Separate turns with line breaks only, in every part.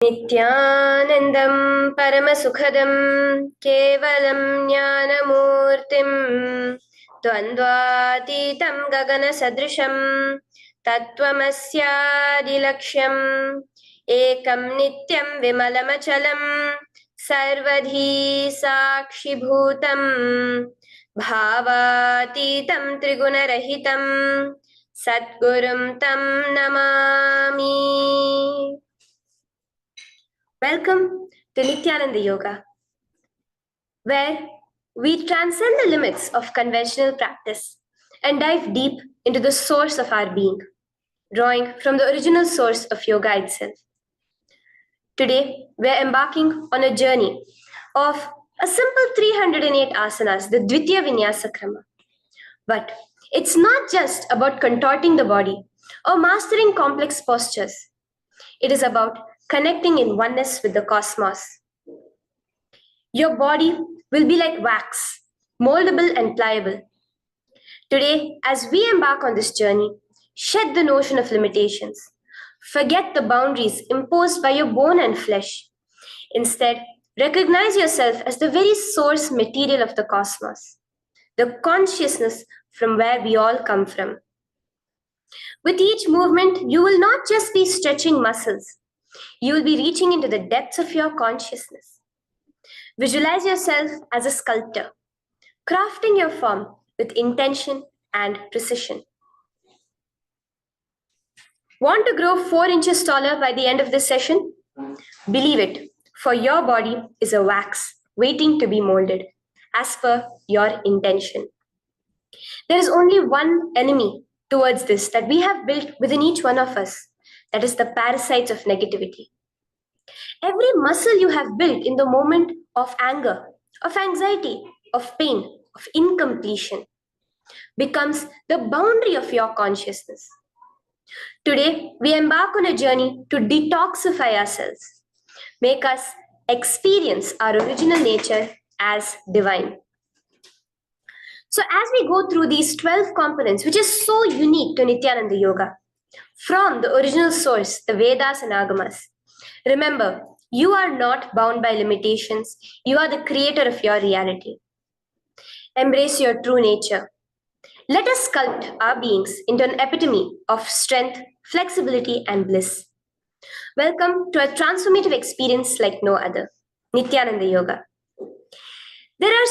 नित्यानन्दं परमसुखदं केवलं ज्ञानमूर्तिं द्वन्द्वातीतं गगनसदृशं तत्त्वमस्यादिलक्ष्यम् एकं नित्यं विमलमचलं सर्वधी साक्षिभूतं भावातीतं त्रिगुणरहितं सद्गुरुं तं Namami. Welcome to Nityananda Yoga, where we transcend the limits of conventional practice and dive deep into the source of our being, drawing from the original source of yoga itself. Today, we're embarking on a journey of a simple 308 asanas, the Dvitiya Vinyasa Krama. But it's not just about contorting the body or mastering complex postures. It is about connecting in oneness with the cosmos. Your body will be like wax, moldable and pliable. Today, as we embark on this journey, shed the notion of limitations. Forget the boundaries imposed by your bone and flesh. Instead, recognize yourself as the very source material of the cosmos, the consciousness from where we all come from. With each movement, you will not just be stretching muscles, you will be reaching into the depths of your consciousness. Visualize yourself as a sculptor, crafting your form with intention and precision. Want to grow 4 inches taller by the end of this session? Believe it, for your body is a wax waiting to be molded as per your intention. There is only one enemy towards this that we have built within each one of us. That is the parasites of negativity. Every muscle you have built in the moment of anger, of anxiety, of pain, of incompletion becomes the boundary of your consciousness. Today, we embark on a journey to detoxify ourselves, make us experience our original nature as divine. So as we go through these 12 components, which is so unique to Nityananda Yoga, from the original source, the Vedas and Agamas, remember, you are not bound by limitations. You are the creator of your reality. Embrace your true nature. Let us sculpt our beings into an epitome of strength, flexibility, and bliss. Welcome to a transformative experience like no other, Nityananda Yoga. There are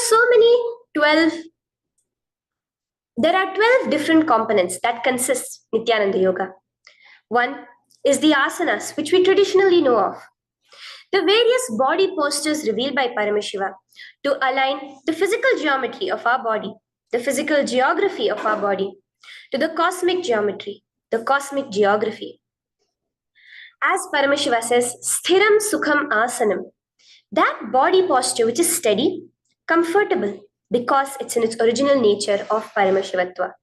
12 different components that consist Nityananda Yoga. One is the asanas, which we traditionally know of. The various body postures revealed by Paramashiva to align the physical geometry of our body, the physical geography of our body, to the cosmic geometry, the cosmic geography. As Paramashiva says, sthiram sukham asanam, that body posture which is steady, comfortable, because it's in its original nature of Paramashivatva.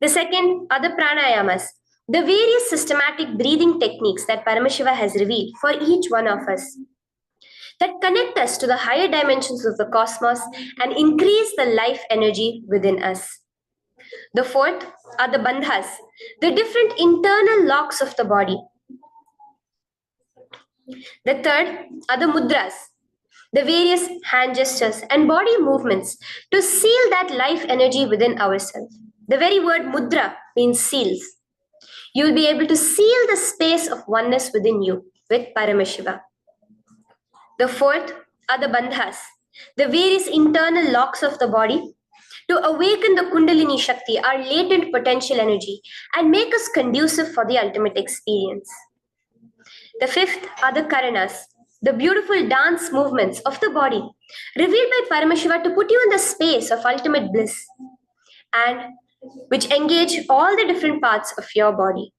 The second are the pranayamas, the various systematic breathing techniques that Paramashiva has revealed for each one of us, that connect us to the higher dimensions of the cosmos and increase the life energy within us. The fourth are the bandhas, the different internal locks of the body. The third are the mudras, the various hand gestures and body movements to seal that life energy within ourselves. The very word mudra means seals. You will be able to seal the space of oneness within you with Paramashiva. The fourth are the bandhas, the various internal locks of the body to awaken the Kundalini Shakti, our latent potential energy, and make us conducive for the ultimate experience. The fifth are the karanas, the beautiful dance movements of the body, revealed by Paramashiva to put you in the space of ultimate bliss, and which engage all the different parts of your body.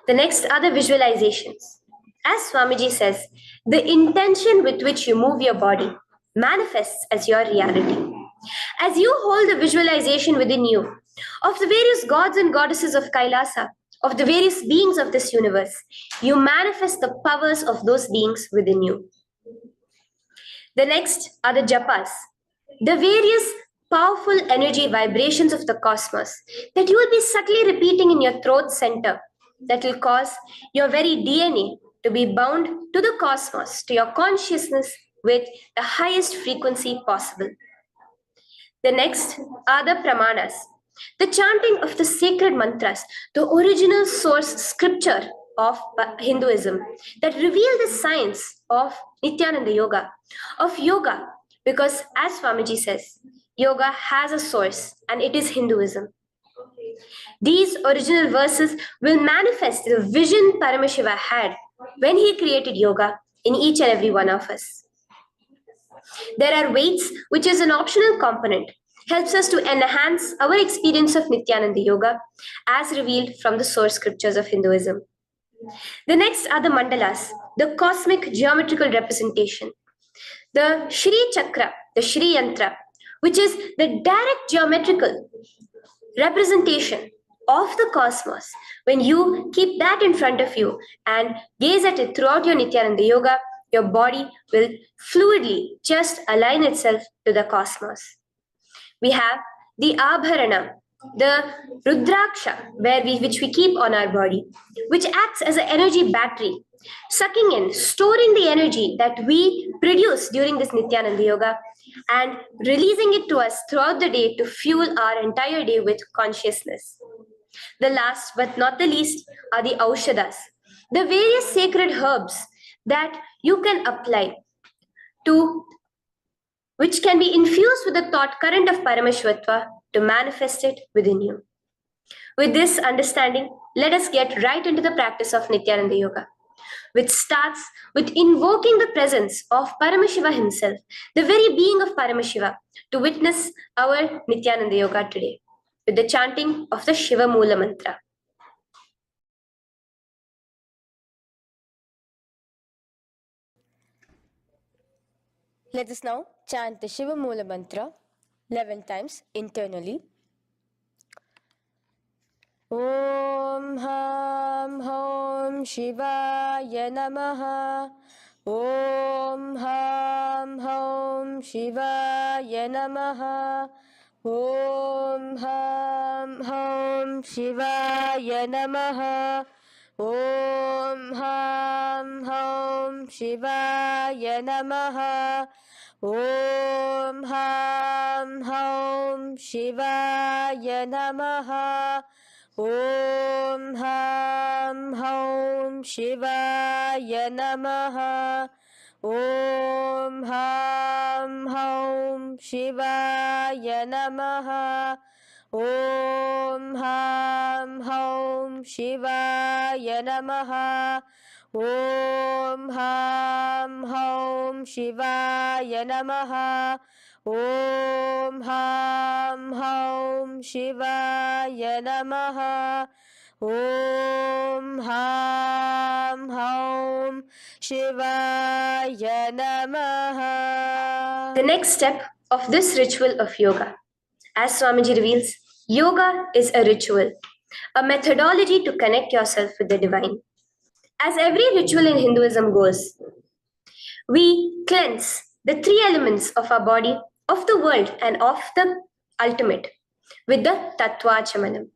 The next are the visualizations. As Swamiji says, the intention with which you move your body manifests as your reality. As you hold the visualization within you of the various gods and goddesses of Kailasa, of the various beings of this universe, you manifest the powers of those beings within you. The next are the japas, the various powerful energy vibrations of the cosmos that you will be subtly repeating in your throat center that will cause your very DNA to be bound to the cosmos, to your consciousness with the highest frequency possible. The next are the pramanas, the chanting of the sacred mantras, the original source scripture of Hinduism that reveal the science of Nityananda Yoga, because as Swamiji says, yoga has a source and it is Hinduism. These original verses will manifest the vision Paramashiva had when he created yoga in each and every one of us. There are weights, which is an optional component, helps us to enhance our experience of Nityananda Yoga as revealed from the source scriptures of Hinduism. The next are the mandalas, the cosmic geometrical representation. The Shri Chakra, the Shri Yantra, which is the direct geometrical representation of the cosmos. When you keep that in front of you and gaze at it throughout your Nityananda Yoga, your body will fluidly just align itself to the cosmos. We have the Abharana, the Rudraksha, which we keep on our body, which acts as an energy battery, sucking in, storing the energy that we produce during this Nityananda Yoga and releasing it to us throughout the day to fuel our entire day with consciousness. The last but not the least are the Aushadas, the various sacred herbs that you can apply to, which can be infused with the thought current of Paramashvatva to manifest it within you. With this understanding, let us get right into the practice of Nityananda Yoga, which starts with invoking the presence of Paramashiva himself, the very being of Paramashiva, to witness our Nityananda Yoga today, with the chanting of the Shiva Mula Mantra.
Let us now chant the Shiva Mula Mantra 11 times internally. Om Ham Hom Shivaya Namaha. Om Ham Hom Shivaya Namaha. Om Ham Hom Shivaya Namaha. Om Ham Hom Shivaya Namaha. Om Ham Hom Shivaya Namaha. Om Ham Hom Shivaya Namaha. Om Ham Hom Shivaya Namaha. Om Ham Hom Shivaya Namaha. Om Ham Hom Shivaya Namaha. Om Ham Hom Shivaya Namaha. Om Ham Hom Shivaya Namaha.
The next step of this ritual of yoga, as Swamiji reveals, yoga is a ritual, a methodology to connect yourself with the divine. As every ritual in Hinduism goes, we cleanse the three elements of our body, of the world, and of the ultimate with the Tattvachamanam.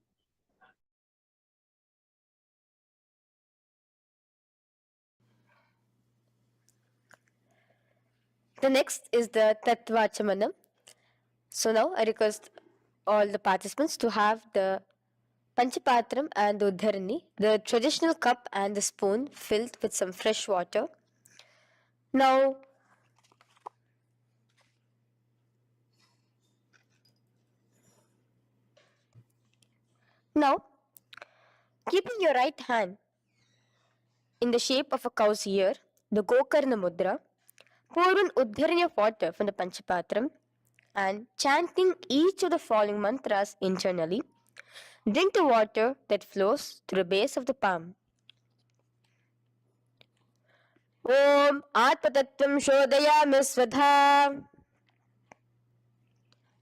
The next is the Tattvachamanam. So now I request all the participants to have the Panchapatram and the Uddharani, the traditional cup and the spoon filled with some fresh water. Now, keeping your right hand in the shape of a cow's ear, the Gokarna Mudra, pour one Uddharani of water from the Panchapatram and chanting each of the following mantras internally, drink the water that flows through the base of the palm. Om Atmatattvam Shodayami Svadha.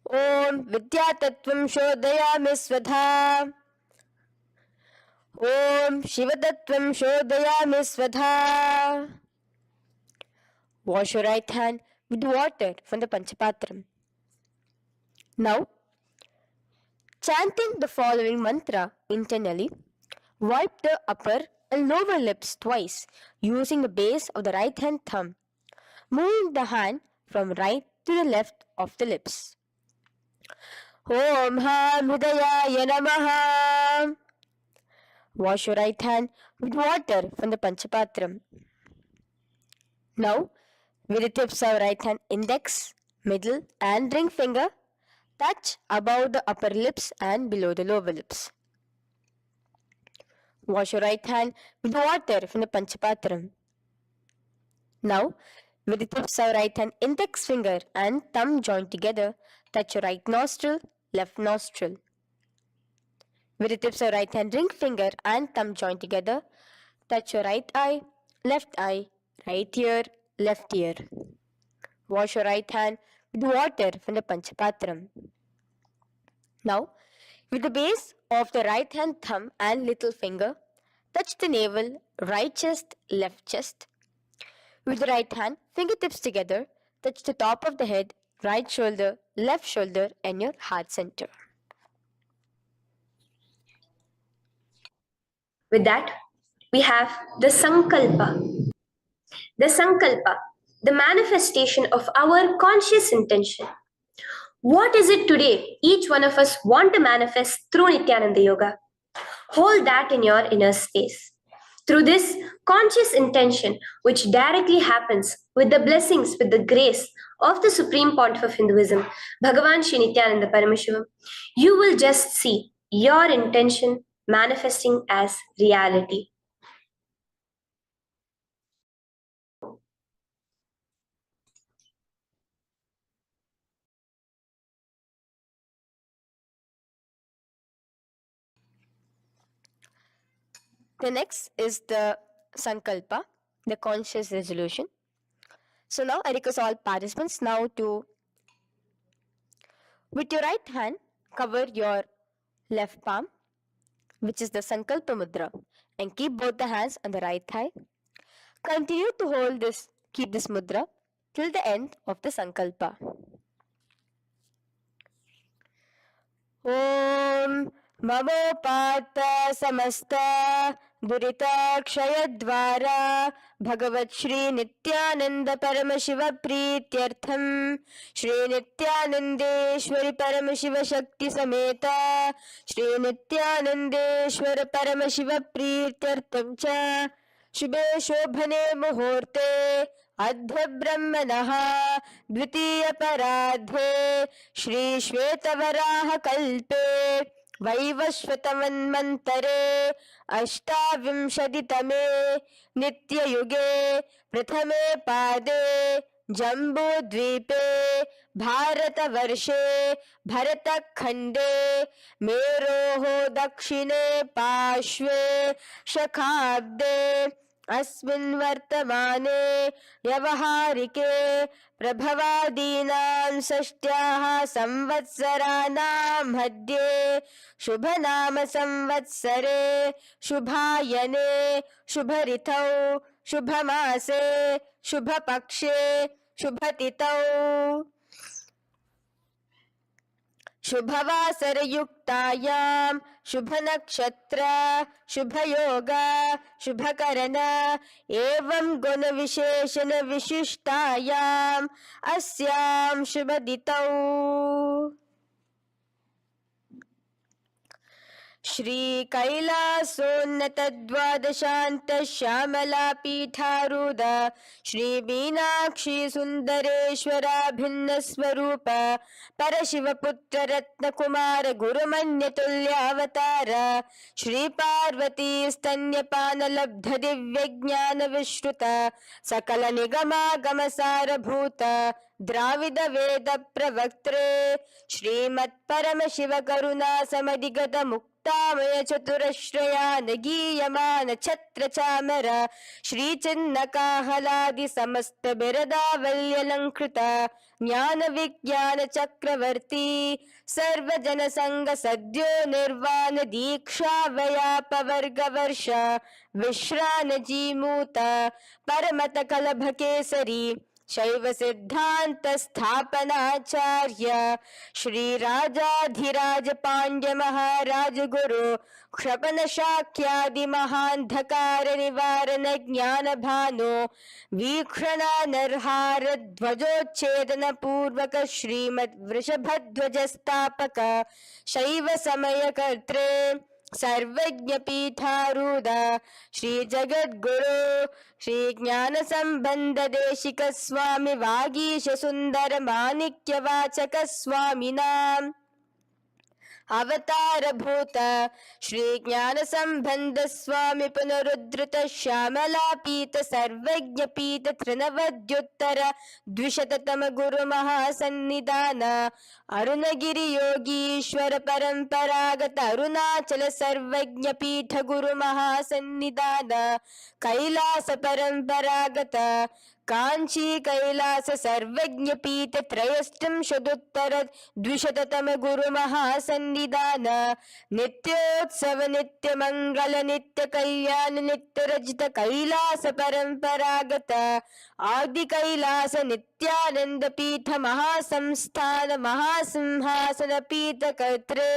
Om Vidyatattvam Shodayami Svadha. Om Shivatattvam Shodayami Svadha. Wash your right hand with water from the Panchapatram. Now, chanting the following mantra internally, wipe the upper and lower lips twice using the base of the right hand thumb, moving the hand from right to the left of the lips. Om Ham Hridayaya Namaha. Wash your right hand with water from the Panchapatram. Now, with the tips of right hand index, middle, and ring finger, touch above the upper lips and below the lower lips. Wash your right hand with water from the Panchapatram. Now, with the tips of right hand index finger and thumb joined together, touch your right nostril, left nostril. With the tips of right hand ring finger and thumb joined together, touch your right eye, right ear, left ear. Wash your right hand with water from the Panchapatram. Now, with the base of the right hand thumb and little finger, touch the navel, right chest, left chest. With the right hand, fingertips together, touch the top of the head, right shoulder, left shoulder, and your heart center.
With that, we have the Sankalpa. The Sankalpa, the manifestation of our conscious intention. What is it today each one of us want to manifest through Nityananda Yoga? Hold that in your inner space. Through this conscious intention, which directly happens with the blessings, with the grace of the Supreme Pontiff of Hinduism, Bhagavan Sri Nityananda Paramashivoham, you will just see your intention manifesting as reality.
The next is the Sankalpa, the conscious resolution. So now I request all participants now to, with your right hand, cover your left palm, which is the Sankalpa Mudra, and keep both the hands on the right thigh. Continue to keep this mudra till the end of the Sankalpa. Om Mamopata Samasta Duritakshayaddvara Bhagavat Shri Nityananda Paramashiva Prityartham Shri Nityanandeshwari Paramashiva Shakti Sameta Shri Nityanandeshwara Paramashiva Prityartham Cha Shubhe Shobhane Muhurte Adha Brahmanaha Dvitiya Paradhe Shri Shvetavaraha Kalpe Vaivashvatamanmantare Ashtavimshaditame Nityayuge Prathame Pade Jambudvipe Bharatavarshe Bharatakhande Meroho Dakshine Pashve Shakhabde अस्मिन् वर्तमाने व्यवहारिके प्रभवादीनां षष्ट्याः संवत्सराणां मध्ये शुभनाम संवत्सरे शुभायने शुभऋतौ शुभमासे शुभपक्षे शुभतिथौ शुभवासरयुक्तायां शुभनक्षत्र शुभयोग शुभकरण एवं गुणविशेषण विशिष्टायाम् अस्यां शुभदितौ श्री कैलासोन्नत द्वादशांत श्यामला पीठारूढ़ श्री मीनाक्षी सुंदरेश्वरा भिन्न स्वरूप परशिव पुत्र रत्न कुमार गुरुमन्य तुल्यावतार श्री पार्वती स्तन्यपान लब्ध दिव्य ज्ञान विश्रुत सकल निगमागम सारभूत द्राविड वेद प्रवक्त्रे श्रीमत् परम शिव करुणा समधिगत मुक्तामय चतुरश्रयान गीयमान छत्र चामर श्री चिन्ह काहलादि समस्त बिरदावल्यलंकृत ज्ञान विज्ञान चक्रवर्ती सर्वजन संग सद्यो निर्वाण दीक्षा व्याप वर्ग वर्ष विश्रान जीमूत परमत कलभ केसरी शैव सिद्धांत स्थापनाचार्य श्री राजाधिराज पांड्य महाराज गुरु क्षपन शाक्यादि महांधकार निवारण ज्ञान भानो वीक्षणानर्हार ध्वजोच्छेदन पूर्वक श्रीमद वृषभध्वज स्थापक शैव समय कर्त्रे सर्वज्ञ पीठारूढ़ श्री जगद्गुरु श्री ज्ञान संबंध देशिक स्वामी वागीश सुंदर माणिक्य वाचक स्वामिनाम अवतार भूत श्री ज्ञान संबंध स्वामी पुनरुद्धृत श्यामला पीत सर्वज्ञ पीत त्रिनवद्युत्तर द्विशततम गुरु महासन्निधान अरुणगिरि योगीश्वर परंपरागत अरुणाचल सर्वज्ञ पीठ गुरु महासन्निधान कैलास परंपरागत कांची कैलास सर्वज्ञ पीठ त्रयस्त्रिंशदुत्तर द्विशततम गुरु महासन्निधान नित्योत्सव नित्य मंगल नित्य कल्याण नित्य रजित कैलास परंपरागत आदि कैलास नित्यानंद पीठ महासंस्थान महासिंहासन पीठ कर्त्रे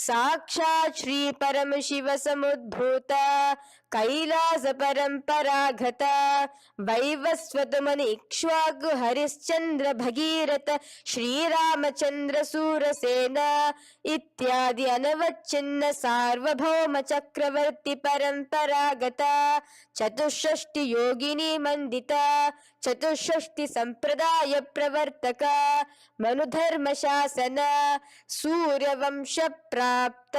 साक्षात् श्री परम शिव समुद्भूत कैलास परंपरागत वैवस्वत मुनि इक्ष्वाकु हरिश्चंद्र भगीरथ श्रीरामचंद्र सूरसेन इत्यादि अनवच्छिन्न सार्वभौम चक्रवर्ती परंपरागत चतुष्षष्टि योगिनी मंडित चतुष्षष्टि संप्रदाय प्रवर्तक मनुधर्म शासन सूर्यवंश प्राप्त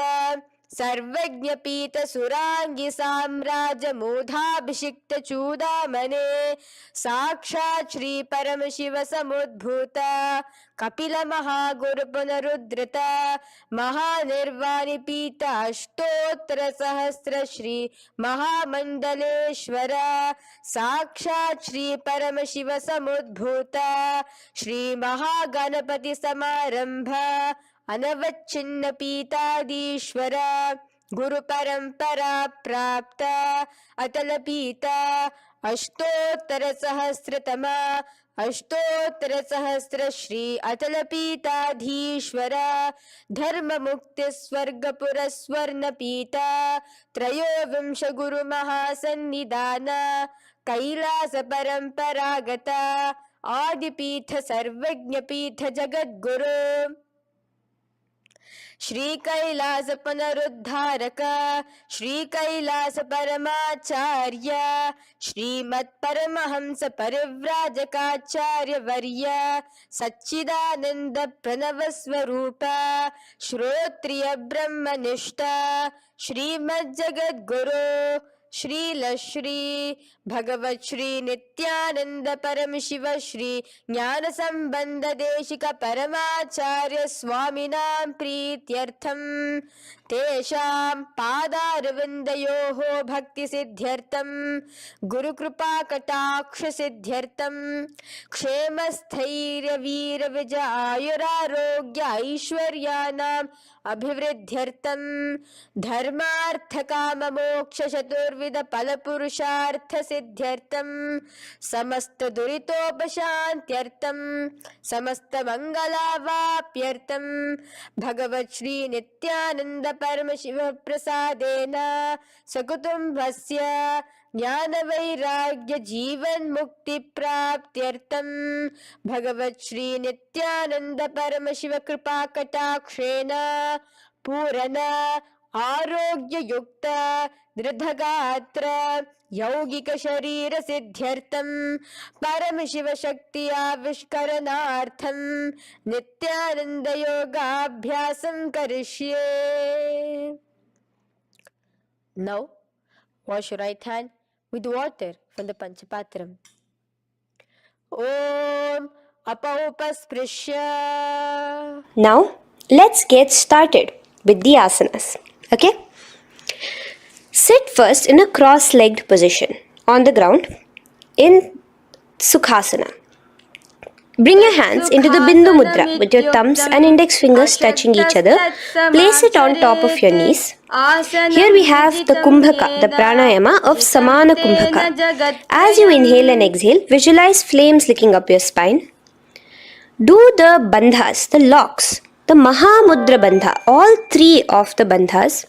सर्वज्ञ पीठ सुरांगी साम्राज्य मूढ़ाभिषिक्त चूड़ामणे साक्षात् श्री परम शिव समुद्भूत कपिल महागुरु पुनरुद्धृत महानिर्वाणी पीठ अष्टोत्तर सहस्र श्री महामंडलेश्वर साक्षात् श्री परम शिव समुद्भूत श्री महागणपति समारंभ अनवच्छिन्न पीतादीश्वर गुरु परंपरा प्राप्त अतल पीता अष्टोत्तर सहस्रतम अष्टोत्तर सहस्र श्री अतल पीताधीश्वर धर्म मुक्ति स्वर्गपुर स्वर्ण पीता त्रयोविंश गुरु महासन्निधान कैलास परंपरागत आदिपीठ सर्वज्ञ पीठ जगद्गुरु श्री कैलास पुनरुद्धारक श्री कैलास परमाचार्य श्रीमत् परमहंस परिव्राजकाचार्य वर्य सच्चिदानंद प्रणव स्वरूप श्रोत्रिय ब्रह्मनिष्ठ श्रीमद् जगद्गुरु श्री भगवत श्री नित्यानंद परम शिव श्री ज्ञान संबंध देशिक परमाचार्य स्वामिनां प्रीत्यर्थम तेषां पादारविन्दयोः भक्ति सिद्ध्यर्थम गुरु कृपा कटाक्ष सिद्ध्यर्थम क्षेम स्थैर्य वीर विजय आयुरारोग्य ऐश्वर्यानाम् अभिवृद्ध्यर्थम धर्मार्थ काम मोक्ष चतुर्विध फल पुरुषार्थ सिद्ध्यर्थम समस्त दुरितोपशांत्यर्थम समस्त मंगलावाप्यर्थम भगवत श्री नित्यानंद परम शिव प्रसादेन सकुटुंबस्य ज्ञान वैराग्य जीवन मुक्ति प्राप्त्यर्थम भगवत श्री नित्यानंद परम शिव कृपा कटाक्षेण पूर्ण आरोग्य युक्त दृढ़गात्र यौगिक शरीर सिद्ध्यर्थम परम शिव शक्ति आविष्करणार्थम नित्यानंद योगाभ्यासं करिष्ये. Now wash your right hand with water from the Panchapatram. Om apaupasprisya.
Now, let's get started with the asanas. Okay? Sit first in a cross-legged position on the ground in Sukhasana.
Bring your hands into the Bindu Mudra with your thumbs and index fingers touching each other. Place it on top of your knees. Here we have the Kumbhaka, the pranayama of Samana Kumbhaka. As you inhale and exhale, visualize flames licking up your spine. Do the bandhas, the locks, the Mahamudra Bandha, all three of the bandhas,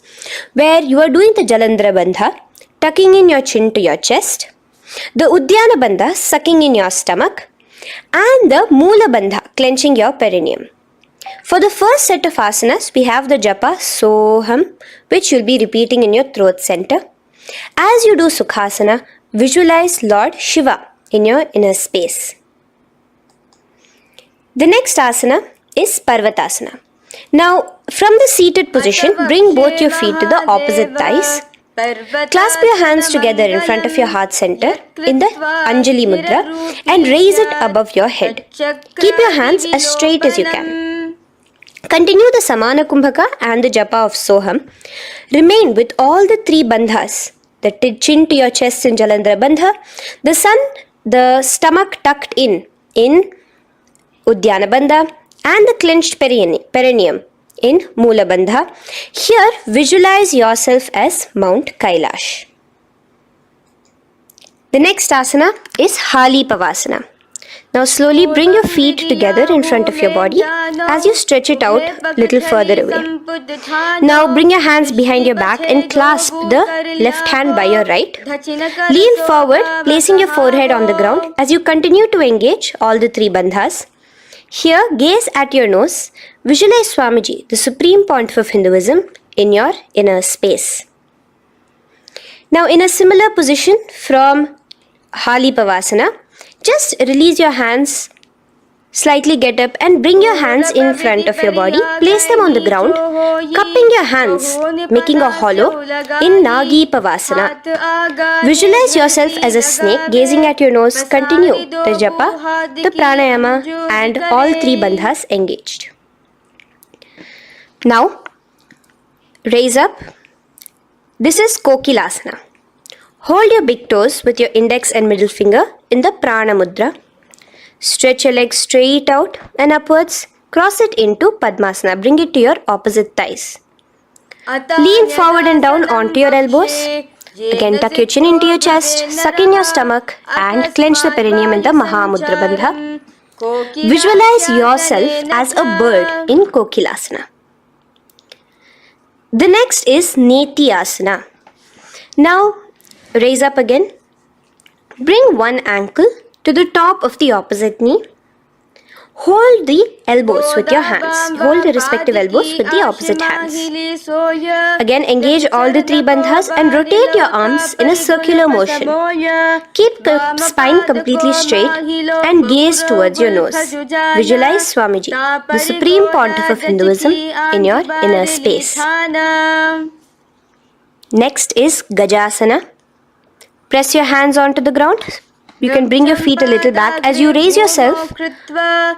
where you are doing the Jalandhara Bandha, tucking in your chin to your chest, the Udyana Bandha, sucking in your stomach, and the Moola Bandha, clenching your perineum. For the first set of asanas, we have the japa Soham, which you'll be repeating in your throat center. As you do Sukhasana, visualize Lord Shiva in your inner space. The next asana is Parvatasana. Now, from the seated position, bring both your feet to the opposite thighs. Clasp your hands together in front of your heart center in the Anjali Mudra and raise it above your head. Keep your hands as straight as you can. Continue the Samana Kumbhaka and the Japa of Soham. Remain with all the three bandhas, the chin to your chest in Jalandhara Bandha, the stomach tucked in Udyana Bandha, and the clenched perineum in Moola Bandha. Here, visualize yourself as Mount Kailash. The next asana is Hali Pavasana. Now slowly bring your feet together in front of your body as you stretch it out a little further away. Now bring your hands behind your back and clasp the left hand by your right. Lean forward, placing your forehead on the ground as you continue to engage all the three bandhas. Here, gaze at your nose. Visualize Swamiji, the Supreme Pontiff of Hinduism, in your inner space. Now, in a similar position from Hali Pavasana, just release your hands, slightly get up and bring your hands in front of your body. Place them on the ground, cupping your hands, making a hollow in Nagi Pavasana. Visualize yourself as a snake, gazing at your nose. Continue the japa, the pranayama, and all three bandhas engaged. Now, raise up. This is Kokilasana. Hold your big toes with your index and middle finger in the Prana Mudra. Stretch your legs straight out and upwards. Cross it into Padmasana. Bring it to your opposite thighs. Lean forward and down onto your elbows. Again, tuck your chin into your chest, suck in your stomach, and clench the perineum in the Mahamudra Bandha. Visualize yourself as a bird in Kokilasana. The next is Neti Asana. Now, raise up again. Bring one ankle to the top of the opposite knee. Hold the elbows with your hands. Hold the respective elbows with the opposite hands. Again, engage all the three bandhas and rotate your arms in a circular motion. Keep the spine completely straight and gaze towards your nose. Visualize Swamiji, the Supreme Pontiff of Hinduism, in your inner space. Next is Gajasana. Press your hands onto the ground. You can bring your feet a little back as you raise yourself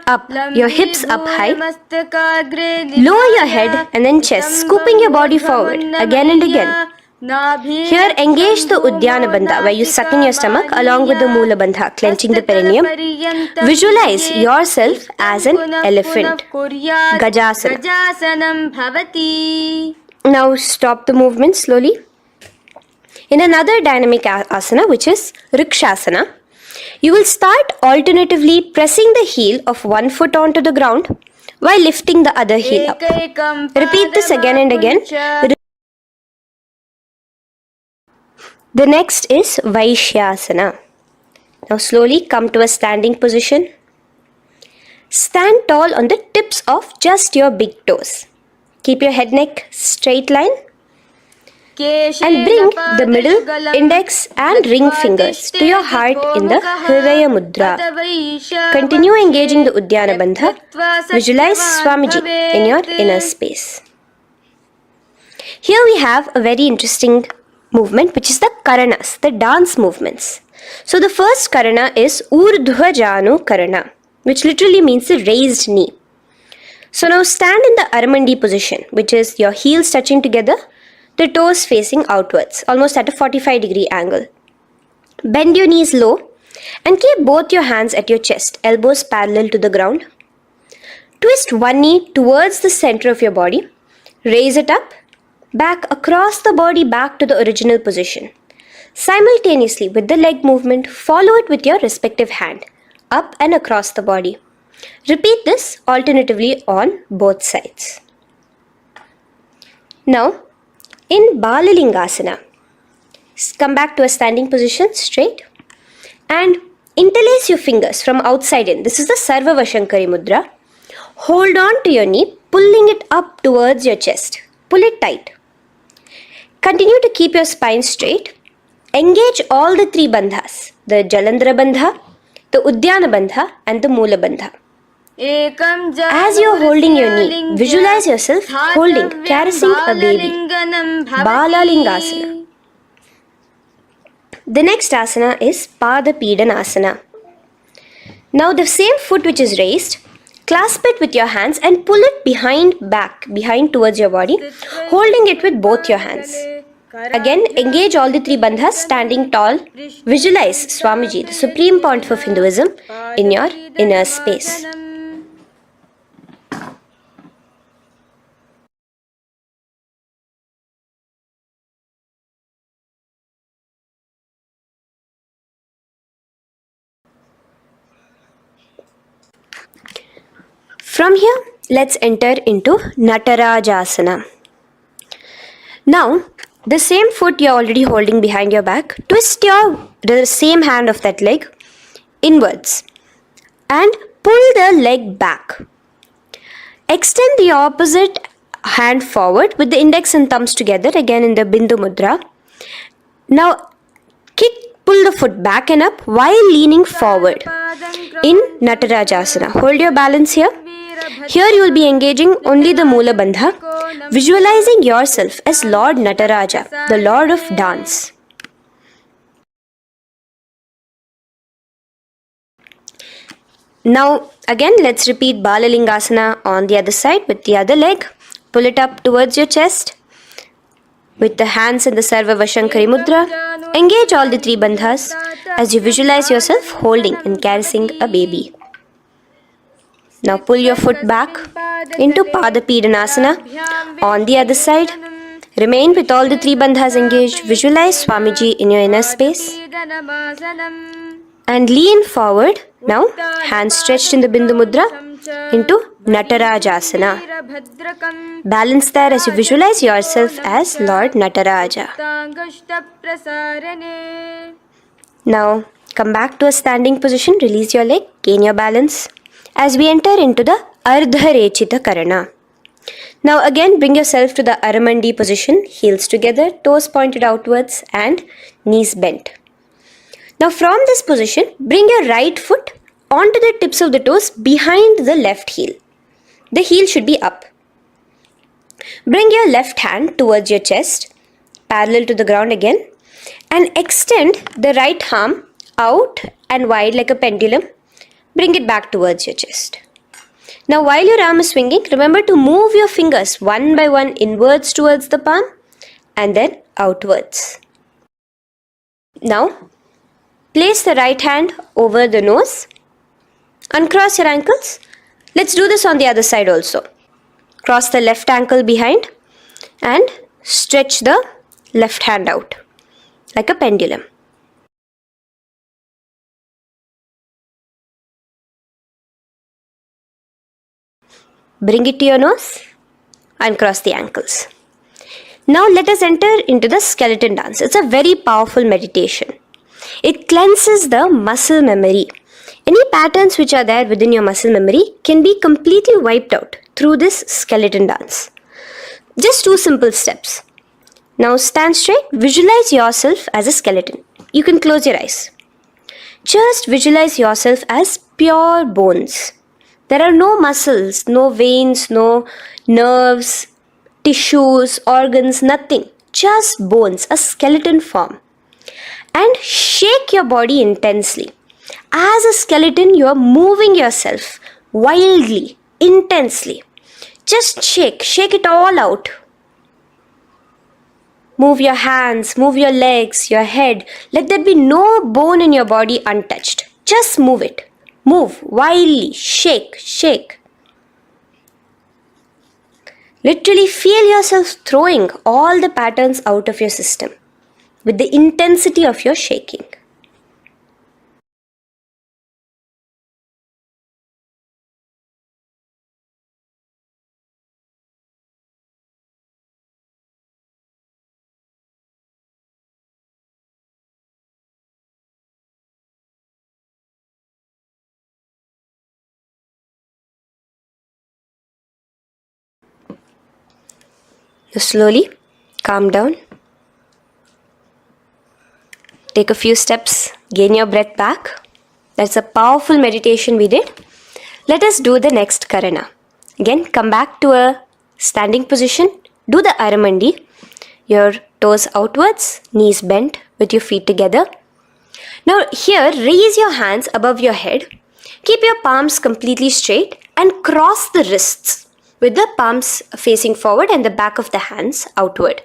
up, your hips up high. Lower your head and then chest, scooping your body forward again and again. Here, engage the Udyana Bandha, where you suck in your stomach along with the Moola Bandha, clenching the perineum. Visualize yourself as an elephant. Gajasana. Now stop the movement slowly. In another dynamic asana, which is Rikshasana, you will start alternatively pressing the heel of one foot onto the ground while lifting the other heel up. Repeat this again and again. The next is Vaishyasana. Now slowly come to a standing position. Stand tall on the tips of just your big toes. Keep your head neck straight line. And bring the middle, index and ring fingers to your heart in the Hridaya Mudra. Continue engaging the Udyana Bandha. Visualize Swamiji in your inner space. Here we have a very interesting movement, which is the Karanas, the dance movements. So the first Karana is Urdhva Janu Karana, which literally means the raised knee. So now stand in the Aramandi position, which is your heels touching together, the toes facing outwards, almost at a 45-degree angle. Bend your knees low And keep both your hands at your chest, elbows parallel to the ground. Twist one knee towards the center of your body. Raise it up, back across the body back to the original position. Simultaneously with the leg movement, follow it with your respective hand, up and across the body. Repeat this alternatively on both sides. Now, in Balalingasana, come back to a standing position straight and interlace your fingers from outside in. This is the Sarva Vashankari Mudra. Hold on to your knee, pulling it up towards your chest. Pull it tight. Continue to keep your spine straight. Engage all the three bandhas, the Jalandhara Bandha, the Udyana Bandha and the Moola Bandha. As you are holding your knee, visualize yourself holding, caressing a baby. Balalingasana. The next asana is Pada Pidanasana. Now the same foot which is raised, clasp it with your hands and pull it behind towards your body, holding it with both your hands. Again, engage all the three bandhas, standing tall. Visualize Swamiji, the Supreme Pontiff of Hinduism, in your inner space. From here, let's enter into Natarajasana. Now, the same foot you're already holding behind your back, twist the same hand of that leg inwards and pull the leg back. Extend the opposite hand forward with the index and thumbs together, again in the Bindu Mudra. Now, pull the foot back and up while leaning forward in Natarajasana. Hold your balance here. Here you will be engaging only the Moola Bandha, visualizing yourself as Lord Nataraja, the Lord of Dance. Now again let's repeat Balalingasana on the other side with the other leg. Pull it up towards your chest with the hands in the Sarva Vashankari Mudra. Engage all the three bandhas as you visualize yourself holding and caressing a baby. Now pull your foot back into Pada Pidanasana on the other side. Remain with all the three bandhas engaged. Visualize Swamiji in your inner space. And lean forward. Now, hands stretched in the Bindu Mudra into Natarajasana. Balance there as you visualize yourself as Lord Nataraja. Now, come back to a standing position. Release your leg. Gain your balance. As we enter into the Ardharechita Karana. Now again bring yourself to the Aramandi position, heels together, toes pointed outwards and knees bent. Now from this position, bring your right foot onto the tips of the toes behind the left heel. The heel should be up. Bring your left hand towards your chest, parallel to the ground again, and extend the right arm out and wide like a pendulum. Bring it back towards your chest. Now while your arm is swinging, remember to move your fingers one by one inwards towards the palm and then outwards. Now place the right hand over the nose. Uncross your ankles. Let's do this on the other side also. Cross the left ankle behind and stretch the left hand out like a pendulum. Bring it to your nose and cross the ankles. Now let us enter into the skeleton dance. It's a very powerful meditation. It cleanses the muscle memory. Any patterns which are there within your muscle memory can be completely wiped out through this skeleton dance. Just 2 simple steps. Now stand straight, visualize yourself as a skeleton. You can close your eyes. Just visualize yourself as pure bones. There are no muscles, no veins, no nerves, tissues, organs, nothing. Just bones, a skeleton form. And shake your body intensely. As a skeleton, you are moving yourself wildly, intensely. Just shake it all out. Move your hands, move your legs, your head. Let there be no bone in your body untouched. Just move it. Move wildly. Shake, shake. Literally feel yourself throwing all the patterns out of your system with the intensity of your shaking. Now slowly calm down. Take a few steps, gain your breath back. That's a powerful meditation we did. Let us do the next Karana. Again, come back to a standing position. Do the Aramandi. Your toes outwards, knees bent with your feet together. Now here, raise your hands above your head. Keep your palms completely straight and cross the wrists with the palms facing forward and the back of the hands outward.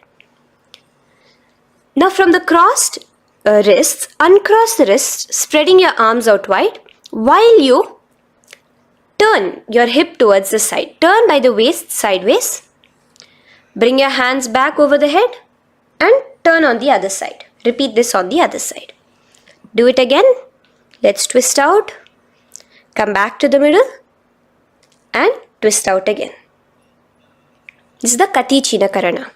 Now from the crossed wrists, uncross the wrists, spreading your arms out wide while you turn your hip towards the side. Turn by the waist sideways. Bring your hands back over the head and turn on the other side. Repeat this on the other side. Do it again. Let's twist out. Come back to the middle and twist out again. This is the Kati China Karana.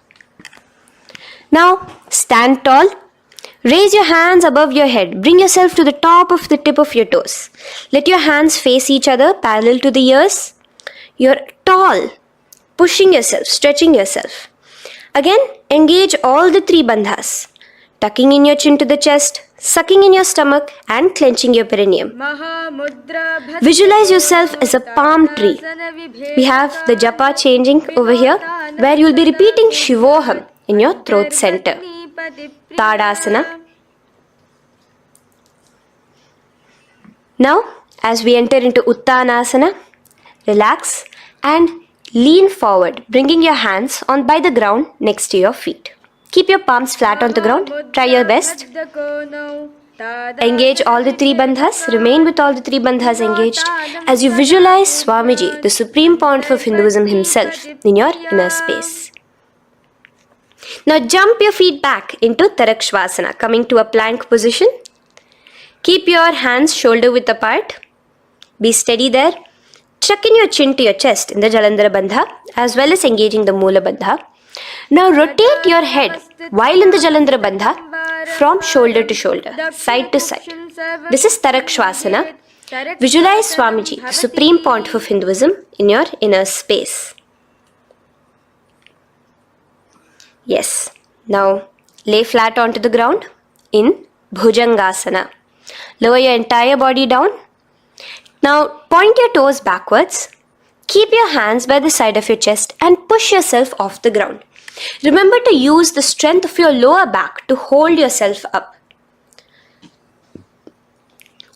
Now stand tall. Raise your hands above your head. Bring yourself to the top of the tip of your toes. Let your hands face each other parallel to the ears. You're tall, pushing yourself, stretching yourself. Again, engage all the three bandhas. Tucking in your chin to the chest, sucking in your stomach and clenching your perineum. Visualize yourself as a palm tree. We have the japa changing over here where you will be repeating Shivoham in your throat center. Tadasana. Now, as we enter into Uttanasana, relax and lean forward, bringing your hands on by the ground next to your feet. Keep your palms flat on the ground. Try your best. Engage all the three bandhas. Remain with all the three bandhas engaged as you visualize Swamiji, the Supreme Pontiff of Hinduism himself, in your inner space. Now jump your feet back into Tarakshvasana, coming to a plank position. Keep your hands shoulder width apart. Be steady there. Tuck in your chin to your chest in the Jalandhara Bandha as well as engaging the Moola Bandha. Now rotate your head while in the Jalandhara Bandha from shoulder to shoulder, side to side. This is Tarakshvasana. Visualize Swamiji, the Supreme Pontiff of Hinduism, in your inner space. Yes. Now lay flat onto the ground in Bhujangasana. Lower your entire body down. Now point your toes backwards. Keep your hands by the side of your chest and push yourself off the ground. Remember to use the strength of your lower back to hold yourself up.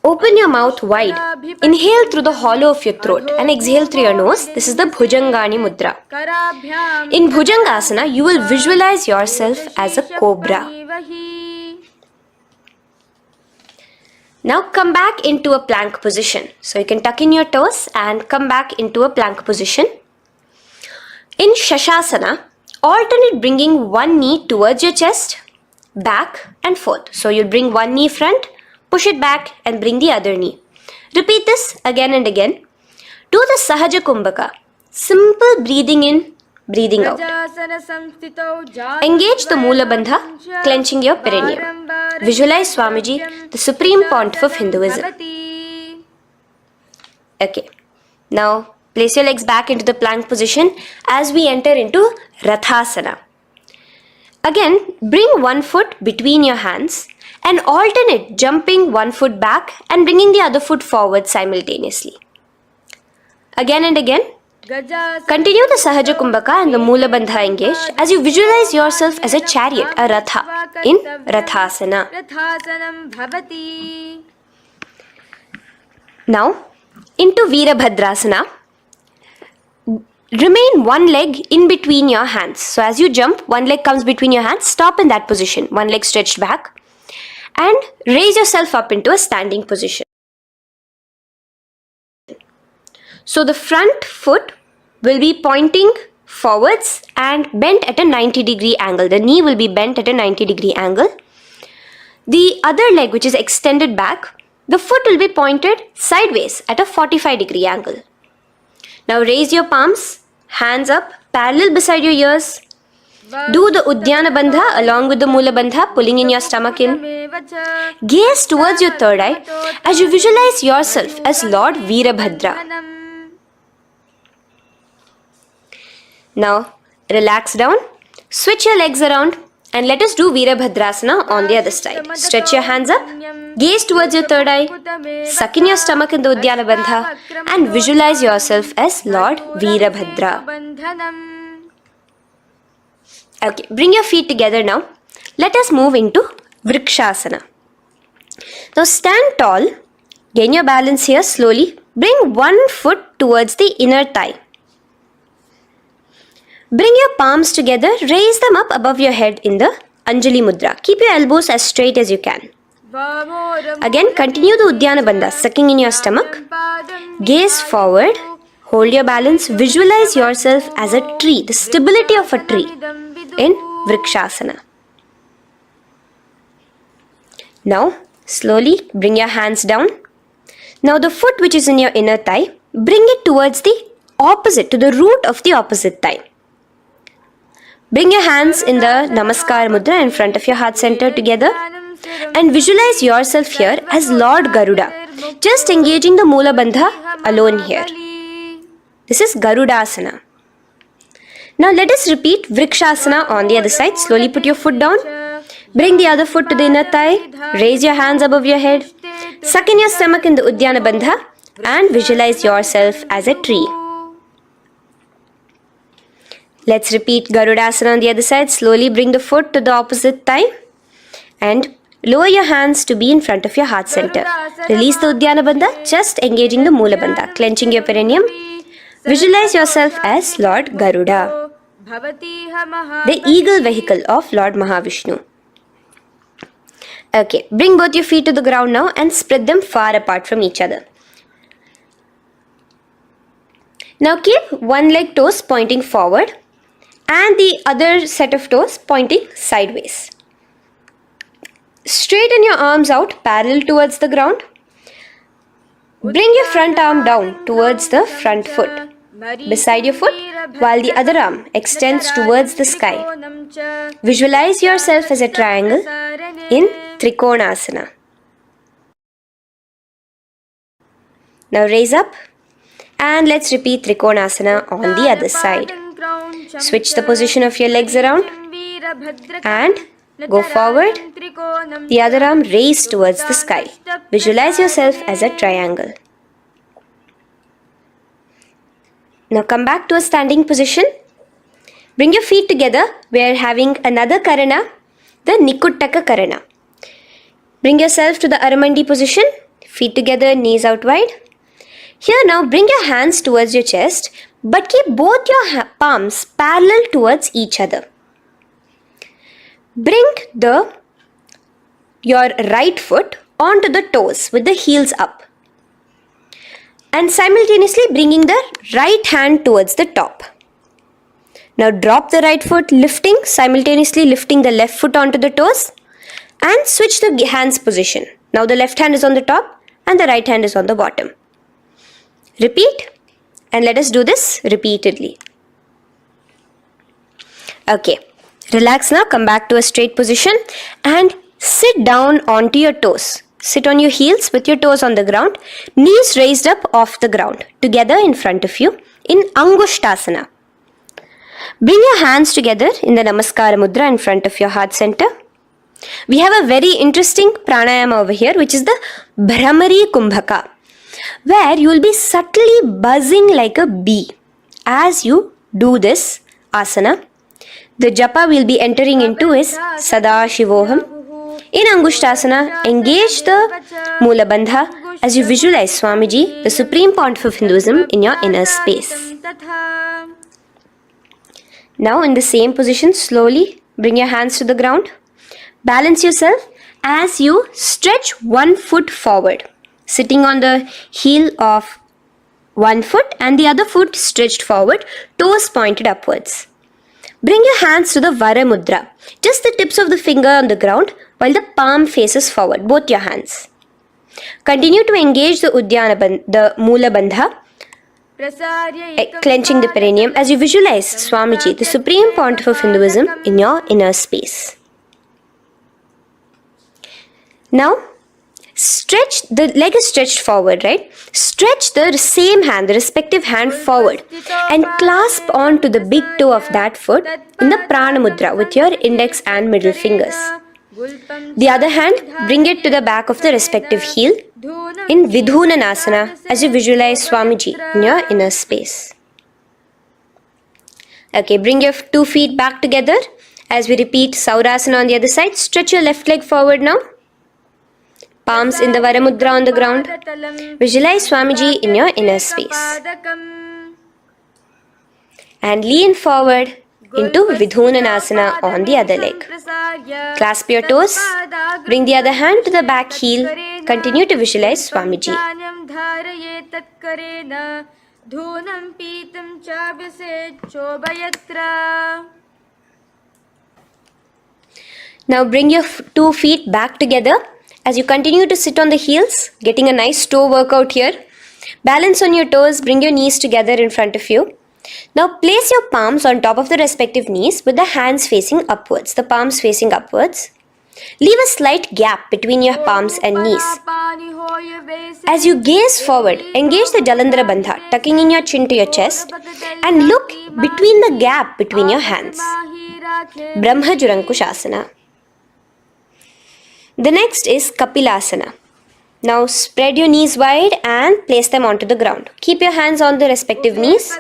Open your mouth wide. Inhale through the hollow of your throat and exhale through your nose. This is the Bhujangani Mudra. In Bhujangasana, you will visualize yourself as a cobra. Now come back into a plank position. So you can tuck in your toes and come back into a plank position. In Shashasana, alternate bringing one knee towards your chest, back and forth. So you'll bring one knee front, push it back and bring the other knee. Repeat this again and again. Do the Sahaja Kumbhaka. Simple breathing in, breathing out. Engage the Moola Bandha, clenching your perineum. Visualize Swamiji, the Supreme Pontiff of Hinduism. Okay. Now place your legs back into the plank position as we enter into Rathasana. Again, bring one foot between your hands and alternate jumping one foot back and bringing the other foot forward simultaneously. Again and again. Continue the Sahaja Kumbhaka and the Moola Bandha engaged as you visualize yourself as a chariot, a Ratha, in Rathasana. Now, into Veerabhadrasana. remain one leg in between your hands. So as you jump, one leg comes between your hands, stop in that position, one leg stretched back, and raise yourself up into a standing position. So the front foot will be pointing forwards and bent at a 90-degree angle. The knee will be bent at a 90-degree angle. The other leg, which is extended back, the foot will be pointed sideways at a 45-degree angle. Now raise your palms, hands up, parallel beside your ears. Do the Uddiyana Bandha along with the Mula Bandha, pulling in your stomach in. Gaze towards your third eye as you visualize yourself as Lord Veerabhadra. Now relax down, switch your legs around, and let us do Veerabhadrasana on the other side. Stretch your hands up, gaze towards your third eye, suck in your stomach in the Uddiyana Bandha, and visualize yourself as Lord Veerabhadra. Okay, bring your feet together now. Let us move into Vrikshasana. Now stand tall, gain your balance here slowly. Bring one foot towards the inner thigh. Bring your palms together, raise them up above your head in the Anjali Mudra. Keep your elbows as straight as you can. Again, continue the Uddiyana Bandha, sucking in your stomach. Gaze forward, hold your balance, visualize yourself as a tree, the stability of a tree in Vrikshasana. Now, slowly bring your hands down. Now the foot which is in your inner thigh, bring it towards the opposite, to the root of the opposite thigh. Bring your hands in the Namaskar Mudra in front of your heart center together and visualize yourself here as Lord Garuda, just engaging the Mula Bandha alone here. This is Garudasana. Now let us repeat Vrikshasana on the other side. Slowly put your foot down. Bring the other foot to the inner thigh. Raise your hands above your head. Suck in your stomach in the Uddiyana Bandha and visualize yourself as a tree. Let's repeat Garudasana on the other side. Slowly bring the foot to the opposite thigh and lower your hands to be in front of your heart center. Release the Uddiyana Bandha, just engaging the Mula Bandha, clenching your perineum. Visualize yourself as Lord Garuda, the eagle vehicle of Lord Mahavishnu. Okay, bring both your feet to the ground now and spread them far apart from each other. Now keep one leg toes pointing forward and the other set of toes pointing sideways. Straighten your arms out parallel towards the ground. Bring your front arm down towards the front foot, beside your foot, while the other arm extends towards the sky. Visualize yourself as a triangle in Trikonasana. Now raise up and let's repeat Trikonasana on the other side. Switch the position of your legs around and go forward. The other arm raised towards the sky. Visualize yourself as a triangle. Now come back to a standing position. Bring your feet together. We are having another Karana, the Nikuttaka Karana. Bring yourself to the Aramandi position. Feet together, knees out wide. Here now bring your hands towards your chest, but keep both your palms parallel towards each other. Bring your right foot onto the toes with the heels up. And simultaneously bringing the right hand towards the top. Now drop the right foot, simultaneously lifting the left foot onto the toes and switch the hands position. Now the left hand is on the top and the right hand is on the bottom. Repeat and let us do this repeatedly. Okay, relax now, come back to a straight position and sit down onto your toes. Sit on your heels with your toes on the ground, knees raised up off the ground, together in front of you in Angushtasana. Bring your hands together in the Namaskara Mudra in front of your heart center. We have a very interesting pranayama over here, which is the Bhramari Kumbhaka, where you will be subtly buzzing like a bee as you do this asana. The japa we'll be entering into is Sadashivoham. In Angushtasana, engage the Mula Bandha as you visualize Swamiji, the Supreme Pontiff of Hinduism, in your inner space. Now in the same position, slowly bring your hands to the ground. Balance yourself as you stretch one foot forward, sitting on the heel of one foot and the other foot stretched forward, toes pointed upwards. Bring your hands to the Vara Mudra, just the tips of the finger on the ground while the palm faces forward, both your hands. Continue to engage the Mula Bandha, clenching the perineum as you visualize Swamiji, the Supreme Pontiff of Hinduism, in your inner space. Now, stretch, the leg is stretched forward, right? Stretch the same hand, the respective hand forward and clasp onto the big toe of that foot in the Prana Mudra with your index and middle fingers. The other hand, bring it to the back of the respective heel in Vidhunanasana as you visualize Swamiji in your inner space. Okay, bring your 2 feet back together as we repeat Saurasana on the other side. Stretch your left leg forward now. Palms in the Vara Mudra on the ground. Visualize Swamiji in your inner space. And lean forward into Vidhunanasana on the other leg. Clasp your toes. Bring the other hand to the back heel. Continue to visualize Swamiji. Now bring your 2 feet back together as you continue to sit on the heels, getting a nice toe workout here. Balance on your toes, bring your knees together in front of you. Now place your palms on top of the respective knees with the hands facing upwards, the palms facing upwards. Leave a slight gap between your palms and knees. As you gaze forward, engage the Jalandhara Bandha, tucking in your chin to your chest, and look between the gap between your hands. Brahma Jurankushasana. The next is Kapilasana. Now spread your knees wide and place them onto the ground. Keep your hands on the respective knees.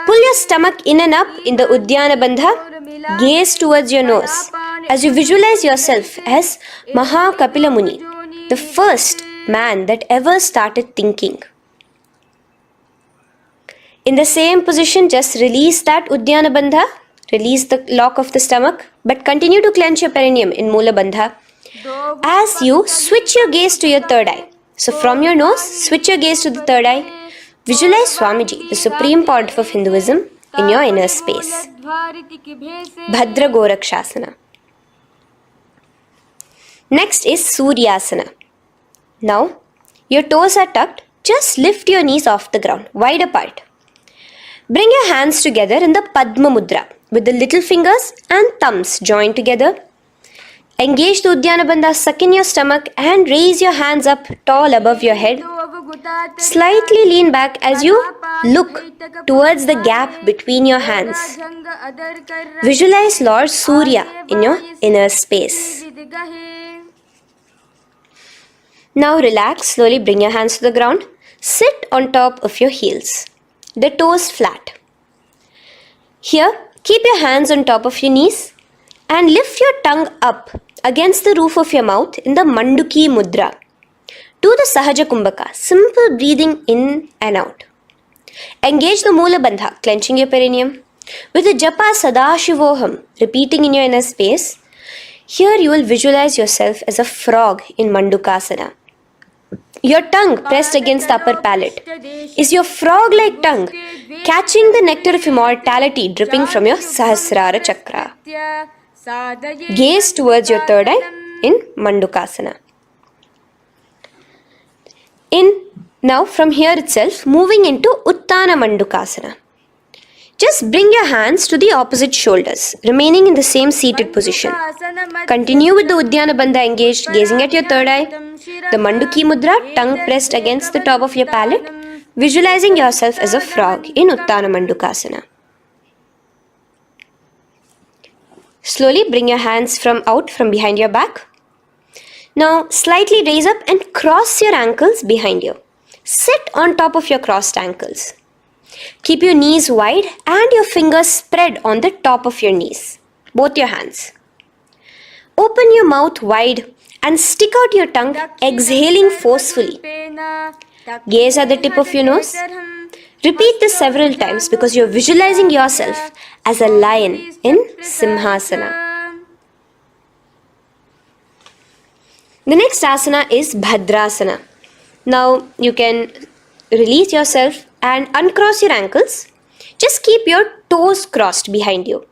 Pull your stomach in and up in the Uddiyana Bandha. Gaze towards your nose as you visualize yourself as Maha Kapila Muni, the first man that ever started thinking. In the same position, just release that Uddiyana Bandha. Release the lock of the stomach, but continue to clench your perineum in Mula Bandha as you switch your gaze to your third eye. So from your nose, switch your gaze to the third eye. Visualize Swamiji, the Supreme Pontiff of Hinduism, in your inner space. Bhadra Gorakshasana. Next is Suryasana. Now, your toes are tucked. Just lift your knees off the ground, wide apart. Bring your hands together in the Padma Mudra with the little fingers and thumbs joined together. Engage the Uddiyana Bandha, suck in your stomach and raise your hands up tall above your head. Slightly lean back as you look towards the gap between your hands. Visualize Lord Surya in your inner space. Now relax, slowly bring your hands to the ground. Sit on top of your heels, the toes flat. Here, keep your hands on top of your knees and lift your tongue up against the roof of your mouth in the Manduki Mudra. Do the Sahaja Kumbhaka, simple breathing in and out. Engage the Mula Bandha, clenching your perineum. With the Japa Sadashivoham, repeating in your inner space, here you will visualize yourself as a frog in Mandukasana. Your tongue pressed against the upper palate. Is your frog-like tongue catching the nectar of immortality dripping from your Sahasrara Chakra? Gaze towards your third eye in Mandukasana. Now from here itself, moving into Uttana Mandukasana. Just bring your hands to the opposite shoulders, remaining in the same seated position. Continue with the Uddiyana Bandha engaged, gazing at your third eye. The Manduki Mudra, tongue pressed against the top of your palate, visualizing yourself as a frog in Uttana Mandukasana. Slowly bring your hands out from behind your back. Now slightly raise up and cross your ankles behind you. Sit on top of your crossed ankles. Keep your knees wide and your fingers spread on the top of your knees, both your hands. Open your mouth wide and stick out your tongue, exhaling forcefully. Gaze at the tip of your nose. Repeat this several times because you're visualizing yourself as a lion in Simhasana. The next asana is Bhadrasana. Now you can release yourself and uncross your ankles. Just keep your toes crossed behind you.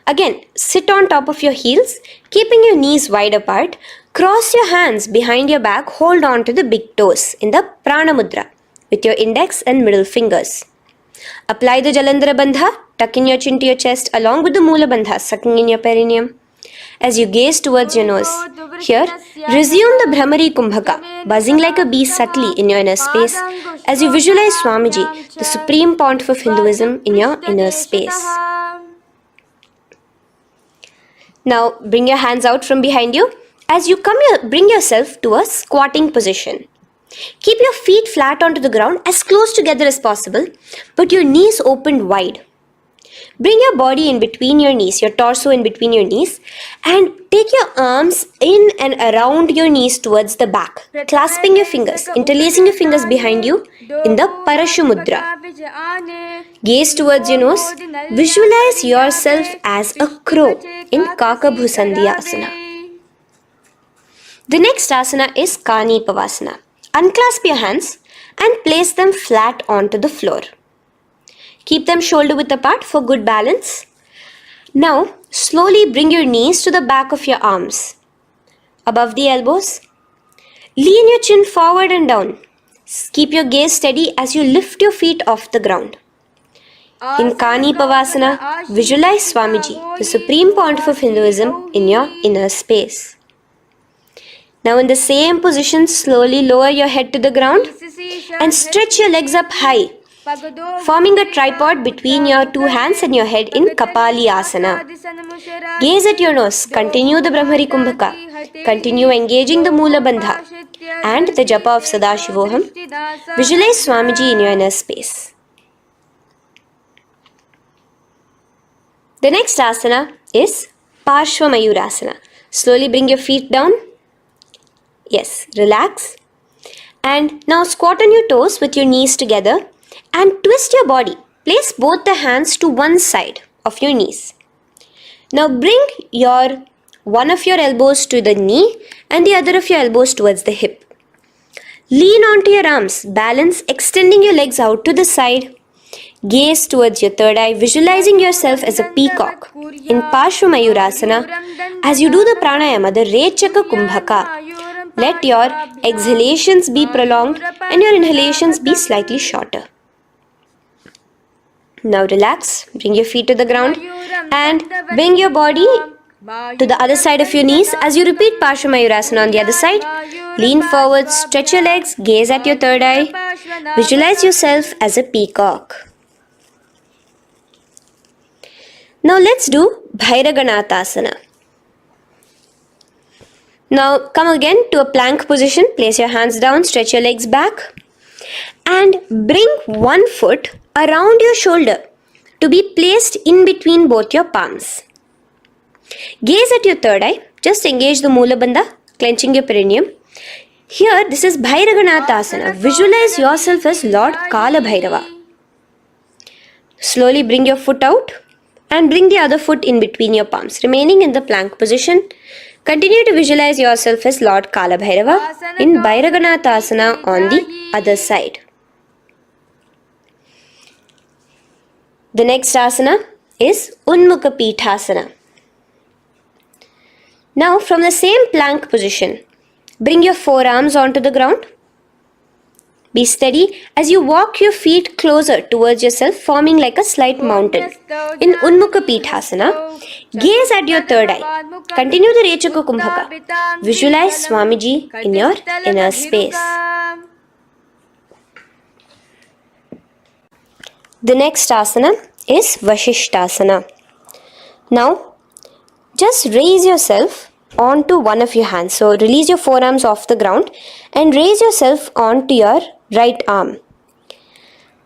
Again, sit on top of your heels, keeping your knees wide apart. Cross your hands behind your back, hold on to the big toes in the Prana Mudra with your index and middle fingers. Apply the Jalandhara Bandha, tuck in your chin to your chest along with the Mula Bandha, sucking in your perineum. As you gaze towards your nose, here, resume the Brahmari Kumbhaka, buzzing like a bee subtly in your inner space as you visualize Swamiji, the Supreme Pontiff of Hinduism, in your inner space. Now, bring your hands out from behind you. As you bring yourself to a squatting position. Keep your feet flat onto the ground as close together as possible, but your knees opened wide. Bring your body in between your knees, your torso in between your knees, and take your arms in and around your knees towards the back, clasping your fingers, interlacing your fingers behind you in the Parashu Mudra. Gaze towards your nose. Visualize yourself as a crow in Kakabhusandhyasana. The next asana is Kani Pavasana. Unclasp your hands and place them flat onto the floor. Keep them shoulder width apart for good balance. Now, slowly bring your knees to the back of your arms, above the elbows. Lean your chin forward and down. Keep your gaze steady as you lift your feet off the ground. In Kani Pavasana, visualize Swamiji, the Supreme Pontiff of Hinduism, in your inner space. Now in the same position, slowly lower your head to the ground and stretch your legs up high, forming a tripod between your two hands and your head in Kapali Asana. Gaze at your nose, continue the Brahmari Kumbhaka, continue engaging the Mula Bandha and the Japa of Sadashivoham. Visualize Swamiji in your inner space. The next asana is Parshva Mayurasana. Slowly bring your feet down. Yes, relax. And now squat on your toes with your knees together and twist your body. Place both the hands to one side of your knees. Now bring one of your elbows to the knee and the other of your elbows towards the hip. Lean onto your arms, balance, extending your legs out to the side. Gaze towards your third eye, visualizing yourself as a peacock. In Parshva Mayurasana, as you do the pranayama, the Rechaka Kumbhaka, let your exhalations be prolonged and your inhalations be slightly shorter. Now relax, bring your feet to the ground and bring your body to the other side of your knees as you repeat Parshva Mayurasana on the other side. Lean forward, stretch your legs, gaze at your third eye. Visualize yourself as a peacock. Now let's do Bhairaganathasana. Now come again to a plank position. Place your hands down, stretch your legs back and bring one foot around your shoulder to be placed in between both your palms. Gaze at your third eye. Just engage the Mula Bandha, clenching your perineum. Here, this is Bhairaganathasana. Visualize yourself as Lord Kala Bhairava. Slowly bring your foot out and bring the other foot in between your palms, remaining in the plank position. Continue to visualize yourself as Lord Kala Bhairava in Bhairaganathasana on the other side. The next asana is Unmukha Pithasana. Now from the same plank position, bring your forearms onto the ground. Be steady as you walk your feet closer towards yourself, forming like a slight mountain. In Unmukha Pithasana, gaze at your third eye. Continue the Rechaka Kumbhaka. Visualize Swamiji in your inner space. The next asana is Vashishthasana. Now, just raise yourself onto one of your hands. So release your forearms off the ground and raise yourself onto your right arm.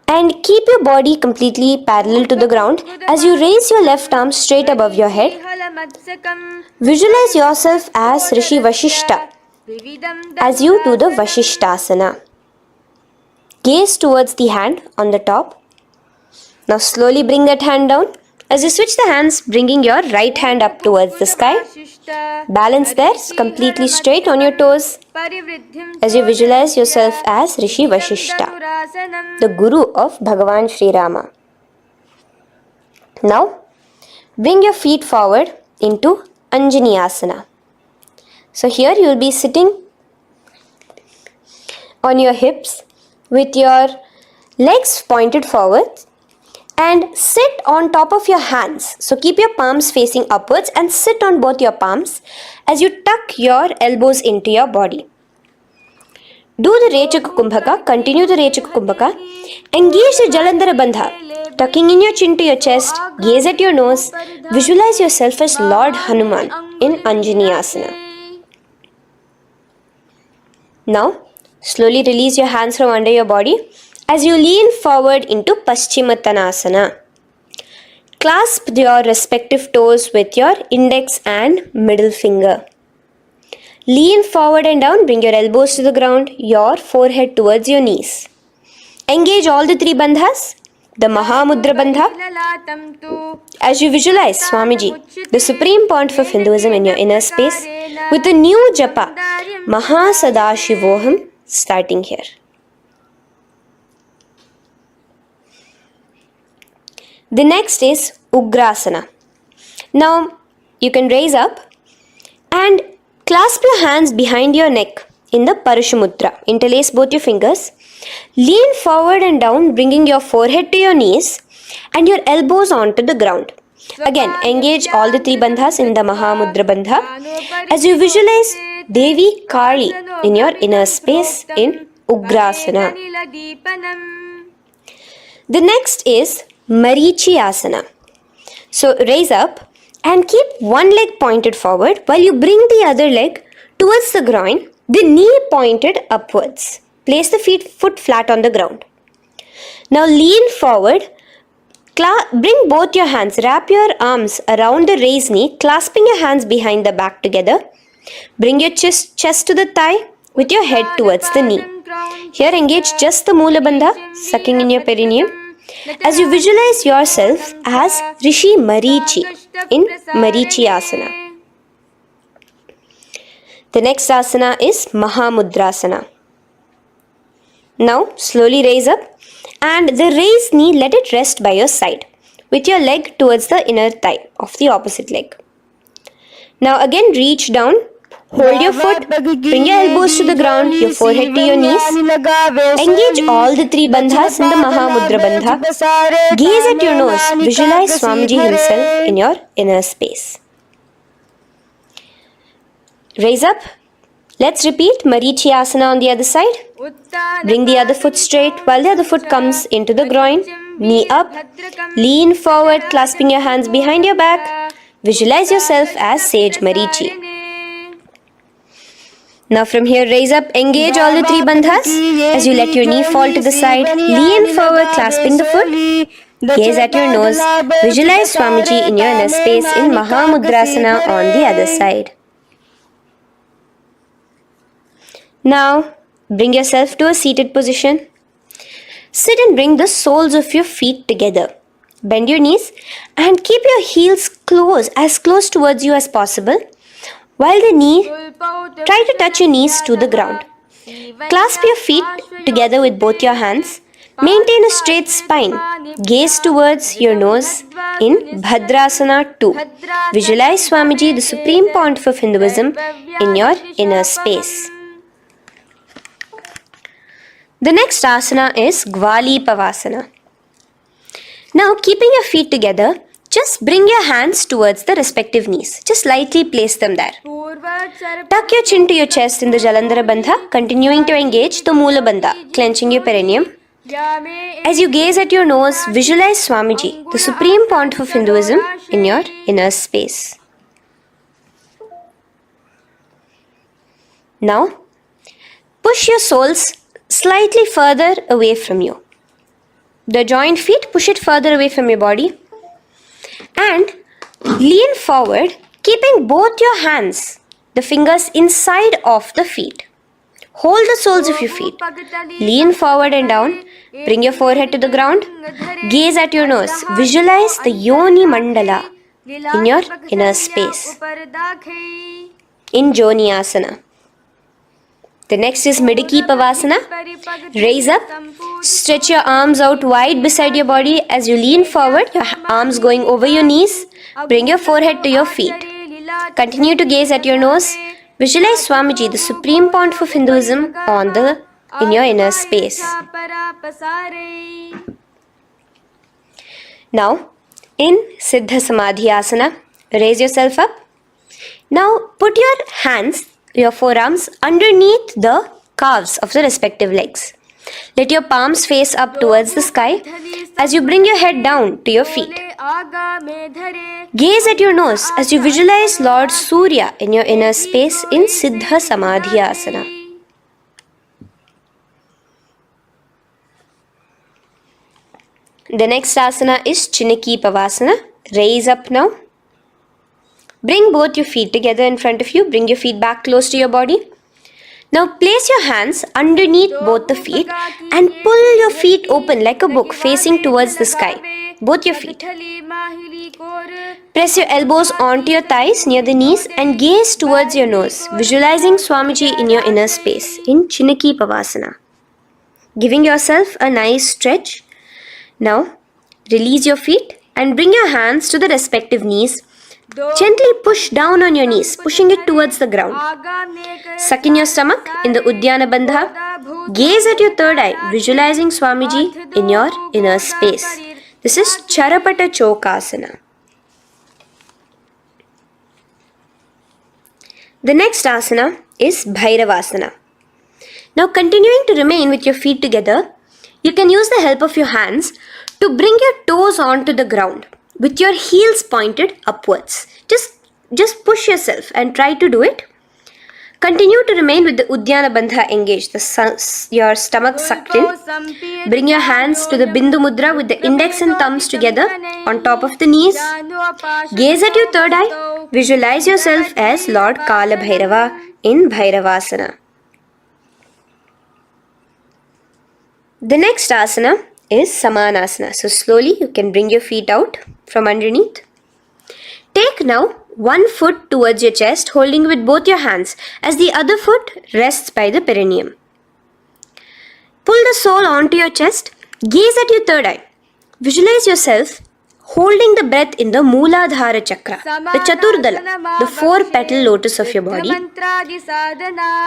And keep your body completely parallel to the ground as you raise your left arm straight above your head. Visualize yourself as Rishi Vashishta as you do the Vashishthasana. Gaze towards the hand on the top. Now slowly bring that hand down. As you switch the hands, bringing your right hand up towards the sky. Balance there, completely straight on your toes. As you visualize yourself as Rishi Vashishta, the Guru of Bhagavan Sri Rama. Now, bring your feet forward into Anjani Asana. So here you will be sitting on your hips with your legs pointed forward and sit on top of your hands. So keep your palms facing upwards and sit on both your palms as you tuck your elbows into your body. Do the Rechaka Kumbhaka, continue the Rechaka Kumbhaka. Engage the Jalandhara Bandha, tucking in your chin to your chest, gaze at your nose, visualize yourself as Lord Hanuman in Anjani Asana. Now, slowly release your hands from under your body as you lean forward into Paschimottanasana. Clasp your respective toes with your index and middle finger. Lean forward and down, bring your elbows to the ground, your forehead towards your knees. Engage all the three bandhas, the Mahamudra Bandha. As you visualize Swamiji, the Supreme Pontiff of Hinduism in your inner space, with a new japa, Mahasadashivoham, starting here. The next is Ugrasana. Now, you can raise up and clasp your hands behind your neck in the Parashamudra. Interlace both your fingers. Lean forward and down, bringing your forehead to your knees and your elbows onto the ground. Again, engage all the three bandhas in the Mahamudra Bandha as you visualize Devi Kali in your inner space in Ugrasana. The next is Marichi Asana. So raise up and keep one leg pointed forward while you bring the other leg towards the groin, the knee pointed upwards. Place the foot flat on the ground. Now lean forward, bring both your hands, wrap your arms around the raised knee, clasping your hands behind the back together. Bring your chest to the thigh with your head towards the knee. Here engage just the Mula Bandha, sucking in your perineum, as you visualize yourself as Rishi Marichi in Marichi Asana. The next asana is Mahamudrasana. Now slowly raise up and the raised knee, let it rest by your side with your leg towards the inner thigh of the opposite leg. Now again reach down, hold your foot, bring your elbows to the ground, your forehead to your knees. Engage all the three bandhas in the Mahamudra Bandha. Gaze at your nose, visualize Swamiji himself in your inner space. Raise up. Let's repeat Marichi Asana on the other side. Bring the other foot straight while the other foot comes into the groin. Knee up. Lean forward, clasping your hands behind your back. Visualize yourself as Sage Marichi. Now from here, raise up, engage all the three bandhas as you let your knee fall to the side. Lean forward, clasping the foot. Gaze at your nose. Visualize Swamiji in your inner space in Mahamudrasana on the other side. Now, bring yourself to a seated position. Sit and bring the soles of your feet together. Bend your knees and keep your heels as close towards you as possible. While try to touch your knees to the ground. Clasp your feet together with both your hands. Maintain a straight spine. Gaze towards your nose in Bhadrasana 2. Visualize Swamiji, the Supreme Pontiff of Hinduism, in your inner space. The next asana is Gwali Pavasana. Now, keeping your feet together, just bring your hands towards the respective knees. Just lightly place them there. Tuck your chin to your chest in the Jalandhara Bandha, continuing to engage the Mula Bandha, clenching your perineum. As you gaze at your nose, visualize Swamiji, the Supreme Pontiff of Hinduism, in your inner space. Now, push your soles slightly further away from you. The joined feet, push it further away from your body. And lean forward, keeping both your hands, the fingers inside of the feet. Hold the soles of your feet. Lean forward and down. Bring your forehead to the ground. Gaze at your nose. Visualize the Yoni Mandala in your inner space. In Joni Asana. The next is Midiki Pavasana. Raise up. Stretch your arms out wide beside your body as you lean forward, your arms going over your knees. Bring your forehead to your feet. Continue to gaze at your nose. Visualize Swamiji, the Supreme Pontiff of Hinduism, in your inner space. Now, in Siddha Samadhi Asana, raise yourself up. Now, put your hands, your forearms, underneath the calves of the respective legs. Let your palms face up towards the sky as you bring your head down to your feet. Gaze at your nose as you visualize Lord Surya in your inner space in Siddha Samadhi Asana. The next asana is Chiniki Pavasana. Raise up now. Bring both your feet together in front of you. Bring your feet back close to your body. Now place your hands underneath both the feet and pull your feet open like a book facing towards the sky. Both your feet. Press your elbows onto your thighs near the knees and gaze towards your nose, visualizing Swamiji in your inner space in Chiniki Pavasana. Giving yourself a nice stretch. Now release your feet and bring your hands to the respective knees. Gently push down on your knees, pushing it towards the ground. Suck in your stomach in the Uddiyana Bandha. Gaze at your third eye, visualizing Swamiji in your inner space. This is Charapata Chokasana. The next asana is Bhairavasana. Now continuing to remain with your feet together, you can use the help of your hands to bring your toes onto the ground with your heels pointed upwards. Just push yourself and try to do it. Continue to remain with the Uddiyana Bandha engaged, your stomach sucked in. Bring your hands to the Bindu Mudra with the index and thumbs together on top of the knees. Gaze at your third eye. Visualize yourself as Lord Kala Bhairava in Bhairavasana. The next asana is Samanasana. So slowly you can bring your feet out from underneath. Take now one foot towards your chest, holding with both your hands as the other foot rests by the perineum. Pull the sole onto your chest. Gaze at your third eye. Visualize yourself holding the breath in the Mooladhara Chakra, the Chaturdala, the 4-petal lotus of your body.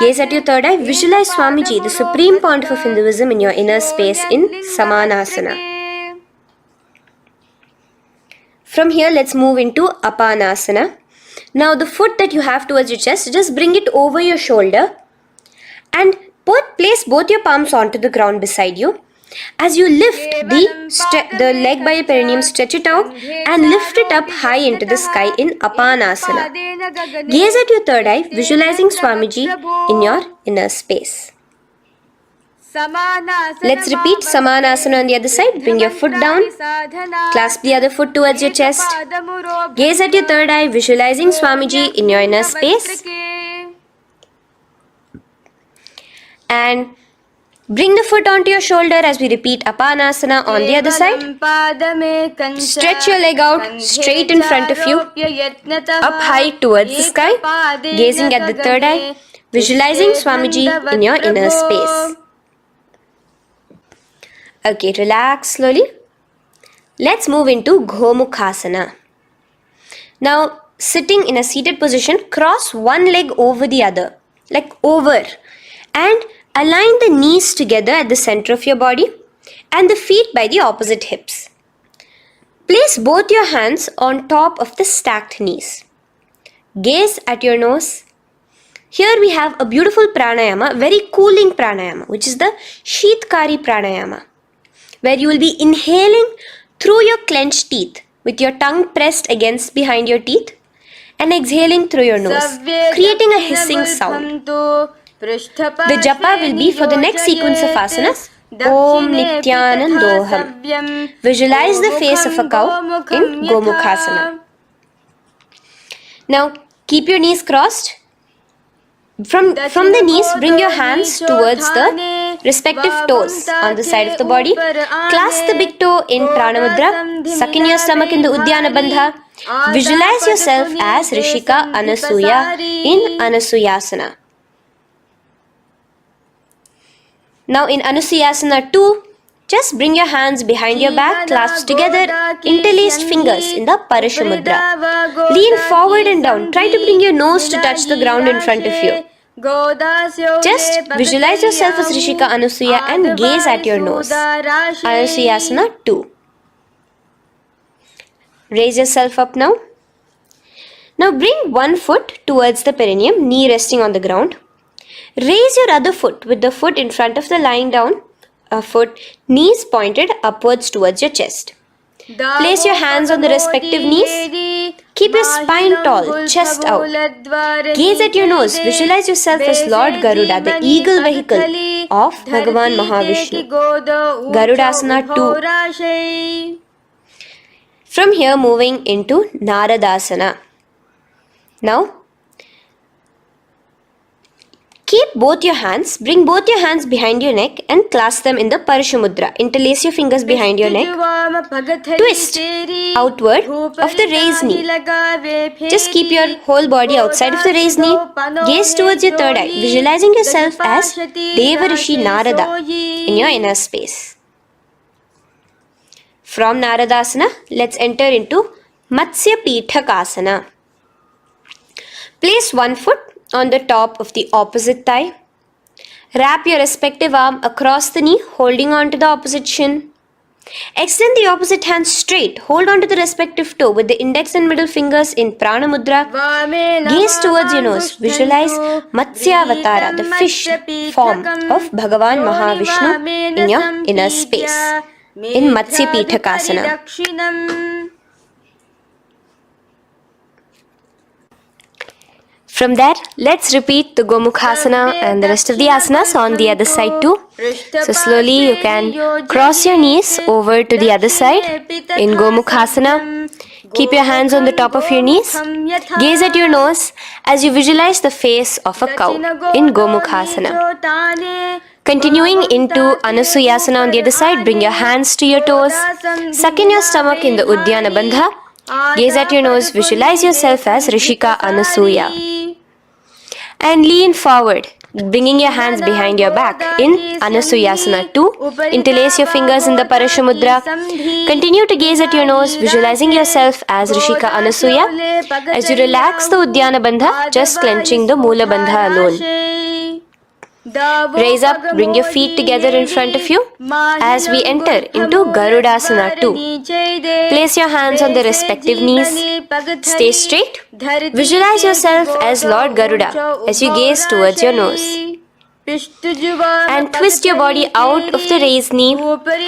Gaze at your third eye. Visualize Swamiji, the Supreme Pontiff of Hinduism, in your inner space in Samanasana. From here, let's move into Apanasana. Now, the foot that you have towards your chest, just bring it over your shoulder and place both your palms onto the ground beside you. As you lift the leg by your perineum, stretch it out and lift it up high into the sky in Apanasana. Gaze at your third eye, visualizing Swamiji in your inner space. Let's repeat Samanasana on the other side. Bring your foot down. Clasp the other foot towards your chest. Gaze at your third eye, visualizing Swamiji in your inner space. And bring the foot onto your shoulder as we repeat Apanasana on the other side. Stretch your leg out straight in front of you, up high towards the sky, gazing at the third eye, visualizing Swamiji in your inner space. Okay, relax slowly. Let's move into Gomukhasana. Now, sitting in a seated position, cross one leg over the other, like over, and align the knees together at the center of your body and the feet by the opposite hips. Place both your hands on top of the stacked knees. Gaze at your nose. Here we have a beautiful pranayama, very cooling pranayama, which is the Sheetkari pranayama, where you will be inhaling through your clenched teeth with your tongue pressed against behind your teeth and exhaling through your nose, creating a hissing sound. The japa will be for the next sequence of asanas, Om Nityanandoham. Visualize the face of a cow in Gomukhasana. Now keep your knees crossed. From the knees, bring your hands towards the respective toes on the side of the body. Clasp the big toe in Pranamudra. Suck in your stomach in the Udyana Bandha. Visualize yourself as Rishika Anasuya in Anasuyasana. Now in Anusuyasana 2, just bring your hands behind your back, clasped together, interlaced fingers in the Parashamudra. Lean forward and down. Try to bring your nose to touch the ground in front of you. Just visualize yourself as Rishika Anasuya and gaze at your nose. Anusuyasana 2. Raise yourself up now. Now bring one foot towards the perineum, knee resting on the ground. Raise your other foot with the foot in front of the lying down foot, knees pointed upwards towards your chest. Place your hands on the respective knees. Keep your spine tall, chest out. Gaze at your nose. Visualize yourself as Lord Garuda, the eagle vehicle of Bhagavan Mahavishnu. Garudasana 2. From here, moving into Naradasana. Now, keep both your hands, bring both your hands behind your neck and clasp them in the Parashamudra. Interlace your fingers behind your neck. Twist outward of the raised knee. Just keep your whole body outside of the raised knee. Gaze towards your third eye, visualizing yourself as Devarishi Narada in your inner space. From Naradasana, let's enter into Matsya Pithakasana. Place one foot on the top of the opposite thigh. Wrap your respective arm across the knee, holding on to the opposite shin. Extend the opposite hand straight. Hold on to the respective toe with the index and middle fingers in Prana Mudra. Gaze towards your nose. Visualize Matsyavatara, the fish form of Bhagavan Mahavishnu in your inner space in Matsya Pithakasana. From there, let's repeat the Gomukhasana and the rest of the asanas on the other side too. So slowly you can cross your knees over to the other side in Gomukhasana. Keep your hands on the top of your knees. Gaze at your nose as you visualize the face of a cow in Gomukhasana. Continuing into Anusuyasana on the other side, bring your hands to your toes. Suck in your stomach in the Udyana Bandha. Gaze at your nose, visualize yourself as Rishika Anasuya. And lean forward, bringing your hands behind your back in Anusuyasana 2. Interlace your fingers in the Parashamudra. Continue to gaze at your nose, visualizing yourself as Rishika Anasuya. As you relax the Udyana Bandha, just clenching the Mula Bandha alone. Raise up, bring your feet together in front of you as we enter into Garudasana 2. Place your hands on the respective knees. Stay straight. Visualize yourself as Lord Garuda as you gaze towards your nose. And twist your body out of the raised knee,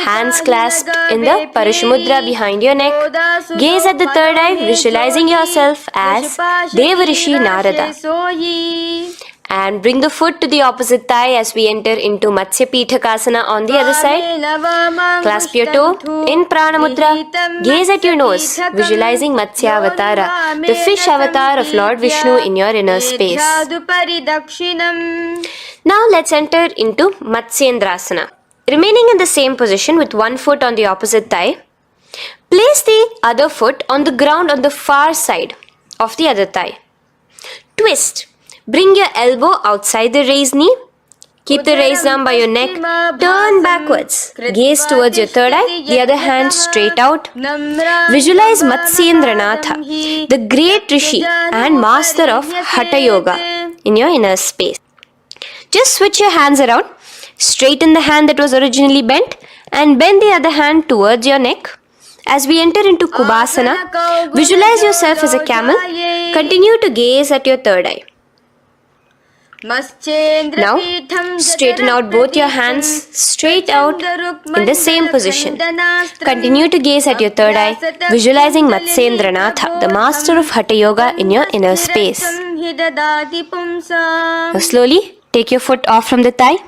hands clasped in the Parashamudra behind your neck. Gaze at the third eye, visualizing yourself as Devarishi Narada. And bring the foot to the opposite thigh as we enter into Matsya Pithakasana on the other side. Clasp your toe in Prana Mudra. Gaze at your nose, visualizing Matsya Avatara, the fish avatar of Lord Vishnu in your inner space. Now let's enter into Matsyendrasana. Remaining in the same position with one foot on the opposite thigh, place the other foot on the ground on the far side of the other thigh. Twist. Bring your elbow outside the raised knee. Keep the raised arm by your neck. Turn backwards. Gaze towards your third eye, the other hand straight out. Visualize Matsyendranatha, the great Rishi and master of Hatha Yoga in your inner space. Just switch your hands around. Straighten the hand that was originally bent and bend the other hand towards your neck. As we enter into Kubhasana, visualize yourself as a camel. Continue to gaze at your third eye. Now, straighten out both your hands straight out in the same position. Continue to gaze at your third eye, visualizing Matsyendranatha, the master of Hatha Yoga in your inner space. Now, slowly take your foot off from the thigh.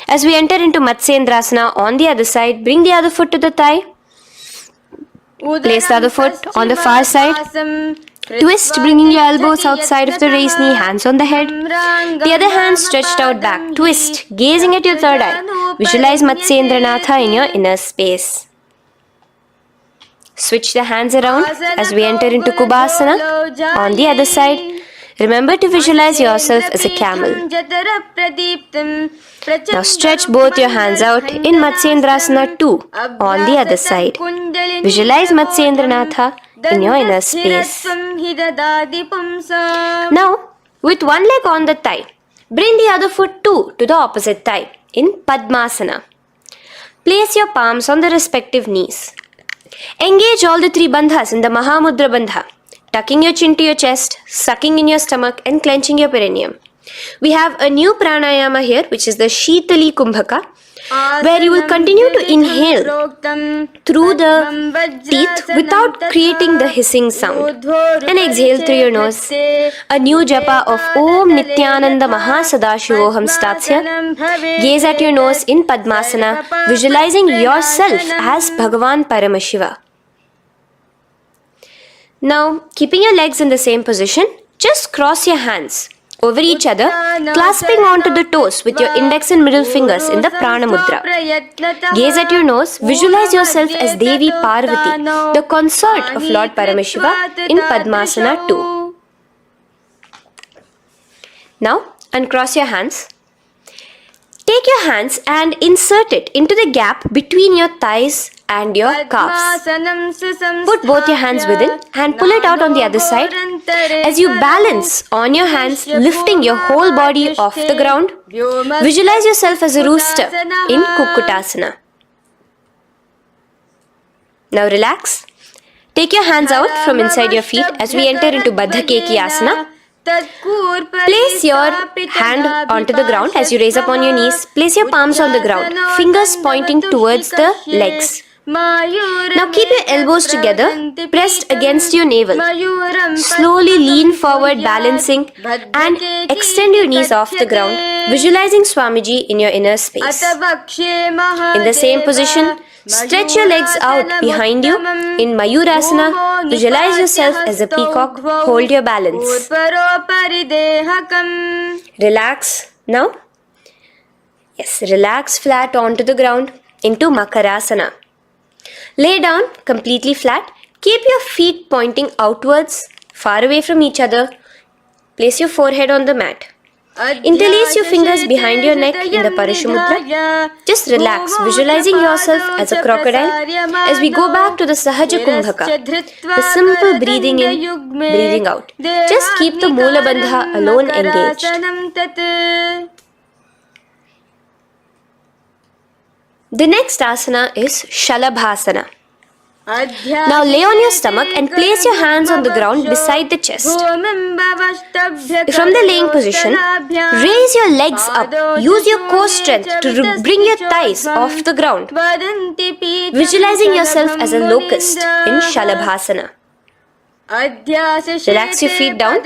As we enter into Matsyendrasana on the other side, bring the other foot to the thigh. Place the other foot on the far side. Twist, bringing your elbows outside of the raised knee, hands on the head. The other hand stretched out back. Twist, gazing at your third eye. Visualize Matsyendranatha in your inner space. Switch the hands around as we enter into Kubhasana on the other side. Remember to visualize yourself as a camel. Now stretch both your hands out in Matsyendrasana 2 on the other side. Visualize Matsyendranatha in your inner space. Now, with one leg on the thigh, bring the other foot too to the opposite thigh in Padmasana. Place your palms on the respective knees. Engage all the three bandhas in the Mahamudra Bandha, tucking your chin to your chest, sucking in your stomach and clenching your perineum. We have a new pranayama here, which is the Shitali Kumbhaka, where you will continue to inhale through the teeth without creating the hissing sound, and exhale through your nose. A new japa of Om Nityananda Mahasadashivoham starts here. Gaze at your nose in Padmasana, visualizing yourself as Bhagavan Paramashiva. Now, keeping your legs in the same position, just cross your hands over each other, clasping onto the toes with your index and middle fingers in the Prana Mudra. Gaze at your nose, visualize yourself as Devi Parvati, the consort of Lord Paramashiva in Padmasana 2. Now, uncross your hands. Take your hands and insert it into the gap between your thighs and your calves. Put both your hands within and pull it out on the other side. As you balance on your hands, lifting your whole body off the ground, visualize yourself as a rooster in Kukkutasana. Now relax. Take your hands out from inside your feet as we enter into Baddha Keki Asana. Place your hand onto the ground as you raise up on your knees. Place your palms on the ground, fingers pointing towards the legs. Now keep your elbows together, pressed against your navel. Slowly lean forward, balancing, and extend your knees off the ground, visualizing Swamiji in your inner space. In the same position, stretch your legs out behind you. In Mayurasana, visualize yourself as a peacock. Hold your balance. Relax now. Yes, relax flat onto the ground into Makarasana. Lay down completely flat. Keep your feet pointing outwards, far away from each other. Place your forehead on the mat. Interlace your fingers behind your neck in the Parashumudra. Just relax, visualizing yourself as a crocodile as we go back to the Sahaja Kumbhaka, the simple breathing in, breathing out. Just keep the Moola Bandha alone engaged. The next asana is Shalabhasana. Now lay on your stomach and place your hands on the ground beside the chest. From the laying position, raise your legs up. Use your core strength to bring your thighs off the ground. Visualizing yourself as a locust in Shalabhasana. Relax your feet down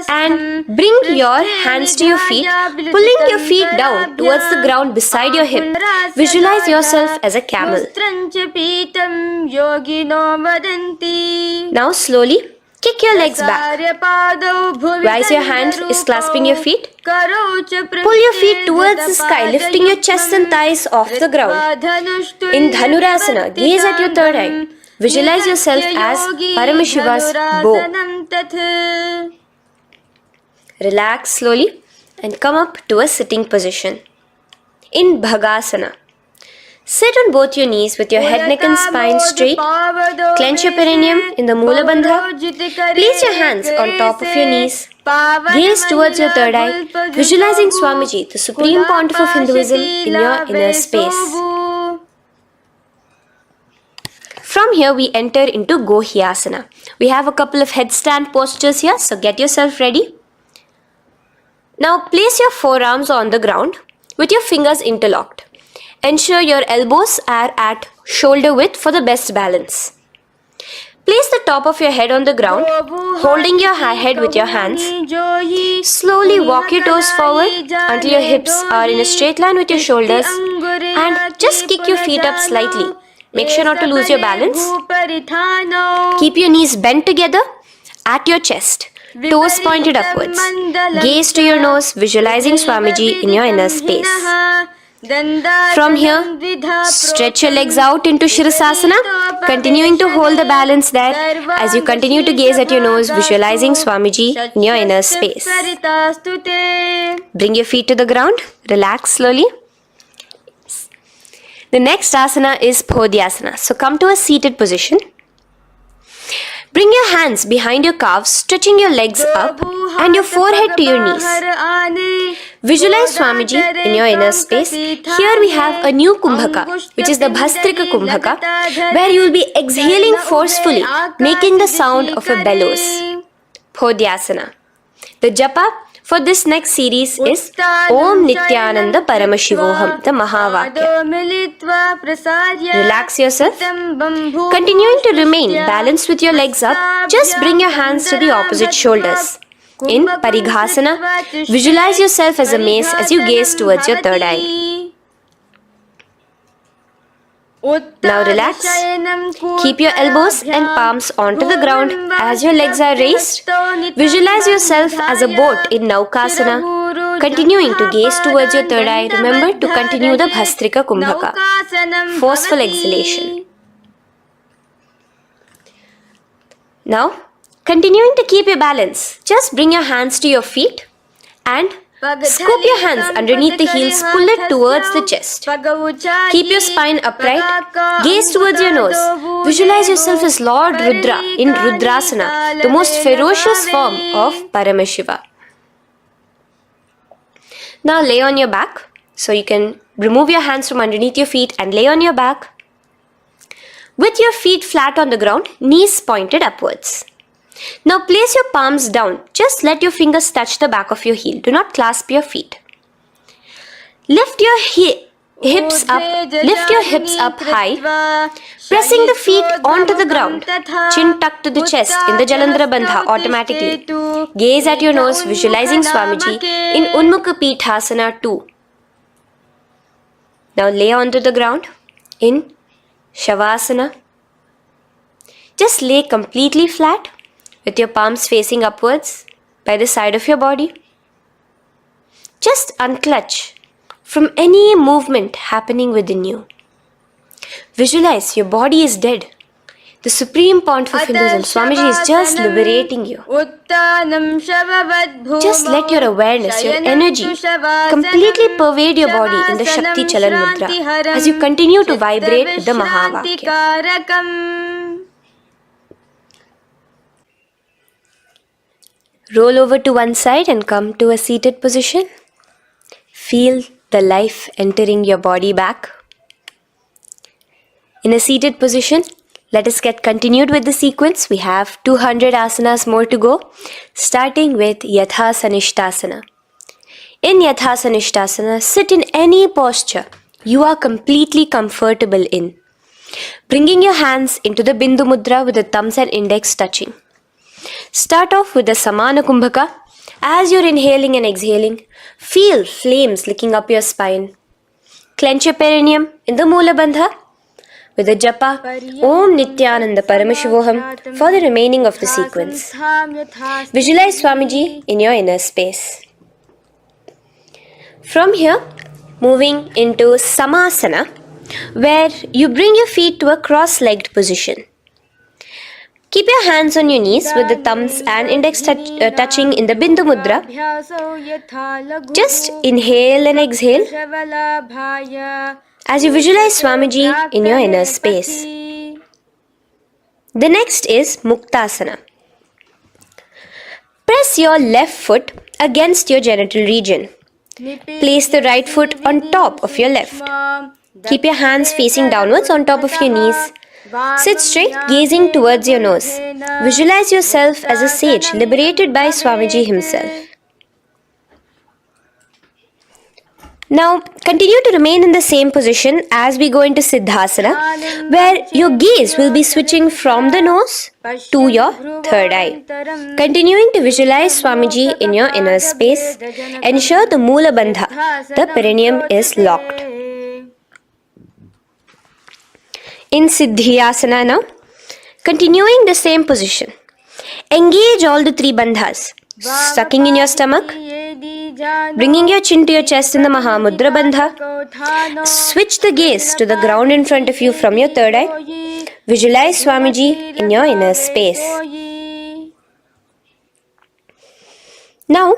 and bring your hands to your feet, pulling your feet down towards the ground beside your hip. Visualize yourself as a camel. Now slowly kick your legs back. Rise your hand is clasping your feet. Pull your feet towards the sky, lifting your chest and thighs off the ground. In Dhanurasana, gaze at your third eye. Visualize yourself as Paramashiva's bow. Relax slowly and come up to a sitting position. In Bhagasana, sit on both your knees with your head, neck and spine straight. Clench your perineum in the Moola Bandha. Place your hands on top of your knees. Gaze towards your third eye, visualizing Swamiji, the Supreme Pontiff of Hinduism, in your inner space. From here we enter into Gohyasana. We have a couple of headstand postures here, so get yourself ready. Now place your forearms on the ground with your fingers interlocked. Ensure your elbows are at shoulder width for the best balance. Place the top of your head on the ground, holding your head with your hands. Slowly walk your toes forward until your hips are in a straight line with your shoulders, and just kick your feet up slightly. Make sure not to lose your balance. Keep your knees bent together at your chest, toes pointed upwards. Gaze to your nose, visualizing Swamiji in your inner space. From here, stretch your legs out into Shirasasana, continuing to hold the balance there as you continue to gaze at your nose, visualizing Swamiji in your inner space. Bring your feet to the ground, relax slowly. The next asana is Podhyasana. So come to a seated position. Bring your hands behind your calves, stretching your legs up and your forehead to your knees. Visualize Swamiji in your inner space. Here we have a new Kumbhaka, which is the Bhastrika Kumbhaka, where you will be exhaling forcefully, making the sound of a bellows. Podhyasana. The japa for this next series is Om Nityananda Paramashivoham, the Mahavakya. Relax yourself. Continuing to remain balanced with your legs up, just bring your hands to the opposite shoulders. In Parighasana, visualize yourself as a mace as you gaze towards your third eye. Now relax. Keep your elbows and palms onto the ground as your legs are raised. Visualize yourself as a boat in Naukasana. Continuing to gaze towards your third eye, remember to continue the Bhastrika Kumbhaka. Forceful exhalation. Now, continuing to keep your balance, just bring your hands to your feet and scoop your hands underneath the heels, pull it towards the chest. Keep your spine upright, gaze towards your nose. Visualize yourself as Lord Rudra in Rudrasana, the most ferocious form of Paramashiva. Now lay on your back, so you can remove your hands from underneath your feet and lay on your back. With your feet flat on the ground, knees pointed upwards. Now place your palms down. Just let your fingers touch the back of your heel. Do not clasp your feet. Lift your hips up high, pressing the feet onto the ground. Chin tucked to the chest in the Jalandhara Bandha automatically. Gaze at your nose, visualizing Swamiji in Unmukha Pithasana 2. Now lay onto the ground in Shavasana. Just lay completely flat with your palms facing upwards by the side of your body. Just unclutch from any movement happening within you. Visualize your body is dead. The Supreme Pontiff of Hinduism, Swamiji, is just liberating you. Just let your awareness, your energy completely pervade your body in the Shakti Chalan Mudra as you continue to vibrate with the Mahavakya. Roll over to one side and come to a seated position. Feel the life entering your body back. In a seated position, let us get continued with the sequence. We have 200 asanas more to go, starting with Yathasanishtasana. In Yathasanishtasana, sit in any posture you are completely comfortable in. Bringing your hands into the Bindu Mudra with the thumbs and index touching. Start off with the Samana Kumbhaka. As you're inhaling and exhaling, feel flames licking up your spine. Clench your perineum in the Moola Bandha with the japa Om Nityananda Paramashivoham for the remaining of the sequence. Visualize Swamiji in your inner space. From here, moving into Samasana, where you bring your feet to a cross-legged position. Keep your hands on your knees with the thumbs and index touching in the Bindu Mudra. Just inhale and exhale as you visualize Swamiji in your inner space. The next is Muktasana. Press your left foot against your genital region. Place the right foot on top of your left. Keep your hands facing downwards on top of your knees. Sit straight, gazing towards your nose. Visualize yourself as a sage liberated by Swamiji himself. Now, continue to remain in the same position as we go into Siddhasana, where your gaze will be switching from the nose to your third eye. Continuing to visualize Swamiji in your inner space, ensure the Moola Bandha, the perineum, is locked. In Siddhyasana now, continuing the same position. Engage all the three bandhas. Sucking in your stomach, bringing your chin to your chest in the Mahamudra Bandha. Switch the gaze to the ground in front of you from your third eye. Visualize Swamiji in your inner space. Now,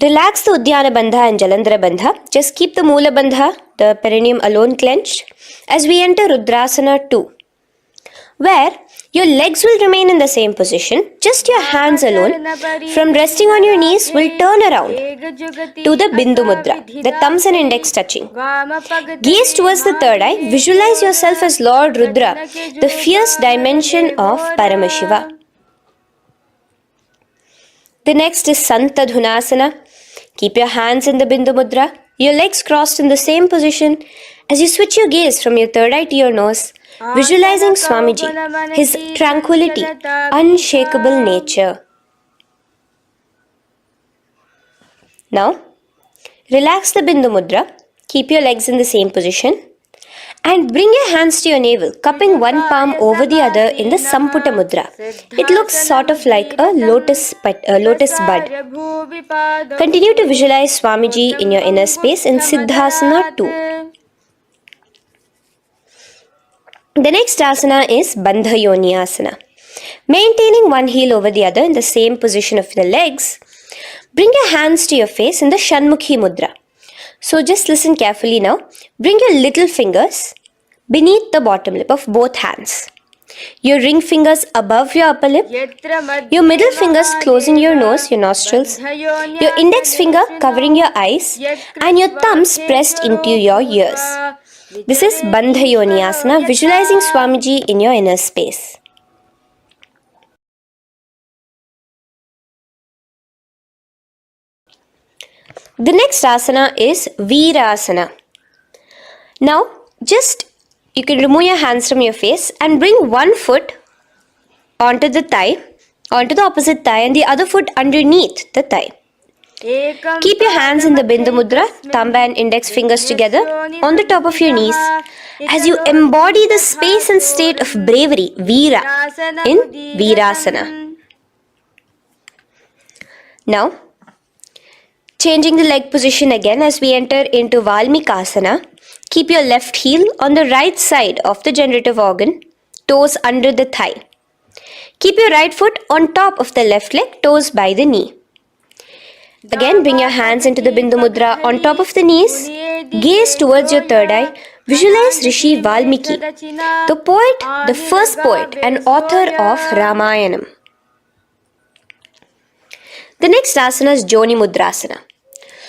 relax the Udyana Bandha and Jalandhara Bandha. Just keep the Moola Bandha, the perineum alone clenched, as we enter Rudrasana 2, where your legs will remain in the same position, just your hands alone, from resting on your knees, will turn around to the Bindu Mudra, the thumbs and index touching. Gaze towards the third eye, visualize yourself as Lord Rudra, the fierce dimension of Paramashiva. The next is Santa Dhunasana. Keep your hands in the Bindu Mudra, your legs crossed in the same position. As you switch your gaze from your third eye to your nose, visualizing Swamiji, his tranquility, unshakable nature. Now, relax the Bindu Mudra, keep your legs in the same position, and bring your hands to your navel, cupping one palm over the other in the Samputa Mudra. It looks sort of like a lotus bud. Continue to visualize Swamiji in your inner space in Siddhasana 2. The next asana is Bandha Yoni Asana. Maintaining one heel over the other in the same position of the legs, bring your hands to your face in the Shanmukhi Mudra. So just listen carefully now. Bring your little fingers beneath the bottom lip of both hands. Your ring fingers above your upper lip. Your middle fingers closing your nose, your nostrils. Your index finger covering your eyes. And your thumbs pressed into your ears. This is Bandha Yoni Asana, visualizing Swamiji in your inner space. The next asana is Virasana. Now, you can remove your hands from your face and bring one foot onto the thigh, onto the opposite thigh, and the other foot underneath the thigh. Keep your hands in the Bindu Mudra, thumb and index fingers together on the top of your knees as you embody the space and state of bravery, Veera, in Virasana. Now, changing the leg position again as we enter into Valmikasana. Keep your left heel on the right side of the generative organ, toes under the thigh. Keep your right foot on top of the left leg, toes by the knee. Again, bring your hands into the Bindu Mudra on top of the knees. Gaze towards your third eye. Visualize Rishi Valmiki, the poet, the first poet and author of Ramayanam. The next asana is Joni Mudrasana.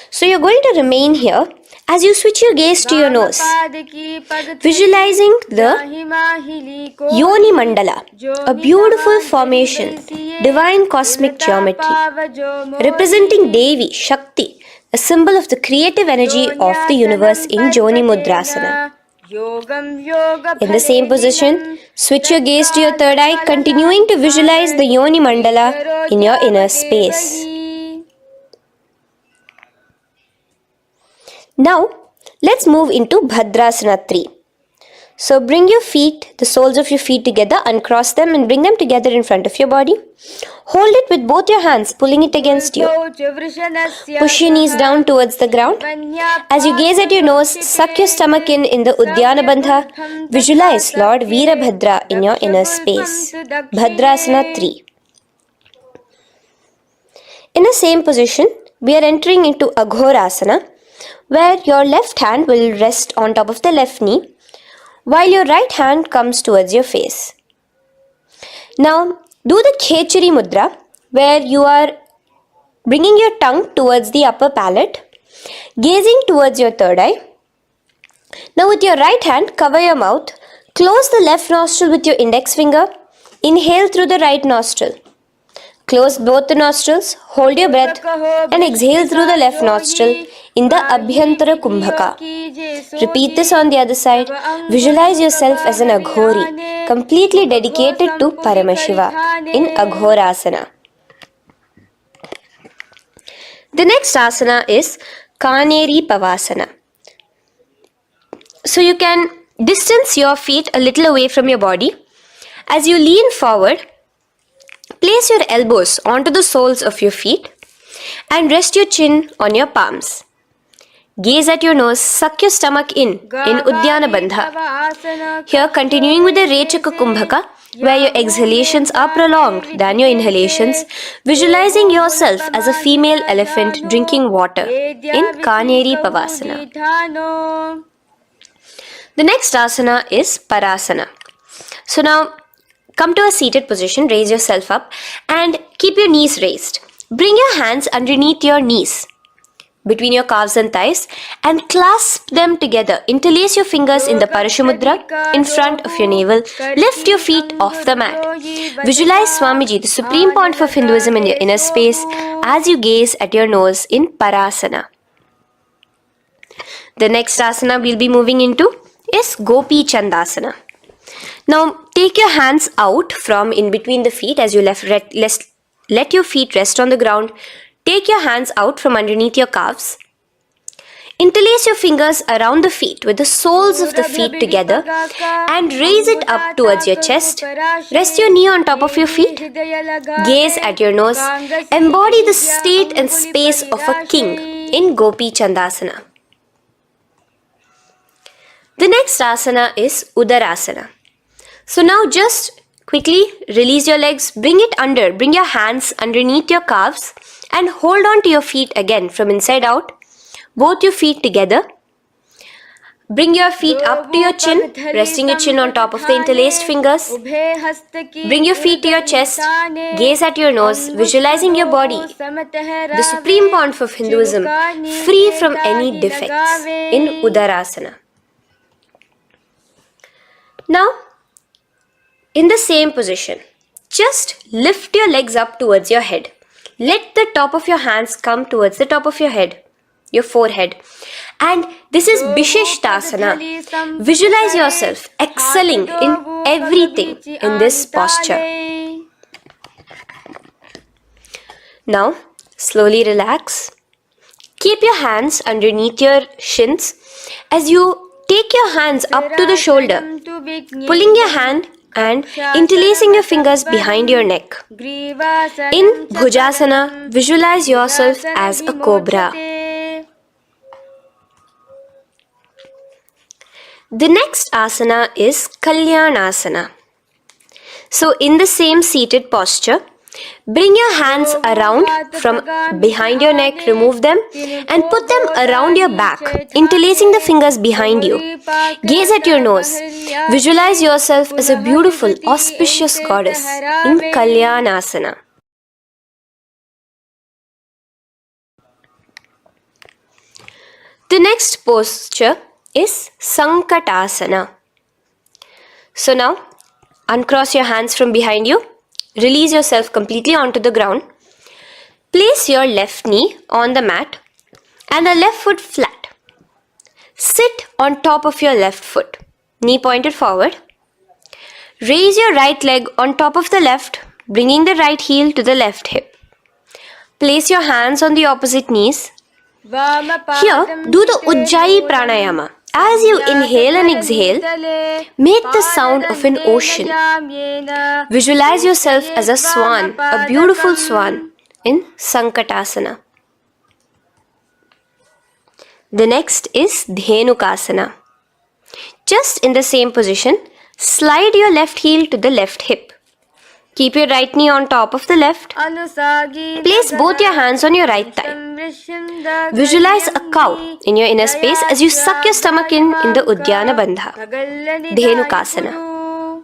So you're going to remain here as you switch your gaze to your nose, visualizing the Yoni Mandala, a beautiful formation, divine cosmic geometry, representing Devi, Shakti, a symbol of the creative energy of the universe in Joni Mudrasana. In the same position, switch your gaze to your third eye, continuing to visualize the Yoni Mandala in your inner space. Now, let's move into Bhadrasana 3. So bring your feet, the soles of your feet together, uncross them and bring them together in front of your body. Hold it with both your hands, pulling it against you. Push your knees down towards the ground. As you gaze at your nose, suck your stomach in the Udyana Bandha. Visualize Lord Veerabhadra in your inner space. Bhadrasana 3. In the same position, we are entering into Aghorasana, where your left hand will rest on top of the left knee, while your right hand comes towards your face. Now, do the Khechari Mudra, where you are bringing your tongue towards the upper palate, gazing towards your third eye. Now, with your right hand, cover your mouth, close the left nostril with your index finger, inhale through the right nostril. Close both the nostrils, hold your breath and exhale through the left nostril in the Abhyantara Kumbhaka. Repeat this on the other side. Visualize yourself as an Aghori, completely dedicated to Paramashiva in Aghorasana. The next asana is Kaneri Pavasana. So you can distance your feet a little away from your body. As you lean forward, place your elbows onto the soles of your feet and rest your chin on your palms. Gaze at your nose, suck your stomach in Uddiyana Bandha. Here, continuing with the Rechaka Kumbhaka, where your exhalations are prolonged than your inhalations, visualizing yourself as a female elephant drinking water in Kaneri Pavasana. The next asana is Parasana. So now, come to a seated position, raise yourself up and keep your knees raised. Bring your hands underneath your knees, between your calves and thighs, and clasp them together. Interlace your fingers in the Parashamudra in front of your navel. Lift your feet off the mat. Visualize Swamiji, the Supreme Pontiff of Hinduism, in your inner space as you gaze at your nose in Parasana. The next asana we'll be moving into is Gopi Chandasana. Now take your hands out from in between the feet as you let your feet rest on the ground. Take your hands out from underneath your calves. Interlace your fingers around the feet with the soles of the feet together and raise it up towards your chest. Rest your knee on top of your feet. Gaze at your nose. Embody the state and space of a king in Gopi Chandasana. The next asana is Udarasana. So now just quickly release your legs, bring your hands underneath your calves and hold on to your feet again from inside out. Both your feet together. Bring your feet up to your chin, resting your chin on top of the interlaced fingers. Bring your feet to your chest, gaze at your nose, visualizing your body, the Supreme Pontiff of Hinduism, free from any defects in Udarasana. Now, in the same position, just lift your legs up towards your head. Let the top of your hands come towards the top of your head, your forehead. And this is Vishishtasana. Visualize yourself excelling in everything in this posture. Now, slowly relax. Keep your hands underneath your shins as you take your hands up to the shoulder, pulling your hand and interlacing your fingers behind your neck. In Bhujasana, visualize yourself as a cobra. The next asana is Kalyanasana. So in the same seated posture, bring your hands around from behind your neck, remove them and put them around your back, interlacing the fingers behind you. Gaze at your nose. Visualize yourself as a beautiful, auspicious goddess in Kalyanasana. The next posture is Sankatasana. So now, uncross your hands from behind you. Release yourself completely onto the ground. Place your left knee on the mat and the left foot flat. Sit on top of your left foot, knee pointed forward. Raise your right leg on top of the left, bringing the right heel to the left hip. Place your hands on the opposite knees. Here, do the Ujjayi Pranayama. As you inhale and exhale, make the sound of an ocean. Visualize yourself as a swan, a beautiful swan in Sankatasana. The next is Dhenukasana. Just in the same position, slide your left heel to the left hip. Keep your right knee on top of the left. Place both your hands on your right thigh. Visualize a cow in your inner space as you suck your stomach in the Uddiyana Bandha, Dhenukasana.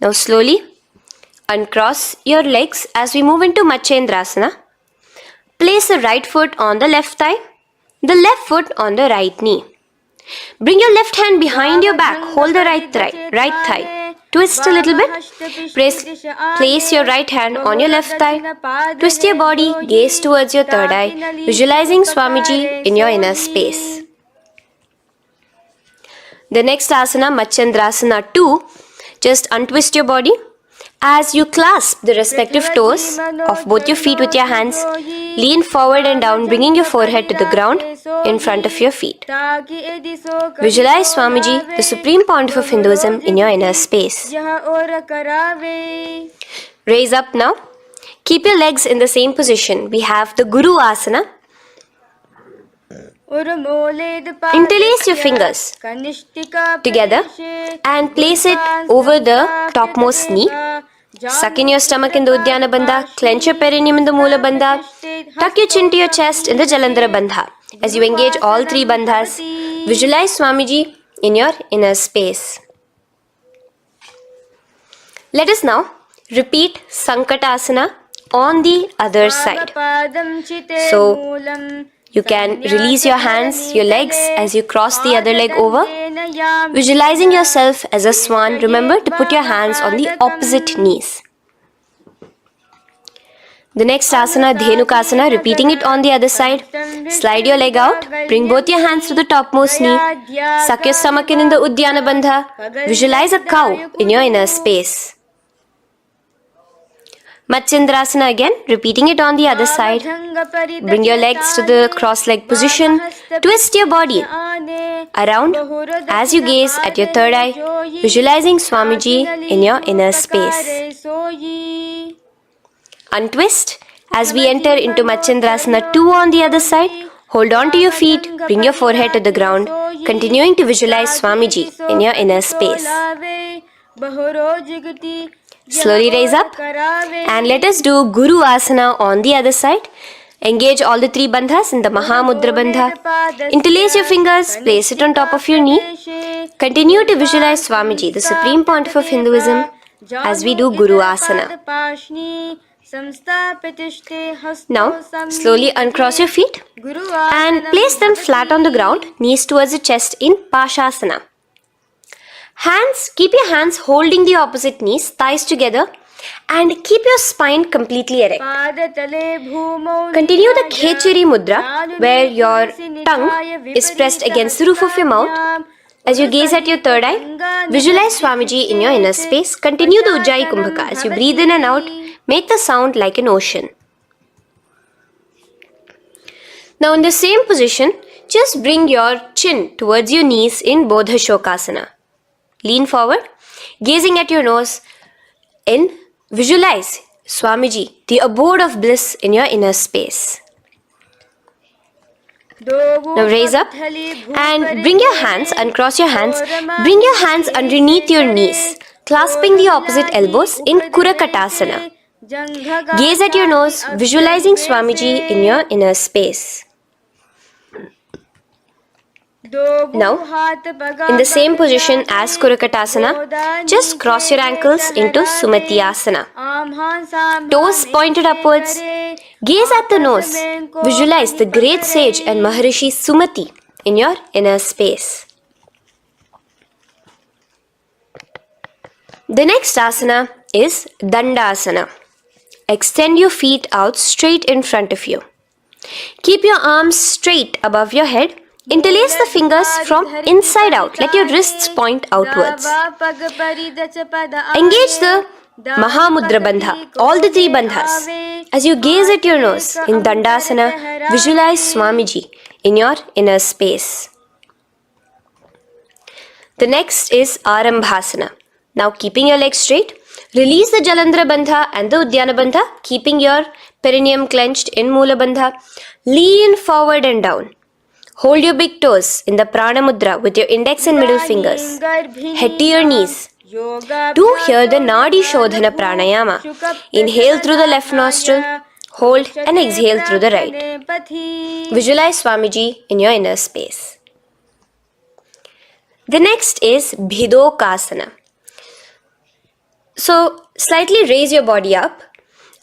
Now slowly uncross your legs as we move into Matsyendrasana. Place the right foot on the left thigh, the left foot on the right knee. Bring your left hand behind your back, hold the right thigh. Twist a little bit. Place your right hand on your left thigh. Twist your body, gaze towards your third eye, visualizing Swamiji in your inner space. The next asana, Matsyendrasana 2, just untwist your body. As you clasp the respective toes of both your feet with your hands, lean forward and down, bringing your forehead to the ground in front of your feet. Visualize Swamiji, the Supreme Pontiff of Hinduism, in your inner space. Raise up now. Keep your legs in the same position. We have the Guru Asana. Interlace your fingers together and place it over the topmost knee. Suck in your stomach in the Uddiyana Bandha, clench your perineum in the Moola Bandha, tuck your chin to your chest in the Jalandhara Bandha. As you engage all three bandhas, visualize Swamiji in your inner space. Let us now repeat Sankatasana on the other side. So, you can release your hands, your legs as you cross the other leg over. Visualizing yourself as a swan, remember to put your hands on the opposite knees. The next asana, Dhenukasana, repeating it on the other side. Slide your leg out, bring both your hands to the topmost knee. Suck your stomach in the Uddiyana Bandha. Visualize a cow in your inner space. Matsyendrasana again, repeating it on the other side. Bring your legs to the cross-leg position. Twist your body around as you gaze at your third eye, visualizing Swamiji in your inner space. Untwist as we enter into Matsyendrasana 2 on the other side. Hold on to your feet, bring your forehead to the ground, continuing to visualize Swamiji in your inner space. Slowly raise up and let us do Guru Asana on the other side. Engage all the three bandhas in the Mahamudra Bandha. Interlace your fingers, place it on top of your knee. Continue to visualize Swamiji, the Supreme Pontiff of Hinduism, as we do Guru Asana. Now, slowly uncross your feet and place them flat on the ground, knees towards the chest in Pashasana. Keep your hands holding the opposite knees, thighs together, and keep your spine completely erect. Continue the Khechari Mudra, where your tongue is pressed against the roof of your mouth. As you gaze at your third eye, visualize Swamiji in your inner space. Continue the Ujjayi Kumbhaka. As you breathe in and out, make the sound like an ocean. Now in the same position, just bring your chin towards your knees in Bodha Shokasana. Lean forward, gazing at your nose, and visualize Swamiji, the abode of bliss in your inner space. Now raise up and bring your hands, uncross your hands, bring your hands underneath your knees, clasping the opposite elbows in Kurakatasana. Gaze at your nose, visualizing Swamiji in your inner space. Now, in the same position as Kurakatasana, just cross your ankles into Sumatyasana. Toes pointed upwards. Gaze at the nose. Visualize the great sage and Maharishi Sumati in your inner space. The next asana is Dandasana. Extend your feet out straight in front of you. Keep your arms straight above your head. Interlace the fingers from inside out. Let your wrists point outwards. Engage the Mahamudra Bandha, all the three bandhas. As you gaze at your nose in Dandasana, visualize Swamiji in your inner space. The next is Arambhasana. Now keeping your legs straight, release the Jalandhara Bandha and the Uddiyana Bandha, keeping your perineum clenched in Moola Bandha. Lean forward and down. Hold your big toes in the Prana Mudra with your index and middle fingers. Head to your knees. Do here the Nadi Shodhana Pranayama. Inhale through the left nostril, hold and exhale through the right. Visualize Swamiji in your inner space. The next is Bhidokasana. So, slightly raise your body up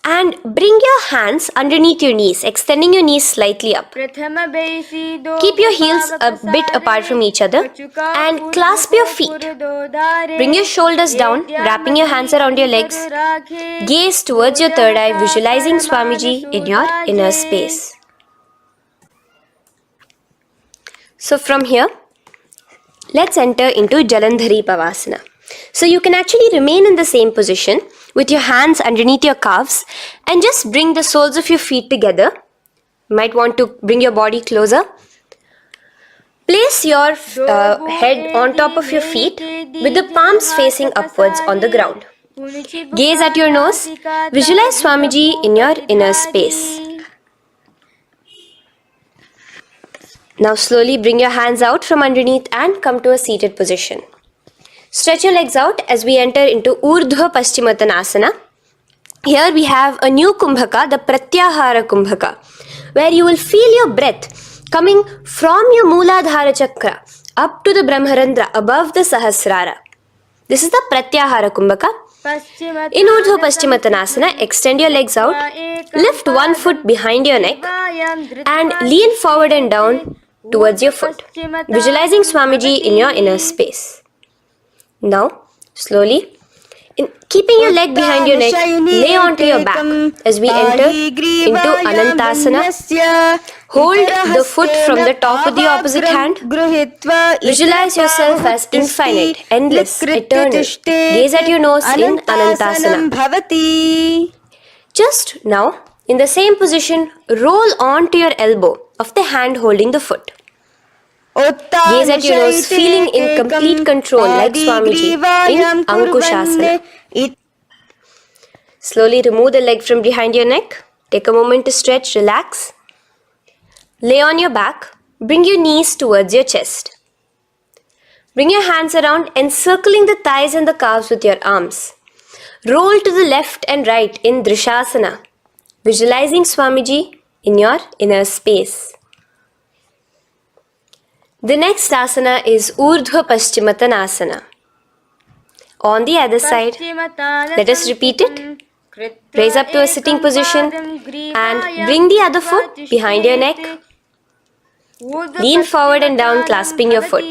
and bring your hands underneath your knees, extending your knees slightly up. Keep your heels a bit apart from each other and clasp your feet. Bring your shoulders down, wrapping your hands around your legs. Gaze towards your third eye, visualizing Swamiji in your inner space. So from here, let's enter into Jalandhari Pavasana. So you can actually remain in the same position with your hands underneath your calves and just bring the soles of your feet together. You might want to bring your body closer. Place your head on top of your feet with the palms facing upwards on the ground. Gaze at your nose. Visualize Swamiji in your inner space. Now slowly bring your hands out from underneath and come to a seated position. Stretch your legs out as we enter into Urdhva Paschimottanasana. Here we have a new Kumbhaka, the Pratyahara Kumbhaka, where you will feel your breath coming from your Mooladhara Chakra up to the Brahmarandra above the Sahasrara. This is the Pratyahara Kumbhaka. In Urdhva Paschimottanasana, extend your legs out, lift one foot behind your neck and lean forward and down towards your foot, visualizing Swamiji in your inner space. Now, slowly, keeping your leg behind your neck, lay onto your back as we enter into Anantasana. Hold the foot from the top of the opposite hand. Visualize yourself as infinite, endless, eternal. Gaze at your nose in Anantasana. Just now, in the same position, roll onto your elbow of the hand holding the foot. Gaze at your nose, feeling in complete control like Swamiji in Ankushasana. Slowly remove the leg from behind your neck. Take a moment to stretch, relax. Lay on your back. Bring your knees towards your chest. Bring your hands around, encircling the thighs and the calves with your arms. Roll to the left and right in Drishasana, visualizing Swamiji in your inner space. The next asana is Urdhva Paschimottanasana. On the other side, let us repeat it. Raise up to a sitting position and bring the other foot behind your neck. Lean forward and down, clasping your foot.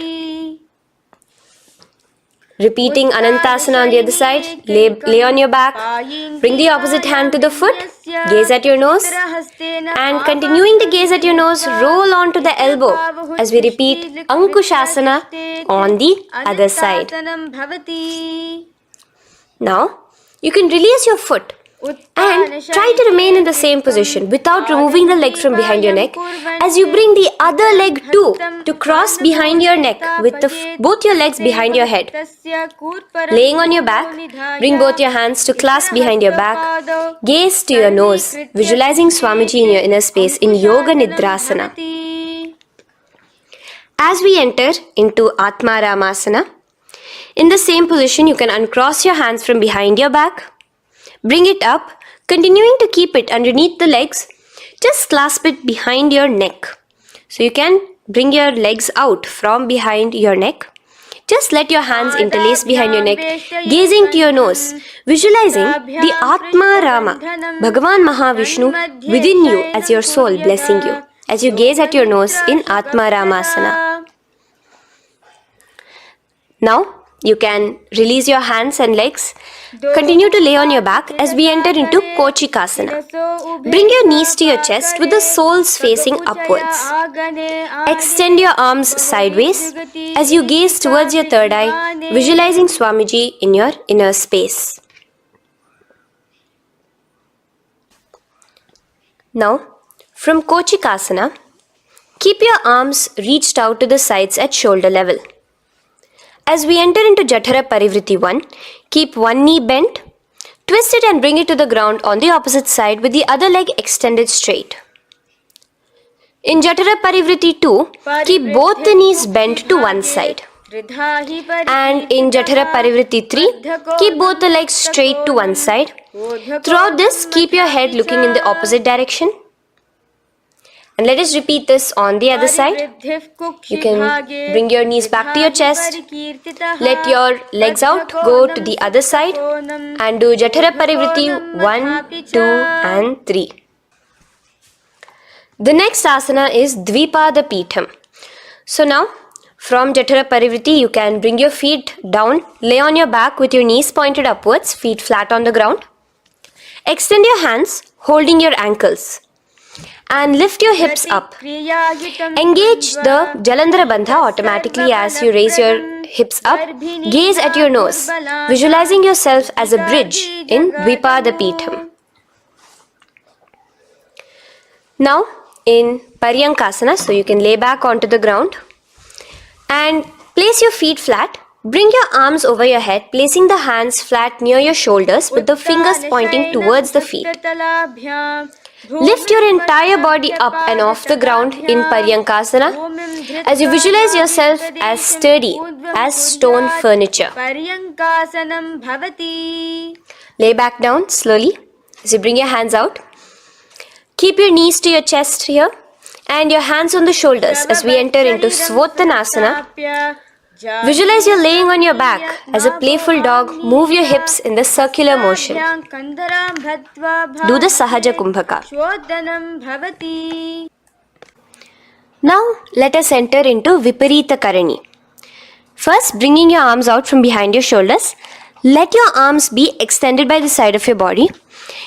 Repeating Anantasana on the other side, lay on your back, bring the opposite hand to the foot, gaze at your nose, and continuing to gaze at your nose, roll onto the elbow as we repeat Ankushasana on the other side. Now, you can release your foot and try to remain in the same position without removing the leg from behind your neck as you bring the other leg too to cross behind your neck with both your legs behind your head. Laying on your back, bring both your hands to clasp behind your back. Gaze to your nose, visualizing Swamiji in your inner space in Yoga Nidrasana. As we enter into Atmaramasana, in the same position you can uncross your hands from behind your back. Bring it up, continuing to keep it underneath the legs. Just clasp it behind your neck. So you can bring your legs out from behind your neck. Just let your hands interlace behind your neck, gazing to your nose, visualizing the Atma Rama, Bhagavan Mahavishnu within you as your soul blessing you, as you gaze at your nose in Atma Ramasana. Now, you can release your hands and legs. Continue to lay on your back as we enter into Kochikasana. Bring your knees to your chest with the soles facing upwards. Extend your arms sideways as you gaze towards your third eye, visualizing Swamiji in your inner space. Now, from Kochikasana, keep your arms reached out to the sides at shoulder level. As we enter into Jatara Parivriti 1, keep one knee bent, twist it and bring it to the ground on the opposite side with the other leg extended straight. In Jatara Parivriti 2, keep both the knees bent to one side. And in Jatara Parivriti 3, keep both the legs straight to one side. Throughout this, keep your head looking in the opposite direction. And let us repeat this on the other side. You can bring your knees back to your chest. Let your legs out, go to the other side and do Jatara Parivriti 1, 2 and 3. The next asana is Dvipada Pitham. So now, from Jatara Parivriti, you can bring your feet down, lay on your back with your knees pointed upwards, feet flat on the ground. Extend your hands, holding your ankles. And lift your hips up. Engage the Jalandhara Bandha automatically as you raise your hips up, gaze at your nose, visualizing yourself as a bridge in Dvipadapitham. Now in Paryankasana, so you can lay back onto the ground and place your feet flat. Bring your arms over your head, placing the hands flat near your shoulders with the fingers pointing towards the feet. Lift your entire body up and off the ground in Paryankasana as you visualize yourself as sturdy as stone furniture. Lay back down slowly as you bring your hands out. Keep your knees to your chest here and your hands on the shoulders as we enter into Svottanasana. Visualize you're laying on your back as a playful dog. Move your hips in the circular motion. Do the Sahaja Kumbhaka. Now let us enter into Viparita Karani. First, bringing your arms out from behind your shoulders. Let your arms be extended by the side of your body.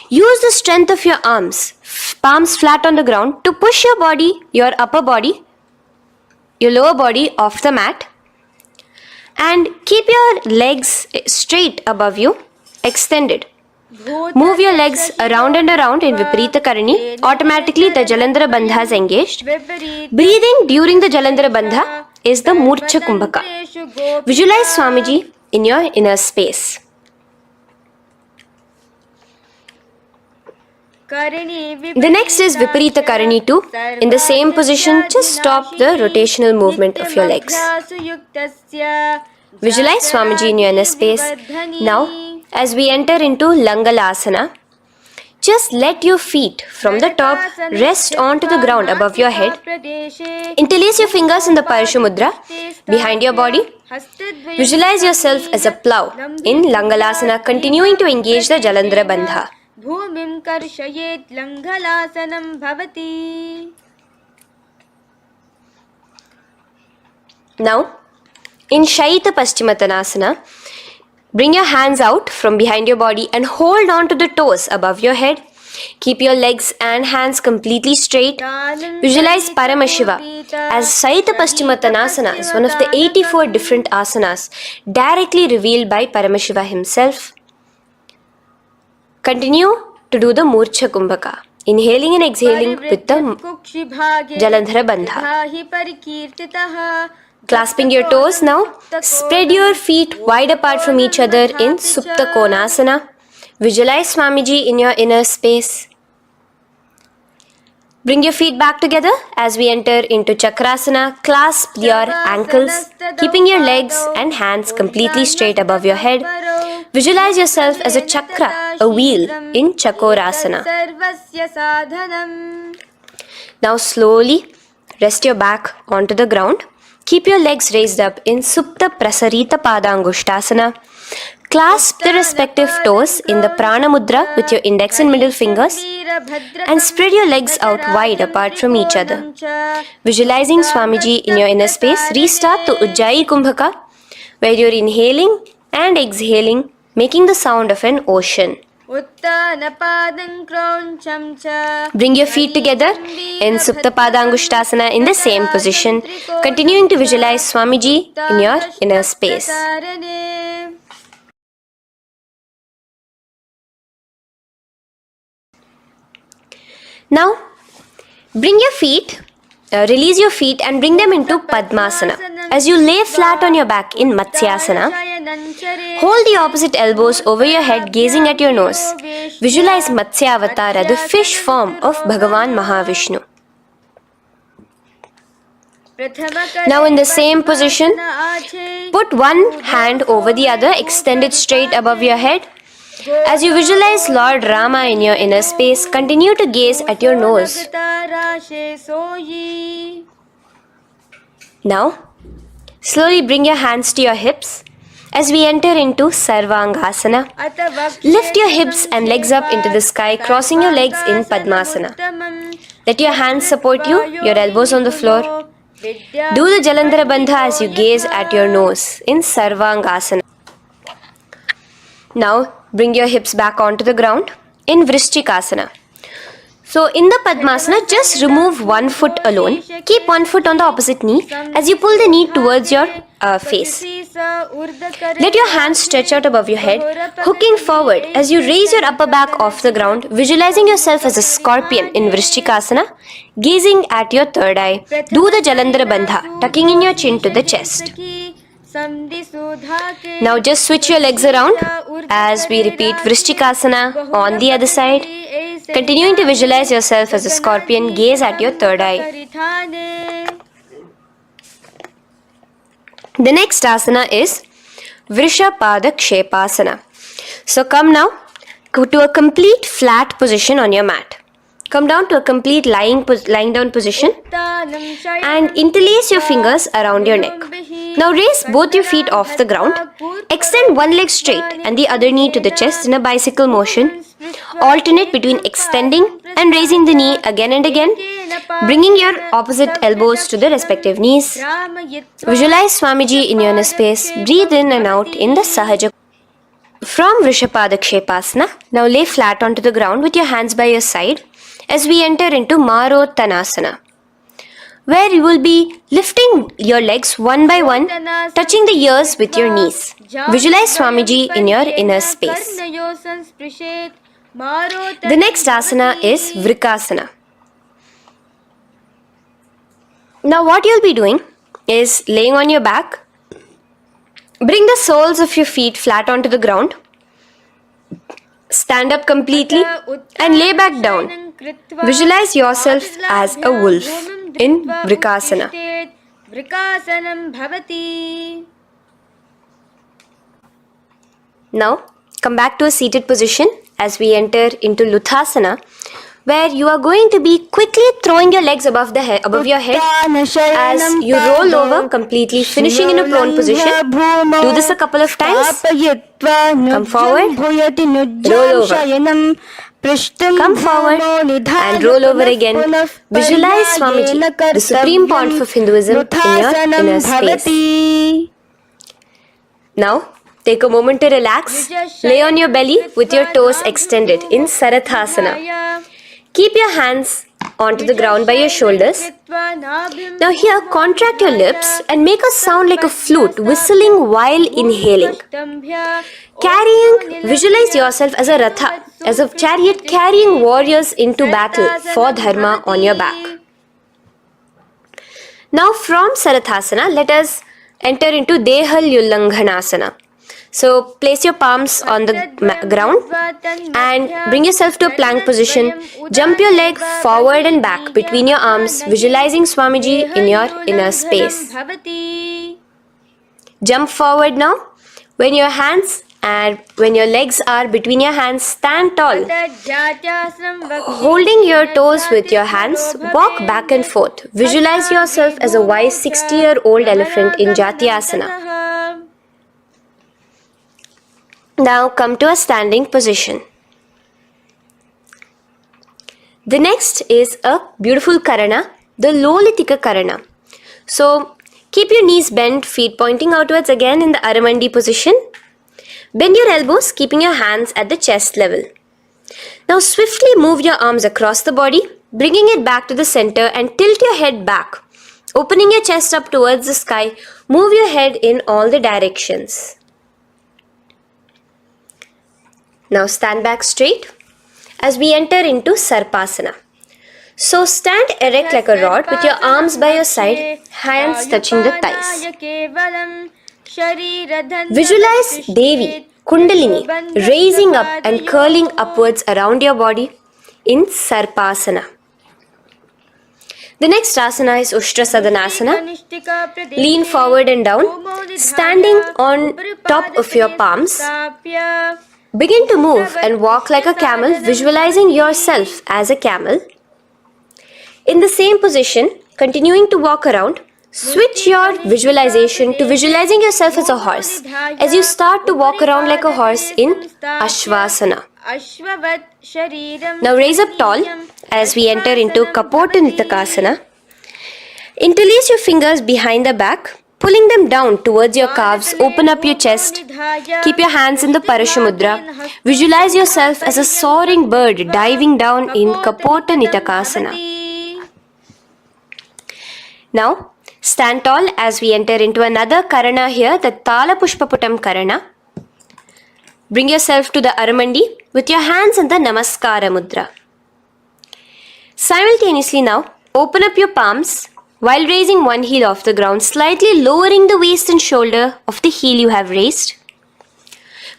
Use the strength of your arms, palms flat on the ground, to push your body, your upper body, your lower body off the mat. And keep your legs straight above you, extended. Move your legs around and around in Viparita Karani. Automatically the Jalandhara Bandha is engaged. Breathing during the Jalandhara Bandha is the Murcha Kumbhaka. Visualize Swamiji in your inner space. The next is Viparita Karani 2. In the same position, just stop the rotational movement of your legs. Visualize Swamiji in your inner space. Now, as we enter into Langalasana, just let your feet from the top rest onto the ground above your head. Interlace your fingers in the Parashu Mudra behind your body. Visualize yourself as a plow in Langalasana, continuing to engage the Jalandhara Bandha.
भूमिं कर्षयेत् लङ्घलासनं भवति.
Now, in Shaita Paschimottanasana, bring your hands out from behind your body and hold on to the toes above your head. Keep your legs and hands completely straight. Visualize Paramashiva as Shaita Paschimottanasana is one of the 84 different asanas directly revealed by Paramashiva himself. Continue to do the Murcha Kumbhaka, inhaling and exhaling with the Jalandhara Bandha. Clasping your toes now, spread your feet wide apart from each other in Supta Konasana. Visualize Swamiji in your inner space. Bring your feet back together as we enter into Chakrasana. Clasp your ankles, keeping your legs and hands completely straight above your head. Visualize yourself as a chakra, a wheel in Chakorasana. Now slowly rest your back onto the ground. Keep your legs raised up in Supta Prasarita Padangushtasana. Clasp the respective toes in the Prana Mudra with your index and middle fingers and spread your legs out wide apart from each other. Visualizing Swamiji in your inner space, restart the Ujjayi Kumbhaka where you're inhaling and exhaling, making the sound of an ocean. Bring your feet together in Supta Padangushtasana in the same position, continuing to visualize Swamiji in your inner space. Now, release your feet and bring them into Padmasana. As you lay flat on your back in Matsyasana, hold the opposite elbows over your head, gazing at your nose. Visualize Matsyavatara, the fish form of Bhagavan Mahavishnu. Now in the same position, put one hand over the other, extended straight above your head. As you visualize Lord Rama in your inner space, continue to gaze at your nose. Now, slowly bring your hands to your hips as we enter into Sarvangasana. Lift your hips and legs up into the sky, crossing your legs in Padmasana. Let your hands support you, your elbows on the floor. Do the Jalandhara Bandha as you gaze at your nose in Sarvangasana. Now, bring your hips back onto the ground in Vrishchikasana. So in the Padmasana, just remove one foot alone. Keep one foot on the opposite knee as you pull the knee towards your face. Let your hands stretch out above your head, hooking forward as you raise your upper back off the ground, visualizing yourself as a scorpion in Vrishchikasana, gazing at your third eye. Do the Jalandhara Bandha, tucking in your chin to the chest. Now just switch your legs around as we repeat Vrishchikasana on the other side. Continuing to visualize yourself as a scorpion, gaze at your third eye. The next asana is Vrishapada Kshepasana. So come now to a complete flat position on your mat. Come down to a complete lying down position and interlace your fingers around your neck. Now raise both your feet off the ground. Extend one leg straight and the other knee to the chest in a bicycle motion. Alternate between extending and raising the knee again and again, bringing your opposite elbows to the respective knees. Visualize Swamiji in your inner space. Breathe in and out in the Sahaja. From Vrishapada Kshepasana, now lay flat onto the ground with your hands by your side as we enter into Marottanasana, where you will be lifting your legs one by one, touching the ears with your knees. Visualize Swamiji in your inner space. The next asana is Vrikasana. Now what you'll be doing is laying on your back. Bring the soles of your feet flat onto the ground. Stand up completely and lay back down. Visualize yourself as a wolf in Vrikasana. Now come back to a seated position as we enter into Luthasana, where you are going to be quickly throwing your legs above your head as you roll over completely, finishing in a prone position. Do this a couple of times. Come forward, roll over. Come forward and roll over again. Visualize Swamiji, the Supreme Pontiff of Hinduism, in your inner space. Now, take a moment to relax. Lay on your belly with your toes extended in Sarathasana. Keep your hands onto the ground by your shoulders. Now here, contract your lips and make a sound like a flute, whistling while inhaling. Visualize yourself as a ratha, as a chariot carrying warriors into battle for dharma on your back. Now from Sarathasana, let us enter into Dehalyullanghanasana. So place your palms on the ground and bring yourself to a plank position. Jump your leg forward and back between your arms, visualizing Swamiji in your inner space. Jump forward now. When your legs are between your hands, stand tall. Holding your toes with your hands, walk back and forth. Visualize yourself as a wise 60-year-old elephant in Jatyasana. Now come to a standing position. The next is a beautiful Karana, the Lolitika Karana. So keep your knees bent, feet pointing outwards again in the Aramandi position. Bend your elbows, keeping your hands at the chest level. Now swiftly move your arms across the body, bringing it back to the center and tilt your head back. Opening your chest up towards the sky, move your head in all the directions. Now stand back straight as we enter into Sarpasana. So stand erect like a rod with your arms by your side, hands touching the thighs. Visualize Devi, Kundalini, raising up and curling upwards around your body in Sarpasana. The next asana is Ushtra Sadanasana. Lean forward and down, standing on top of your palms. Begin to move and walk like a camel, visualizing yourself as a camel. In the same position, continuing to walk around, switch your visualization to visualizing yourself as a horse as you start to walk around like a horse in Ashvasana. Now raise up tall as we enter into Kapota Nitakasana. Interlace your fingers behind the back Pulling them down towards your calves, open up your chest. Keep your hands in the Parashamudra. Visualize yourself as a soaring bird diving down in Kapota Nitakasana. Now, stand tall as we enter into another Karana here, the Tala Pushpaputam Karana. Bring yourself to the Aramandi with your hands in the Namaskara Mudra. Simultaneously now, open up your palms while raising one heel off the ground, slightly lowering the waist and shoulder of the heel you have raised.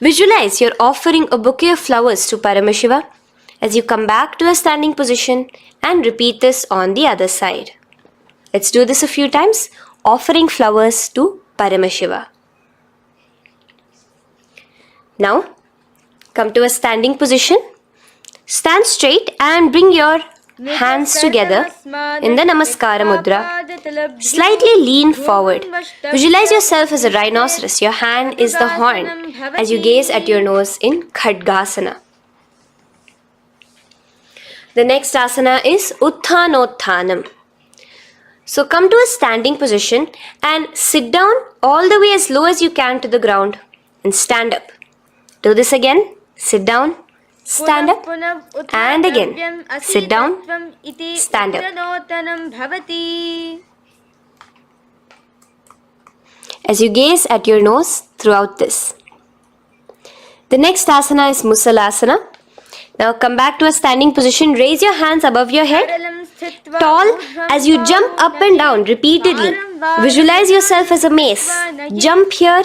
Visualize you're offering a bouquet of flowers to Paramashiva as you come back to a standing position, and repeat this on the other side. Let's do this a few times, offering flowers to Paramashiva. Now, come to a standing position. Stand straight and bring your hands together in the Namaskara Mudra. Slightly lean forward. Visualize yourself as a rhinoceros. Your hand is the horn as you gaze at your nose in Khadgasana. The next asana is Utthanotthanam. So come to a standing position and sit down all the way as low as you can to the ground and stand up. Do this again. Sit down. Stand up, and again, sit down, stand up. As you gaze at your nose throughout this. The next asana is Musalasana. Now come back to a standing position, raise your hands above your head, tall as you jump up and down repeatedly. Visualize yourself as a mace. Jump here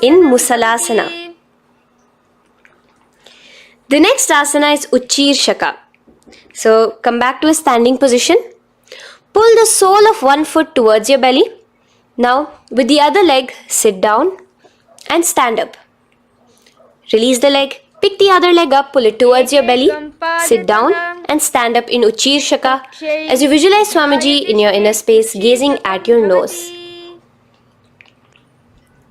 in Musalasana. The next asana is Uchirshaka. So come back to a standing position. Pull the sole of one foot towards your belly. Now with the other leg, sit down and stand up. Release the leg, pick the other leg up, pull it towards your belly, sit down and stand up in Uchirshaka as you visualize Swamiji in your inner space, gazing at your nose.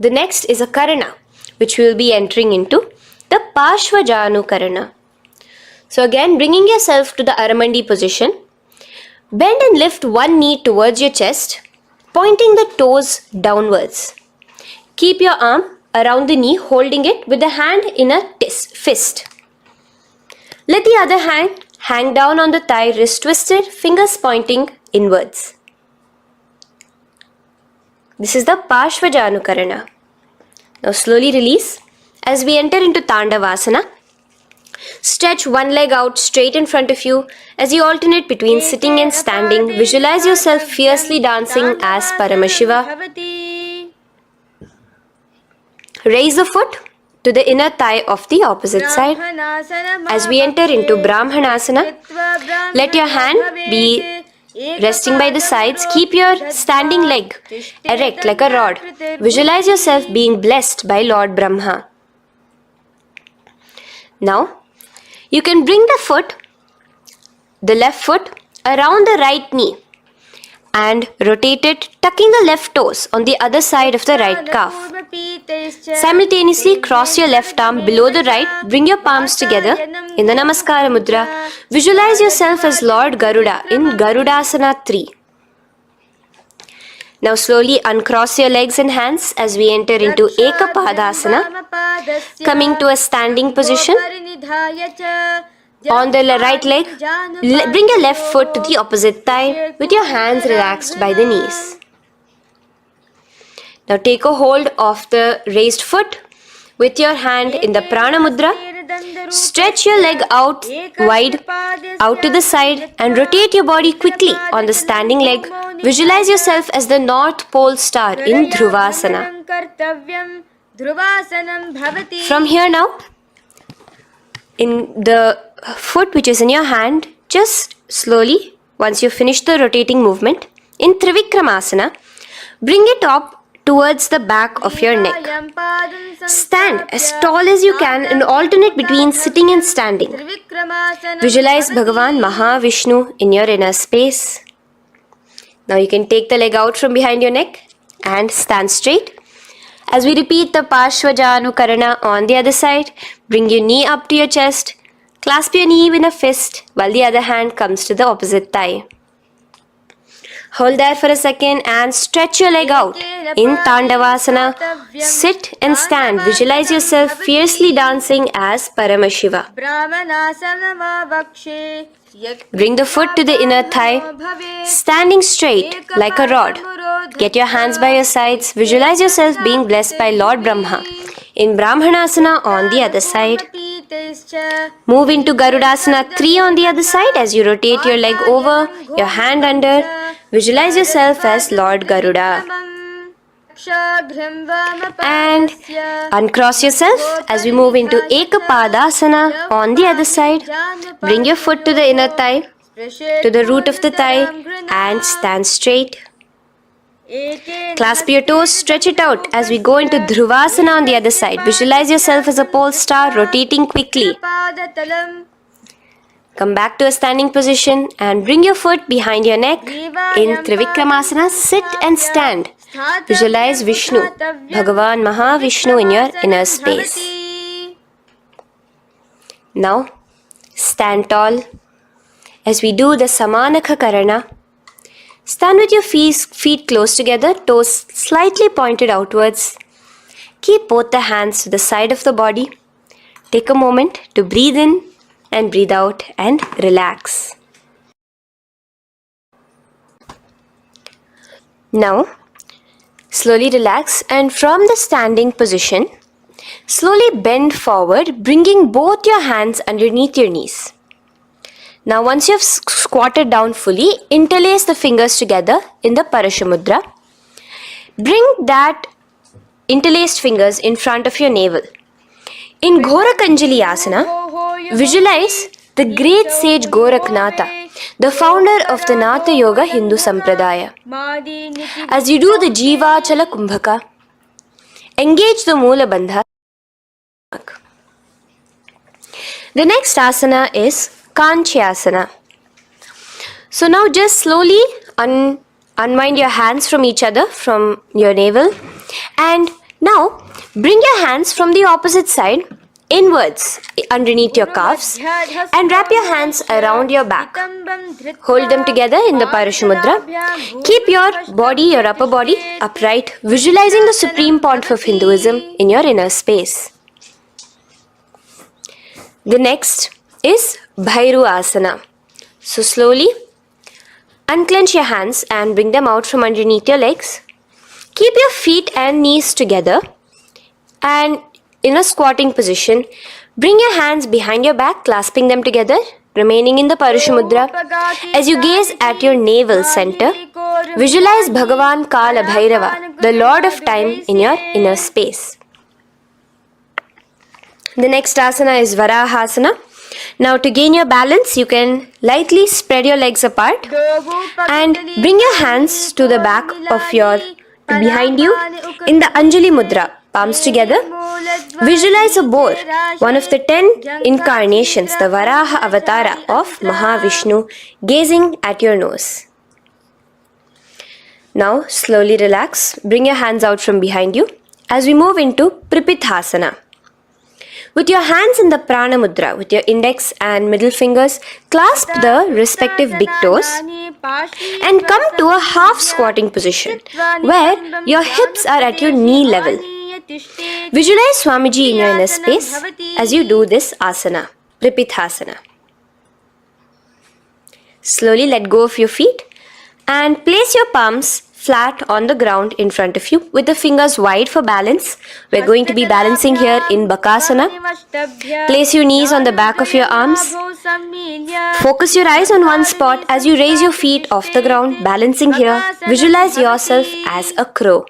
The next is a Karana, which we will be entering into, the Parshvajanu Karana. So again, bringing yourself to the Aramandi position, bend and lift one knee towards your chest, pointing the toes downwards. Keep your arm around the knee, holding it with the hand in a fist. Let the other hand hang down on the thigh, wrist twisted, fingers pointing inwards. This is the Parshvajanu Karana. Now slowly release. As we enter into Tandavasana, stretch one leg out straight in front of you as you alternate between sitting and standing. Visualize yourself fiercely dancing as Paramashiva. Raise the foot to the inner thigh of the opposite side. As we enter into Brahmanasana, let your hand be resting by the sides. Keep your standing leg erect like a rod. Visualize yourself being blessed by Lord Brahma. Now, you can bring the left foot around the right knee and rotate it, tucking the left toes on the other side of the right calf. Simultaneously, cross your left arm below the right, bring your palms together in the Namaskara Mudra. Visualize yourself as Lord Garuda in Garudasana 3. Now slowly uncross your legs and hands as we enter into Ekapadasana, coming to a standing position. On the right leg, bring your left foot to the opposite thigh with your hands relaxed by the knees. Now take a hold of the raised foot with your hand in the Prana Mudra. Stretch your leg out wide, out to the side, and rotate your body quickly on the standing leg. Visualize yourself as the North Pole star in Dhruvasana. From here now, in the foot which is in your hand, just slowly, once you finish the rotating movement, in Trivikramasana, bring it up towards the back of your neck. Stand as tall as you can and alternate between sitting and standing. Visualize Bhagavan Mahavishnu in your inner space. Now you can take the leg out from behind your neck and stand straight. As we repeat the Parshvajanu Karana on the other side, bring your knee up to your chest, clasp your knee in a fist while the other hand comes to the opposite thigh. Hold there for a second and stretch your leg out. In Tandavasana, sit and stand. Visualize yourself fiercely dancing as Paramashiva. Bring the foot to the inner thigh, standing straight like a rod. Get your hands by your sides. Visualize yourself being blessed by Lord Brahma. In Brahmanasana on the other side. Move into Garudasana 3 on the other side as you rotate your leg over, your hand under. Visualize yourself as Lord Garuda. And uncross yourself as we move into Ekapadasana on the other side. Bring your foot to the inner thigh, to the root of the thigh, and stand straight. Clasp your toes, stretch it out as we go into Dhruvasana on the other side. Visualize yourself as a pole star rotating quickly. Come back to a standing position and bring your foot behind your neck. In Trivikramasana, sit and stand. Visualize Vishnu, Bhagavan Mahavishnu in your inner space. Now, stand tall as we do the Samanakha Karana. Stand with your feet close together, toes slightly pointed outwards. Keep both the hands to the side of the body. Take a moment to breathe in and breathe out and relax. Now, slowly relax and from the standing position, slowly bend forward, bringing both your hands underneath your knees. Now once you have squatted down fully, interlace the fingers together in the Parashamudra. Bring that interlaced fingers in front of your navel. In Ghorakanjali Asana, visualize the great sage Goraknatha, the founder of the Natha Yoga Hindu Sampradaya. As you do the Jiva Chala Kumbhaka, engage the Moola Bandha. The next asana is Kanchyasana. So now just slowly unwind your hands from each other, from your navel, and now bring your hands from the opposite side inwards underneath your calves and wrap your hands around your back. Hold them together in the Parashamudra. Keep your body, your upper body upright, visualizing the Supreme Pontiff of Hinduism in your inner space. The next is Bhairu Asana. So slowly unclench your hands and bring them out from underneath your legs. Keep your feet and knees together and in a squatting position, bring your hands behind your back, clasping them together, remaining in the Parashamudra. As you gaze at your navel center, visualize Bhagavan Kala Bhairava, the Lord of Time, in your inner space. The next asana is Varahasana. Now to gain your balance, you can lightly spread your legs apart and bring your hands to the back of your behind you in the Anjali Mudra, palms together. Visualize a boar, one of the 10 incarnations, the Varaha Avatara of Mahavishnu, gazing at your nose. Now slowly relax, bring your hands out from behind you as we move into Pripithasana. With your hands in the Prana Mudra, with your index and middle fingers, clasp the respective big toes and come to a half squatting position where your hips are at your knee level. Visualize Swamiji in your inner space as you do this asana, Pripithasana. Slowly let go of your feet and place your palms flat on the ground in front of you with the fingers wide for balance. We're going to be balancing here in Bakasana. Place your knees on the back of your arms. Focus your eyes on one spot as you raise your feet off the ground, balancing here. Visualize yourself as a crow.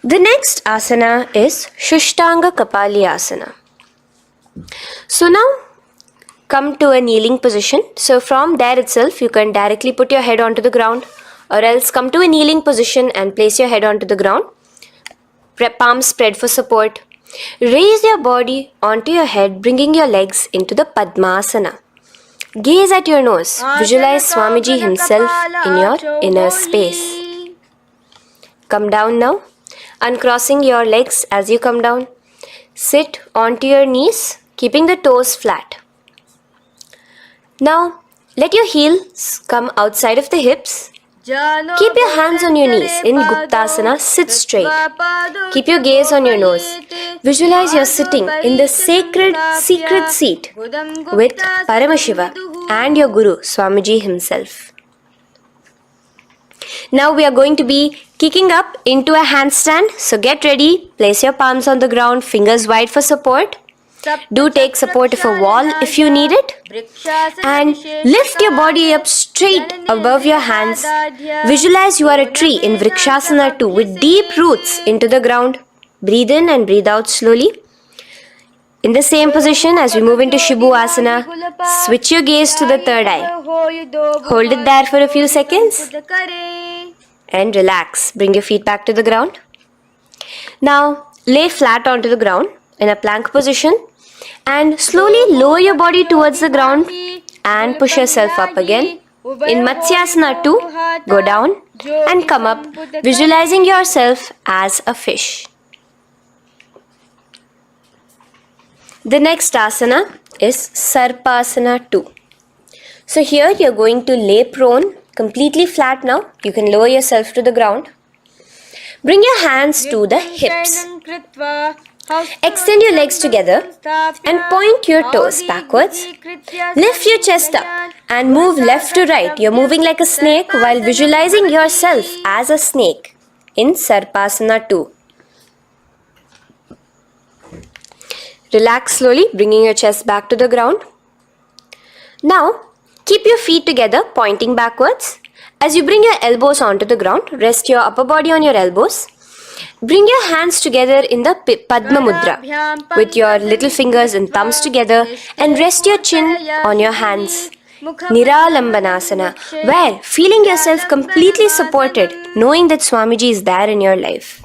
The next asana is Shushtanga Kapali Asana. So now come to a kneeling position. So from there itself, you can directly put your head onto the ground, or else come to a kneeling position and place your head onto the ground. Palms spread for support. Raise your body onto your head, bringing your legs into the Padmasana. Gaze at your nose. Visualize Swamiji himself in your inner space. Come down now, uncrossing your legs as you come down. Sit onto your knees, keeping the toes flat. Now, Let your heels come outside of the hips. Keep your hands on your knees. In Guptasana, sit straight. Keep your gaze on your nose. Visualize you're sitting in the sacred secret seat with Paramashiva and your Guru, Swamiji himself. Now we are going to be kicking up into a handstand. So get ready. Place your palms on the ground, fingers wide for support. Do take support of a wall if you need it. And lift your body up straight above your hands. Visualize you are a tree in Vrikshasana 2 with deep roots into the ground. Breathe in and breathe out slowly. In the same position as we move into Shibhu Asana, switch your gaze to the third eye. Hold it there for a few seconds and relax. Bring your feet back to the ground. Now lay flat onto the ground in a plank position and slowly lower your body towards the ground and push yourself up again. In Matsyasana 2, go down and come up, visualizing yourself as a fish. The next asana is Sarpasana 2. So here you're going to lay prone, completely flat now. You can lower yourself to the ground. Bring your hands to the hips. Extend your legs together and point your toes backwards. Lift your chest up and move left to right. You're moving like a snake while visualizing yourself as a snake in Sarpasana 2. Relax slowly, bringing your chest back to the ground. Now, keep your feet together, pointing backwards. As you bring your elbows onto the ground, rest your upper body on your elbows. Bring your hands together in the Padma Mudra with your little fingers and thumbs together and rest your chin on your hands. Niralambanasana, where feeling yourself completely supported, knowing that Swamiji is there in your life.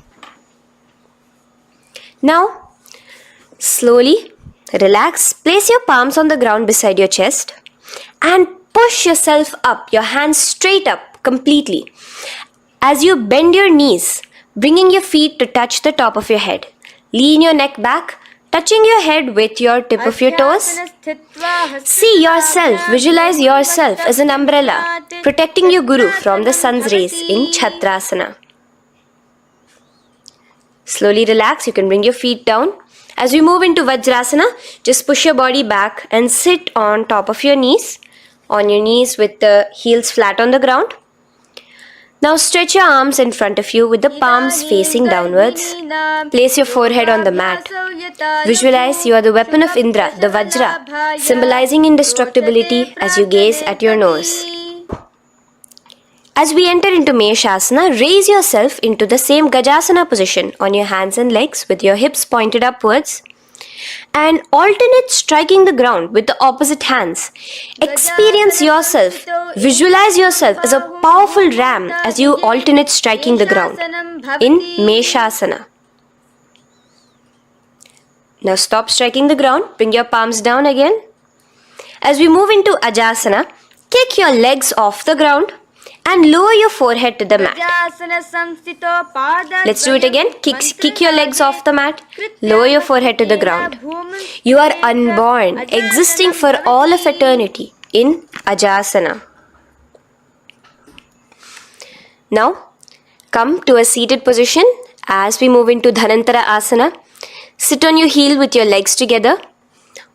Now, slowly relax, place your palms on the ground beside your chest and push yourself up, your hands straight up completely. As you bend your knees, bringing your feet to touch the top of your head. Lean your neck back, touching your head with your tip of your toes. See yourself, visualize yourself as an umbrella, protecting your Guru from the sun's rays in Chhatrasana. Slowly relax, you can bring your feet down. As we move into Vajrasana, just push your body back and sit on top of your knees, with the heels flat on the ground. Now stretch your arms in front of you with the palms facing downwards. Place your forehead on the mat. Visualize you are the weapon of Indra, the Vajra, symbolizing indestructibility as you gaze at your nose. As we enter into Meshasana, raise yourself into the same Gajasana position on your hands and legs with your hips pointed upwards and alternate striking the ground with the opposite hands. Experience yourself, visualize yourself as a powerful ram as you alternate striking the ground in Meshasana. Now stop striking the ground, bring your palms down again. As we move into Ajasana, kick your legs off the ground and lower your forehead to the mat. Let's do it again. Kick your legs off the mat. Lower your forehead to the ground. You are unborn, existing for all of eternity in Ajasana. Now, come to a seated position as we move into Dhanantara Asana. Sit on your heel with your legs together.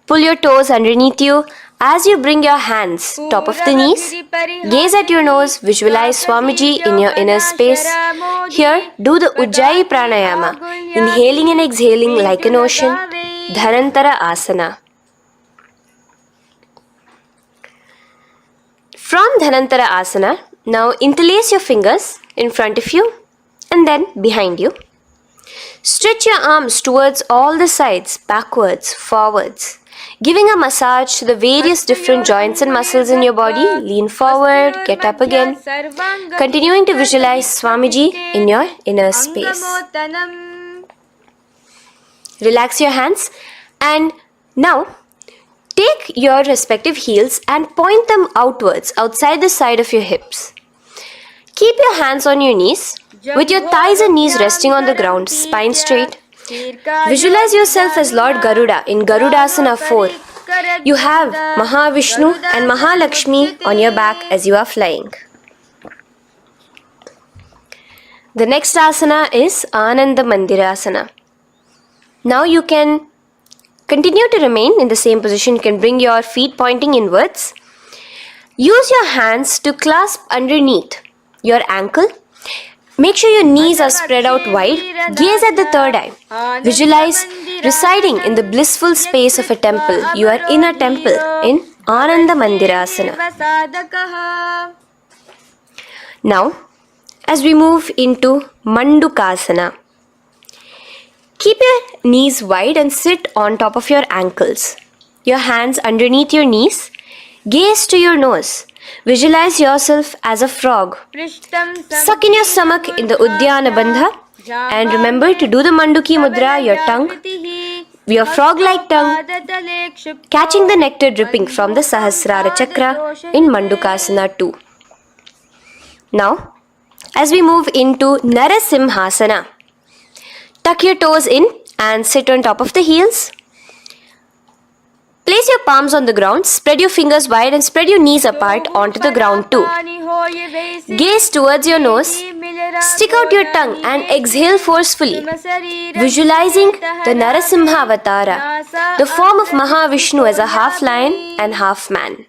Pull your toes underneath you. As you bring your hands top of the knees, gaze at your nose, visualize Swamiji in your inner space. Here, do the Ujjayi Pranayama, inhaling and exhaling like an ocean, Dhanantara Asana. From Dhanantara Asana, now interlace your fingers in front of you and then behind you. Stretch your arms towards all the sides, backwards, forwards. Giving a massage to the various different joints and muscles in your body. Lean forward, get up again. Continuing to visualize Swamiji in your inner space. Relax your hands and now take your respective heels and point them outwards, outside the side of your hips. Keep your hands on your knees with your thighs and knees resting on the ground, spine straight. Visualize yourself as Lord Garuda in Garudasana 4, You have Mahavishnu and Mahalakshmi on your back as you are flying. The next asana is Ananda Mandirasana. Now you can continue to remain in the same position. You can bring your feet pointing inwards. Use your hands to clasp underneath your ankle. Make sure your knees are spread out wide. Gaze at the third eye. Visualize residing in the blissful space of a temple. You are in a temple in Ananda Mandirasana. Now, as we move into Mandukasana, keep your knees wide and sit on top of your ankles. Your hands underneath your knees. Gaze to your nose. Visualize yourself as a frog. Suck in your stomach in the Udyana Bandha. And remember to do the Manduki Mudra, your tongue, your frog-like tongue, catching the nectar dripping from the Sahasrara Chakra in Mandukasana 2. Now, as we move into Narasimhasana, tuck your toes in and sit on top of the heels. Place your palms on the ground, spread your fingers wide and spread your knees apart onto the ground too. Gaze towards your nose, stick out your tongue and exhale forcefully, visualizing the Narasimha Avatara, the form of Mahavishnu as a half lion and half man.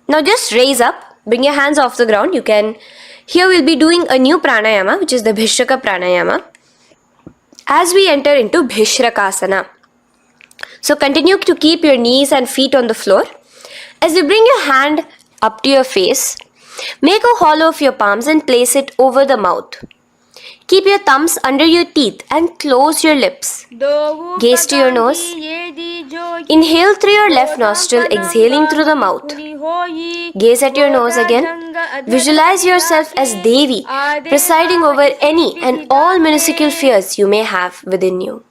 Now just raise up, bring your hands off the ground. Here we'll be doing a new pranayama, which is the Bhishraka pranayama, as we enter into Bhishrakasana. So continue to keep your knees and feet on the floor. As you bring your hand up to your face, make a hollow of your palms and place it over the mouth. Keep your thumbs under your teeth and close your lips. Gaze to your nose. Inhale through your left nostril, exhaling through the mouth. Gaze at your nose again. Visualize yourself as Devi, presiding over any and all minuscule fears you may have within you.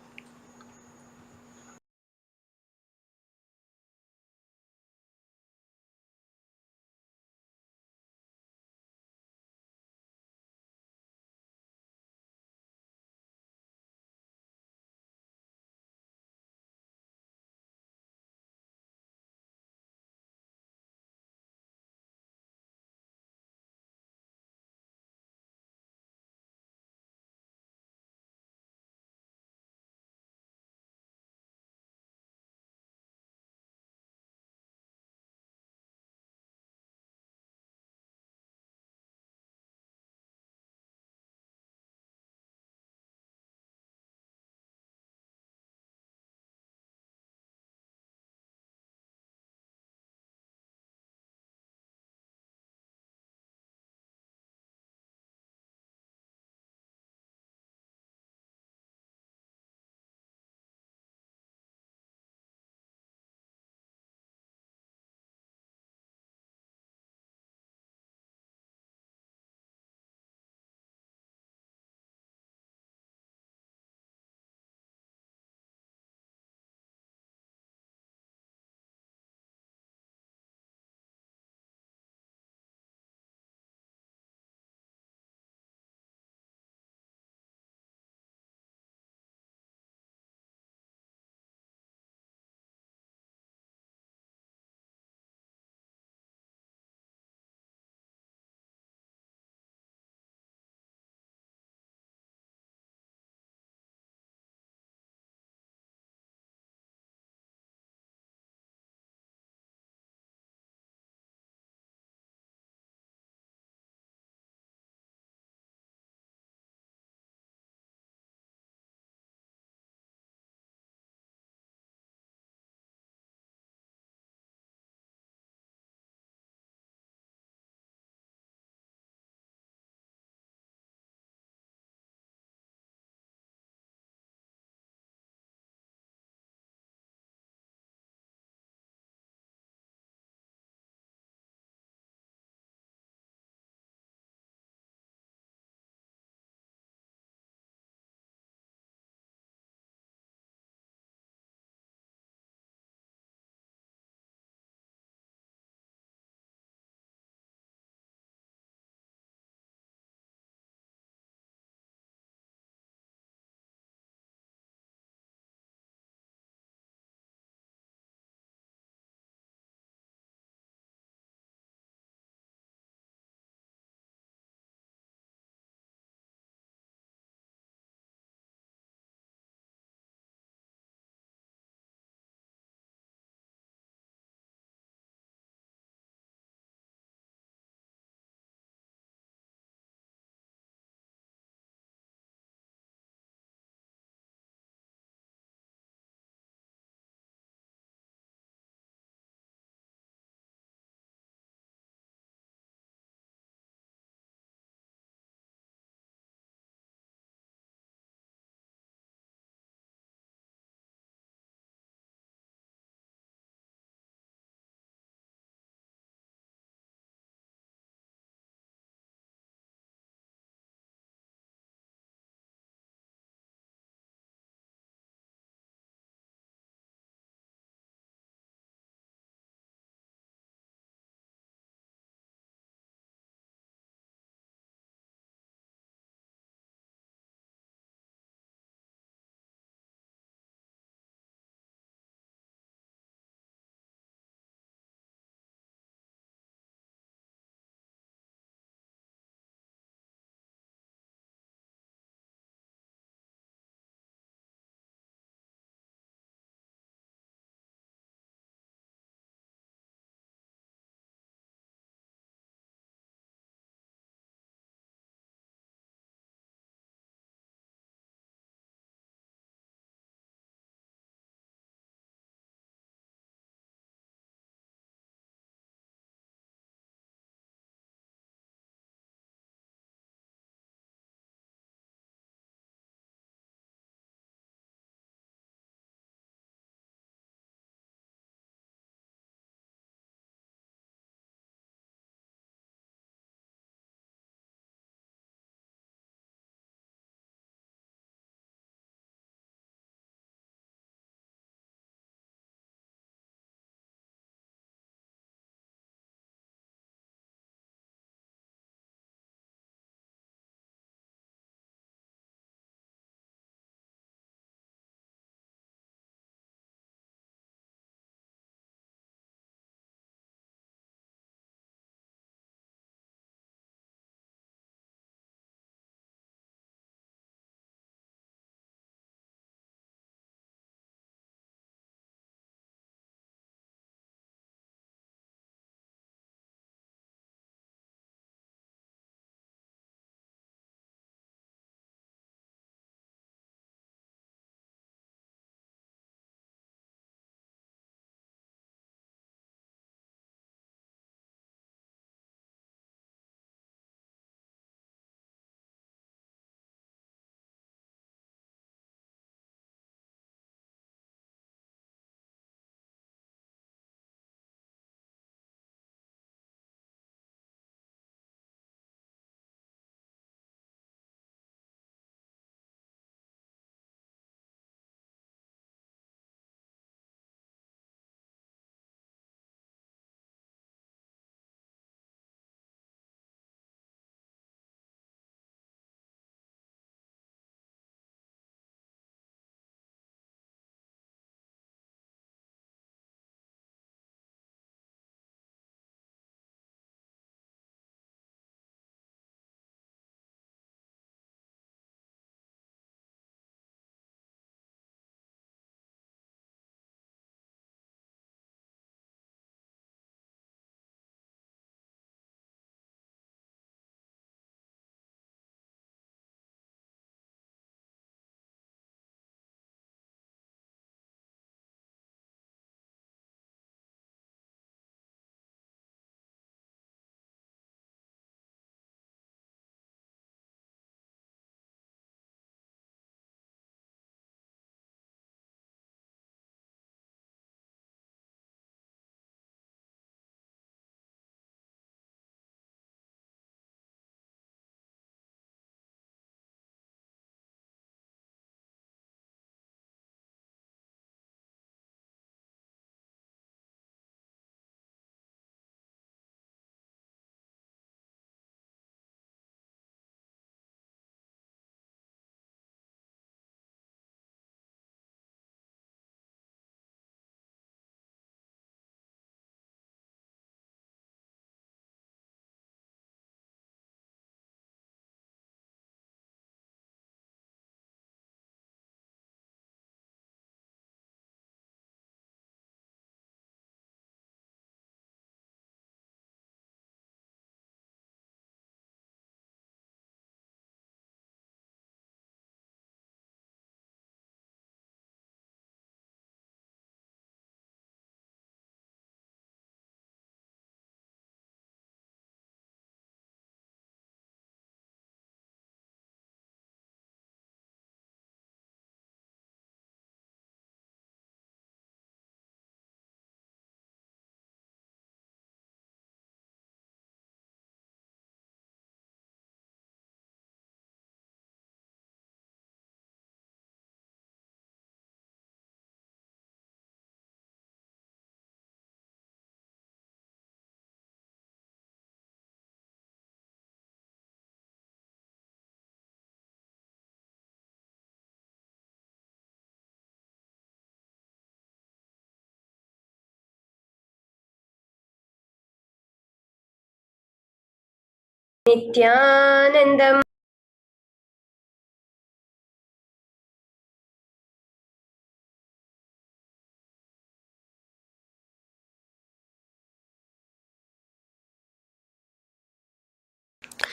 Nityanandam.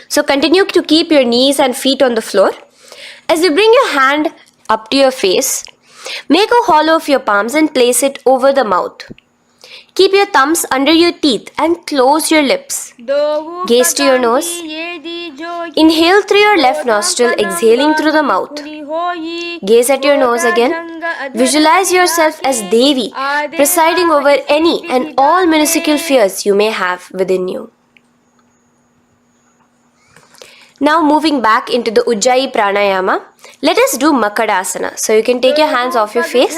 So continue to keep your knees and feet on the floor. As you bring your hand up to your face, make a hollow of your palms and place it over the mouth. Keep your thumbs under your teeth and close your lips. Gaze to your nose. Inhale through your left nostril, exhaling through the mouth. Gaze at your nose again. Visualize yourself as Devi, presiding over any and all minuscule fears you may have within you. Now moving back into the Ujjayi Pranayama, let us do Makadasana. So you can take your hands off your face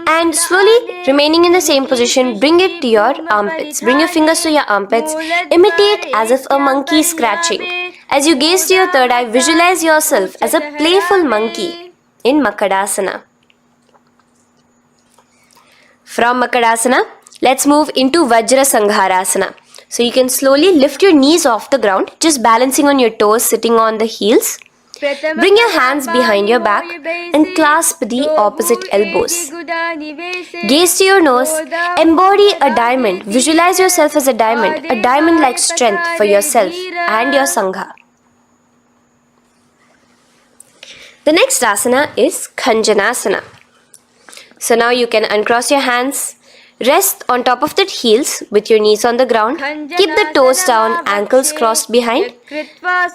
and slowly remaining in the same position, bring it to your armpits. Bring your fingers to your armpits. Imitate as if a monkey is scratching. As you gaze to your third eye, visualize yourself as a playful monkey in Makadasana. From Makadasana, let's move into Vajra Sangharasana. So you can slowly lift your knees off the ground, just balancing on your toes, sitting on the heels. Bring your hands behind your back and clasp the opposite elbows. Gaze to your nose, embody a diamond. Visualize yourself as a diamond-like strength for yourself and your Sangha. The next asana is Khanjanasana. So now you can uncross your hands. Rest on top of the heels with your knees on the ground. Keep the toes down, ankles crossed behind.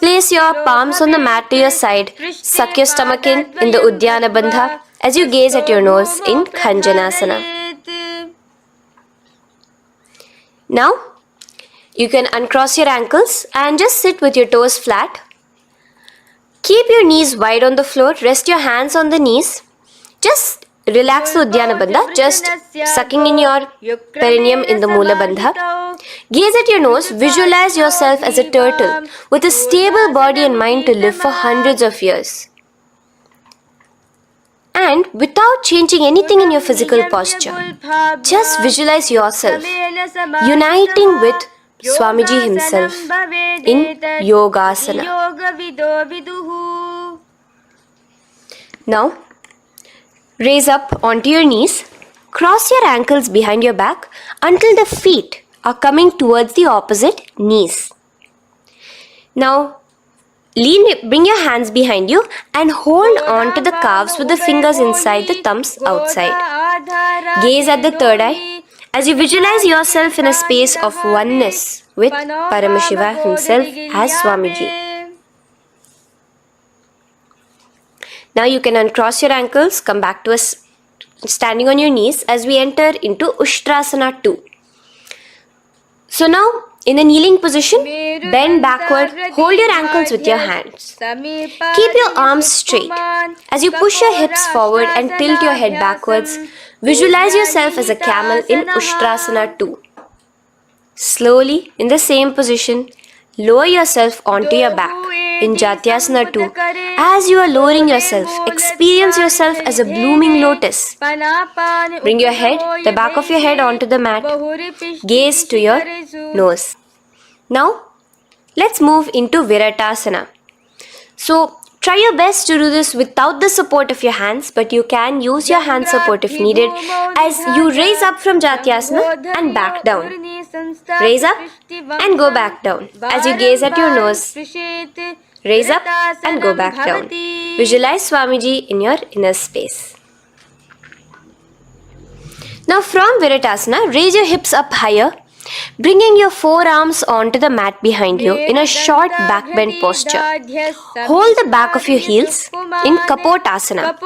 Place your palms on the mat to your side. Suck your stomach in the Uddiyana Bandha as you gaze at your nose in Khanjanasana. Now, you can uncross your ankles and just sit with your toes flat. Keep your knees wide on the floor. Rest your hands on the knees. Just relax the Uddiyana Bandha, just sucking in your perineum in the Mula Bandha. Gaze at your nose, visualize yourself as a turtle with a stable body and mind to live for hundreds of years. And without changing anything in your physical posture, just visualize yourself uniting with Swamiji himself in Yogasana. Now, raise up onto your knees, cross your ankles behind your back until the feet are coming towards the opposite knees. Now, bring your hands behind you and hold on to the calves with the fingers inside, the thumbs outside. Gaze at the third eye as you visualize yourself in a space of oneness with Paramashivoham himself as Swamiji. Now you can uncross your ankles, come back to standing on your knees as we enter into Ushtrasana 2. So now, in a kneeling position, bend backward, hold your ankles with your hands. Keep your arms straight. As you push your hips forward and tilt your head backwards, visualize yourself as a camel in Ushtrasana 2. Slowly, in the same position, lower yourself onto your back in Jatyasana 2. As you are lowering yourself, experience yourself as a blooming lotus. Bring your head, the back of your head onto the mat. Gaze to your nose. Now, let's move into Viratasana. So, try your best to do this without the support of your hands, but you can use your hand support if needed as you raise up from Jatyasana and back down. Raise up and go back down as you gaze at your nose. Raise up and go back down. Visualize Swamiji in your inner space. Now from Viratasana, raise your hips up higher, bringing your forearms onto the mat behind you in a short back bend posture. Hold the back of your heels in Kapotasana.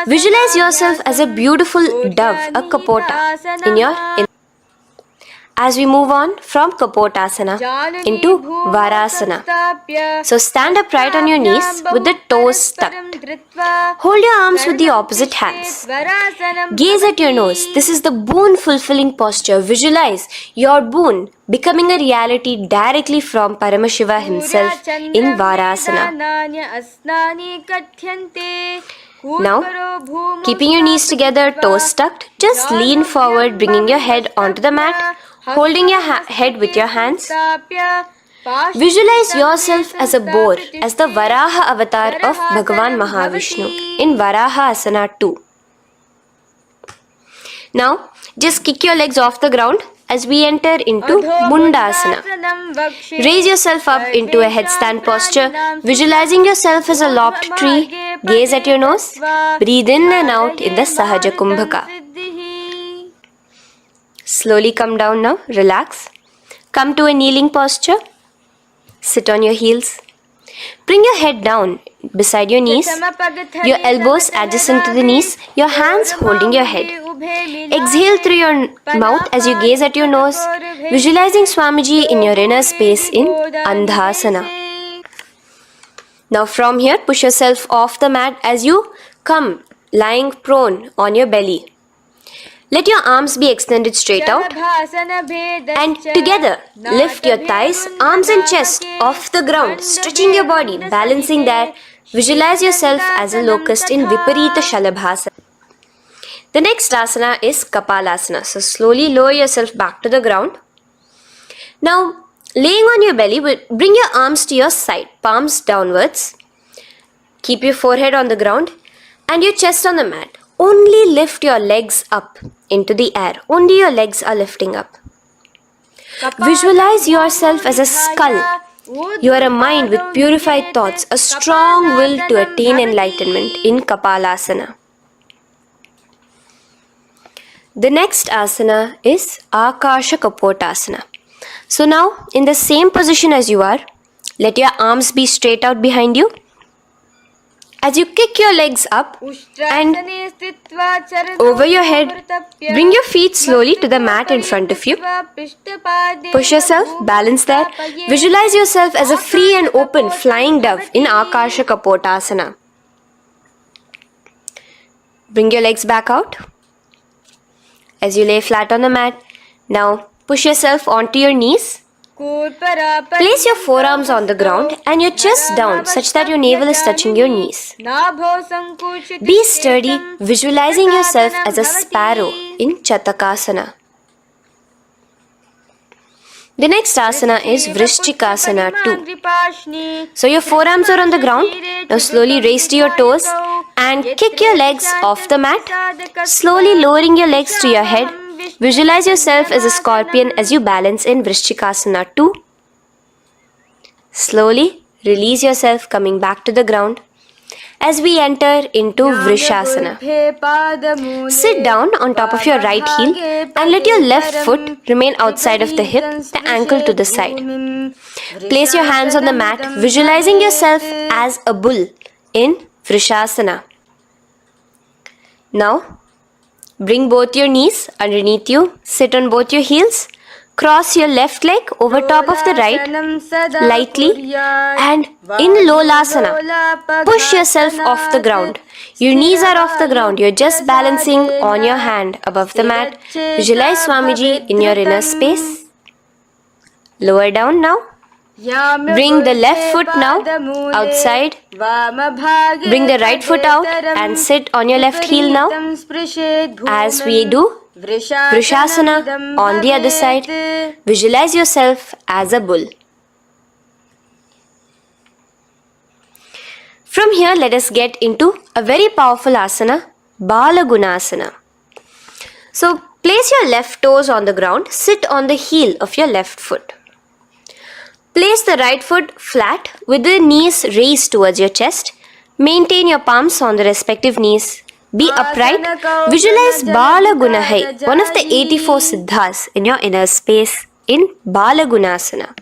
Visualize yourself as a beautiful dove, a Kapota, in your inner. As we move on from Kapotasana into Varasana. So stand upright on your knees with the toes tucked. Hold your arms with the opposite hands. Gaze at your nose. This is the boon fulfilling posture. Visualize your boon becoming a reality directly from Paramashiva himself in Varasana. Now, keeping your knees together, toes tucked, just lean forward, bringing your head onto the mat, holding your head with your hands. Visualize yourself as a boar, as the Varaha avatar of Bhagavan Mahavishnu in Varaha Asana 2. Now, just kick your legs off the ground as we enter into Mundasana. Raise yourself up into a headstand posture, visualizing yourself as a lopped tree. Gaze at your nose. Breathe in and out in the Sahaja Kumbhaka. Slowly come down now. Relax. Come to a kneeling posture. Sit on your heels. Bring your head down beside your knees, your elbows adjacent to the knees, your hands holding your head. Exhale through your mouth as you gaze at your nose, visualizing Swamiji in your inner space in Andhasana. Now from here, push yourself off the mat as you come lying prone on your belly. Let your arms be extended straight out and together lift your thighs, arms and chest off the ground, stretching your body, balancing there. Visualize yourself as a locust in Viparita Shalabhasana. The next asana is Kapalasana. So slowly lower yourself back to the ground. Now laying on your belly, bring your arms to your side, palms downwards. Keep your forehead on the ground and your chest on the mat. Only lift your legs up into the air. Only your legs are lifting up. Visualize yourself as a skull. You are a mind with purified thoughts, a strong will to attain enlightenment in Kapalasana. The next asana is Akasha Kapotasana. So now, in the same position as you are, let your arms be straight out behind you. As you kick your legs up and over your head, bring your feet slowly to the mat in front of you. Push yourself, balance there. Visualize yourself as a free and open flying dove in Akasha Kapotasana. Bring your legs back out as you lay flat on the mat. Now push yourself onto your knees. Place your forearms on the ground and your chest down such that your navel is touching your knees. Be sturdy, visualizing yourself as a sparrow in Chatakasana. The next asana is Vrishchikasana 2. So your forearms are on the ground. Now slowly raise to your toes and kick your legs off the mat. Slowly lowering your legs to your head. Visualize yourself as a scorpion as you balance in Vrishchikasana 2. Slowly release yourself, coming back to the ground as we enter into Vrishasana. Sit down on top of your right heel and let your left foot remain outside of the hip, the ankle to the side. Place your hands on the mat, visualizing yourself as a bull in Vrishasana. Now, bring both your knees underneath you, sit on both your heels, cross your left leg over top of the right lightly and in Lolasana, push yourself off the ground. Your knees are off the ground, you're just balancing on your hand above the mat. Visualize Swamiji in your inner space. Lower down now. Bring the left foot now outside. Bring the right foot out and sit on your left heel now as we do Vrishasana on the other side. Visualize yourself as a bull. From here, let us get into a very powerful asana, Balagunasana. So, place your left toes on the ground, sit on the heel of your left foot. Place the right foot flat with the knees raised towards your chest. Maintain your palms on the respective knees. Be upright. Visualize Balagunahai, one of the 84 siddhas in your inner space in Balagunasana.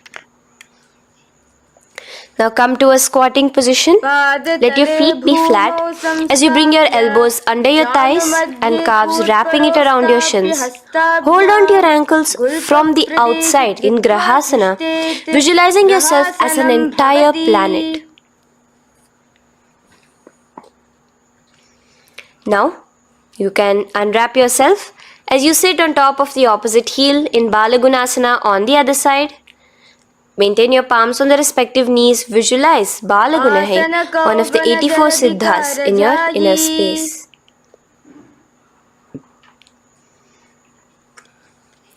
Now come to a squatting position. Let your feet be flat as you bring your elbows under your thighs and calves, wrapping it around your shins. Hold on to your ankles from the outside in Grahasana, visualizing yourself as an entire planet. Now you can unwrap yourself as you sit on top of the opposite heel in Balagunasana on the other side. Maintain your palms on the respective knees. Visualize Balagunahai, one of the 84 siddhas in your inner space.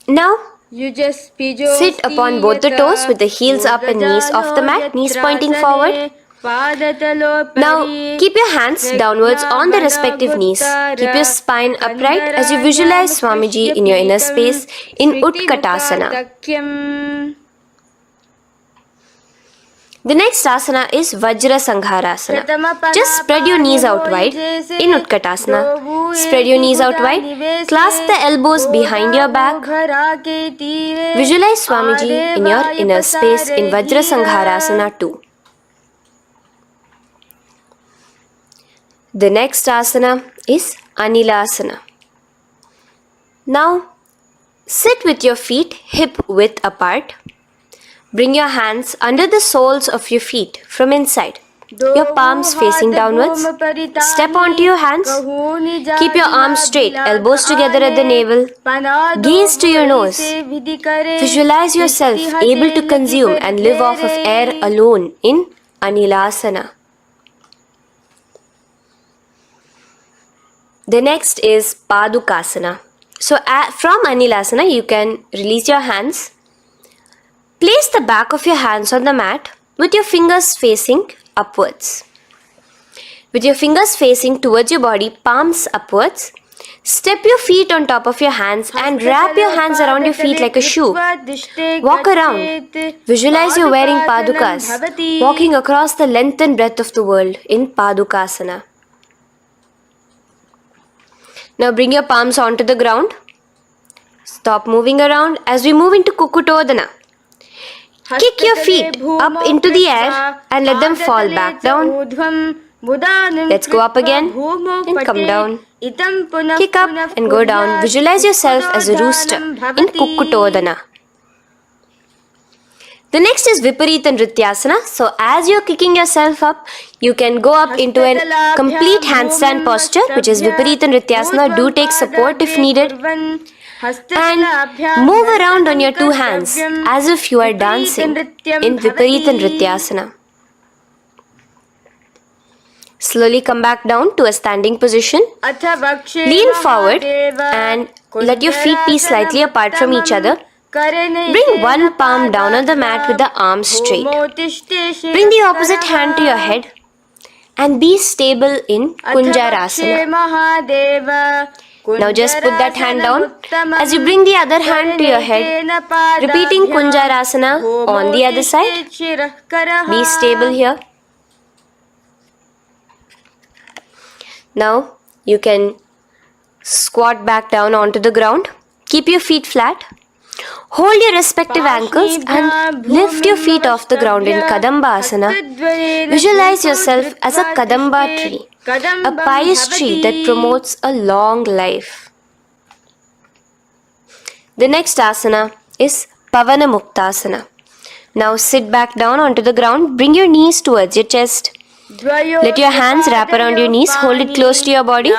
Now, Sit upon both the toes with the heels up and knees off the mat, knees pointing forward. Now, keep your hands downwards on the respective knees. Keep your spine upright as you visualize Swamiji in your inner space in Utkatasana. The next asana is Vajra Sangharasana. Just spread your knees out wide in Utkatasana. Spread your knees out wide. Clasp the elbows behind your back. Visualize Swamiji in your inner space in Vajra Sangharasana 2. The next asana is Anilasana. Now, sit with your feet hip width apart. Bring your hands under the soles of your feet from inside. Your palms facing downwards. Step onto your hands. Keep your arms straight, elbows together at the navel. Gaze to your nose. Visualize yourself able to consume and live off of air alone in Anilasana. The next is Padukasana. So from Anilasana, you can release your hands. Place the back of your hands on the mat with your fingers facing upwards. With your fingers facing towards your body, palms upwards. Step your feet on top of your hands and wrap your hands around your feet like a shoe. Walk around. Visualize you're wearing padukas, walking across the length and breadth of the world in Padukasana. Now bring your palms onto the ground. Stop moving around as we move into Kukutodana. Kick your feet up into the air and let them fall back down. Let's go up again and come down. Kick up and go down. Visualize yourself as a rooster in Kukutodana. The next is Viparita Nrityasana. So as you're kicking yourself up, you can go up into a complete handstand posture, which is Viparita Nrityasana. Do take support if needed. And move around on your two hands as if you are dancing in Viparita Nrityasana. Slowly come back down to a standing position. Lean forward and let your feet be slightly apart from each other. Bring one palm down on the mat with the arms straight. Bring the opposite hand to your head and be stable in Kunjarasana. Now just put that hand down as you bring the other hand to your head, repeating Kunjarasana on the other side. Be stable here. Now you can squat back down onto the ground. Keep your feet flat. Hold your respective ankles and lift your feet off the ground in Kadamba Asana. Visualize yourself as a Kadamba tree, a pious tree that promotes a long life. The next asana is Pavana Muktasana. Now sit back down onto the ground, bring your knees towards your chest. Let your hands wrap around your knees, hold it close to your body.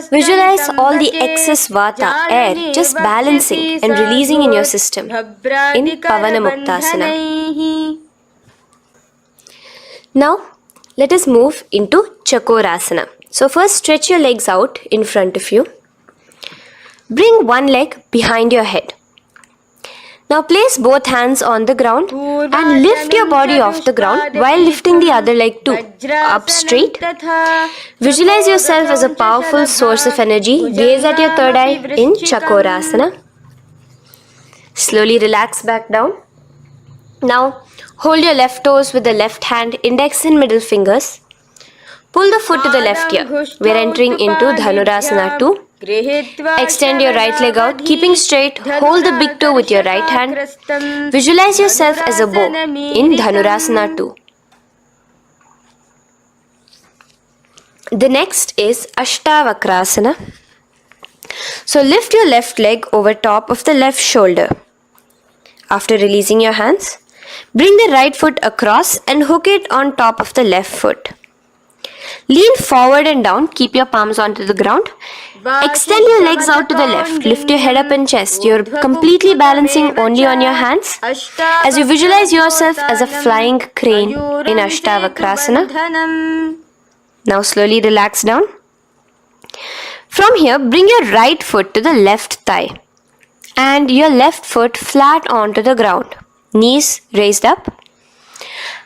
Visualize all the excess vata, air, just balancing and releasing in your system in Pavana Muktasana. Now, let us move into Chakorasana. So first stretch your legs out in front of you. Bring one leg behind your head. Now place both hands on the ground and lift your body off the ground while lifting the other leg too, up straight. Visualize yourself as a powerful source of energy. Gaze at your third eye in Chakorasana. Slowly relax back down. Now hold your left toes with the left hand, index and middle fingers. Pull the foot to the left ear. We are entering into Dhanurasana 2. Extend your right leg out, keeping straight. Hold the big toe with your right hand. Visualize yourself as a bow in Dhanurasana 2. The next is Ashtavakrasana. So lift your left leg over top of the left shoulder. After releasing your hands, bring the right foot across and hook it on top of the left foot. Lean forward and down, keep your palms onto the ground. Extend your legs out to the left, lift your head up and chest. You're completely balancing only on your hands as you visualize yourself as a flying crane in Ashtavakrasana. Now slowly relax down. From here, bring your right foot to the left thigh. and your left foot flat onto the ground, knees raised up.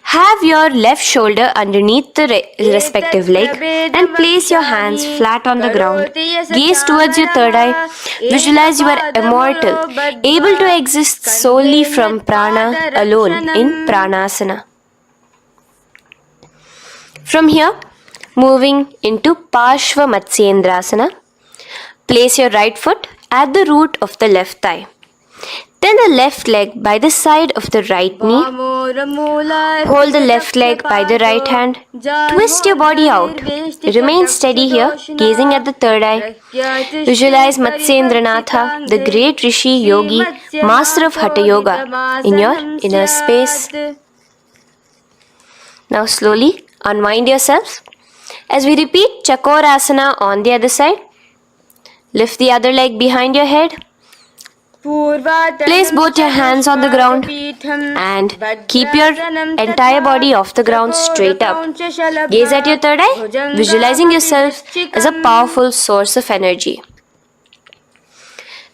Have your left shoulder underneath the respective leg and place your hands flat on the ground. Gaze towards your third eye. Visualize you are immortal, able to exist solely from prana alone in pranasana. From here, moving into Parshva Matsyendrasana. Place your right foot at the root of the left thigh. Then the left leg by the side of the right knee. Hold the left leg by the right hand. Twist your body out. Remain steady here, gazing at the third eye. Visualize Matsyendranatha, the great Rishi, Yogi, master of Hatha Yoga, in your inner space. Now slowly unwind yourselves. As we repeat Chakorasana on the other side, lift the other leg behind your head. Place both your hands on the ground and keep your entire body off the ground straight up. Gaze at your third eye, visualizing yourself as a powerful source of energy.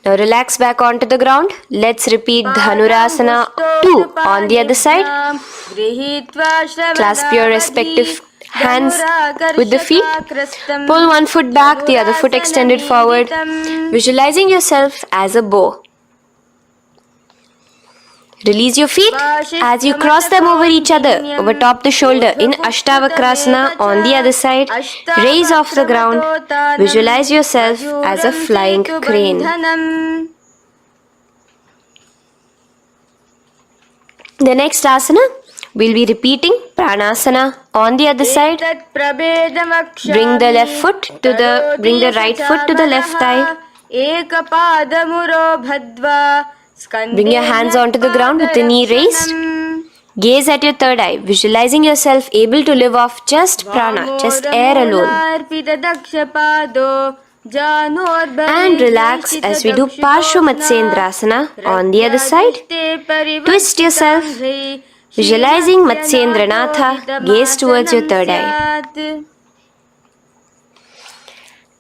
Now relax back onto the ground. Let's repeat Dhanurasana 2 on the other side. Clasp your respective hands with the feet. Pull one foot back, the other foot extended forward, visualizing yourself as a bow. Release your feet as you cross them over each other, over top the shoulder in Ashtavakrasana on the other side. Raise off the ground. Visualize yourself as a flying crane. The next asana, we'll be repeating Pranasana on the other side. Bring the right foot to the left thigh. Bring your hands onto the ground with the knee raised. Gaze at your third eye, visualizing yourself able to live off just prana, just air alone. And relax as we do Parshva Matsyendrasana on the other side. Twist yourself, visualizing Matsyendranatha, gaze towards your third eye.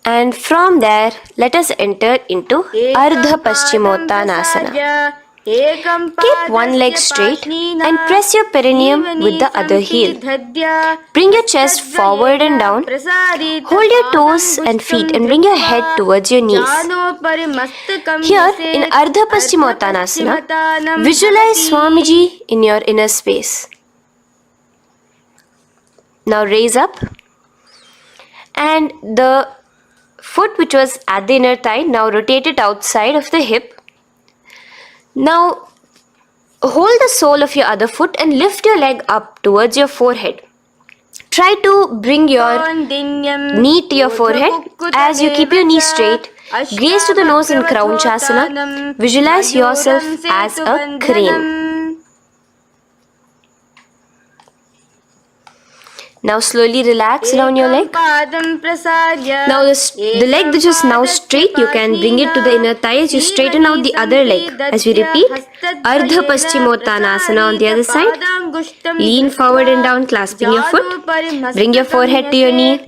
And from there, let us enter into Ardha Paschimottanasana. Keep one leg straight and press your perineum with the other heel. Bring your chest forward and down. Hold your toes and feet and bring your head towards your knees. Here in Ardha Paschimottanasana, visualize Swamiji in your inner space. Now raise up, and the foot which was at the inner thigh, now rotate it outside of the hip. Now hold the sole of your other foot and lift your leg up towards your forehead. Try to bring your knee to your forehead as you keep your knee straight. Gaze to the nose in Kraunchasana. Visualize yourself as a crane. Now slowly relax down your leg. Now the leg that is now straight, you can bring it to the inner thigh as you straighten out the other leg. As we repeat, Ardha Paschimottanasana on the other side. Lean forward and down, clasping your foot. Bring your forehead to your knee.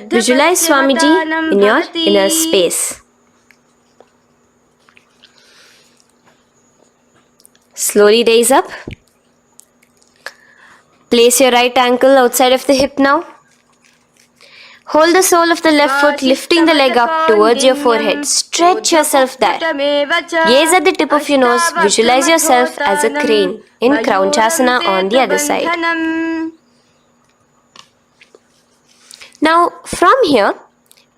Visualize Swamiji in your inner space. Slowly raise up. Place your right ankle outside of the hip now. Hold the sole of the left foot, lifting the leg up towards your forehead. Stretch yourself there. Gaze at the tip of your nose. Visualize yourself as a crane in Kraunchasana on the other side. Now from here,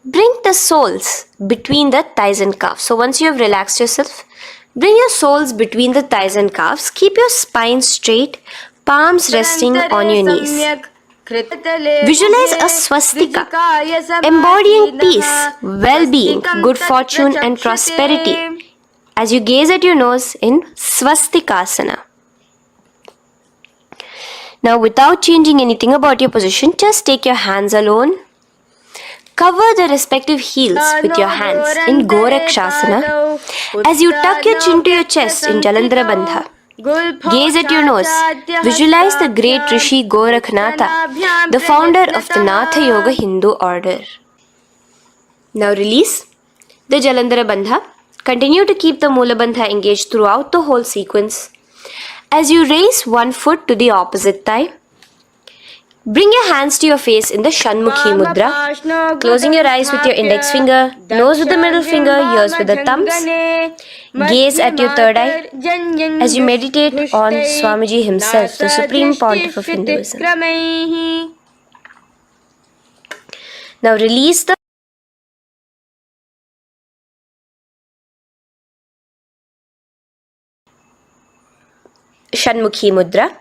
bring the soles between the thighs and calves. So once you have relaxed yourself, bring your soles between the thighs and calves. Keep your spine straight. Palms resting on your knees. Visualize a swastika, embodying peace, well-being, good fortune and prosperity as you gaze at your nose in Swastikasana. Now without changing anything about your position, just take your hands alone. Cover the respective heels with your hands in Gorakshasana as you tuck your chin to your chest in Jalandhara Bandha. Gaze at your nose. Visualize the great Rishi Gorakhnatha, the founder of the Natha Yoga Hindu order. Now release the Jalandhara Bandha. Continue to keep the Mula Bandha engaged throughout the whole sequence. As you raise one foot to the opposite thigh, bring your hands to your face in the Shanmukhi Mudra, closing your eyes with your index finger, nose with the middle finger, ears with the thumbs. Gaze at your third eye as you meditate on Swamiji himself, the Supreme Pontiff of Hinduism. Now release the Shanmukhi Mudra.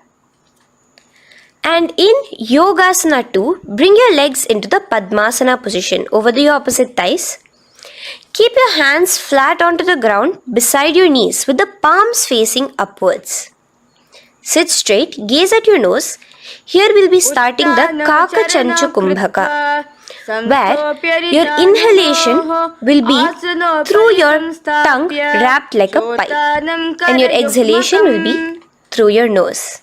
And in Yogasana 2, bring your legs into the Padmasana position over the opposite thighs. Keep your hands flat onto the ground beside your knees with the palms facing upwards. Sit straight, gaze at your nose. Here we'll be starting the Kaka Chanchu Kumbhaka, where your inhalation will be through your tongue wrapped like a pipe, and your exhalation will be through your nose.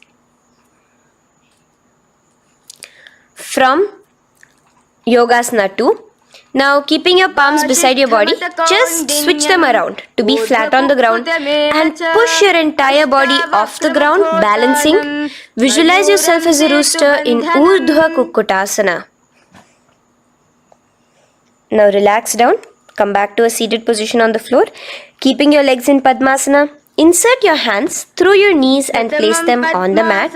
From Yogasana 2. Now keeping your palms beside your body, just switch them around to be flat on the ground and push your entire body off the ground, balancing. Visualize yourself as a rooster in Urdhva Kukkutasana. Now relax down, come back to a seated position on the floor, keeping your legs in Padmasana. Insert your hands through your knees and place them on the mat.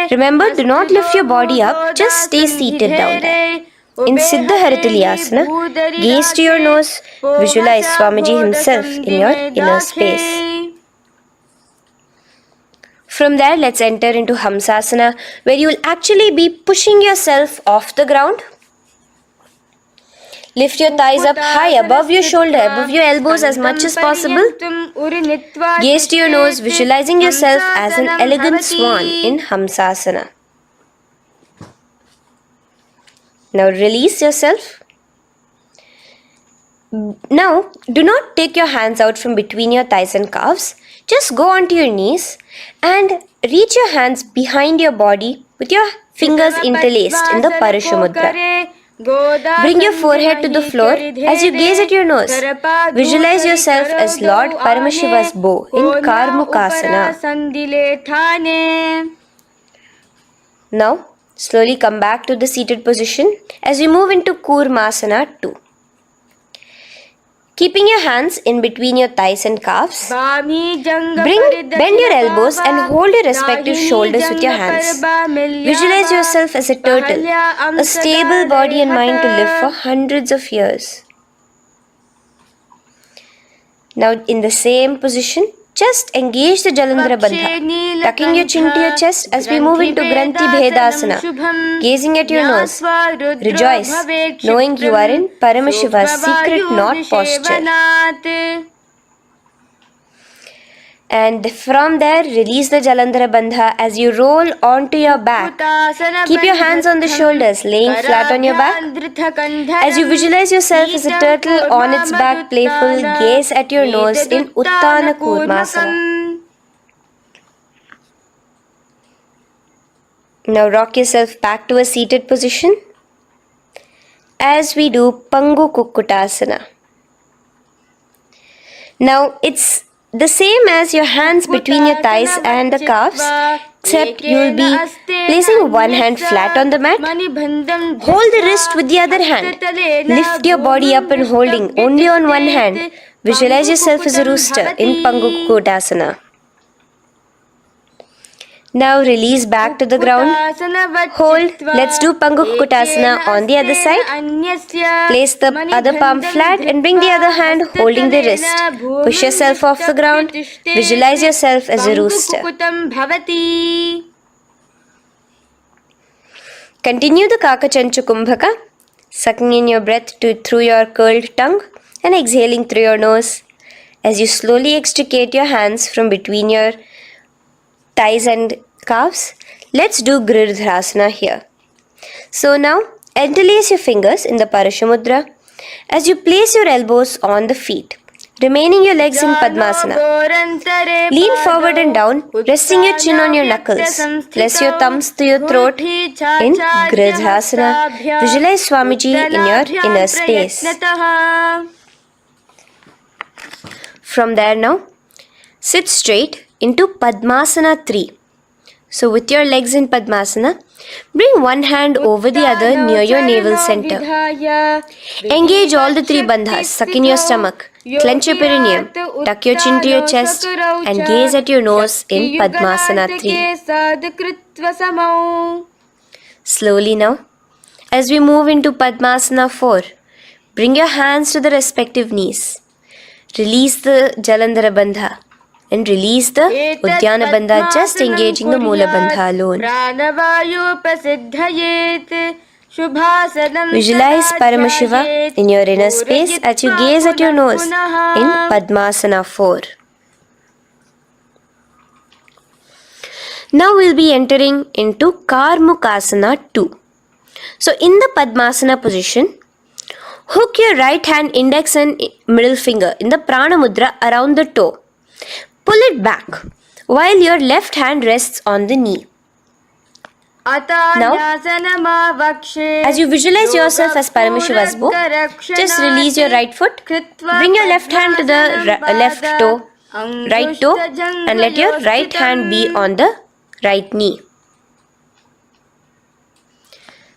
Remember, do not lift your body up, just stay seated down there. In Siddha Harituliyasana, gaze to your nose, visualize Swamiji himself in your inner space. From there, let's enter into Hamsasana, where you will actually be pushing yourself off the ground. Lift your thighs up high above your shoulder, above your elbows as much as possible. Gaze to your nose, visualizing yourself as an elegant swan in Hamsasana. Now release yourself. Now, do not take your hands out from between your thighs and calves. Just go onto your knees and reach your hands behind your body with your fingers interlaced in the Parashu Mudra. Bring your forehead to the floor as you gaze at your nose. Visualize yourself as Lord Paramashiva's bow in Karmukasana. Now, slowly come back to the seated position as we move into Kurmasana 2. Keeping your hands in between your thighs and calves, bend your elbows and hold your respective shoulders with your hands. Visualize yourself as a turtle, a stable body and mind to live for hundreds of years. Now in the same position, just engage the Jalandhara Bandha, tucking your chin to your chest as we move into Granthi Bhedasana, gazing at your nose. Rejoice, knowing you are in Paramashiva's secret knot posture. And from there, release the Jalandhara Bandha as you roll onto your back. Keep your hands on the shoulders, laying flat on your back. As you visualize yourself as a turtle on its back, playful, gaze at your nose in Uttana Kurmasana. Now rock yourself back to a seated position as we do Pangu Kukkutasana. Now it's the same as your hands between your thighs and the calves, except you will be placing one hand flat on the mat. Hold the wrist with the other hand. Lift your body up and holding only on one hand. Visualize yourself as a rooster in Pangu Kukkutasana. Now release back to the ground. Hold. Let's do Pangu Kukkutasana on the other side. Place the other palm flat and bring the other hand holding the wrist. Push yourself off the ground. Visualize yourself as a rooster. Continue the Kaka Chanchu Kumbhaka, sucking in your breath through your curled tongue and exhaling through your nose. As you slowly extricate your hands from between your thighs and calves, let's do Girdharasana here. So now, interlace your fingers in the Parashu Mudra as you place your elbows on the feet, remaining your legs in Padmasana. Lean forward and down, resting your chin on your knuckles. Place your thumbs to your throat in Girdharasana. Visualize Swamiji in your inner space. From there now, sit straight into Padmasana 3. So with your legs in Padmasana, bring one hand over the other near your navel center. Engage all the three bandhas. Suck in your stomach, clench your perineum, tuck your chin to your chest, and gaze at your nose in Padmasana 3. Slowly now, as we move into Padmasana 4, bring your hands to the respective knees. Release the Jalandhara Bandha and release the Udyana Bandha, just engaging the Moola Bandha alone. Visualize Paramashiva in your inner space as you gaze at your nose in Padmasana 4. Now we'll be entering into Karmukasana 2. So in the Padmasana position, hook your right hand index and middle finger in the Prana Mudra around the toe. Pull it back while your left hand rests on the knee. Now, as you visualize yourself as Paramashiva's bow, just release your right foot, bring your left hand to the left toe, right toe, and let your right hand be on the right knee.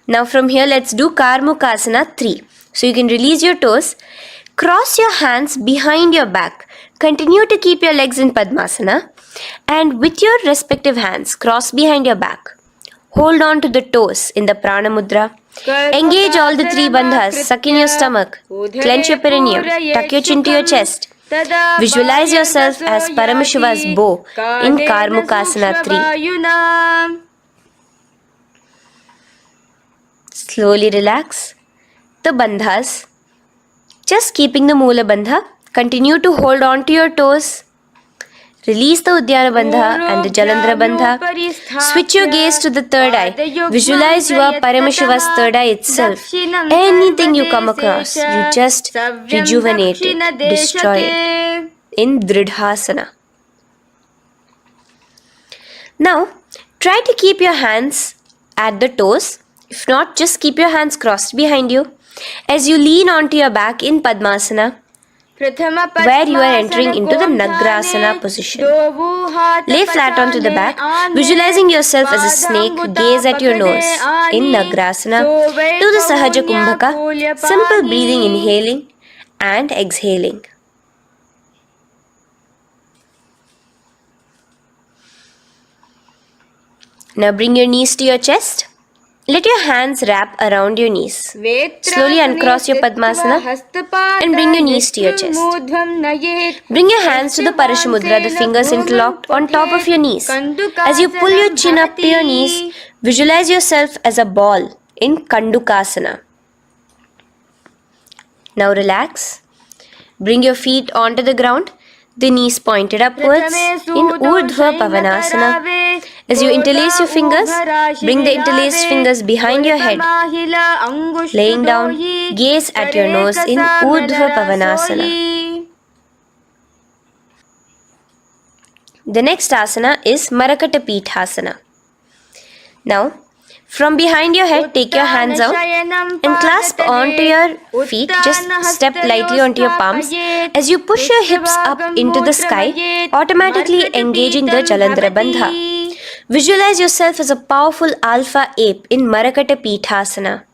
Now from here, let's do Karmukasana 3. So you can release your toes, cross your hands behind your back, continue to keep your legs in Padmasana, and with your respective hands, cross behind your back. Hold on to the toes in the Prana Mudra. Engage all the three bandhas, suck in your stomach, clench your perineum, tuck your chin to your chest. Visualize yourself as Paramashiva's bow in Karmukasana 3. Slowly relax the bandhas, just keeping the Moola Bandha. Continue to hold on to your toes. Release the Udyana Bandha and the Jalandhara Bandha. Switch your gaze to the third eye. Visualize you are Paramashiva's third eye itself. Anything you come across, you just rejuvenate it, destroy it in Dridhasana. Now, try to keep your hands at the toes. If not, just keep your hands crossed behind you as you lean onto your back in Padmasana, where you are entering into the Nagrasana position. Lay flat onto the back, visualizing yourself as a snake, gaze at your nose in Nagrasana. Do the Sahaja Kumbhaka, simple breathing, inhaling and exhaling. Now bring your knees to your chest. Let your hands wrap around your knees. Slowly uncross your Padmasana and bring your knees to your chest. Bring your hands to the Parashamudra, the fingers interlocked on top of your knees. As you pull your chin up to your knees, visualize yourself as a ball in Kandukasana. Now relax. Bring your feet onto the ground, the knees pointed upwards in Urdhva Pavanasana. As you interlace your fingers, bring the interlaced fingers behind your head. Laying down, gaze at your nose in Urdhva Pavanasana. The next asana is Marakata Pithasana. Now, from behind your head, take your hands out and clasp onto your feet. Just step lightly onto your palms. As you push your hips up into the sky, automatically engaging the Jalandhara Bandha. Visualize yourself as a powerful alpha ape in Marakata Pithasana.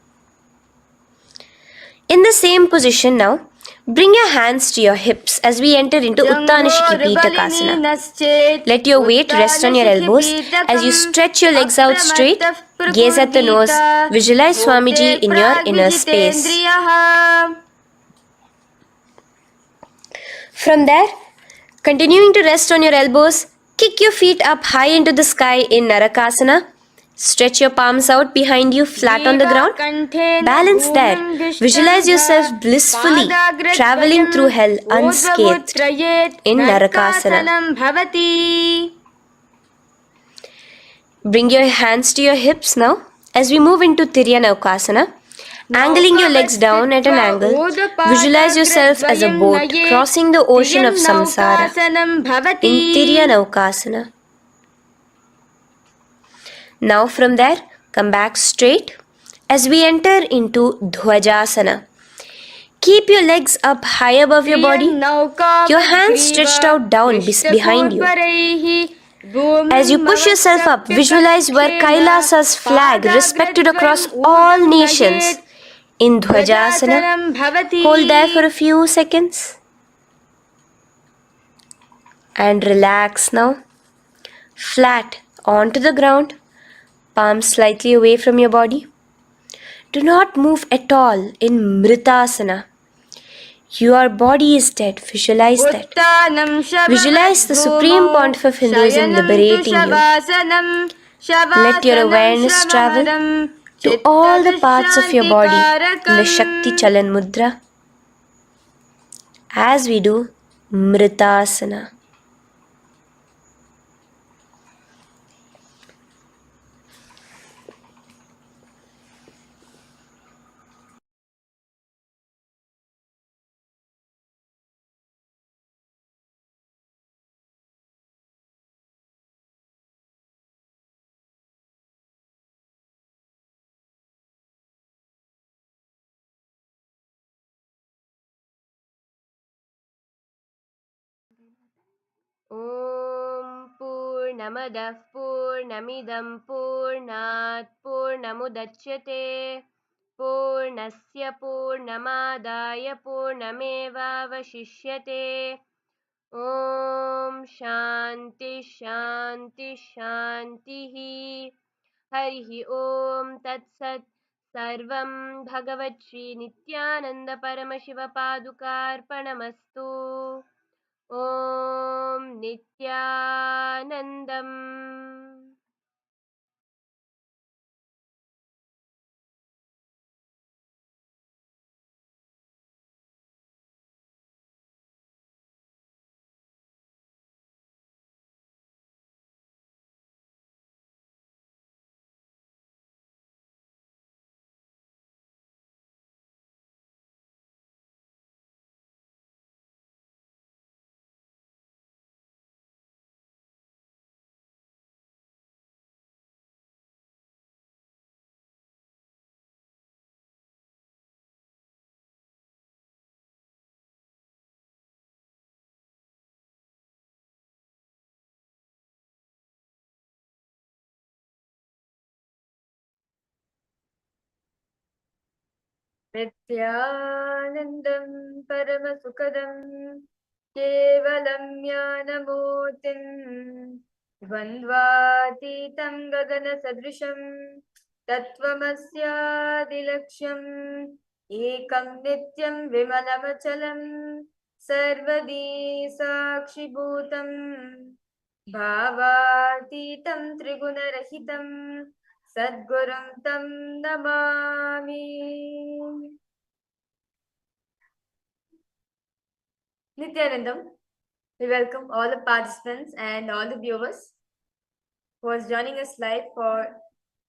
In the same position now, bring your hands to your hips as we enter into Uttanashiki Pitakasana. Let your weight rest on your elbows as you stretch your legs out straight. Gaze at the nose. Visualize Swamiji in your inner space. From there, continuing to rest on your elbows, kick your feet up high into the sky in Narakasana. Stretch your palms out behind you, flat on the ground. Balance there. Visualize yourself blissfully traveling through hell unscathed in Narakasana. Bring your hands to your hips now as we move into Tiryanaukasana. Angling your legs down at an angle, visualize yourself as a boat crossing the ocean of samsara in Tiryanaukasana. Now from there, come back straight as we enter into Dhwajasana. Keep your legs up high above your body. Your hands stretched out down behind you. As you push yourself up, visualize where Kailasa's flag respected across all nations in Dhwajasana. Hold there for a few seconds. And relax now. Flat onto the ground, palms slightly away from your body. Do not move at all in Mritasana. Your body is dead. Visualize that. Visualize the Supreme Pontiff of Hinduism liberating you. Let your awareness travel to all the parts of your body in the Shakti Chalan Mudra as we do Mritasana.
ॐ पूर्णमदः पूर्णमिदं पूर्णात् पूर्णमुदच्यते पूर्णस्य पूर्णमादाय पूर्णमेवावशिष्यते ॐ शान्ति शान्ति शान्तिः हरिः ॐ तत्सत् सर्वं भगवच्छ्रीनित्यानन्दपरमशिवपादुकार्पणमस्तु ॐ नित्यानन्दम्
नित्यानन्दं परमसुखदं केवलं ज्ञानमूर्तिं द्वन्द्वातीतं गगनसदृशं तत्त्वमस्यादिलक्ष्यम् एकं नित्यं विमलमचलं सर्वदी साक्षिभूतं भावातीतं त्रिगुणरहितं सद्गुरुं तं Namami. Nityanandam, we welcome all the participants and all the viewers who are joining us live for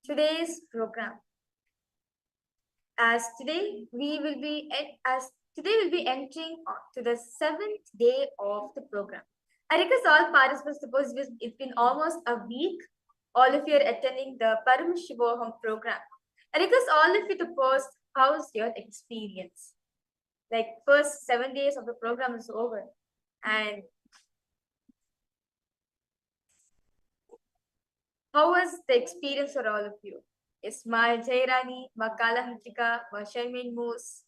today's program. As today we'll be entering to the 7th day of the program. I request all participants, suppose it's been almost a week, all of you are attending the Paramashivoham program. I request all of you to post how's your experience. Like first 7 days of the program is over, and how was the experience for all of you? Yes, my Jairani, Makala Hantrika, Sharmin Moose,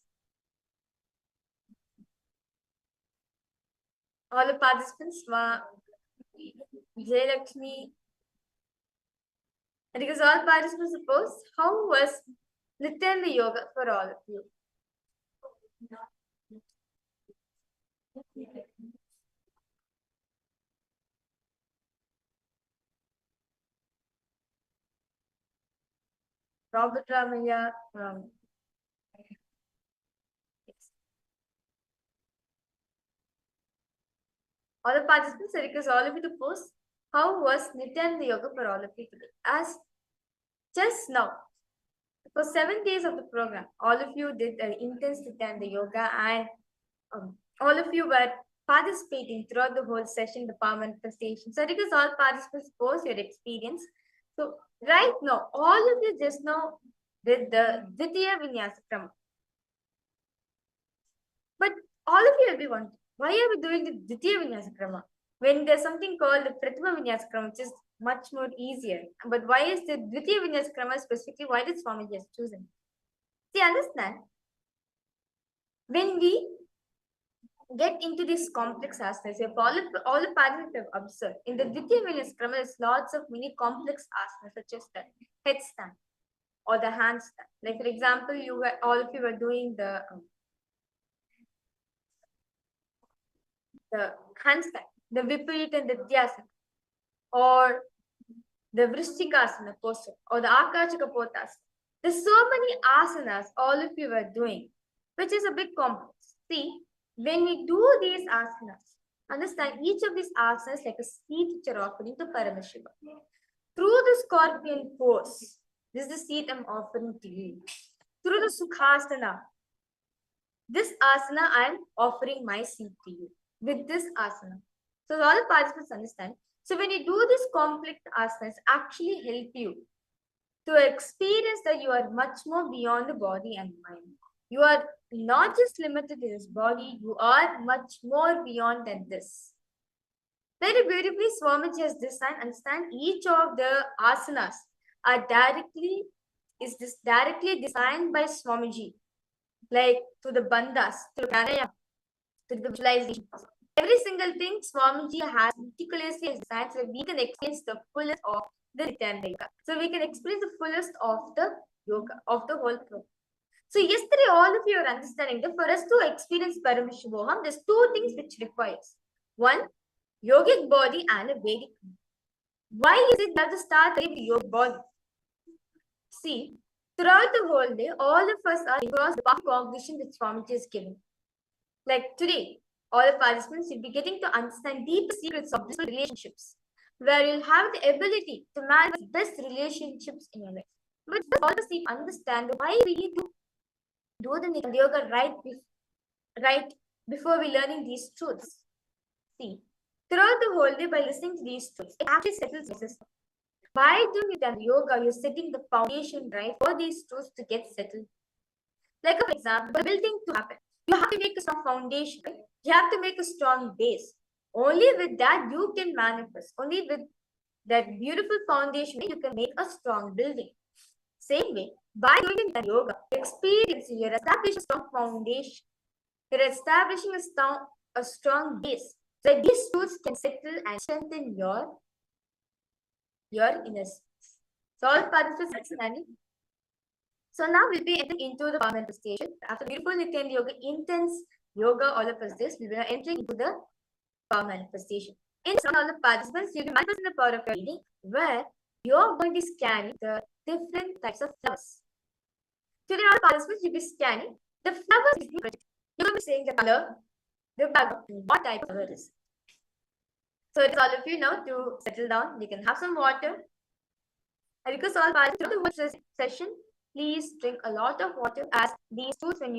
all the participants, Ma Jailakshmi, and because all participants suppose, how was Nityananda Yoga for all of you? Robert Ramaya from all the participants, I request all of you to post how was Nityananda Yoga for all of you today. As just now, for 7 days of the program, all of you did an intense Nityananda Yoga, and all of you were participating throughout the whole session, the power manifestation. So I request all participants post your experience. So right now, all of you just now did the Dvitiya Vinyasa Krama. will be wondering, why are we doing the Dvitiya Vinyasa Krama when there's something called the Prathama Vinyasa Krama, which is much more easier? But why is the Dvitiya Vinyasa Krama specifically, why did Swamiji has chosen? See, understand, when we get into these complex asanas, all the participants have observed, in the Dvitiya Vinyasa Krama, there's lots of many complex asanas, such as the headstand or the handstand. Like, for example, all of you were doing the handstand, the Viparita and the Dhyasana, or the Vrishchikasana posture, or the Akachaka Potasana. There's so many asanas all of you are doing, which is a bit complex. See, when we do these asanas, understand each of these asanas like a seat which are offering to Paramashiva. Through the scorpion pose, this is the seat I'm offering to you. Through the Sukhasana, this asana I am offering my seat to you. With this asana. So all the participants understand. So when you do this complex asanas, actually help you to experience that you are much more beyond the body and mind. You are not just limited to this body, you are much more beyond than this. Very beautifully, Swamiji has designed, understand, each of the asanas are directly designed by Swamiji. Like to the bandhas, to the pranayama, to the visualization. Every single thing Swamiji has meticulously designed so that we can experience the fullest of the Nityananda Yoga. So we can experience the fullest of the yoga, of the whole program. So yesterday, all of you are understanding that for us to experience Paramashivoham, there's two things which requires. One, yogic body and a Vedic. Why is it that to start with yogic body? See, throughout the whole day, all of us are across the path of cognition that Swamiji is giving. Like today, all the participants will be getting to understand deep secrets of these relationships, where you'll have the ability to manage the best relationships in your life. But all of us need to understand why we need to do the Nityananda Yoga right before we learning these truths. See, throughout the whole day, by listening to these truths, it actually settles the system. By doing Nityananda Yoga, you're setting the foundation right for these truths to get settled. Like, for example, building to happen, you have to make a strong foundation. You have to make a strong base. Only with that you can manifest. Only with that beautiful foundation you can make a strong building. Same way, by doing the yoga, experiencing, you're establishing a strong foundation. You're establishing a strong base. So that these truths can settle and strengthen your inner space. So all participants understanding. So now we'll be entering into the power manifestation. After beautiful Nityananda Yoga, intense yoga, all of us this, we'll be entering into the power manifestation. In this round, all the participants, you'll be manifesting the power of your reading, where you're going to be scanning the different types of flowers. Today, all the participants, you'll be scanning the flowers. You're going to be saying the color, the background, what type of flower it is. So it is all of you now to settle down. You can have some water. I request all participants to watch this session. Please drink a lot of water, as these truths, when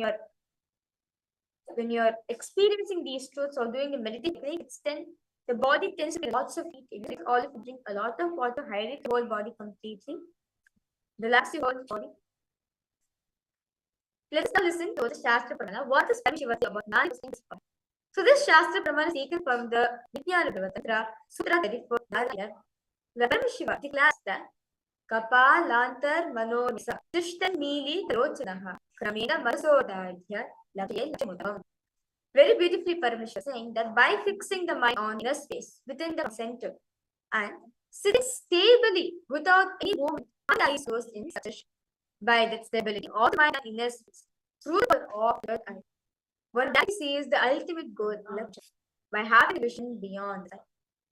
you're experiencing these truths or doing the meditation, the body tends to get lots of heat. If all of you drink a lot of water, hydrate the whole body completely, relax your whole body. Let's now listen to the Shastra Pramana. What is Paramashiva about manifesting this power? So this Shastra Pramana is taken from the Vijnana Tantra, Sutra 34. The Paramashiva declares that Kapalantar Manonisa Tishtan Mili Tarochanaha Kramena Masodadhya Lakshya. Very beautifully, Paramashiva saying that by fixing the mind on inner space within the center and sitting stably without any movement, and eyes closed in such a shape, by that stability of the mind and inner space through the of the eye, one that sees the ultimate goal by having a vision beyond the sight.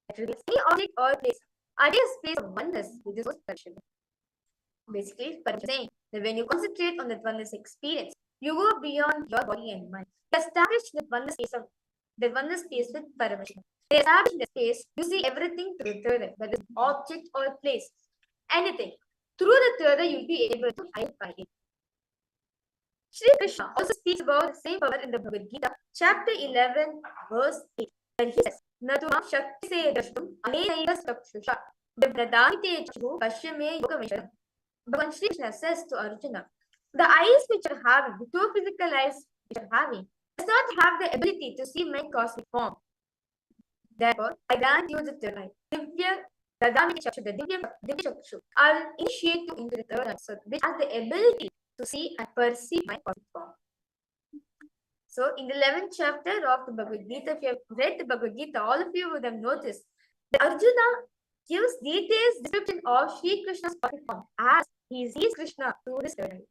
That reveals any object or place, idea space of oneness with this perception. Basically, Paramashiva saying that when you concentrate on that oneness experience, you go beyond your body and mind. Establish the oneness space with Paramashiva. They establish the space, you see everything through the third, whether it's object or place, anything. Through the third, you'll be able to identify it. Shri Krishna also speaks about the same power in the Bhagavad Gita, chapter 11, verse 8, where he says, Natumam Shakti se dashtum anenaiva chakshusha devradamite chakshu pashyame yoga visharam. Bhagavan Shri Krishna says to Arjuna, the eyes which are having, the two physical eyes which are having, does not have the ability to see my cosmic form. Therefore, I grant you the third eye. Divya Dadamini Chakshu, the Divya Chakshu. I will initiate you into the third eye, so which has the ability to see and perceive my cosmic form. So, in the 11th chapter of the Bhagavad Gita, if you have read the Bhagavad Gita, all of you would have noticed that Arjuna gives detailed description of Sri Krishna's cosmic form as he sees Krishna through his third eye.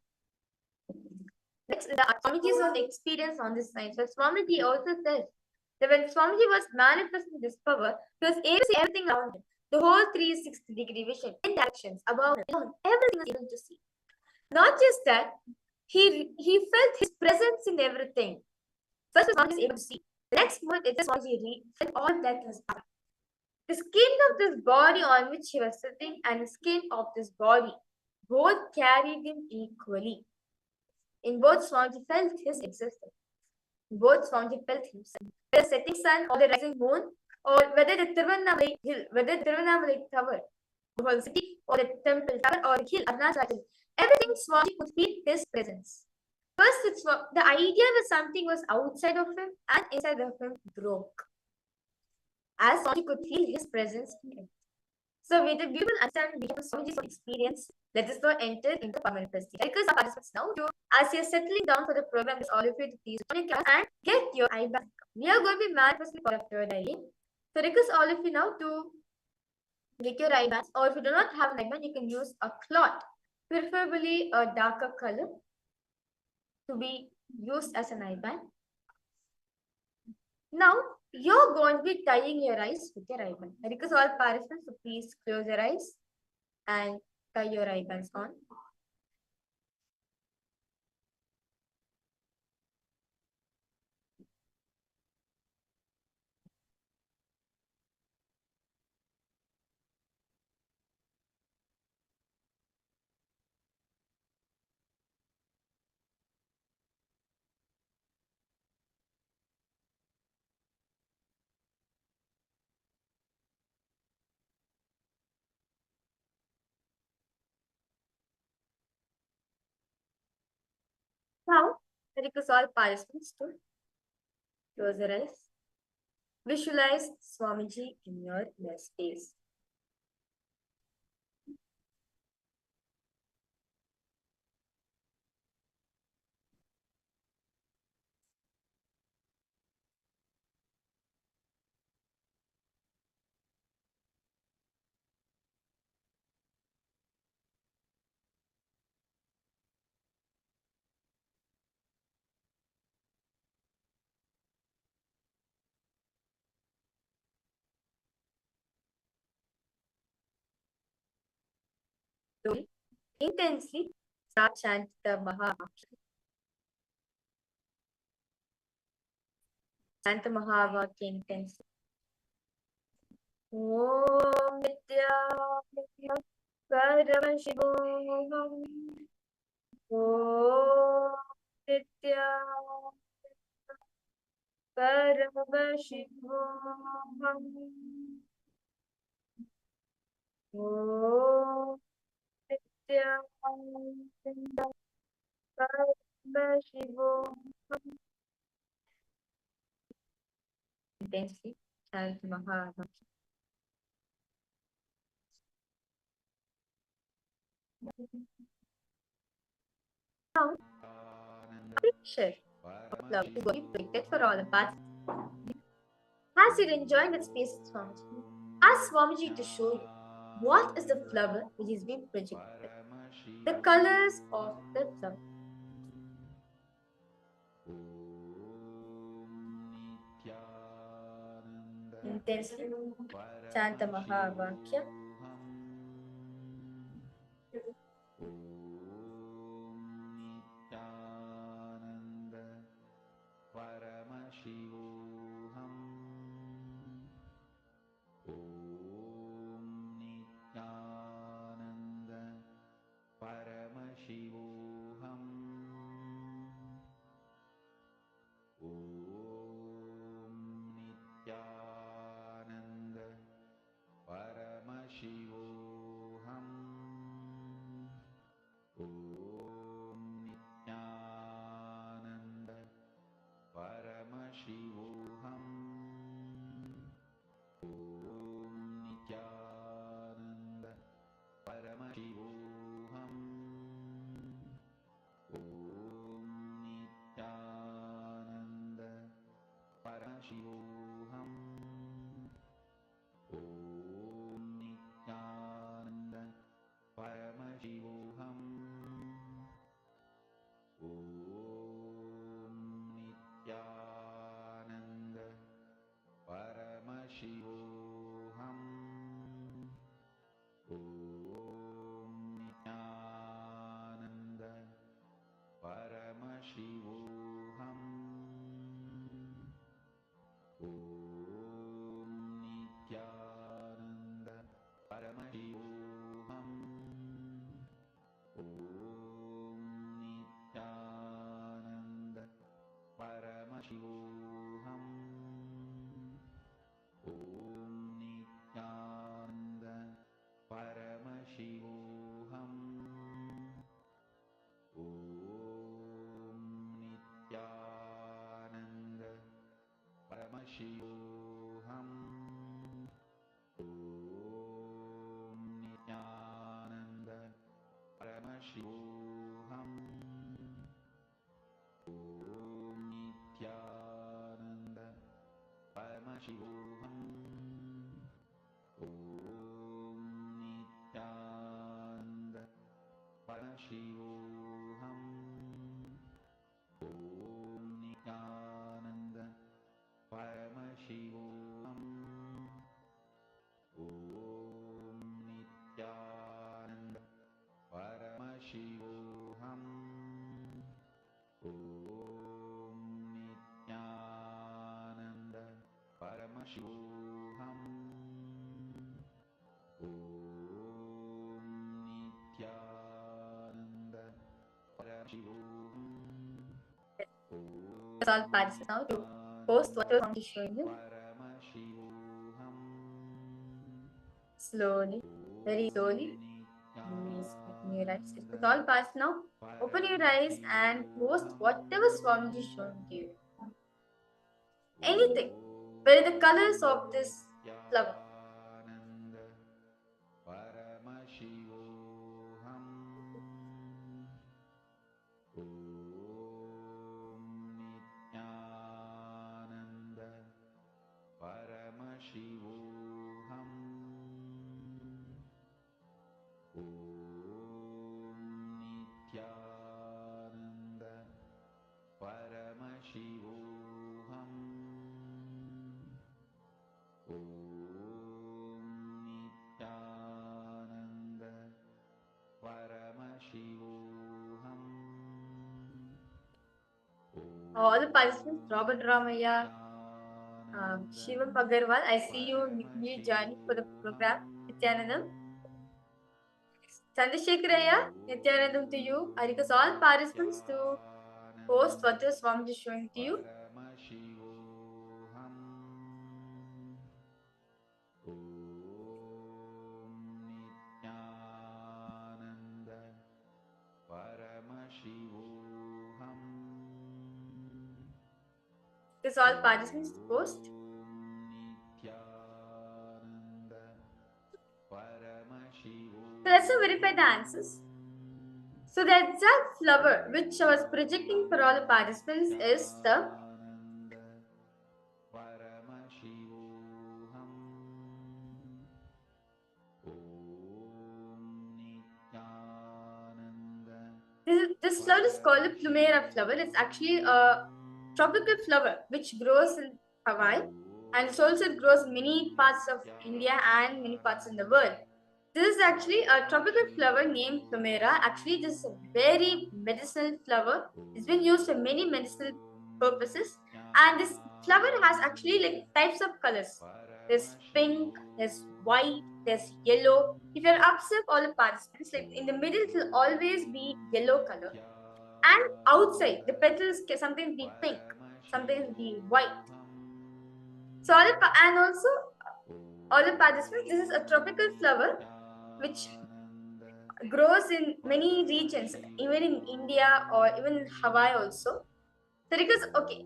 Next, the Swamiji's own experience on this side. So, Swamiji also says that when Swamiji was manifesting this power, he was able to see everything around him. The whole 360-degree vision, in directions, above and below, everything was able to see. Not just that, he felt his presence in everything. First, Swamiji is able to see. The next moment, it is Swamiji felt all that was happening. The skin of this body on which he was sitting and the skin of this body both carried him equally. In both, Swamiji felt his existence. In both, Swamiji felt himself. Whether the setting sun or the rising moon, or whether the Tiruvannamalai hill, whether the Tiruvannamalai tower, the whole city, or the temple tower, or the hill, Arunachala, everything Swamiji could feel his presence. First, the idea that something was outside of him and inside of him broke, as Swamiji could feel his presence in him. So, with the beautiful understanding of Swamiji's experience, let us now enter into manifesting. Because our participants now, as you're settling down for the program, all of you to please join class and get your eye back. We are going to be manifesting for after daily. So, request all of you now to get your eye bands, or if you do not have an eye band, you can use a cloth, preferably a darker color, to be used as an eye band. Now, you're going to be tying your eyes with your eye band. I request all participants to please close your eyes and tie your eye bands on. Now, I request all participants to close your eyes. Visualize Swamiji in your inner space. Slowly, intensely, start chanting the Mahavakya. Chant the Mahavakya intensely. Om Nitya Paramashivoham. Om Nitya Paramashivoham. Om Nitya Paramashivoham. Intensely chant Mahavakya. Now, picture of love is going to be predicted for all the parts. As you're enjoying that space with Swamiji, ask Swamiji to show you what is the flower which is being projected. The colors of the flower. Intensely chant the Mahavakya.
Paramashivoham. Om Nityananda Paramashivoham. Om Nityananda Paramashivoham. Om Nityananda Paramashivoham. Paramashivoham. Om Nityananda Paramashivoham. Om Nityananda Paramashivoham. Om Nityananda Paramashivoham. Om Nityananda Paramashivoham. Om Nityananda Paramashivoham. Om Nityananda Paramashivoham. Om Nityananda Paramashivoham. Om Nityananda Paramashivoham. Om Nityananda Paramashivoham. Om Nityananda Paramashivoham. Om Nityananda Paramashivoham. Om Nityananda Paramashivoham. Om Nityananda Paramashivoham. Om Nityananda Paramashivoham. Om Nityananda Paramashivoham. Om Nityananda Paramashivoham.
All participants now to post what I want to show you.
Paramashivoham.
Slowly, very slowly. Please open your eyes. It's all past now. Open your eyes and post whatever Swamiji is showing to you. Anything. What are the colors of this flower?
Nityananda Paramashivoham. Om Nityananda Paramashivoham. Om Nityananda Paramashivoham. Om Nityananda Paramashivoham.
All the participants, Robert Ramaya, Shivam Agarwal, I see you new joining for the program. Nityanandam. Chandrasekharaya, Nityanandam to you. I request all participants to post what the Swamiji is showing to you.
Paramashivoham. Om Nityananda Paramashivoham.
Request all participants to post.
Om Nityananda Paramashivoham.
So let's verify the answers. So the exact flower which I was projecting for all the participants is the
Paramashivoham. Om Nityananda
this flower is called the Plumera flower. It's actually a tropical flower which grows in Hawaii and it also grows in many parts of India and many parts in the world. This is actually a tropical flower named Plumera. Actually, this is a very medicinal flower. It's been used for many medicinal purposes. And this flower has actually like types of colors. There's pink, there's white, there's yellow. If you're observe all the participants, like in the middle, it will always be yellow color. And outside, the petals can sometimes be pink, sometimes be white. So all the participants, this is a tropical flower which grows in many regions, even in India or even in Hawaii also. So because, okay,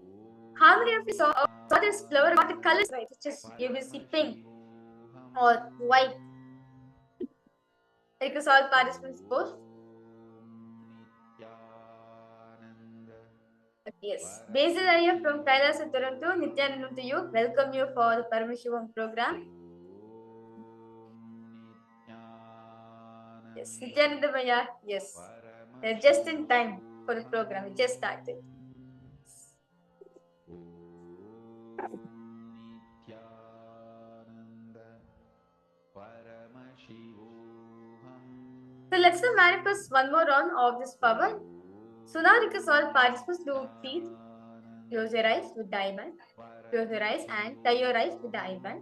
How many of you saw this flower? What the colors, right? It's just you will see pink or white. Because all participants both. Yes. Basil Iyer from Kailas, Toronto. Nityanandam to you. Welcome you for the Paramashivoham program. Yes. Nityanandam Iyer. Yes. They're just in time for the program. It just started. So let's now manifest one more round of this power. So now request all participants to please close your eyes with the eye band. Close your eyes and tie your eyes with the eye band.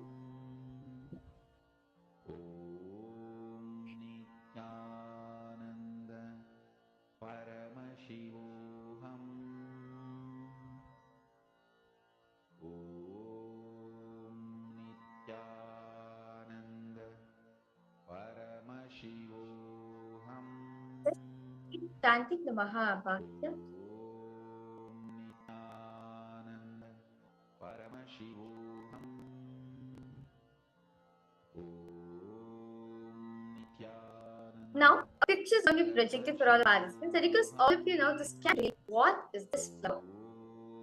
Keep chanting the Mahabhakya. Now, pictures will be projected for all the participants. Because all of you know this can be what is this flower?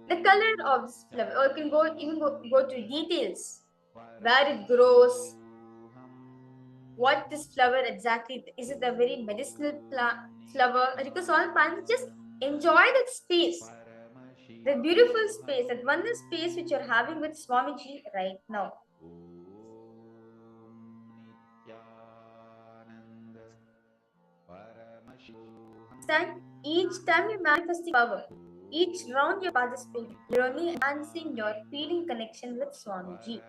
The color of this flower, or you can go to details, where it grows, what this flower exactly is. It a very medicinal flower? Because all participants just enjoy that space, the beautiful space, that oneness space which you're having with Swamiji right now. Each time you manifest the power, each round you participate, you're only enhancing your feeling connection with Swamiji.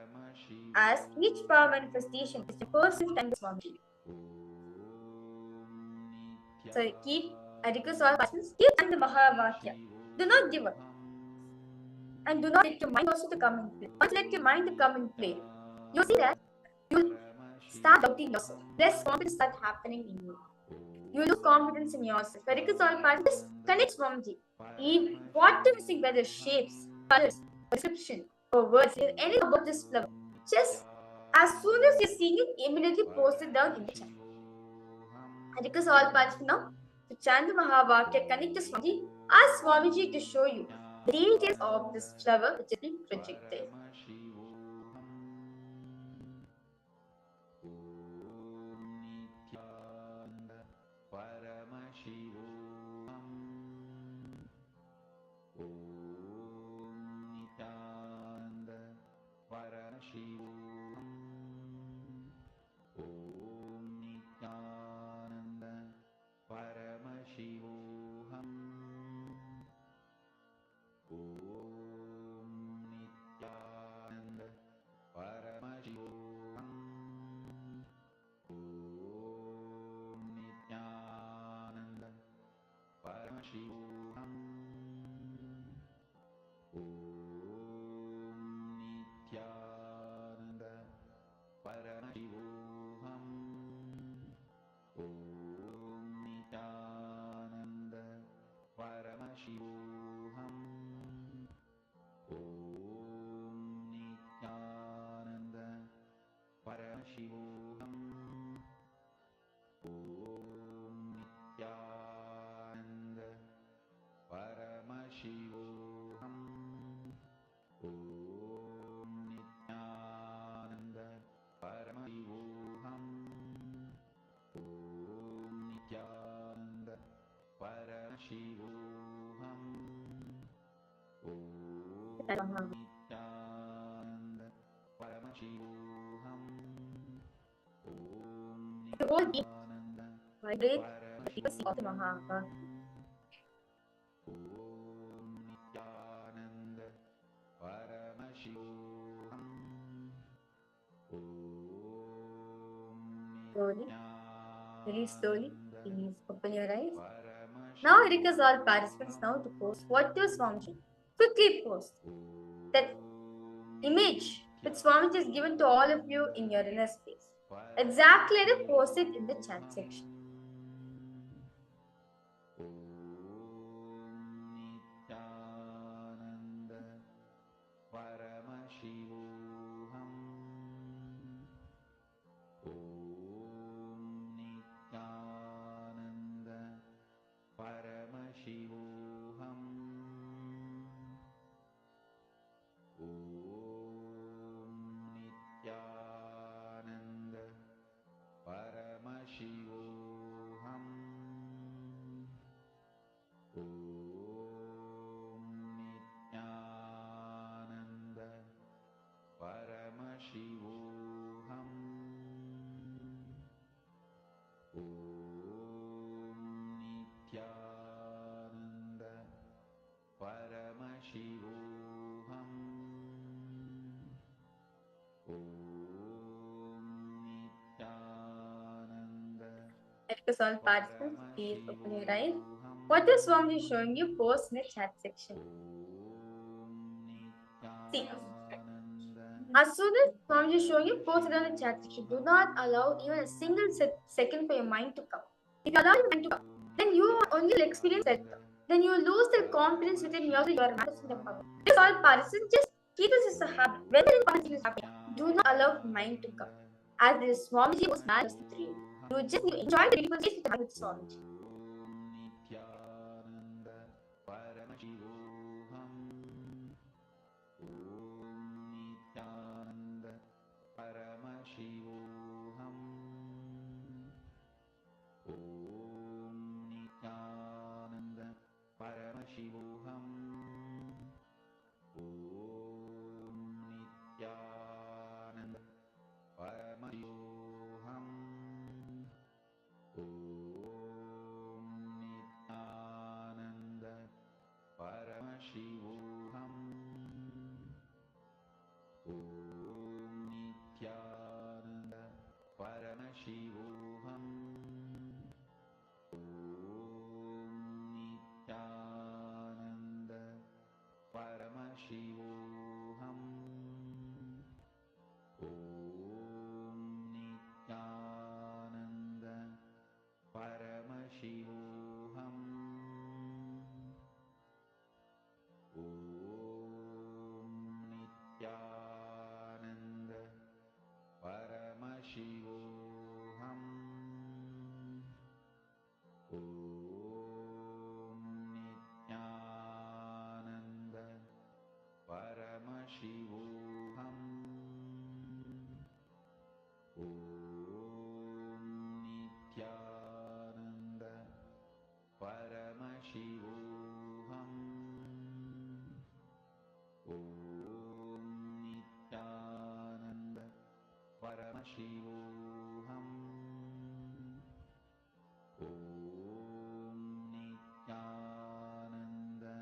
As each power manifestation is the personal time with Swamiji. So keep, request all participants, keep chanting the Mahavakya. Do not give up. And do not let your mind also to come in play. Once let your mind to come in play, you'll see that you'll start doubting yourself. Less confidence start happening in you. You lose confidence in yourself. Because all participants connect Swamiji. Whatever you think, whether shapes, colors, description, or words, anything about this flower, just as soon as you're seeing it, immediately post it down in the chat. Because all participants now, to chant the Mahavakya, connect to Swamiji, ask Swamiji to show you the details of this flower which is being projected. The whole deep vibrate the frequency of the Mahavakya. Slowly, very slowly, please open your eyes. Now I request all participants now to post what your Swamiji. Quickly post that image that Swamiji is given to all of you in your inner space. Exactly, post it in the chat section. Because all participants, please open your eyes. What is Swamiji showing you? Post in the chat section. See, as soon as Swamiji is showing you, post it on the chat section. Do not allow even a single second for your mind to come. If you allow your mind to come, then you only will experience that. Then you lose the confidence within yourself. You are manifesting the power. Because all participants, just keep this as a habit. Whether in comments is happening, do not allow mind to come. As this Swamiji was manifesting through you. You just enjoy the beautiful space with the habit of Swamiji.
Nityananda Paramashivoham Om Nityananda Paramashivoham Om Nityananda Paramashivoham Om Nityananda Paramashivoham Om Nityananda Paramashivoham Om Nityananda Paramashivoham Om Nityananda Paramashivoham Om Nityananda Paramashivoham Om Nityananda Paramashivoham Om Nityananda Paramashivoham Om Nityananda Paramashivoham Om Nityananda Paramashivoham Om Nityananda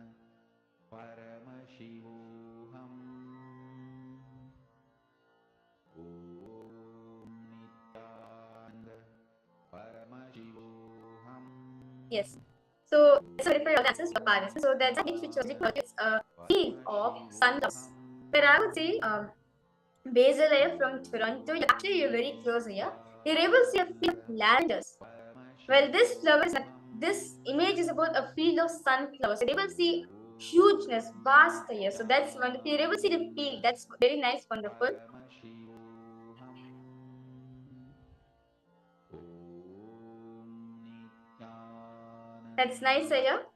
Paramashivoham Om Nityananda Paramashivoham.
Yes. So verify all the answers for participants. So that's a next which is a field of sundogs. But I would say Basil here from Toronto, actually you're very close here. You're able to see a field of lavenders. Well, this flower is this image is about a field of sunflowers. You're able to see hugeness, vast here. So that's wonderful. You're able to see the field. That's very nice, wonderful. That's nice here.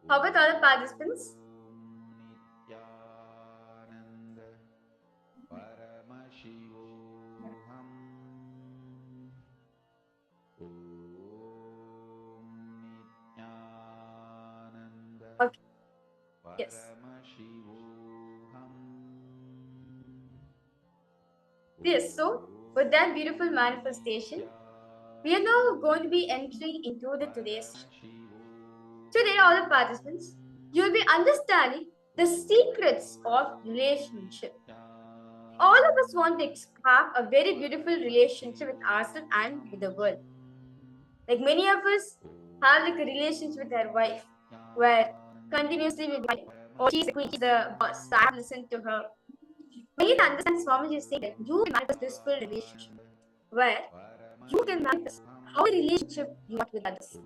How about other participants? Okay. Yes. Yes, so with that beautiful manifestation, we are now going to be entering into the today's session. Today, all the participants, you will be understanding the secrets of relationship. All of us want to have a very beautiful relationship with ourselves and with the world. Like many of us have like a relationship with our wife, where continuously we fight, or she's the boss, so I have listened to her. We need to understand Swamiji is saying that you can manifest this full relationship, where you can manifest how a relationship you want with others.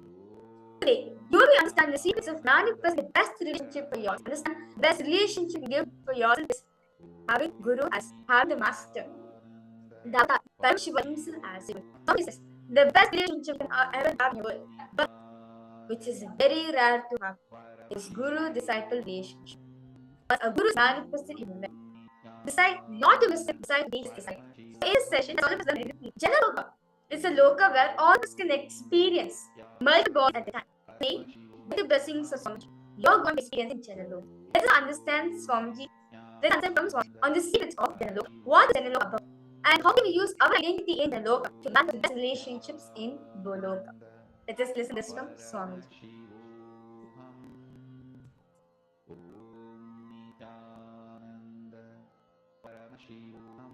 Today, you will understand the secrets of manifesting the best relationship for yourself. Understand the best relationship you give for yourself is having Guru as having the master. Dada, Paramashiva himself as you. Swami says, the best relationship you can ever have in your world, but which is very rare to have, is Guru-disciple relationship. But a Guru is manifested in men. Decide not to miss it, decide these disciples. So in this session, all of us are in General Loka. It's a Loka where all of us can experience multiple gods at a time. Today, with the blessings of Swamiji, you're going to experience in General Loka. Let us understand Swamiji. Let's understand from Swamiji on the secrets of General Loka. What is General Loka about? And how can we use our identity in General Loka to manage the best relationships in Goloka? Let us listen this from Swamiji.
Paramashivoham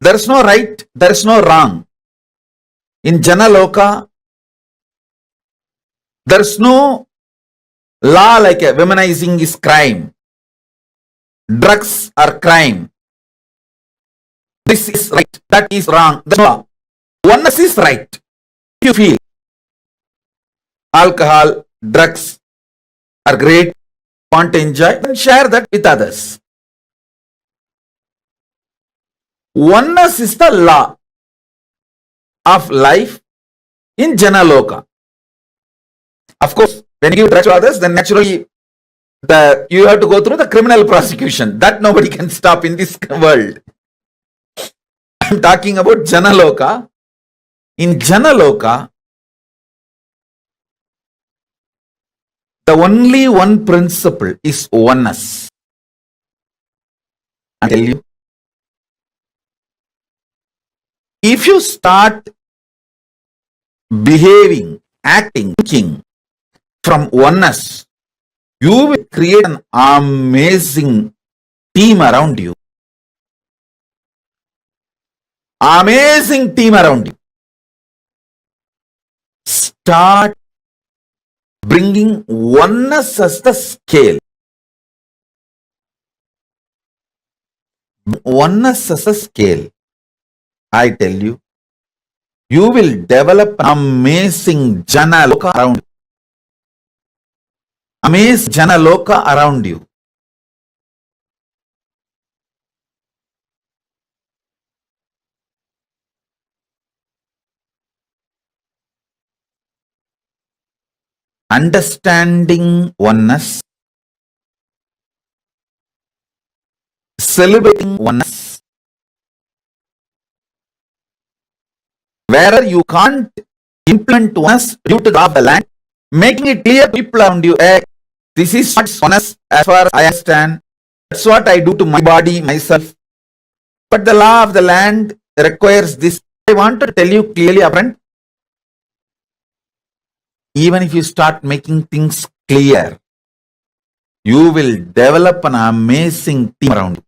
There is no right, there is no wrong. In Janaloka, there is no law like a womanizing is crime. Drugs are crime. This is right, that is wrong. There's no law. Oneness is right. If you feel alcohol, drugs are great, want to enjoy, then share that with others. Oneness is the law of life in Janaloka. Of course, when you give drugs to others, then naturally you have to go through the criminal prosecution. That nobody can stop in this world. I'm talking about Janaloka. In Janaloka, the only one principle is oneness. I tell you, if you start behaving, acting, thinking from oneness, you will create an amazing team around you. Amazing team around you. Start bringing oneness as the scale. Oneness as a scale. I tell you, you will develop an amazing Janaloka around you. Amazing Janaloka around you. Understanding oneness, celebrating oneness, wherever you can't implement oneness due to the law of the land, making it clear to people around you, hey, this is not oneness as far as I understand. That's what I do to my body, myself. But the law of the land requires this. I want to tell you clearly, friend. Even if you start making things clear, you will develop an amazing team around you.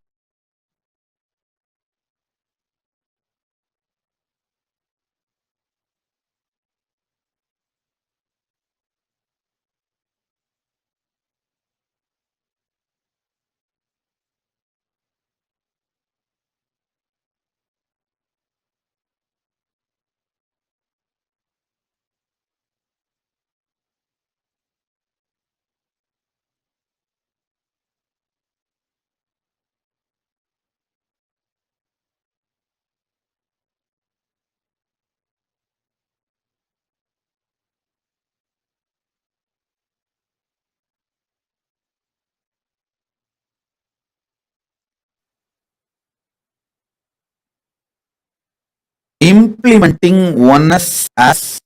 Implementing oneness as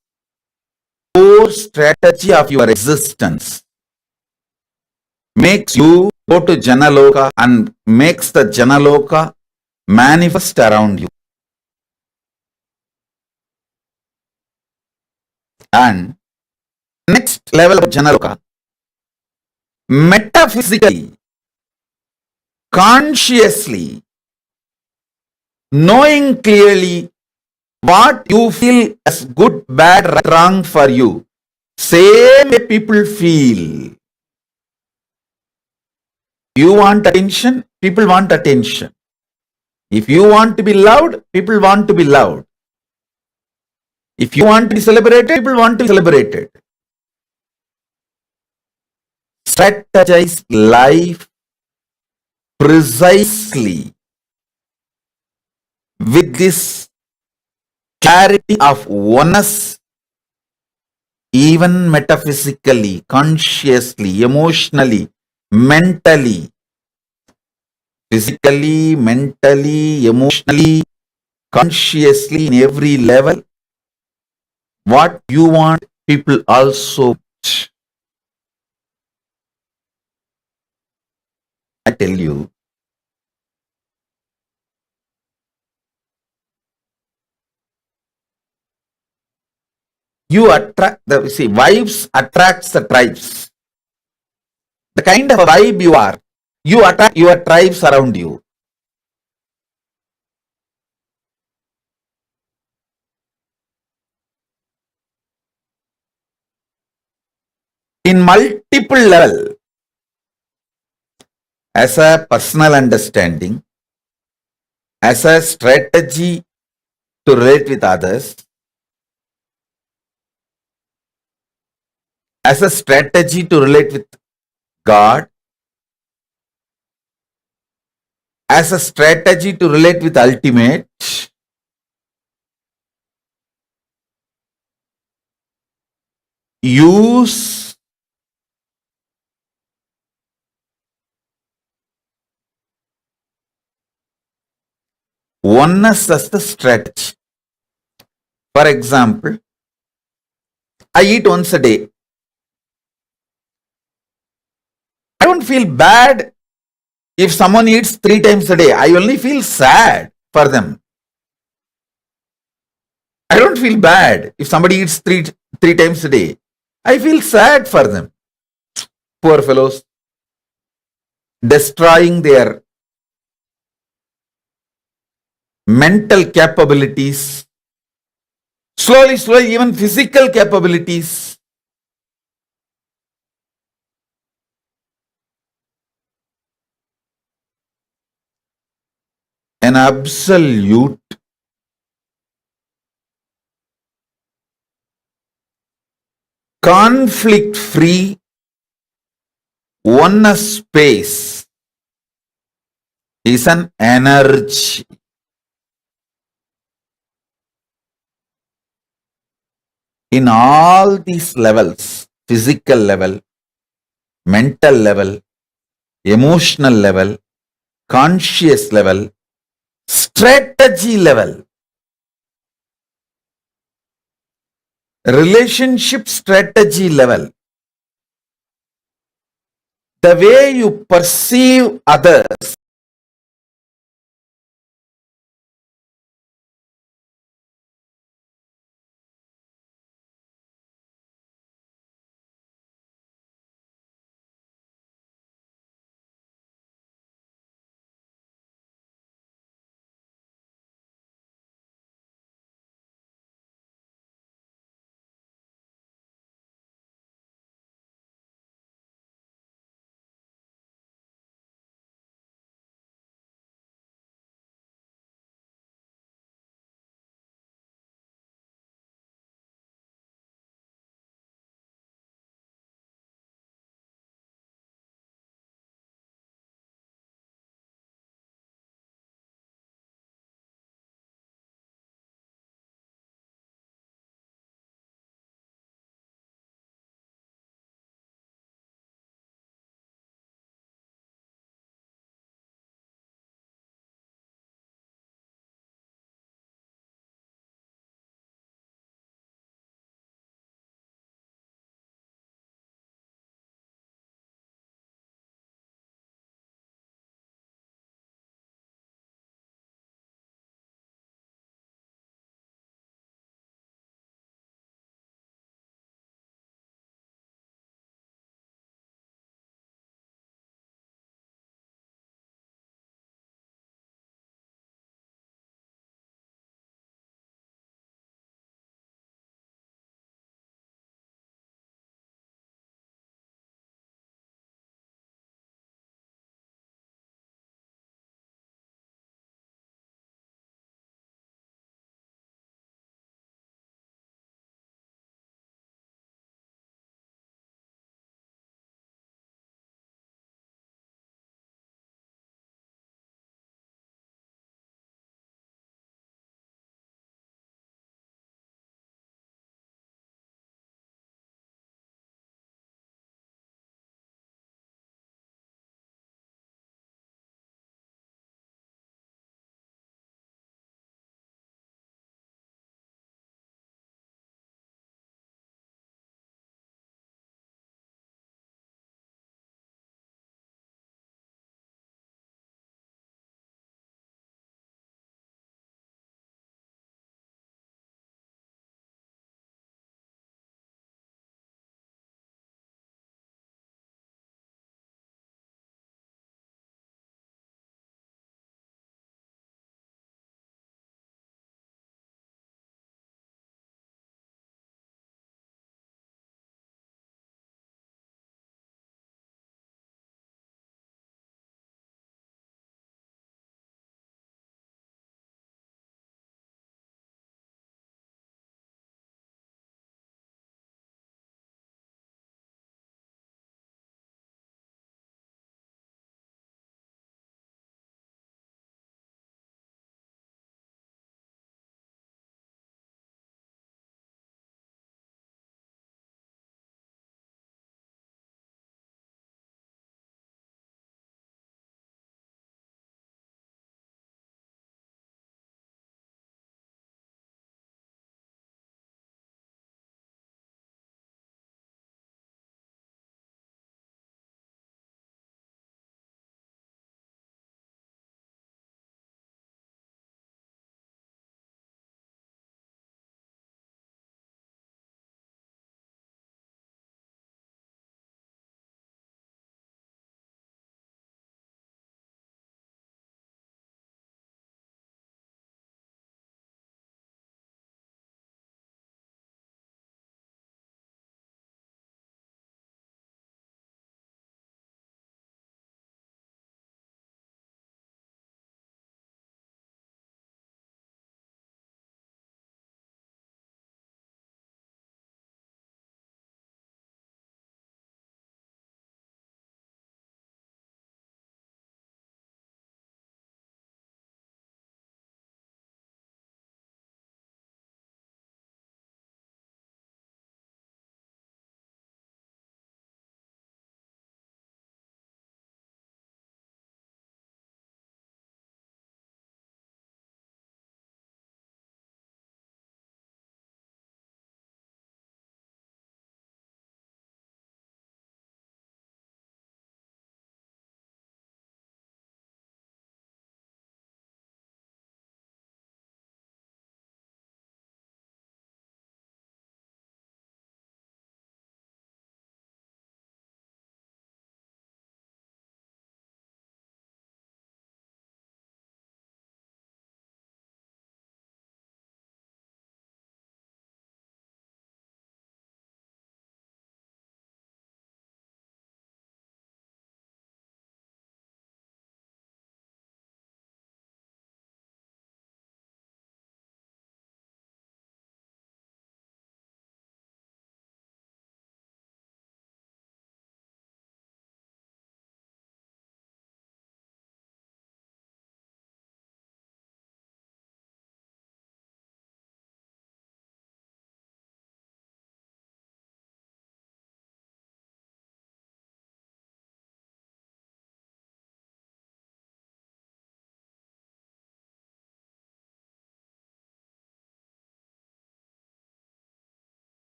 core strategy of your existence makes you go to Janaloka and makes the Janaloka manifest around you. And next level of Janaloka, metaphysically, consciously, knowing clearly what you feel as good, bad, right, wrong for you. Same way people feel. You want attention, people want attention. If you want to be loved, people want to be loved. If you want to be celebrated, people want to be celebrated. Strategize life precisely with this clarity of oneness, even metaphysically, consciously, emotionally, mentally, physically, mentally, emotionally, consciously, in every level. What you want, people also. I tell you, you attract the vibes attracts the tribes. The kind of a vibe you are, you attract your tribes around you. in multiple level, as a personal understanding, as a strategy to relate with others, as a strategy to relate with God, as a strategy to relate with ultimate, use oneness as the strategy. For example, I eat once a day. I don't feel bad if someone eats 3 times a day. I only feel sad for them. I don't feel bad if somebody eats three times a day. I feel sad for them. Poor fellows, destroying their mental capabilities, slowly, even physical capabilities. An absolute conflict-free oneness space is an energy. In all these levels, physical level, mental level, emotional level, conscious level, strategy level, relationship strategy level, the way you perceive others,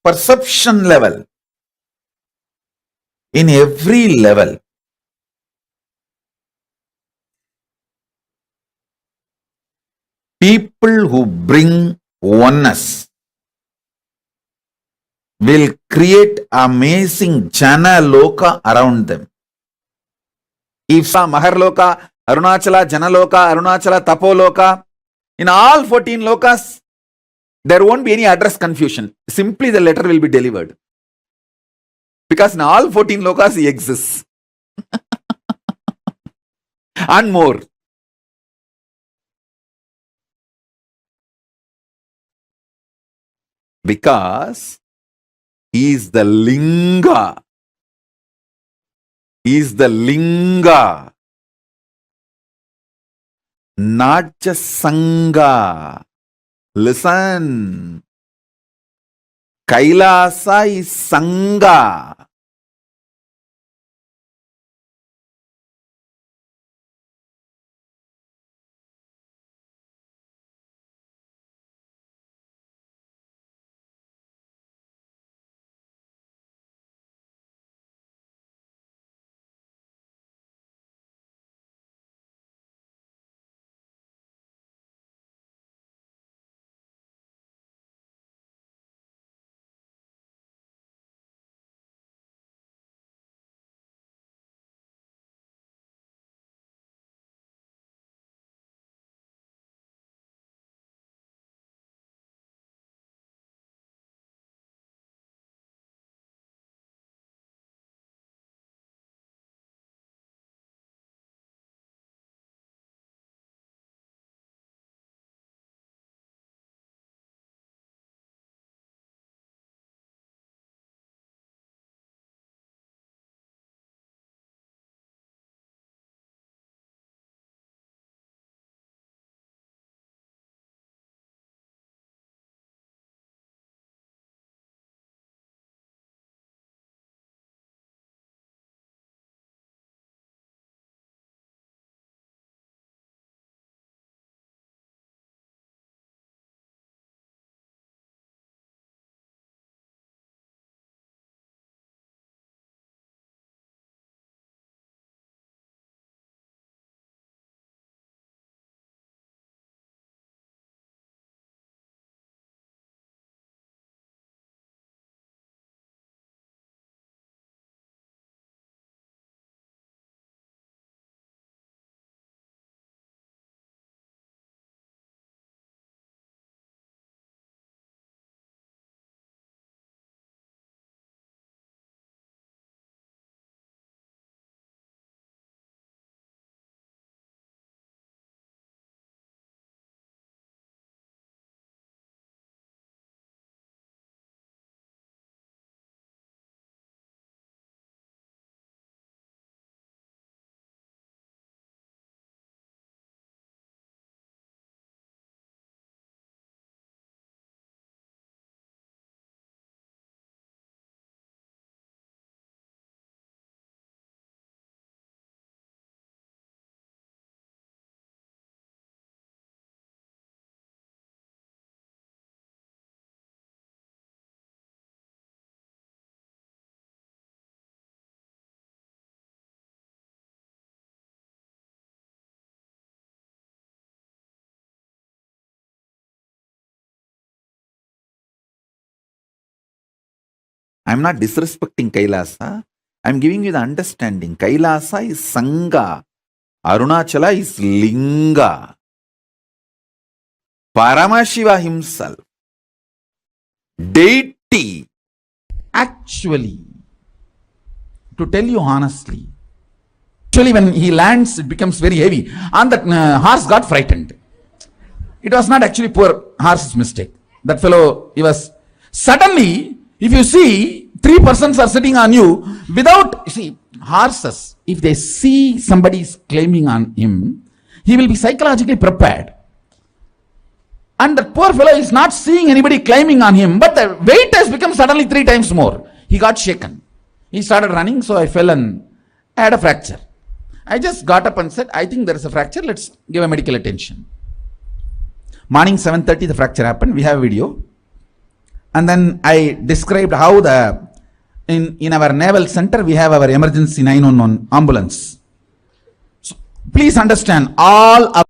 perception level, in every level. People who bring oneness will create amazing Jana Loka around them. If Maharloka, Arunachala, Janaloka, Arunachala, Tapoloka, in all 14 lokas, there won't be any address confusion. Simply the letter will be delivered. Because in all 14 lokas he exists. And more. Because he is the linga. He is the linga. Not just sangha. Listen. Kailasa is sangha. I'm not disrespecting Kailasa. I'm giving you the understanding. Kailasa is Sangha. Arunachala is Linga. Paramashiva himself, deity, actually, to tell you honestly, actually when he lands, it becomes very heavy. And that horse got frightened. It was not actually poor horse's mistake. That fellow, he was suddenly, if you see, 3 persons are sitting on you without, you see, horses, if they see somebody is claiming on him, he will be psychologically prepared. And that poor fellow is not seeing anybody climbing on him, but the weight has become suddenly 3 times more. He got shaken. He started running, so I fell and I had a fracture. I just got up and said, I think there is a fracture, let's give a medical attention. Morning 7:30 the fracture happened, we have a video. And then I described how in our naval center we have our emergency 911 ambulance. So please understand, all our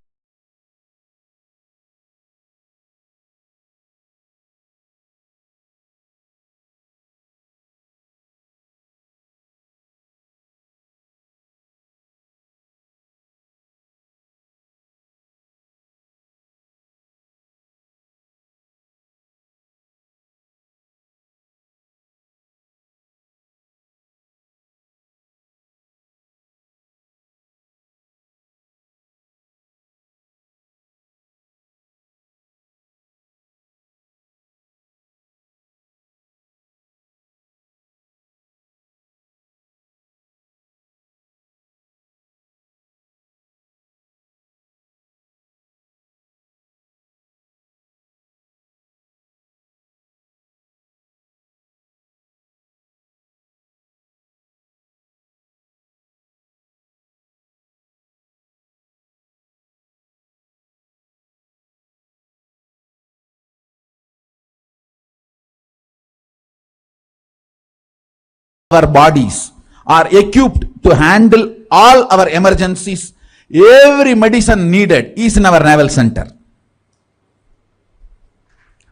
bodies are equipped to handle all our emergencies. Every medicine needed is in our naval center.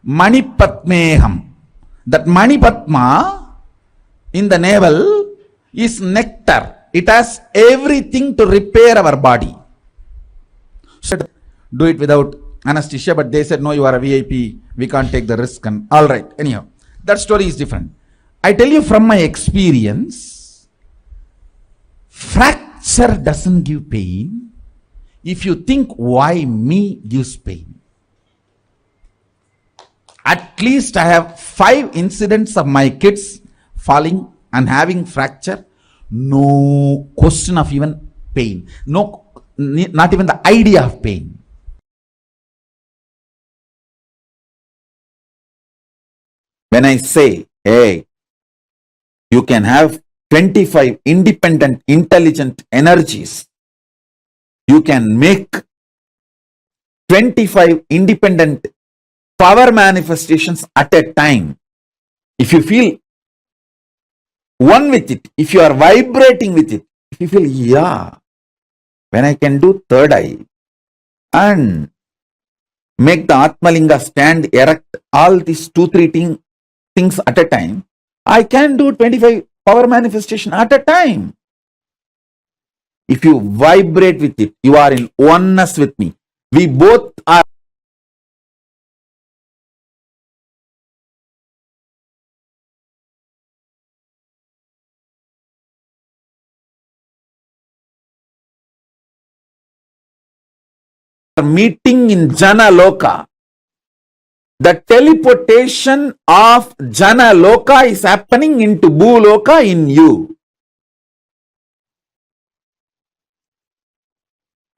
Manipatmeham. That Manipatma in the navel is nectar. It has everything to repair our body. So do it without anesthesia, but they said, no, you are a VIP, we can't take the risk. And all right, anyhow, that story is different. I tell you from my experience, fracture doesn't give pain if you think why me gives pain. At least I have 5 incidents of my kids falling and having fracture. No question of even pain. No, not even the idea of pain. When I say, hey, you can have 25 independent, intelligent energies. You can make 25 independent power manifestations at a time. If you feel one with it, if you are vibrating with it, if you feel, yeah, when I can do third eye and make the Atmalinga stand erect, all these 2-3 things at a time, I can do 25 power manifestation at a time. If you vibrate with it, you are in oneness with me. We both are meeting in Jana Loka. The teleportation of Jana Loka is happening into Bhuloka in you.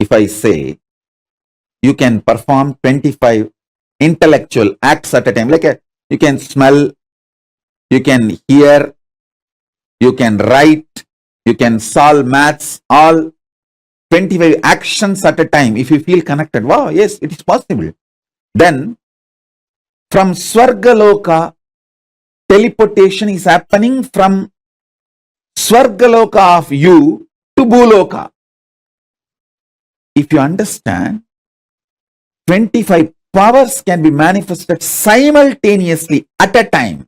If I say you can perform 25 intellectual acts at a time, like you can smell, you can hear, you can write, you can solve maths, all 25 actions at a time. If you feel connected, wow, yes, it is possible. Then from Swargaloka, teleportation is happening from Swargaloka of you to Bhuloka. If you understand, 25 powers can be manifested simultaneously at a time.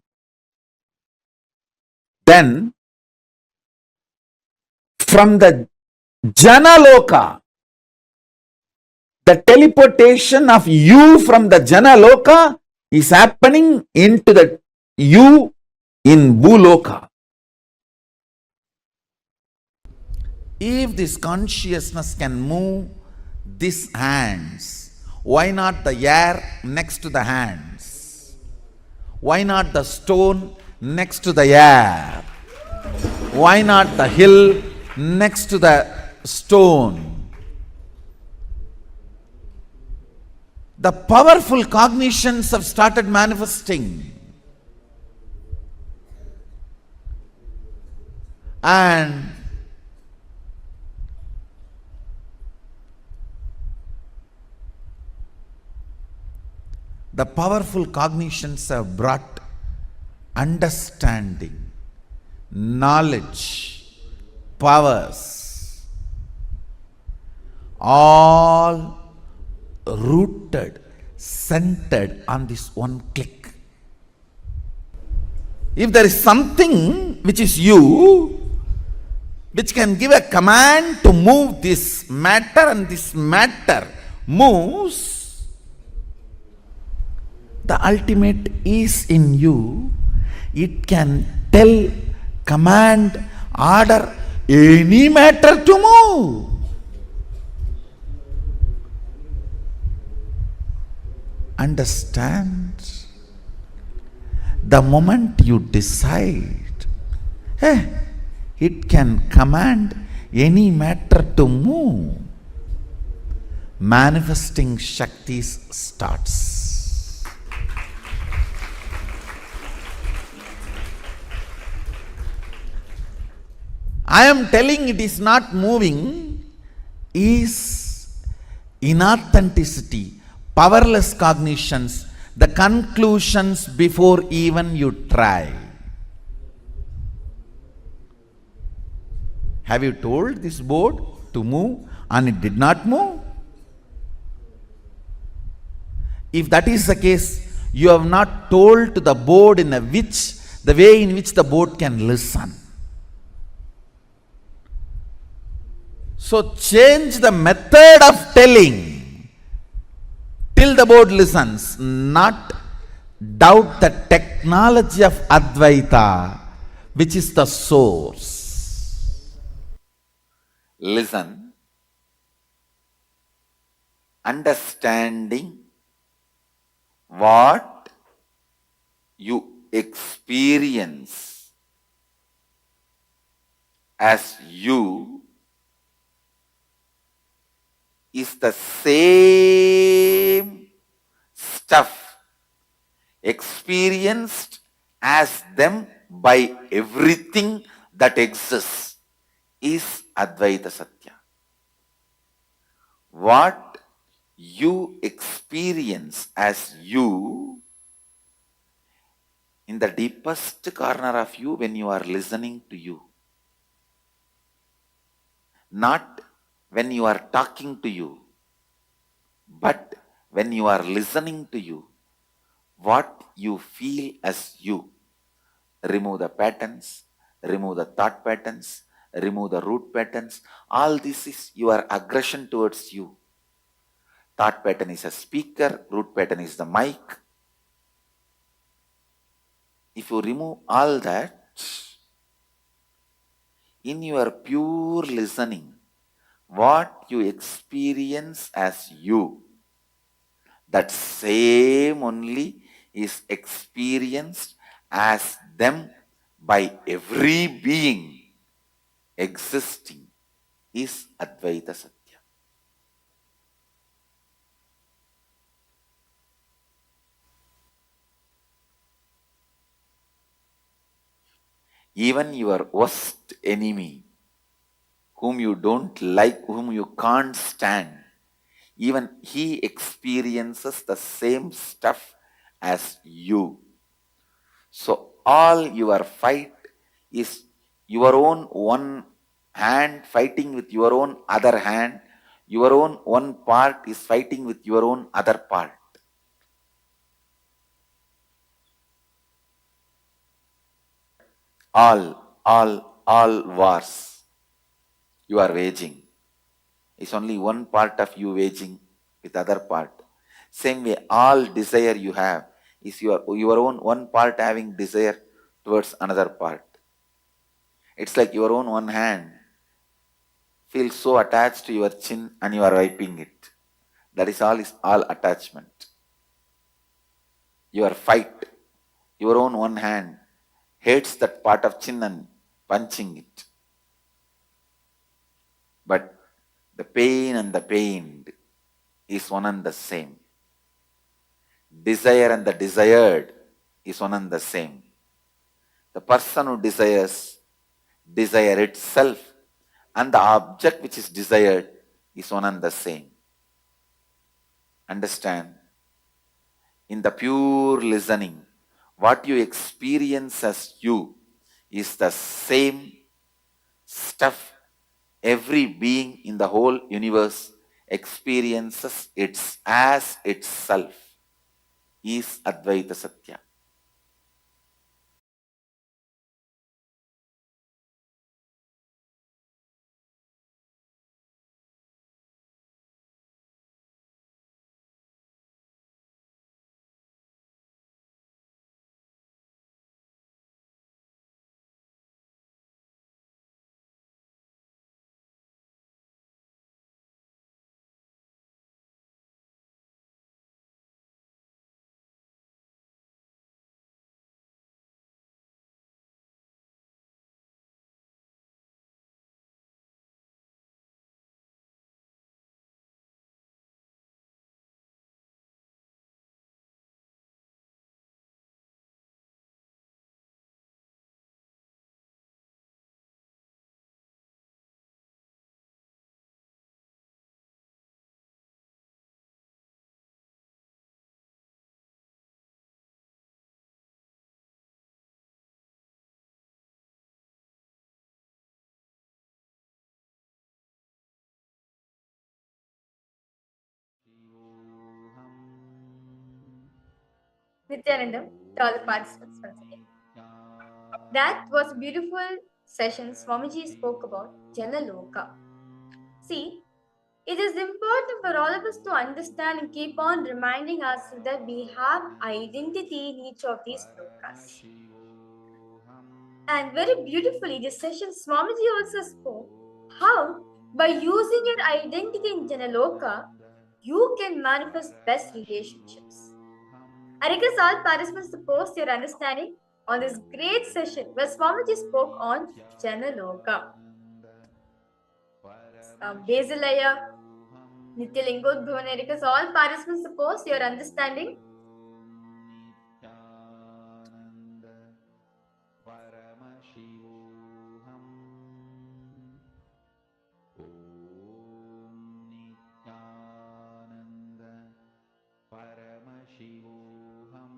Then from the Janaloka, the teleportation of you from the Janaloka is happening into the you in Bhuloka. If this consciousness can move these hands, why not the air next to the hands? Why not the stone next to the air? Why not the hill next to the stone? The powerful cognitions have started manifesting. And the powerful cognitions have brought understanding, knowledge, powers, all rooted, centered on this one click. If there is something which is you, which can give a command to move this matter, and this matter moves, the ultimate is in you. It can tell, command, order any matter to move. Understand? The moment you decide, it can command any matter to move, manifesting Shaktis starts. I am telling it is not moving is inauthenticity, powerless cognitions, the conclusions before even you try. Have you told this board to move and it did not move? If that is the case, you have not told to the board the way in which the board can listen. So change the method of telling till the board listens, not doubt the technology of Advaita, which is the source. Listen, understanding what you experience as you is the same stuff experienced as them by everything that exists is Advaita Satya. What you experience as you in the deepest corner of you when you are listening to you, not when you are talking to you, but when you are listening to you, what you feel as you. Remove the patterns, remove the thought patterns, remove the root patterns. All this is your aggression towards you. Thought pattern is a speaker, root pattern is the mic. If you remove all that, in your pure listening, what you experience as you, that same only is experienced as them by every being existing is Advaita Satya. Even your worst enemy, whom you don't like, whom you can't stand, even he experiences the same stuff as you. So all your fight is your own one hand fighting with your own other hand. Your own one part is fighting with your own other part. All wars you are waging. It's only one part of you waging with other part. Same way, all desire you have is your own one part having desire towards another part. It's like your own one hand feels so attached to your chin and you are wiping it. That is all attachment. Your fight, your own one hand hates that part of chin and punching it. But the pain and the pained is one and the same. Desire and the desired is one and the same. The person who desires desire itself, and the object which is desired is one and the same. Understand? In the pure listening, what you experience as you is the same stuff every being in the whole universe experiences its as itself is Advaita Satya.
Nityanandam, to all the participants once again. That was a beautiful session. Swamiji spoke about Janaloka. See, it is important for all of us to understand and keep on reminding ourselves that we have identity in each of these lokas. And very beautifully, this session, Swamiji also spoke how by using your identity in Janaloka, you can manifest best relationships. I request all participants to post your understanding on this great session where Swamiji spoke on Janaloka. Basilaya, Nityalingodbhavan, I request all participants to post your understanding.
Paramashivoham Nityananda Paramashivoham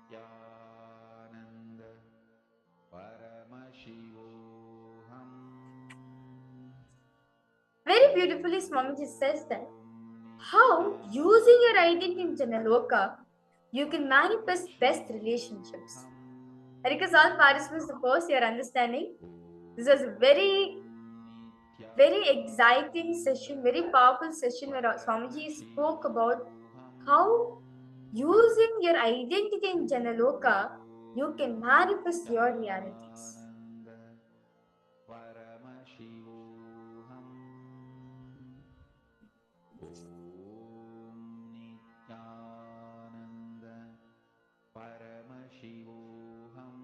Nityananda Paramashivoham.
Very beautifully, Swamiji says that how using your identity in Janaloka, you can manifest best relationships. I request all participants to post your understanding. This was a very exciting session, very powerful session where Swamiji spoke about how using your identity in Janaloka, you can manifest your realities.
Paramashivoham Nityananda Paramashivoham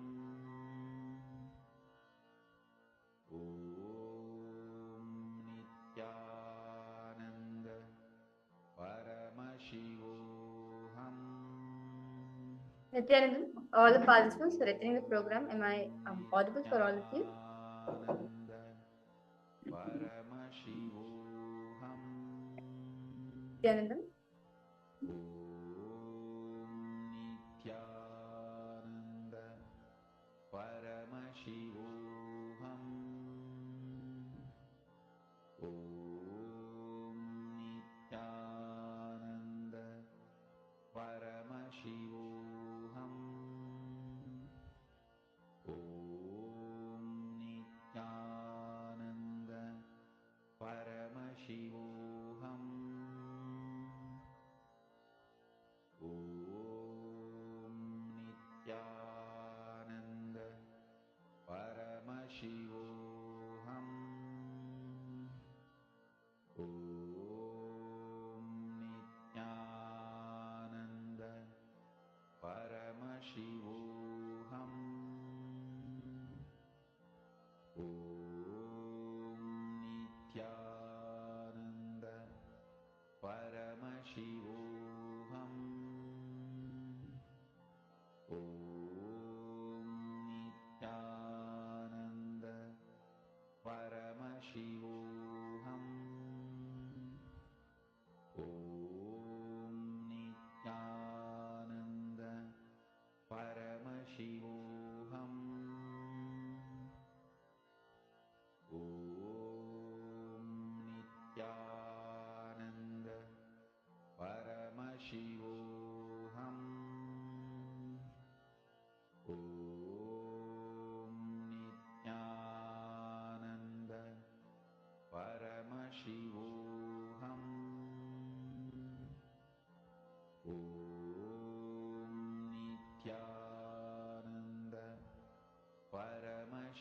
Nityananda Paramashivoham.
Nityanandam, all the participants for attending the program. Am I audible for all of you?
Paramashivoham
Nityanandam.
Nityananda Paramashivoham Nityananda Paramashivoham Nityananda Paramashivoham Nityananda Paramashivoham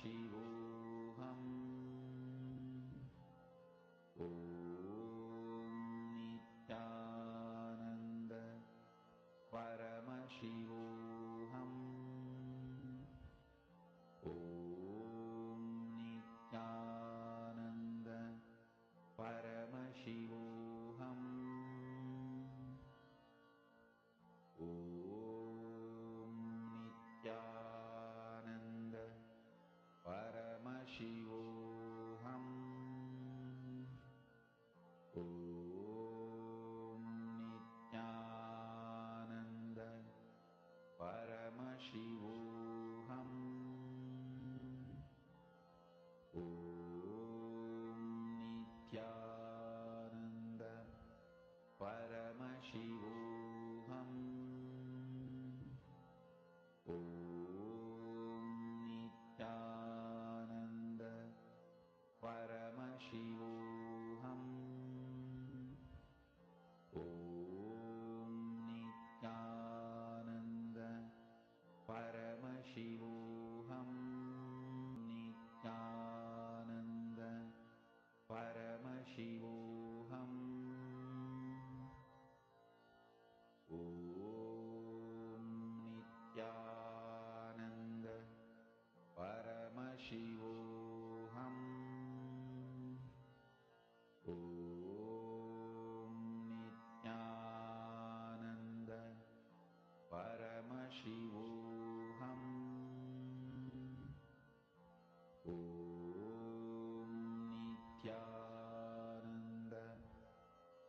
Paramashivoham Om Nityananda Paramashivoham Om Nityananda Paramashivoham Om Nityananda Paramashivoham Om Nityananda Paramashivoham Om Nityananda Paramashivoham Om Nityananda Paramashivoham Om Nityananda Paramashivoham Nityananda Paramashivoham Om Nityananda Paramashivoham Om Nityananda Paramashivoham Om Nityananda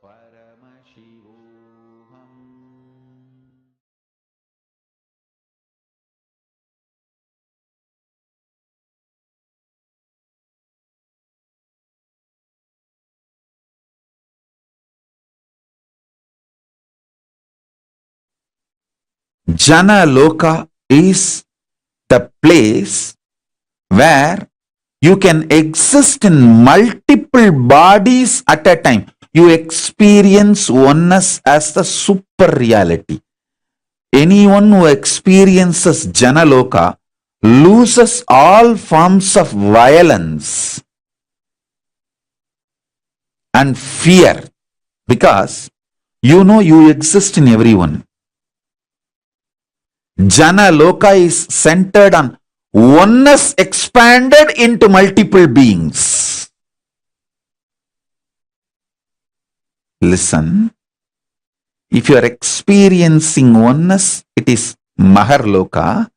Paramashivoham
Jana Loka is the place where you can exist in multiple bodies at a time. You experience oneness as the super reality. Anyone who experiences Jana Loka loses all forms of violence and fear because you know you exist in everyone. Jana Loka is centered on oneness expanded into multiple beings. Listen, if you are experiencing oneness, it is Maharloka.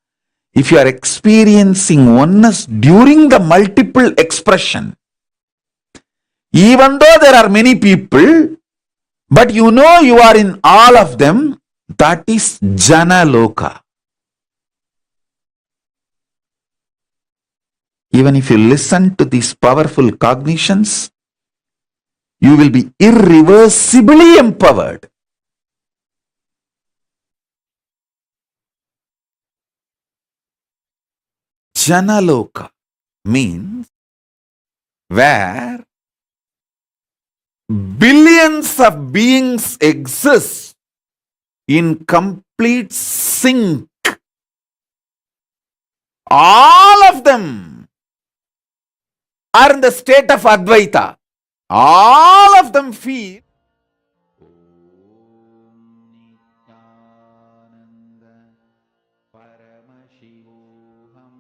If you are experiencing oneness during the multiple expression, even though there are many people, but you know you are in all of them, that is Jana Loka. Even if you listen to these powerful cognitions, you will be irreversibly empowered. Janaloka means where billions of beings exist in complete sync. All of them are in the state of Advaita. All of them feel
Nityananda Paramashivoham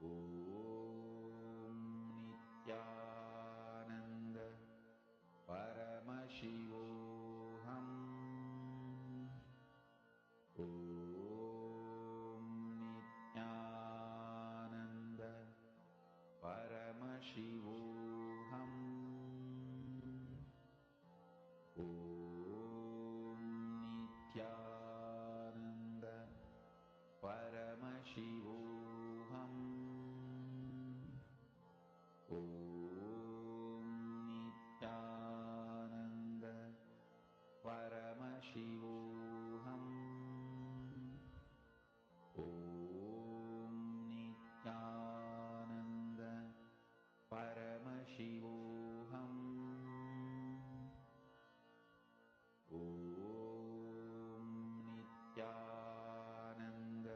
Om Nityananda Paramashivoham Om Nityananda Paramashivoham Om Nityananda Paramashivoham Om Nityananda Paramashivoham Om Nityananda Paramashivoham Om Nityananda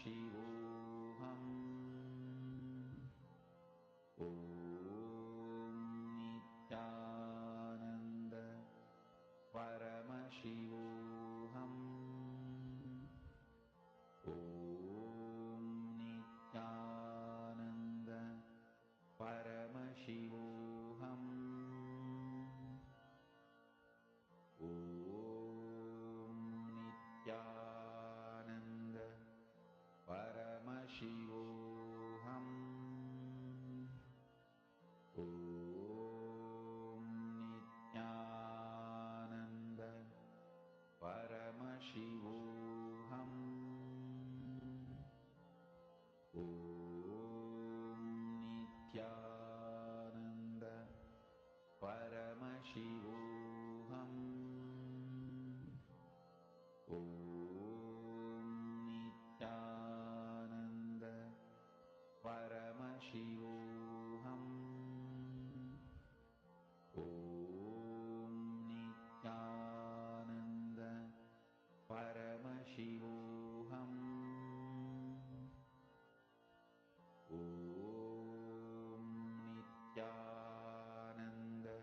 Paramashivoham Om Nityananda Paramashivoham Om Nityananda Paramashivoham Om Nityananda Paramashivoham Om Nityananda Paramashivoham Om Nityananda Paramashivoham Om Nityananda Paramashivoham Om Nityananda Paramashivoham Om Nityananda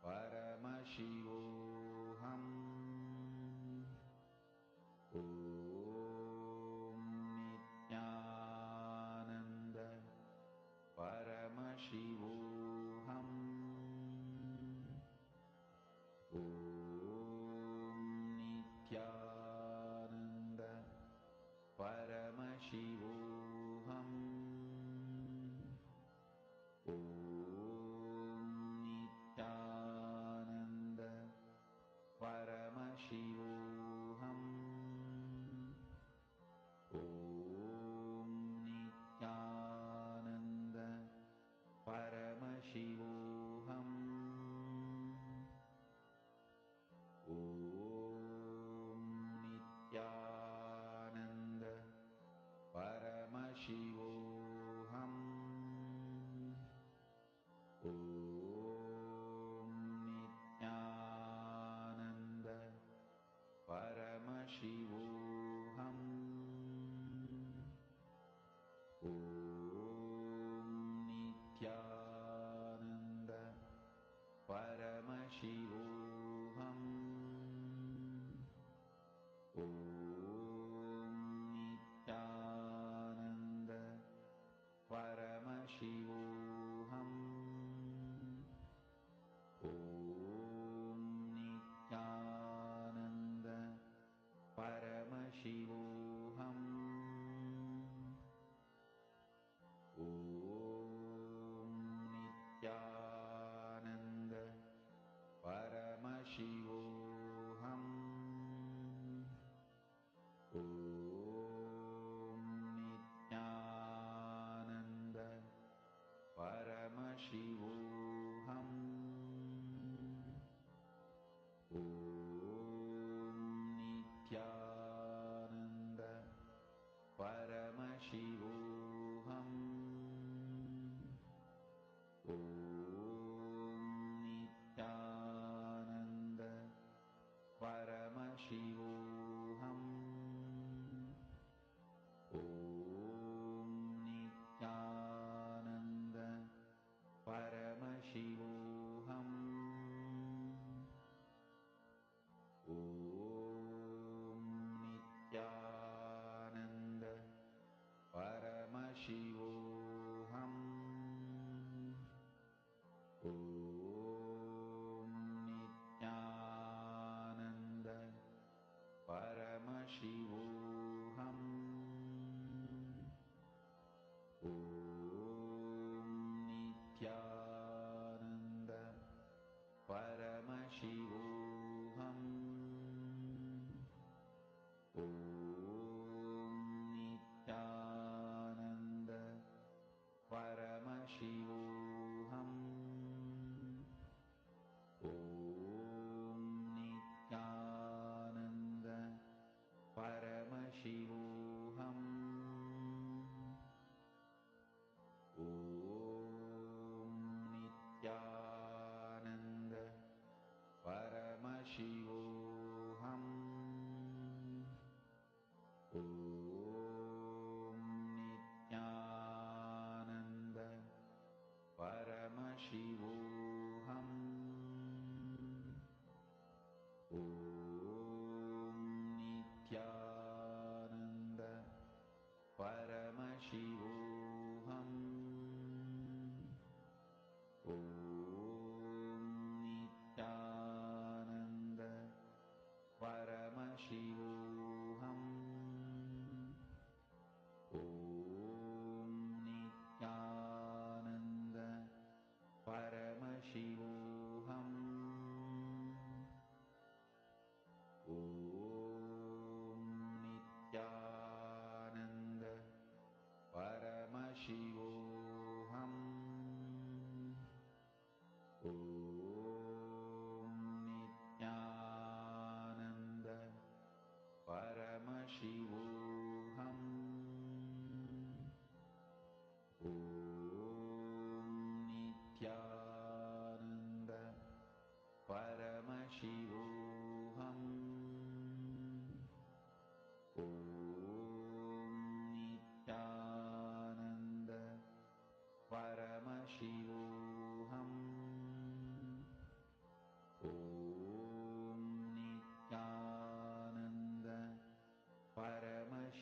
Paramashivoham Om Nityananda Paramashivoham Om Nityananda Paramashivoham Om Nityananda Paramashivoham Om Nityananda Paramashivoham Om Nityananda Paramashivoham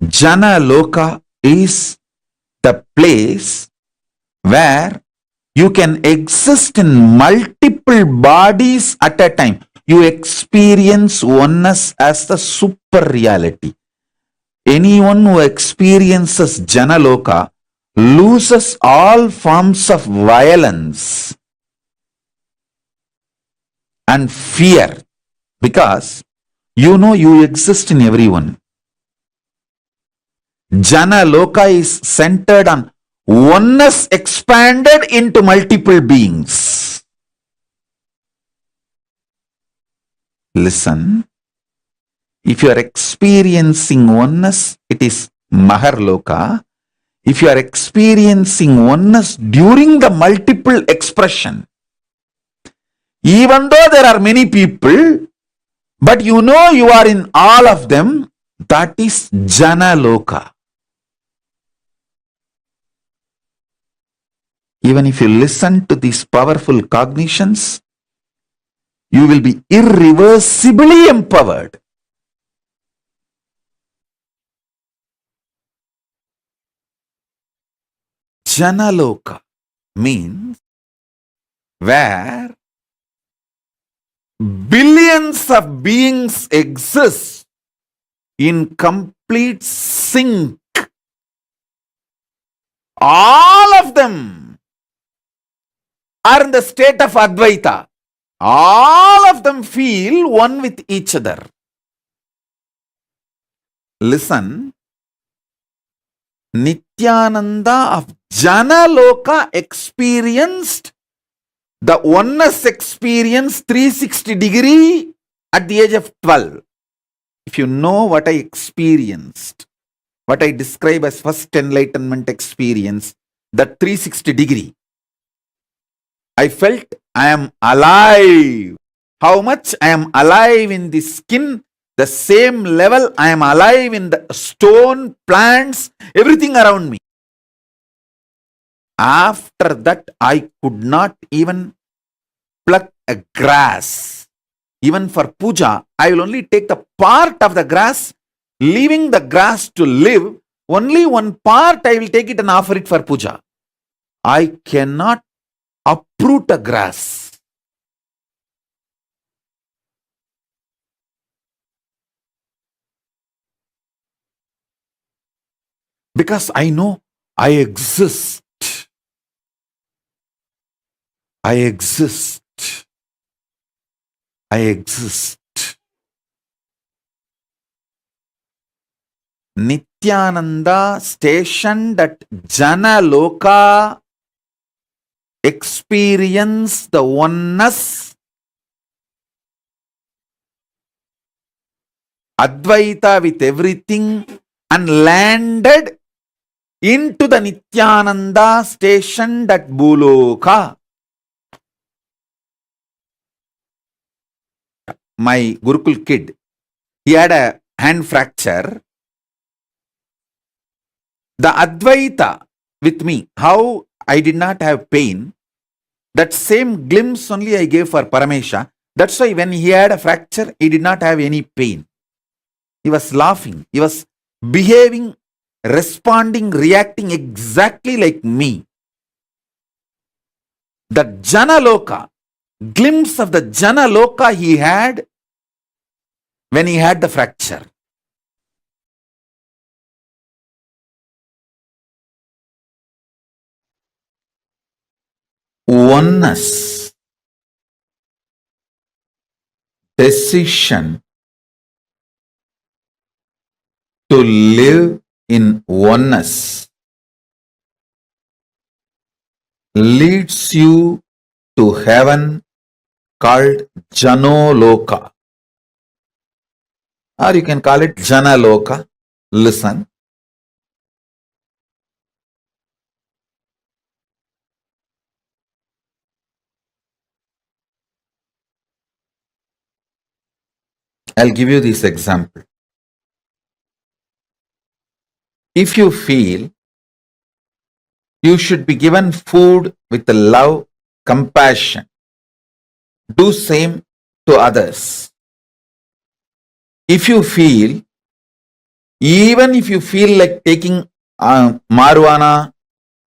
Jana Loka is the place where you can exist in multiple bodies at a time. You experience oneness as the super reality. Anyone who experiences Janaloka loses all forms of violence and fear because you know you exist in everyone. Janaloka is centered on oneness expanded into multiple beings. Listen, if you are experiencing oneness, it is Maharloka. If you are experiencing oneness during the multiple expression, even though there are many people, but you know you are in all of them, that is Janaloka. Even if you listen to these powerful cognitions, you will be irreversibly empowered. Janaloka means where billions of beings exist in complete sync. All of them are in the state of Advaita. All of them feel one with each other. Listen, Nityananda of Janaloka experienced the oneness experience 360 degree at the age of 12. If you know what I experienced, what I describe as first enlightenment experience, that 360 degree, I felt I am alive. How much I am alive in the skin, the same level I am alive in the stone, plants, everything around me. After that, I could not even pluck a grass. Even for puja, I will only take the part of the grass, leaving the grass to live. Only one part I will take it and offer it for puja. I cannot uproot a grass. Because I know I exist. I exist. I exist. Nityananda stationed at Janaloka experienced the oneness, Advaita with everything, and landed into the Nityananda stationed at Bhuloka. My Gurukul kid, he had a hand fracture. The Advaita with me, how I did not have pain, that same glimpse only I gave for Paramesha. That's why when he had a fracture, he did not have any pain. He was laughing. He was behaving, responding, reacting exactly like me. The Janaloka, glimpse of the Janaloka he had when he had the fracture. Oneness, decision to live in oneness leads you to heaven called Janoloka. Or you can call it Janaloka. Listen. I'll give you this example. If you feel you should be given food with love, compassion, do same to others. If you feel Even if you feel like taking marijuana,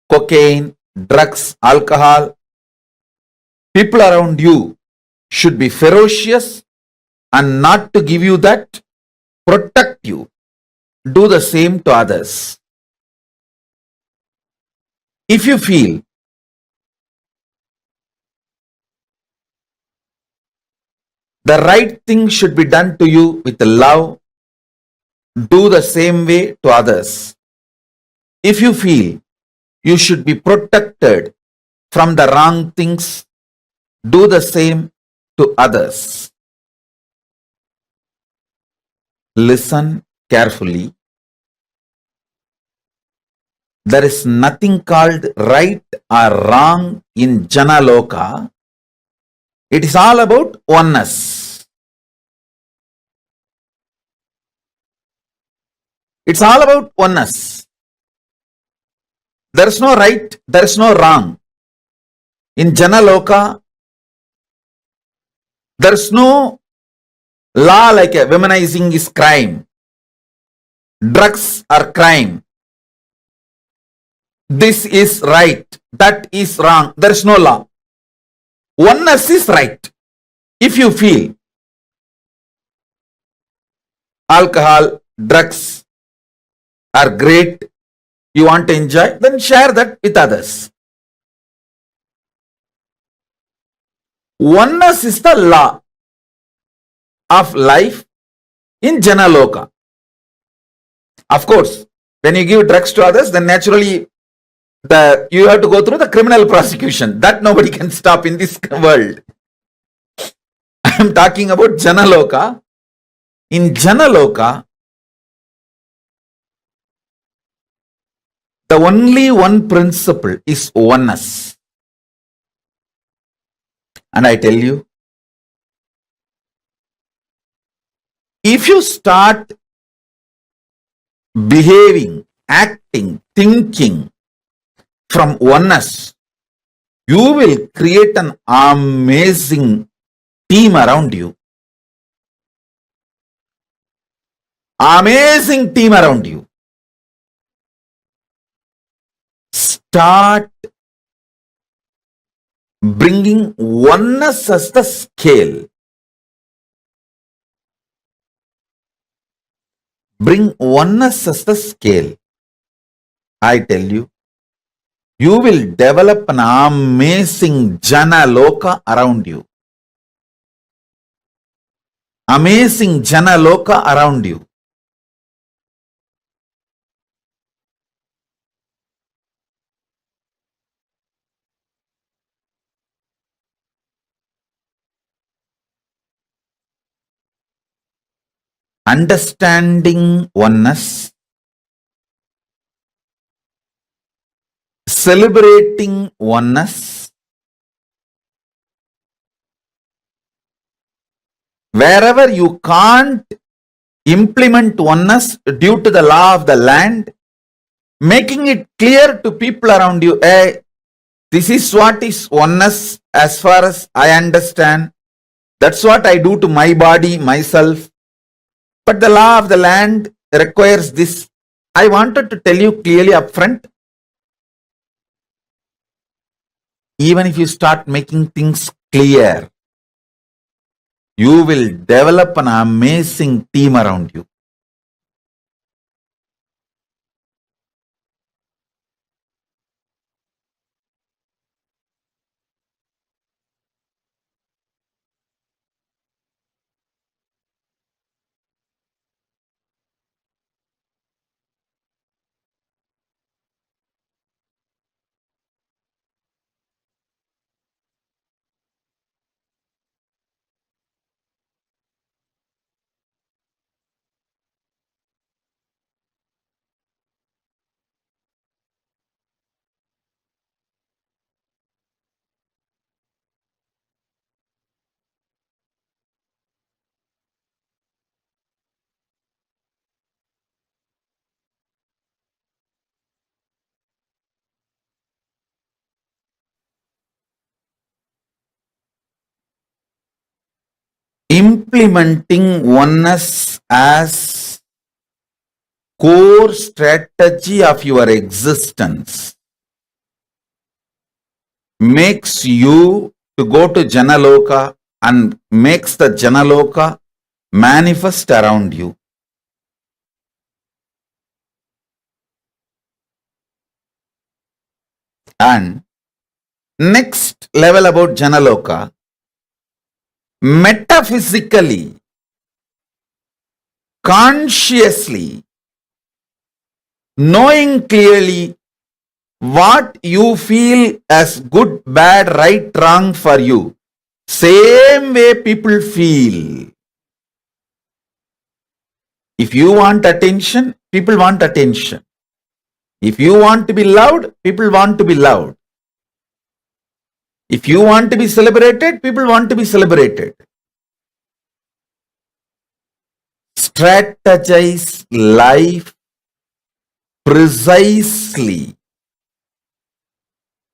cocaine, drugs, alcohol, people around you should be ferocious and not to give you that, protect you. Do the same to others. If you feel the right thing should be done to you with love, do the same way to others. If you feel you should be protected from the wrong things, do the same to others. Listen carefully. There is nothing called right or wrong in Janaloka. It is all about oneness. It's all about oneness. There is no right, there is no wrong. In Janaloka, there is no law like a womanizing is crime. Drugs are crime. This is right, that is wrong. There is no law. Oneness is right. If you feel alcohol, drugs are great, you want to enjoy, then share that with others. Oneness is the law of life in Janaloka. Of course, when you give drugs to others, then naturally you have to go through the criminal prosecution. That nobody can stop in this world. I am talking about Janaloka. In Janaloka, the only one principle is oneness. And I tell you, if you start behaving, acting, thinking from oneness, you will create an amazing team around you. Amazing team around you. Start bringing oneness as the scale. Bring oneness as the scale. I tell you, you will develop an amazing Janaloka around you. Amazing Janaloka around you. Understanding oneness, celebrating oneness, wherever you can't implement oneness due to the law of the land, making it clear to people around you, hey, this is what is oneness as far as I understand. That's what I do to my body, myself. But the law of the land requires this. I wanted to tell you clearly upfront. Even if you start making things clear, you will develop an amazing team around you. Implementing oneness as core strategy of your existence makes you to go to Janaloka and makes the Janaloka manifest around you. And next level about Janaloka, metaphysically, consciously, knowing clearly what you feel as good, bad, right, wrong for you. Same way people feel. If you want attention, people want attention. If you want to be loved, people want to be loved. If you want to be celebrated, people want to be celebrated. Strategize life precisely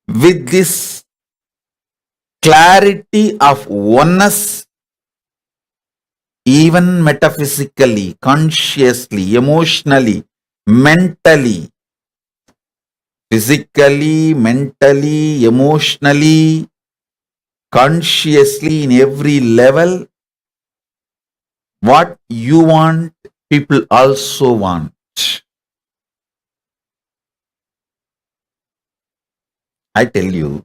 with this clarity of oneness, even metaphysically, consciously, emotionally, mentally, physically, mentally, emotionally, consciously, in every level. What you want, people also want. I tell you,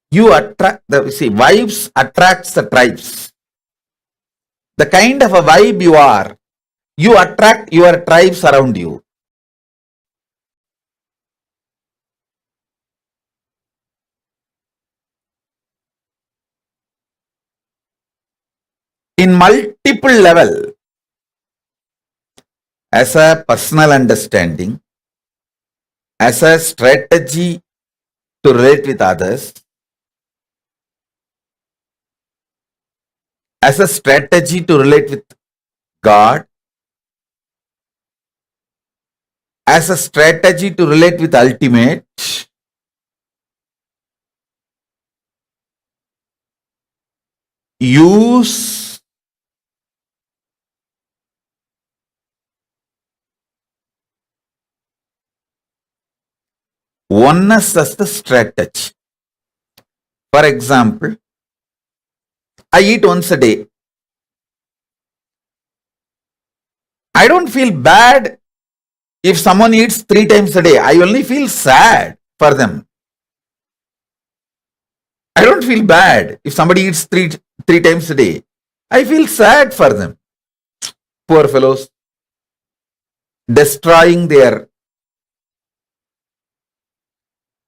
you attract the vibes attracts the tribes. The kind of a vibe you are, you attract your tribes around you. In multiple level, as a personal understanding, as a strategy to relate with others, as a strategy to relate with God, as a strategy to relate with ultimate, use oneness as the strategy. For example, I eat once a day. I don't feel bad if someone eats 3 times a day. I only feel sad for them. I don't feel bad if somebody eats three times a day. I feel sad for them. Poor fellows, destroying their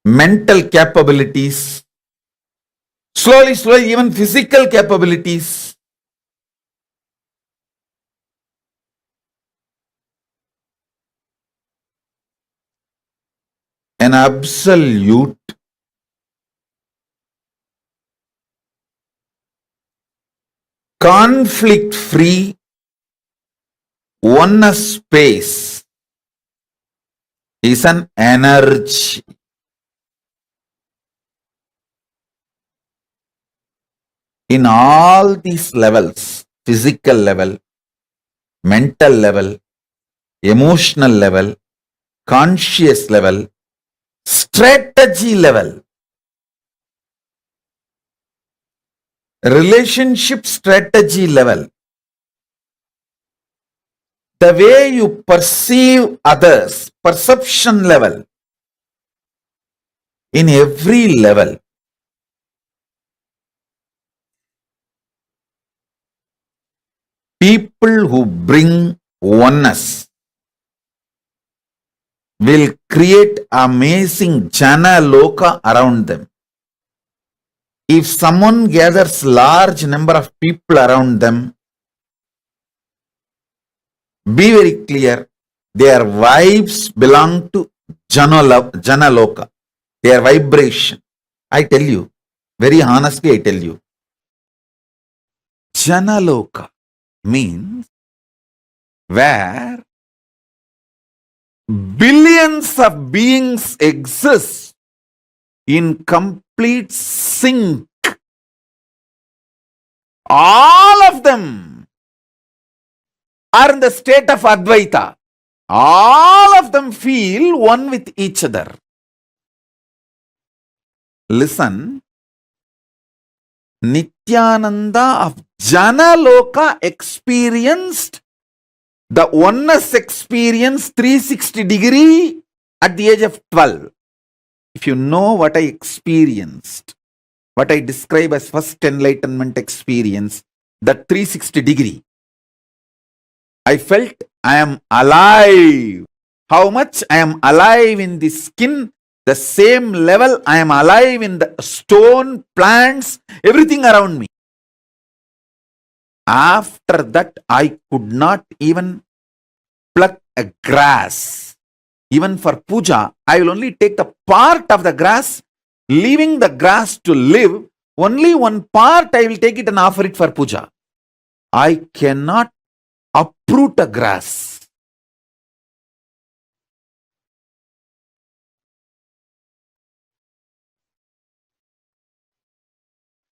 mental capabilities, slowly, even physical capabilities. An absolute conflict-free oneness space is an energy. In all these levels, physical level, mental level, emotional level, conscious level, strategy level, relationship strategy level, the way you perceive others, perception level, in every level, people who bring oneness will create amazing jana loka around them. If someone gathers large number of people around them, be very clear, their vibes belong to jana loka, their vibration. I tell you, very honestly I tell you, jana loka means where billions of beings exist in complete sync All of them are in the state of Advaita. All of them feel one with each other. Listen, Nityananda of Janaloka experienced the oneness experience 360 degree at the age of 12. If you know what I experienced, what I describe as first enlightenment experience, that 360 degree, I felt I am alive. How much I am alive in the skin, the same level I am alive in the stone, plants, everything around me. After that, I could not even pluck a grass. Even for puja, I will only take the part of the grass, leaving the grass to live. Only one part I will take it and offer it for puja. I cannot uproot a grass.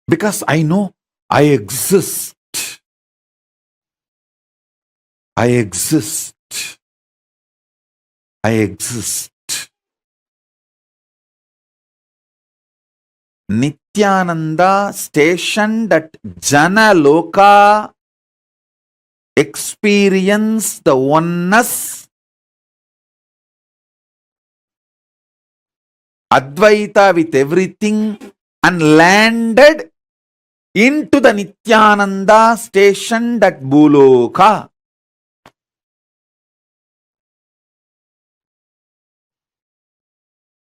Because I know I exist. I exist. I exist. Nityananda stationed at Janaloka experienced the oneness, Advaita with everything, and landed into the Nityananda stationed at Bhuloka.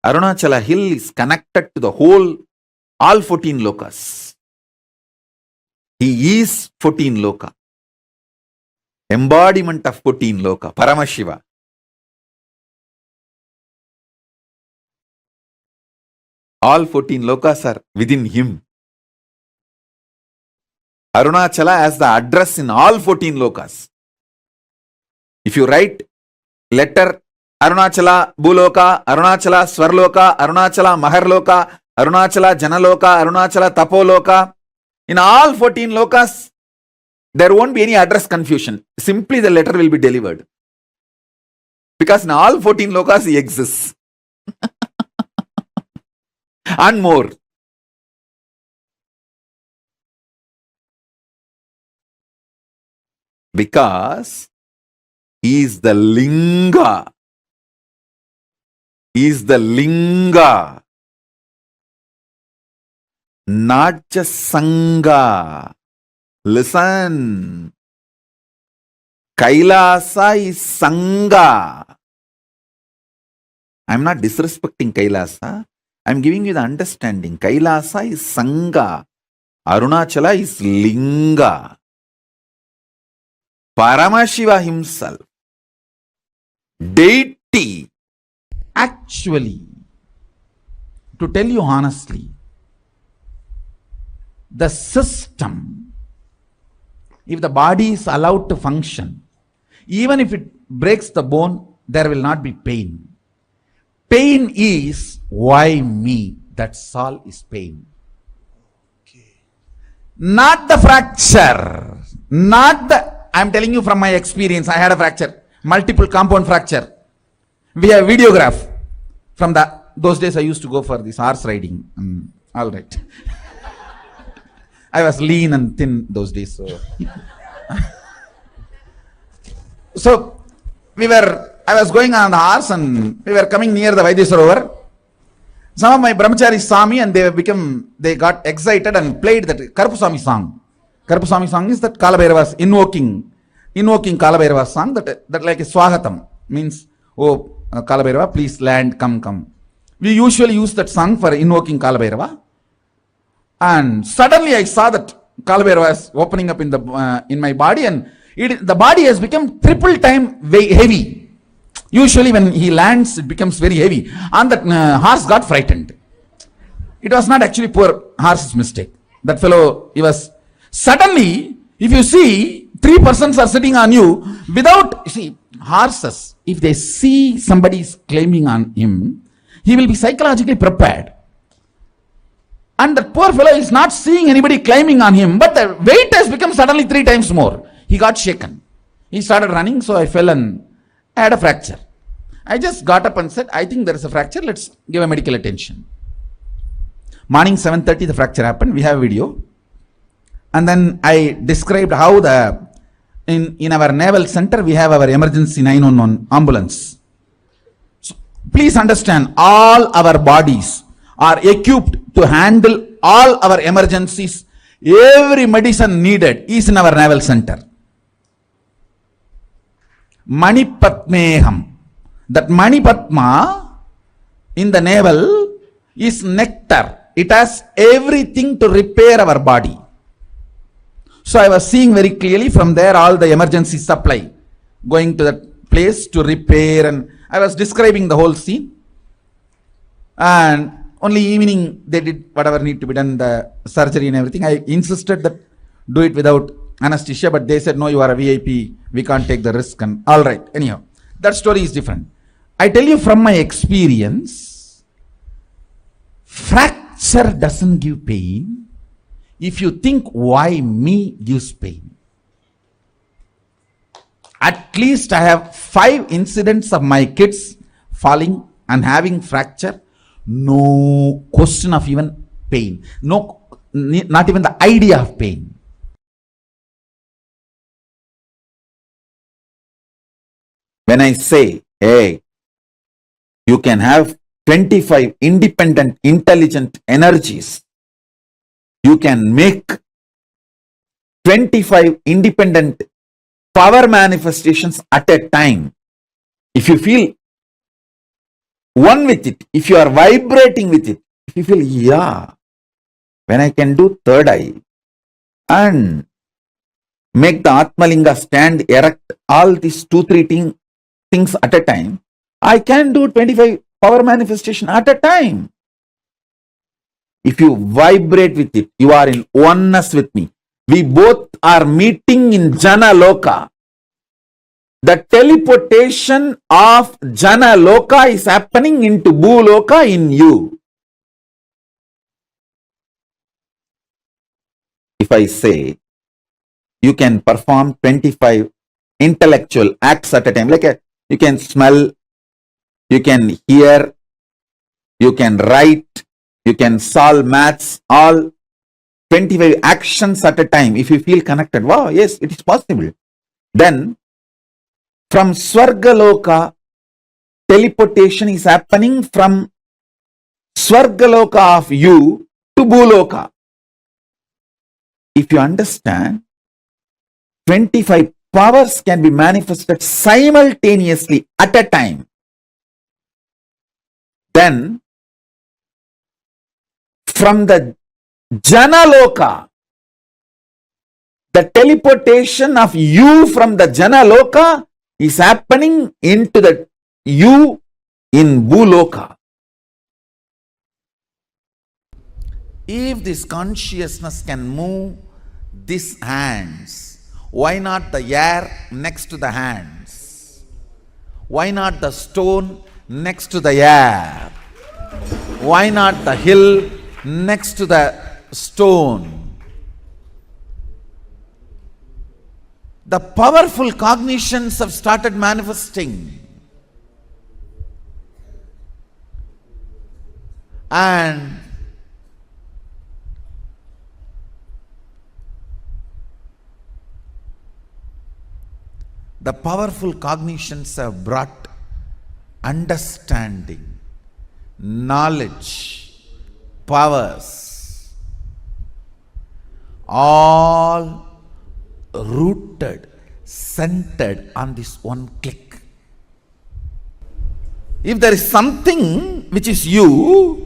Arunachala hill is connected to the whole, all 14 lokas. He is 14 loka. Embodiment of 14 loka, Paramashiva. All 14 lokas are within him. Arunachala has the address in all 14 lokas. If you write letter Arunachala Bhuloka, Arunachala Swarloka, Arunachala Maharloka, Arunachala Janaloka, Arunachala Tapoloka, in all 14 lokas, there won't be any address confusion. Simply the letter will be delivered. Because in all 14 lokas he exists. And more. Because he is the Linga. He is the Linga. Not just Sangha. Listen. Kailasa is Sangha. I am not disrespecting Kailasa. I am giving you the understanding. Kailasa is Sangha. Arunachala is Linga. Paramashiva himself, deity. Actually, to tell you honestly, the system, if the body is allowed to function, even if it breaks the bone, there will not be pain. Pain is why me. That's all is pain. Not the fracture. Not the, I'm telling you from my experience, I had a fracture, multiple compound fracture. We have videograph from those days I used to go for this horse riding. All right. I was lean and thin those days. So I was going on the horse and we were coming near the Vaidya. Some of my brahmacharis saw me and they got excited and played that Karpuswami song. Karpuswami song is that Kalabhairava's invoking Kalabhairava's song, that like a Swagatam, means, oh Kalabhairava, please land, come. We usually use that song for invoking Kalabhairava. And suddenly I saw that Kalabhairava is opening up in my body, and the body has become triple time heavy. Usually when he lands, it becomes very heavy. And that horse got frightened. It was not actually poor horse's mistake. That fellow, he was... Suddenly, if you see, 3 persons are sitting on you without... See, horses, if they see somebody is claiming on him, he will be psychologically prepared. 3 persons are sitting on you without... See, horses, if they see somebody is claiming on him, he will be psychologically prepared. 3 persons are sitting on you without... See, horses, if they see somebody is claiming on him, he will be psychologically prepared. And the poor fellow is not seeing anybody climbing on him, but the weight has become suddenly 3 times more. He got shaken. He started running, so I fell and I had a fracture. I just got up and said, I think there is a fracture, let's give a medical attention. Morning 7:30 the fracture happened, we have a video. And then I described how in our naval center we have our emergency 911 ambulance. So please understand, all our bodies are equipped to handle all our emergencies. Every medicine needed is in our naval center. Manipatmeham. That Manipatma in the navel is nectar. It has everything to repair our body. So I was seeing very clearly from there all the emergency supply going to that place to repair, and I was describing the whole scene. And only evening they did whatever need to be done, the surgery and everything. I insisted that do it without anesthesia, but they said, no, you are a VIP, we can't take the risk. And all right, anyhow, that story is different. I tell you from my experience, fracture doesn't give pain if you think why me gives pain. At least I have 5 incidents of my kids falling and having fracture. No question of even pain. No, not even the idea of pain. When I say, hey, you can have 25 independent, intelligent energies. You can make 25 independent power manifestations at a time. If you feel one with it, if you are vibrating with it, if you feel, yeah, when I can do third eye and make the Atmalinga stand erect, all these 2-3 things at a time, I can do 25 power manifestation at a time. If you vibrate with it, you are in oneness with me. We both are meeting in Jana Loka. The teleportation of Jana Loka is happening into Bhu Loka in you. If I say you can perform 25 intellectual acts at a time, like you can smell, you can hear, you can write, you can solve maths, all 25 actions at a time. If you feel connected, wow, yes, it is possible. Then from Swargaloka, teleportation is happening from Swargaloka of you to Bhuloka. If you understand, 25 powers can be manifested simultaneously at a time. Then from the Janaloka, the teleportation of you from the Janaloka is happening into the you in Bhuloka. If this consciousness can move these hands, why not the air next to the hands? Why not the stone next to the air? Why not the hill next to the stone? The powerful cognitions have started manifesting. And the powerful cognitions have brought understanding, knowledge, powers, all rooted, centered on this one click. If there is something which is you,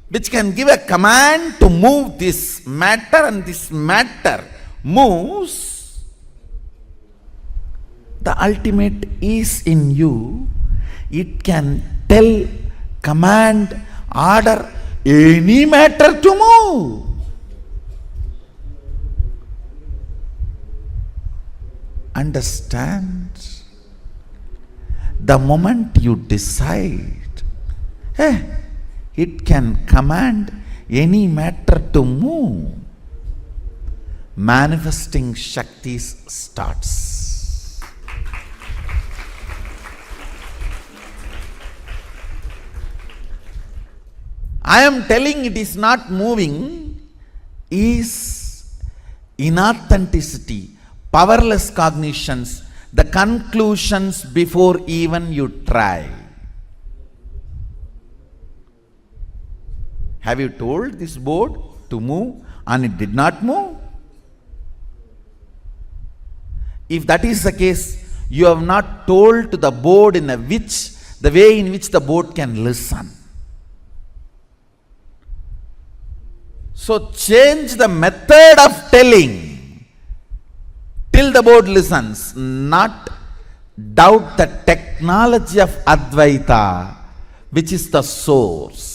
which can give a command to move this matter, and this matter moves, the ultimate is in you. It can tell, command, order any matter to move. Understand? The moment you decide, it can command any matter to move, manifesting Shaktis starts. I am telling it is not moving is inauthenticity, powerless cognitions, the conclusions before even you try. Have you told this board to move and it did not move? If that is the case, you have not told to the board in the way in which the board can listen. So change the method of telling till the board listens, not doubt the technology of Advaita, which is the source.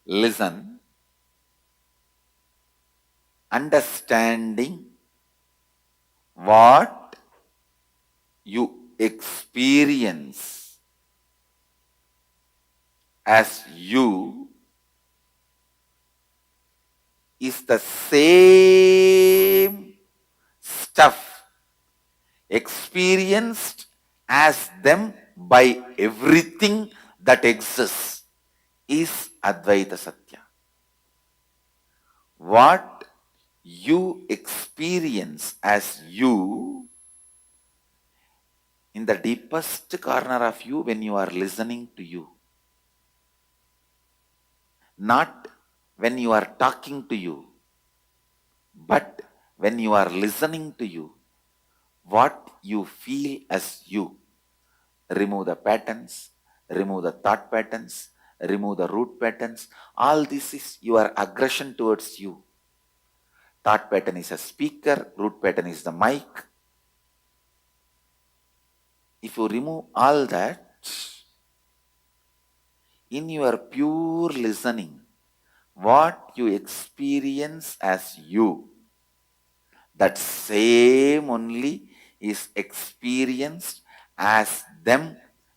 Listen, understanding what you experience as you is the same stuff experienced as them by everything that exists is Advaita Satya. What you experience as you in the deepest corner of you when you are listening to you, not when you are talking to you, but when you are listening to you, what you feel as you. Remove the patterns, remove the thought patterns, remove the root patterns. All this is your aggression towards you. Thought pattern is a speaker, root pattern is the mic. If you remove all that, in your pure listening, what you experience as you, that same only is experienced as them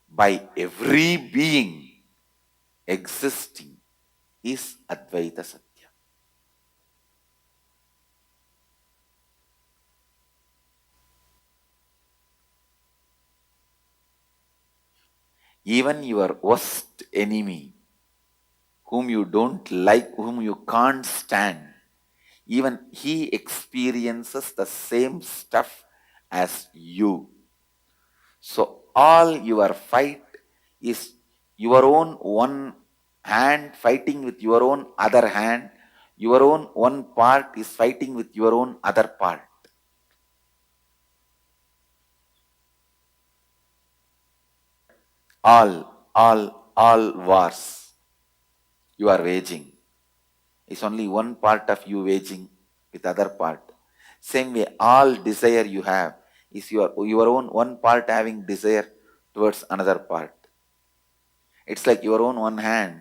by every being existing is Advaita Satya. Even your worst enemy, whom you don't like, whom you can't stand, even he experiences the same stuff as you. So all your fight is your own one hand fighting with your own other hand. Your own one part is fighting with your own other part. All wars you are waging. It's only one part of you waging with other part. Same way, all desire you have is your own one part having desire towards another part. It's like your own one hand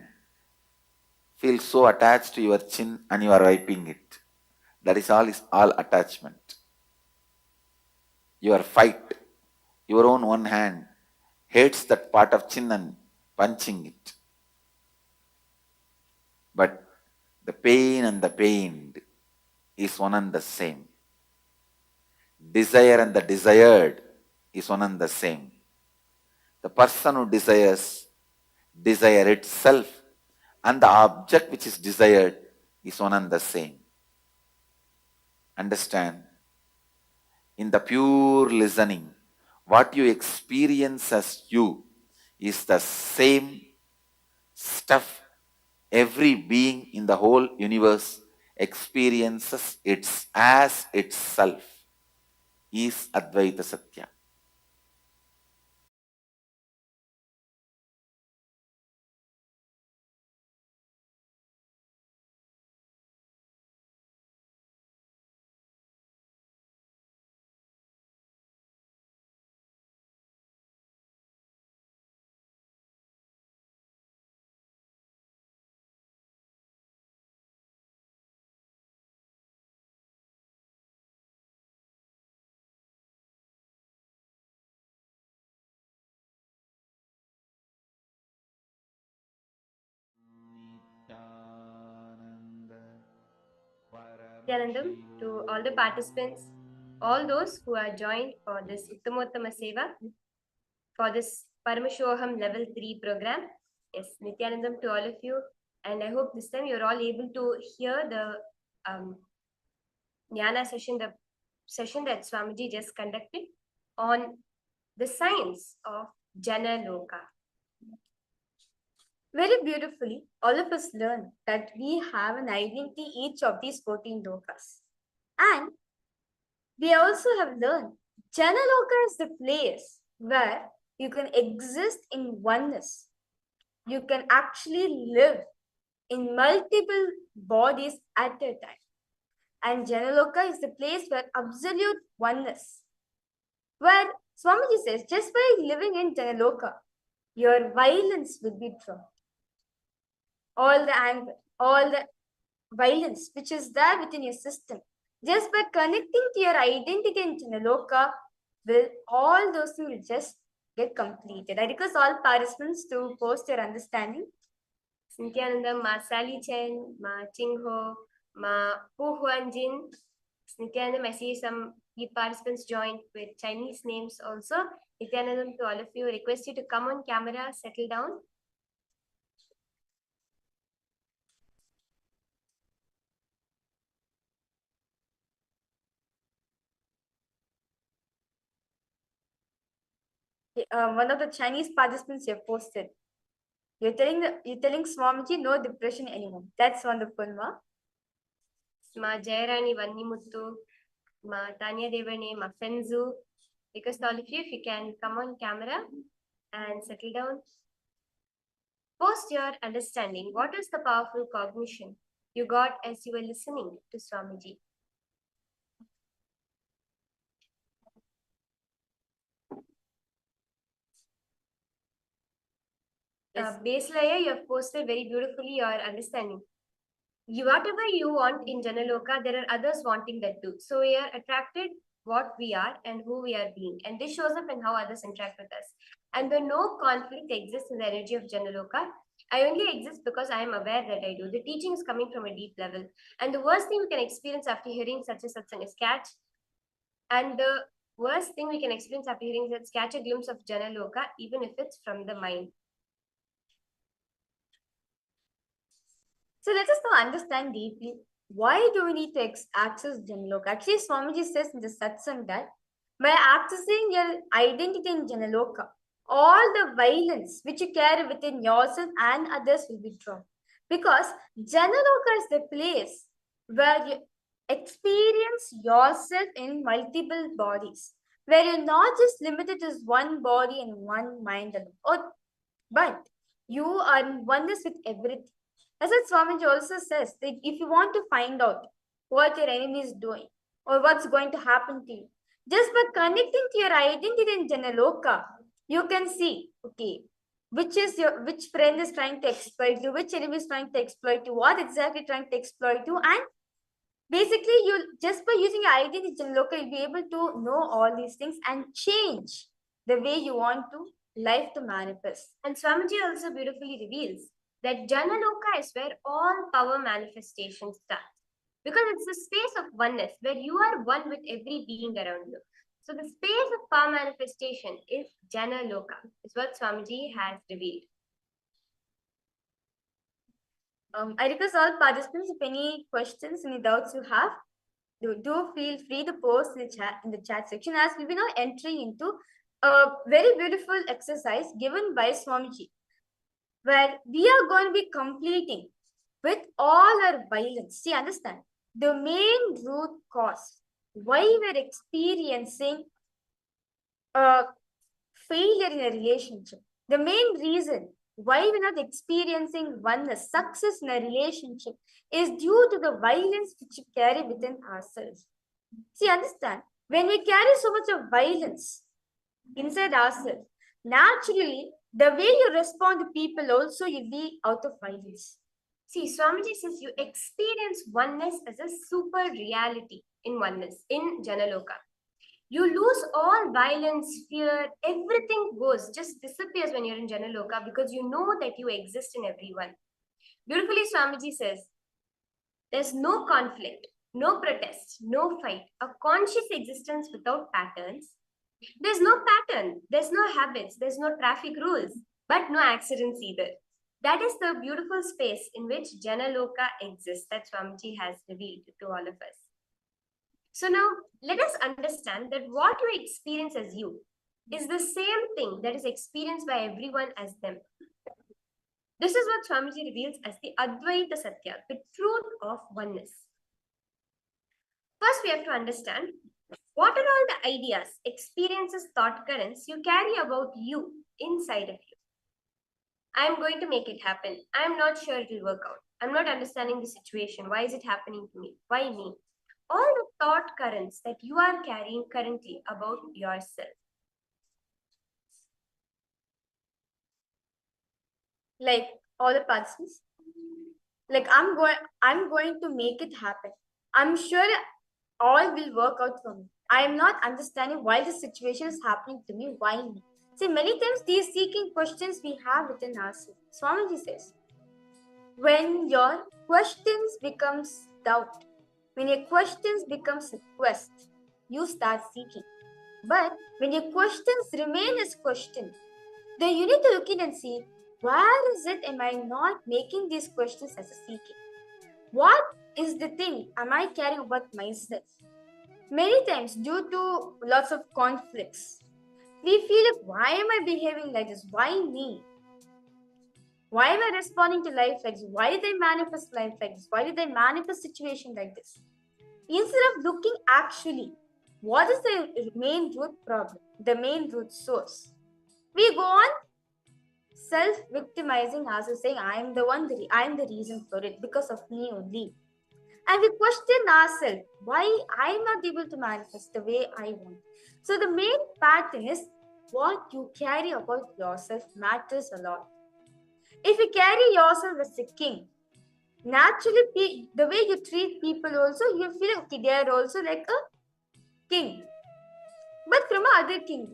feels so attached to your chin and you are wiping it. That is all attachment. Your fight, your own one hand hates that part of chin and punching it. But the pain and the pained is one and the same. Desire and the desired is one and the same. The person who desires desire itself, and the object which is desired is one and the same. Understand? In the pure listening, what you experience as you is the same stuff every being in the whole universe experiences as itself is Advaita Satya.
Nityanandam, to all the participants, all those who are joined for this Uttamottama Seva, for this Paramashivoham Level-3 program. Yes, Nityanandam to all of you. And I hope this time you're all able to hear the Jnana session, the session that Swamiji just conducted on the science of Jana Loka.
Very beautifully, all of us learn that we have an identity each of these 14 lokas. And we also have learned Jana Loka is the place where you can exist in oneness. You can actually live in multiple bodies at a time. And Janaloka is the place where absolute oneness, where Swamiji says, just by living in Janaloka, your violence will be dropped. All the anger, all the violence which is there within your system, just by connecting to your identity in Janaloka, all those things will just get completed. I request all participants to post their understanding.
Nityanandam, Ma Sally Chen, Ma Chingho, Ma Hu Huanjin. Nityanandam, I see some participants joined with Chinese names also. Nityanandam, to all of you, request you to come on camera, settle down.
One of the Chinese participants have posted. You're telling Swamiji no depression anymore. That's wonderful, Ma.
Ma Jayarani Vannimuttu, Ma Tanya Devane, Ma Fenzu. Request all of you, if you can come on camera and settle down. Post your understanding. What is the powerful cognition you got as you were listening to Swamiji? Base layer, you have posted very beautifully your understanding. Whatever you want in Janaloka, there are others wanting that too. So we are attracted what we are and who we are being. And this shows up in how others interact with us. And when no conflict exists in the energy of Janaloka, I only exist because I am aware that I do. The teaching is coming from a deep level. And the worst thing we can experience after hearing such a satsang is catch. And the worst thing we can experience after hearing is catch a glimpse of Janaloka, even if it's from the mind.
So let us now understand deeply, why do we need to access Janaloka? Actually, Swamiji says in the satsang that by accessing your identity in Janaloka, all the violence which you carry within yourself and others will be dropped. Because Janaloka is the place where you experience yourself in multiple bodies, where you're not just limited to one body and one mind alone, but you are in oneness with everything. As Swamiji also says, that if you want to find out what your enemy is doing or what's going to happen to you, just by connecting to your identity in Janaloka, you can see, okay, which friend is trying to exploit you, which enemy is trying to exploit you, what exactly trying to exploit you, and basically you just by using your identity in Janaloka, you'll be able to know all these things and change the way you want to life to manifest.
And Swamiji also beautifully reveals that Janaloka is where all power manifestations start. Because it's the space of oneness where you are one with every being around you. So the space of power manifestation is Janaloka, is what Swamiji has revealed.
I request all participants, if any questions, any doubts you have, do feel free to post in the chat section, as we'll be now entering into a very beautiful exercise given by Swamiji, where we are going to be completing with all our violence. See, understand, the main root cause why we're experiencing a failure in a relationship, the main reason why we're not experiencing oneness, success in a relationship, is due to the violence which we carry within ourselves. See, understand, when we carry so much of violence inside ourselves, naturally, the way you respond to people also, you'll be out of violence.
See, Swamiji says you experience oneness as a super reality in oneness, in Janaloka. You lose all violence, fear, everything just disappears when you're in Janaloka, because you know that you exist in everyone. Beautifully, Swamiji says, there's no conflict, no protest, no fight, a conscious existence without patterns. There's no pattern, there's no habits, there's no traffic rules, but no accidents either. That is the beautiful space in which Janaloka exists that Swamiji has revealed to all of us. So now let us understand that what you experience as you is the same thing that is experienced by everyone as them. This is what Swamiji reveals as the Advaita Satya, the truth of oneness. First, we have to understand what are all the ideas, experiences, thought currents you carry about you inside of you. I am going to make it happen. I am not sure it will work out. I'm not understanding the situation. Why is it happening to me? Why me? All the thought currents that you are carrying currently about yourself.
Like all the participants, like I'm going to make it happen. I'm sure all will work out for me. I am not understanding why this situation is happening to me. Why me? See, many times these seeking questions we have within ourselves. Swamiji says, when your questions becomes doubt, when your questions becomes a quest, you start seeking. But when your questions remain as questions, then you need to look in and see, where is it am I not making these questions as a seeking? What is the thing am I caring about myself? Many times, due to lots of conflicts, we feel like, why am I behaving like this? Why me? Why am I responding to life like this? Why did I manifest life like this? Why did I manifest situation like this? Instead of looking actually, what is the main root problem, the main root source? We go on self-victimizing ourselves, saying, I am the one, I am the reason for it, because of me only. And we question ourselves, why I am not able to manifest the way I want. So the main pattern is what you carry about yourself matters a lot. If you carry yourself as a king, naturally the way you treat people also, you feel okay, they are also like a king, but from another king.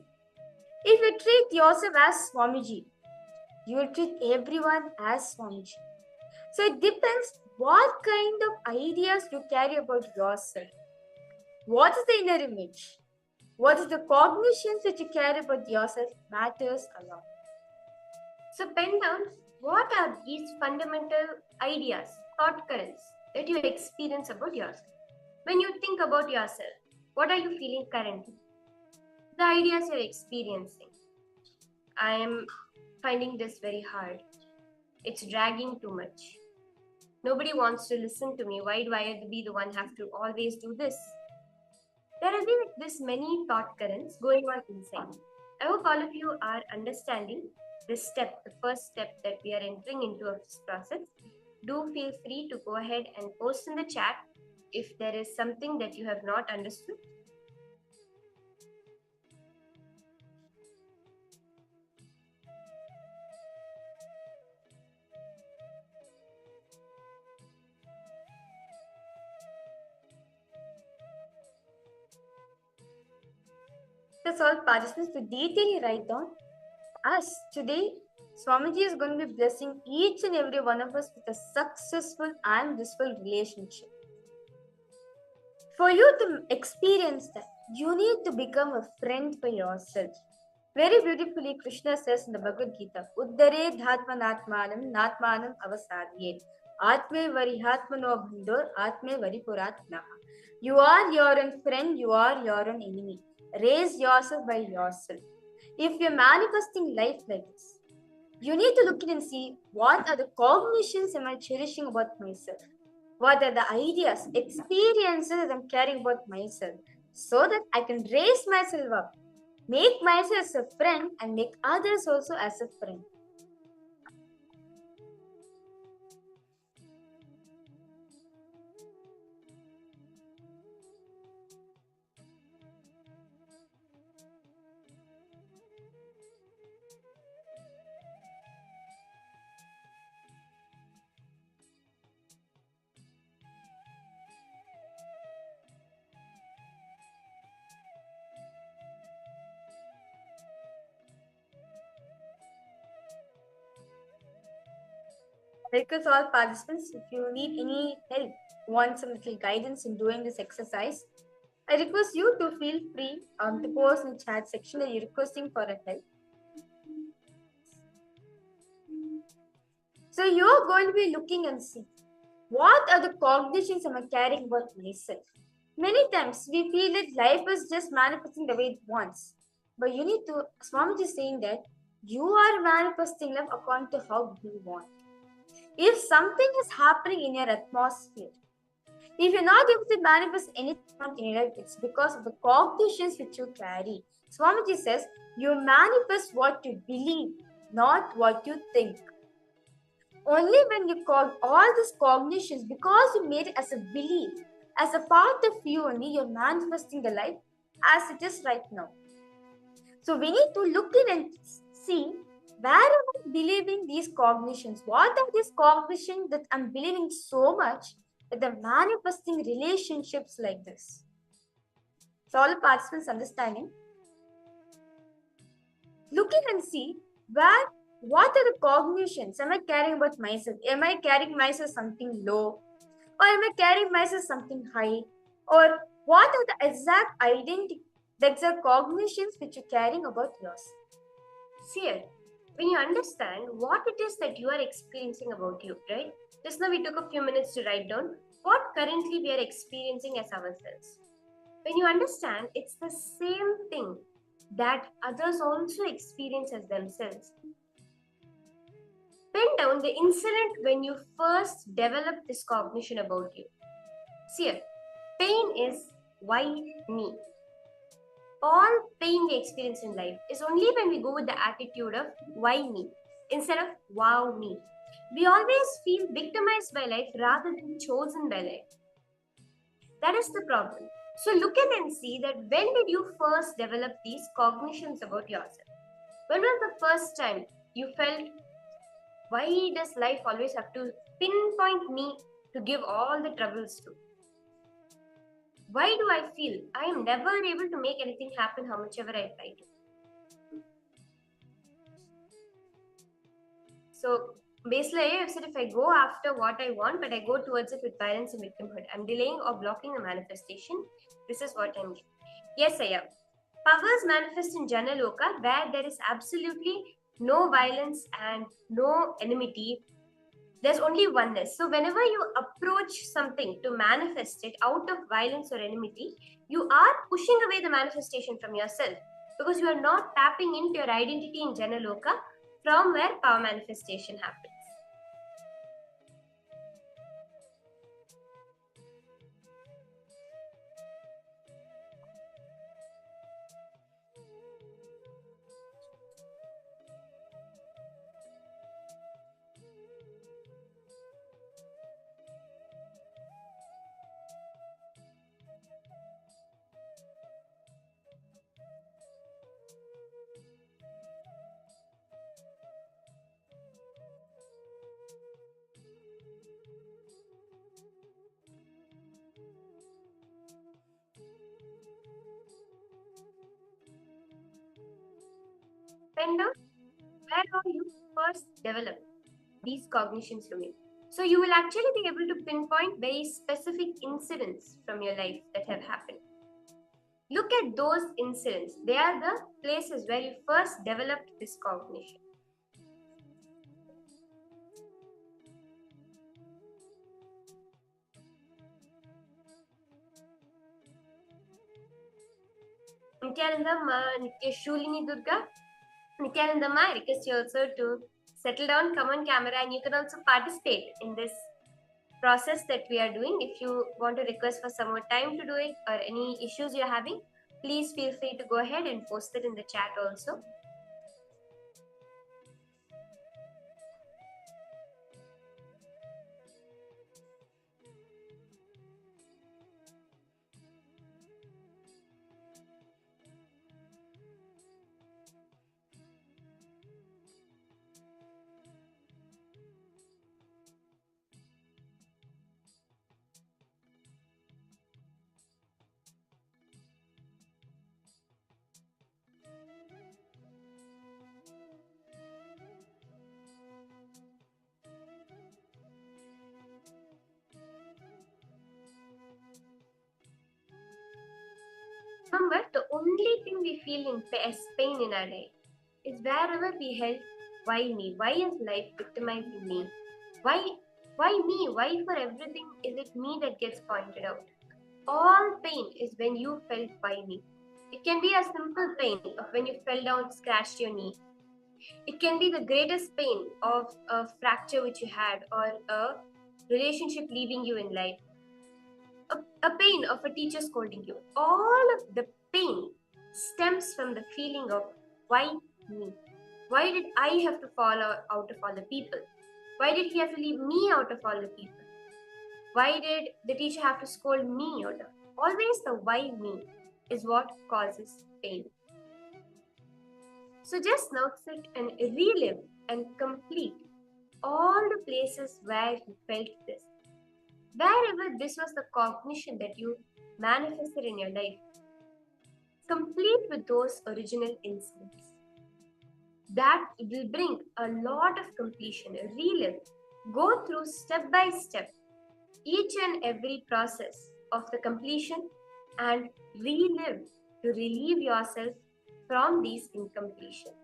If you treat yourself as Swamiji, you will treat everyone as Swamiji. So it depends what kind of ideas you carry about yourself. What is the inner image? What is the cognitions that you carry about yourself matters a lot.
So pen down, what are these fundamental ideas, thought currents that you experience about yourself? When you think about yourself, what are you feeling currently? The ideas you're experiencing. I am finding this very hard. It's dragging too much. Nobody wants to listen to me. Why do I be the one have to always do this? There will be like this many thought currents going on inside. I hope all of you are understanding this step, the first step that we are entering into of this process. Do feel free to go ahead and post in the chat if there is something that you have not understood.
That's all participants to detail write down. Us today, Swamiji is going to be blessing each and every one of us with a successful and blissful relationship. For you to experience that, you need to become a friend for yourself. Very beautifully, Krishna says in the Bhagavad Gita, Uddare dhatmanatmanam natmanam avasadyet. Atme varihatmano bhandur, atme varipuratnaha. You are your own friend, you are your own enemy. Raise yourself by yourself. If you're manifesting life like this, you need to look in and see what are the cognitions am I cherishing about myself? What are the ideas, experiences I'm carrying about myself, so that I can raise myself up, make myself as a friend and make others also as a friend. request all participants, if you need any help, want some little guidance in doing this exercise, I request you to feel free to post in the chat section that you're requesting for a help. So you're going to be looking and see what are the cognitions am I carrying about myself. Many times we feel that life is just manifesting the way it wants. But you need to, Swamiji is saying that you are manifesting life according to how you want. If something is happening in your atmosphere, if you're not able to manifest anything in your life, it's because of the cognitions which you carry. Swamiji says, you manifest what you believe, not what you think. Only when you call all these cognitions, because you made it as a belief, as a part of you only, you're manifesting the life as it is right now. So we need to look in and see where am I believing these cognitions? What are these cognitions that I'm believing so much that they're manifesting relationships like this? So all the participants understanding. Look in and see what are the cognitions am I carrying about myself? Am I carrying myself something low? Or am I carrying myself something high? Or what are the exact identity, the exact cognitions which you're carrying about yourself?
See, when you understand what it is that you are experiencing about you, right? Just now we took a few minutes to write down what currently we are experiencing as ourselves. When you understand it's the same thing that others also experience as themselves, pen down the incident when you first developed this cognition about you. See, pain is why me. All pain we experience in life is only when we go with the attitude of why me instead of wow me. We always feel victimized by life rather than chosen by life. That is the problem. So look in and see that when did you first develop these cognitions about yourself? When was the first time you felt, why does life always have to pinpoint me to give all the troubles to? Why do I feel I am never able to make anything happen how much ever I try to? So basically, I've said if I go after what I want, but I go towards it with violence and victimhood, I'm delaying or blocking the manifestation. This is what I'm doing. Yes, I am. Powers manifest in Jana Loka where there is absolutely no violence and no enmity. There's only oneness. So whenever you approach something to manifest it out of violence or enmity, you are pushing away the manifestation from yourself because you are not tapping into your identity in Jana Loka from where power manifestation happens. Penda, where are you first develop these cognitions from you? So you will actually be able to pinpoint very specific incidents from your life that have happened. Look at those incidents. They are the places where you first developed this cognition. Nityanandamma, Nityashulini Durga. Nityanandamma, I request you also to settle down, come on camera, and you can also participate in this process that we are doing. If you want to request for some more time to do it or any issues you're having, please feel free to go ahead and post it in the chat also. Remember, the only thing we feel as pain in our life is wherever we held, why me? Why is life victimizing me? Why me? Why for everything is it me that gets pointed out? All pain is when you felt why me. It can be a simple pain of when you fell down, scratched your knee. It can be the greatest pain of a fracture which you had or a relationship leaving you in life. A pain of a teacher scolding you. All of the pain stems from the feeling of why me? Why did I have to fall out of all the people? Why did he have to leave me out of all the people? Why did the teacher have to scold me out of? Always the why me is what causes pain. So just now sit and relive and complete all the places where you felt this. Wherever this was the cognition that you manifested in your life, complete with those original incidents. That will bring a lot of completion, relive, go through step by step each and every process of the completion and relive to relieve yourself from these incompletions.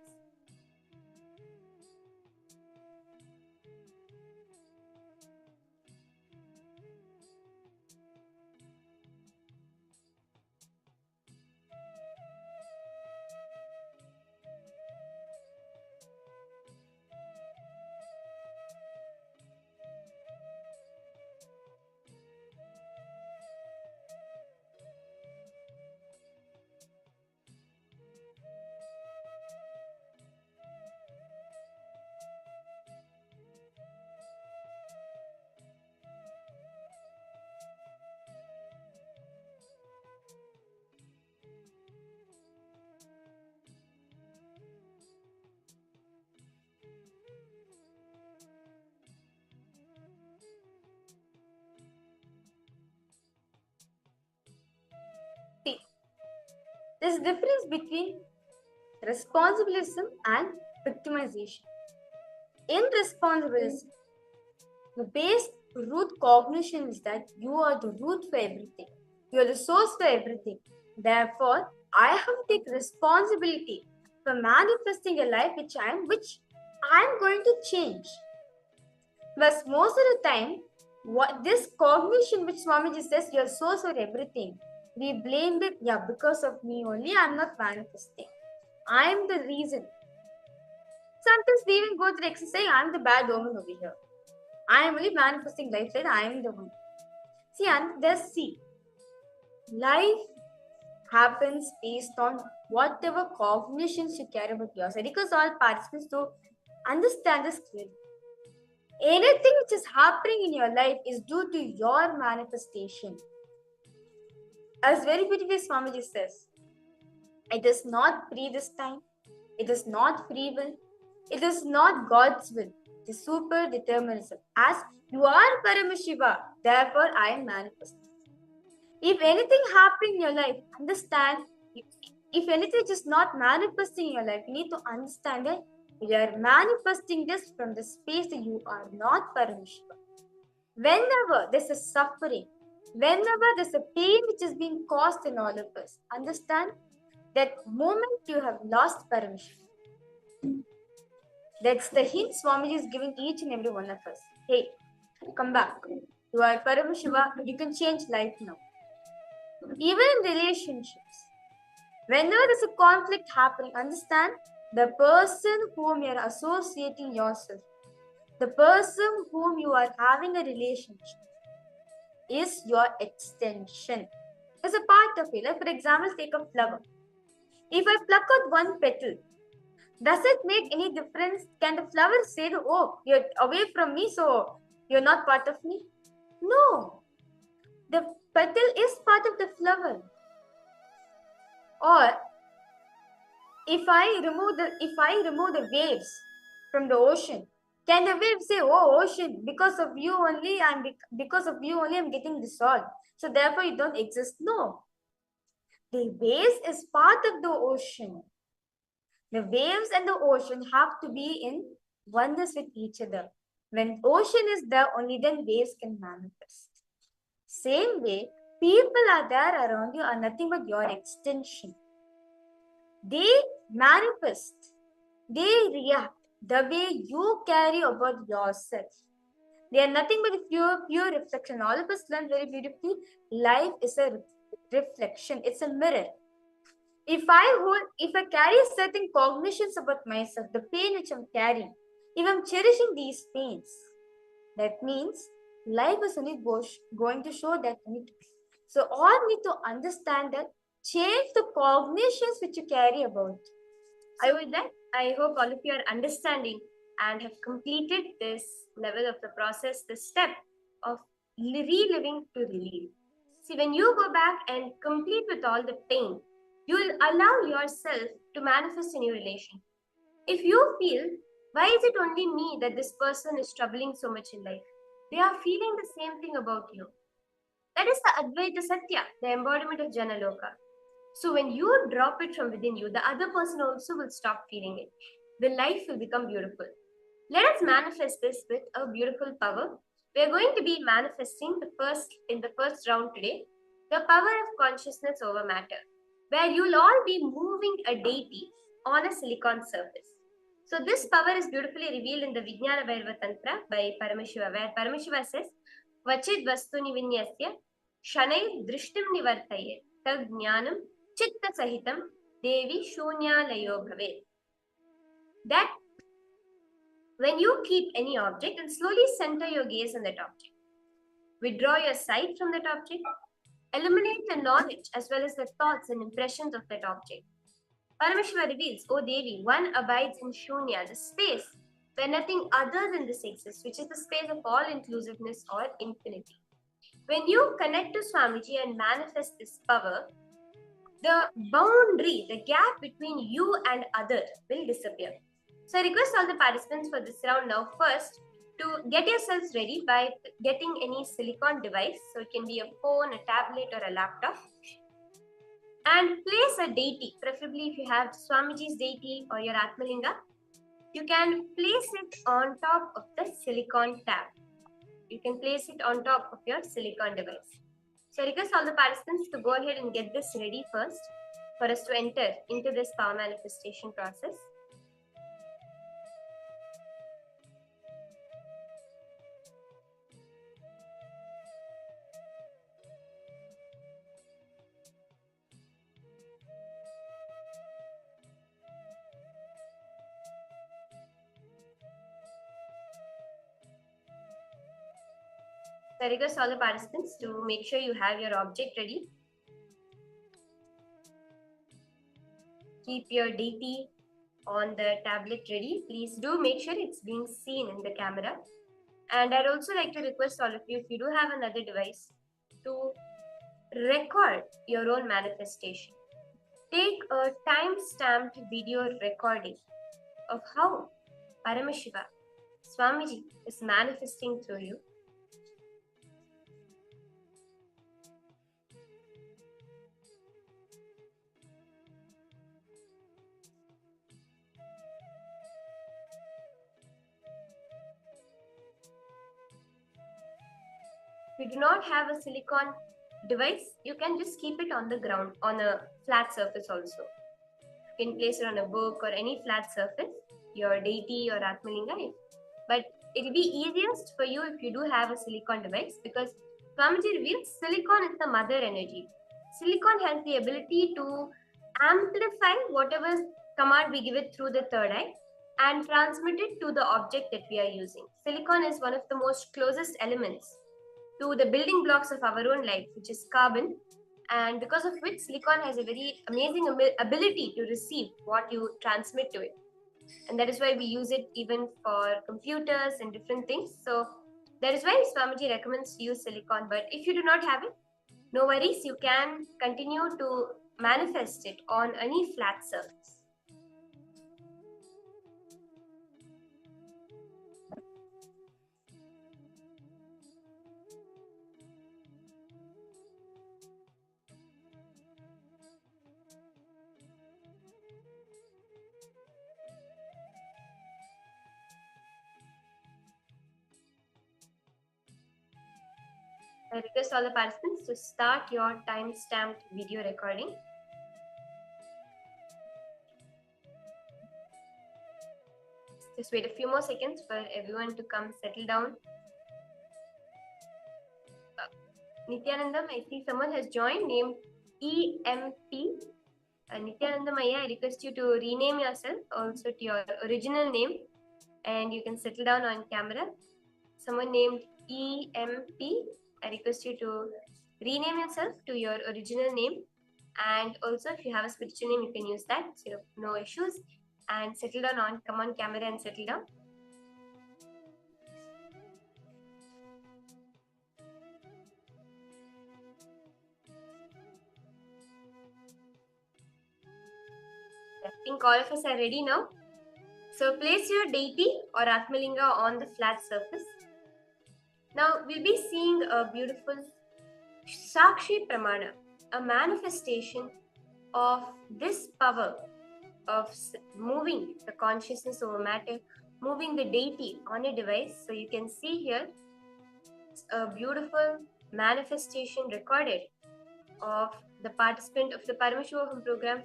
See, there's a difference between responsibilism and victimization. In responsibilism, the base root cognition is that you are the root for everything. You are the source for everything. Therefore, I have to take responsibility for manifesting a life which I am going to change. But most of the time, what this cognition which Swamiji says, you are source for everything, we blame it, because of me only, I am not manifesting. I am the reason. Sometimes we even go to the exercise, I am the bad woman over here. I am only manifesting life like I am the one. See, and life happens based on whatever cognitions you carry about yourself. Because all participants to understand this clearly. Anything which is happening in your life is due to your manifestation. As very beautifully Swamiji says, it is not predestined, it is not free will, it is not God's will. It is super determinism. As you are Paramashiva, therefore I am manifesting. If anything happening in your life, understand, if anything is not manifesting in your life, you need to understand that you are manifesting this from the space that you are not Paramashiva. Whenever there's a suffering, whenever there's a pain which is being caused in all of us, understand that moment you have lost Paramashiva. That's the hint Swamiji is giving each and every one of us. Hey, come back. You are Paramashiva, you can change life now. Even in relationships, whenever there's a conflict happening, understand the person whom you are associating yourself, the person whom you are having a relationship is your extension. It's a part of you. Like, for example, take a flower. If I pluck out one petal, does it make any difference? Can the flower say, oh, you're away from me, so you're not part of me? No. The petal is part of the flower. Or if I remove the waves from the ocean, can the waves say, oh ocean, because of you only I'm getting dissolved, so therefore you don't exist? No. The waves is part of the ocean. The waves and the ocean have to be in oneness with each other. When ocean is there, only then waves can manifest. Same way,
people are there around you are nothing but your extension. They manifest, they react the way you carry about yourself. They are nothing but a pure reflection. All of us learn very beautifully. Life is a reflection. It's a mirror. If I carry certain cognitions about myself, the pain which I'm carrying, if I'm cherishing these pains, that means life is only going to show that need. So all need to understand that, change the cognitions which you carry about.
So with that, I hope all of you are understanding and have completed this level of the process, the step of reliving to relieve. See, when you go back and complete with all the pain, you will allow yourself to manifest a new relation. If you feel, why is it only me that this person is troubling so much in life? They are feeling the same thing about you. That is the Advaita Satya, the embodiment of Janaloka. So when you drop it from within you, the other person also will stop feeling it. The life will become beautiful. Let us manifest this with a beautiful power. We are going to be manifesting in the first round today, the power of consciousness over matter, where you'll all be moving a deity on a silicon surface. So this power is beautifully revealed in the Vijnana Bhairava Tantra by Paramashiva, where Paramashiva says, Vachid Vastuni Vinyasya Shanai Drishtim Nivartaye Tag Jnanam Chitta Sahitam Devi Shunyalayo Bhave. That when you keep any object and slowly center your gaze on that object, withdraw your sight from that object, eliminate the knowledge as well as the thoughts and impressions of that object. Paramashiva reveals, O Devi, one abides in Shunya, the space where nothing other than this exists, which is the space of all inclusiveness or infinity. When you connect to Swamiji and manifest this power, the boundary, the gap between you and other will disappear. So I request all the participants for this round now first to get yourselves ready by getting any silicon device. So it can be a phone, a tablet or a laptop. And place a deity, preferably if you have Swamiji's deity or your Atmalinga, you can place it on top of the silicon tab. You can place it on top of your silicon device. So I request all the participants to go ahead and get this ready first for us to enter into this power manifestation process. So I request all the participants to make sure you have your object ready. Keep your DT on the tablet ready. Please do make sure it's being seen in the camera. And I'd also like to request all of you, if you do have another device, to record your own manifestation. Take a time-stamped video recording of how Paramashiva, Swamiji, is manifesting through you. If you do not have a silicon device, you can just keep it on the ground, on a flat surface also. You can place it on a book or any flat surface, your deity or Atmalinga. But it will be easiest for you if you do have a silicon device, because Swamiji reveals silicon is the mother energy. Silicon has the ability to amplify whatever command we give it through the third eye and transmit it to the object that we are using. Silicon is one of the most closest elements to the building blocks of our own life, which is carbon, and because of which silicon has a very amazing ability to receive what you transmit to it. And that is why we use it even for computers and different things. So that is why Swamiji recommends to use silicon. But if you do not have it, no worries, you can continue to manifest it on any flat surface. I request all the participants to start your time-stamped video recording. Just wait a few more seconds for everyone to come settle down. Nityanandam, I see someone has joined named EMP. Nityanandam, I request you to rename yourself also to your original name, and you can settle down on camera. Someone named EMP, I request you to rename yourself to your original name, and also if you have a spiritual name, you can use that. So no issues. And settle down on, come on camera and settle down. I think all of us are ready now. So place your deity or Atmalinga on the flat surface. Now we'll be seeing a beautiful Sakshi Pramana, a manifestation of this power of moving the consciousness over matter, moving the deity on a device. So you can see here a beautiful manifestation recorded of the participant of the Paramashivoham program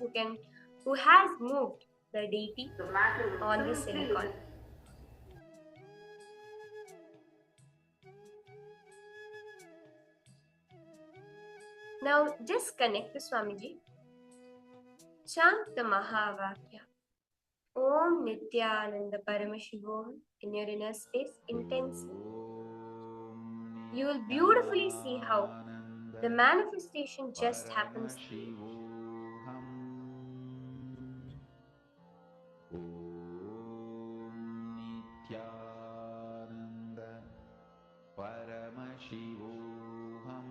who has moved the deity on the silicon. Now just connect to Swamiji. Chant the Mahavakya. Om Nityananda Paramashivoham in your inner space intensely. You will beautifully see how the manifestation just happens to you.
Paramashivoham.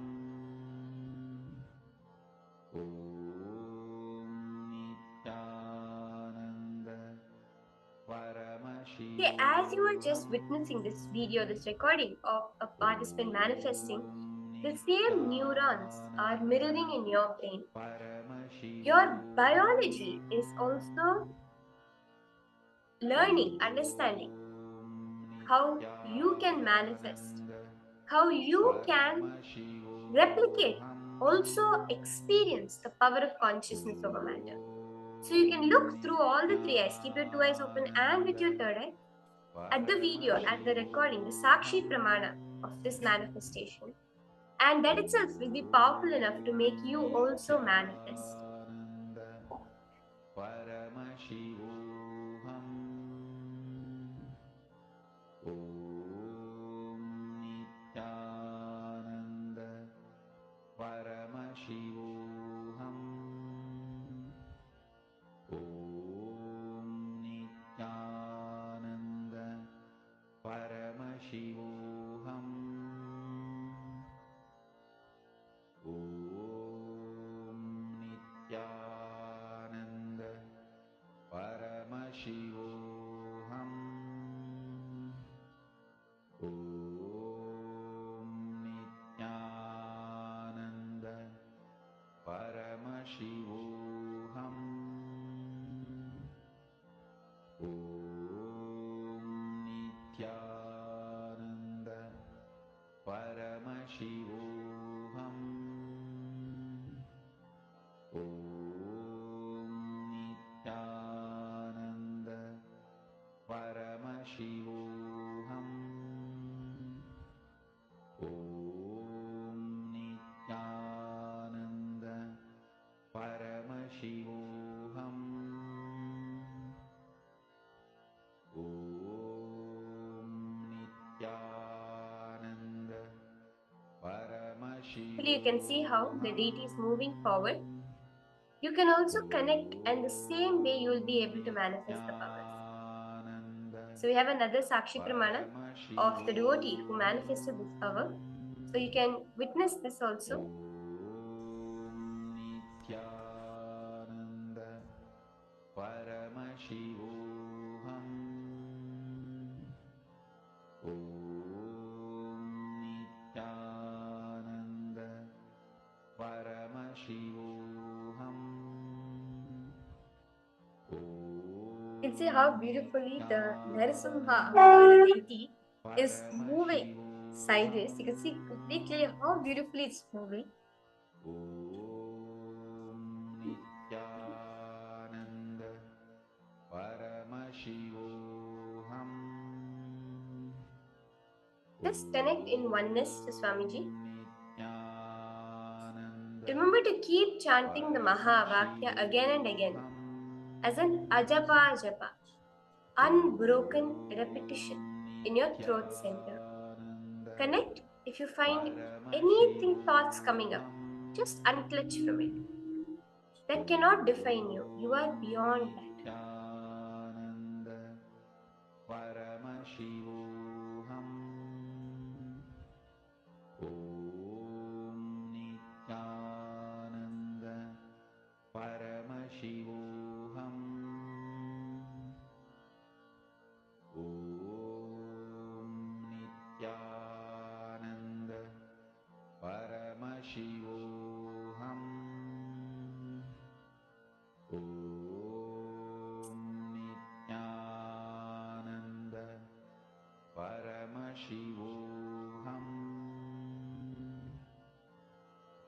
Okay, as you are just witnessing this video, this recording of a participant manifesting, the same neurons are mirroring in your brain. Your biology is also learning, understanding how you can manifest, how you can replicate, also experience the power of consciousness over matter. So you can look through all the three eyes, keep your two eyes open and with your third eye, at the video, at the recording, the Sakshi Pramana of this manifestation. And that itself will be powerful enough to make you also manifest.
Paramashivoham. Om Nityananda Paramashivoham. Om Nityananda Paramashivoham. Om Nityananda Paramashivoham. Om Nityananda Paramashivoham. Om Nityananda Paramashivoham. Om Nityananda Paramashivoham.
You can see how the deity is moving forward. You can also connect, and the same way you will be able to manifest the powers. So we have another Sakshi Pramana of the devotee who manifested this power. So you can witness this also.
Om Nityananda Paramashivoham. Om Nityananda Paramashivoham.
You can see how beautifully the Narasimha, the deity, is moving sideways, you can see very clearly how beautifully it's moving.
Nityananda Paramashivoham.
Just connect in oneness to Swamiji.
Nityananda
Remember to keep chanting the Mahavakya again and again as an ajapa japa, unbroken repetition in your throat center. Connect if you find anything thoughts coming up. Just unclutch from it. That cannot define you. You are beyond that.
Nityananda Paramashivoham. Om Nityananda Paramashivoham. Om Nityananda Paramashivoham. Om Nityananda Paramashivoham.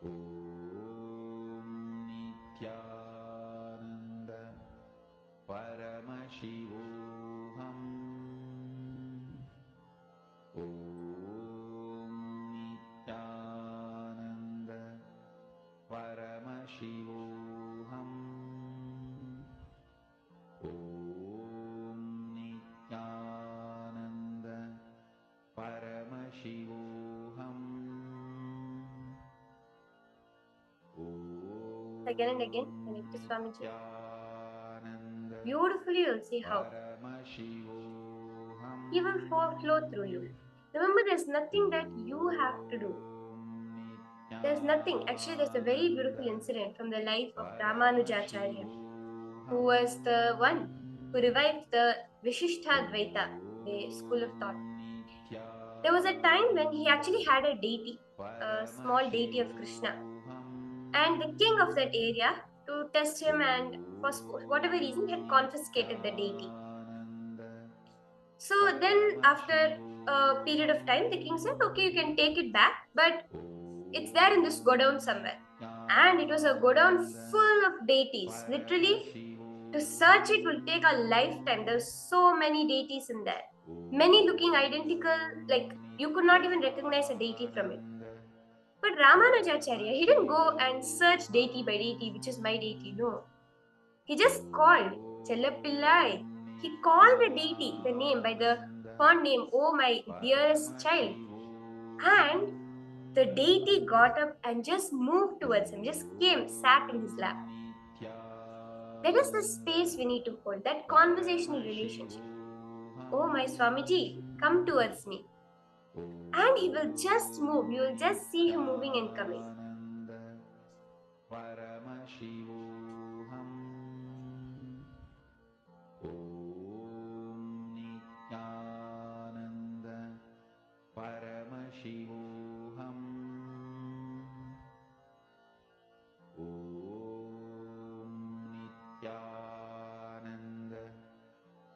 Om Nityananda Paramashivoham. Om Nityananda Paramashivoham. Om Nityananda Paramashivoham.
Again and again, connect to Swamiji.
Nityananda
Beautifully, you'll see how
Paramashivoham.
he will flow through you. Remember, there's nothing that you have to do. There's nothing. Actually, there's a very beautiful incident from the life of Ramanujacharya, who was the one who revived the Vishishtadvaita, the school of thought. There was a time when he actually had a deity, a small deity of Krishna, and the king of that area, to test him and for whatever reason, had confiscated the deity. So then, after a period of time, the king said, okay, you can take it back, but it's there in this godown somewhere. And it was a godown full of deities. Literally, to search it will take a lifetime. There's so many deities in there. Many looking identical, like you could not even recognize a deity from it. But Ramanujacharya, he didn't go and search deity by deity, which is my deity. No. He just called Chellapillai. He called the deity, the name, by the fond name, oh my dearest child. And the deity got up and just moved towards him, just came, sat in his lap. That is the space we need to hold, that conversational relationship. Oh my Swamiji, come towards me. And he will just move, you will just see him moving and coming.
Paramashivoham. Om Nityananda Paramashivoham. Om Nityananda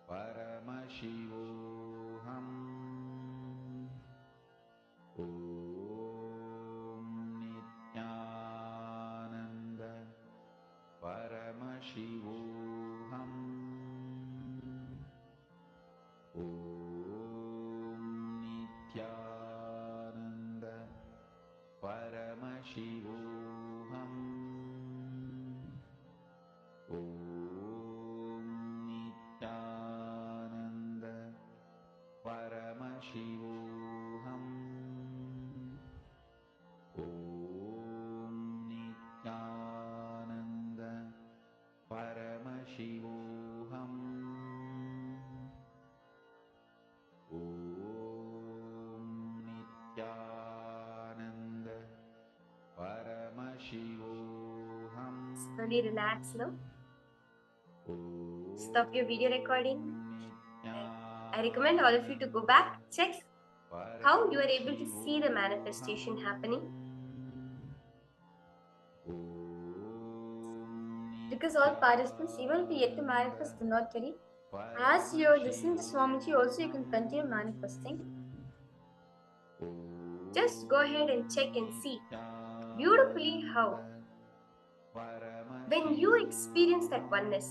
Paramashivoham. Om Nityananda Paramashivoham. Om Nityananda Paramashivoham. Om Nityananda Paramashivoham. Om Nityananda Paramashivoham. Om Nityananda Paramashivoham.
Slowly relax now. Stop your video recording. I recommend all of you to go back, check how you are able to see the manifestation happening.
Because all participants, even if you yet to manifest, do not worry. As you're listening to Swamiji, also you can continue manifesting.
Just go ahead and check and see beautifully how when you experience that oneness,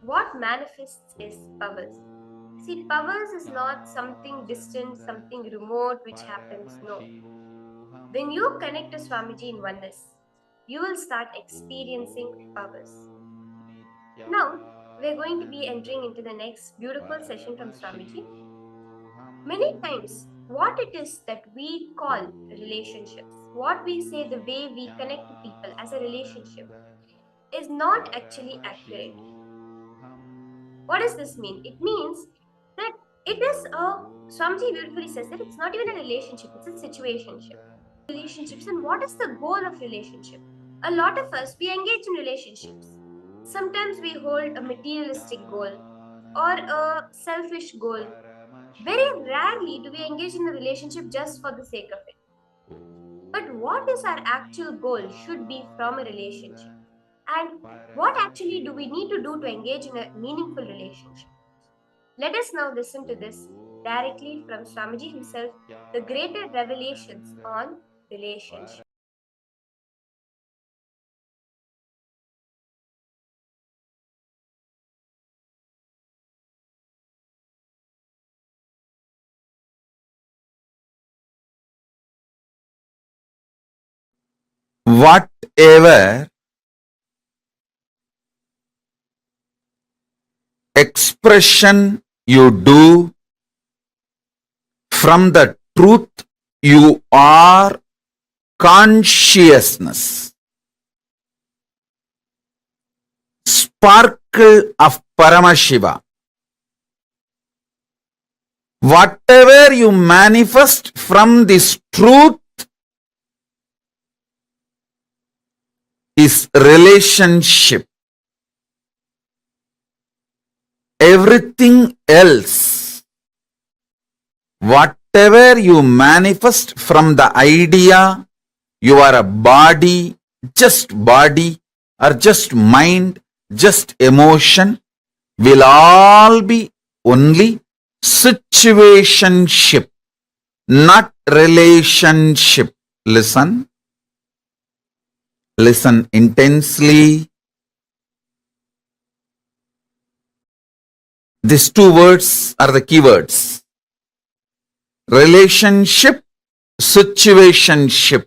what manifests is powers. See, powers is not something distant, something remote which happens. No. When you connect to Swamiji in oneness, you will start experiencing powers. Now, we're going to be entering into the next beautiful session from Swamiji. Many times, what it is that we call relationships, what we say the way we connect to people as a relationship, is not actually accurate. What does this mean? It means that it is Swamiji beautifully says that it's not even a relationship, it's a situationship. Relationships, and what is the goal of relationship? A lot of us, we engage in relationships. Sometimes we hold a materialistic goal or a selfish goal. Very rarely do we engage in a relationship just for the sake of it. But what is our actual goal should be from a relationship? And what actually do we need to do to engage in a meaningful relationship? Let us now listen to this directly from Swamiji himself, the greater revelations on relationship.
Whatever expression you do from the truth you are consciousness, sparkle of Paramashiva, whatever you manifest from this truth is relationship. Everything else, whatever you manifest from the idea you are a body or just mind, just emotion, will all be only situationship, not relationship. Listen intensely. These two words are the keywords. Relationship, situationship.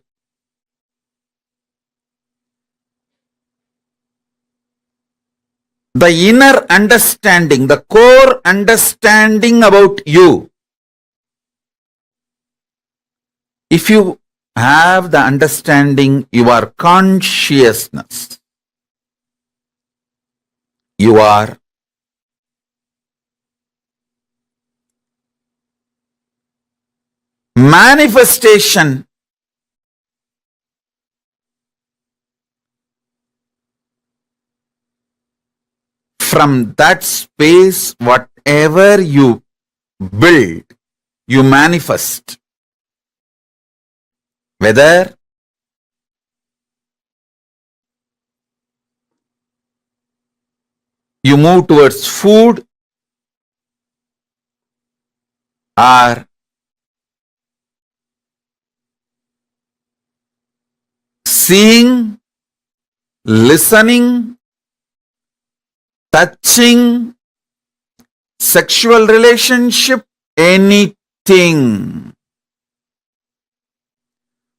The inner understanding, the core understanding about you. If you have the understanding, you are consciousness. You are manifestation from that space. Whatever you build, you manifest. Whether you move towards food or seeing, listening, touching, sexual relationship, anything.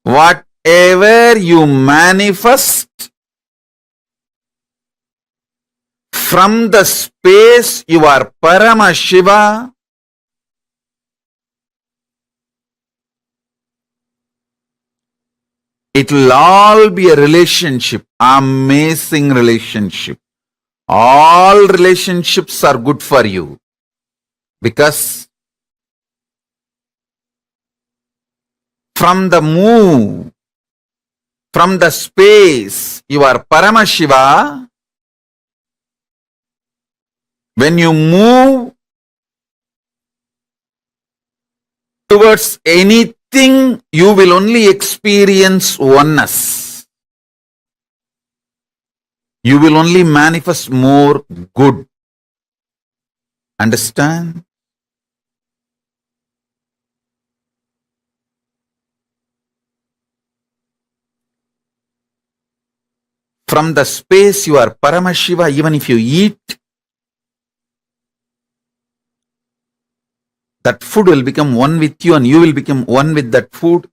Whatever you manifest from the space you are Paramashiva, it will all be a relationship, amazing relationship. All relationships are good for you because from the move, from the space you are Paramashiva, when you move towards anything, you will only experience oneness. You will only manifest more good. Understand? from the space you are Paramashiva, even if you eat, that food will become one with you and you will become one with that food.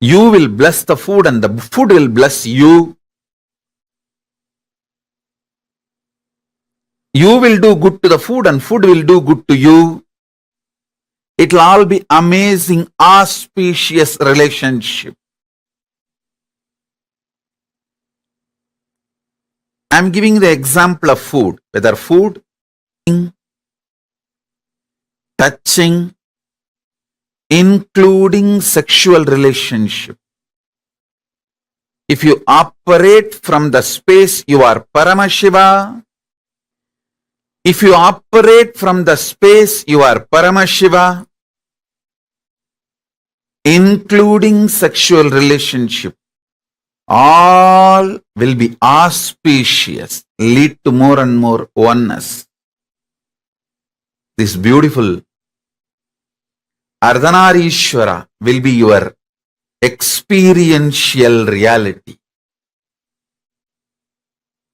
You will bless the food and the food will bless you. You will do good to the food and food will do good to you. It will all be amazing, auspicious relationship. I am giving the example of food, whether food, touching, including sexual relationship. If you operate from the space you are Paramashiva, if you operate from the space you are Paramashiva, including sexual relationship, all will be auspicious, lead to more and more oneness. This beautiful Ardhanarishwara will be your experiential reality.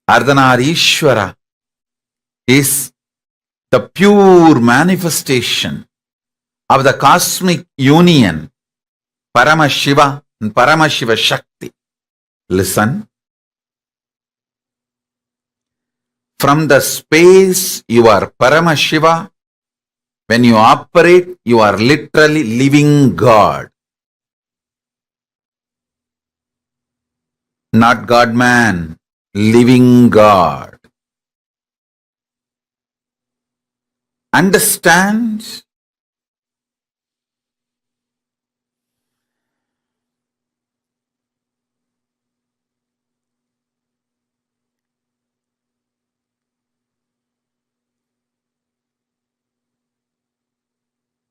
Ardhanarishwara is the pure manifestation of the cosmic union, Paramashiva and Paramashiva Shakti. Listen. From the space you are Paramashiva, when you operate, you are literally living God. Not God-man, living God. Understand?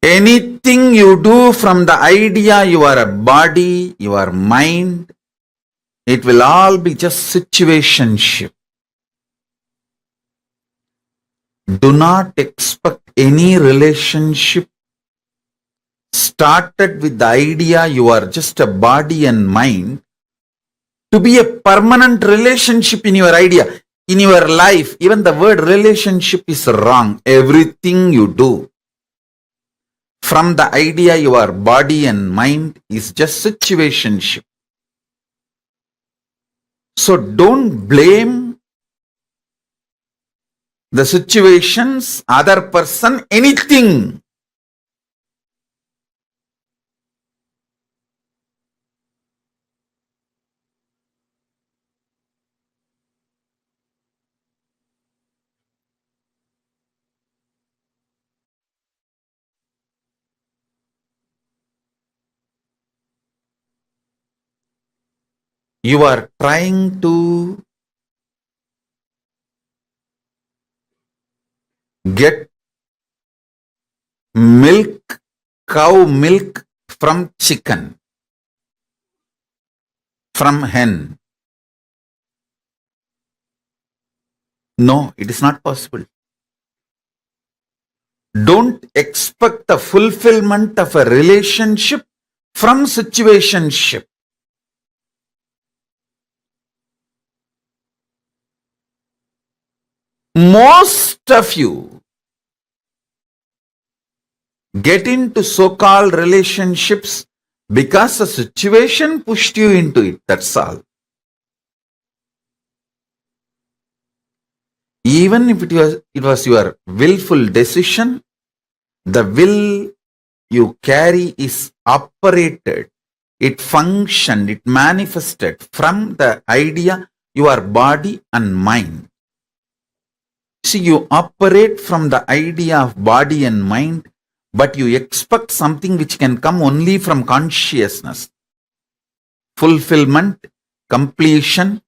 Anything you do from the idea you are a body, you are mind, it will all be just situationship. Do not expect any relationship started with the idea you are just a body and mind to be a permanent relationship in your idea, in your life. Even the word relationship is wrong. Everything you do from the idea you are body and mind is just situationship. So don't blame the situations, other person, anything. You are trying to get milk, cow milk from chicken, from hen. No, it is not possible. Don't expect the fulfillment of a relationship from situationship. Most of you get into so-called relationships because the situation pushed you into it. That's all. Even if it was your willful decision, the will you carry is operated. It functioned, it manifested from the idea you are body and mind. See, you operate from the idea of body and mind, but you expect something which can come only from consciousness. Fulfillment, completion,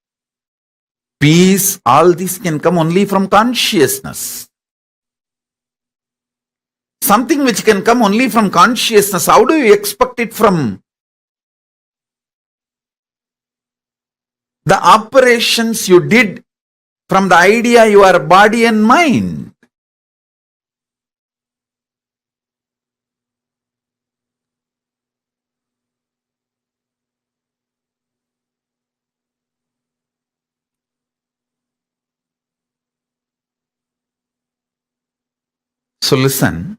peace, all this can come only from consciousness. Something which can come only from consciousness, how do you expect it from the operations you did from the idea you are body and mind? So listen.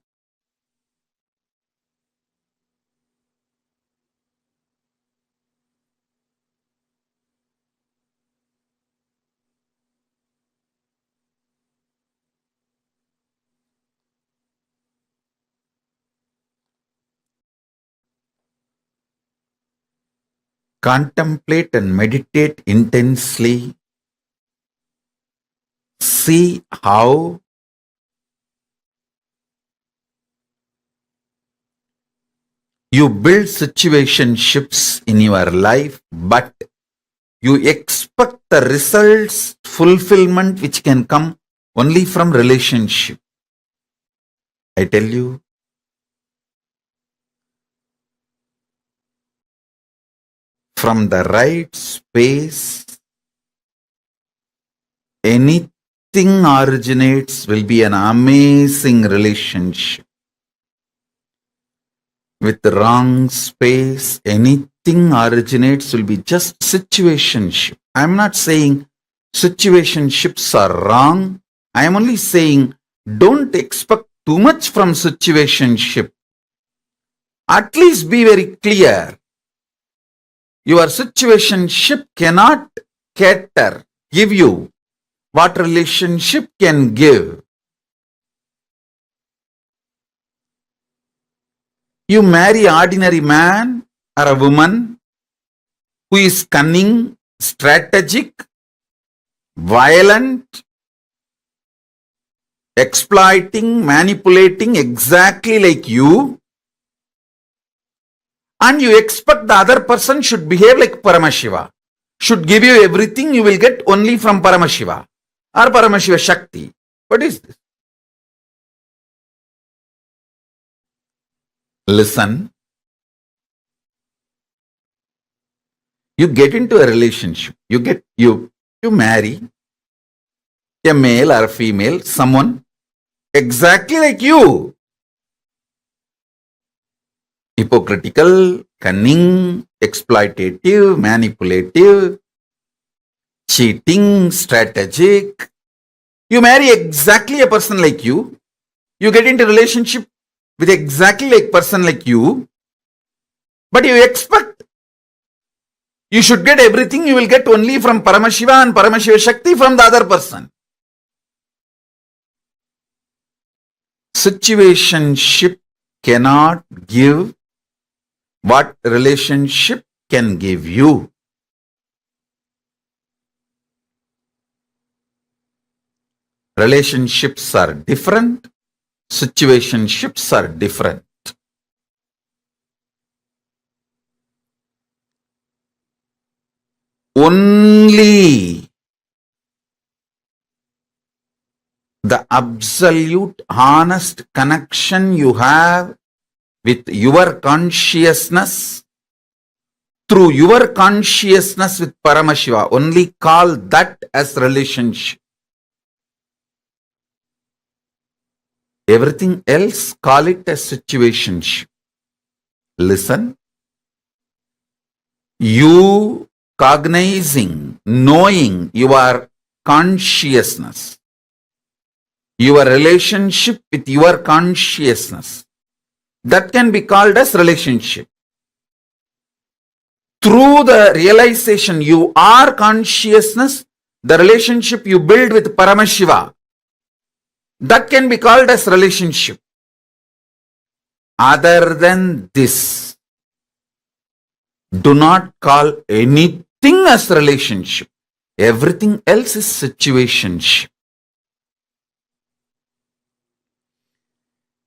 Contemplate and meditate intensely. See how you build situationships in your life, but you expect the results, fulfillment which can come only from relationship. I tell you, from the right space, anything originates will be an amazing relationship. With the wrong space, anything originates will be just situationship. I'm not saying situationships are wrong. I am only saying don't expect too much from situationship. At least be very clear. Your situationship cannot give you what relationship can give. You marry an ordinary man or a woman who is cunning, strategic, violent, exploiting, manipulating exactly like you, and you expect the other person should behave like Paramashiva, should give you everything you will get only from Paramashiva or Paramashiva Shakti. What is this? Listen. You get into a relationship. You marry a male or a female, someone exactly like you. Hypocritical, cunning, exploitative, manipulative, cheating, strategic. You marry exactly a person like you. You get into relationship with exactly like person like you. But you expect you should get everything you will get only from Paramashiva and Paramashiva Shakti from the other person. Situationship cannot give what relationship can give you. Relationships are different. Situationships are different. Only the absolute honest connection you have with your consciousness, through your consciousness with Paramashiva, only call that as relationship. Everything else, call it as situationship. Listen. You cognizing, knowing your consciousness, your relationship with your consciousness, that can be called as relationship. Through the realization you are consciousness, the relationship you build with Paramashiva, that can be called as relationship. Other than this, do not call anything as relationship. Everything else is situationship.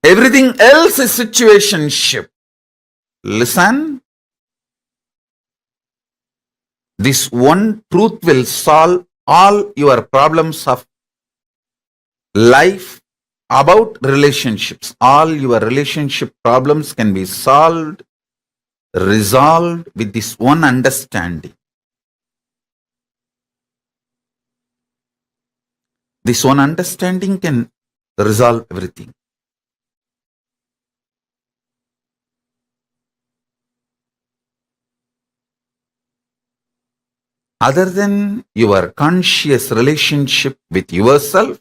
Everything else is situationship. Listen. This one truth will solve all your problems of life about relationships. All your relationship problems can be solved, resolved with this one understanding. This one understanding can resolve everything. Other than your conscious relationship with yourself,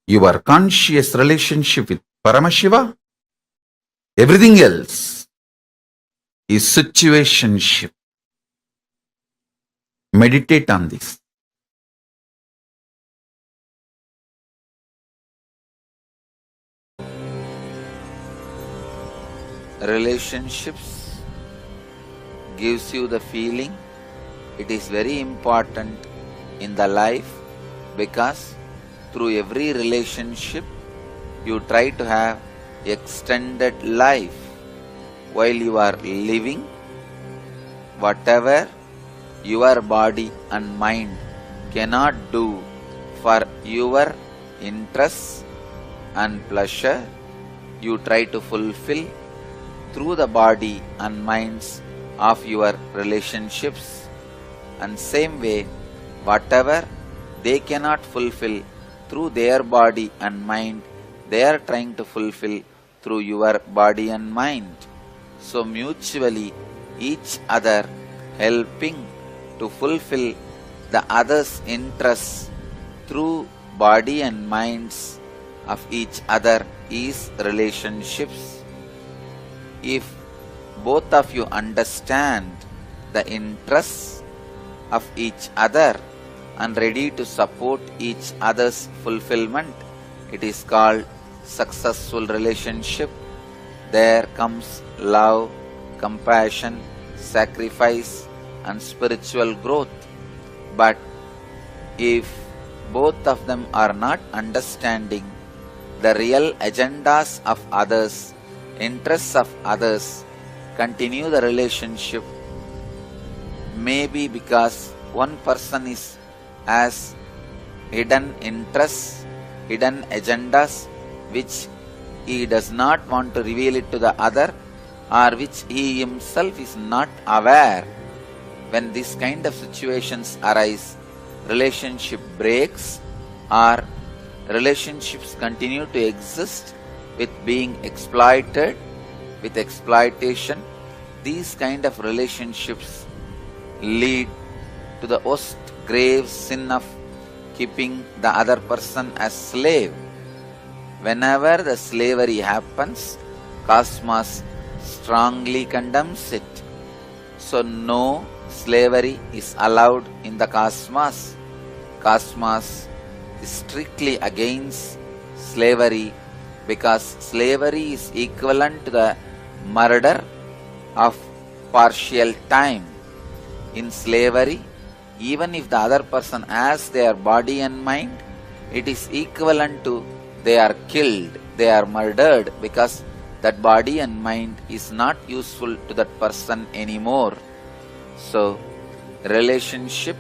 your conscious relationship with Paramashiva, everything else is situationship. Meditate on this.
Relationships gives you the feeling it is very important in the life, because through every relationship you try to have extended life while you are living. Whatever your body and mind cannot do for your interests and pleasure, you try to fulfill through the body and minds of your relationships. And same way, whatever they cannot fulfill through their body and mind, they are trying to fulfill through your body and mind. So mutually each other helping to fulfill the other's interests through body and minds of each other is relationships. If both of you understand the interests of each other and ready to support each other's fulfillment, it is called successful relationship. There comes love, compassion, sacrifice and spiritual growth. But if both of them are not understanding the real agendas of others, interests of others, continue the relationship, maybe because one person has hidden interests, hidden agendas which he does not want to reveal it to the other, or which he himself is not aware. When this kind of situations arise, relationship breaks or relationships continue to exist with being exploited, with exploitation. These kind of relationships lead to the most grave sin of keeping the other person as slave. Whenever the slavery happens, Cosmos strongly condemns it. So no slavery is allowed in the Cosmos. Cosmos is strictly against slavery, because slavery is equivalent to the murder of partial time. In slavery, even if the other person has their body and mind, it is equivalent to they are killed, they are murdered, because that body and mind is not useful to that person anymore. So, relationship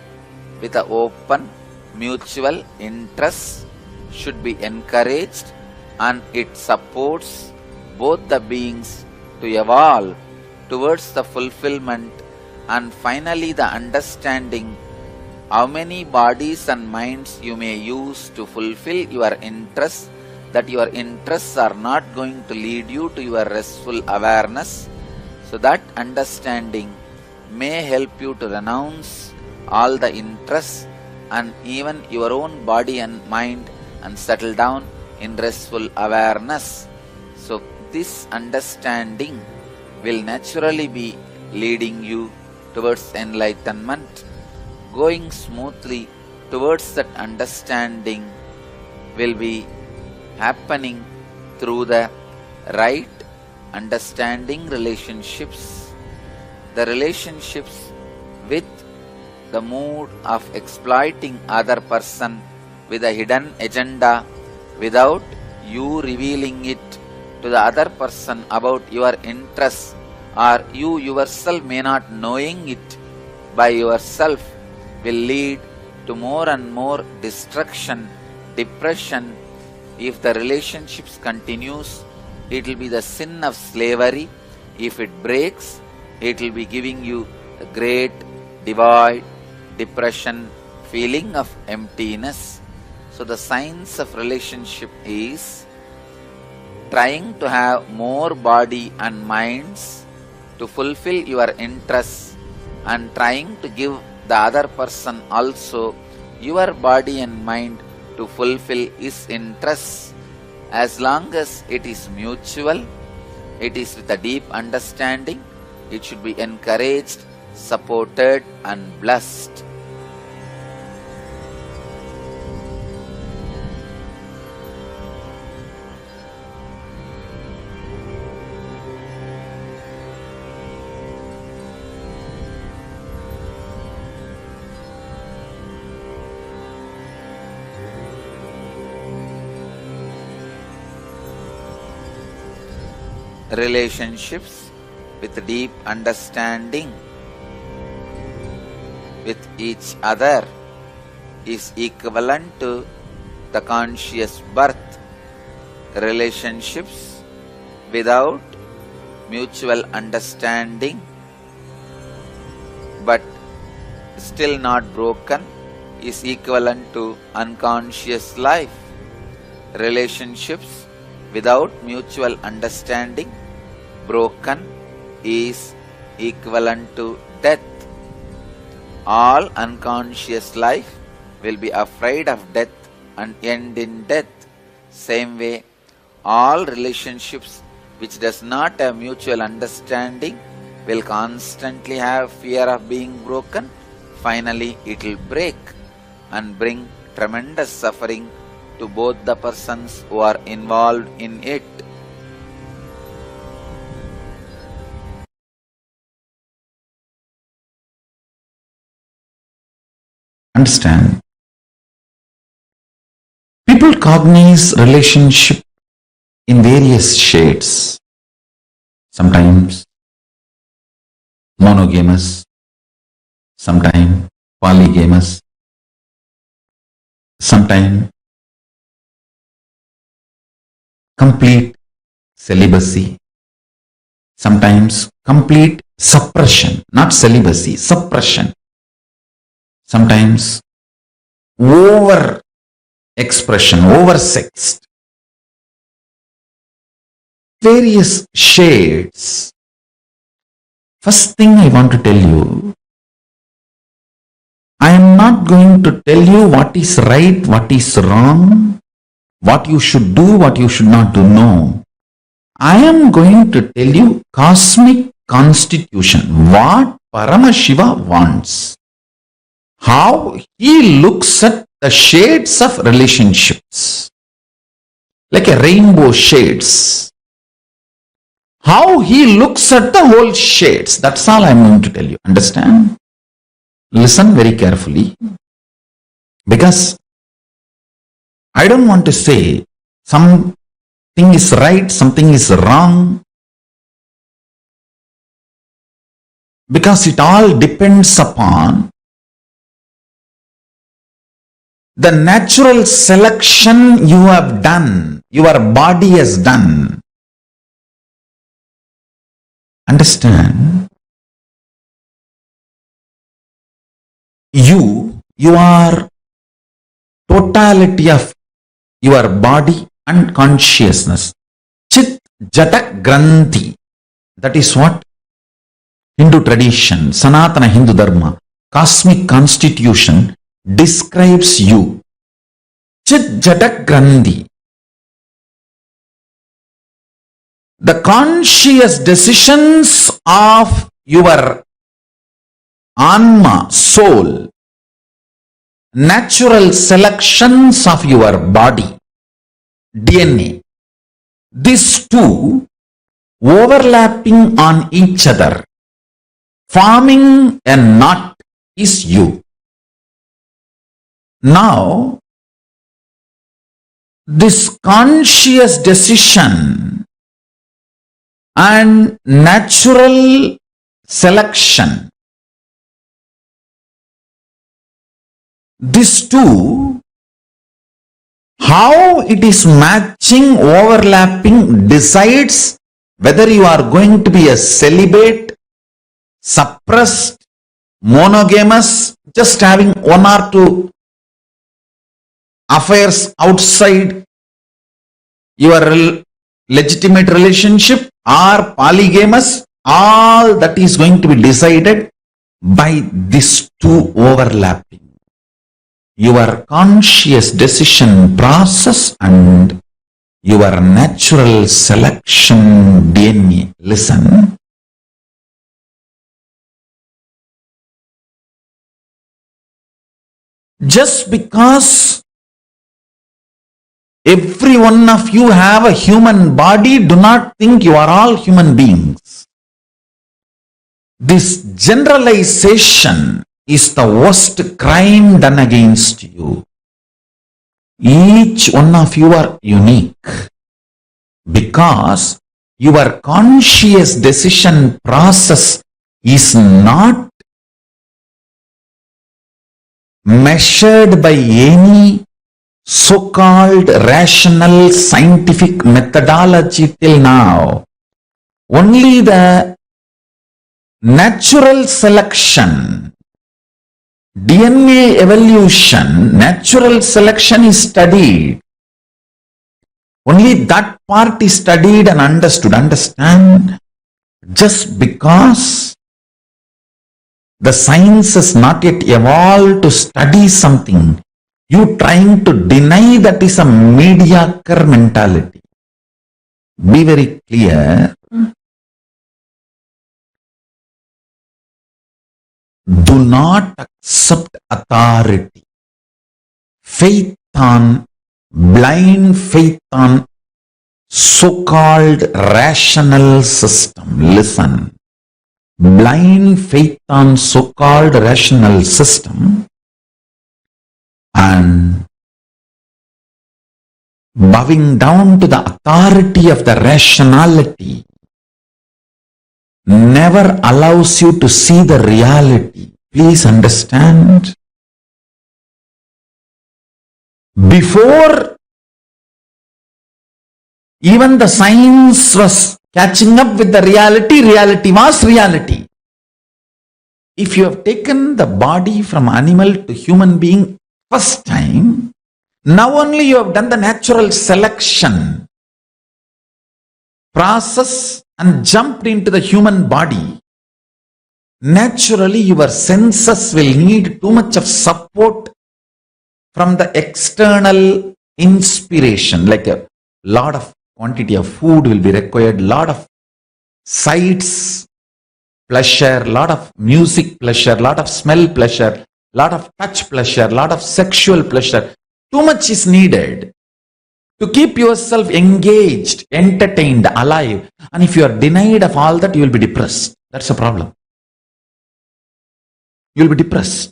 with an open, mutual interest should be encouraged, and it supports both the beings to evolve towards the fulfillment and finally the understanding how many bodies and minds you may use to fulfill your interests, that your interests are not going to lead you to your restful awareness. So that understanding may help you to renounce all the interests and even your own body and mind and settle down in restful awareness. So this understanding will naturally be leading you towards enlightenment. Going smoothly towards that understanding will be happening through the right understanding relationships. The relationships with the mood of exploiting other person with a hidden agenda without you revealing it to the other person about your interests, or you yourself may not knowing it by yourself, will lead to more and more destruction, depression. If the relationships continues, it will be the sin of slavery. If it breaks, it will be giving you a great devoid, depression, feeling of emptiness. So the science of relationship is trying to have more body and minds to fulfill your interests, and trying to give the other person also your body and mind to fulfill his interests. As long as it is mutual, it is with a deep understanding, it should be encouraged, supported and blessed. Relationships with deep understanding with each other is equivalent to the conscious birth. Relationships without mutual understanding but still not broken is equivalent to unconscious life. Relationships without mutual understanding broken is equivalent to death. All unconscious life will be afraid of death and end in death. Same way, all relationships which does not have mutual understanding will constantly have fear of being broken. Finally, it will break and bring tremendous suffering to both the persons who are involved in it.
Understand? People cognize relationship in various shades. Sometimes monogamous, sometimes polygamous, sometimes complete celibacy, sometimes complete suppression, not celibacy, suppression. Sometimes over expression, over sexed. Various shades. First thing I want to tell you, I am not going to tell you what is right, what is wrong, what you should do, what you should not do. No. I am going to tell you cosmic constitution, what Paramashiva wants. How he looks at the shades of relationships, like a rainbow shades. How he looks at the whole shades, that's all I'm going to tell you. Understand? Listen very carefully, because I don't want to say something is right, something is wrong, because it all depends upon the natural selection you have done, your body has done. Understand? You are totality of your body and consciousness. Chit Jata Granthi. That is what Hindu tradition, Sanatana Hindu Dharma, cosmic constitution describes you. Chit Jata Granthi. The conscious decisions of your Anma, soul, natural selections of your body, DNA, these two overlapping on each other, forming a knot is you. Now, this conscious decision and natural selection, these two, how it is matching, overlapping, decides whether you are going to be a celibate, suppressed, monogamous, just having one or two affairs outside your legitimate relationship, or polygamous. All that is going to be decided by these two overlapping. your conscious decision process and your natural selection DNA. Listen. Just because every one of you have a human body, do not think you are all human beings. This generalization is the worst crime done against you. Each one of you are unique because your conscious decision process is not measured by any so-called rational scientific methodology till now. Only the natural selection, DNA evolution, natural selection is studied. Only that part is studied and understood. Understand? Just because the science has not yet evolved to study something, you trying to deny that is a mediocre mentality. Be very clear. Do not accept authority. Blind faith on so-called rational system. Listen. Blind faith on so-called rational system and bowing down to the authority of the rationality never allows you to see the reality. Please understand. Before even the science was catching up with the reality, reality was reality. If you have taken the body from animal to human being first time, now only you have done the natural selection process and jumped into the human body. Naturally, your senses will need too much of support from the external inspiration, like a lot of quantity of food will be required, lot of sights pleasure, lot of music pleasure, lot of smell pleasure, lot of touch pleasure, lot of sexual pleasure. Too much is needed to keep yourself engaged, entertained, alive. And if you are denied of all that, you will be depressed. That's a problem. You will be depressed.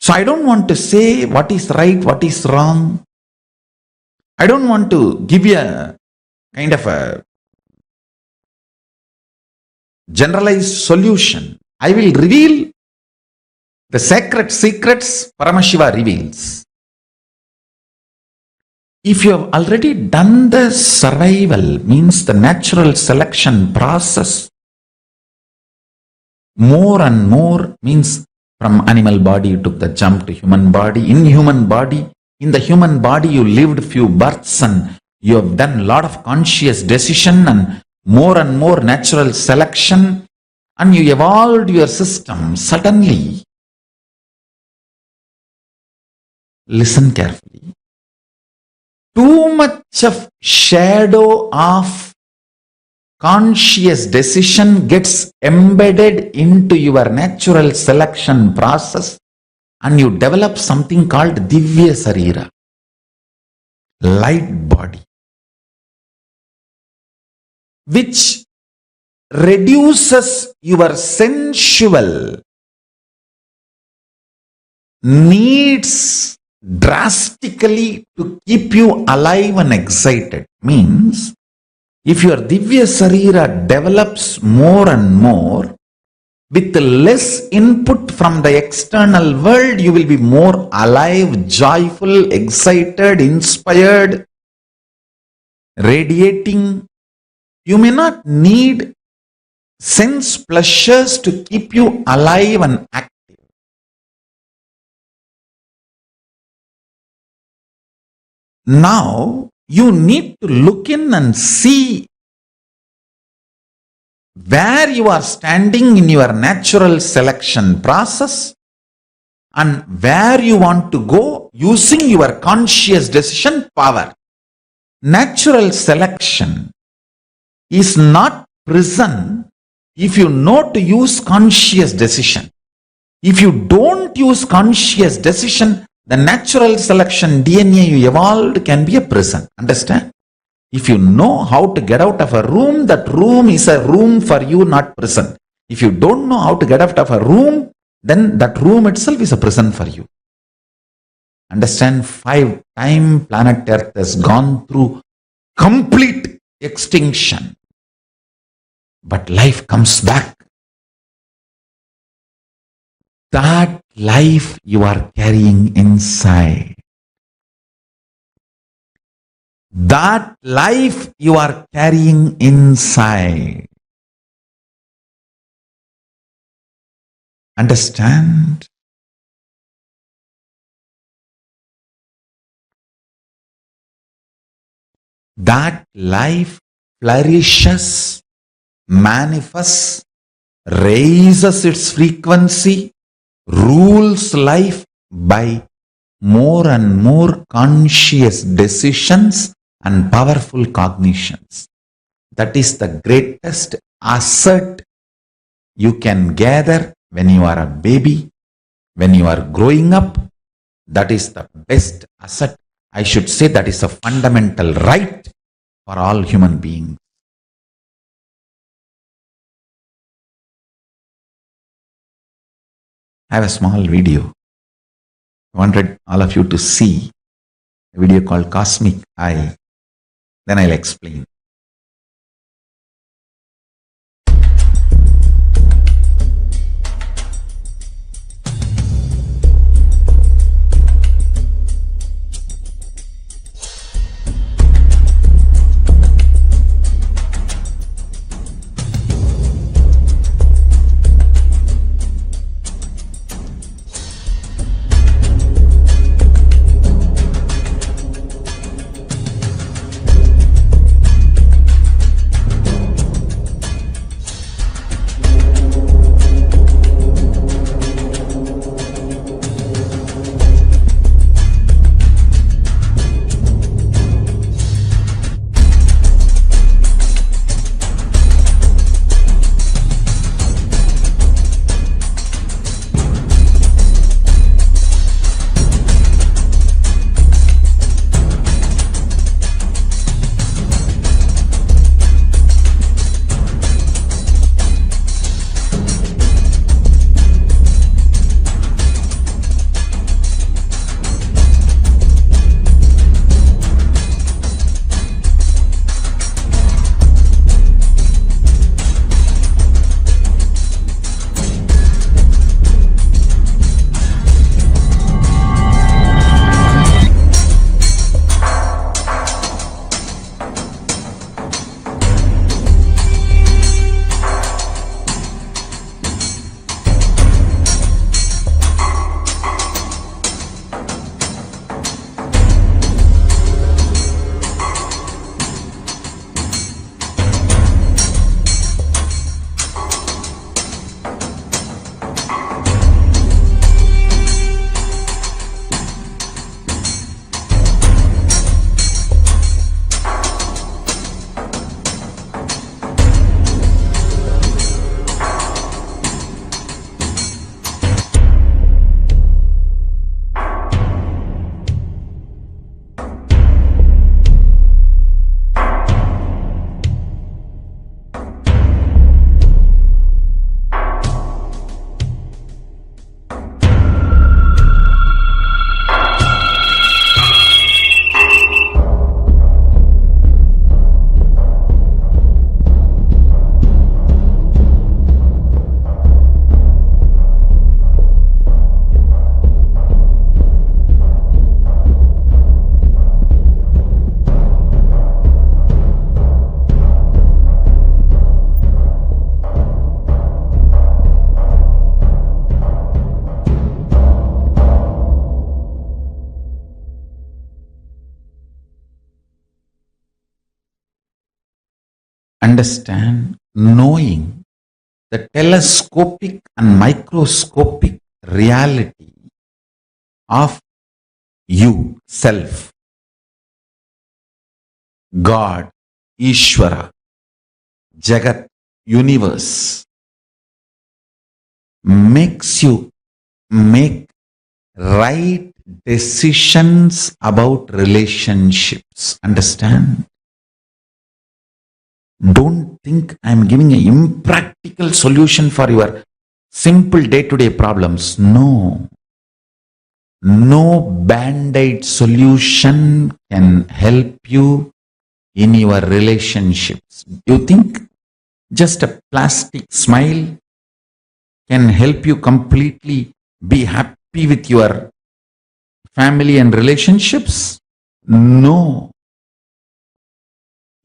So I don't want to say what is right, what is wrong. I don't want to give you a kind of a generalized solution. I will reveal the sacred secrets Paramashiva reveals. If you have already done the survival, means the natural selection process, more and more means from animal body you took the jump to human body. In the human body you lived few births and you have done a lot of conscious decision and more natural selection, and you evolved your system. Suddenly, listen carefully, too much of shadow of conscious decision gets embedded into your natural selection process and you develop something called Divya Sarira, light body, which reduces your sensual needs drastically to keep you alive and excited. Means, if your Divya Sarira develops more and more, with less input from the external world, you will be more alive, joyful, excited, inspired, radiating. You may not need sense pleasures to keep you alive and active. Now, you need to look in and see where you are standing in your natural selection process and where you want to go using your conscious decision power. Natural selection is not prison if you know to use conscious decision. If you don't use conscious decision, the natural selection DNA you evolved can be a prison. Understand? If you know how to get out of a room, that room is a room for you, not prison. If you don't know how to get out of a room, then that room itself is a prison for you. Understand? 5 times planet Earth has gone through complete extinction. But life comes back. That life you are carrying inside. That life you are carrying inside. Understand? That life flourishes, manifests, raises its frequency, rules life by more and more conscious decisions and powerful cognitions. That is the greatest asset you can gather when you are a baby, when you are growing up. That is the best asset. I should say that is a fundamental right for all human beings. I have a small video. I wanted all of you to see a video called Cosmic Eye. Then I'll explain. Understand, knowing the telescopic and microscopic reality of you, self, God, Ishvara, Jagat, universe, makes you make right decisions about relationships. Understand? Don't think I'm giving an impractical solution for your simple day-to-day problems. No. No band-aid solution can help you in your relationships. You think just a plastic smile can help you completely be happy with your family and relationships? No.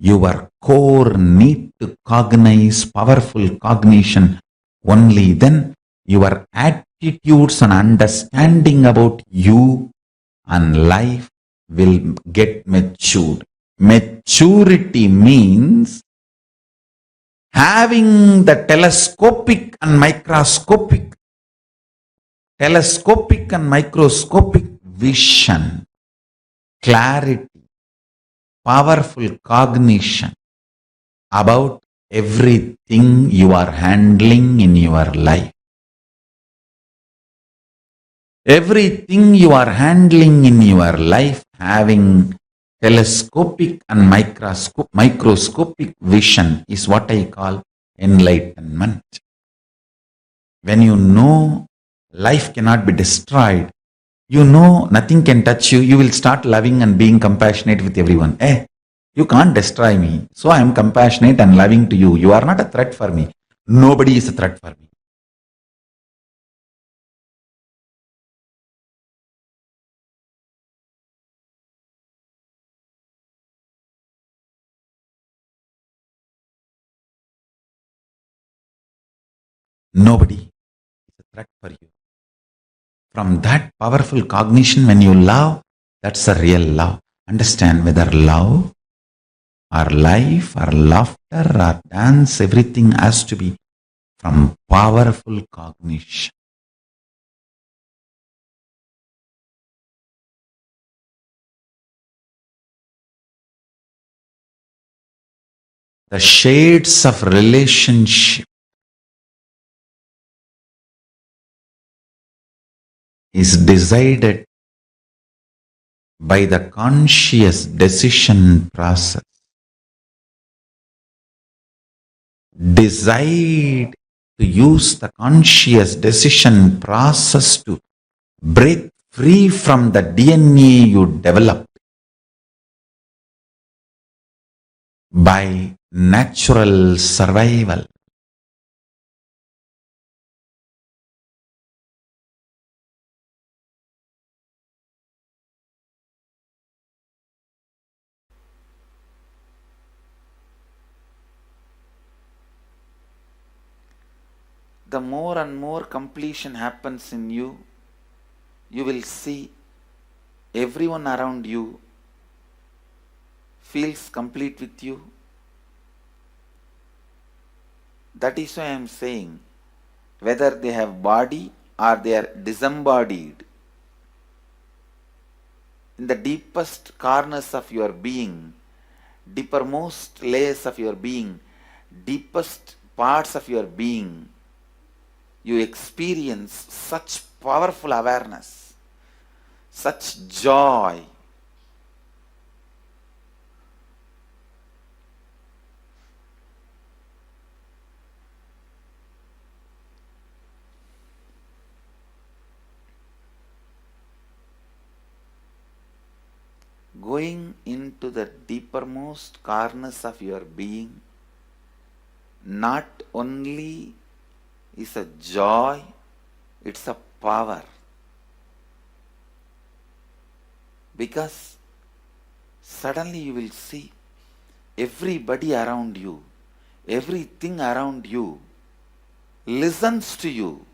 Your core need to cognize powerful cognition. Only then your attitudes and understanding about you and life will get matured. Maturity means having the telescopic and microscopic vision, clarity, powerful cognition about everything you are handling in your life. Everything you are handling in your life having telescopic and microscopic vision is what I call enlightenment. When you know life cannot be destroyed, you know nothing can touch you, you will start loving and being compassionate with everyone. You can't destroy me, so I am compassionate and loving to you. You are not a threat for me. Nobody is a threat for me. Nobody is a threat for you. From that powerful cognition, when you love, that's a real love. Understand, whether love or life or laughter or dance, everything has to be from powerful cognition. The shades of relationship is decided by the conscious decision process. Decide to use the conscious decision process to break free from the DNA you developed by natural survival. The more and more completion happens in you, you will see everyone around you feels complete with you. That is why I am saying, whether they have body or they are disembodied, in the deepest corners of your being, deepermost layers of your being, deepest parts of your being, you experience such powerful awareness, such joy. Going into the deepermost corners of your being not only is a joy, it's a power. Because suddenly you will see everybody around you, everything around you listens to you.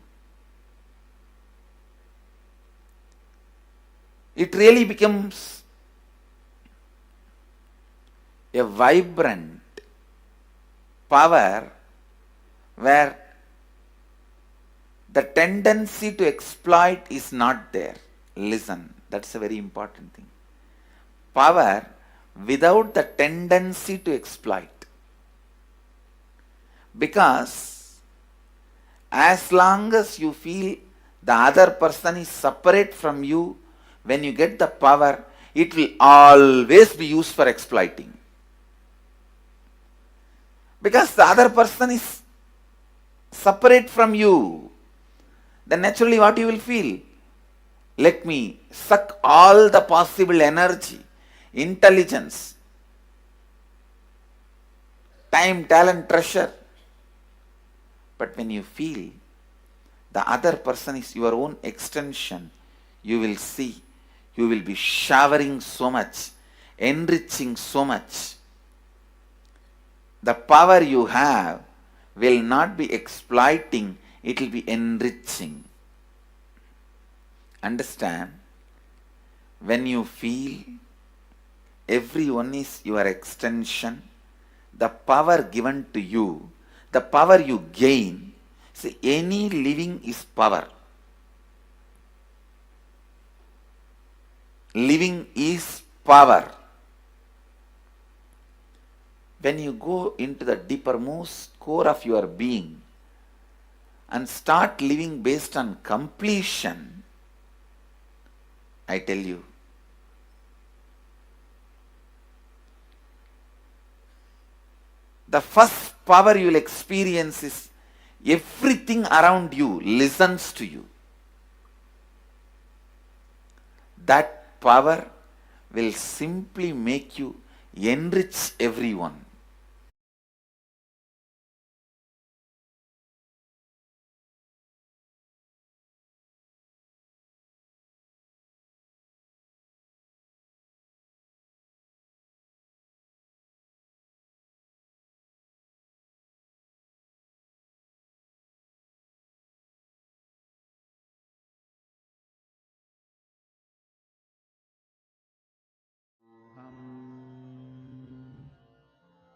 It really becomes a vibrant power
where the tendency to exploit is not there. Listen, that's a very important thing. Power without the tendency to exploit. Because as long as you feel the other person is separate from you, when you get the power, it will always be used for exploiting. Because the other person is separate from you, then naturally what you will feel? Let me suck all the possible energy, intelligence, time, talent, treasure. But when you feel the other person is your own extension, you will see, you will be showering so much, enriching so much. The power you have will not be exploiting, it will be enriching. Understand? When you feel everyone is your extension, the power given to you, the power you gain, see, any living is power. Living is power. When you go into the deepermost core of your being and start living based on completion, I tell you, the first power you will experience is everything around you listens to you. That power will simply make you enrich everyone.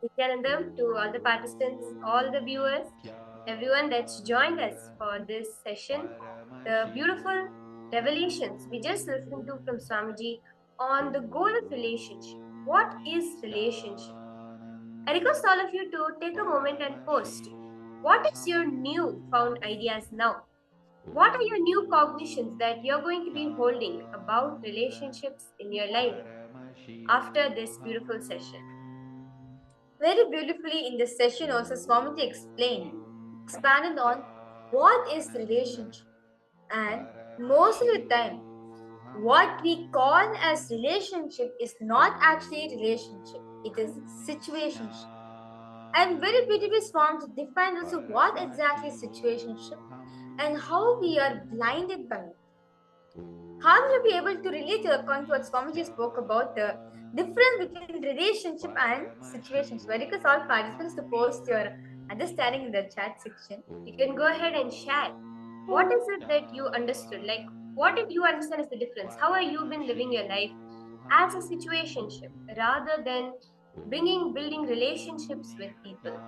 Nityanandam, to all the participants, all the viewers, everyone that's joined us for this session, the beautiful revelations we just listened to from Swamiji on the goal of relationship. What is relationship? I request all of you to take a moment and post. What is your new found ideas now? What are your new cognitions that you're going to be holding about relationships in your life after this beautiful session?
Very beautifully in this session also Swamiji expanded on what is relationship. And most of the time, what we call as relationship is not actually relationship. It is situationship. And very beautifully Swamiji defined also what exactly is situationship and how we are blinded by it. How will you be able to relate according to what Swamiji spoke about the difference between relationship and situations? Very request all participants to post your understanding in the chat section.
You can go ahead and share. What is it that you understood? Like, what did you understand is the difference? How have you been living your life as a situationship rather than building relationships with people?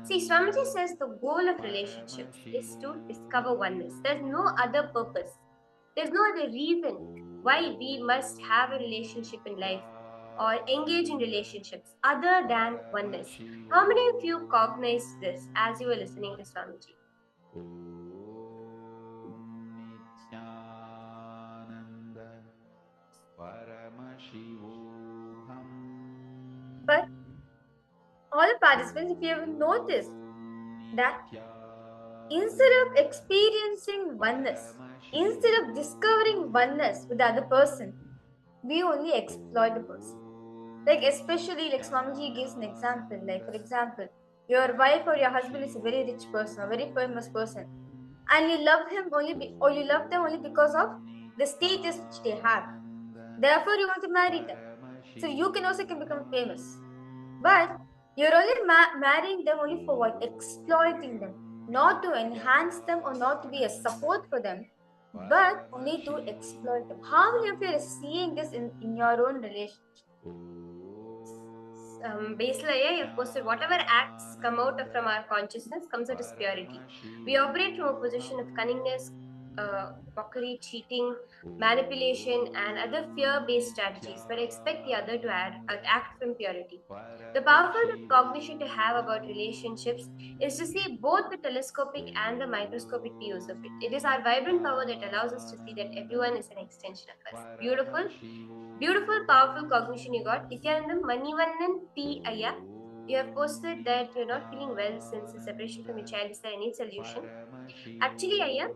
See, Swamiji says the goal of relationships is to discover oneness. There's no other purpose. There's no other reason why we must have a relationship in life or engage in relationships other than oneness. How many of you cognized this as you were listening to Swamiji?
But all the participants, if you have noticed that instead of experiencing oneness, instead of discovering oneness with the other person, we only exploit the person. Like especially like Swamiji gives an example, like for example, your wife or your husband is a very rich person, a very famous person, and you love him or you love them only because of the status which they have. Therefore, you want to marry them, so you can also can become famous. But you're only marrying them only for what? Exploiting them, not to enhance them or not to be a support for them, but only to exploit them. How many of you are seeing this in your own relationship?
Baselaya, you've posted whatever acts come out from our consciousness comes out as purity. We operate from a position of cunningness, mockery, cheating, manipulation, and other fear-based strategies, but expect the other to act from purity. The powerful cognition to have about relationships is to see both the telescopic and the microscopic views of it. It is our vibrant power that allows us to see that everyone is an extension of us. Beautiful, beautiful, powerful cognition you got. Nityanandam Manivannan P. Aya, you have posted that you're not feeling well since the separation from your child. Is there any solution? Actually, Aya,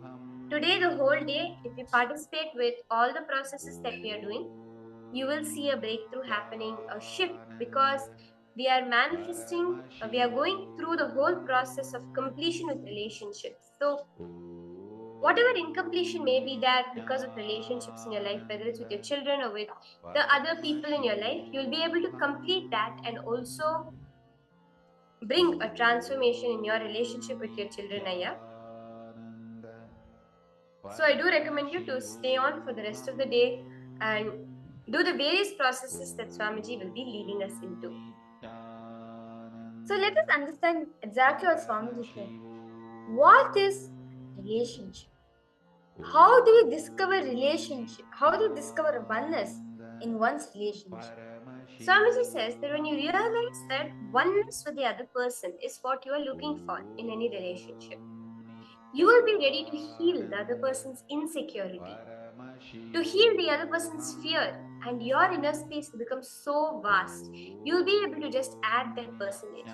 today, the whole day, if you participate with all the processes that we are doing, you will see a breakthrough happening, a shift, because we are manifesting, we are going through the whole process of completion with relationships. So, whatever incompletion may be there because of relationships in your life, whether it's with your children or with the other people in your life, you'll be able to complete that and also bring a transformation in your relationship with your children, Aya. So I do recommend you to stay on for the rest of the day and do the various processes that Swamiji will be leading us into.
So let us understand exactly what Swamiji said. What is relationship? How do you discover relationship? How do you discover oneness in one's relationship?
Swamiji says that when you realize that oneness with the other person is what you are looking for in any relationship, you will be ready to heal the other person's insecurity, to heal the other person's fear, and your inner space becomes so vast, you'll be able to just add that personage.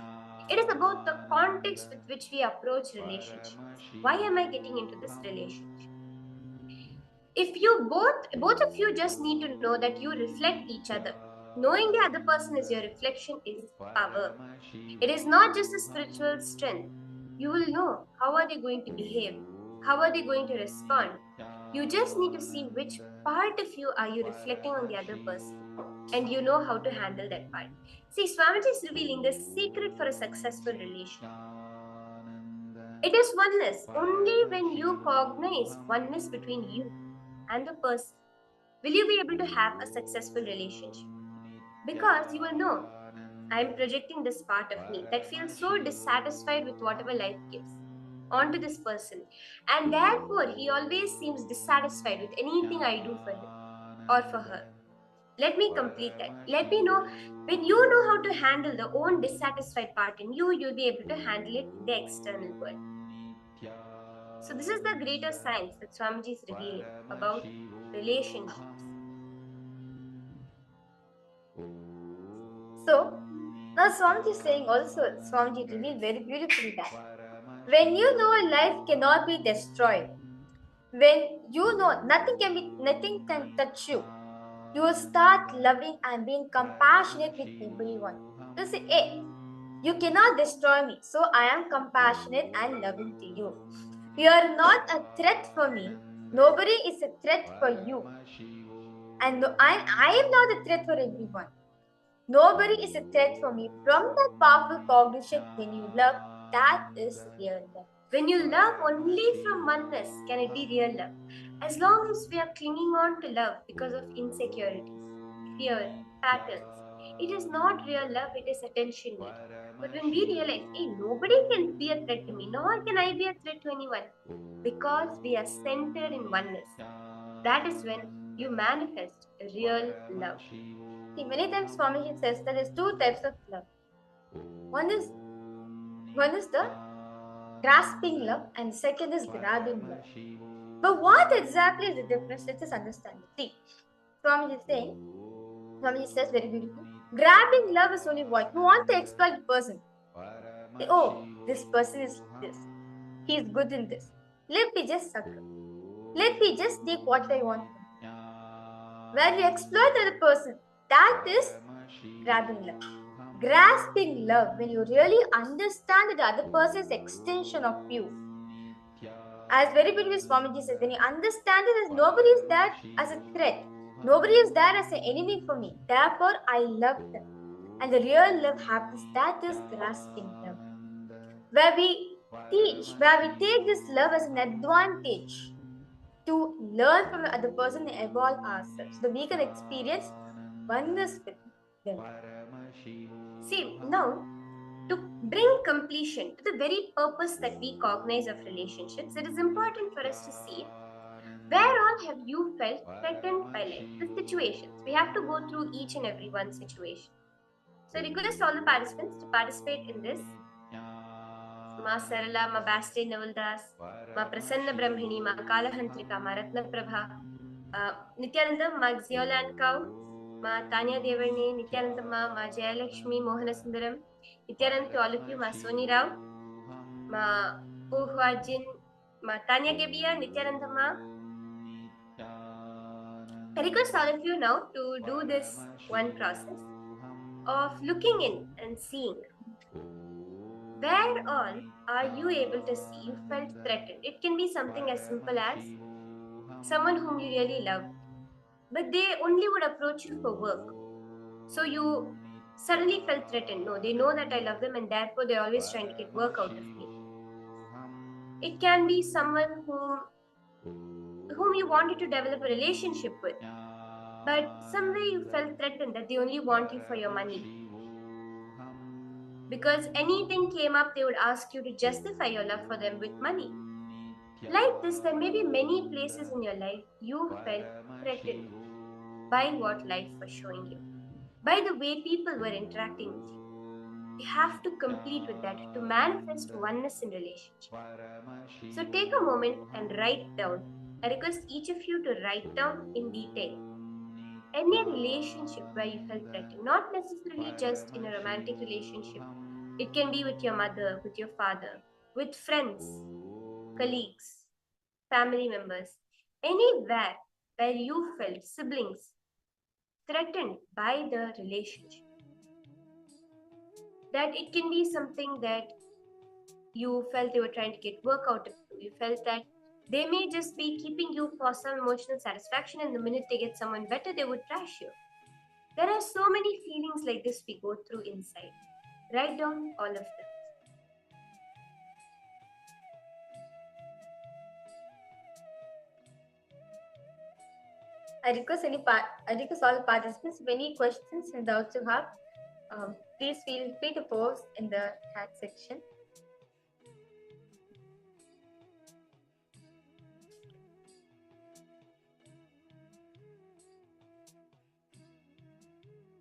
It is about the context with which we approach relationships. Why am I getting into this relationship? If you both of you just need to know that you reflect each other. Knowing the other person is your reflection is power. It is not just a spiritual strength. You will know how are they going to behave, how are they going to respond. You just need to see which part of you are you reflecting on the other person, and you know how to handle that part. See, Swamiji is revealing the secret for a successful relation. It is oneness. Only when you cognize oneness between you and the person will you be able to have a successful relationship. Because you will know, I am projecting this part of me that feels so dissatisfied with whatever life gives onto this person, and therefore he always seems dissatisfied with anything I do for him or for her. Let me complete that. Let me know. When you know how to handle the own dissatisfied part in you, you'll be able to handle it in the external world. So this is the greater science that Swamiji is revealing about relationships.
So, now Swamiji is saying also, Swamiji revealed very beautifully that when you know life cannot be destroyed, when you know nothing can touch you, you will start loving and being compassionate with everyone. You say, hey, you cannot destroy me, so I am compassionate and loving to you. You are not a threat for me. Nobody is a threat for you. And I am not a threat for everyone. Nobody is a threat for me. From that powerful cognition, when you love, that is real love.
When you love only from oneness, can it be real love? As long as we are clinging on to love because of insecurities, fear, patterns, it is not real love, it is attention need. But when we realize, hey, nobody can be a threat to me, nor can I be a threat to anyone, because we are centered in oneness, that is when you manifest real love.
See, many times Swamiji says that there is two types of love. One is the grasping love, and second is grabbing love. But what exactly is the difference? Let us understand. See, Swamiji says very beautiful. Grabbing love is only what you want to exploit the person. Say, oh, this person is this. He is good in this. Let me just succor. Let me just take what I want. Where you exploit the other person, that is grabbing love. Grasping love, when you really understand that the other person is extension of you. As very beautifully Swamiji says, when you understand that nobody is there as a threat, nobody is there as an enemy for me, therefore I love them. And the real love happens, that is grasping love. Where we take this love as an advantage to learn from the other person and evolve ourselves, so that we can experience oneness with them.
them. See, now to bring completion to the very purpose that we cognize of relationships, it is important for us to see where all have you felt threatened by life, the situations. We have to go through each and every one situation. So I request all the participants to participate in this. Ma Sarala, Ma Basti Navaldas, Ma Prasanna Brahmini, Ma Kalahantrika, Ma Ratna Prabha, Nityananda, Ma Xiola and Cow, Ma Tanya Devarni, Nityananda Ma Jayalakshmi, Mohana Sundaram, Nityananda to all of you, Ma Soni Rao, Ma Puhwajin, Ma Tanya Gebia, Nityananda Ma. I request all of you now to do this one process of looking in and seeing where all are you able to see you felt threatened. It can be something as simple as someone whom you really love, but they only would approach you for work. So you suddenly felt threatened. No, they know that I love them and therefore they're always trying to get work out of me. It can be someone whom you wanted to develop a relationship with, but some way you felt threatened that they only want you for your money. Because anything came up, they would ask you to justify your love for them with money. Like this, there may be many places in your life you felt threatened by what life was showing you, by the way people were interacting with you. You have to complete with that to manifest oneness in relationship. So take a moment and write down. I request each of you to write down in detail any relationship where you felt threatened, not necessarily just in a romantic relationship. It can be with your mother, with your father, with friends, colleagues, family members, anywhere where you felt siblings threatened by the relationship. That it can be something that you felt they were trying to get work out of you. You felt that they may just be keeping you for some emotional satisfaction, and the minute they get someone better, they would trash you. There are so many feelings like this we go through inside. Write down all of them.
I request all the participants, if any questions and doubts you have, please feel free to post in the chat section.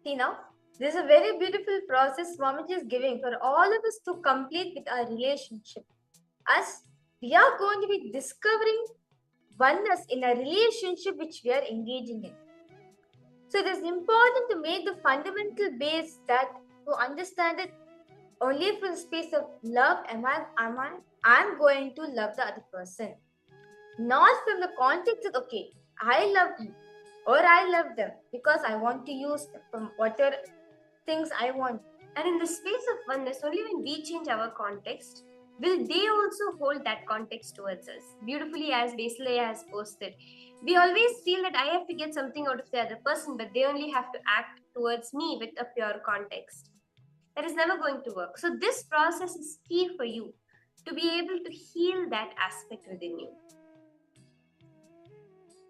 See now, this is a very beautiful process Swamiji is giving for all of us to complete with our relationship. As we are going to be discovering oneness in a relationship which we are engaging in. So it is important to make the fundamental base that to understand it only from the space of love I'm going to love the other person. Not from the context of okay, I love you or I love them because I want to use them from whatever things I want.
And in the space of oneness, only when we change our context will they also hold that context towards us. Beautifully, as Basilea has posted, we always feel that I have to get something out of the other person, but they only have to act towards me with a pure context. That is never going to work. So this process is key for you to be able to heal that aspect within you.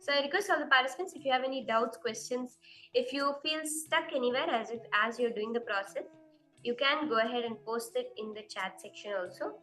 So I request all the participants, if you have any doubts, questions, if you feel stuck anywhere as you're doing the process, you can go ahead and post it in the chat section also.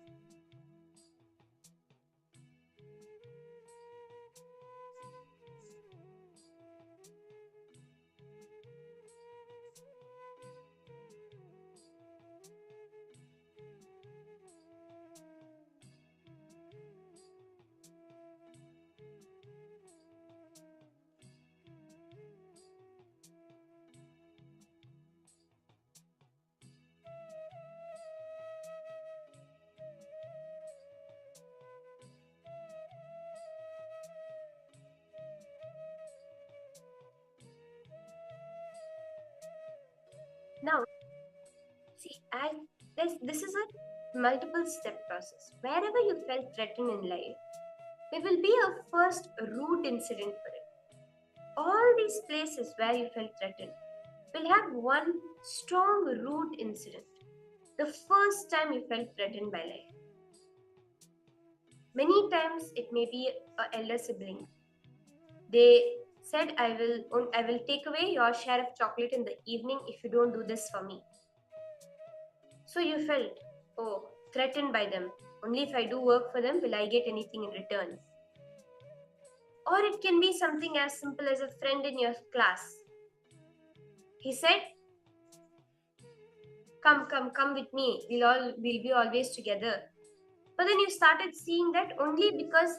Now, see, this is a multiple step process. Wherever you felt threatened in life, there will be a first root incident for it. All these places where you felt threatened will have one strong root incident. The first time you felt threatened by life. Many times it may be an elder sibling. They said, I will take away your share of chocolate in the evening if you don't do this for me. So you felt, oh, threatened by them. Only if I do work for them will I get anything in return. Or it can be something as simple as a friend in your class. He said, come with me. We'll be always together. But then you started seeing that only because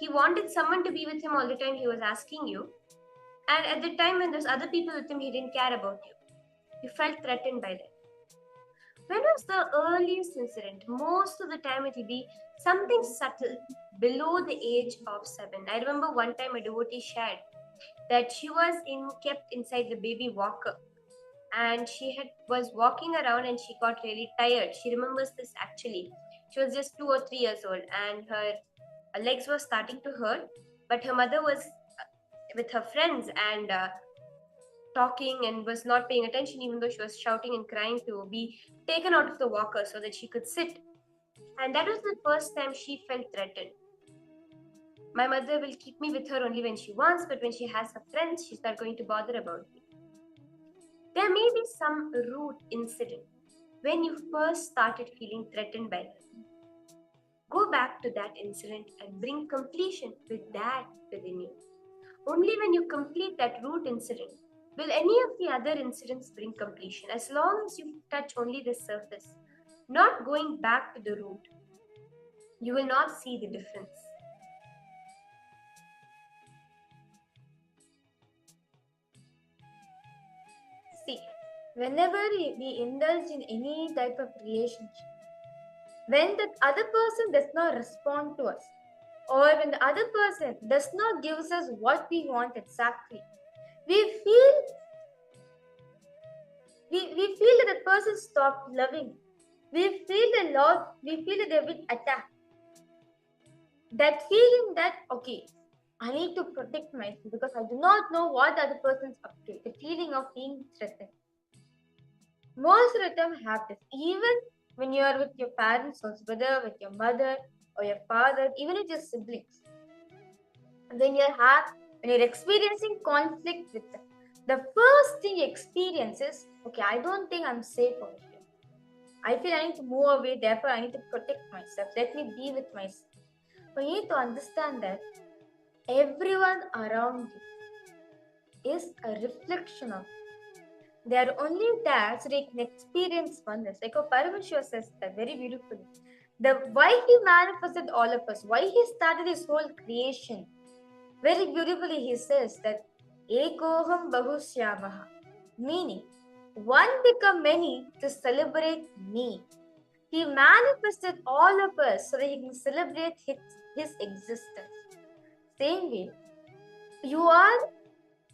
he wanted someone to be with him all the time, he was asking you. And at the time when there's other people with him, he didn't care about you. You felt threatened by that. When was the earliest incident? Most of the time it will be something subtle below the age of 7. I remember one time a devotee shared that she was kept inside the baby walker, and she was walking around and she got really tired. She remembers this actually. She was just 2 or 3 years old and her legs were starting to hurt, but her mother was with her friends and talking and was not paying attention, even though she was shouting and crying to be taken out of the walker so that she could sit. And that was the first time she felt threatened. My mother will keep me with her only when she wants, but when she has her friends, she's not going to bother about me. There may be some root incident when you first started feeling threatened by them. Go back to that incident and bring completion with that within you. Only when you complete that root incident will any of the other incidents bring completion. As long as you touch only the surface, not going back to the root, you will not see the difference.
See, whenever we indulge in any type of relationship, when that other person does not respond to us, or when the other person does not give us what we want exactly, we feel that the person stopped loving. We feel that they've been attacked. That feeling that, okay, I need to protect myself because I do not know what the other person's up to. The feeling of being threatened. Most of the time have this. Even when you are with your parents, or whether with your mother or your father, even with your siblings. When you're experiencing conflict with them, the first thing you experience is, okay, I don't think I'm safe over here. I feel I need to move away, therefore I need to protect myself. Let me be with myself. But you need to understand that everyone around you is a reflection of you. They are only there so they can experience oneness. Like how Paramashivoham says that very beautifully. Why he manifested all of us, why he started his whole creation. Very beautifully he says that Ekoham Bahushyamaha, meaning one become many to celebrate me. He manifested all of us so that he can celebrate his existence. Same way, you are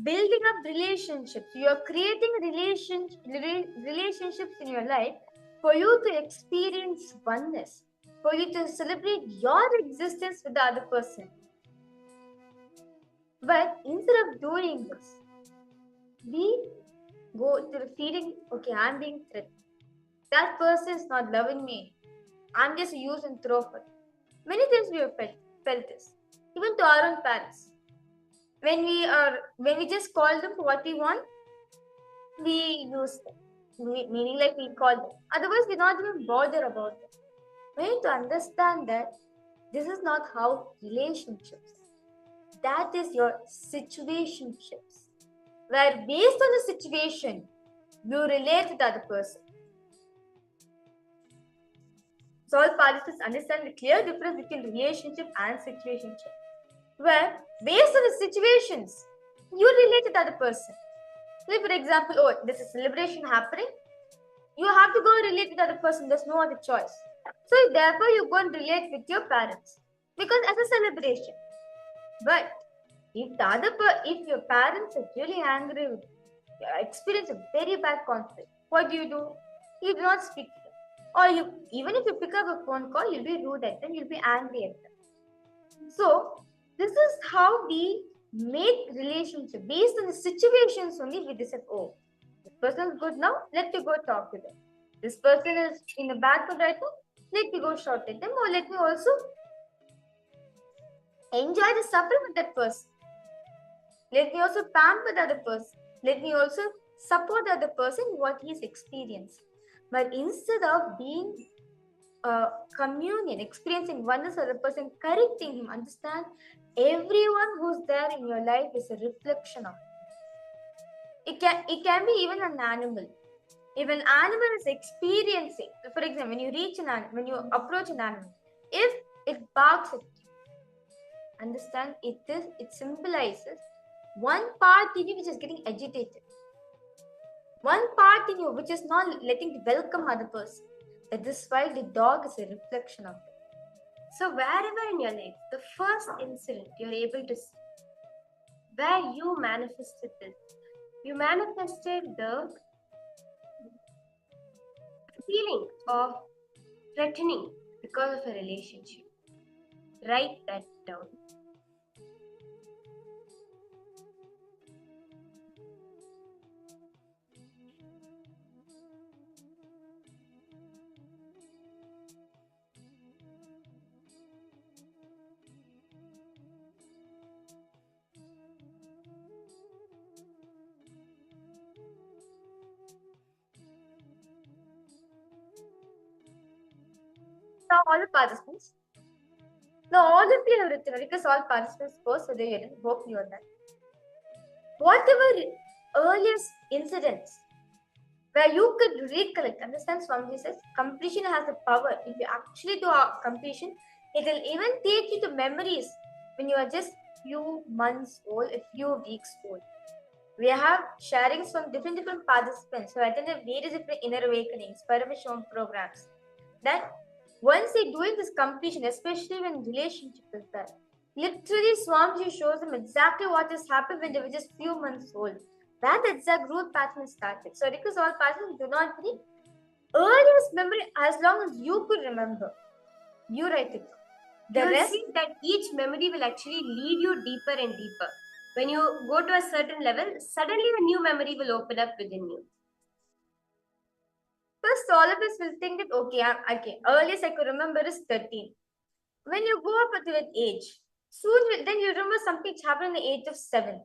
building up relationships. You are creating relationships in your life for you to experience oneness, for you to celebrate your existence with the other person. But instead of doing this, we go to the feeling, okay, I'm being threatened. That person is not loving me. I'm just a use and throw for it. Many times we have felt this, even to our own parents. When we just call them for what we want, we use them. Meaning like we call them. Otherwise, we not even bother about them. We need to understand that this is not how relationships. That is your situationships. Where based on the situation, you relate to the other person. So all participants understand the clear difference between relationship and situationship. Where based on the situations, you relate to the other person. Like for example, oh, there's a celebration happening. You have to go and relate to the other person. There's no other choice. So therefore, you go and relate with your parents because as a celebration. But if your parents are really angry with you, experience a very bad conflict, what do? You do not speak to them. Or even if you pick up a phone call, you'll be rude at them, you'll be angry at them. So this is how we make relationship based on the situations only. We decide, oh, this person is good now, let me go talk to them. This person is in a bad mood right now, let me go shout at them, or let me also enjoy the supper with that person. Let me also pamper the other person. Let me also support the other person what he's experienced. But instead of being communion, experiencing oneness with the person, correcting him, understand everyone who's there in your life is a reflection of it. It can be even an animal. If an animal is experiencing, for example, when you approach an animal, if it barks at you, understand it symbolizes one part in you which is getting agitated. One part in you which is not letting to welcome other person. That is why the dog is a reflection of it.
So wherever in your life, the first incident you're able to see, where you manifested this, you manifested the feeling of threatening because of a relationship. Write that down.
Now all the participants. Now all of you have written because all participants post so they hope you are done. Whatever earliest incidents where you could recollect, understand Swamiji says completion has the power. If you actually do a completion, it will even take you to memories when you are just few months old, a few weeks old. We have sharings from different participants who attended various different inner awakenings, Paramashivoham programs. That once they doing this completion, especially when relationship is there, literally Swamiji shows them exactly what has happened when they were just few months old. That exact growth pattern started. So because all patterns do not need earliest memory as long as you could remember. You write it.
The rest see that each memory will actually lead you deeper and deeper. When you go to a certain level, suddenly a new memory will open up within you.
First, all of us will think that okay, earliest I could remember is 13. When you go up to that age, soon then you remember something which happened at the age of 7.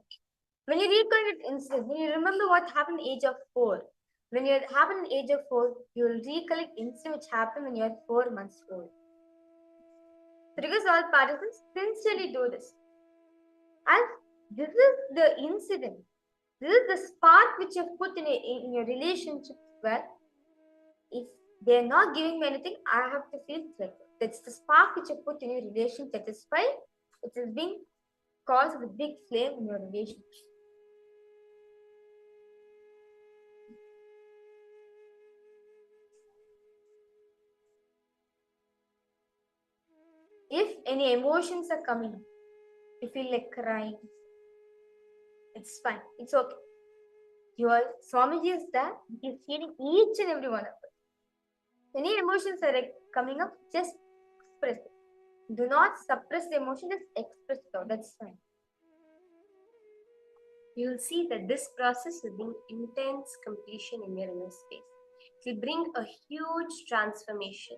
When you recall it incident, when you remember what happened at the age of 4. When you happened at the age of 4, you will recollect incident which happened when you are 4 months old. Because all participants sincerely do this. And this is the incident. This is the spark which you have put in your relationship where if they're not giving me anything, I have to feel like that's the spark which you put in your relationship. That is why it is being caused a big flame in your relationship. If any emotions are coming, you feel like crying, it's fine. It's okay. Your Swamiji is there. He's feeling each and every one of us. Any emotions are coming up, just express it. Do not suppress the emotion, just express it out. That's fine.
You'll see that this process will bring intense completion in your inner space. It will bring a huge transformation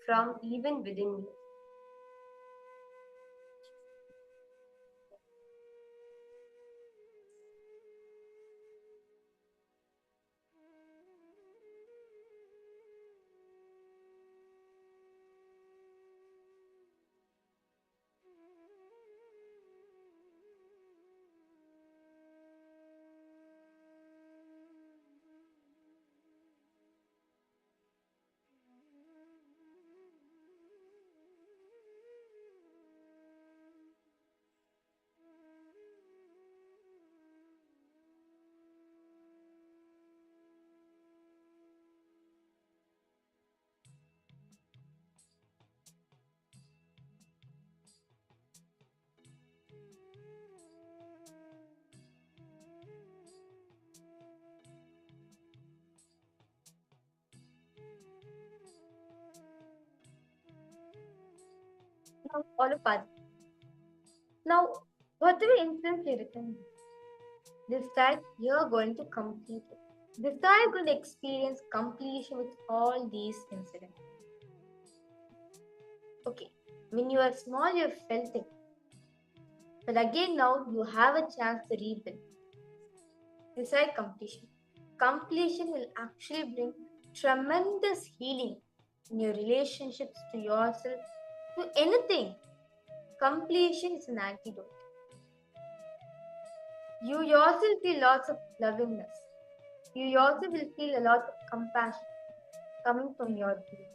from even within you.
Now, all of us. Now, whatever instance you written, this time you're going to complete it. This time you're going to experience completion with all these incidents. Okay, when you are small, you felt it. But again, now you have a chance to rebuild. Decide completion. Completion will actually bring tremendous healing in your relationships, to yourself, to anything. Completion is an antidote. You yourself feel lots of lovingness. You also will feel a lot of compassion coming from your being.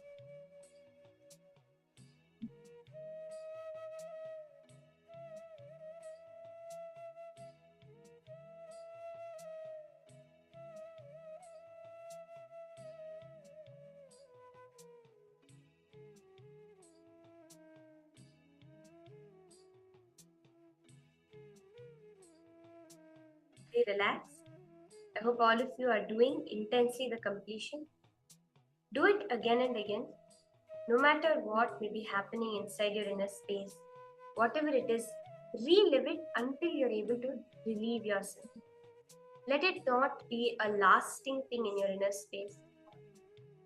Stay relaxed. I hope all of you are doing intensely the completion. Do it again and again, no matter what may be happening inside your inner space. Whatever it is, relive it until you're able to relieve yourself. Let it not be a lasting thing in your inner space.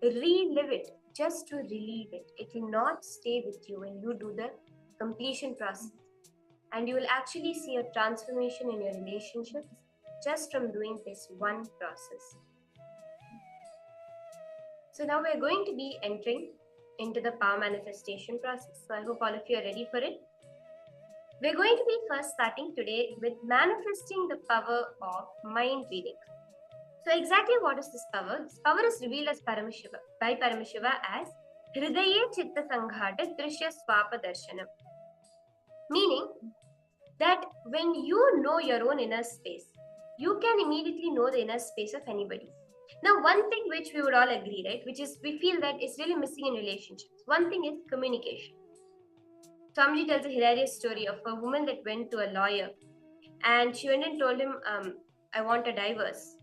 Relive it just to relieve it. It will not stay with you when you do the completion process. And you will actually see a transformation in your relationships just from doing this one process. So now we're going to be entering into the power manifestation process. So I hope all of you are ready for it. We're going to be first starting today with manifesting the power of mind reading. So exactly what is this power? This power is revealed as by Paramashiva as Hridaye Chitta Sanghata Drishya Swapa Darshanam. Meaning that when you know your own inner space, you can immediately know the inner space of anybody. Now, one thing which we would all agree, right, which is we feel that is really missing in relationships. One thing is communication. Swamiji tells a hilarious story of a woman that went to a lawyer and she went and told him, I want a divorce.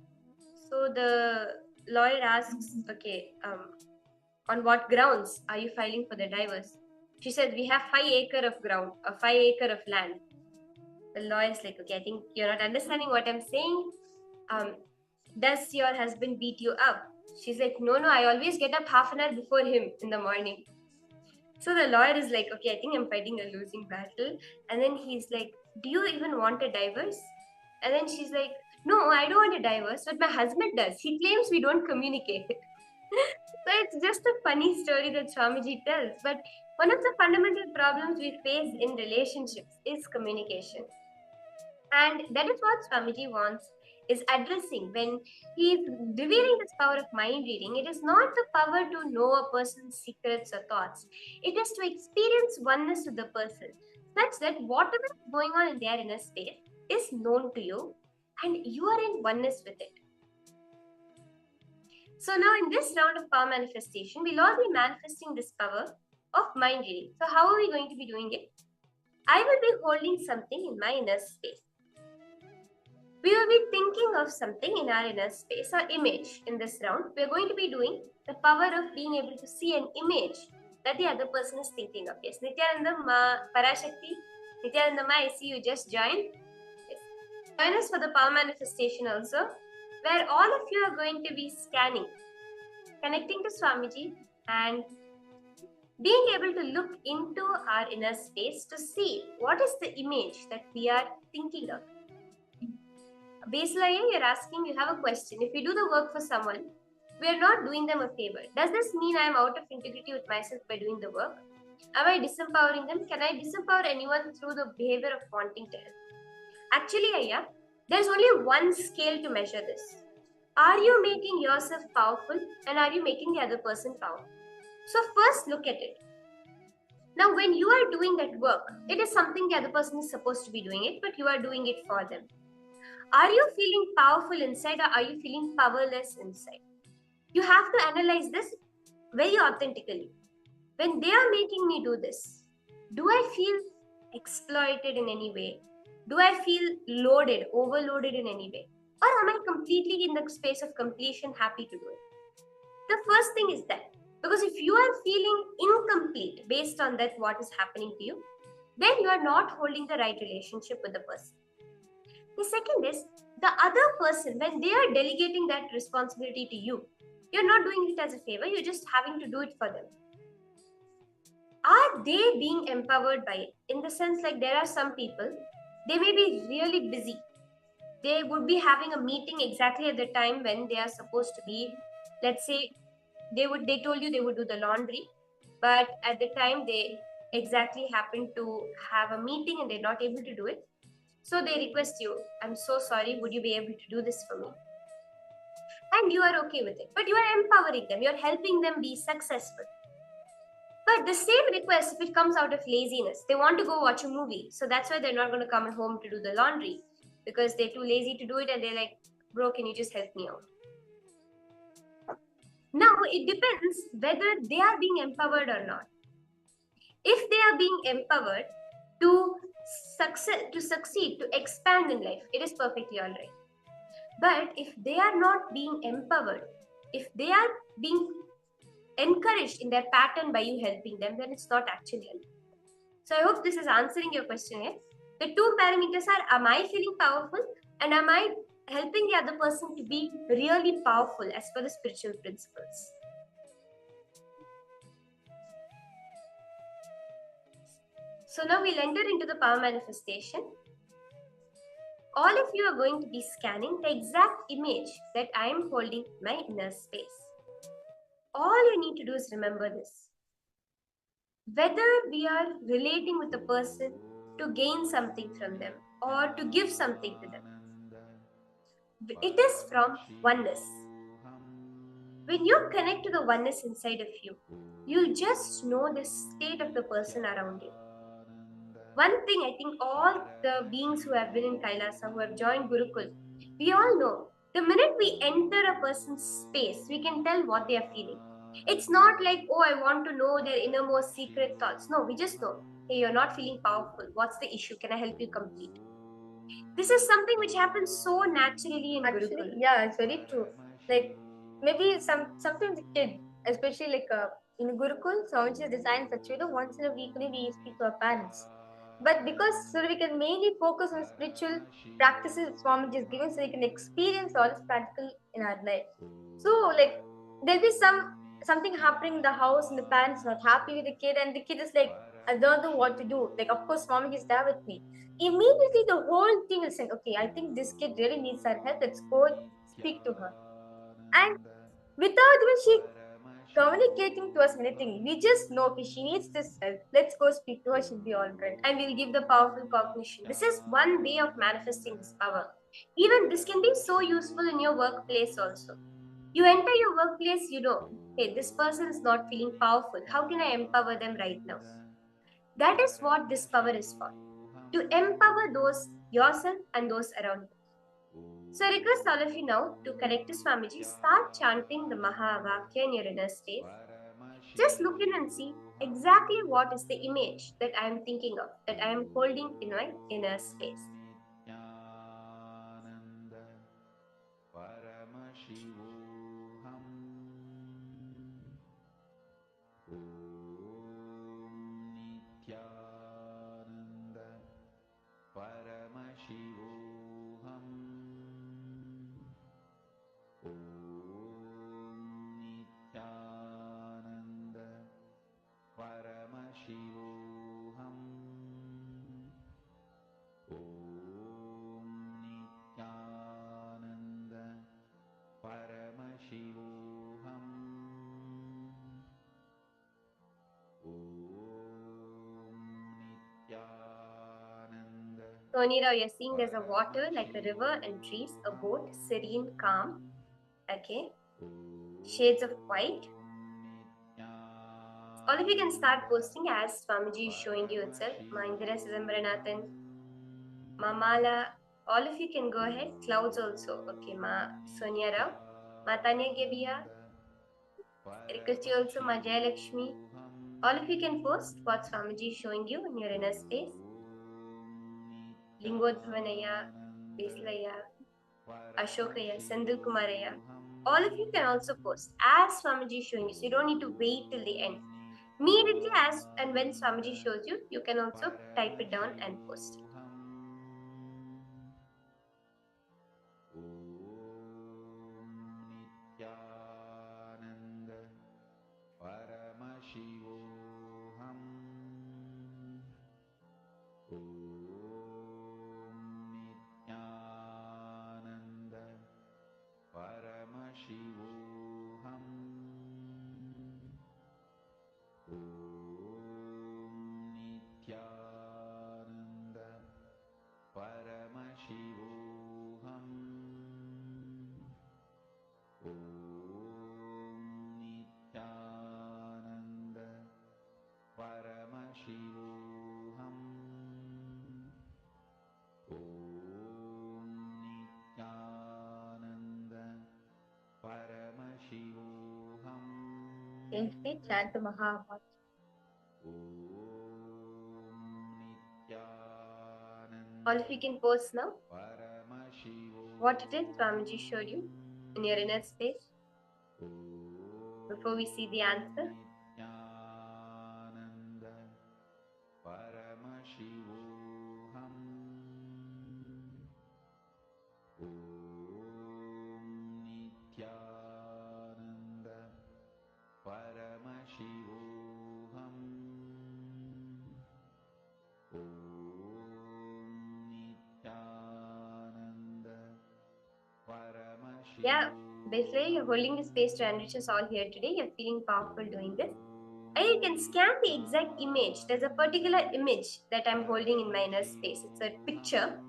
So the lawyer asks, okay, on what grounds are you filing for the divorce? She said, we have 5 acres of ground, or 5 acres of land. The lawyer's like, okay, I think you're not understanding what I'm saying. Does your husband beat you up? She's like, no, I always get up half an hour before him in the morning. So the lawyer is like, okay, I think I'm fighting a losing battle. And then he's like, do you even want a divorce? And then she's like, no, I don't want a divorce, but my husband does. He claims we don't communicate. So it's just a funny story that Swamiji tells. But one of the fundamental problems we face in relationships is communication. And that is what Swamiji wants is addressing when he is revealing this power of mind reading. It is not the power to know a person's secrets or thoughts. It is to experience oneness with the person, such that whatever is going on in their inner space is known to you and you are in oneness with it. So now in this round of power manifestation, we'll all be manifesting this power of mind reading. So how are we going to be doing it? I will be holding something in my inner space. We will be thinking of something in our inner space or image in this round. We are going to be doing the power of being able to see an image that the other person is thinking of. Yes, Nityananda Ma, Parashakti, Nityananda Ma, I see you just joined. Yes. Join us for the power manifestation also, where all of you are going to be scanning, connecting to Swamiji and being able to look into our inner space to see what is the image that we are thinking of. Baseline, you're asking, you have a question. If you do the work for someone, we are not doing them a favor. Does this mean I am out of integrity with myself by doing the work? Am I disempowering them? Can I disempower anyone through the behavior of wanting to help? Actually, Ayya, there's only one scale to measure this. Are you making yourself powerful and are you making the other person powerful? So first look at it. Now, when you are doing that work, it is something the other person is supposed to be doing it, but you are doing it for them. Are you feeling powerful inside or are you feeling powerless inside? You have to analyze this very authentically. When they are making me do this, do I feel exploited in any way? Do I feel loaded, overloaded in any way? Or am I completely in the space of completion, happy to do it? The first thing is that, because if you are feeling incomplete based on that, what is happening to you, then you are not holding the right relationship with the person. The second is the other person, when they are delegating that responsibility to you, you're not doing it as a favor, you're just having to do it for them. Are they being empowered by it? In the sense, like there are some people, They may be really busy. They would be having a meeting exactly at the time when they are supposed to be. Let's say they told you they would do the laundry, but at the time they exactly happened to have a meeting and they're not able to do it. So they request you, I'm so sorry, would you be able to do this for me? And you are okay with it. But you are empowering them, you're helping them be successful. But the same request, if it comes out of laziness, they want to go watch a movie. So that's why they're not going to come home to do the laundry because they're too lazy to do it and they're like, bro, can you just help me out? Now, it depends whether they are being empowered or not. If they are being empowered to succeed, to expand in life, it is perfectly all right. But if they are not being empowered, if they are being encouraged in their pattern by you helping them, then it's not actually helping. So I hope this is answering your question here. The two parameters are, am I feeling powerful and am I helping the other person to be really powerful as per the spiritual principles? So now we'll enter into the power manifestation. All of you are going to be scanning the exact image that I am holding in my inner space. All you need to do is remember this. Whether we are relating with a person to gain something from them or to give something to them, it is from oneness. When you connect to the oneness inside of you, you'll just know the state of the person around you. One thing I think all the beings who have been in Kailasa, who have joined Gurukul, we all know the minute we enter a person's space, we can tell what they are feeling. It's not like, oh, I want to know their innermost secret thoughts. No, we just know, hey, you're not feeling powerful. What's the issue? Can I help you complete? This is something which happens so naturally in Gurukul.
Yeah, it's very true. Like maybe sometimes the kid, especially like in Gurukul, Swamiji is designed such a way that once in a week only we speak to our parents. But because so we can mainly focus on spiritual practices Swamiji is giving, so we can experience all this practical in our life. So like there'll be something happening in the house and the parents not happy with the kid and the kid is like, I don't know what to do. Like of course Swamiji is there with me. Immediately the whole team will say, okay, I think this kid really needs our help. Let's go speak to her. And without even she communicating to us anything, we just know okay, she needs this help. Let's go speak to her, she'll be all right.
And we'll give the powerful cognition. This is one way of manifesting this power. Even this can be so useful in your workplace also. You enter your workplace, you know, hey, this person is not feeling powerful. How can I empower them right now? That is what this power is for. To empower those yourself and those around you. So I request all of you now to connect to Swamiji, start chanting the Mahavakya in your inner space. Just look in and see exactly what is the image that I am thinking of, that I am holding in my inner space. So Anira, you're seeing there's a water like a river and trees, a boat, serene, calm. Okay. Shades of white. All of you can start posting as Swamiji is showing you itself. Ma Indira Sidambaranathan, Ma Mala, all of you can go ahead. Clouds also. Okay, Ma Sonia Rao, Ma Tanya Gebia, Rikusti also, Ma Jayalakshmi. All of you can post what Swamiji is showing you in your inner space. Lingodhvanaya, Veslaya, Ashokaya, Sandil Kumaraya. All of you can also post as Swamiji is showing you. So you don't need to wait till the end. Immediately as and when Swamiji shows you, you can also type it down and post it.
Gently chant the Mahamantra.
All of you can post now. What it is Swamiji showed you in your inner space before we see the answer. Yeah, basically you're holding the space to enrich us all here today. You're feeling powerful doing this. And you can scan the exact image. There's a particular image that I'm holding in my inner space. It's a picture.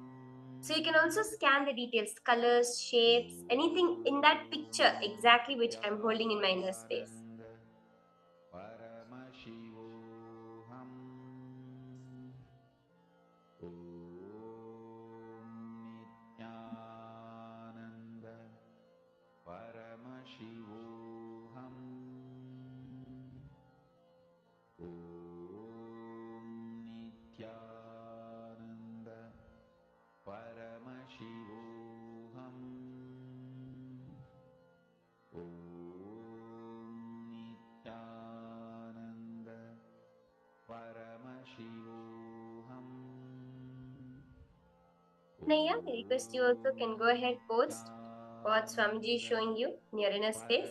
So you can also scan the details, colors, shapes, anything in that picture exactly which I'm holding in my inner space. Naya, I request you also can go ahead post what Swamiji is showing you in your inner space.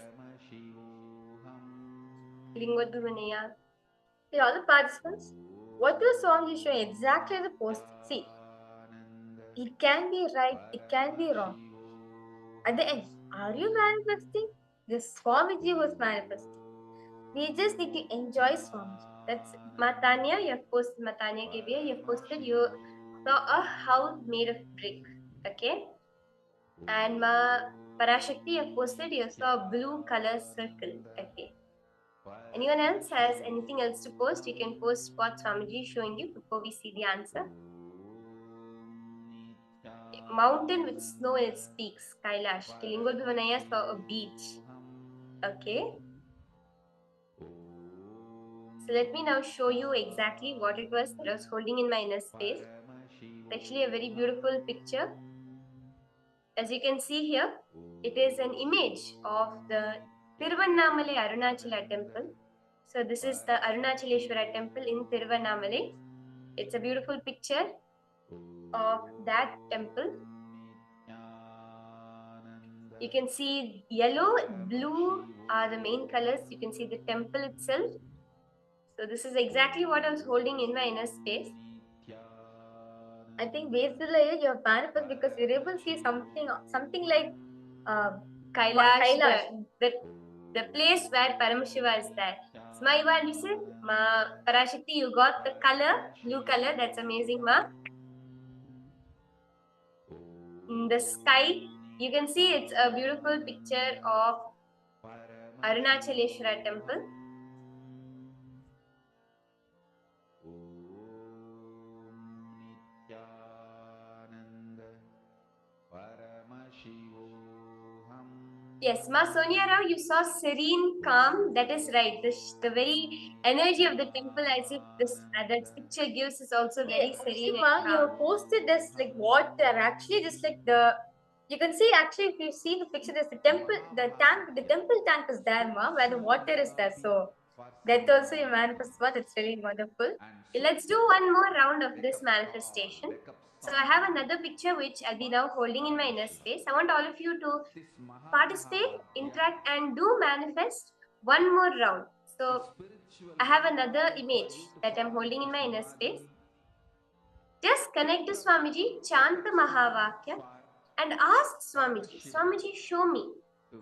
Lingodhuvanaya.
See, all the participants, what the song is showing exactly the post. See, it can be right, it can be wrong. At the end, are you manifesting? This Swamiji was manifesting. We just need to enjoy Swamiji. That's it.
Matanya, you have posted Matanya Kebia, you have posted you saw a house made of brick. Okay? And Ma Parashakti, you have posted you saw a blue color circle. Okay. Anyone else has anything else to post? You can post what Swamiji is showing you before we see the answer. Mountain with snow in its peaks, Kailash. Kilingodhuvanaya saw a beach. Okay. So let me now show you exactly what it was that I was holding in my inner space. It's actually a very beautiful picture. As you can see here, it is an image of the Tiruvannamalai Arunachala temple. So this is the Arunachaleshwara temple in Tiruvannamalai. It's a beautiful picture of that temple. You can see yellow, blue are the main colors. You can see the temple itself. So this is exactly what I was holding in my inner space.
I think basically you have manifest because you're able to see something like
Kailash,
Kailash.
the place where Paramashiva is there. So, Ma, Iva, listen. Ma, Parashakti, you got the color, blue color. That's amazing, Ma. In the sky, you can see it's a beautiful picture of Arunachaleshwara temple. Yes, Ma Sonia Rao, you saw serene calm. That is right. The very energy of the temple, as if this that picture gives, is also very serene and
Ma, you
calm.
have posted this like what they're actually just like the. You can see actually if you see the picture, there's the temple, the tank, the temple tank is there, Ma, where the water is there. So that also you manifest what it's really wonderful.
Okay, let's do one more round of this manifestation. So I have another picture which I'll be now holding in my inner space. I want all of you to participate, interact, and do manifest one more round. So I have another image that I'm holding in my inner space. Just connect to Swamiji, chant the Mahavakya, and ask Swamiji, Swamiji, show me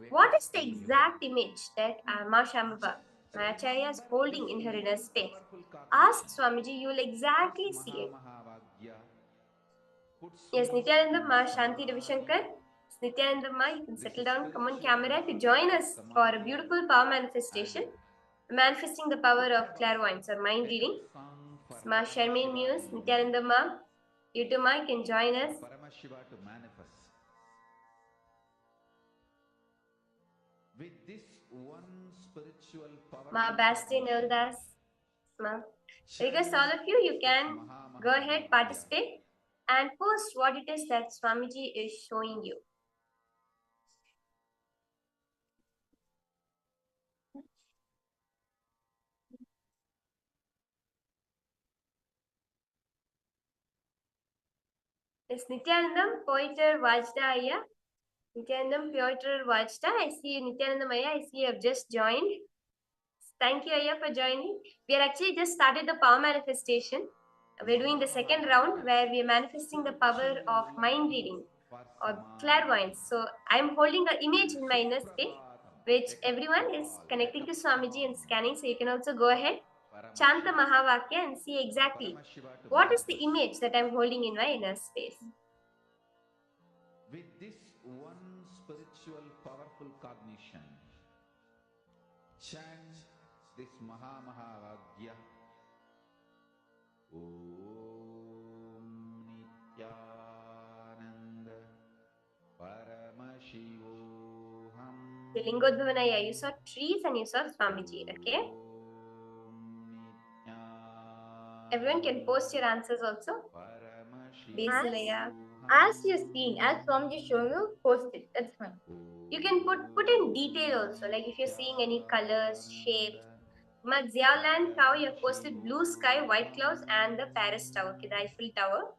what is the exact image that Ma Shambhava, my Acharya, is holding in her inner space. Ask Swamiji, you will exactly see it. Yes, Nityananda Ma, Shanti Ravishankar. Nityananda Ma, you can settle down, come on camera to join us for a beautiful power manifestation. Manifesting the power of clairvoyance or mind reading. Ma Sharmin Muse, Nityananda Ma, you too, Ma, can join us.
Paramashiva to manifest. With this
Ma Basti Nildas. Ma. Because all of you, you can go ahead, participate, and post what it is that Swamiji is showing you. Is Nityanandam, Poiter Vajda Aya? Nityanandam, Poiter Vajda. I see you, Nityanandam Aya. I see you have just joined. Thank you, Aya, for joining. We are actually just started the power manifestation. We're doing the second round where we are manifesting the power of mind reading or clairvoyance. So I'm holding an image in my inner space, which everyone is connecting to Swamiji and scanning. So you can also go ahead, chant the Mahavakya and see exactly what is the image that I'm holding in my inner space.
With this one spiritual powerful cognition, chant this Mahavakya. Om Nityananda Paramashivoham.
The Lingodhavanaya, you saw trees and you saw Swamiji, okay? Everyone can post your answers also. Basilaya.
As you're seeing, as Swamiji showing you, post it. That's fine.
You can put in detail also, like if you're seeing any colors, shapes. Ma Xiaolan Cow, you have posted blue sky, white clouds, and the Paris Tower, okay, the Eiffel Tower.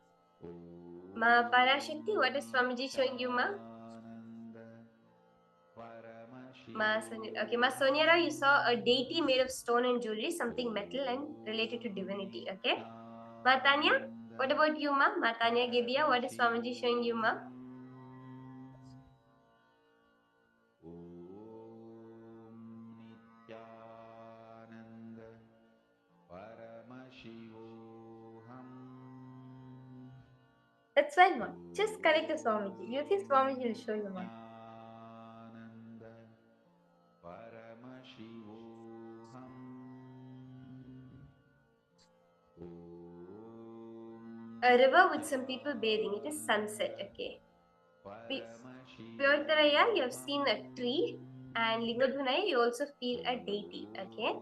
Ma Parashakti, what is Swamiji showing you, ma? Ma Sonia, okay, Ma Soniara, you saw a deity made of stone and jewelry, something metal and related to divinity, okay? Ma Tanya, what about you, ma? Ma Tanya Gebia, what is Swamiji showing you, ma?
That's fine, ma. Just connect to Swamiji. You think Swamiji will show you, ma.
A river with some people bathing. It is sunset, okay? Pyotaraya, you have seen a tree, and Lingodhunaya, you also feel a deity, okay?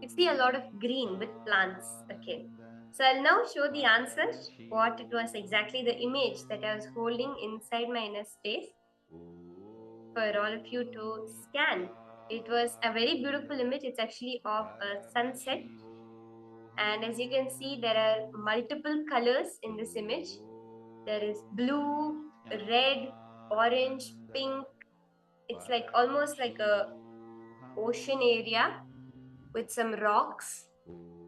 You see a lot of green with plants, okay? So I'll now show the answers, what it was exactly the image that I was holding inside my inner space for all of you to scan. It was a very beautiful image. It's actually of a sunset. And as you can see, there are multiple colors in this image. There is blue, red, orange, pink. It's like almost like a ocean area with some rocks,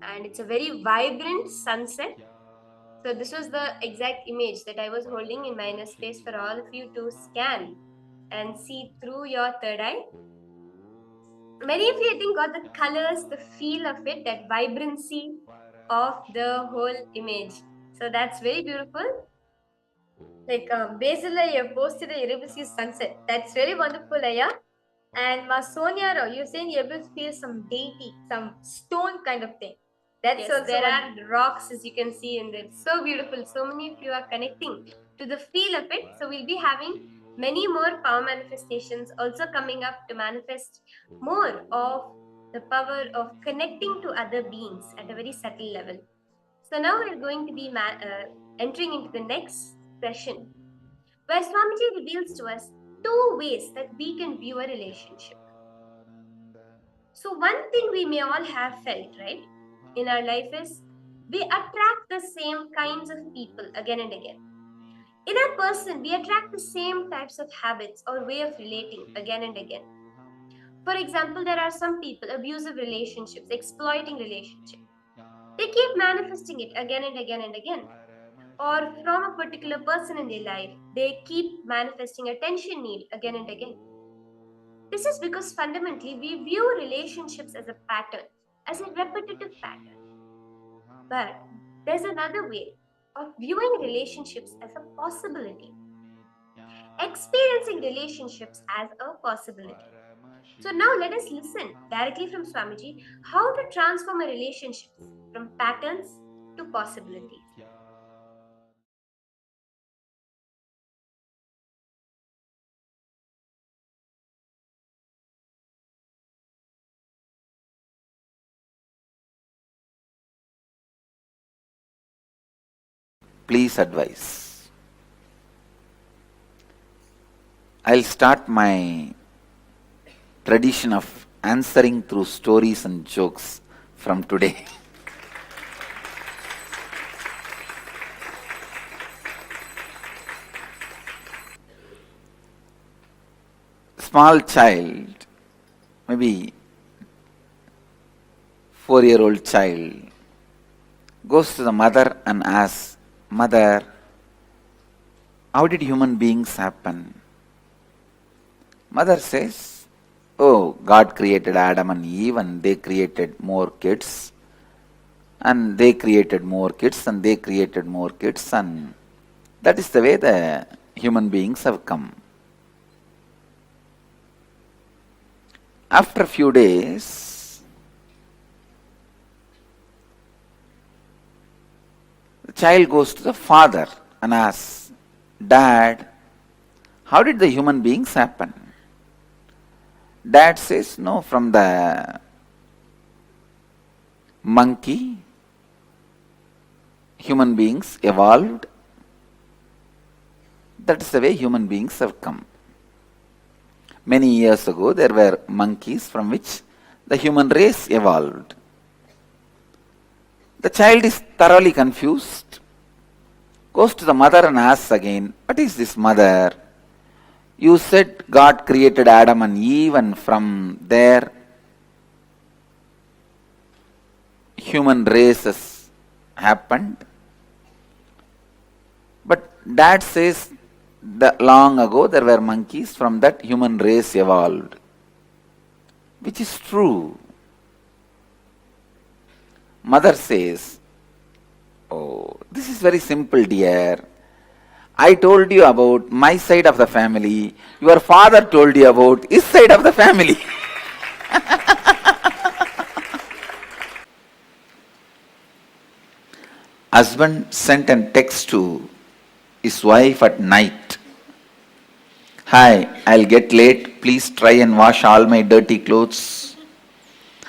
and it's a very vibrant sunset. So this was the exact image that I was holding in my inner space for all of you to scan and see through your third eye. Many of you, I think, got the colors, the feel of it, that vibrancy of the whole image. So that's very beautiful. Like Basil, you posted a Erebus sunset. That's very wonderful, Aya. And Ma Sonia, you're saying you're able to feel some deity, some stone kind of thing. That's Yes,
also
there are rocks, as you can see in there. So beautiful. So many of you are connecting to the feel of it. So we'll be having many more power manifestations also coming up to manifest more of the power of connecting to other beings at a very subtle level. So now we're going to be entering into the next session, where Swamiji reveals to us two ways that we can view a relationship. So one thing we may all have felt, right, in our life is we attract the same kinds of people again and again. In a person, we attract the same types of habits or way of relating again and again. For example, there are some people, abusive relationships, exploiting relationships. They keep manifesting it again and again and again. Or from a particular person in their life, they keep manifesting attention need again and again. This is because fundamentally we view relationships as a pattern, as a repetitive pattern. But there's another way of viewing relationships as a possibility, experiencing relationships as a possibility. So now let us listen directly from Swamiji how to transform a relationship from patterns
to possibility.
Please advise. I'll start my tradition of answering through stories and jokes from today. Small child, maybe 4-year-old child, goes to the mother and asks, "Mother, how did human beings happen?" Mother says, "Oh, God created Adam and Eve and they created more kids. And they created more kids and they created more kids, and that is the way the human beings have come." After a few days, the child goes to the father and asks, "Dad, how did the human beings happen?" Dad says, "No, from the monkey, human beings evolved. That is the way human beings have come. Many years ago, there were monkeys from which the human race evolved." The child is thoroughly confused, goes to the mother and asks again, "What is this, mother? You said God created Adam and Eve and from there human races happened. But Dad says that long ago there were monkeys, from that human race evolved." Which is true. Mother says, "Oh, this is very simple, dear. I told you about my side of the family. Your father told you about his side of the family." Husband sent a text to his wife at night. "Hi, I'll get late. Please try and wash all my dirty clothes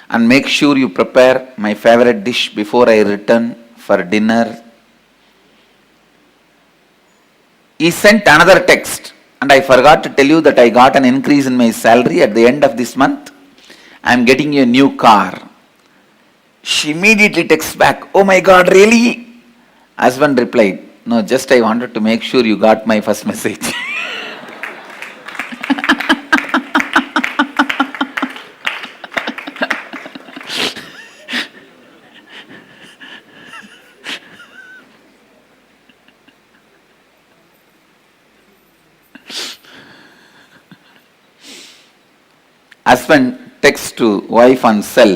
and make sure you prepare my favorite dish before I return for dinner." He sent another text, "And I forgot to tell you that I got an increase in my salary at the end of this month. I'm getting you a new car." She immediately texts back, "Oh my God, really?" Husband replied, "No, just I wanted to make sure you got my first message." Husband texts to wife on cell,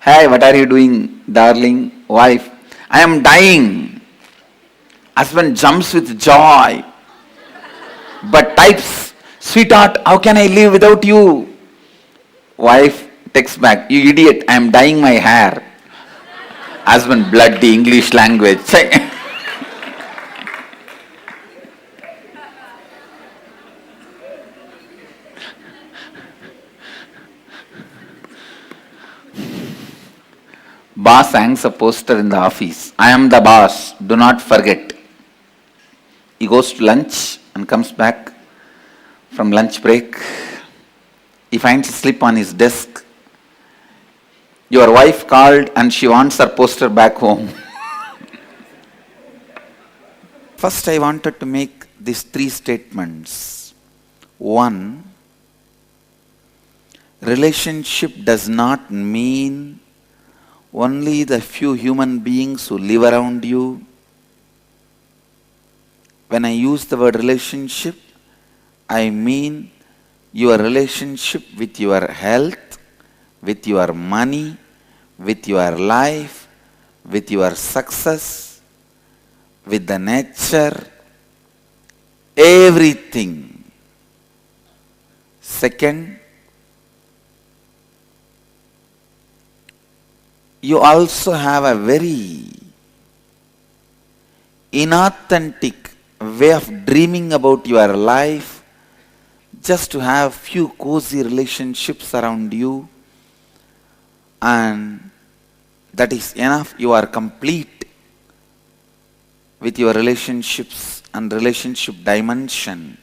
"Hey, what are you doing, darling?" Wife, "I am dying." Husband jumps with joy, but types, "Sweetheart, how can I live without you?" Wife texts back, "You idiot, I am dyeing my hair." Husband, bloody English language. Boss hangs a poster in the office, "I am the boss, do not forget." He goes to lunch and comes back from lunch break. He finds a slip on his desk. "Your wife called and she wants her poster back home." First, I wanted to make these 3 statements. 1, relationship does not mean only the few human beings who live around you. When I use the word relationship, I mean your relationship with your health, with your money, with your life, with your success, with the nature, everything. Second, you also have a very inauthentic way of dreaming about your life, just to have few cozy relationships around you, and that is enough. You are complete with your relationships and relationship dimension,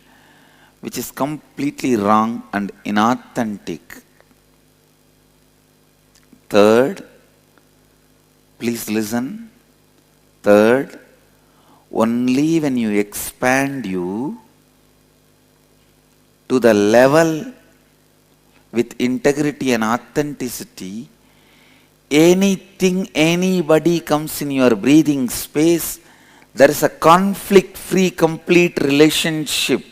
which is completely wrong and inauthentic. Third, please listen. Third, only when you expand you to the level with integrity and authenticity, anything, anybody comes in your breathing space, there is a conflict-free, complete relationship.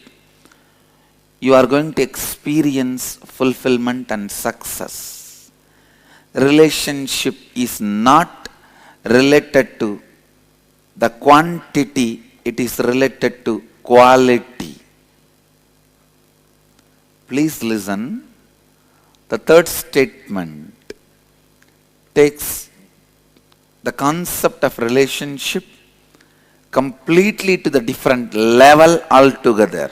You are going to experience fulfillment and success. Relationship is not related to the quantity, it is related to quality. Please listen. The third statement takes the concept of relationship completely to the different level altogether.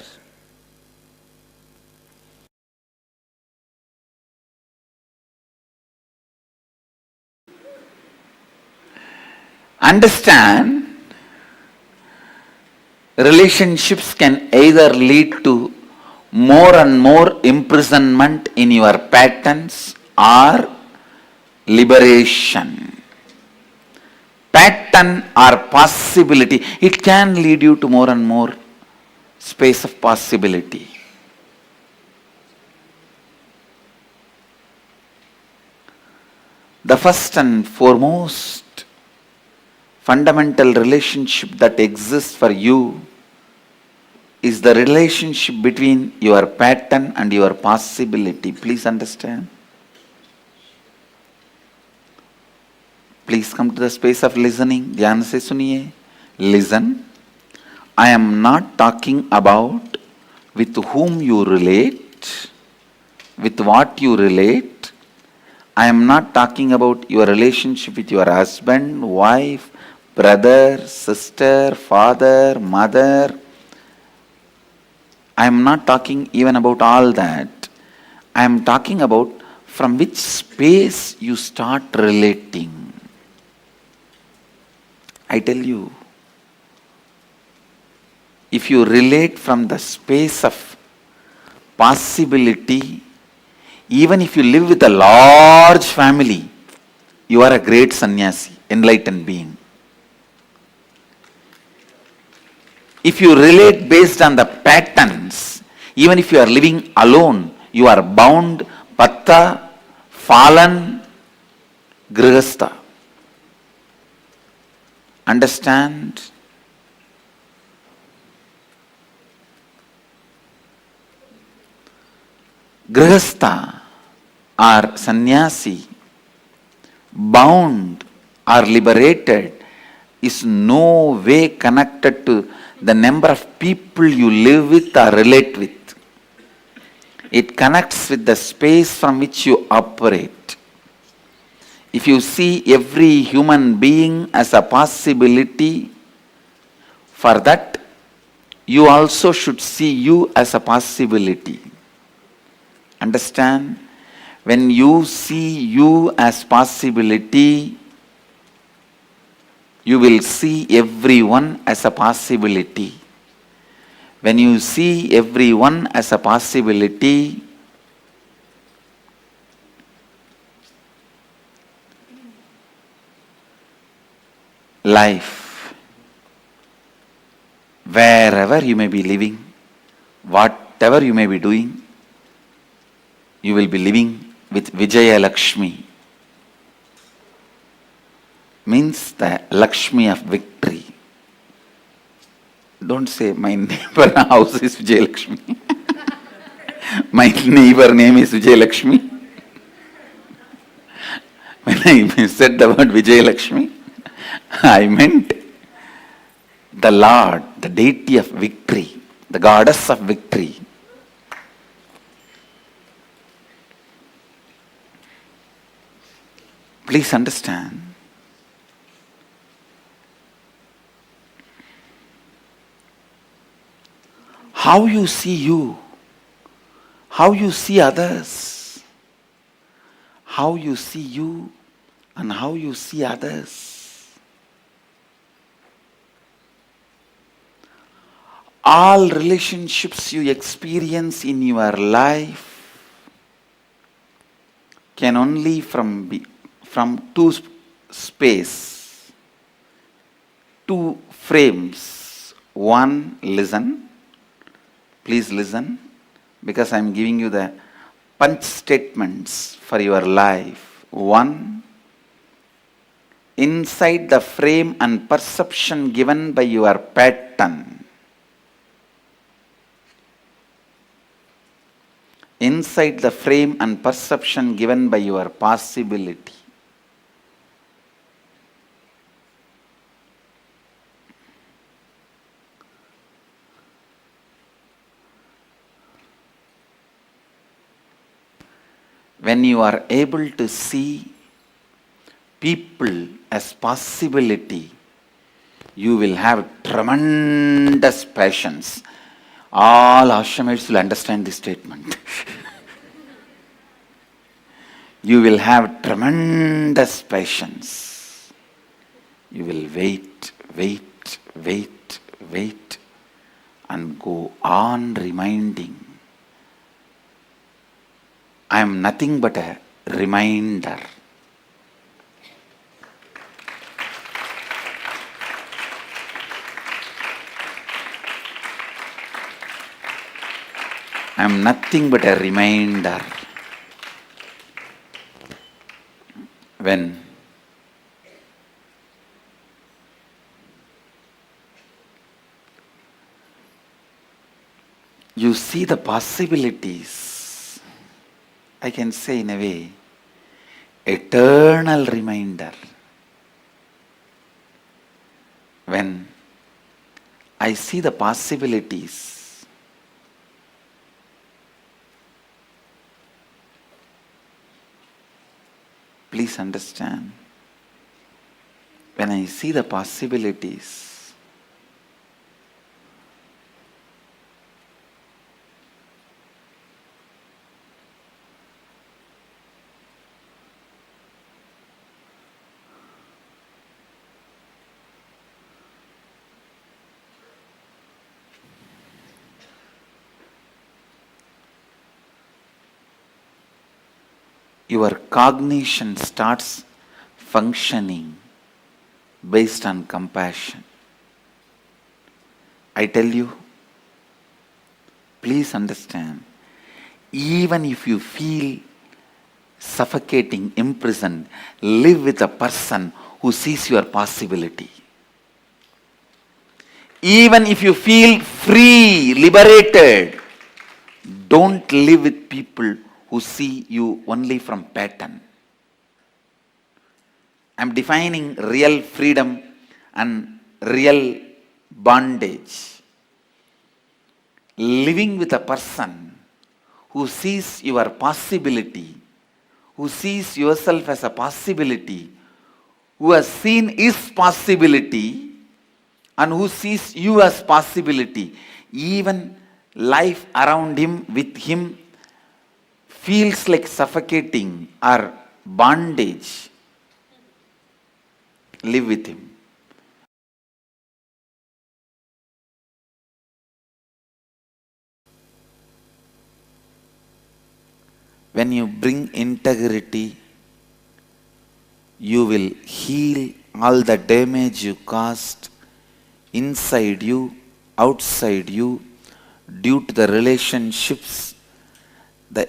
Understand, relationships can either lead to more and more imprisonment in your patterns or liberation. Pattern or possibility, it can lead you to more and more space of possibility. The first and foremost fundamental relationship that exists for you is the relationship between your pattern and your possibility. Please understand. Please come to the space of listening. ध्यान से सुनिए. Listen. I am not talking about with whom you relate, with what you relate. I am not talking about your relationship with your husband, wife, brother, sister, father, mother. I am not talking even about all that. I am talking about from which space you start relating. I tell you, if you relate from the space of possibility, even if you live with a large family, you are a great sannyasi, enlightened being. If you relate based on the patterns, even if you are living alone, you are bound, patta, fallen, grihastha. Understand? Grihastha or sannyasi, bound or liberated, is no way connected to the number of people you live with or relate with. It connects with the space from which you operate. If you see every human being as a possibility, for that you also should see you as a possibility. Understand? When you see you as possibility, you will see everyone as a possibility. When you see everyone as a possibility, life, wherever you may be living, whatever you may be doing, you will be living with Vijaya Lakshmi. Means the Lakshmi of victory. Don't say, my neighbor house is Vijay Lakshmi. My neighbor name is Vijay Lakshmi. When I said the word Vijay Lakshmi, I meant the Lord, the deity of victory, the goddess of victory. Please understand. how you see you, how you see others, how you see you and how you see others. All relationships you experience in your life can only from two space, two frames. One, listen. Please listen, because I am giving you the punch statements for your life. One, inside the frame and perception given by your pattern. Inside the frame and perception given by your possibility. When you are able to see people as possibility, you will have tremendous patience. All Ashamites will understand this statement. You will have tremendous patience. You will wait, and go on reminding. I am nothing but a reminder. I am nothing but a reminder. When you see the possibilities, I can say in a way, eternal reminder. When I see the possibilities, please understand, when I see the possibilities, your cognition starts functioning based on compassion. I tell you, please understand, even if you feel suffocating, imprisoned, live with a person who sees your possibility. Even if you feel free, liberated, don't live with people who see you only from pattern. I am defining real freedom and real bondage. Living with a person who sees your possibility, who sees yourself as a possibility, who has seen his possibility and who sees you as possibility, even life around him, with him, feels like suffocating or bondage. Live with him. When you bring integrity, you will heal all the damage you caused inside you, outside you, due to the relationships, the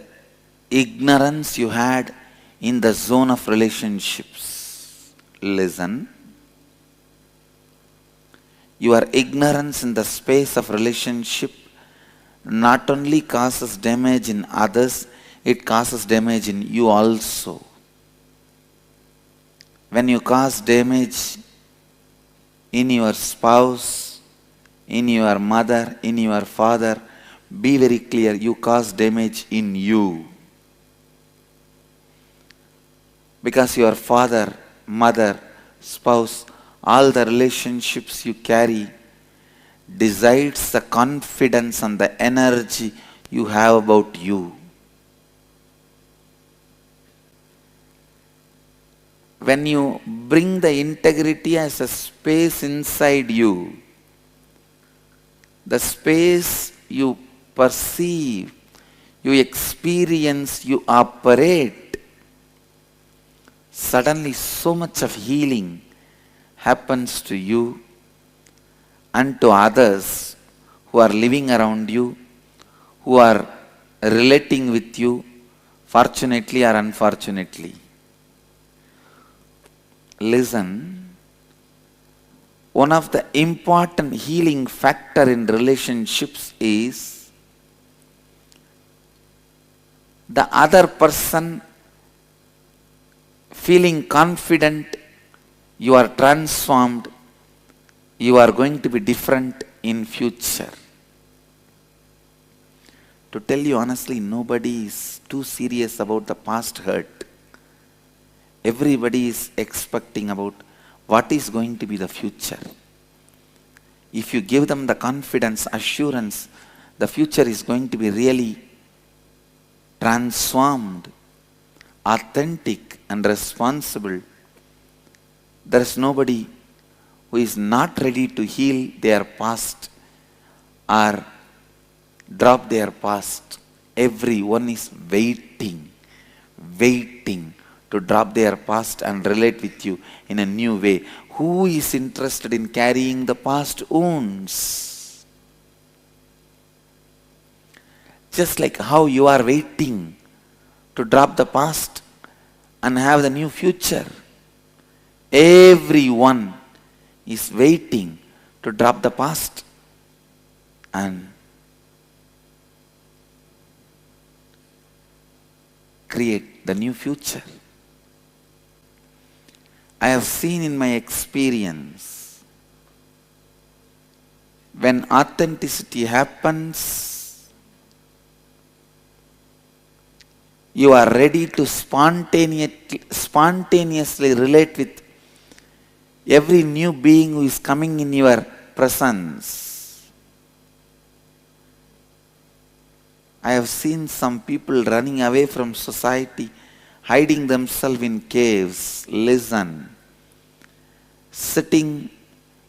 ignorance you had in the zone of relationships. Listen. Your ignorance in the space of relationship not only causes damage in others, it causes damage in you also. When you cause damage in your spouse, in your mother, in your father, be very clear, you cause damage in you. Because your father, mother, spouse, all the relationships you carry, decides the confidence and the energy you have about you. When you bring the integrity as a space inside you, the space you perceive, you experience, you operate, suddenly so much of healing happens to you and to others who are living around you, who are relating with you, fortunately or unfortunately. Listen, one of the important healing factor in relationships is the other person feeling confident, you are transformed, you are going to be different in future. To tell you honestly, nobody is too serious about the past hurt. Everybody is expecting about what is going to be the future. If you give them the confidence, assurance, the future is going to be really transformed, authentic and responsible. There is nobody who is not ready to heal their past or drop their past. Everyone is waiting to drop their past and relate with you in a new way. Who is interested in carrying the past wounds? Just like how you are waiting to drop the past and have the new future. Everyone is waiting to drop the past and create the new future. I have seen in my experience, when authenticity happens, you are ready to spontaneously relate with every new being who is coming in your presence. I have seen some people running away from society, hiding themselves in caves. Listen, sitting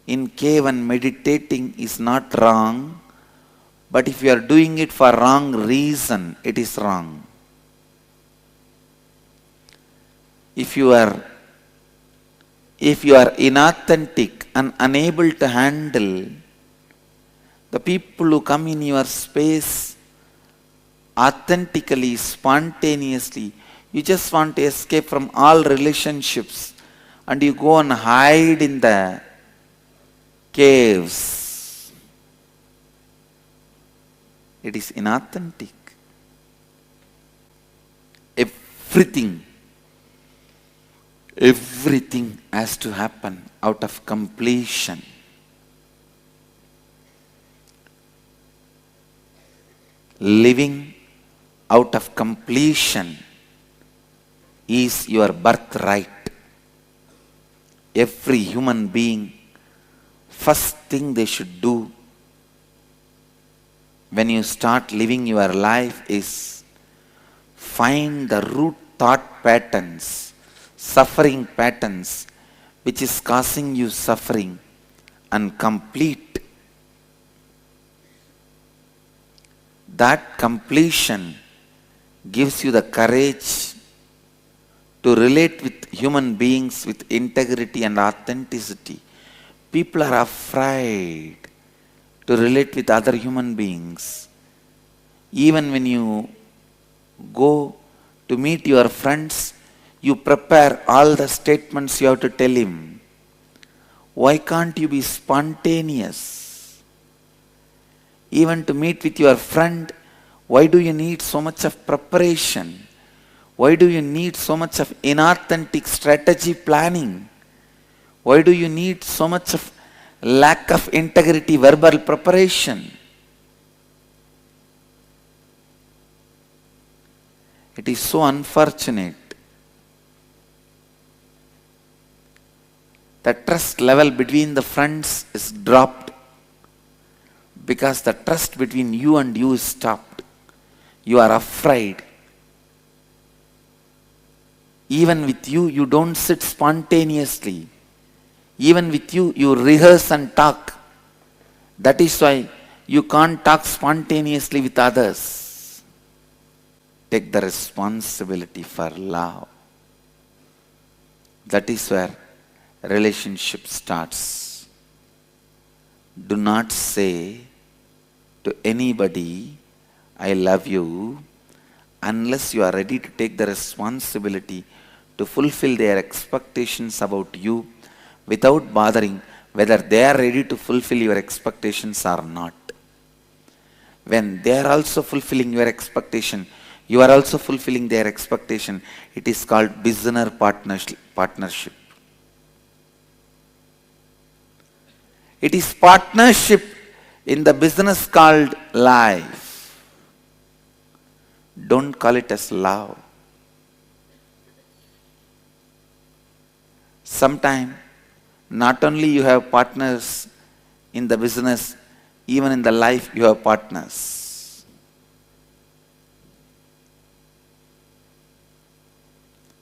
in cave and meditating is not wrong, but if you are doing it for wrong reason, it is wrong. If you are inauthentic and unable to handle the people who come in your space authentically, spontaneously, you just want to escape from all relationships and you go and hide in the caves. It is inauthentic. Everything has to happen out of completion. Living out of completion is your birthright. Every human being, first thing they should do when you start living your life is find the root thought patterns, suffering patterns, which is causing you suffering, and complete. That completion gives you the courage to relate with human beings with integrity and authenticity. People are afraid to relate with other human beings. Even when you go to meet your friends, you prepare all the statements you have to tell him. Why can't you be spontaneous? Even to meet with your friend, why do you need so much of preparation? Why do you need so much of inauthentic strategy planning? Why do you need so much of lack of integrity verbal preparation? It is so unfortunate. The trust level between the friends is dropped. because the trust between you and you is stopped. You are afraid. Even with you, you don't sit spontaneously. Even with you, you rehearse and talk. That is why you can't talk spontaneously with others. Take the responsibility for love. That is where relationship starts. Do not say to anybody, I love you, unless you are ready to take the responsibility to fulfill their expectations about you without bothering whether they are ready to fulfill your expectations or not. When they are also fulfilling your expectation, you are also fulfilling their expectation. It is called business partnership. It is partnership in the business called life. Don't call it as love. Sometimes, not only you have partners in the business, even in the life you have partners.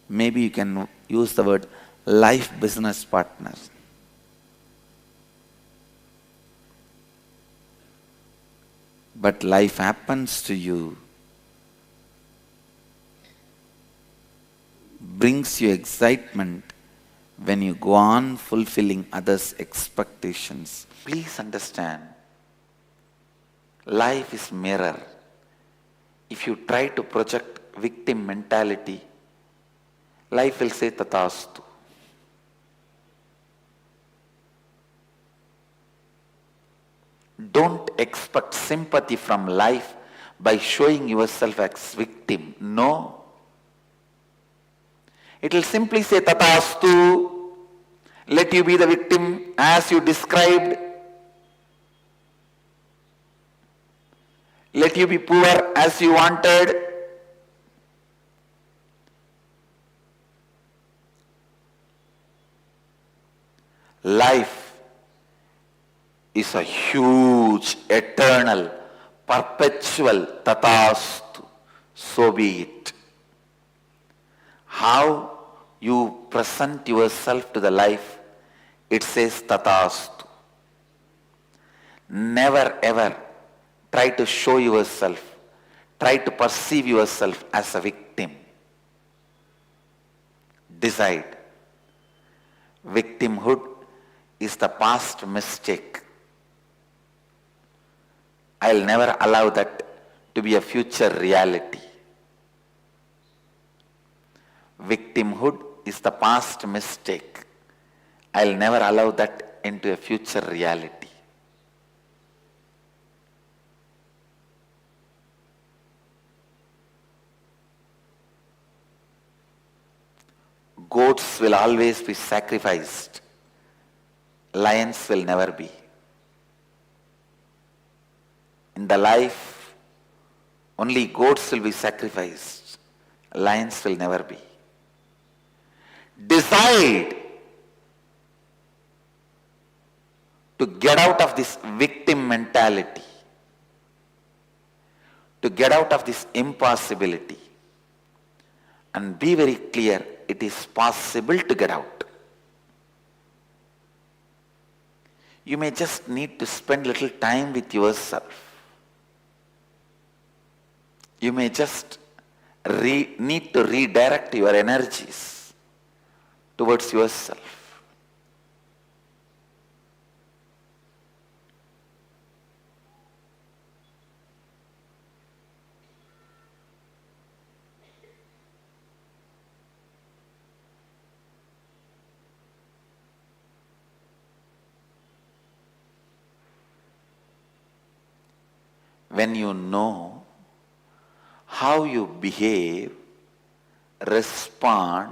Maybe you can use the word life business partners. But life happens to you, brings you excitement when you go on fulfilling others' expectations. Please understand, life is mirror. If you try to project victim mentality, life will say tathastu. Don't expect sympathy from life by showing yourself as victim. No. It will simply say tathastu. Let you be the victim as you described. Let you be poor as you wanted. Life is a huge, eternal, perpetual tathastu. So be it. How you present yourself to the life, it says tathastu. Never ever try to show yourself, try to perceive yourself as a victim. Decide. Victimhood is the past mistake. I'll never allow that to be a future reality. Victimhood is the past mistake. I'll never allow that into a future reality. Goats will always be sacrificed. Lions will never be. In the life, only goats will be sacrificed. Lions will never be. Decide to get out of this victim mentality, to get out of this impossibility, and be very clear, it is possible to get out. You may just need to spend little time with yourself. You may just need to redirect your energies towards yourself. When you know how you behave, respond,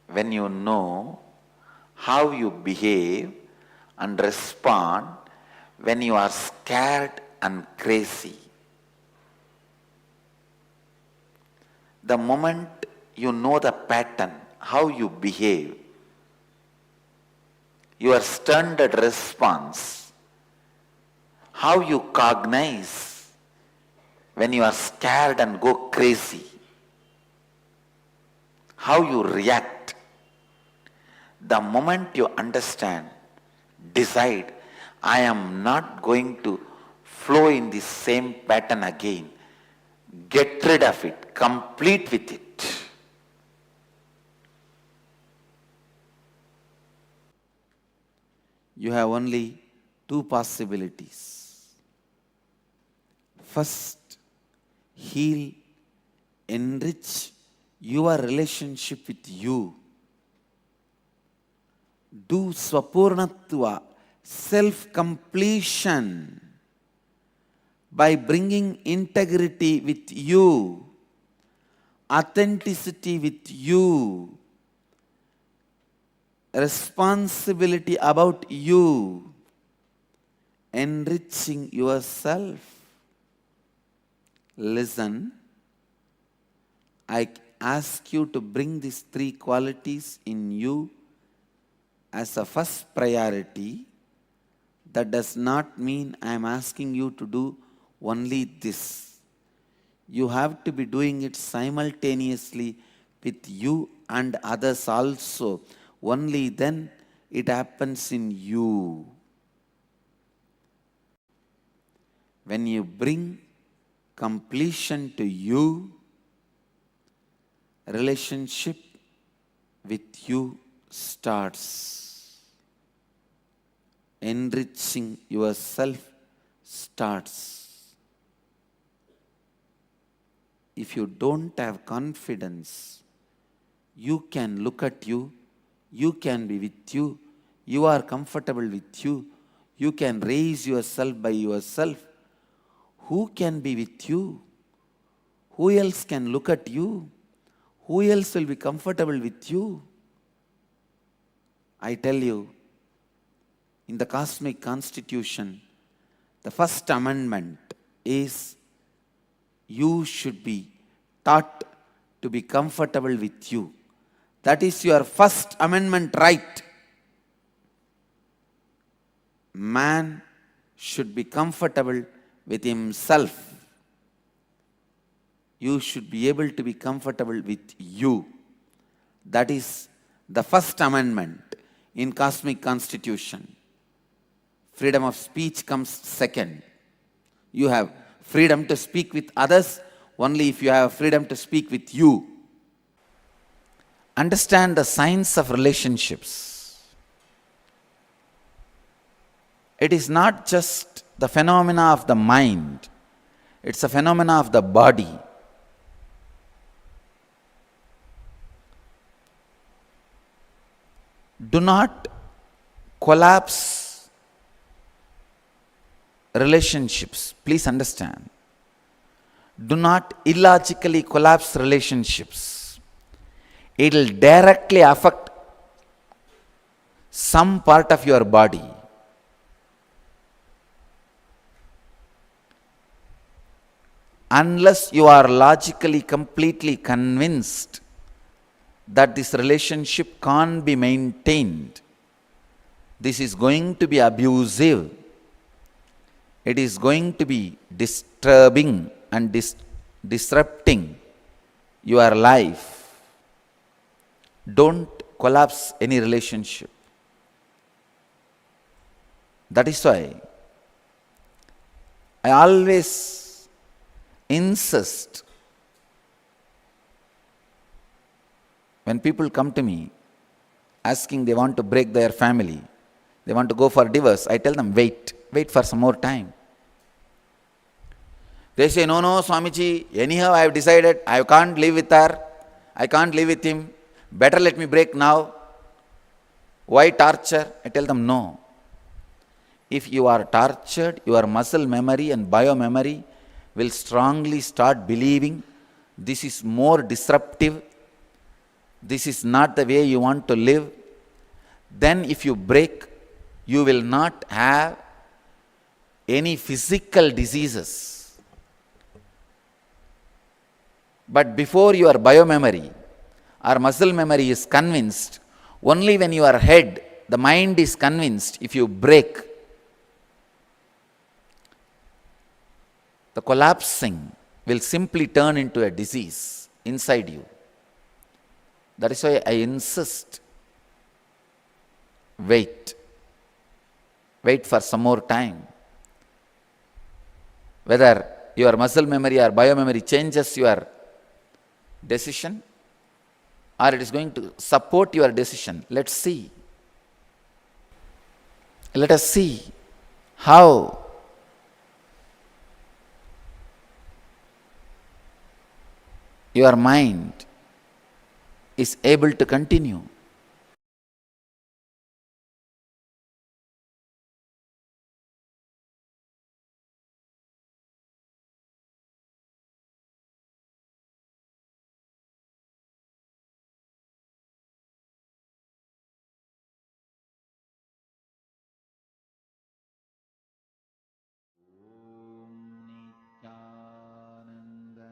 when you know how you behave and respond when you are scared and crazy, the moment you know the pattern, how you behave, your standard response how you cognize when you are scared and go crazy, how you react. The moment you understand, decide, I am not going to flow in the same pattern again. Get rid of it, complete with it. You have only two possibilities. First, heal, enrich your relationship with you. Do swapurnatva, self-completion, by bringing integrity with you, authenticity with you, responsibility about you, enriching yourself. Listen, I ask you to bring these three qualities in you as a first priority. That does not mean I am asking you to do only this. You have to be doing it simultaneously with you and others also. Only then it happens in you. When you bring completion to you, relationship with you starts. Enriching yourself starts. If you don't have confidence, you can look at you, you can be with you, you are comfortable with you, you can raise yourself by yourself. Who can be with you? Who else can look at you? Who else will be comfortable with you? I tell you, in the cosmic constitution, the first amendment is you should be taught to be comfortable with you. That is your first amendment right. Man should be comfortable with himself. You should be able to be comfortable with you. That is the first amendment in cosmic constitution. Freedom of speech comes second. You have freedom to speak with others only if you have freedom to speak with you. Understand the science of relationships. It is not just the phenomena of the mind, it's a phenomena of the body. Do not collapse relationships. Please understand. Do not illogically collapse relationships. It will directly affect some part of your body. Unless you are logically completely convinced that this relationship can't be maintained, this is going to be abusive, it is going to be disturbing and disrupting your life, don't collapse any relationship. That is why I always insist, when people come to me asking they want to break their family, they want to go for divorce, I tell them, wait for some more time. They say, no, Swamiji, anyhow I have decided I can't live with her, I can't live with him, better let me break now. Why torture? I tell them, no. If you are tortured, your muscle memory and biomemory will strongly start believing this is more disruptive, this is not the way you want to live. Then if you break, you will not have any physical diseases. But before your biomemory or muscle memory is convinced, only when your head, the mind is convinced, if you break, the collapsing will simply turn into a disease inside you. That is why I insist, wait for some more time. Whether your muscle memory or biomemory changes your decision or it is going to support your decision. Let's see. Let us see how your mind is able to continue.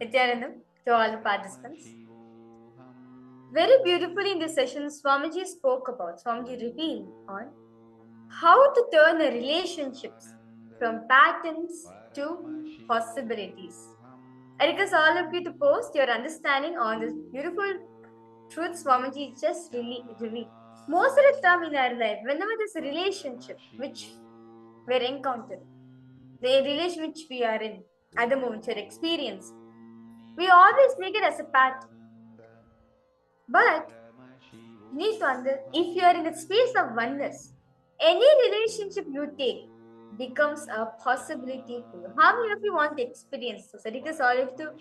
Nityanandam, to all the participants. Very beautifully in this session, Swamiji spoke about, Swamiji revealed on how to turn the relationships from patterns to possibilities. I request all of you to post your understanding on this beautiful truth Swamiji just really revealed. Most of the time in our life, whenever there's a relationship which we're encountering, the relation which we are in at the moment, we're experiencing, we always make it as a pattern. But you need to understand, if you are in a space of oneness, any relationship you take becomes a possibility to you. How many of you want to experience this? I request all of you to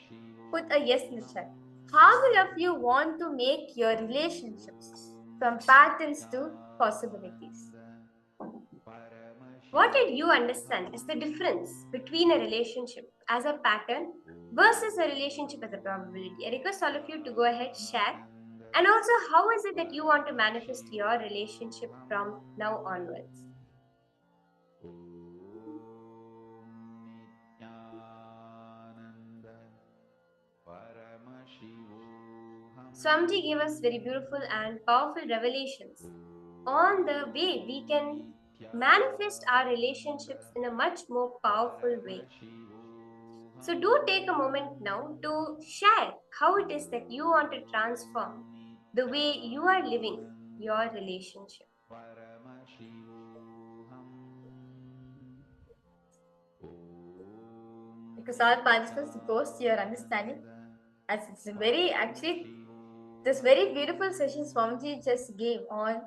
put a yes in the chat. How many of you want to make your relationships from patterns to possibilities?
What did you understand is the difference between a relationship as a pattern versus a relationship as a probability? I request all of you to go ahead, share. And also, how is it that you want to manifest your relationship from now onwards? Swamiji gave us very beautiful and powerful revelations on the way we can manifest our relationships in a much more powerful way. So do take a moment now to share how it is that you want to transform the way you are living your relationship.
Because all participants post your understanding, as it's a very this very beautiful session Swamiji just gave on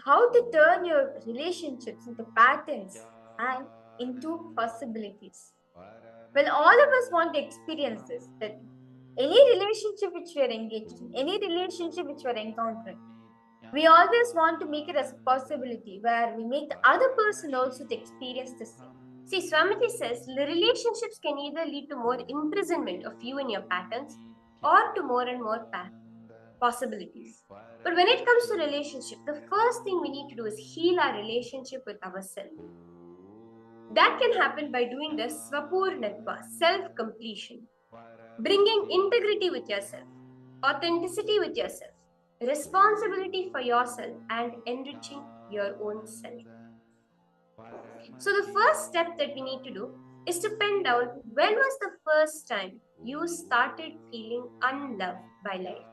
how to turn your relationships into patterns and into possibilities. Well, all of us want to experience this, that any relationship which we are engaged in, any relationship which we are encountering, we always want to make it as a possibility where we make the other person also to experience the same.
See, Swamiji says the relationships can either lead to more imprisonment of you and your patterns or to more and more possibilities. But when it comes to relationship, the first thing we need to do is heal our relationship with ourselves. That can happen by doing the Svapurnatva, self-completion, bringing integrity with yourself, authenticity with yourself, responsibility for yourself, and enriching your own self. So the first step that we need to do is to pen down when was the first time you started feeling unloved by life.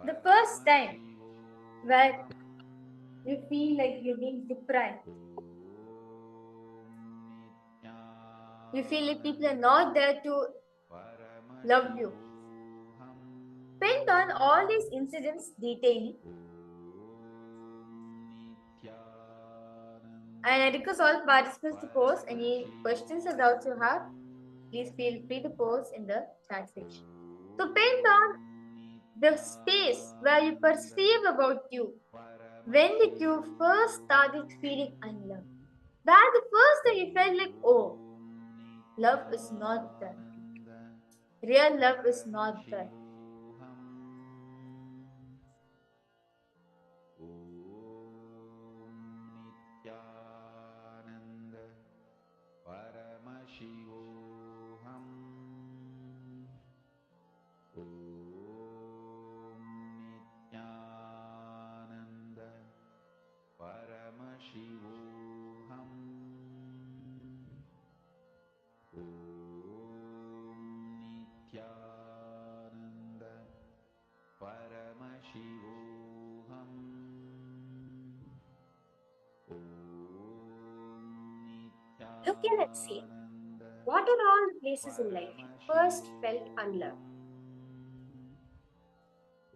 The first time where you feel like you're being deprived, you feel like people are not there to love you. Pen down all these incidents detailing. And I request all participants to post any questions or doubts you have. Please feel free to post in the chat section. So pen down the space where you perceive about you. When did you first started feeling unloved? Where the first time you felt like, oh, love is not there. Real love is not there.
Paramashivoham Nityananda Paramashivoham
Look in and see, what are all the places in life you first felt unloved?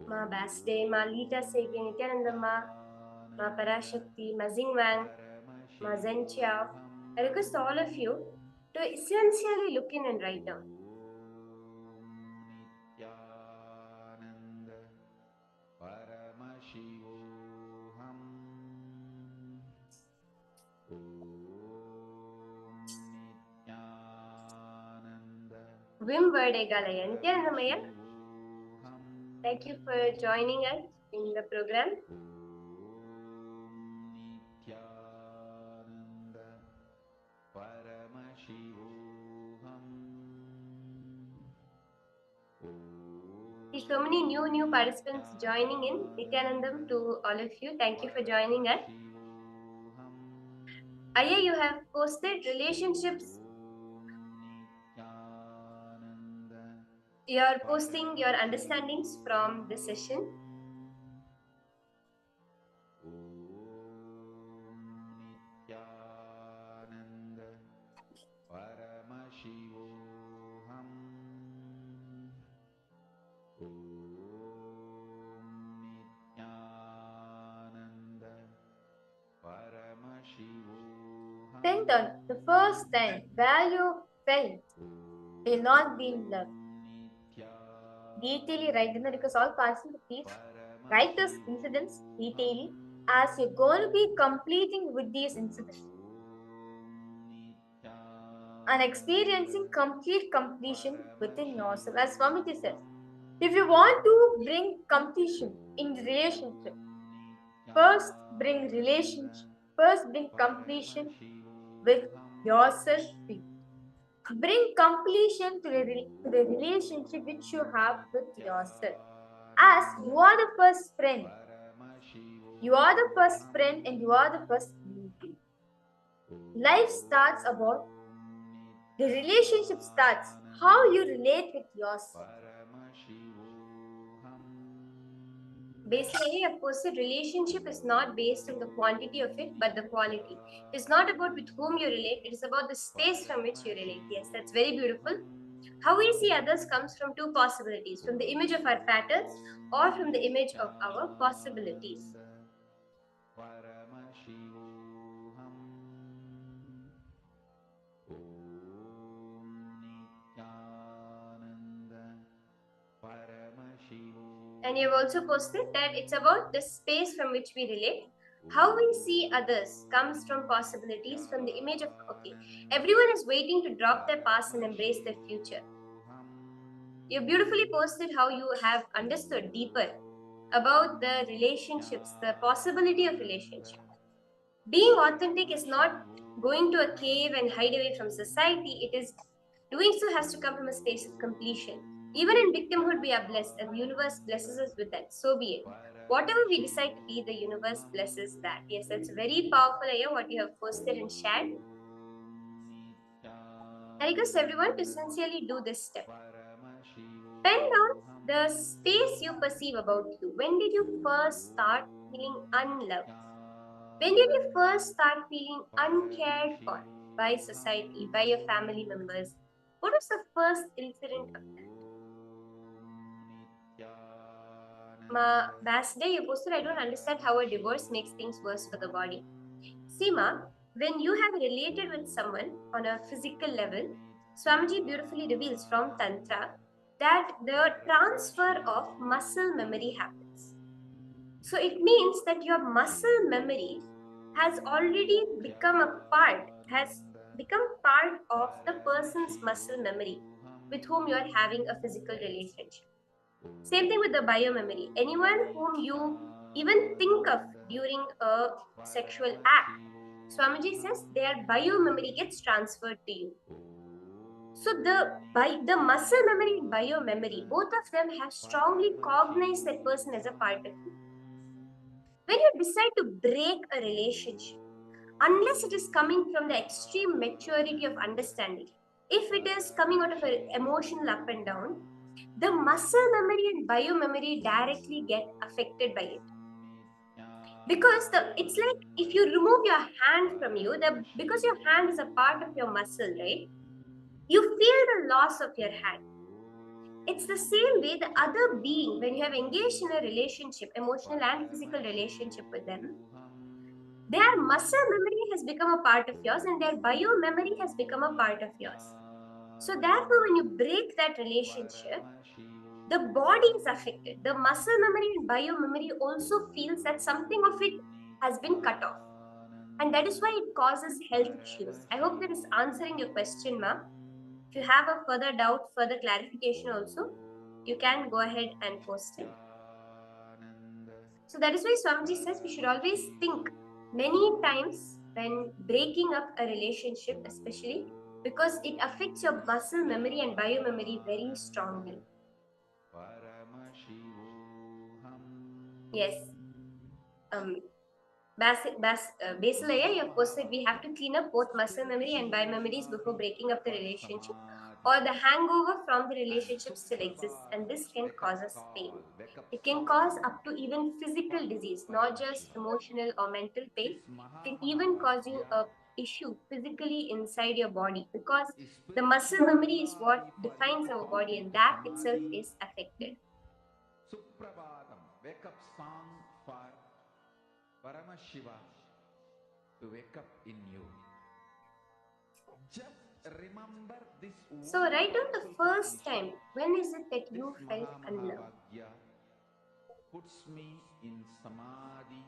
Ma Basde, Ma Lita Sege, Nityanandamma, Ma Parashakti, Ma Zingwang, Ma Zen Chiao. I request all of you to essentially look in and write down. Vim Verdegalaya, Nityanandamaya. Thank you for joining us in the program. See so many new participants joining in. Nityanandam to all of you. Thank you for joining us. Aya, you have posted relationships. You are posting your understandings from the session. Think on the first time where you felt you're not being loved. Detailing write them because all participants please write those incidents detailing as you're going to be completing with these incidents and experiencing complete completion within yourself. As Swamiji says, if you want to bring completion in relationship, first bring completion with yourself. Bring completion to the relationship which you have with yourself. As you are the first friend. You are the first friend and you are the first community. Life starts about the relationship starts how you relate with yourself. Basically, of course, the relationship is not based on the quantity of it, but the quality. It's not about with whom you relate, it is about the space from which you relate. Yes, that's very beautiful. How we see others comes from two possibilities, from the image of our patterns or from the image of our possibilities. And you've also posted that it's about the space from which we relate. How we see others comes from possibilities, from the image of, okay, everyone is waiting to drop their past and embrace their future. You beautifully posted how you have understood deeper about the relationships, the possibility of relationship. Being authentic is not going to a cave and hide away from society. It is doing so has to come from a space of completion. Even in victimhood, we are blessed, and the universe blesses us with that. So be it. Whatever we decide to be, the universe blesses that. Yes, that's very powerful, Aya, what you have posted and shared. I request everyone to sincerely do this step. Pen down the space you perceive about you. When did you first start feeling unloved? When did you first start feeling uncared for by society, by your family members? What was the first incident of that? Ma Basde, you posted, I don't understand how a divorce makes things worse for the body. Seema, when you have related with someone on a physical level, Swamiji beautifully reveals from Tantra that the transfer of muscle memory happens. So it means that your muscle memory has already become a part, of the person's muscle memory with whom you are having a physical relationship. Same thing with the biomemory. Anyone whom you even think of during a sexual act, Swamiji says their biomemory gets transferred to you. So the muscle memory and biomemory, both of them have strongly cognized that person as a part of you. When you decide to break a relationship, unless it is coming from the extreme maturity of understanding, if it is coming out of an emotional up and down, the muscle memory and biomemory directly get affected by it. Because it's like if you remove your hand from you, because your hand is a part of your muscle, right? You feel the loss of your hand. It's the same way the other being, when you have engaged in a relationship, emotional and physical relationship with them, their muscle memory has become a part of yours and their bio memory has become a part of yours. So therefore, when you break that relationship, the body is affected. The muscle memory and bio memory also feels that something of it has been cut off. And that is why it causes health issues. I hope that is answering your question, ma'am. If you have a further doubt, further clarification also, you can go ahead and post it. So that is why Swamiji says we should always think many times when breaking up a relationship, especially because it affects your muscle memory and bio memory very strongly. Yes. Basilaya, you have posted we have to clean up both muscle memory and bio memories before breaking up the relationship, or the hangover from the relationship still exists, and this can cause us pain. It can cause up to even physical disease, not just emotional or mental pain. It can even cause you a issue physically inside your body, because the muscle memory is what defines our body, and that itself is affected.
Suprabhatam, wake up song for Paramashiva to wake up in you. Just remember this.
So write down the first time. When is it that you felt unloved?
Puts me in samadhi.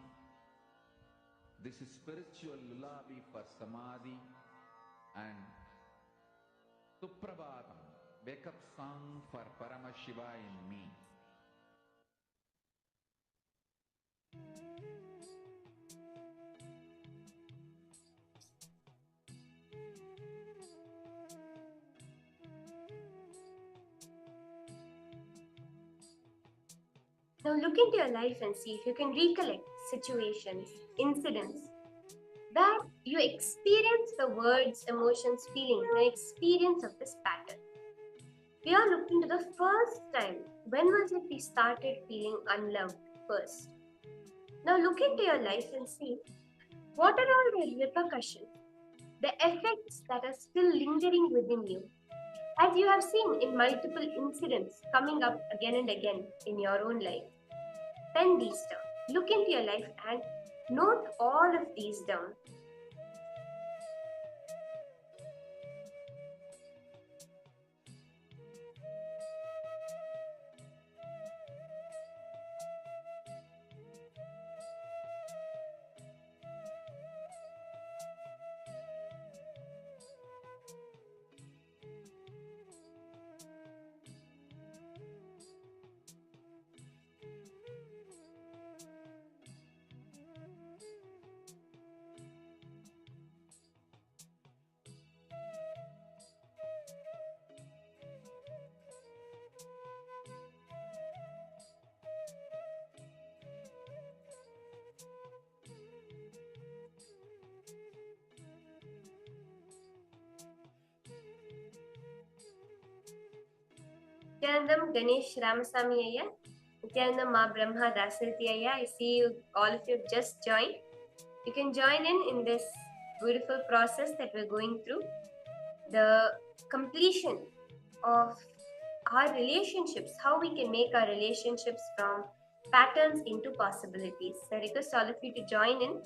This is spiritual lullaby for samadhi and Suprabhatam, wake up song for Paramashiva in me.
Now look into your life and see if you can recollect situations, incidents where you experience the words, emotions, feelings, and experience of this pattern. We are looking to the first time. When was it we started feeling unloved first? Now look into your life and see what are all the repercussions, the effects that are still lingering within you, as you have seen in multiple incidents coming up again and again in your own life. Pen these down. Look into your life and note all of these down. Nityanandam Ganesh Ramasamy Ayya, Nityanandam Ma Brahma Dasarthi Ayya. I see you, all of you have just joined. You can join in this beautiful process that we're going through. The completion of our relationships, how we can make our relationships from patterns into possibilities. So I request all of you to join in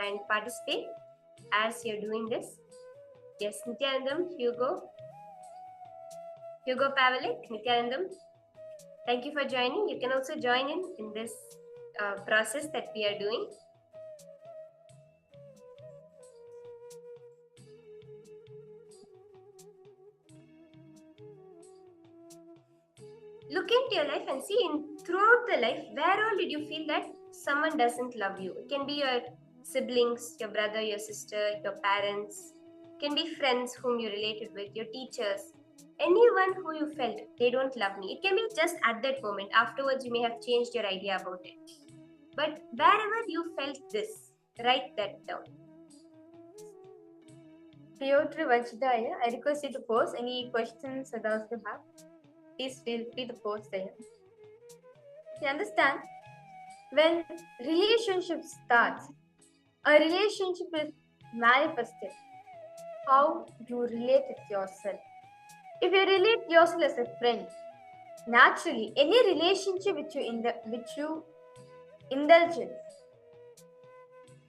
and participate as you're doing this. Yes, Nityanandam, Hugo Pavlik, Nityanandam, thank you for joining. You can also join in this process that we are doing. Look into your life and see throughout the life, where all did you feel that someone doesn't love you? It can be your siblings, your brother, your sister, your parents. It can be friends whom you related with, your teachers. Anyone who you felt they don't love me. It can be just at that moment. Afterwards, you may have changed your idea about it. But wherever you felt this, write that down. Piotr Vajidaya, I request you to post any questions or doubts you have.
Please feel free to post there. You understand? When relationship starts, a relationship is manifested how you relate with yourself. If you relate yourself as a friend, naturally, any relationship which you indulge in,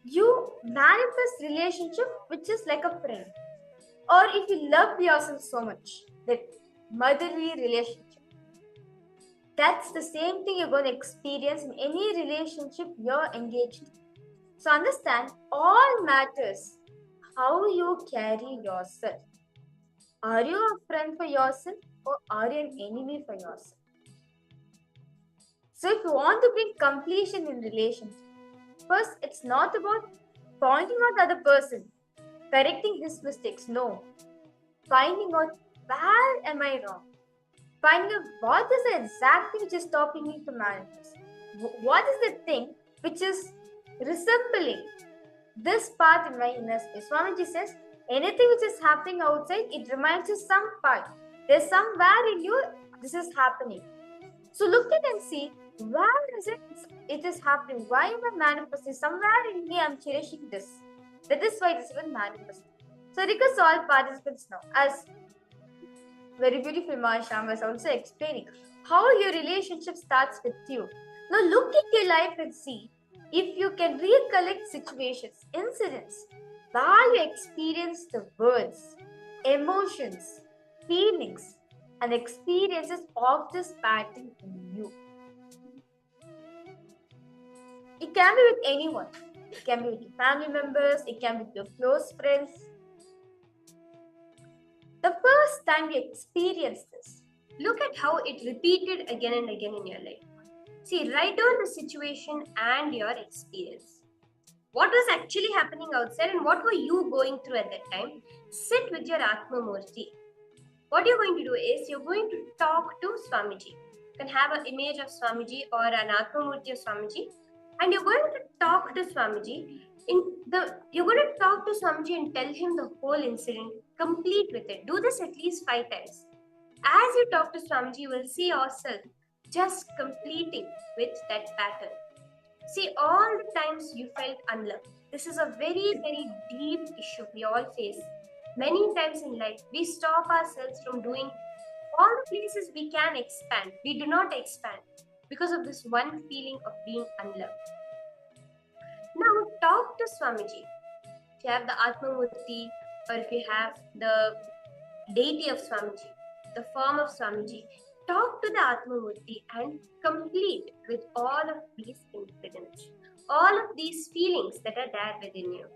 you manifest relationship which is like a friend. Or if you love yourself so much, that motherly relationship, that's the same thing you're going to experience in any relationship you're engaged in. So understand, all matters how you carry yourself. Are you a friend for yourself or are you an enemy for yourself? So if you want to bring completion in relationship, first it's not about pointing out the other person, correcting his mistakes. No. Finding out where am I wrong? Finding out what is the exact thing which is stopping me to manifest. What is the thing which is resembling this part in my inner space? Swamiji says, anything which is happening outside, it reminds you some part. There's somewhere in you this is happening. So look at and see where is it is happening. Why am I manifesting? Somewhere in me I'm cherishing this. That is why this is manifesting. So request all participants now, as very beautiful Sham was also explaining how your relationship starts with you. Now look at your life and see if you can recollect situations, incidents, where you experience the words, emotions, feelings, and experiences of this pattern in you. It can be with anyone. It can be with your family members, it can be with your close friends. The first time you experience this,
Look at how it repeated again and again in your life. See, write down the situation and your experience. What was actually happening outside and what were you going through at that time? Sit with your Atma Murti. What you're going to do is you're going to talk to Swamiji. You can have an image of Swamiji or an Atma Murti of Swamiji, and you're going to talk to Swamiji. You're going to talk to Swamiji and tell him the whole incident, complete with it. Do this at least 5 times. As you talk to Swamiji, you will see yourself just completing with that pattern. See, all the times you felt unloved. This is a very, very deep issue we all face. Many times in life, we stop ourselves from doing all the places we can expand. We do not expand because of this one feeling of being unloved. Now, talk to Swamiji. If you have the Atma Murti or if you have the deity of Swamiji, the form of Swamiji, talk to the Atma Murti and complete with all of these incidents, all of these feelings that are there within you.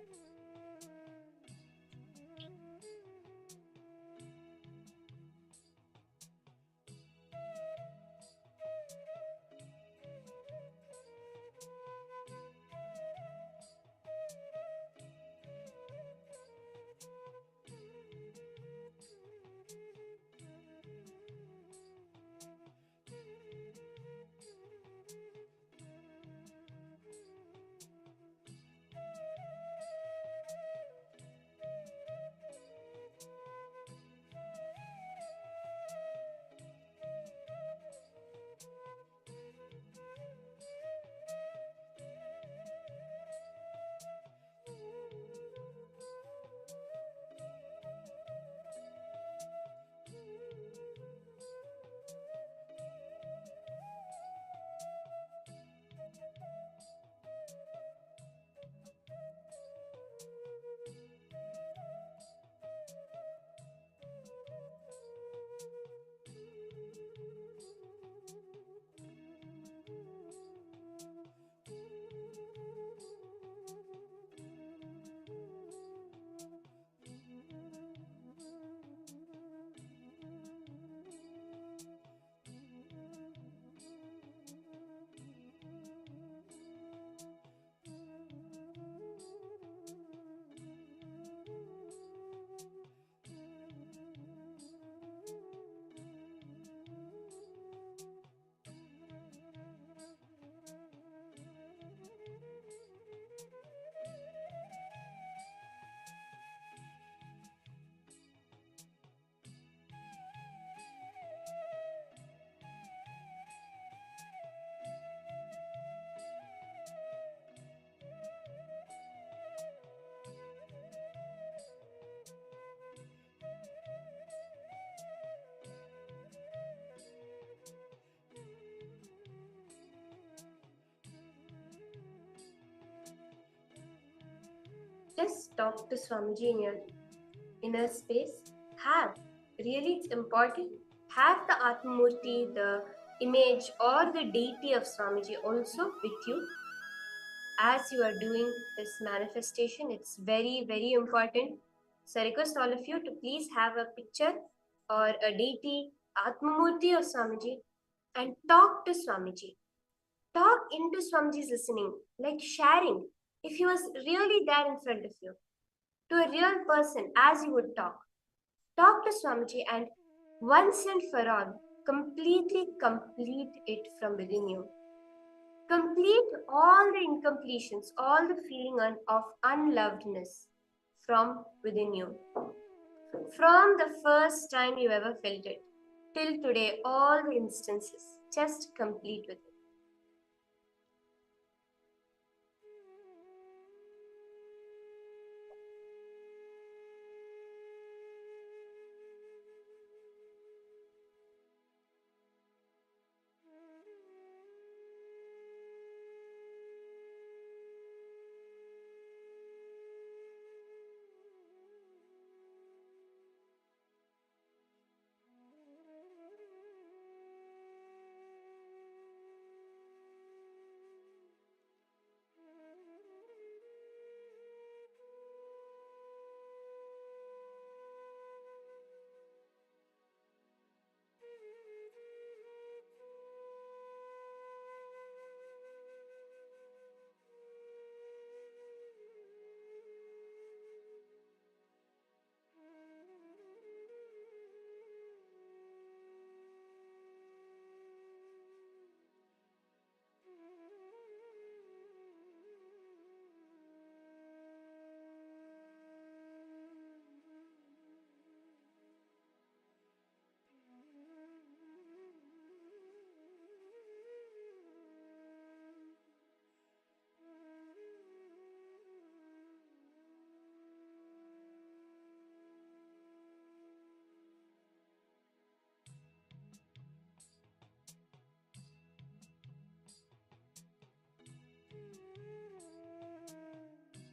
Just talk to Swamiji in your inner space. Really, it's important. Have the Atmamurti, the image or the deity of Swamiji also with you as you are doing this manifestation. It's very, very important. So I request all of you to please have a picture or a deity, Atmamurti of Swamiji, and talk to Swamiji. Talk into Swamiji's listening, like sharing. If he was really there in front of you, to a real person as you would talk. Talk to Swamiji and once and for all, completely complete it from within you. Complete all the incompletions, all the feeling of unlovedness from within you. From the first time you ever felt it, till today, all the instances, just complete with it.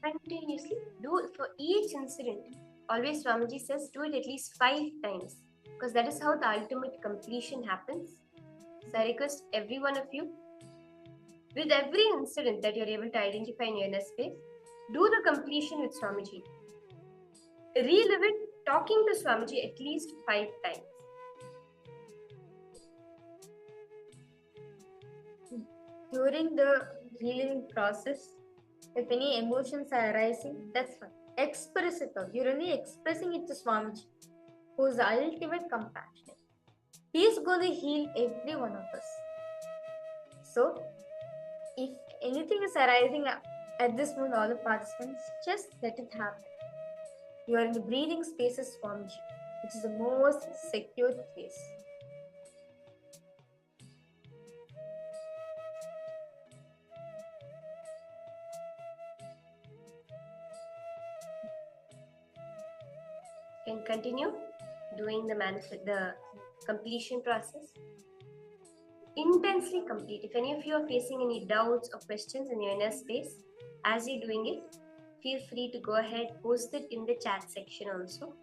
Continuously do it for each incident. Always Swamiji says do it at least 5 times because that is how the ultimate completion happens. So I request every one of you, with every incident that you're able to identify in your inner space, do the completion with Swamiji. Relive it talking to Swamiji at least 5 times.
During the reliving process, if any emotions are arising, that's fine. Express it out. You're only expressing it to Swamiji, who is the ultimate compassionate. He is going to heal every one of us. So, if anything is arising at this moment, all the participants, just let it happen. You are in the breathing space of Swamiji, which is the most secure place.
Can continue doing the completion process. Intensely complete. If any of you are facing any doubts or questions in your inner space as you're doing it, feel free to go ahead, post it in the chat section also.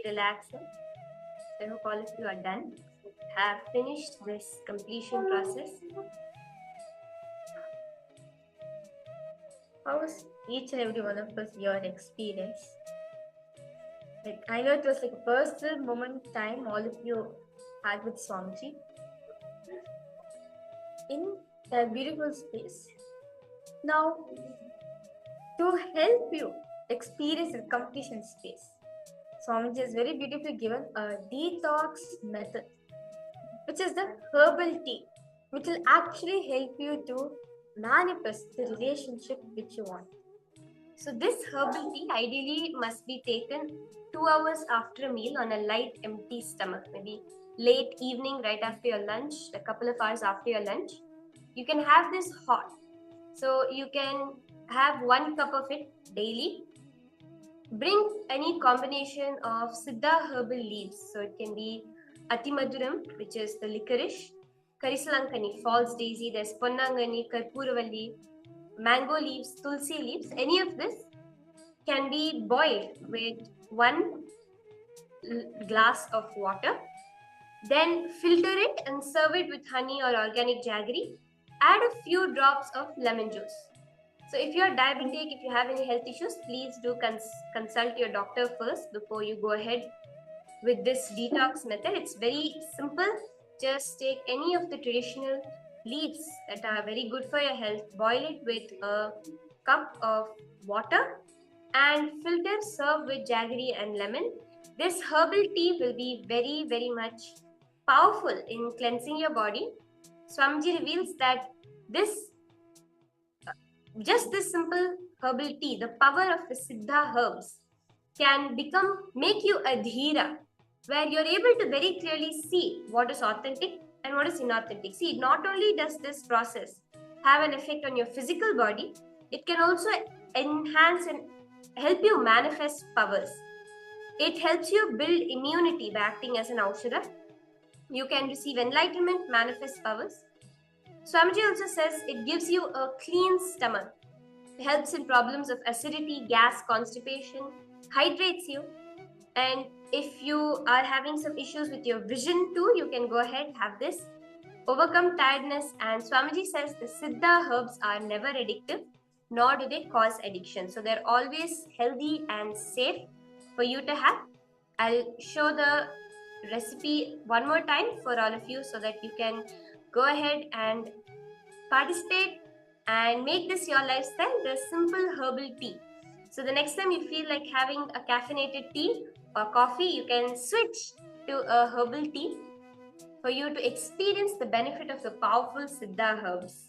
Relaxing. I hope all of you are done. Have finished this completion process.
How was each and every one of us your experience? Like, I know it was like a personal moment time all of you had with Swamiji in a beautiful space. Now, to help you experience the completion space, Swamiji has very beautifully given a detox method, which is the herbal tea, which will actually help you to manifest the relationship which you want.
So this herbal tea ideally must be taken 2 hours after a meal on a light empty stomach, maybe late evening, right after your lunch, a couple of hours after your lunch. You can have this hot. So you can have 1 cup of it daily. Bring any combination of Siddha herbal leaves. So it can be Atimaduram, which is the licorice, Karisalankani, false daisy, there's Ponnangani, Karpuravalli, mango leaves, tulsi leaves. Any of this can be boiled with 1 glass of water. Then filter it and serve it with honey or organic jaggery. Add a few drops of lemon juice. So if you're diabetic, if you have any health issues, please do consult your doctor first before you go ahead with this detox method. It's very simple. Just take any of the traditional leaves that are very good for your health, boil it with a cup of water and filter, serve with jaggery and lemon. This herbal tea will be very, very much powerful in cleansing your body. Swamiji reveals that just this simple herbal tea, the power of the Siddha herbs, can make you a dhira, where you're able to very clearly see what is authentic and what is inauthentic. See, not only does this process have an effect on your physical body, it can also enhance and help you manifest powers. It helps you build immunity by acting as an aushadha. You can receive enlightenment, manifest powers. Swamiji also says it gives you a clean stomach, helps in problems of acidity, gas, constipation, hydrates you. And if you are having some issues with your vision too, you can go ahead, have this. Overcome tiredness, and Swamiji says the Siddha herbs are never addictive, nor do they cause addiction. So they're always healthy and safe for you to have. I'll show the recipe one more time for all of you so that you can go ahead and participate and make this your lifestyle, the simple herbal tea. So the next time you feel like having a caffeinated tea or coffee, you can switch to a herbal tea for you to experience the benefit of the powerful Siddha herbs.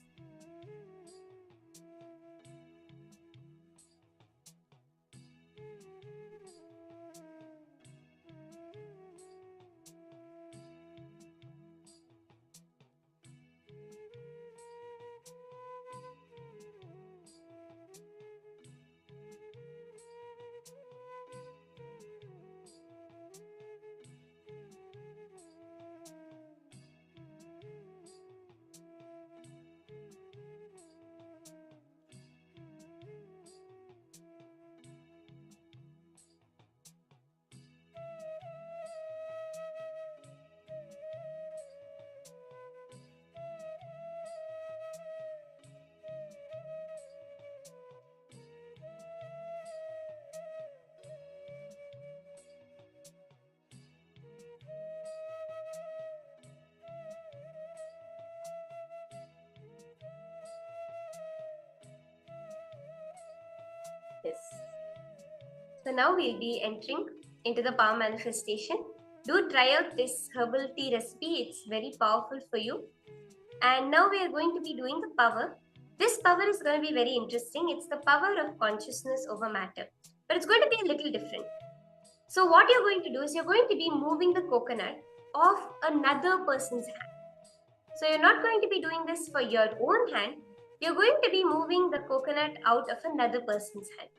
Yes. So now we'll be entering into the power manifestation. Do try out this herbal tea recipe. It's very powerful for you. And now we are going to be doing the power. This power is going to be very interesting. It's the power of consciousness over matter. But it's going to be a little different. So what you're going to do is you're going to be moving the coconut off another person's hand. So you're not going to be doing this for your own hand. You're going to be moving the coconut out of another person's hand.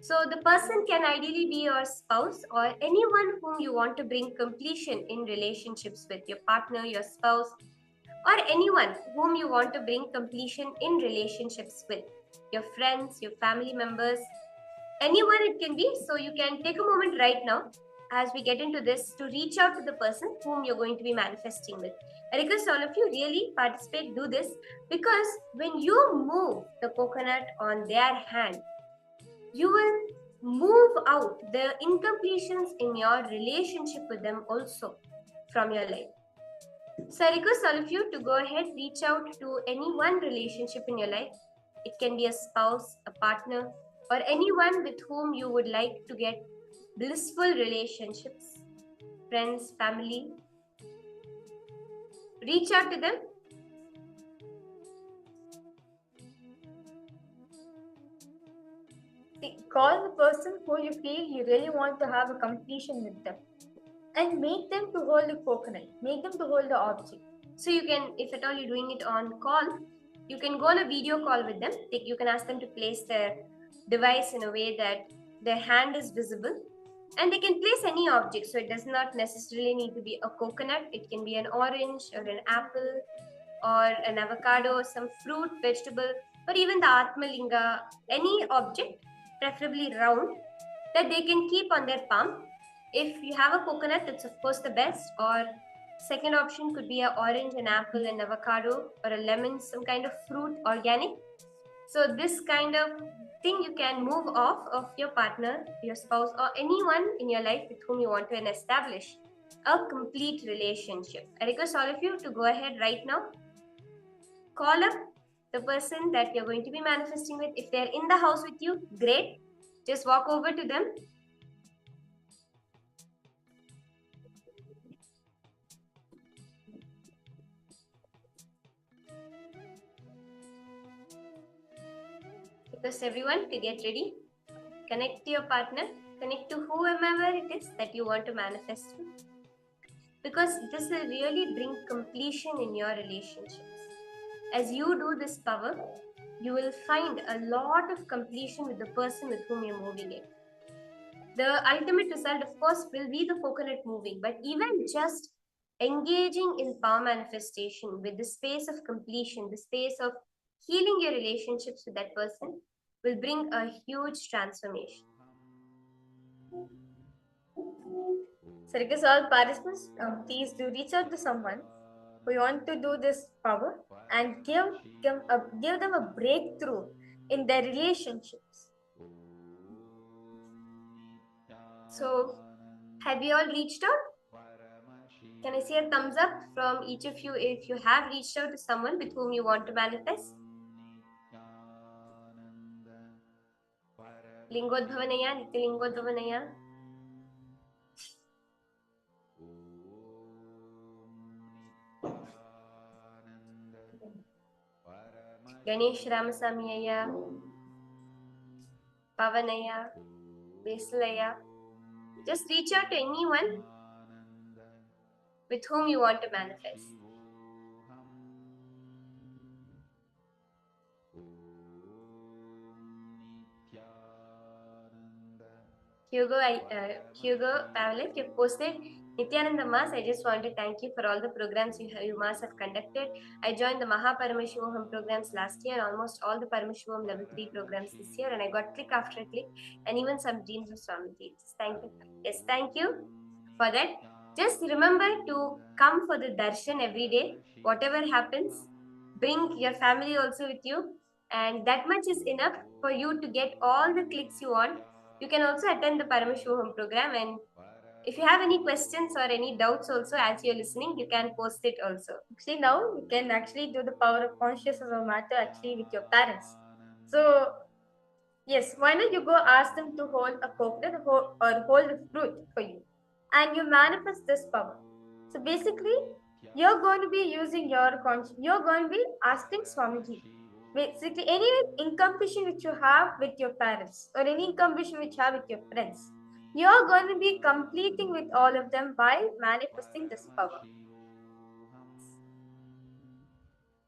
So the person can ideally be your spouse or anyone whom you want to bring completion in relationships with, your partner, your spouse, or anyone whom you want to bring completion in relationships with, your friends, your family members, anyone it can be. So you can take a moment right now as we get into this to reach out to the person whom you're going to be manifesting with. I request all of you really participate, do this, because when you move the coconut on their hand, you will move out the incompletions in your relationship with them also from your life. So I request all of you to go ahead, reach out to any one relationship in your life. It can be a spouse, a partner, or anyone with whom you would like to get blissful relationships, friends, family. Reach out to them.
See, call the person who you feel you really want to have a completion with them. and make them to hold the coconut, make them to hold the object.
So you can, if at all you're doing it on call, you can go on a video call with them. You can ask them to place their device in a way that their hand is visible, and they can place any object. So it does not necessarily need to be a coconut. It can be an orange or an apple or an avocado, some fruit, vegetable, or even the Atmalinga, any object, preferably round, that they can keep on their palm. If you have a coconut, that's of course the best. Or second option could be an orange, an apple, an avocado, or a lemon, some kind of fruit, organic. So this kind of thing you can move off of your partner, your spouse, or anyone in your life with whom you want to establish a complete relationship. I request all of you to go ahead right now. Call up the person that you're going to be manifesting with. If they're in the house with you, great. Just walk over to them. Request everyone to get ready. Connect to your partner. Connect to whomever it is that you want to manifest with. Because this will really bring completion in your relationships. As you do this power, you will find a lot of completion with the person with whom you're moving in. The ultimate result, of course, will be the coconut moving, but even just engaging in power manifestation with the space of completion, the space of healing your relationships with that person, will bring a huge transformation.
So request all participants, please do reach out to someone who want to do this power and give them a breakthrough in their relationships.
So, have you all reached out? Can I see a thumbs up from each of you if you have reached out to someone with whom you want to manifest? Lingodhavanaya, Nityalingodhavanaya. Ganesh Ramasamiyaya, Pavanaya, Vesalaya. Just reach out to anyone with whom you want to manifest. Hugo Pavlik, you posted Nityananda Mas. I just want to thank you for all the programs you Mas have conducted. I joined the Paramashivoham programs last year, almost all the Paramashivoham Level 3 programs this year, and I got click after click, and even some dreams of Swamiji. Thank you. Yes, thank you for that. Just remember to come for the darshan every day. Whatever happens, bring your family also with you, and that much is enough for you to get all the clicks you want. You can also attend the Paramashivoham program, and if you have any questions or any doubts also as you're listening, you can post it also.
See, now you can actually do the power of consciousness of matter actually with your parents. So yes, why not you go ask them to hold a coconut or hold a fruit for you, and you manifest this power. So basically, you're going to be using your conscious. You're going to be asking Swamiji. Basically, any incompletion which you have with your parents or any incompletion which you have with your friends, you're going to be completing with all of them by manifesting this power.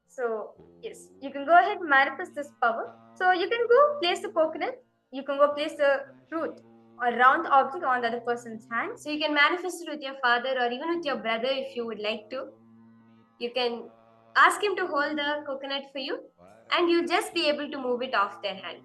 So yes, you can go ahead and manifest this power. So you can go place the coconut, you can go place the fruit or round object on the other person's hand.
So you can manifest it with your father or even with your brother if you would like to. You can ask him to hold the coconut for you, and you'll just be able to move it off their hand.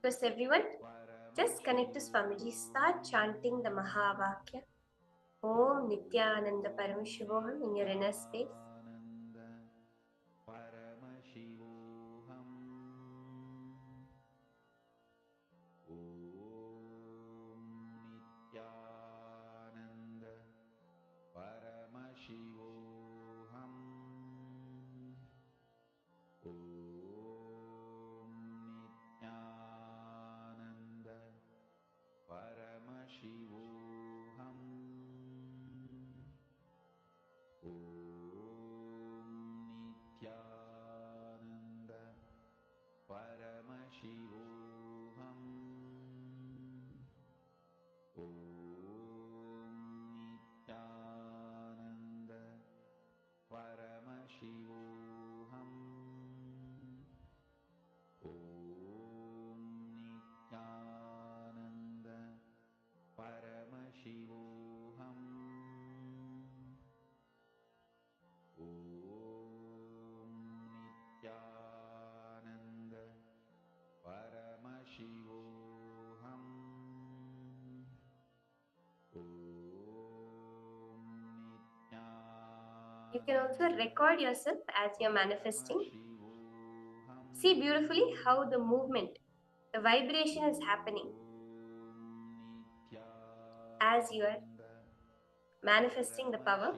Request everyone, just connect to Swamiji. Start chanting the Mahavakya. Om Nityananda Paramashivoham in your inner space. You can also record yourself as you're manifesting. See beautifully how the movement, the vibration is happening as you are manifesting the power.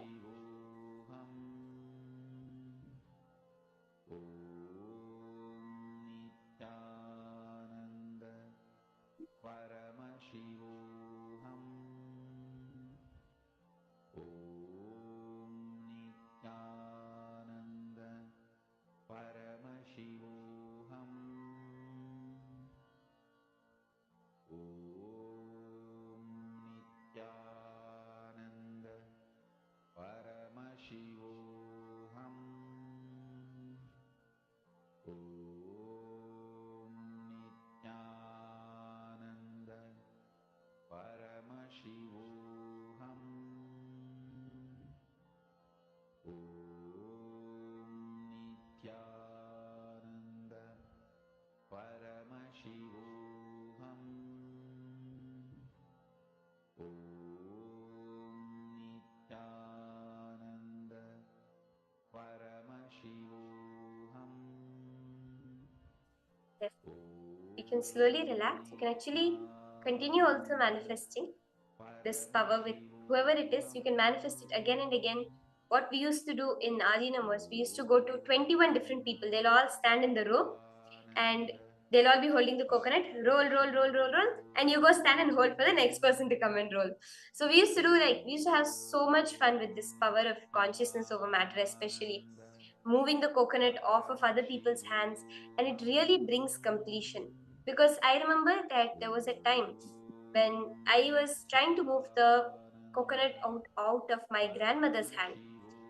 Yes. You can slowly relax. You can actually continue also manifesting this power with whoever it is. You can manifest it again and again. What we used to do in Adinam was we used to go to 21 different people. They'll all stand in the row and they'll all be holding the coconut, roll, roll, roll, roll, roll, and you go stand and hold for the next person to come and roll. So we used to have so much fun with this power of consciousness over matter, especially moving the coconut off of other people's hands, and it really brings completion. Because I remember that there was a time when I was trying to move the coconut out of my grandmother's hand,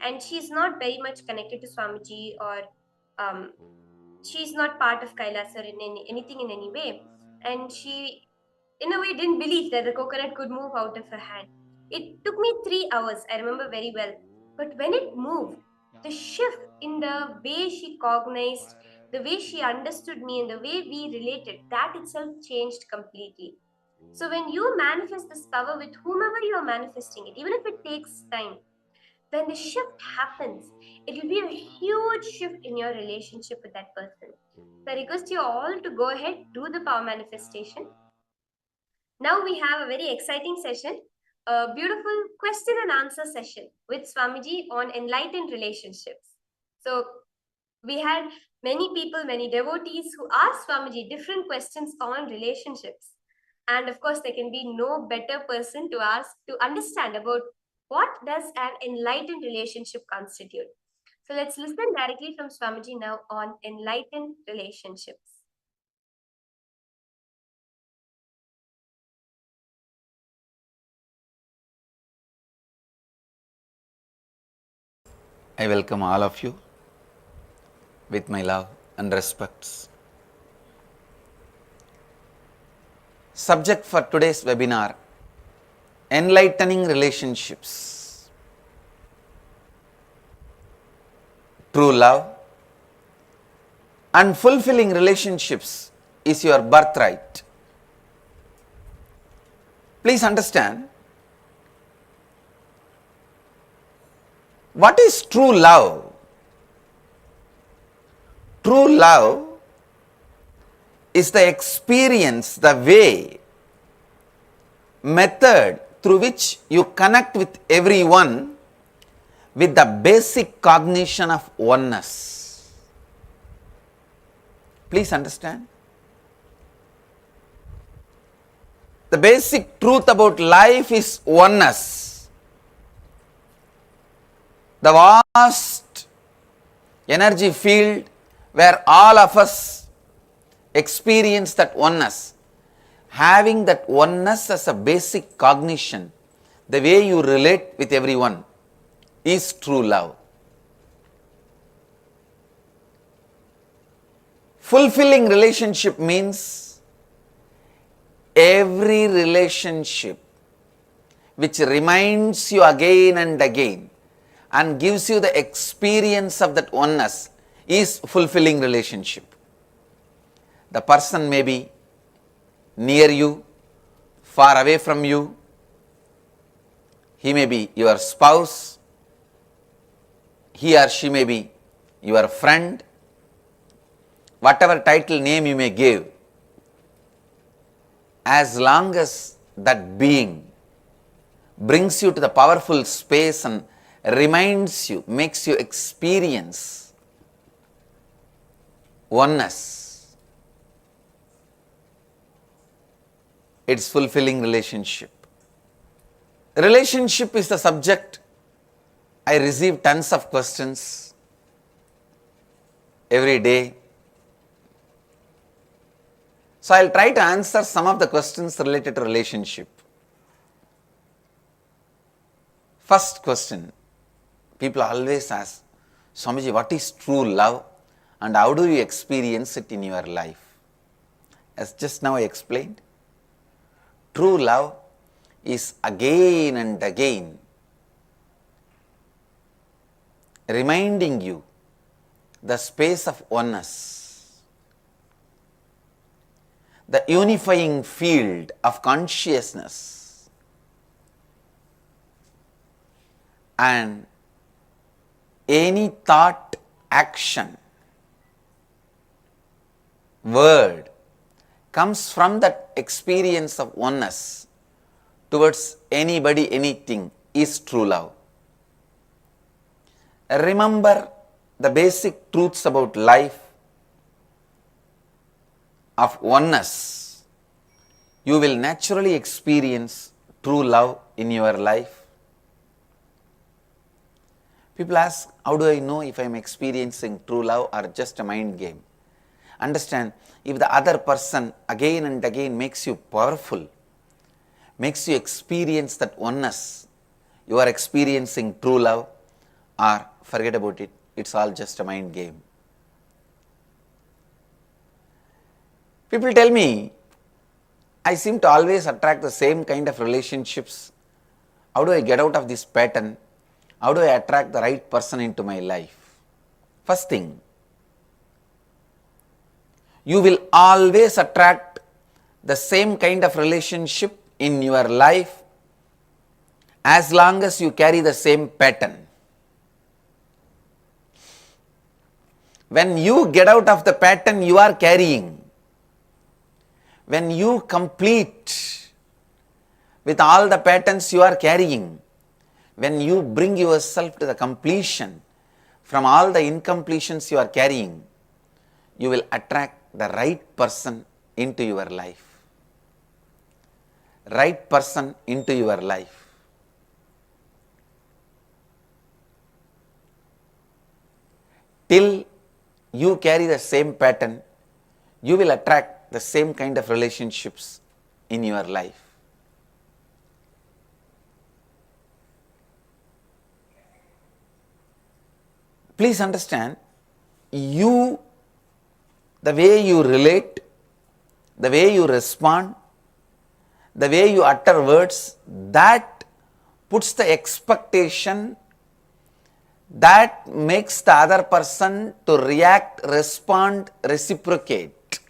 and she's not very much connected to Swamiji, or um, she's not part of Kailas or anything in any way. And she, in a way, didn't believe that the coconut could move out of her hand. It took me 3 hours, I remember very well. But when it moved, the shift in the way she cognized, the way she understood me, and the way we related, that itself changed completely. So when you manifest this power with whomever you are manifesting it, even if it takes time, when the shift happens, it will be a huge shift in your relationship with that person. So I request you all to go ahead, do the power manifestation. Now we have a very exciting session, a beautiful question and answer session with Swamiji on enlightened relationships. So we had many people, many devotees who asked Swamiji different questions on relationships. And of course, there can be no better person to ask to understand about what does an enlightened relationship constitute. So let's listen directly from Swamiji now on enlightened relationships.
I welcome all of you with my love and respects. Subject for today's webinar: enlightening relationships. True love and fulfilling relationships is your birthright. Please understand, what is true love? True love is the experience, the way, method through which you connect with everyone with the basic cognition of oneness. Please understand. The basic truth about life is oneness. The vast energy field where all of us experience that oneness, having that oneness as a basic cognition, the way you relate with everyone, is true love. Fulfilling relationship means every relationship which reminds you again and again and gives you the experience of that oneness is fulfilling relationship. The person may be near you, far away from you. He may be your spouse, he or she may be your friend, whatever title name you may give, as long as that being brings you to the powerful space and reminds you, makes you experience oneness, it's fulfilling relationship. Relationship is the subject. I receive tons of questions every day. So I'll try to answer some of the questions related to relationship. First question, people always ask, Swamiji, what is true love and how do you experience it in your life? As just now I explained, true love is again and again reminding you the space of oneness, the unifying field of consciousness, and any thought, action, word comes from that experience of oneness towards anybody, anything is true love. Remember the basic truths about life of oneness. You will naturally experience true love in your life. People ask, how do I know if I am experiencing true love or just a mind game? Understand, if the other person again and again makes you powerful, makes you experience that oneness, you are experiencing true love, or forget about it, it's all just a mind game. People tell me, I seem to always attract the same kind of relationships. How do I get out of this pattern? How do I attract the right person into my life? First thing, you will always attract the same kind of relationship in your life as long as you carry the same pattern. When you get out of the pattern you are carrying, when you complete with all the patterns you are carrying, when you bring yourself to the completion from all the incompletions you are carrying, you will attract the right person into your life. Right person into your life. Till you carry the same pattern, you will attract the same kind of relationships in your life. Please understand, you, the way you relate, the way you respond, the way you utter words, that puts the expectation, that makes the other person to react, respond, reciprocate.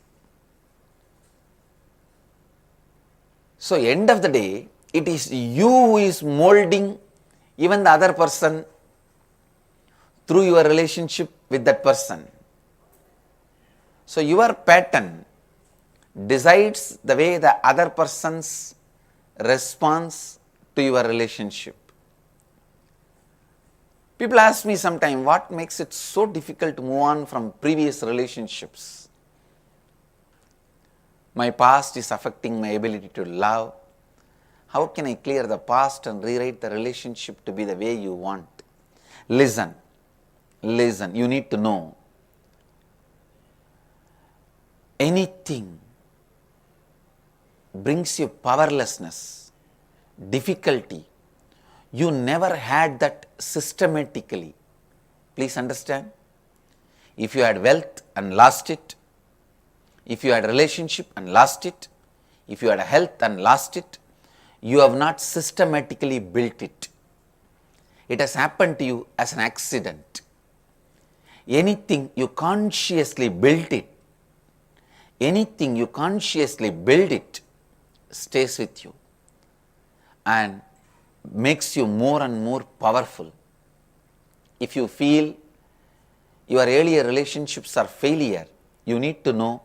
So, end of the day, it is you who is molding even the other person through your relationship with that person. So, your pattern decides the way the other person's response to your relationship. People ask me sometimes, what makes it so difficult to move on from previous relationships? My past is affecting my ability to love. How can I clear the past and rewrite the relationship to be the way you want? Listen, you need to know. Anything brings you powerlessness, difficulty, you never had that systematically. Please understand, if you had wealth and lost it, if you had a relationship and lost it, if you had a health and lost it, you have not systematically built it. It has happened to you as an accident. Anything you consciously built it, anything you consciously build it, stays with you and makes you more and more powerful. if you feel your earlier relationships are failure, you need to know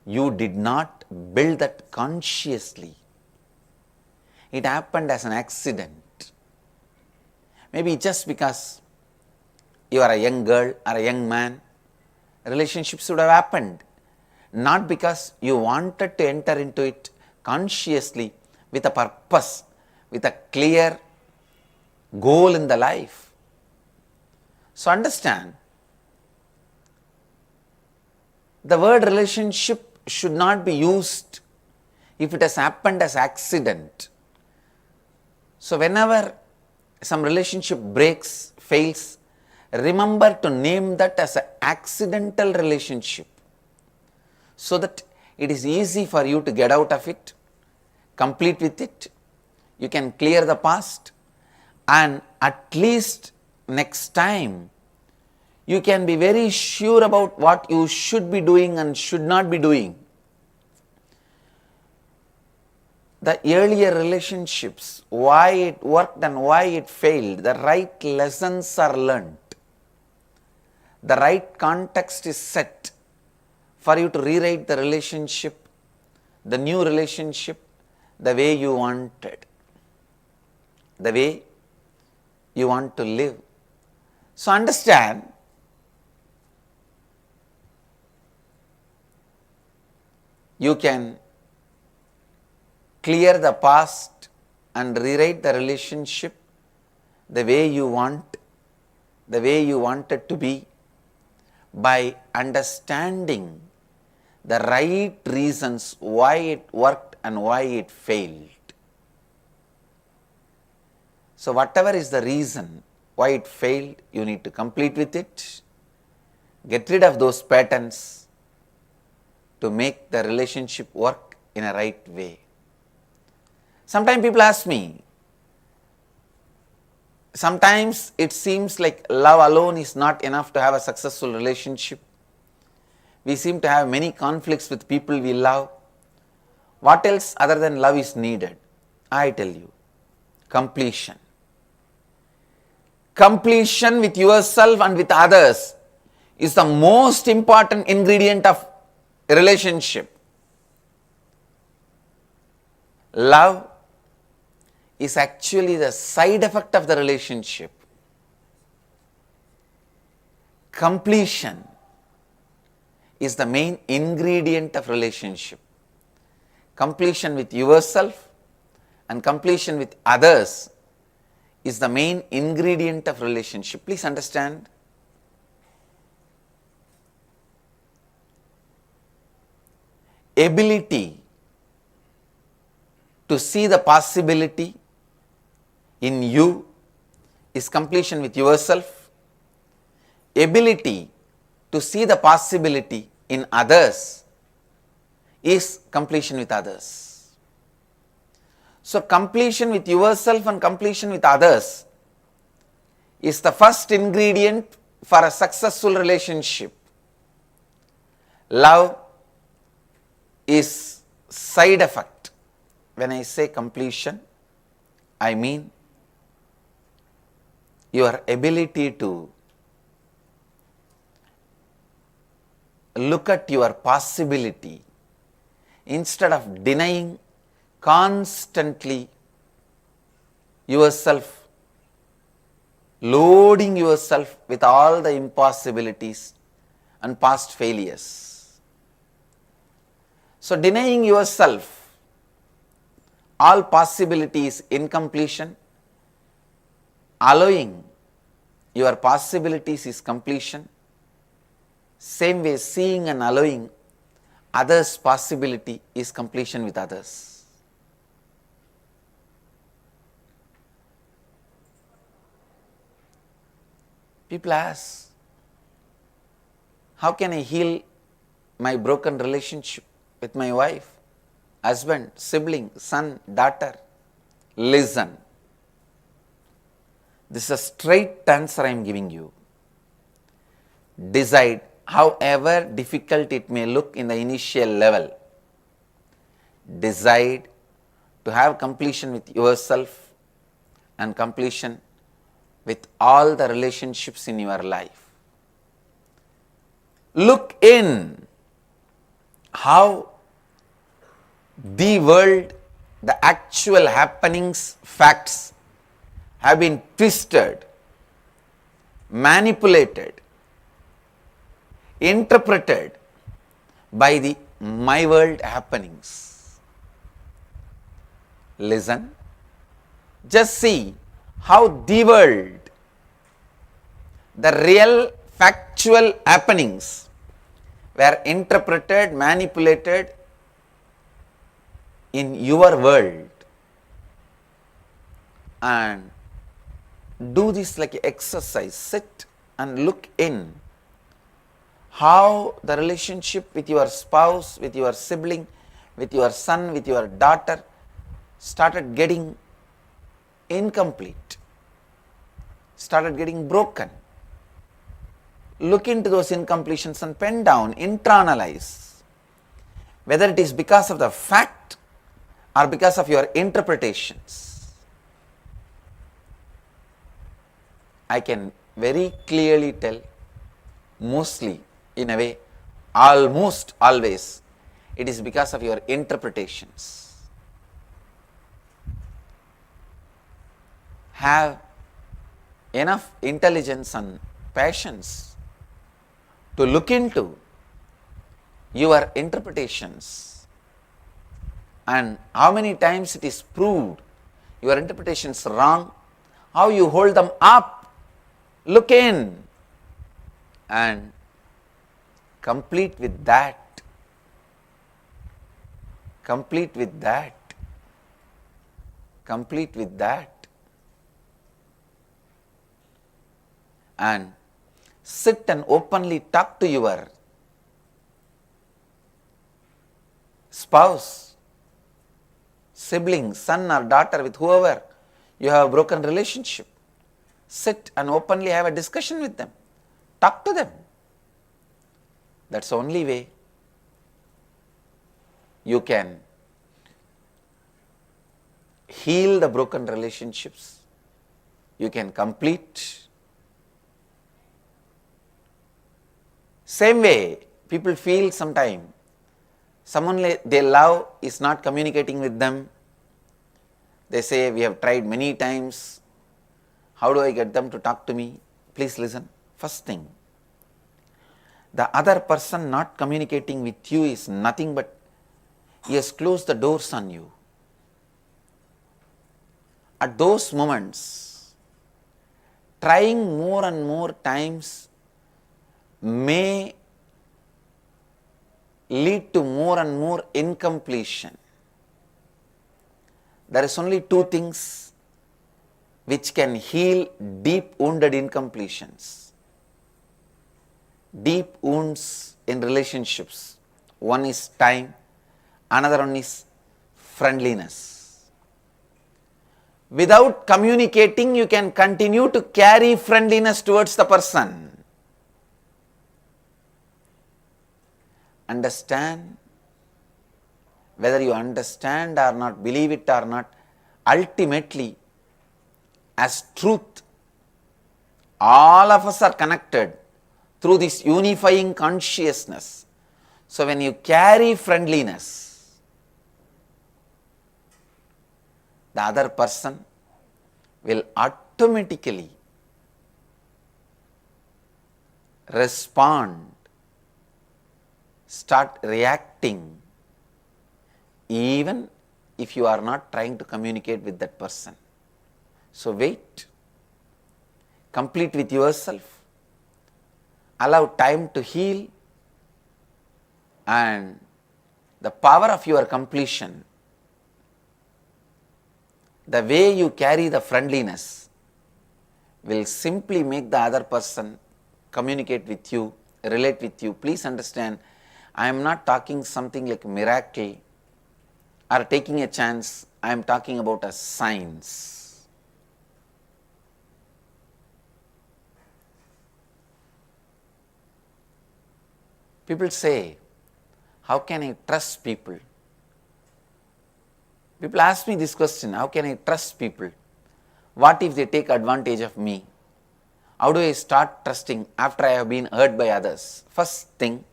you did not build that consciously. It happened as an accident. Maybe just because you are a young girl or a young man, relationships would have happened. Not because you wanted to enter into it consciously with a purpose, with a clear goal in the life. So understand, the word relationship should not be used if it has happened as accident. So whenever some relationship breaks, fails, remember to name that as an accidental relationship, so that it is easy for you to get out of it, complete with it. You can clear the past, and at least next time you can be very sure about what you should be doing and should not be doing. The earlier relationships, why it worked and why it failed, the right lessons are learnt. The right context is set for you to rewrite the relationship, the new relationship, the way you wanted, the way you want to live. So understand, you can clear the past and rewrite the relationship the way you want, the way you want it to be, by understanding the right reasons why it worked and why it failed. So whatever is the reason why it failed, you need to complete with it, get rid of those patterns to make the relationship work in a right way. Sometimes people ask me, sometimes it seems like love alone is not enough to have a successful relationship. We seem to have many conflicts with people we love. What else other than love is needed? I tell you, completion. Completion with yourself and with others is the most important ingredient of a relationship. Love is actually the side effect of the relationship. Completion is the main ingredient of relationship. Completion with yourself and completion with others is the main ingredient of relationship. Please understand. Ability to see the possibility in you is completion with yourself. Ability to see the possibility in others is completion with others. So completion with yourself and completion with others is the first ingredient for a successful relationship. Love is side effect. When I say completion, I mean your ability to look at your possibility instead of denying constantly yourself, loading yourself with all the impossibilities and past failures. So denying yourself all possibilities incompletion, allowing your possibilities is completion. Same way, seeing and allowing others' possibility is completion with others. People ask, how can I heal my broken relationship with my wife, husband, sibling, son, daughter? Listen. This is a straight answer I am giving you. Decide, however difficult it may look in the initial level, decide to have completion with yourself and completion with all the relationships in your life. Look in how the world, the actual happenings, facts have been twisted, manipulated, interpreted by the my world happenings. Listen, just see how the world, the real factual happenings were interpreted, manipulated in your world, and do this like an exercise. Sit and look in how the relationship with your spouse, with your sibling, with your son, with your daughter started getting incomplete, started getting broken. Look into those incompletions and pen down, internalize, whether it is because of the fact or because of your interpretations. I can very clearly tell, mostly, in a way, almost always, it is because of your interpretations. Have enough intelligence and patience to look into your interpretations, and how many times it is proved your interpretations wrong, how you hold them up. Look in and complete with that. Complete with that. Complete with that. And sit and openly talk to your spouse, sibling, son or daughter, with whoever you have a broken relationship. Sit and openly have a discussion with them. Talk to them. That's the only way you can heal the broken relationships. You can complete. Same way, people feel sometime someone they love is not communicating with them. They say, we have tried many times. How do I get them to talk to me? Please listen. First thing, the other person not communicating with you is nothing but he has closed the doors on you. At those moments, trying more and more times may lead to more and more incompletion. There is only two things which can heal deep wounded incompletions, deep wounds in relationships. One is time, another one is friendliness. Without communicating, you can continue to carry friendliness towards the person. Understand, whether you understand or not, believe it or not, ultimately, as truth, all of us are connected through this unifying consciousness. So when you carry friendliness, the other person will automatically respond, start reacting, even if you are not trying to communicate with that person. So wait, complete with yourself, allow time to heal, and the power of your completion, the way you carry the friendliness, will simply make the other person communicate with you, relate with you. Please understand, I am not talking something like miracle or taking a chance. I am talking about a science. People say, how can I trust people? People ask me this question, how can I trust people? What if they take advantage of me? How do I start trusting after I have been hurt by others? First thing,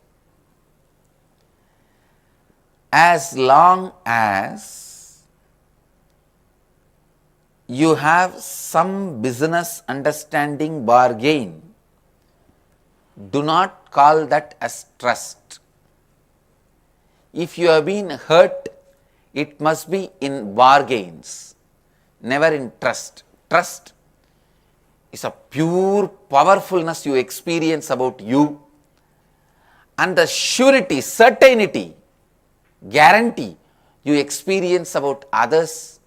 as long as you have some business understanding bargain, do not call that as trust. If you have been hurt, it must be in bargains, never in trust. Trust is a pure powerfulness you experience about you, and the surety, certainty, guarantee you experience about others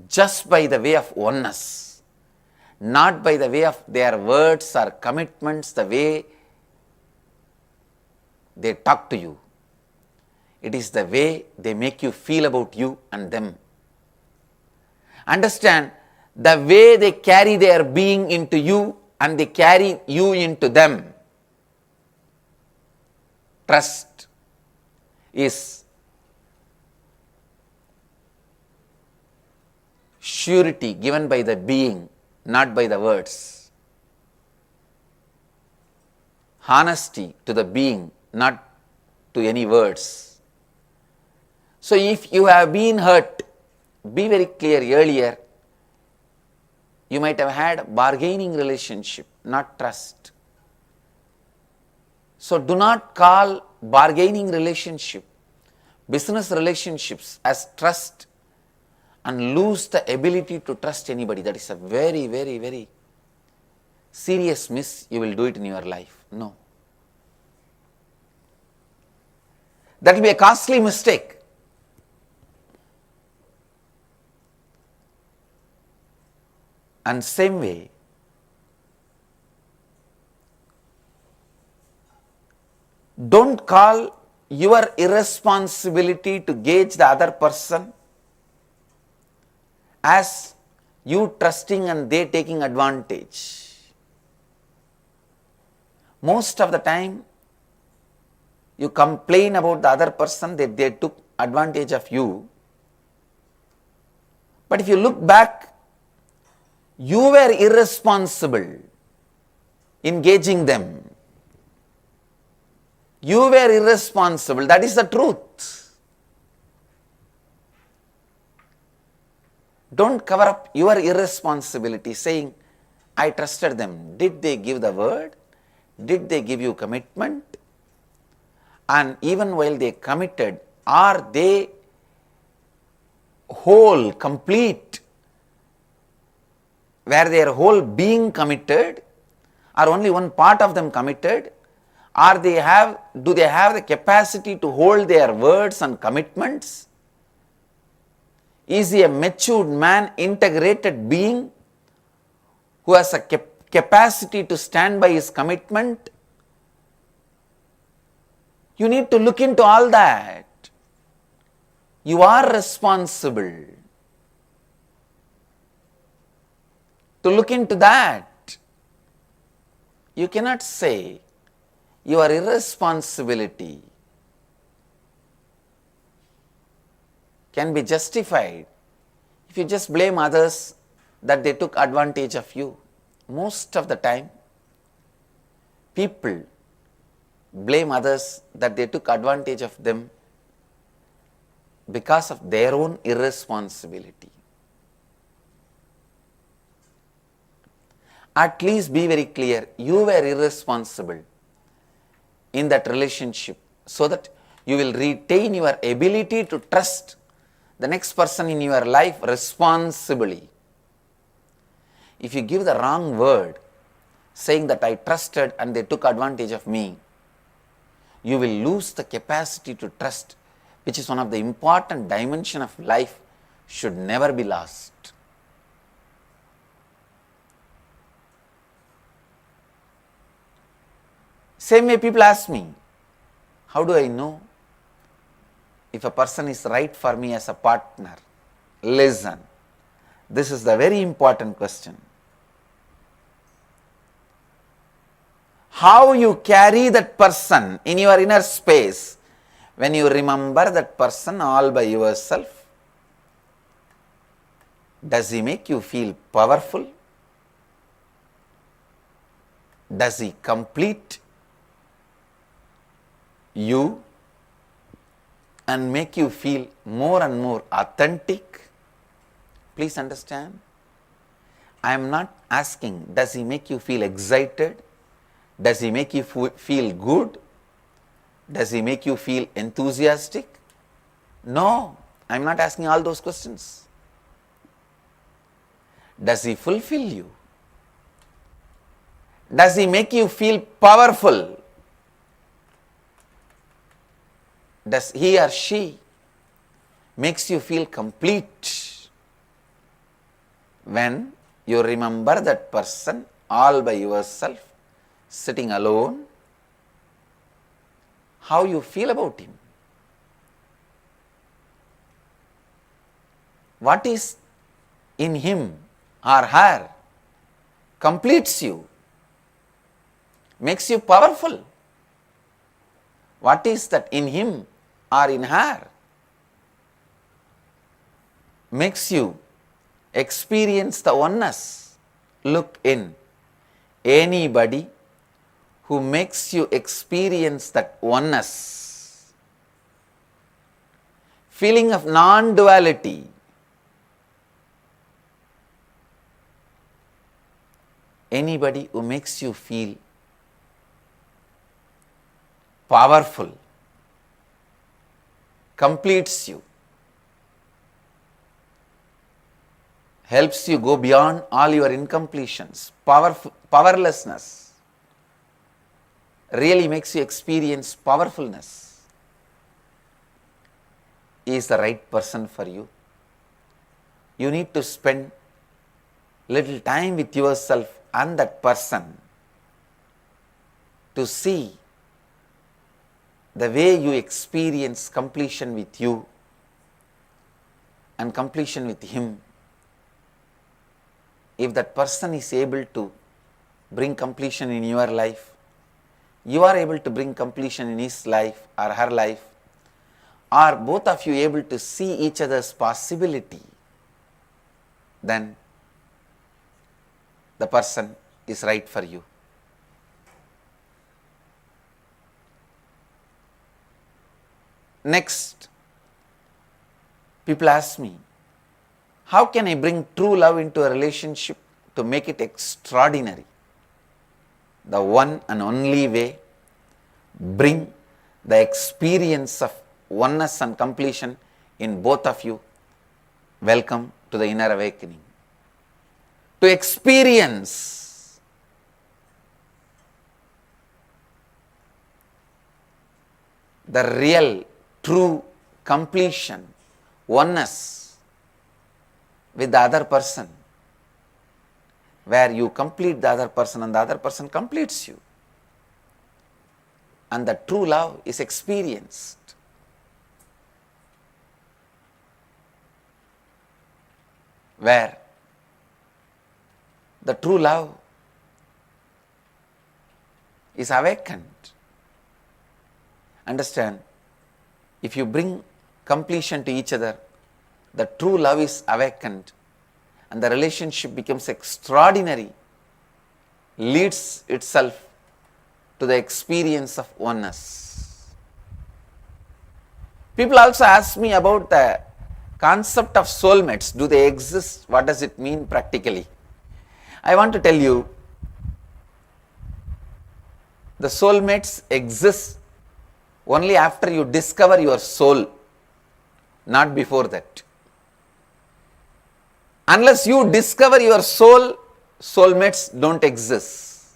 just by the way of oneness, not by the way of their words or commitments, the way they talk to you. It is the way they make you feel about you and them. Understand, the way they carry their being into you and they carry you into them. Trust is surety given by the being, not by the words. Honesty to the being, not to any words. So if you have been hurt, be very clear. Earlier you might have had a bargaining relationship, not trust. So do not call bargaining relationship, business relationships as trust and lose the ability to trust anybody. That is a very, very, very serious miss. You will do it in your life. No. That will be a costly mistake. And same way, don't call your irresponsibility to gauge the other person as you trusting and they taking advantage. Most of the time, you complain about the other person that they took advantage of you. But if you look back, you were irresponsible in engaging them. You were irresponsible. That is the truth. Don't cover up your irresponsibility saying, I trusted them. Did they give the word? Did they give you commitment? And even while they committed, are they whole, complete? Were their whole being committed, or only one part of them committed? Or do they have the capacity to hold their words and commitments? Is he a matured man, integrated being who has a capacity to stand by his commitment? You need to look into all that. You are responsible to look into that. You cannot say your irresponsibility can be justified if you just blame others that they took advantage of you. Most of the time, people blame others that they took advantage of them because of their own irresponsibility. At least be very clear, you were irresponsible in that relationship so that you will retain your ability to trust the next person in your life responsibly. If you give the wrong word, saying that I trusted and they took advantage of me, you will lose the capacity to trust, which is one of the important dimensions of life, should never be lost. Same way people ask me, how do I know if a person is right for me as a partner? Listen, this is the very important question. How you carry that person in your inner space when you remember that person all by yourself? Does he make you feel powerful? Does he complete you and make you feel more and more authentic? Please understand. I am not asking, does he make you feel excited? Does he make you feel good? Does he make you feel enthusiastic? No, I am not asking all those questions. Does he fulfill you? Does he make you feel powerful? Does he or she makes you feel complete? When you remember that person all by yourself, sitting alone, how you feel about him? What is in him or her completes you, makes you powerful? What is that in him or in her makes you experience the oneness? Look in anybody who makes you experience that oneness, feeling of non-duality, anybody who makes you feel powerful, completes you, helps you go beyond all your incompletions, powerlessness, really makes you experience powerfulness, is the right person for you. You need to spend little time with yourself and that person to see the way you experience completion with you and completion with him. If that person is able to bring completion in your life, you are able to bring completion in his life or her life, are both of you able to see each other's possibility, then the person is right for you. Next, people ask me, how can I bring true love into a relationship to make it extraordinary? The one and only way, bring the experience of oneness and completion in both of you. Welcome to the inner awakening. To experience the real, true completion, oneness with the other person, where you complete the other person and the other person completes you. And the true love is experienced. Where the true love is awakened. Understand, if you bring completion to each other, the true love is awakened and the relationship becomes extraordinary, leads itself to the experience of oneness. People also ask me about the concept of soulmates. Do they exist? What does it mean practically? I want to tell you, the soulmates exist only after you discover your soul, not before that. Unless you discover your soul, soulmates don't exist.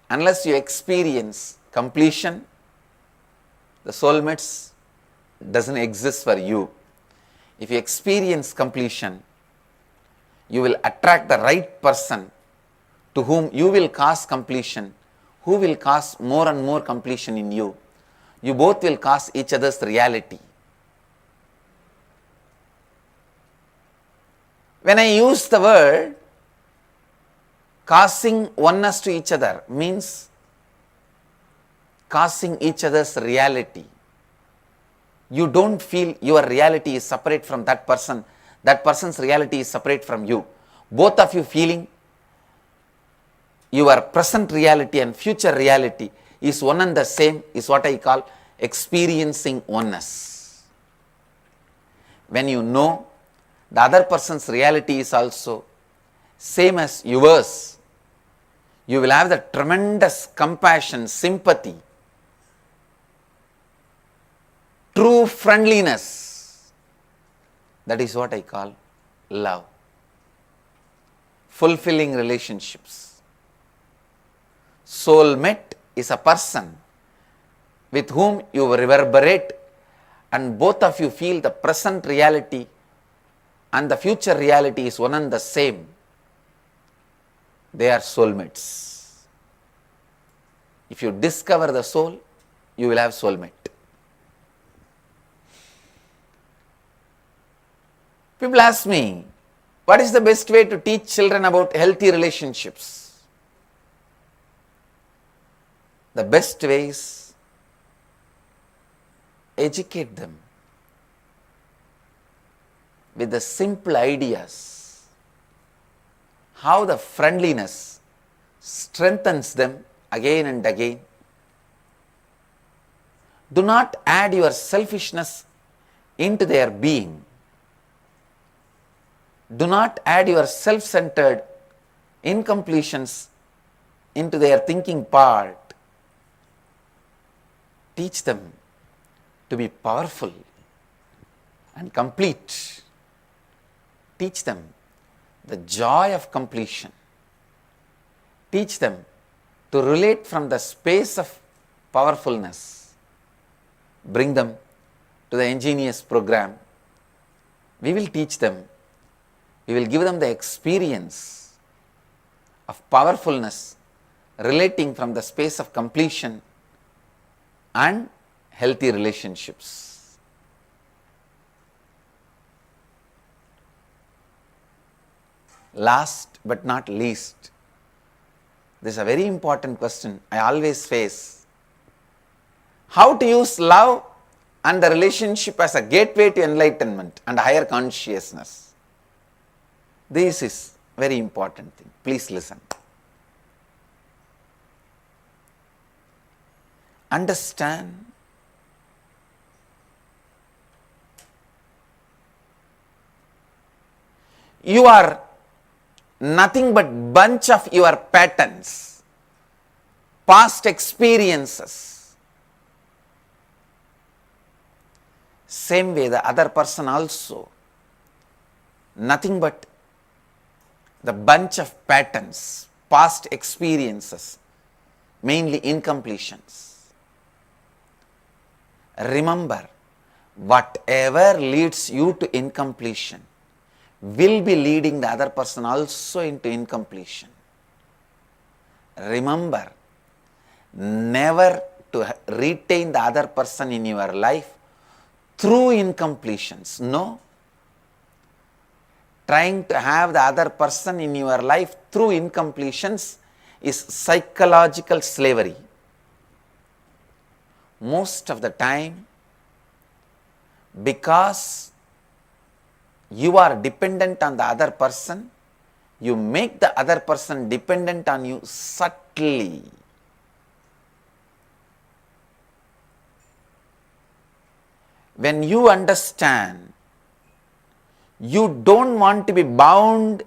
Unless you experience completion, the soulmates doesn't exist for you. If you experience completion, you will attract the right person to whom you will cause completion, who will cause more and more completion in you. You both will cause each other's reality. When I use the word causing oneness to each other, means causing each other's reality. You don't feel your reality is separate from that person, that person's reality is separate from you. Both of you feeling your present reality and future reality is one and the same, is what I call experiencing oneness. When you know the other person's reality is also same as yours, you will have the tremendous compassion, sympathy, true friendliness. That is what I call love. Fulfilling relationships. Soulmate is a person with whom you reverberate and both of you feel the present reality and the future reality is one and the same. They are soulmates. If you discover the soul, you will have soulmate. People ask me, what is the best way to teach children about healthy relationships? The best way is educate them with the simple ideas, how the friendliness strengthens them again and again. Do not add your selfishness into their being. Do not add your self-centered incompletions into their thinking part. Teach them to be powerful and complete. Teach them the joy of completion. Teach them to relate from the space of powerfulness. Bring them to the ingenious program. We will teach them. We will give them the experience of powerfulness relating from the space of completion and healthy relationships. Last but not least, this is a very important question I always face. How to use love and the relationship as a gateway to enlightenment and higher consciousness. This is very important thing. Please listen. Understand you are nothing but bunch of your patterns, past experiences. Same way the other person also nothing but the bunch of patterns, past experiences, mainly incompletions. Remember, whatever leads you to incompletion will be leading the other person also into incompletion. Remember, never to retain the other person in your life through incompletions. No. Trying to have the other person in your life through incompletions is psychological slavery. Most of the time, because you are dependent on the other person, you make the other person dependent on you subtly. When you understand you don't want to be bound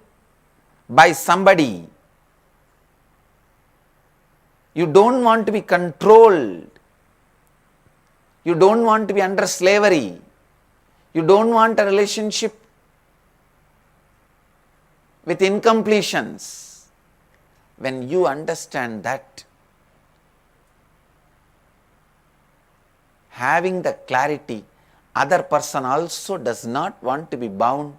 by somebody, you don't want to be controlled, you don't want to be under slavery, you don't want a relationship with incompletions. When you understand that, having the clarity, other person also does not want to be bound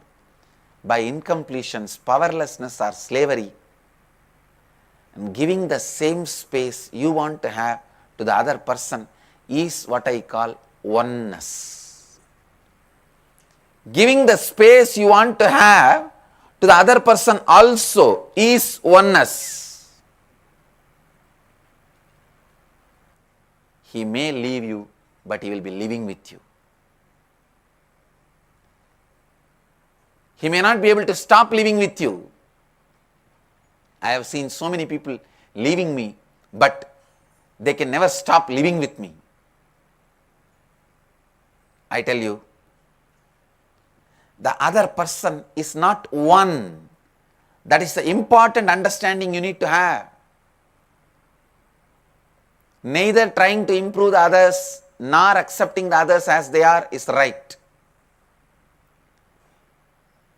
by incompletions, powerlessness or slavery, and giving the same space you want to have to the other person is what I call oneness. Giving the space you want to have to the other person also is oneness. He may leave you, but he will be living with you. He may not be able to stop living with you. I have seen so many people leaving me, but they can never stop living with me. I tell you, the other person is not one. That is the important understanding you need to have. Neither trying to improve the others nor accepting the others as they are is right.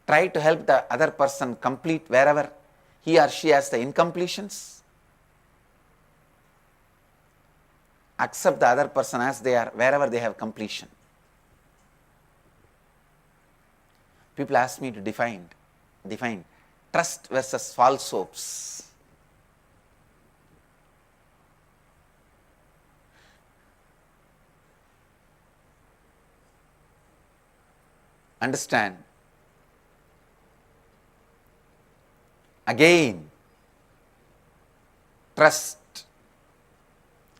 Try to help the other person complete wherever he or she has the incompletions. Accept the other person as they are wherever they have completion. People ask me to define trust versus false hopes. Understand, again, trust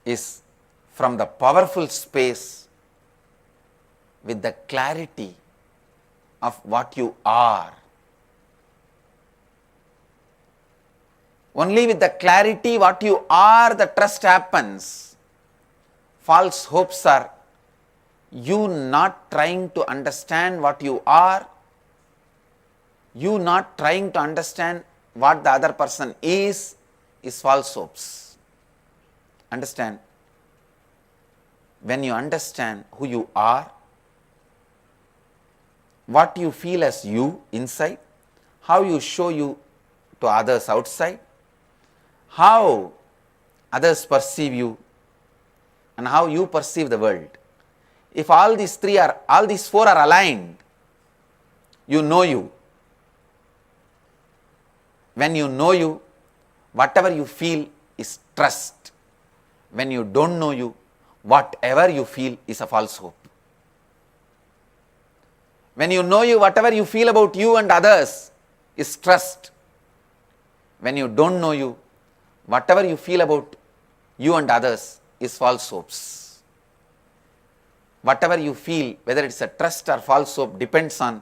is from the powerful space with the clarity of what you are. Only with the clarity what you are, the trust happens. False hopes are you not trying to understand what you are, you not trying to understand what the other person is false hopes. Understand, when you understand who you are, what you feel as you inside, how you show you to others outside, how others perceive you, and how you perceive the world. If all these four are aligned, you know you. When you know you, whatever you feel is trust. When you don't know you, whatever you feel is a false hope. When you know you, whatever you feel about you and others is trust. When you don't know you, whatever you feel about you and others is false hopes. Whatever you feel, whether it's a trust or false hope, depends on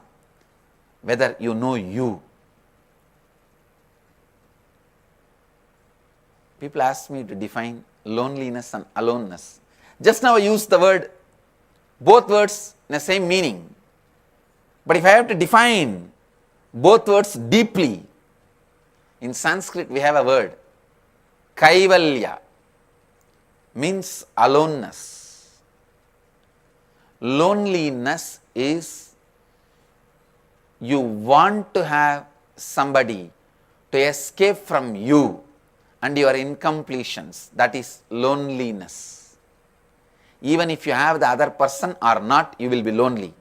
whether you know you. People ask me to define loneliness and aloneness. Just now I used the word, both words in the same meaning. But if I have to define both words deeply, in Sanskrit we have a word, kaivalya, means aloneness. Loneliness is you want to have somebody to escape from you and your incompletions. That is loneliness. Even if you have the other person or not, you will be lonely.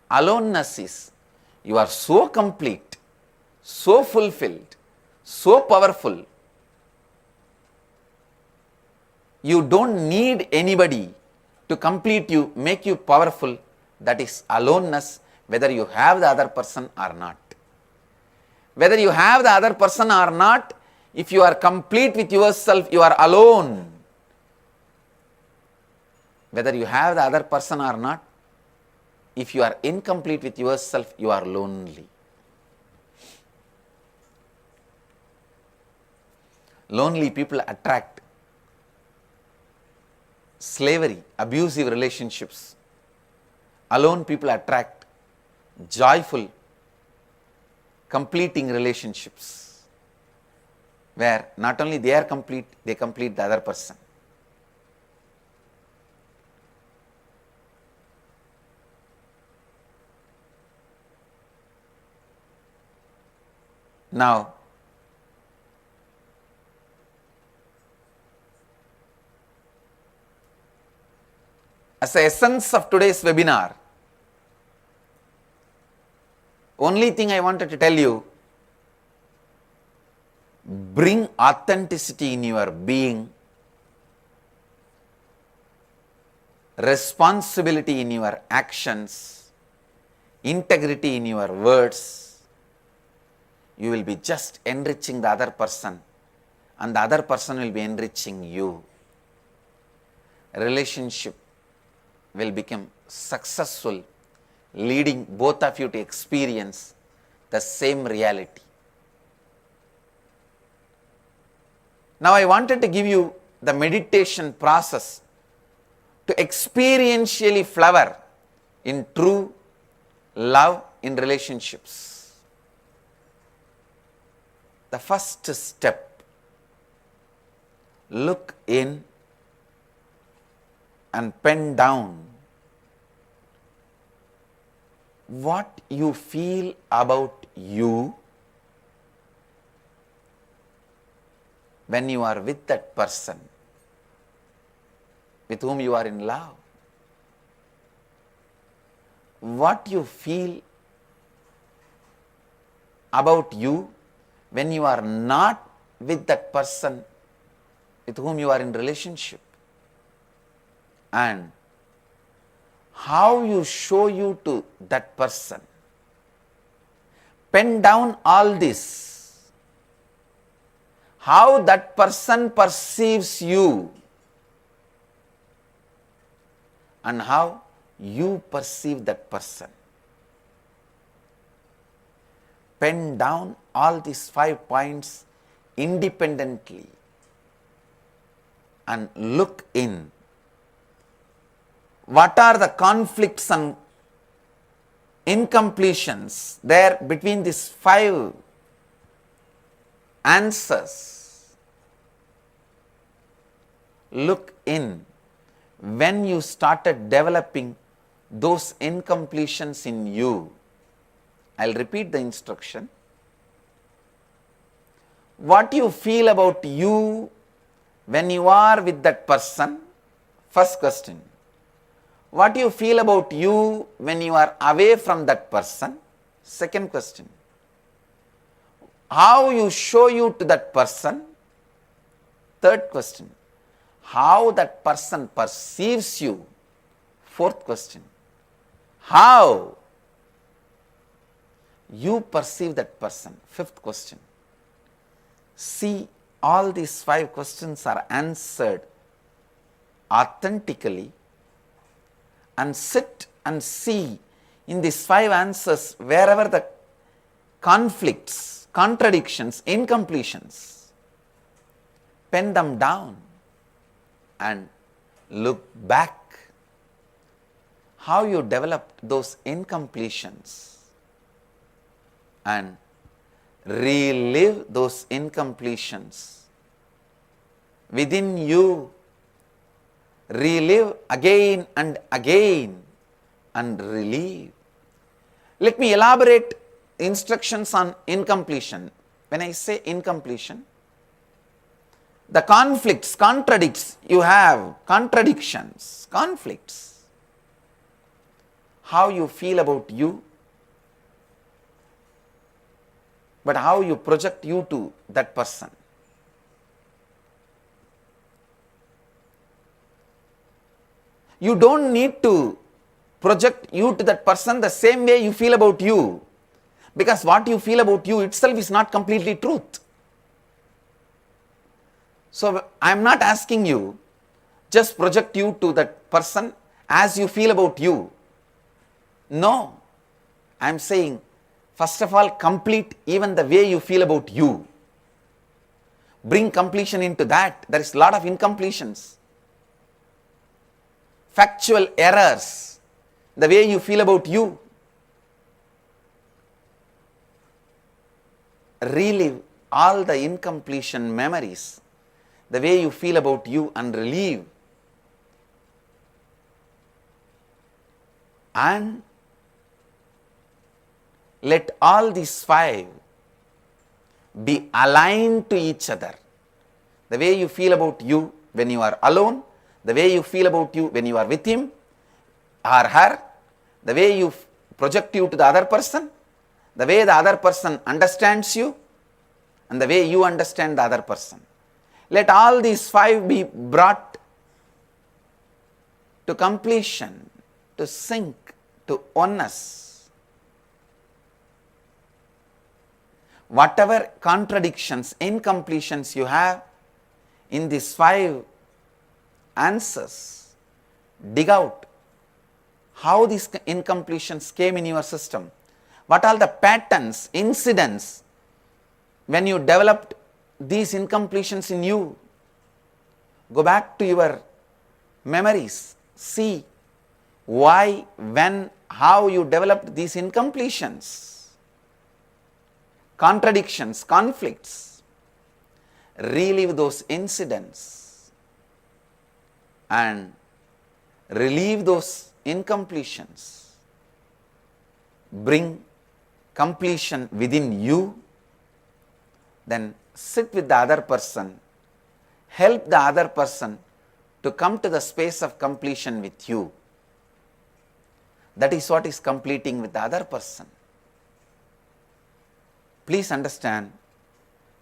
Aloneness is you are so complete, so fulfilled, so powerful. You don't need anybody to complete you, make you powerful. That is aloneness, whether you have the other person or not. Whether you have the other person or not, if you are complete with yourself, you are alone. Whether you have the other person or not, if you are incomplete with yourself, you are lonely. Lonely people attract slavery, abusive relationships. Alone people attract joyful, completing relationships, where not only they are complete, they complete the other person. Now, as the essence of today's webinar, only thing I wanted to tell you, bring authenticity in your being, responsibility in your actions, integrity in your words. You will be just enriching the other person, and the other person will be enriching you. Relationship will become successful, leading both of you to experience the same reality. Now I wanted to give you the meditation process to experientially flower in true love in relationships. The first step, look in and pen down what you feel about you when you are with that person with whom you are in love. What you feel about you when you are not with that person with whom you are in relationship, and how you show you to that person. Pen down all this. How that person perceives you and how you perceive that person. Pen down all these 5 points independently and look in. What are the conflicts and incompletions there between these 5 answers? Look in. When you started developing those incompletions in you, I'll repeat the instruction. What you feel about you when you are with that person? First question. What you feel about you when you are away from that person? Second question. How you show you to that person? Third question. How that person perceives you? Fourth question. How you perceive that person? Fifth question. See, all these 5 questions are answered authentically, and sit and see in these 5 answers wherever the conflicts, contradictions, incompletions, pen them down and look back how you developed those incompletions and relive those incompletions within you. Relive again and again and relieve. Let me elaborate instructions on incompletion. When I say incompletion, the conflicts, contradicts you have, contradictions, conflicts. How you feel about you, but how you project you to that person. You don't need to project you to that person the same way you feel about you, because what you feel about you itself is not completely truth. So I am not asking you just project you to that person as you feel about you. No, I am saying first of all complete even the way you feel about you. Bring completion into that. There is a lot of incompletions. Factual errors, the way you feel about you. Relive all the incompletion memories, the way you feel about you, and relieve. And let all these 5 be aligned to each other. The way you feel about you when you are alone, the way you feel about you when you are with him or her, the way you project you to the other person, the way the other person understands you, and the way you understand the other person. Let all these 5 be brought to completion, to sync, to oneness. Whatever contradictions, incompletions you have in these 5 answers, dig out how these incompletions came in your system. What are the patterns, incidents when you developed these incompletions in you. Go back to your memories. See why, when, how you developed these incompletions, contradictions, conflicts. Relive those incidents and relieve those incompletions. Bring completion within you. Then sit with the other person. Help the other person to come to the space of completion with you. That is what is completing with the other person. Please understand,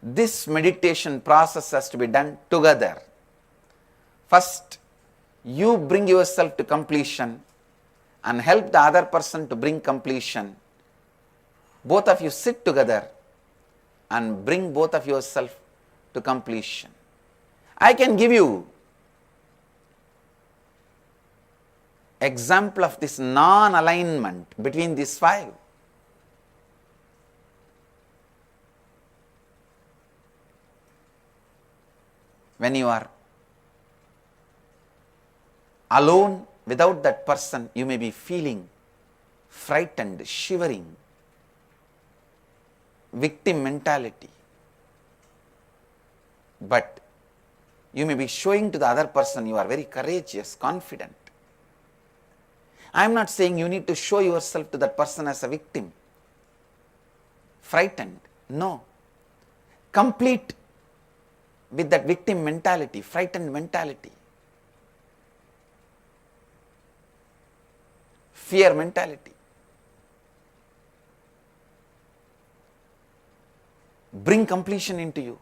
this meditation process has to be done together. First, you bring yourself to completion and help the other person to bring completion. Both of you sit together and bring both of yourself to completion. I can give you example of this non-alignment between these five. When you are alone without that person, you may be feeling frightened, shivering, victim mentality. But you may be showing to the other person you are very courageous, confident. I am not saying you need to show yourself to that person as a victim, frightened. No. Complete with that victim mentality, frightened mentality, fear mentality. Bring completion into you.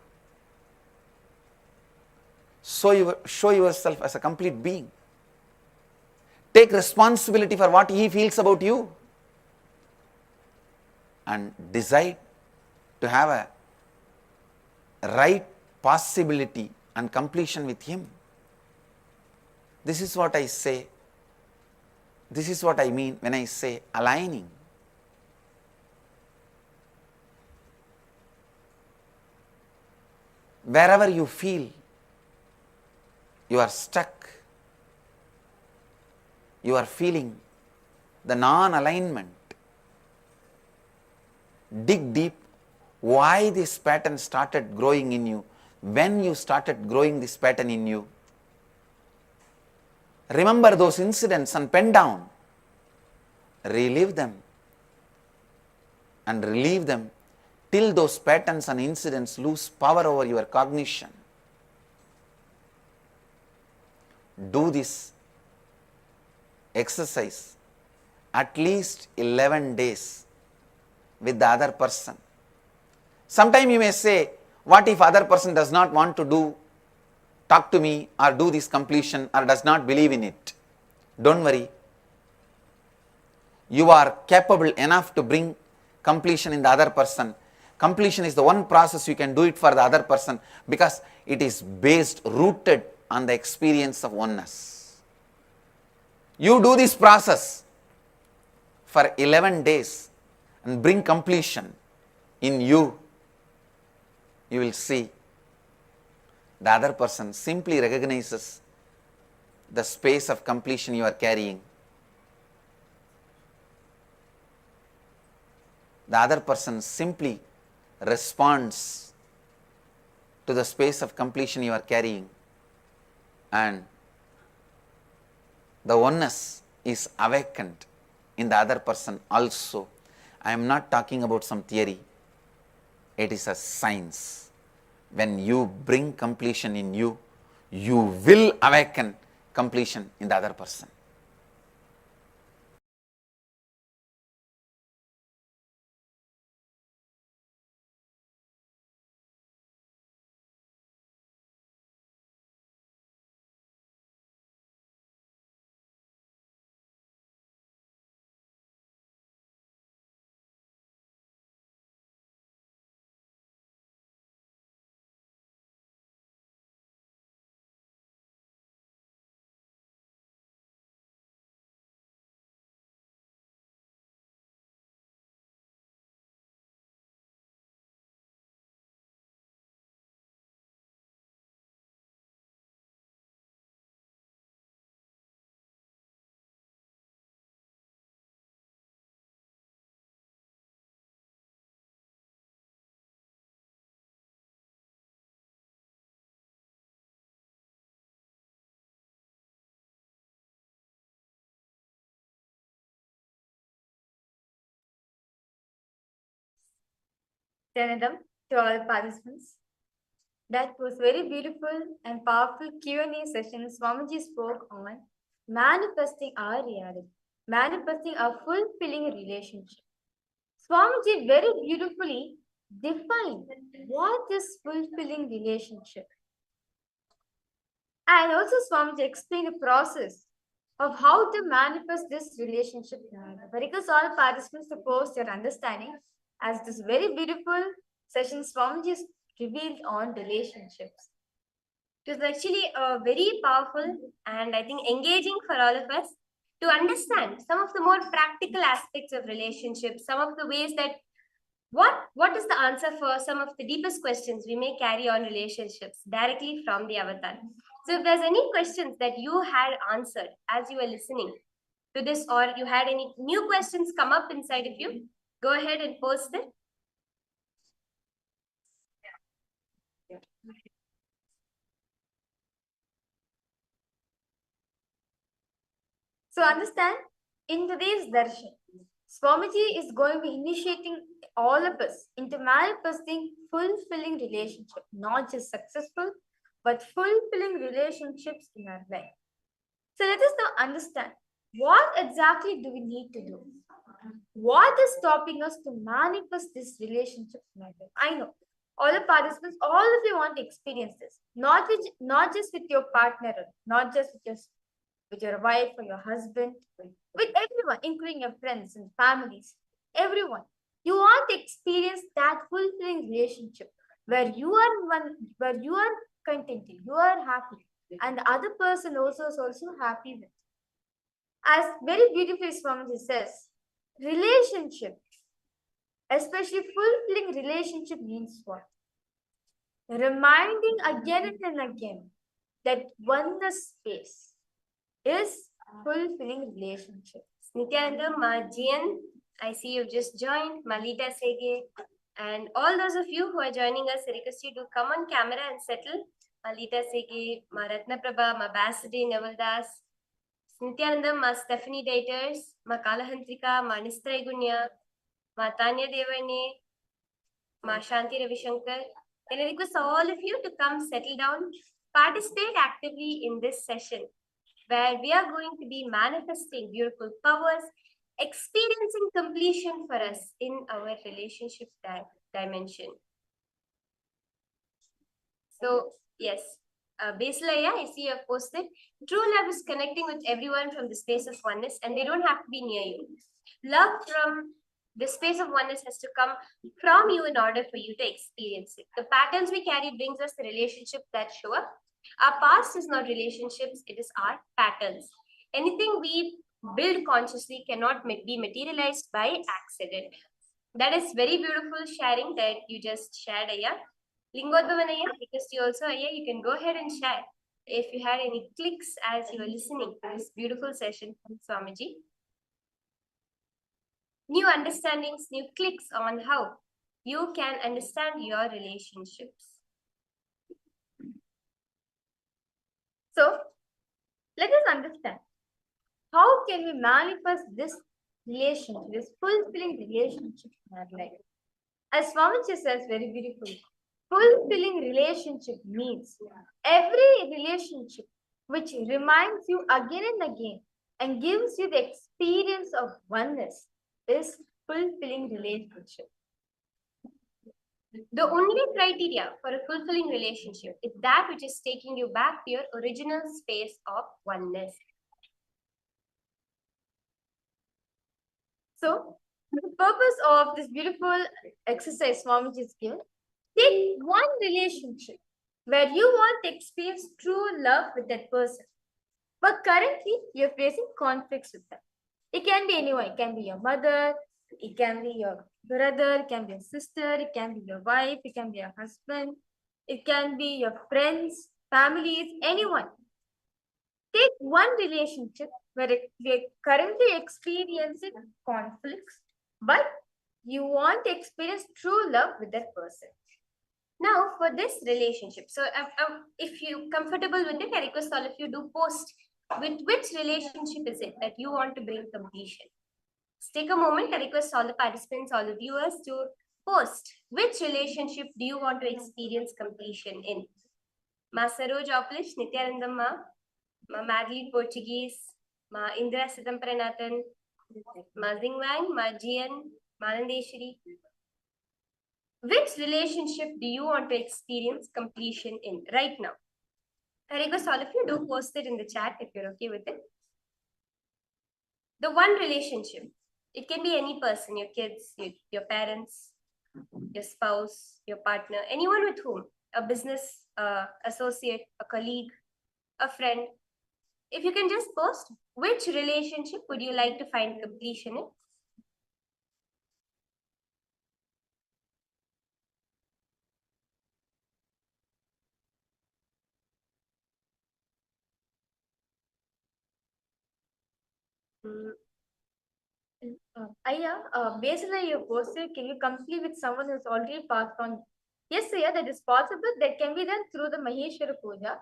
Show yourself as a complete being. Take responsibility for what he feels about you and decide to have a right possibility and completion with him. This is what I say. This is what I mean when I say aligning. Wherever you feel you are stuck, you are feeling the non-alignment, dig deep why this pattern started growing in you, when you started growing this pattern in you. Remember those incidents and pen down, relive them and relieve them till those patterns and incidents lose power over your cognition. Do this exercise at least 11 days with the other person. Sometime you may say, what if other person does not want to talk to me or do this completion or does not believe in it? Don't worry. You are capable enough to bring completion in the other person. Completion is the one process you can do it for the other person because it is rooted on the experience of oneness. You do this process for 11 days and bring completion in you. You will see the other person simply recognizes the space of completion you are carrying. The other person simply responds to the space of completion you are carrying, and the oneness is awakened in the other person also. I am not talking about some theory. It is a science. When you bring completion in you, you will awaken completion in the other person.
Nityanandam, to all participants. That was very beautiful and powerful Q&A session. Swamiji spoke on manifesting our reality, manifesting our fulfilling relationship. Swamiji very beautifully defined what is fulfilling relationship. And also Swamiji explained the process of how to manifest this relationship. I request all participants to post their understanding as this very beautiful session Swamiji revealed on relationships. It was actually very powerful and I think engaging for all of us to understand some of the more practical aspects of relationships, some of the ways that what is the answer for some of the deepest questions we may carry on relationships directly from the avatar. So if there's any questions that you had answered as you were listening to this, or you had any new questions come up inside of you, go ahead and post it. So understand, in today's darshan, Swamiji is going to be initiating all of us into manifesting fulfilling relationship, not just successful, but fulfilling relationships in our life. So let us now understand, what exactly do we need to do? What is stopping us to manifest this relationship in our life? I know all the participants, all of you want to experience this, not just with your partner, not just with your wife or your husband, with everyone, including your friends and families, everyone. You want to experience that fulfilling relationship where you are contented, you are happy, and the other person also is also happy with. As very beautifully Swamiji says, relationship, especially fulfilling relationship, means what? Reminding again and again that oneness space is fulfilling relationship. Nityanandam, Jian, I see you've just joined. Malita Sege, and all those of you who are joining us, I request you to come on camera and settle. Malita Sege, Ma Ratna Prabha, Ma Basidi Navaldas, Nityanandam, Ma Stephanie Daters, Ma Kalahantrika, Ma Nistra Gunya, Ma Tanya Devane, Ma Shanti Ravishankar. And I request all of you to come settle down, participate actively in this session, where we are going to be manifesting beautiful powers, experiencing completion for us in our relationship dimension. So, yes, Baselaya, I see you have posted. True love is connecting with everyone from the space of oneness, and they don't have to be near you. Love from the space of oneness has to come from you in order for you to experience it. The patterns we carry brings us the relationships that show up. Our past is not relationships, it is our patterns. Anything we build consciously cannot be materialized by accident. That is very beautiful sharing that you just shared, Aya. Lingodhavan Aya, because you also, Aya, you can go ahead and share if you had any clicks as you were listening to this beautiful session from Swamiji. New understandings, new clicks on how you can understand your relationships. So, let us understand, how can we manifest this relationship, this fulfilling relationship in our life? As Swamiji says very beautifully, fulfilling relationship means every relationship which reminds you again and again and gives you the experience of oneness is fulfilling relationship. The only criteria for a fulfilling relationship is that which is taking you back to your original space of oneness. So, the purpose of this beautiful exercise Swamiji is given, take one relationship where you want to experience true love with that person, but currently you're facing conflicts with them. It can be anyone. It can be your mother, it can be your brother, it can be your sister, it can be your wife, it can be your husband, it can be your friends, families, anyone. Take one relationship where we're currently experiencing conflicts, but you want to experience true love with that person. Now, for this relationship, so if you're comfortable with it, I request all of you do post with which relationship is it that you want to bring completion. Let's take a moment. I request all the participants, all the viewers to
Post. Which relationship do you want to experience completion in? Ma Saroj Oplish, Nityanandamma, Ma Madeline Portuguese, Ma Indra Sidamparanathan, Ma Zingwang, Ma Jian, Ma Nandeshwari. Which relationship do you want to experience completion in right now? I request all of you do post it in the chat if you're okay with it. The one relationship. It can be any person, your kids, your parents, your spouse, your partner, anyone with whom, a business associate, a colleague, a friend. If you can just post, which relationship would you like to find completion in?
Basically, you posted, can you complete with someone who's already passed on? Yes, Aya, that is possible. That can be done through the Maheshwara Puja,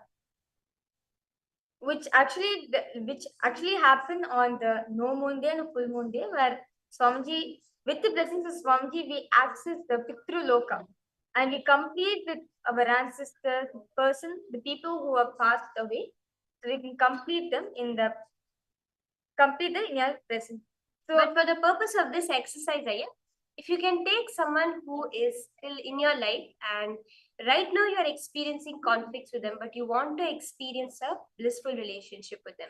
which actually happened on the no moon day and a full moon day, where Swamiji, with the blessings of Swamiji, we access the Pitru Loka and we complete with our ancestors, the people who have passed away, so we can complete them in the present.
So, but for the purpose of this exercise, Aya, if you can take someone who is still in your life and right now you're experiencing conflicts with them, but you want to experience a blissful relationship with them.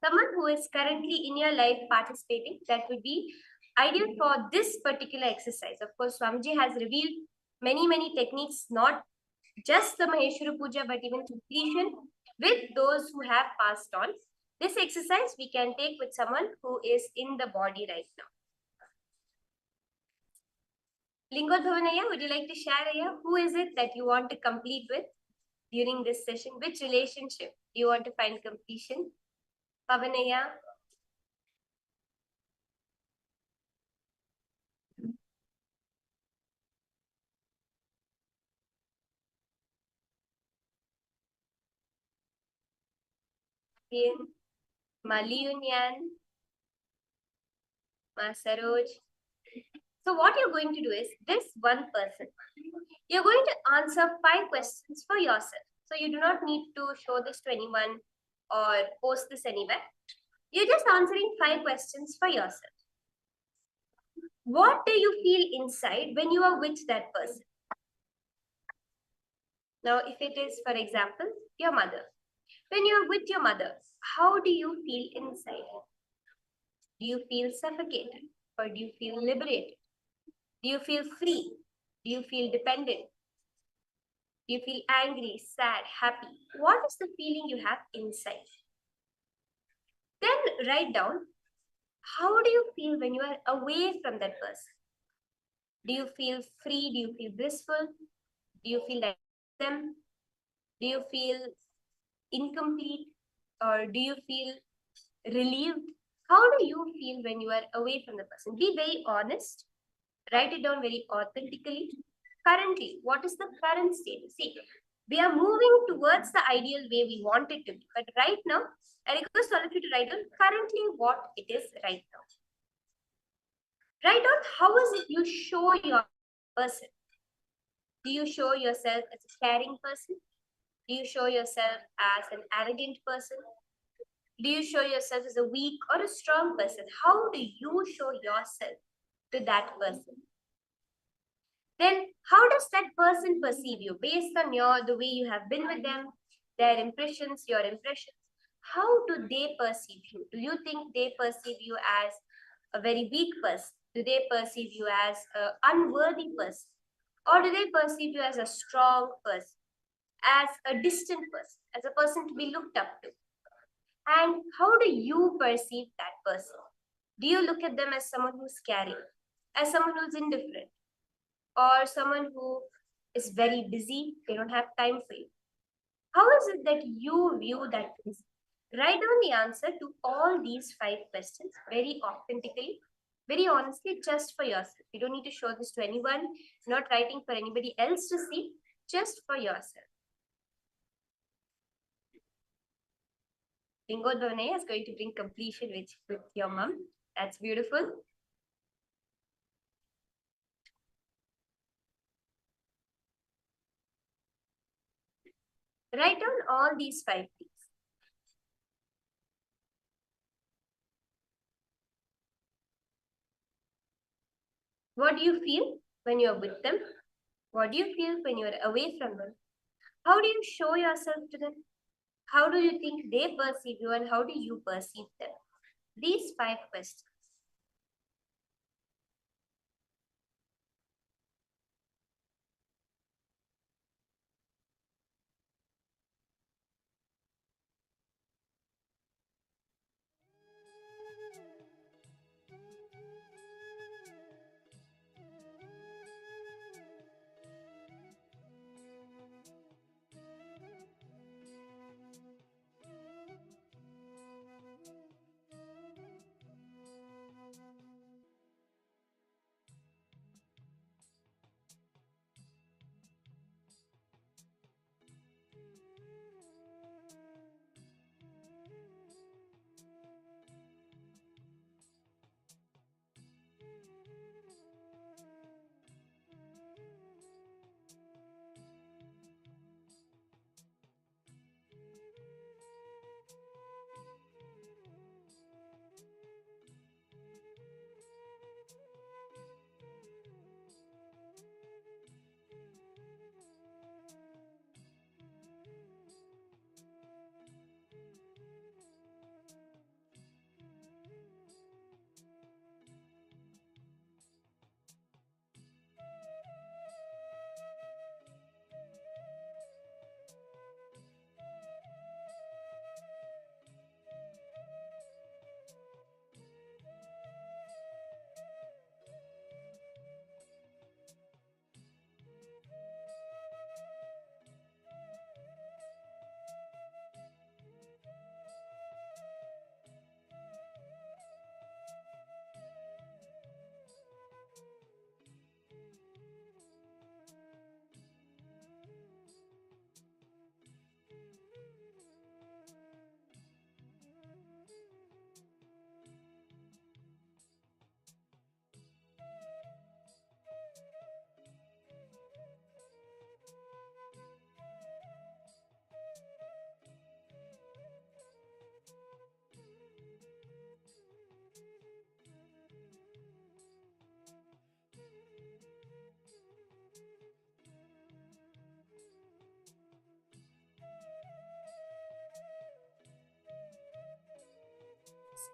Someone who is currently in your life participating, that would be ideal for this particular exercise. Of course, Swamiji has revealed many techniques, not just the Maheshwara Puja, but even completion with those who have passed on. This exercise we can take with someone who is in the body right now. Lingodhavanaya, would you like to share, Aya? Who is it that you want to complete with during this session? Which relationship you want to find completion? Pavanaya. Maliunyan, Masaroj. So what you're going to do is this one person, you're going to answer 5 questions for yourself. So you do not need to show this to anyone or post this anywhere. You're just answering 5 questions for yourself. What do you feel inside when you are with that person? Now, if it is, for example, your mother. When you are with your mother, how do you feel inside? Do you feel suffocated or do you feel liberated? Do you feel free? Do you feel dependent? Do you feel angry, sad, happy? What is the feeling you have inside? Then write down, how do you feel when you are away from that person? Do you feel free? Do you feel blissful? Do you feel like them? Do you feel incomplete? Or do you feel relieved? How do you feel when you are away from the person? Be very honest. Write it down very authentically. Currently, what is the current state? See, we are moving towards the ideal way we want it to be. But right now, I request all of you to write down currently what it is right now. Write down how is it you show your person. Do you show yourself as a caring person? Do you show yourself as an arrogant person? Do you show yourself as a weak or a strong person? How do you show yourself to that person? Then how does that person perceive you based on the way you have been with them, their impressions, your impressions? How do they perceive you? Do you think they perceive you as a very weak person? Do they perceive you as an unworthy person? Or do they perceive you as a strong person, as a distant person, as a person to be looked up to? And how do you perceive that person? Do you look at them as someone who's caring, as someone who's indifferent, or someone who is very busy, they don't have time for you? How is it that you view that person? Write down the answer to all these 5 questions very authentically, very honestly, just for yourself. You don't need to show this to anyone. You're not writing for anybody else to see, just for yourself. Bingo Done is going to bring completion with your mom. That's beautiful. Write down all these 5 things. What do you feel when you are with them? What do you feel when you are away from them? How do you show yourself to them? How do you think they perceive you and how do you perceive them? These 5 questions.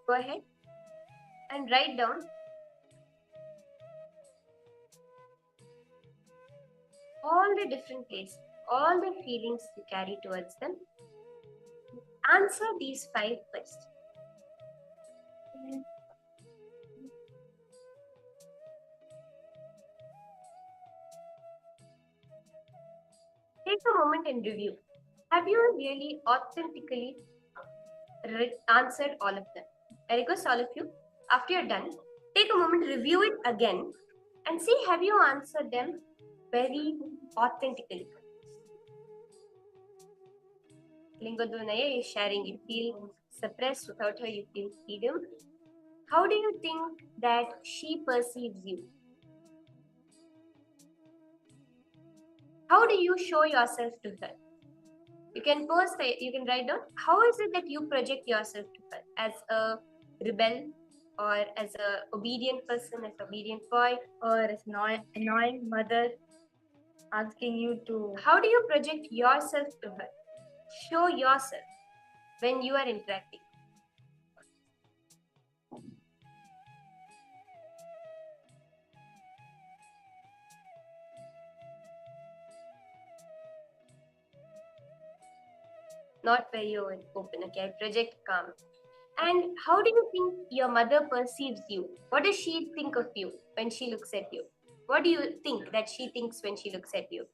Go ahead and write down all the different places, all the feelings you carry towards them. Answer these 5 questions. Take a moment and review. Have you really authentically answered all of them? I request all of you, after you're done, take a moment, review it again and see have you answered them very authentically. Lingodunaya is sharing, you feel suppressed, without her you feel freedom. How do you think that she perceives you? How do you show yourself to her? You can post, you can write down, how is it that you project yourself to her? As a rebel, or as a obedient person, as obedient boy, or as an annoying mother asking you to... How do you project yourself to her? Show yourself when you are interacting. Not very open, okay? I project calm. And how do you think your mother perceives you? What does she think of you when she looks at you? What do you think that she thinks when she looks at you?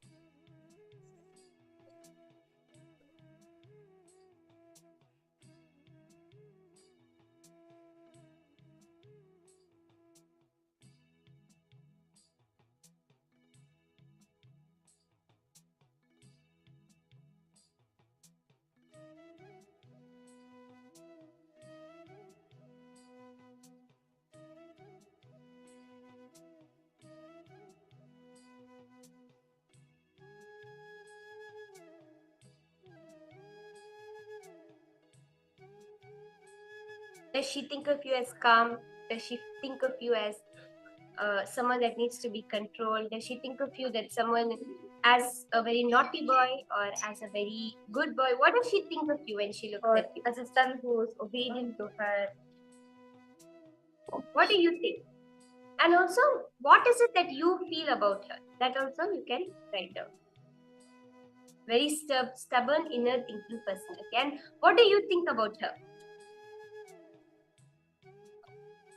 Does she think of you as calm? Does she think of you as someone that needs to be controlled? Does she think of you that someone as a very naughty boy or as a very good boy? What does she think of you when she looks
Or
at you?
as a son who is obedient to her.
What do you think? And also, what is it that you feel about her? That also you can write down. Very stubborn, inner thinking person. Again, what do you think about her?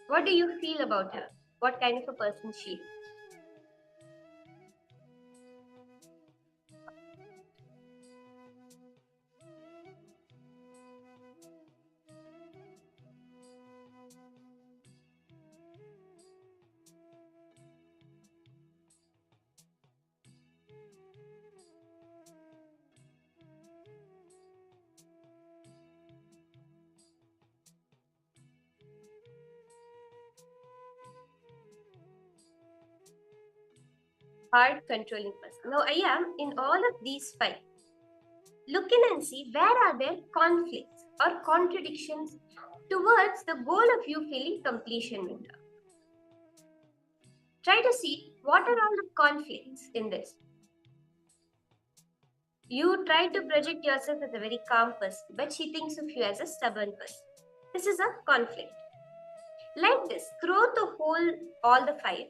What do you feel about her? What kind of a person she is? Hard controlling person. Now I am in all of these five. Look in and see where are there conflicts or contradictions towards the goal of you feeling completion with her. Try to see what are all the conflicts in this. You try to project yourself as a very calm person, but she thinks of you as a stubborn person. This is a conflict. Like this, throughout the whole, all the five,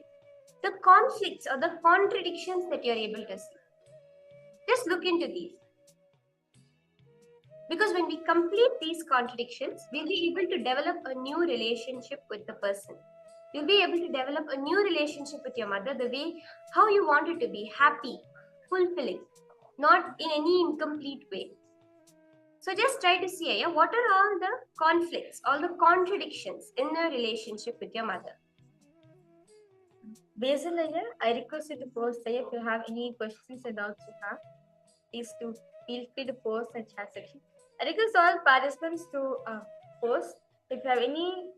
the conflicts or the contradictions that you're able to see. Just look into these. Because when we complete these contradictions, we'll be able to develop a new relationship with the person. You'll be able to develop a new relationship with your mother the way how you want it to be, happy, fulfilling, not in any incomplete way. So just try to see what are all the conflicts, all the contradictions in the relationship with your mother.
Basil, I request you to post if you have any questions or doubts you have. Please to feel free to post in chat section. I request all participants to post if you have any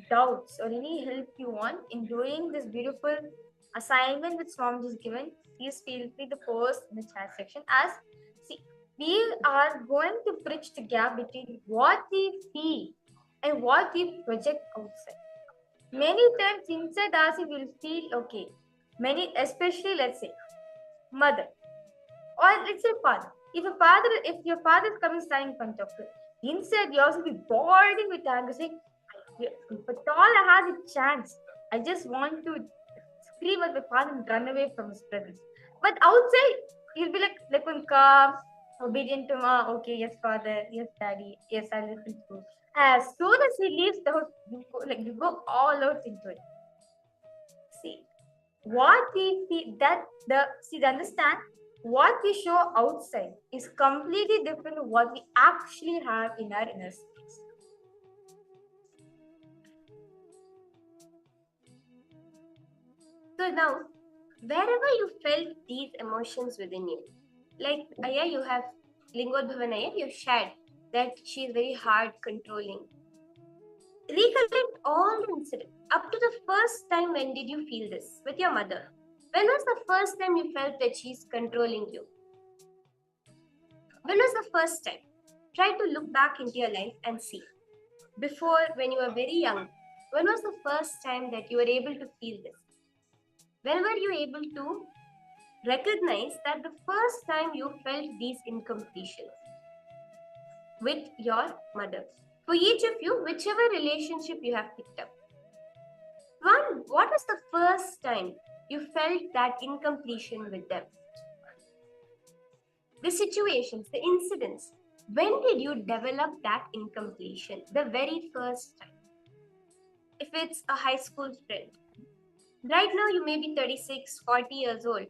doubts or any help you want in doing this beautiful assignment which Swami is given. Please feel free to post in the chat section. As see, we are going to bridge the gap between what we feel and what we project outside. Many times inside us we will feel okay. Many, especially let's say mother, or let's say father. If your father is coming standing in front of you, inside you also be boiling with anger, saying, "If at all I had a chance, I just want to scream at my father and run away from his presence." But outside, you'll be like one calm, obedient to ma. Okay, yes, father, yes, daddy, yes, I listen to you. As soon as he leaves the house, you go all out into it. See, what we feel understand what we show outside is completely different to what we actually have in our inner space.
So now, wherever you felt these emotions within you, like Aya, you have Lingodhavan Aya, you shared that she is very hard controlling. Recollect all the incidents up to the first time. When did you feel this with your mother? When was the first time you felt that she's controlling you? When was the first time? Try to look back into your life and see. Before, when you were very young, when was the first time that you were able to feel this? When were you able to recognize that the first time you felt these incompletions with your mother? For each of you, whichever relationship you have picked up. One, what was the first time you felt that incompletion with them? The situations, the incidents, when did you develop that incompletion? The very first time. If it's a high school friend, right now you may be 36, 40 years old,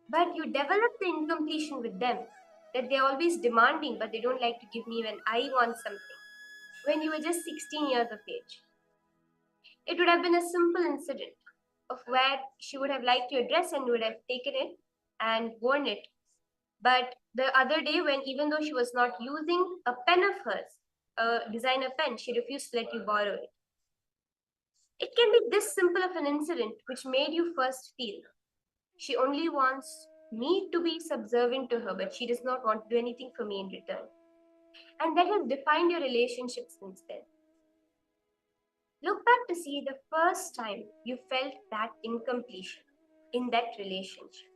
but you develop the incompletion with them, that they're always demanding, but they don't like to give me when I want something. When you were just 16 years of age. It would have been a simple incident of where she would have liked your dress and you would have taken it and worn it. But the other day, when even though she was not using a pen of hers, a designer pen, she refused to let you borrow it. It can be this simple of an incident which made you first feel she only wants me to be subservient to her, but she does not want to do anything for me in return. And that has defined your relationship since then. Look back to see the first time you felt that incompletion in that relationship.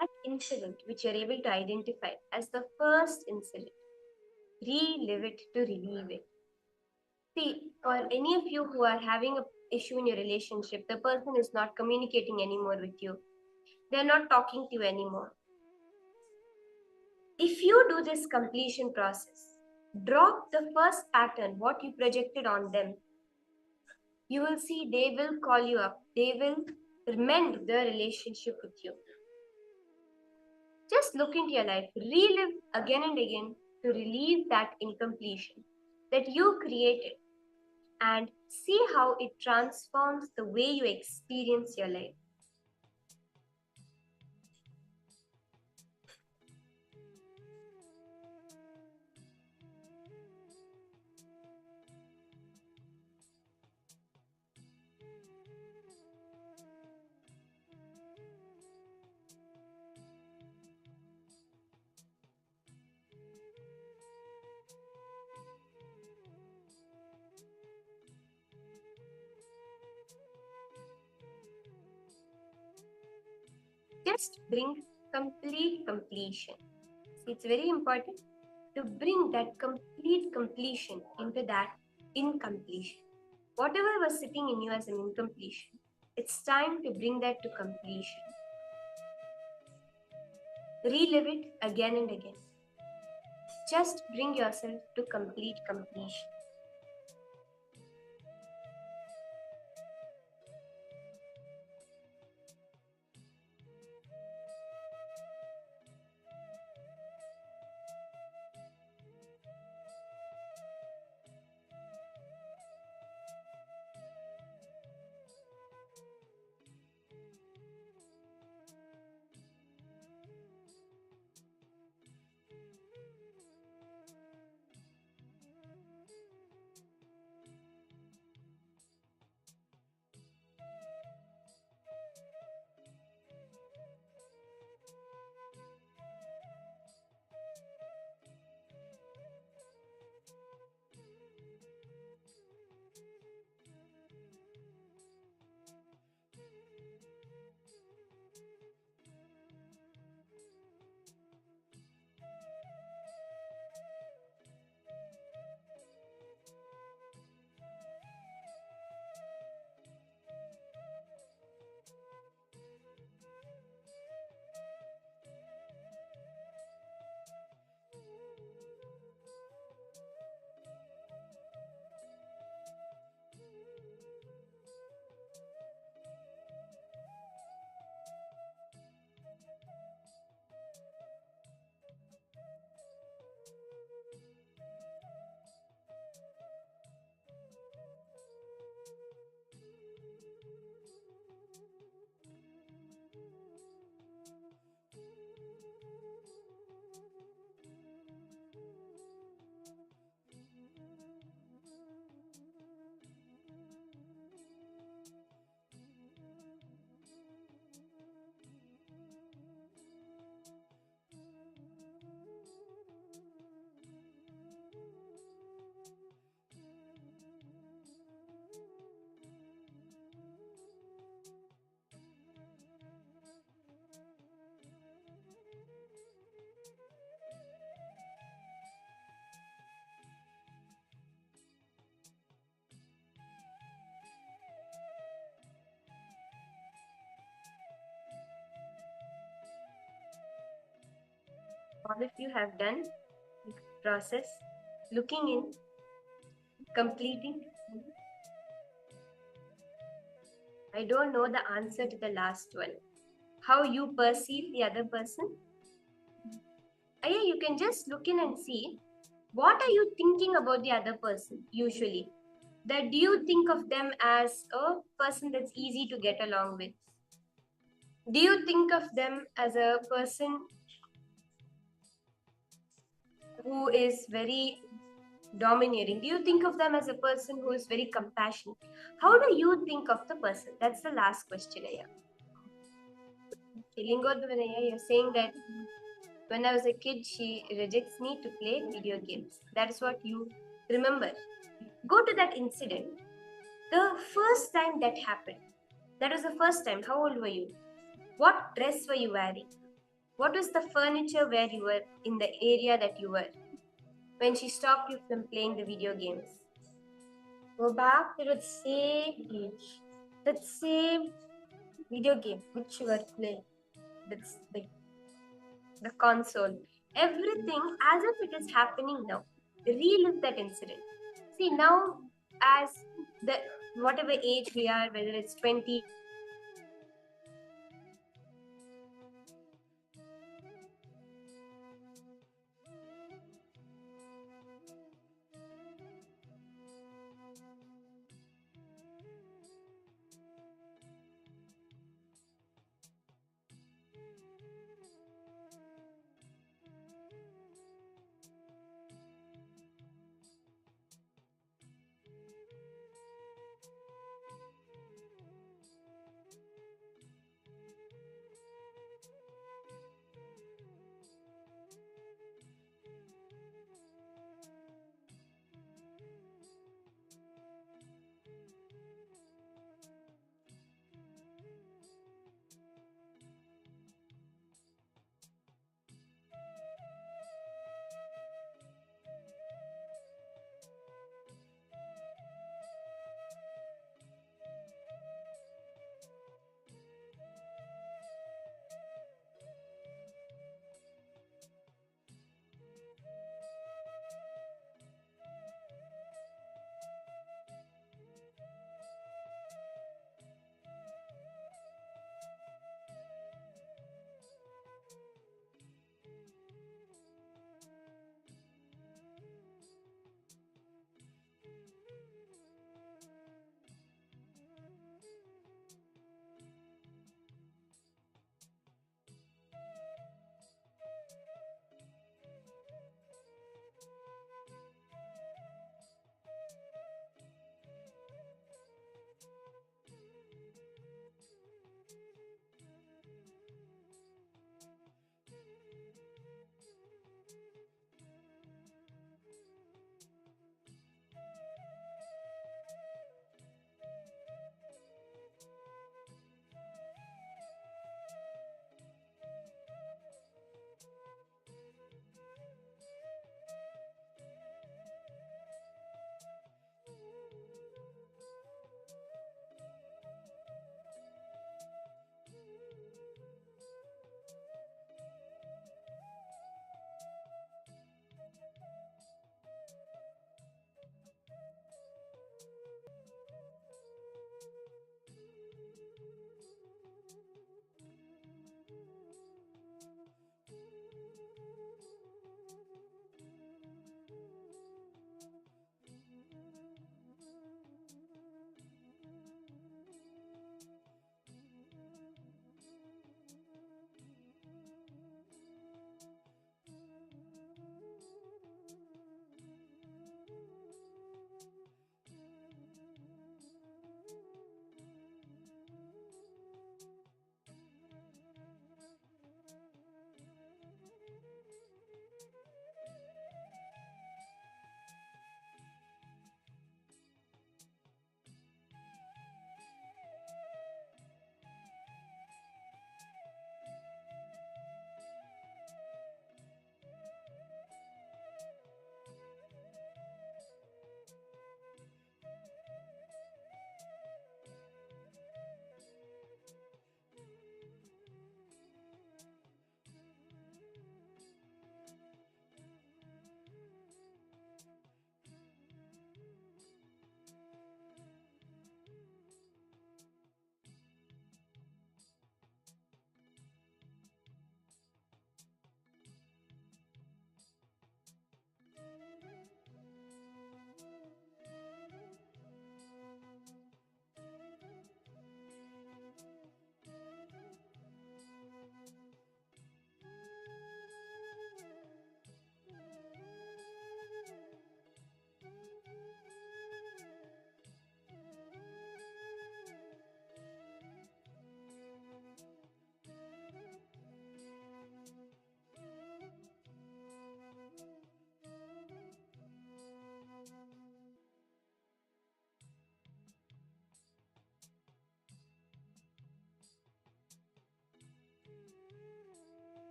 That incident which you're able to identify as the first incident, relive it to relieve it. See, for any of you who are having an issue in your relationship, the person is not communicating anymore with you. They're not talking to you anymore. If you do this completion process, drop the first pattern, what you projected on them, you will see they will call you up. They will mend the relationship with you. Just look into your life, relive again and again to relieve that incompletion that you created and see how it transforms the way you experience your life. Just bring complete completion. See, it's very important to bring that complete completion into that incompletion. Whatever was sitting in you as an incompletion, it's time to bring that to completion. Relive it again and again. Just bring yourself to complete completion. All of you have done the process. looking in, completing. I don't know the answer to the last one. How you perceive the other person? Yeah, you can just look in and see what are you thinking about the other person usually. That do you think of them as a person that's easy to get along with? Do you think of them as a person who is very domineering? Do you think of them as a person who is very compassionate? How do you think of the person? That's the last question, Aya. Lingodvanaya, you're saying that when I was a kid, she rejects me to play video games. That is what you remember. Go to that incident. The first time that happened, that was the first time. How old were you? What dress were you wearing? What was the furniture where you were in the area that you were when she stopped you from playing the video games? Go back to that same age, that same video game which you were playing. That's the console. Everything as if it is happening now. Relive that incident. See, now, as the whatever age we are, whether it's 20,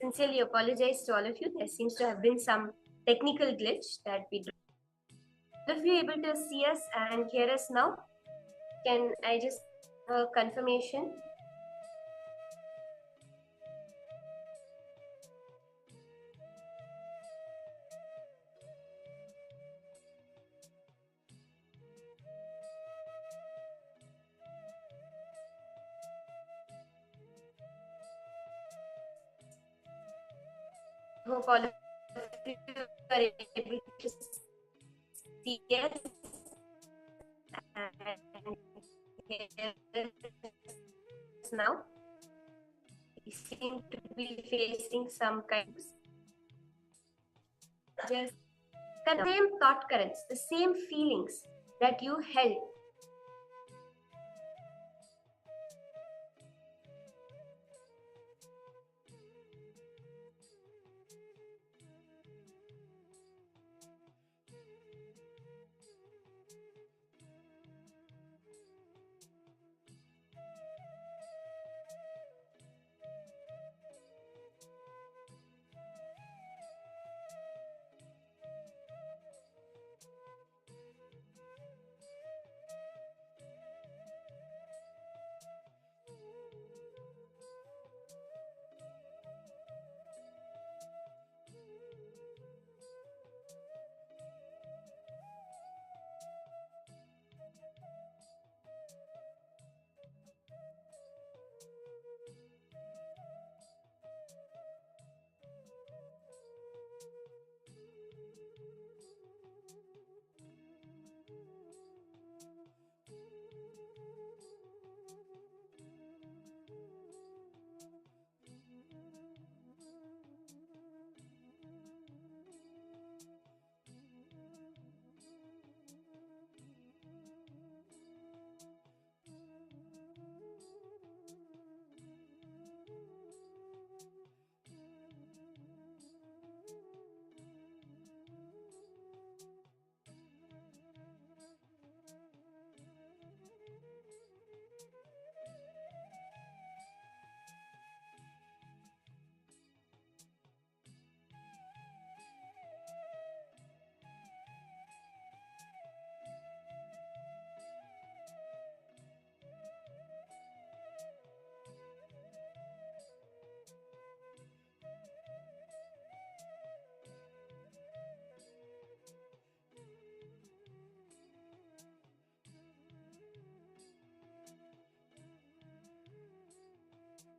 sincerely apologize to all of you. There seems to have been some technical glitch that we do. If you're able to see us and hear us now, can I just have a confirmation? Hope all of you are able to see us and hear us now. We seem to be facing some kinds. Just the same thought currents, the same feelings that you held.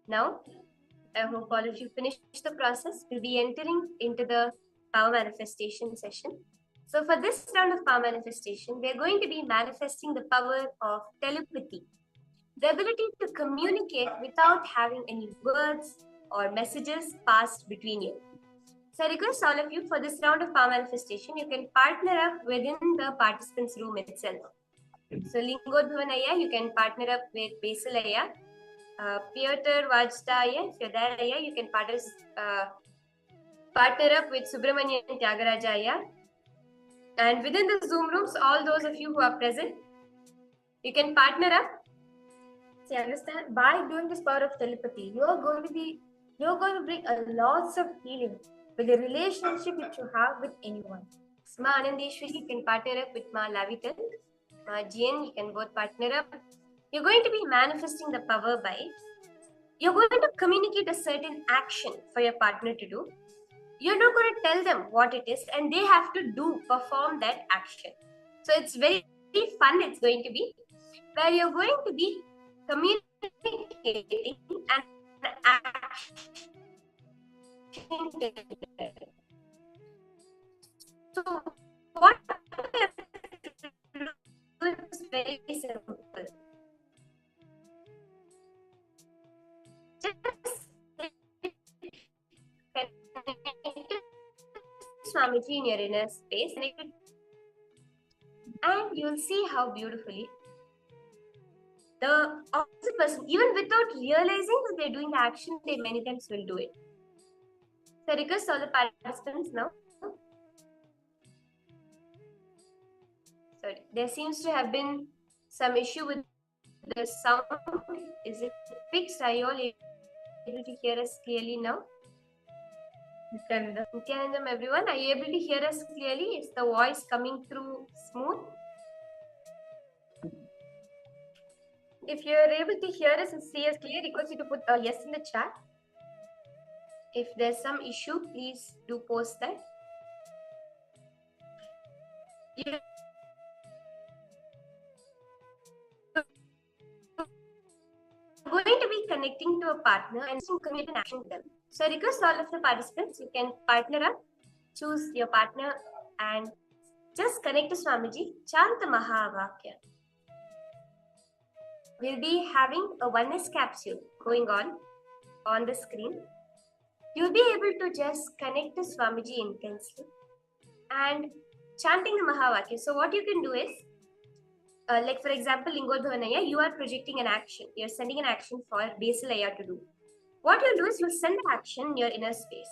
Now, I hope all of you finished the process. We'll be entering into the power manifestation session. So for this round of power manifestation, we're going to be manifesting the power of telepathy, the ability to communicate without having any words or messages passed between you. So I request all of you for this round of power manifestation, you can partner up within the participants room itself. So Lingodhavan Ayya, you can partner up with Basil Ayya. Piotr Vajda Ayya, if you're there Ayya, you can partner up with Subramanian Tyagaraja Ayya. And within the Zoom rooms, all those of you who are present, you can partner up.
So you understand, by doing this power of telepathy, you're going to bring a lots of healing with the relationship which you have with anyone.
Ma Anandeshwari, you can partner up with Ma Lavital. Ma Jian, you can both partner up. You're going to be manifesting the power by, you're going to communicate a certain action for your partner to do. You're not going to tell them what it is, and they have to perform that action. So it's very, very fun. It's going to be where you're going to be communicating an action together. So what we have to do is very simple. Just Swamiji in your inner space, and you'll see how beautifully the opposite person, even without realizing that they're doing the action, they many times will do it. So I request all the participants now. Sorry, there seems to have been some issue with the sound. Is it fixed? Are you all able to hear us clearly now? Nityanandam, everyone, are you able to hear us clearly? Is the voice coming through smooth? If you're able to hear us and see us clear, request you to put a yes in the chat. If there's some issue, please do post that. You're going to be connecting to a partner and commit an action with them. So I request all of the participants, you can partner up, choose your partner and just connect to Swamiji, chant the Mahavakya. We'll be having a oneness capsule going on the screen. You'll be able to just connect to Swamiji intensely and chanting the Mahavakya. So what you can do is, like for example, Lingodhavanaya, you are projecting an action. You're sending an action for Basilaya to do. What you'll do is you'll send the action in your inner space.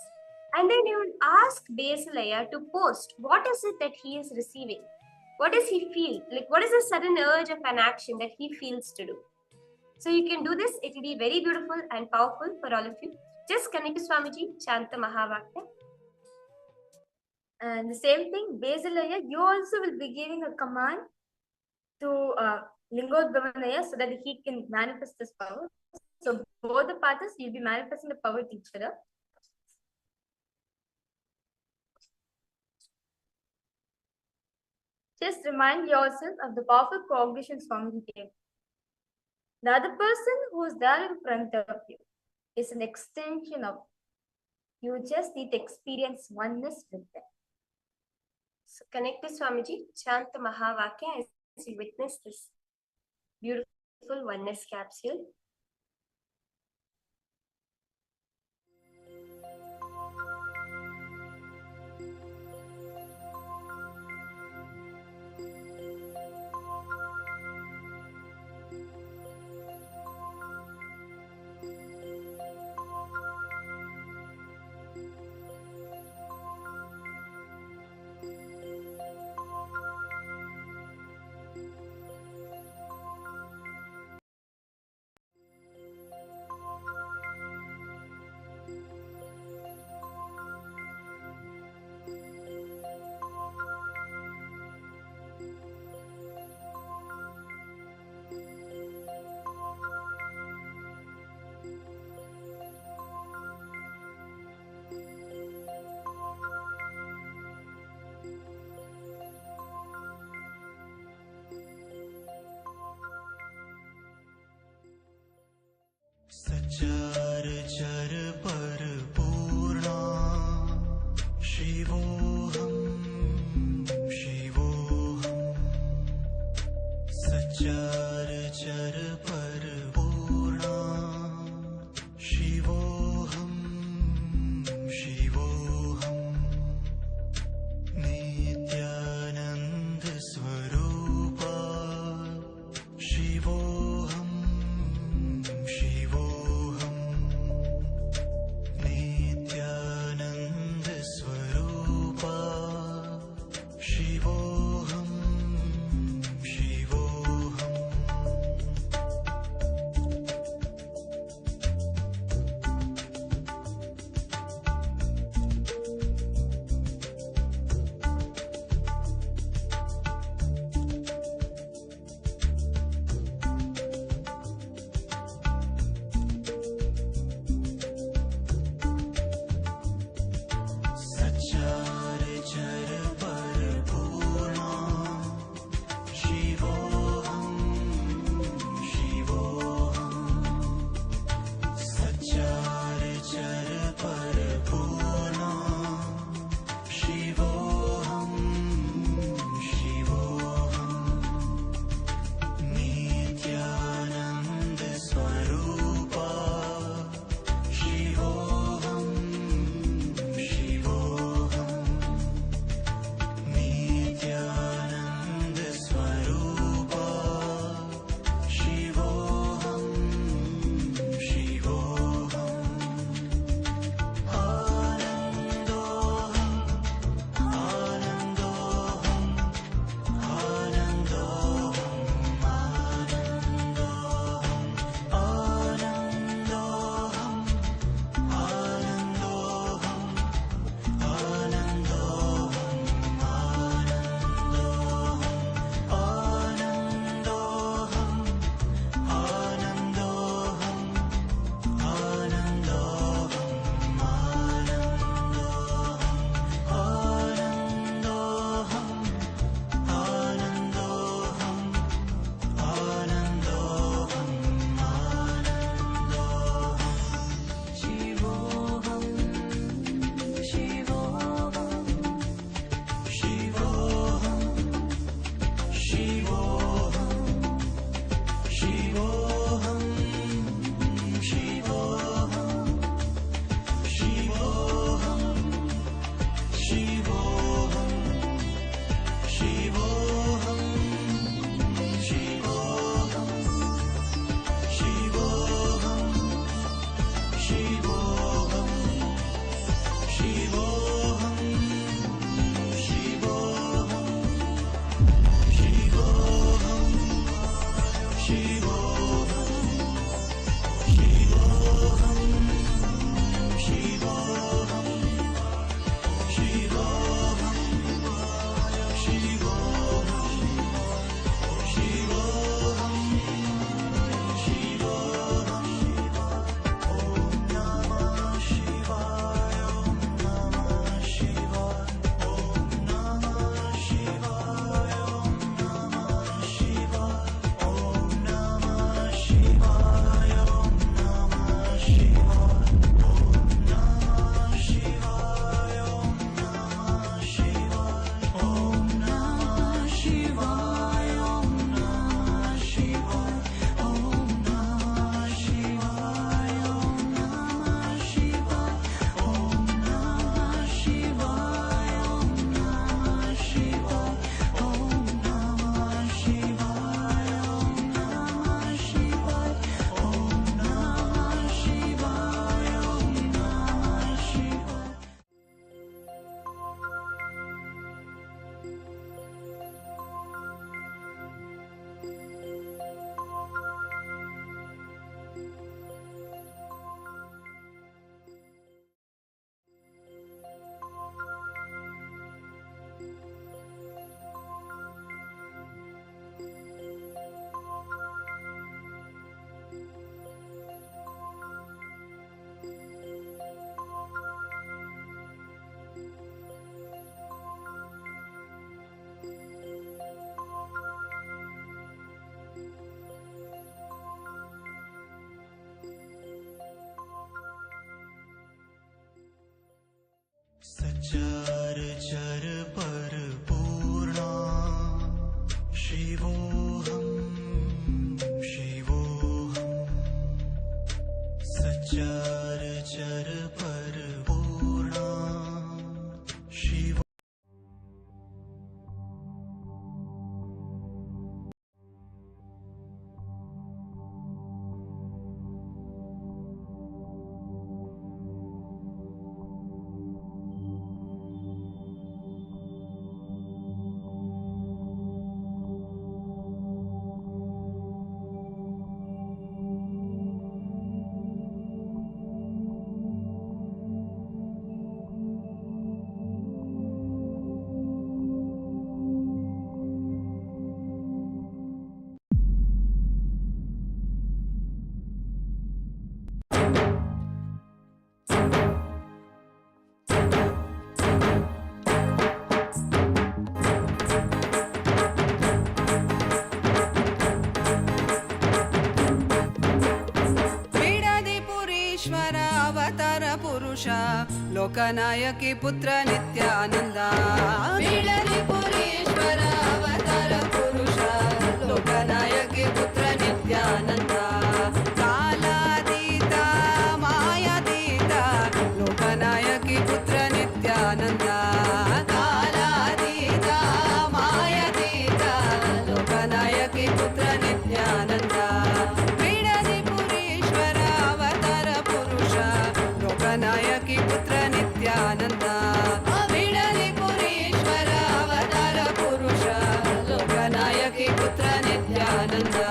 And then you will ask Basilaya to post what is it that he is receiving. What does he feel? Like what is the sudden urge of an action that he feels to do? So you can do this. It will be very beautiful and powerful for all of you. Just connect to Swamiji, chant the Mahavakya.
And the same thing, Basilaya, you also will be giving a command to Lingodhavanaya so that he can manifest this power. So both the parties, you'll be manifesting the power to each other. Just remind yourself of the powerful cognition Swamiji gave. The other person who is there in front of you is an extension of you. Just need to experience oneness with them.
So connect to Swamiji, chant the Mahavakya as you witness this beautiful oneness capsule.
Pureshwar अवतार पुरुष लोकनायकी पुत्र नित्यानंद बिडली पुरेश्वर अवतार पुरुष लोकनायकी पुत्र नित्यानंद कालातीत मायातीत लोकनायकी पुत्र नित्यानंद कालातीत मायातीत लोकनायकी पुत्र नित्यानंद बिडली पुरेश्वर अवतार पुरुष लोकनायकी पुत्र नित्यानंद बिडली पुरेश्वर अवतार पुरुष लोकनायकी पुत्र नित्यानंद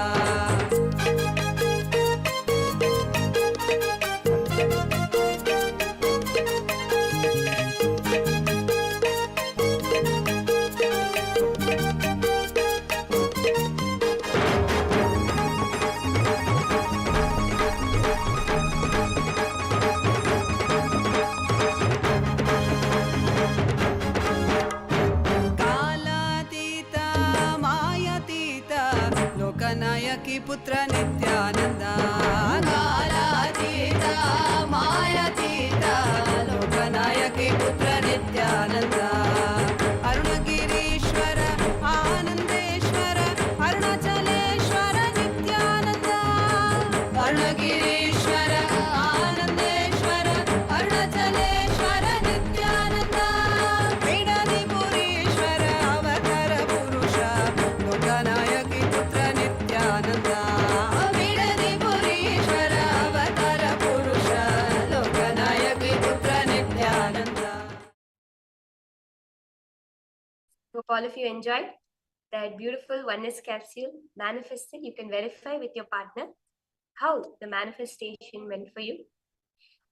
कालातीत मायातीत लोकनायकी पुत्र नित्यानंद कालातीत मायातीत लोकनायकी पुत्र नित्यानंद अरुणगिरीश्वर आनंदेश्वर अरुणाचलेश्वर नित्यानंद अरुणगिरीश्वर आनंदेश्वर अरुणाचलेश्वर नित्यानंद बिडली पुरेश्वर अवतार पुरुष लोकनायकी पुत्र नित्यानंद बिडली पुरेश्वर अवतार पुरुष लोकनायकी पुत्र Nityanand.
Hope all of you enjoyed that beautiful oneness capsule manifested. You can verify with your partner how the manifestation went for you.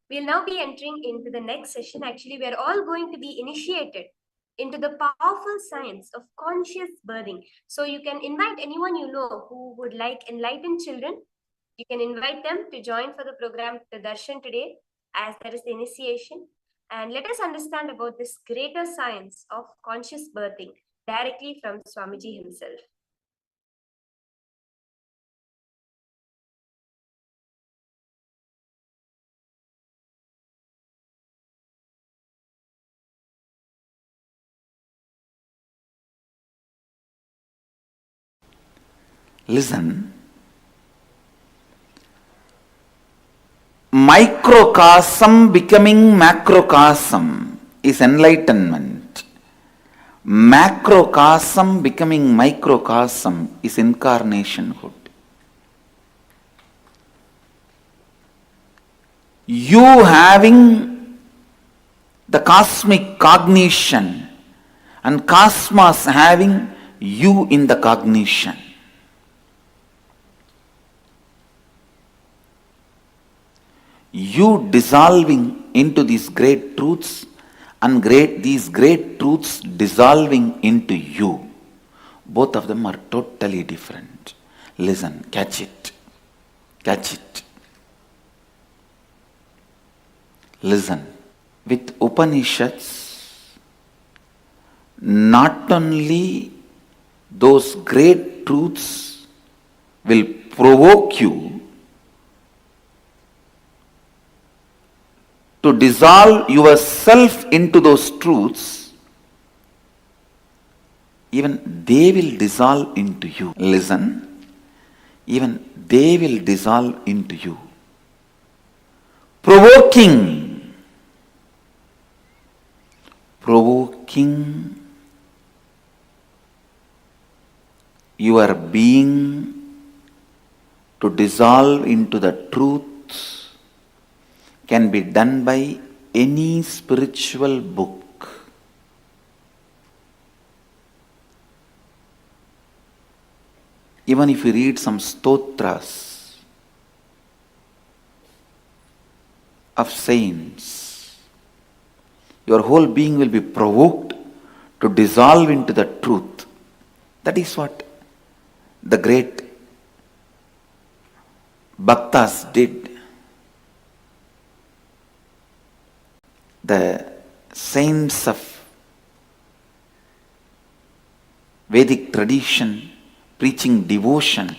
We'll now be entering into the next session. Actually, we are all going to be initiated into the powerful science of conscious birthing. So you can invite anyone you know who would like enlightened children. You can invite them to join for the program, the Darshan today, as there is the initiation. And let us understand about this greater science of conscious birthing directly from Swamiji himself.
Listen. Microcosm becoming macrocosm is enlightenment. Macrocosm becoming microcosm is incarnationhood. You having the cosmic cognition and cosmos having you in the cognition. You dissolving into these great truths and these great truths dissolving into you. Both of them are totally different. Listen, catch it. Catch it. Listen. With Upanishads, not only those great truths will provoke you to dissolve yourself into those truths, even they will dissolve into you. Listen, even they will dissolve into you. Provoking your being to dissolve into the truths can be done by any spiritual book. Even if you read some stotras of saints, your whole being will be provoked to dissolve into the truth. That is what the great bhaktas did. The saints of Vedic tradition preaching devotion,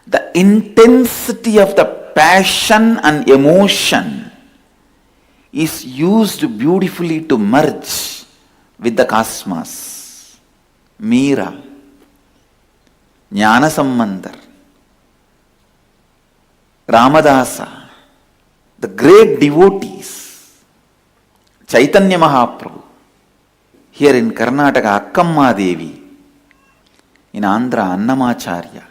the intensity of the passion and emotion is used beautifully to merge with the cosmos. Meera, Jnana Sambandar, Ramadasa, the great devotees, Chaitanya Mahaprabhu, here in Karnataka, Akkamma Devi, in Andhra, Annamacharya,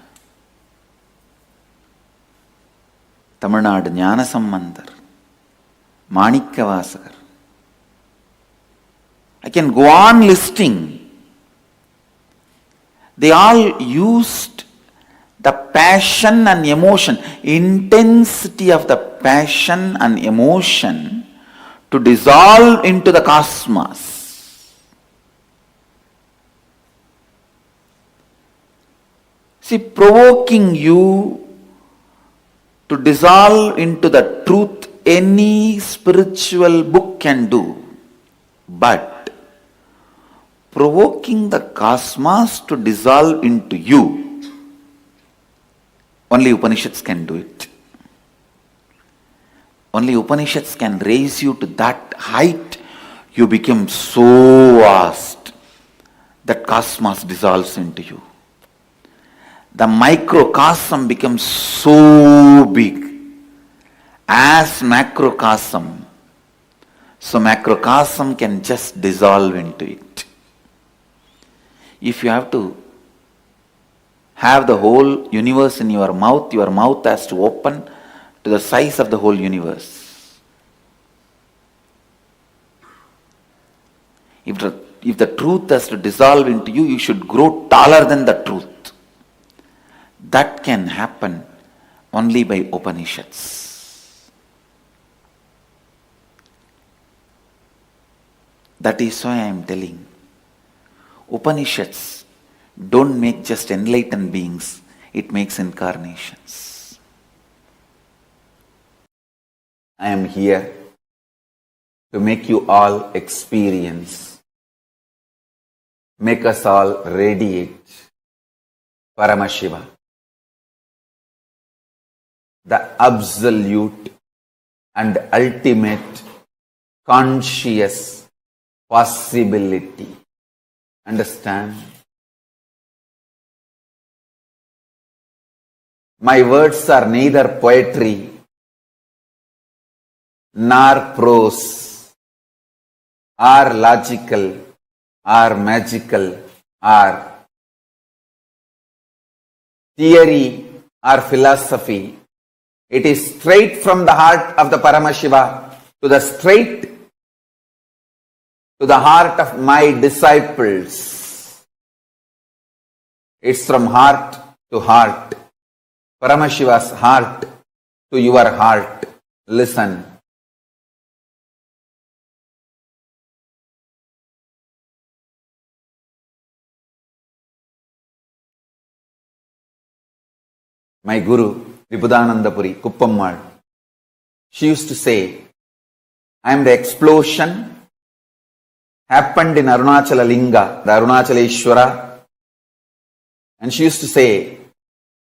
Tamil Nadu, Jnana Sambandar, Manikkavasakar. I can go on listing. They all used the passion and emotion, intensity of the passion and emotion to dissolve into the cosmos. See, provoking you to dissolve into the truth, any spiritual book can do. But provoking the cosmos to dissolve into you, only Upanishads can do it. Only Upanishads can raise you to that height. You become so vast that cosmos dissolves into you. The microcosm becomes so big as macrocosm. So macrocosm can just dissolve into it. If you have to have the whole universe in your mouth has to open to the size of the whole universe. If the truth has to dissolve into you, you should grow taller than the truth. That can happen only by Upanishads. That is why I am telling, Upanishads don't make just enlightened beings, it makes incarnations. I am here to make you all experience, make us all radiate Paramashiva, the absolute and ultimate conscious possibility. Understand? My words are neither poetry nor prose, or logical, or magical, or theory, or philosophy. It is straight from the heart of the Paramashiva to the heart of my disciples. It's from heart to heart. Paramashiva's heart to your heart. Listen. My Guru, Vibhudanandapuri, Kuppammal, she used to say, I am the explosion happened in Arunachala Linga, the Arunachaleshwara. And she used to say,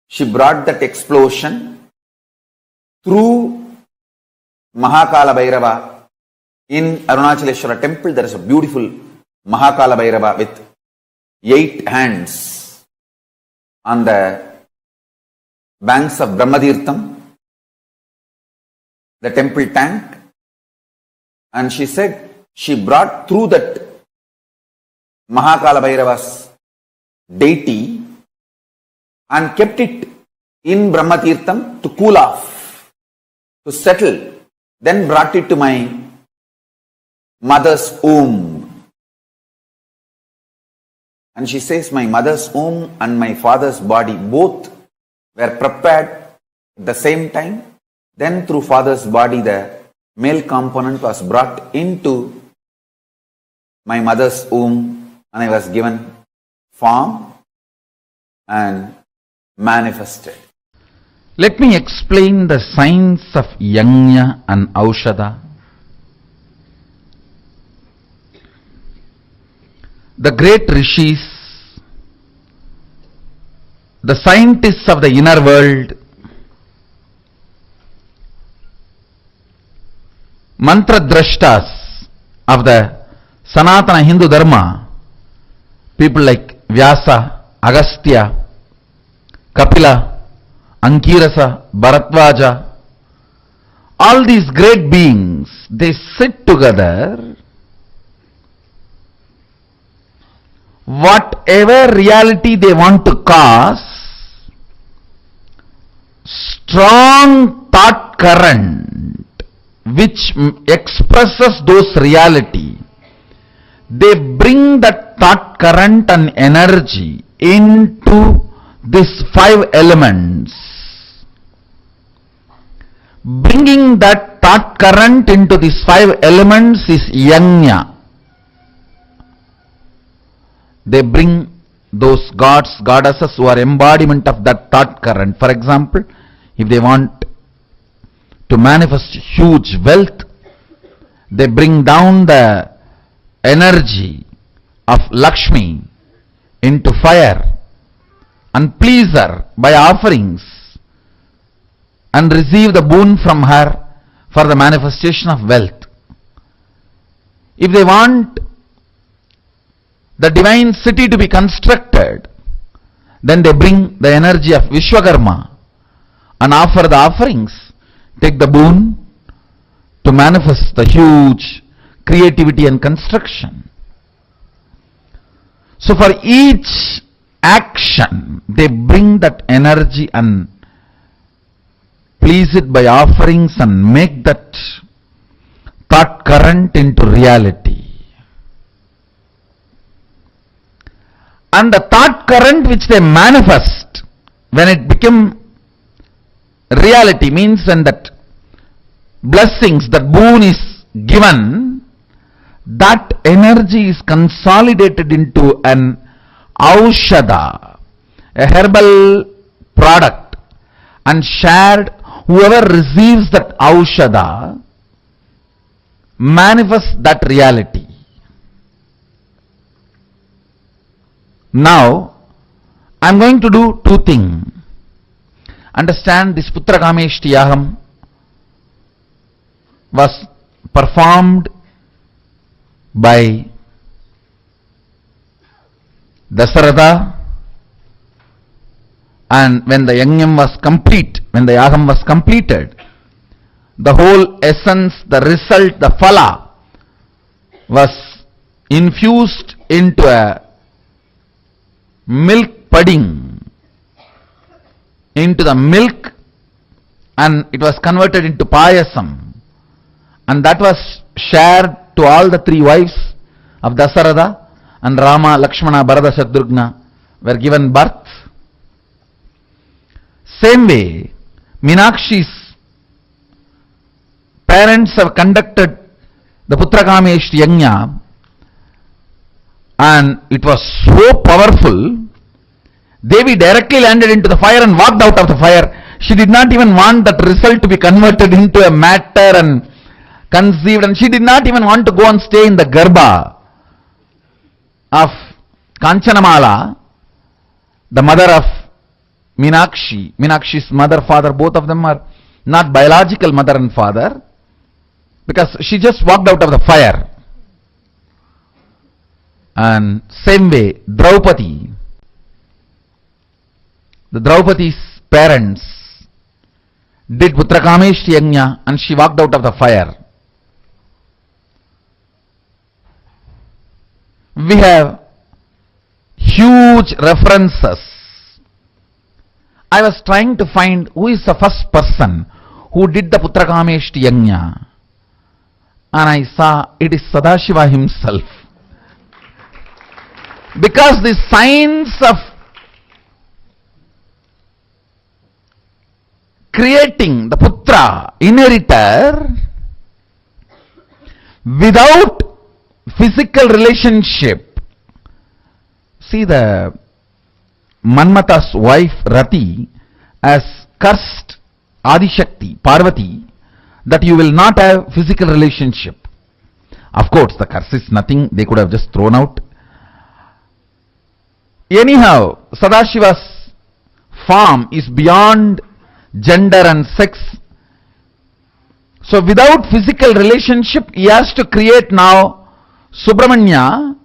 she brought that explosion through Mahakala Bhairava. In Arunachaleshwara temple, there is a beautiful Mahakala Bhairava with 8 hands on the banks of Brahmadirtham, the temple tank. And she said, she brought through that Mahakala Bhairava's deity and kept it in Brahmatirtham to cool off, to settle. Then brought it to my mother's womb. And she says, my mother's womb and my father's body both were prepared at the same time. Then through father's body, the male component was brought into my mother's womb, and I was given form and manifested.
Let me explain the science of Yajna and Aushadha. The great rishis, the scientists of the inner world, mantra drashtas of the Sanatana Hindu Dharma, people like Vyasa, Agastya, Kapila, Ankirasa, Bharatvaja, all these great beings, they sit together. Whatever reality they want to cause, strong thought current which expresses those reality, they bring that thought current and energy into these 5 elements. Bringing that thought current into these 5 elements is yajna. They bring those gods, goddesses who are embodiment of that thought current. For example, if they want to manifest huge wealth, they bring down the energy of Lakshmi into fire and please her by offerings and receive the boon from her for the manifestation of wealth. If they want the divine city to be constructed, then they bring the energy of Vishwakarma and offer the offerings, take the boon to manifest the huge creativity and construction. So for each action, they bring that energy and please it by offerings and make that thought current into reality. And the thought current which they manifest, when it become reality, means when that blessings, that boon is given, that energy is consolidated into an aushadha, a herbal product, and shared. Whoever receives that aushadha manifests that reality. Now, I am going to do 2 things. Understand, this Putra Kameshtiyaham was performed by Dasaratha, and when the yajnam was complete, when the yagam was completed, the whole essence, the result, the phala was infused into a milk pudding, into the milk, and it was converted into payasam, and that was shared to all the 3 wives of Dasaratha, and Rama, Lakshmana, Bharata, Shatrugna were given birth. Same way, Meenakshi's parents have conducted the Putrakameshti Yajna, and it was so powerful. Devi directly landed into the fire and walked out of the fire. She did not even want that result to be converted into a matter and conceived, and she did not even want to go and stay in the Garbha of Kanchanamala, the mother of Meenakshi. Meenakshi's mother, father, both of them are not biological mother and father, because she just walked out of the fire. And same way, Draupadi, the Draupadi's parents did Putrakameshti Yajna, and she walked out of the fire. We have huge references. I was trying to find who is the first person who did the Putrakameshti Yajna, and I saw it is Sadashiva himself. Because the science of creating the Putra, inheritor, without physical relationship. See, the Manmata's wife Rati has cursed Adishakti, Parvati, that you will not have physical relationship. Of course, the curse is nothing, they could have just thrown out. Anyhow, Sadashiva's form is beyond gender and sex. So without physical relationship, he has to create now Subramanya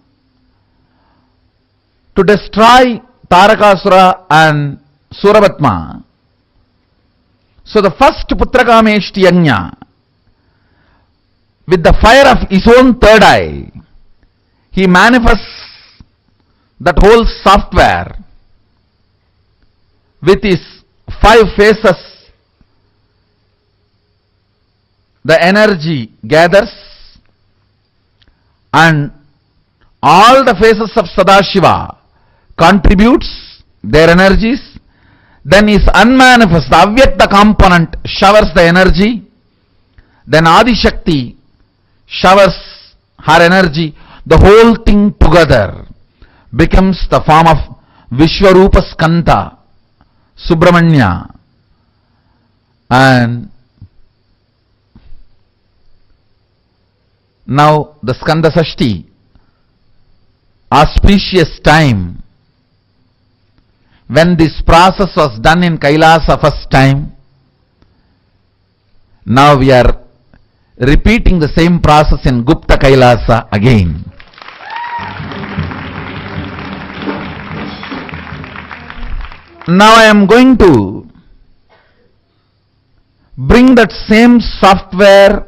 to destroy Tarakasura and Suravatma. So the first Putrakameshti Yajna, with the fire of his own third eye, he manifests that whole software with his 5 faces. The energy gathers and all the faces of Sadashiva contributes their energies. Then his unmanifest, the Avyakta component showers the energy. Then Adi Shakti showers her energy. The whole thing together becomes the form of Vishwarupa Skanda, Subramanya. And now the Skanda Sashti, auspicious time, when this process was done in Kailasa first time, now we are repeating the same process in Gupta Kailasa again. Now I am going to bring that same software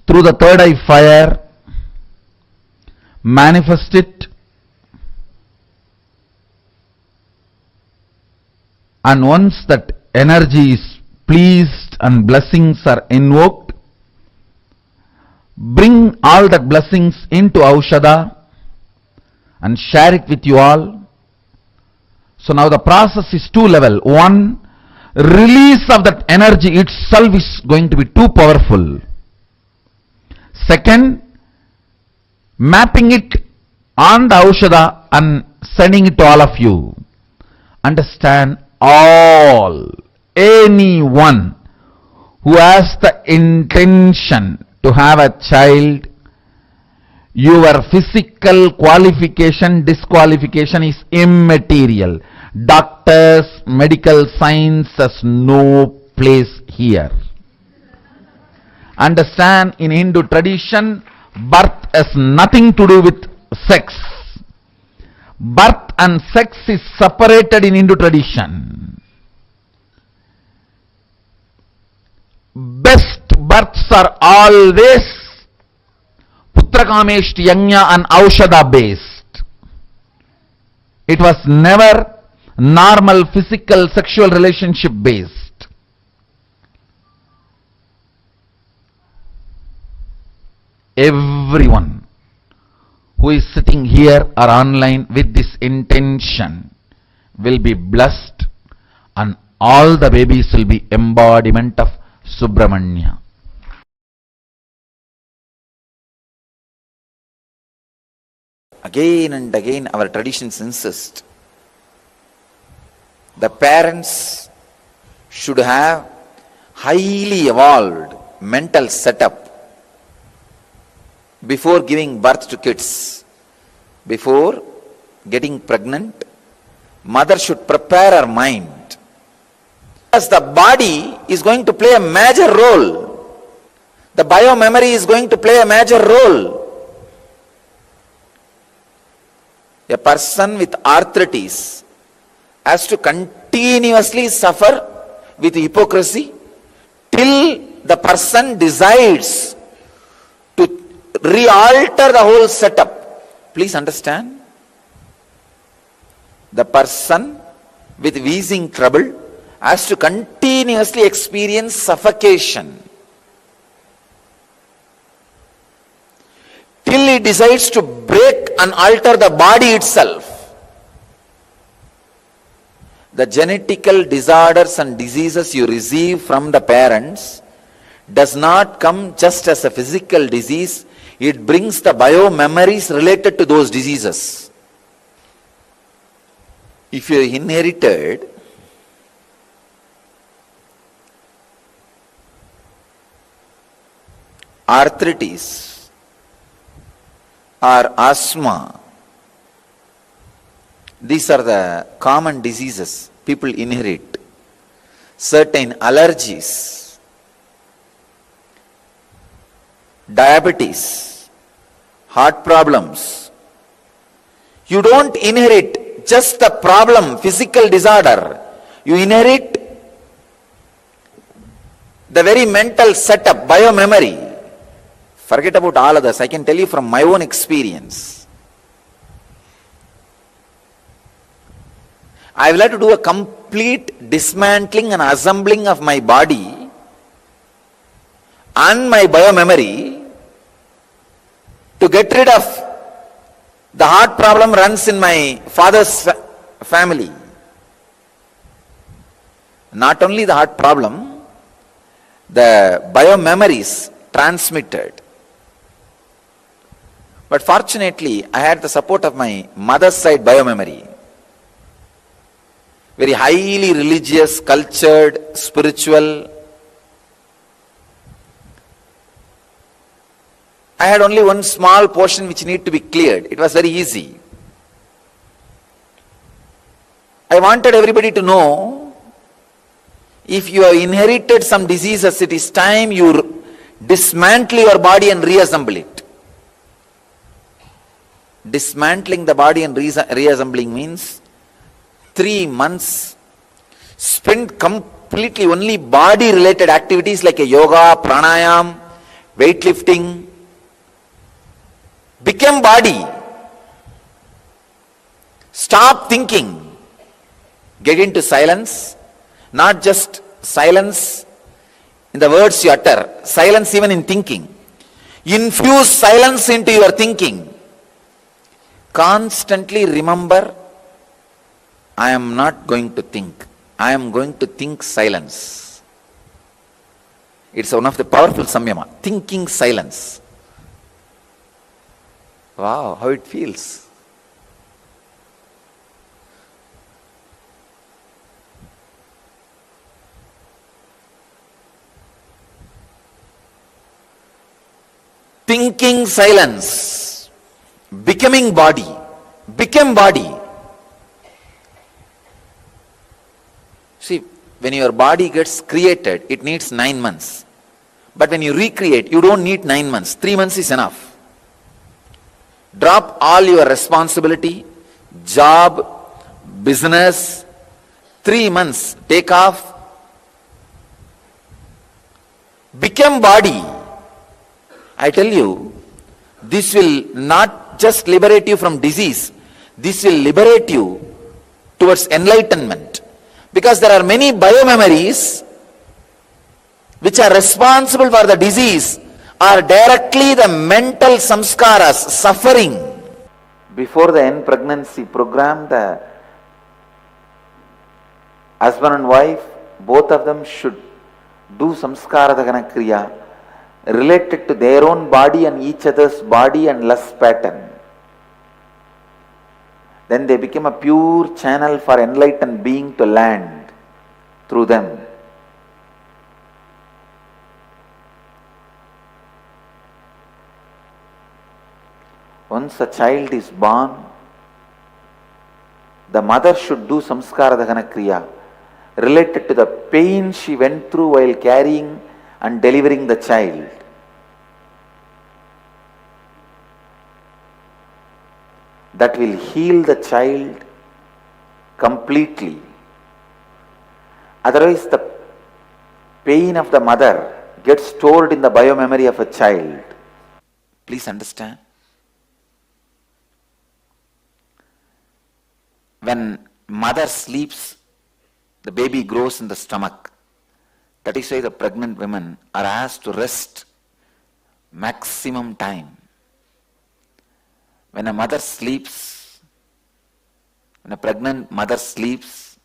through the third eye fire, manifest it, and once that energy is pleased and blessings are invoked, bring all that blessings into Aushadha and share it with you all. So now the process is 2 level. 1, release of that energy itself is going to be too powerful. Second, mapping it on the Aushadha and sending it to all of you. Understand, all, anyone who has the intention to have a child, your physical qualification, disqualification is immaterial. Doctors, medical science has no place here. Understand, in Hindu tradition, birth has nothing to do with sex. Birth and sex is separated in Hindu tradition. Best births are always Putrakameshti Yajna and Aushadha based. It was never normal physical sexual relationship based. Everyone who is sitting here or online with this intention will be blessed, and all the babies will be embodiment of Subramanya.
Again and again our traditions insist the parents should have highly evolved mental setup before giving birth to kids. Before getting pregnant, mother should prepare her mind, because the body is going to play a major role. The biomemory is going to play a major role. A person with arthritis has to continuously suffer with hypocrisy till the person decides to re-alter the whole setup. Please understand, the person with wheezing trouble has to continuously experience suffocation till he decides to break and alter the body itself. The genetical disorders and diseases you receive from the parents does not come just as a physical disease. It brings the bio-memories related to those diseases. If you inherited arthritis or asthma, these are the common diseases people inherit. Certain allergies, diabetes, heart problems. You don't inherit just the problem, physical disorder. You inherit the very mental setup, biomemory. Forget about all others. I can tell you from my own experience. I will have to do a complete dismantling and assembling of my body and my biomemory to get rid of the heart problem runs in my father's family. Not only the heart problem, the biomemories transmitted. But fortunately, I had the support of my mother's side biomemory. Very highly religious, cultured, spiritual. I had only one small portion which needed to be cleared. It was very easy. I wanted everybody to know, if you have inherited some diseases, it is time you dismantle your body and reassemble it. Dismantling the body and reassembling means 3 months spent completely only body related activities like a yoga, pranayam, weightlifting. Become body. Stop thinking. Get into silence. Not just silence in the words you utter, silence even in thinking. Infuse silence into your thinking. Constantly remember, I am not going to think. I am going to think silence. It's one of the powerful samyama. Thinking silence. Wow, how it feels. Thinking silence. Becoming body. Become body. See, when your body gets created, it needs 9 months. But when you recreate, you don't need 9 months. 3 months is enough. Drop all your responsibility, job, business. 3 months, take off. Become body. I tell you, this will not just liberate you from disease. This will liberate you towards enlightenment. Because there are many biomemories which are responsible for the disease are directly the mental samskaras, suffering. Before the end pregnancy program, the husband and wife, both of them should do samskara dagana kriya related to their own body and each other's body and lust pattern. Then they become a pure channel for enlightened being to land through them. Once a child is born, the mother should do samskara dagana kriya related to the pain she went through while carrying and delivering the child. That will heal the child completely. Otherwise, the pain of the mother gets stored in the biomemory of a child. Please understand. When mother sleeps, the baby grows in the stomach. That is why the pregnant women are asked to rest maximum time. When a mother sleeps, when a pregnant mother sleeps,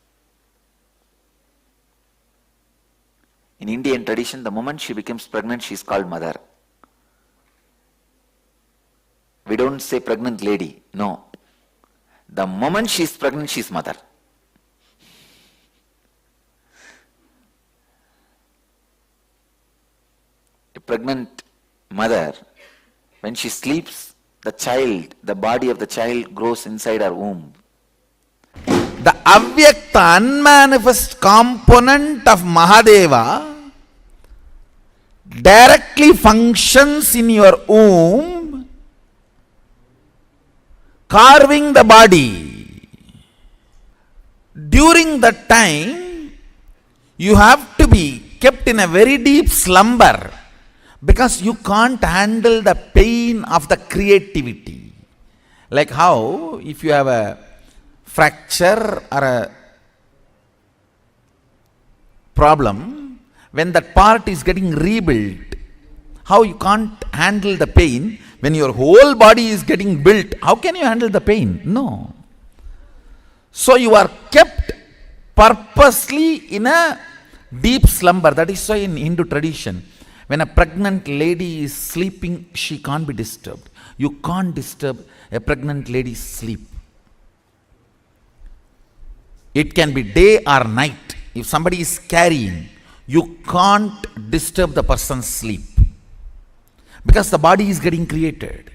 in Indian tradition, the moment she becomes pregnant, she is called mother. We don't say pregnant lady, no. The moment she is pregnant, she is mother. A pregnant mother, when she sleeps, the child, the body of the child grows inside her womb.
The avyakta, unmanifest component of Mahadeva directly functions in your womb, carving the body. During that time, you have to be kept in a very deep slumber because you can't handle the pain of the creativity. Like how if you have a fracture or a problem, when that part is getting rebuilt, how you can't handle the pain when your whole body is getting built. How can you handle the pain? No. So you are kept purposely in a deep slumber. That is why in Hindu tradition, when a pregnant lady is sleeping, she can't be disturbed. You can't disturb a pregnant lady's sleep. It can be day or night. If somebody is carrying, you can't disturb the person's sleep because the body is getting created.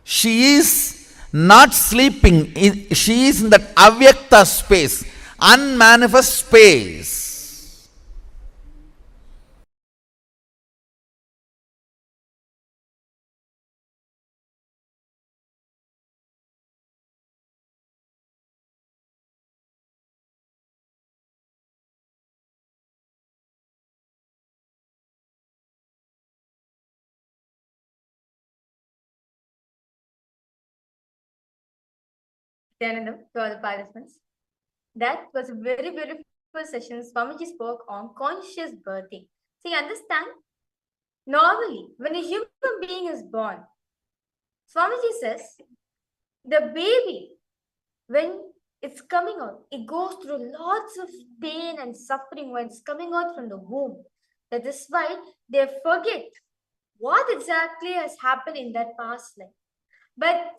She is not sleeping. She is in that avyakta space, unmanifest space.
Nityanandam, to all the participants. That was a very beautiful session. Swamiji spoke on conscious birthing. So you understand? Normally, when a human being is born, Swamiji says the baby, when it's coming out, it goes through lots of pain and suffering when it's coming out from the womb. That is why they forget what exactly has happened in that past life. But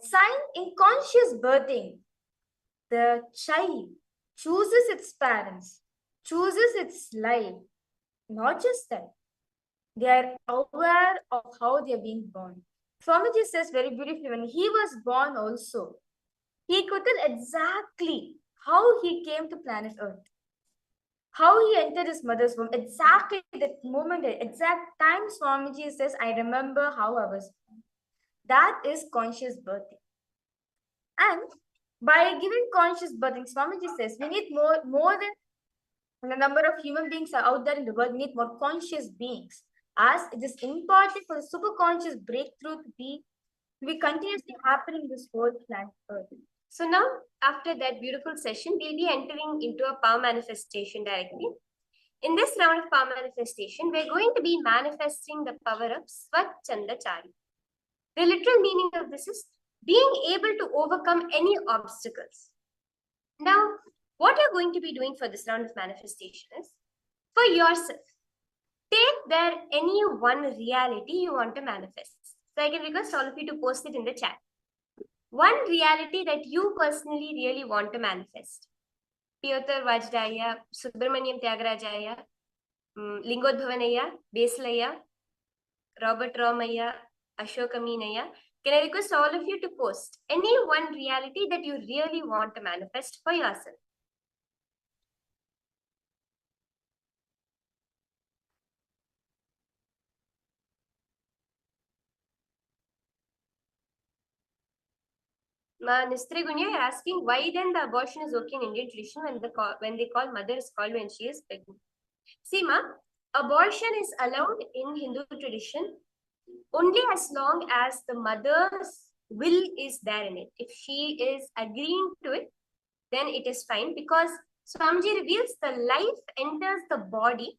in conscious birthing, the child chooses its parents, chooses its life. Not just that, they are aware of how they are being born. Swamiji says very beautifully, when he was born also, he could tell exactly how he came to planet Earth, how he entered his mother's womb, exactly that moment, the exact time. Swamiji says, I remember how I was born. That is conscious birthing. And by giving conscious birthing, Swamiji says, we need more than the number of human beings are out there in the world. We need more conscious beings, as it is important for the superconscious breakthrough to be continuously happening in this whole planet Earth.
So now, after that beautiful session, we'll be entering into a power manifestation directly. In this round of power manifestation, we're going to be manifesting the power of Swachandachari. The literal meaning of this is being able to overcome any obstacles. Now, what you're going to be doing for this round of manifestation is, for yourself, take there any one reality you want to manifest. So I can request all of you to post it in the chat. One reality that you personally really want to manifest. Piotr Vajraya, Subramaniam Tyagaraja, Lingodbhavanaya, Baselaya, Robert Ramaya, Ashokaminaya. Can I request all of you to post any one reality that you really want to manifest for yourself? Nistri Gunya, you're asking why then the abortion is okay in Indian tradition when they call mother is called when she is pregnant. See, ma, abortion is allowed in Hindu tradition only as long as the mother's will is there in it. If she is agreeing to it, then it is fine, because Swamiji reveals the life enters the body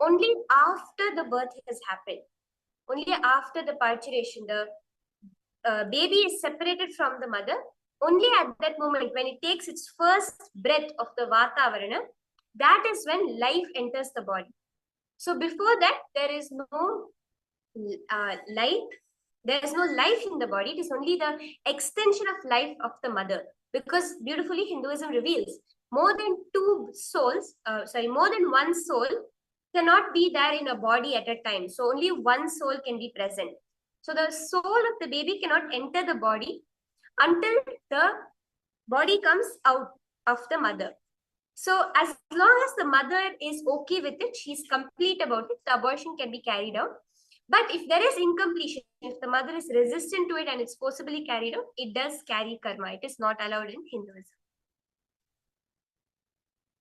only after the birth has happened. Only after the parturition, the baby is separated from the mother. Only at that moment, when it takes its first breath of the Vatavarana, that is when life enters the body. So before that, there is no light. There is no life in the body. It is only the extension of life of the mother. Because beautifully Hinduism reveals more than more than one soul cannot be there in a body at a time. So only one soul can be present. So the soul of the baby cannot enter the body until the body comes out of the mother. So as long as the mother is okay with it, she's complete about it, the abortion can be carried out. But if there is incompletion, if the mother is resistant to it and it's forcibly carried out, it does carry karma. It is not allowed in Hinduism.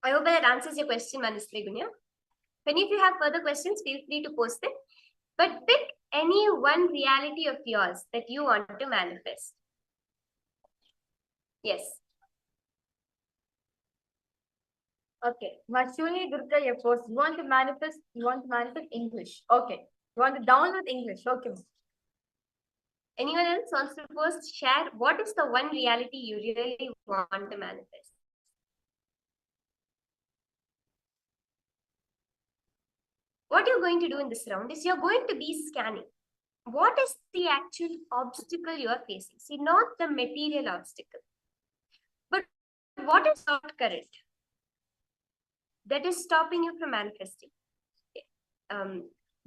I hope that answers your question, Manasri Gunya. If any of you have further questions, feel free to post them. But pick any one reality of yours that you want to manifest. Yes.
Okay. Mashuni Durga, your post. You want to manifest English. Okay. You want to download English. Okay.
Anyone else wants to post? Share. What is the one reality you really want to manifest? What you're going to do in this round is you're going to be scanning. What is the actual obstacle you are facing? See, not the material obstacle, but what is not current that is stopping you from manifesting?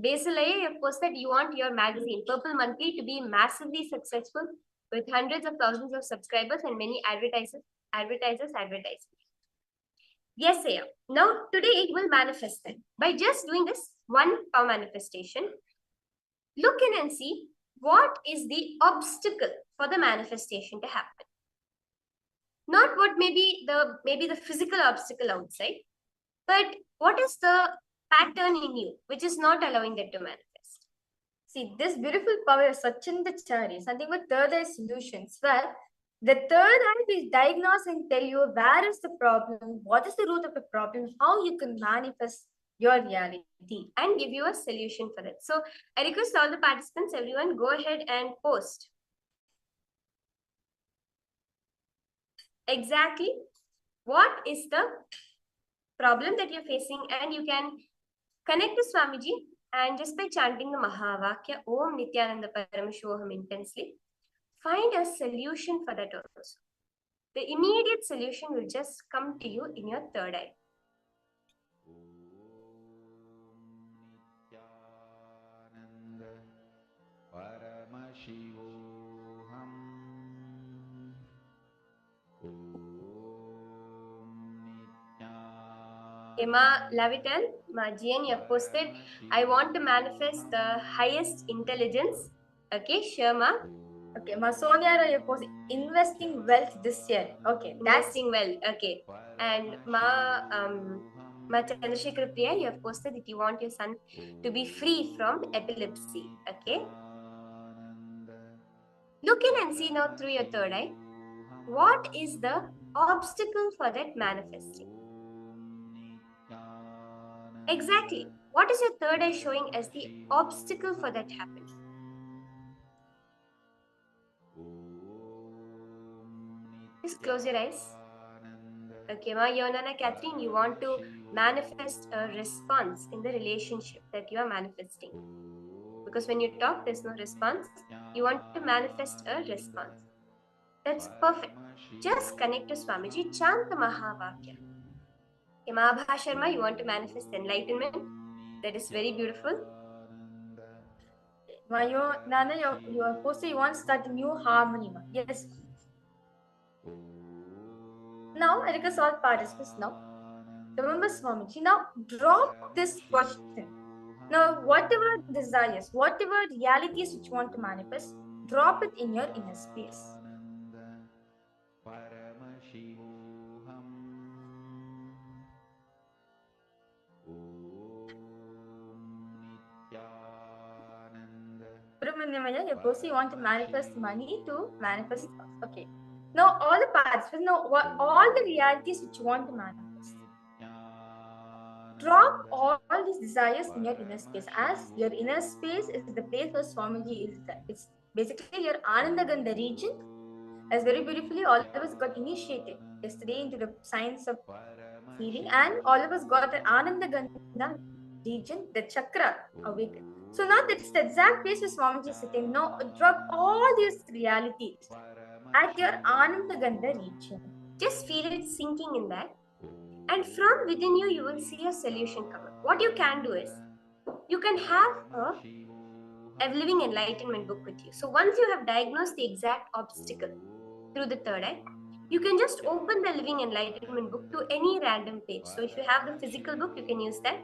Basically, of course, that you want your magazine, Purple Monthly, to be massively successful with hundreds of thousands of subscribers and many advertisers advertising. Yes, Saya. Now, today it will manifest then. By just doing this one power manifestation, look in and see what is the obstacle for the manifestation to happen. Not what maybe the physical obstacle outside, but what is the pattern in you which is not allowing that to manifest.
See, this beautiful power of Sachinda something with third eye solutions. Well, the third eye will diagnose and tell you where is the problem, what is the root of the problem, how you can manifest your reality,
and give you a solution for it. So I request all the participants, everyone, go ahead and post. Exactly what is the problem that you're facing, and you can connect to Swamiji and just by chanting the Mahavakya Om Nityananda Paramashivoham intensely, find a solution for that also. The immediate solution will just come to you in your third eye.
Paramashivoham.
Emma Lavital, Ma GN, you have posted, I want to manifest the highest intelligence. Okay, Sharma.
Okay, Ma Sonia, you post investing wealth this year. Okay,
investing well. Okay, and Ma Chandrasekhar Priya, you have posted that you want your son to be free from epilepsy. Okay. Look in and see now through your third eye. What is the obstacle for that manifesting? Exactly. What is your third eye showing as the obstacle for that happening? Just close your eyes. Okay, Ma Yonana Catherine, you want to manifest a response in the relationship that you are manifesting. Because when you talk, there's no response. You want to manifest a response. That's perfect. Just connect to Swamiji, chant the Mahavakya. Okay, Mahabha Sharma, you want to manifest enlightenment. That is very beautiful.
Nana, you are posted you want to start a new harmony. Yes. Now, I request all participants now. Remember Swamiji. Now, drop this question. Now, whatever desires, whatever realities which you want to manifest, drop it in your inner space. You want to manifest money to manifest. Okay. Now, all the participants, now all the realities which you want to manifest. Drop all these desires in your inner space, as your inner space is the place where Swamiji is. It's basically your Anandagandha region, as very beautifully all of us got initiated yesterday into the science of healing, and all of us got the Anandagandha region, the chakra awakened. So now that's the exact place where Swamiji is sitting. Now drop all these realities at your Anandagandha region.
Just feel it sinking in that. And from within you, you will see a solution come up. What you can do is, you can have a living enlightenment book with you. So once you have diagnosed the exact obstacle through the third eye, You can just open the Living Enlightenment book to any random page. So if you have the physical book, you can use that.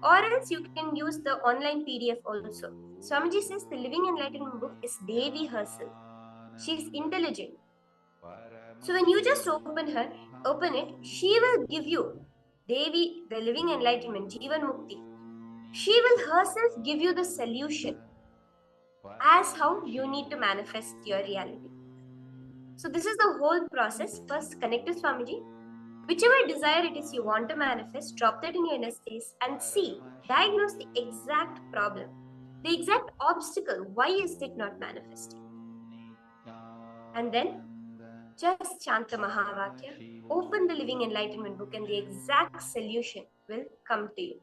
Or else you can use the online PDF also. Swamiji says the Living Enlightenment book is Devi herself. She is intelligent. So when you just open it, she will give you Devi, the Living Enlightenment, Jivan Mukti. She will herself give you the solution as how you need to manifest your reality. So this is the whole process. First, connect to Swamiji. Whichever desire it is you want to manifest, drop that in your inner space and see, diagnose the exact problem, the exact obstacle. Why is it not manifesting? And then just chant the Mahavakya, open the Living Enlightenment book, and the exact solution will come to you.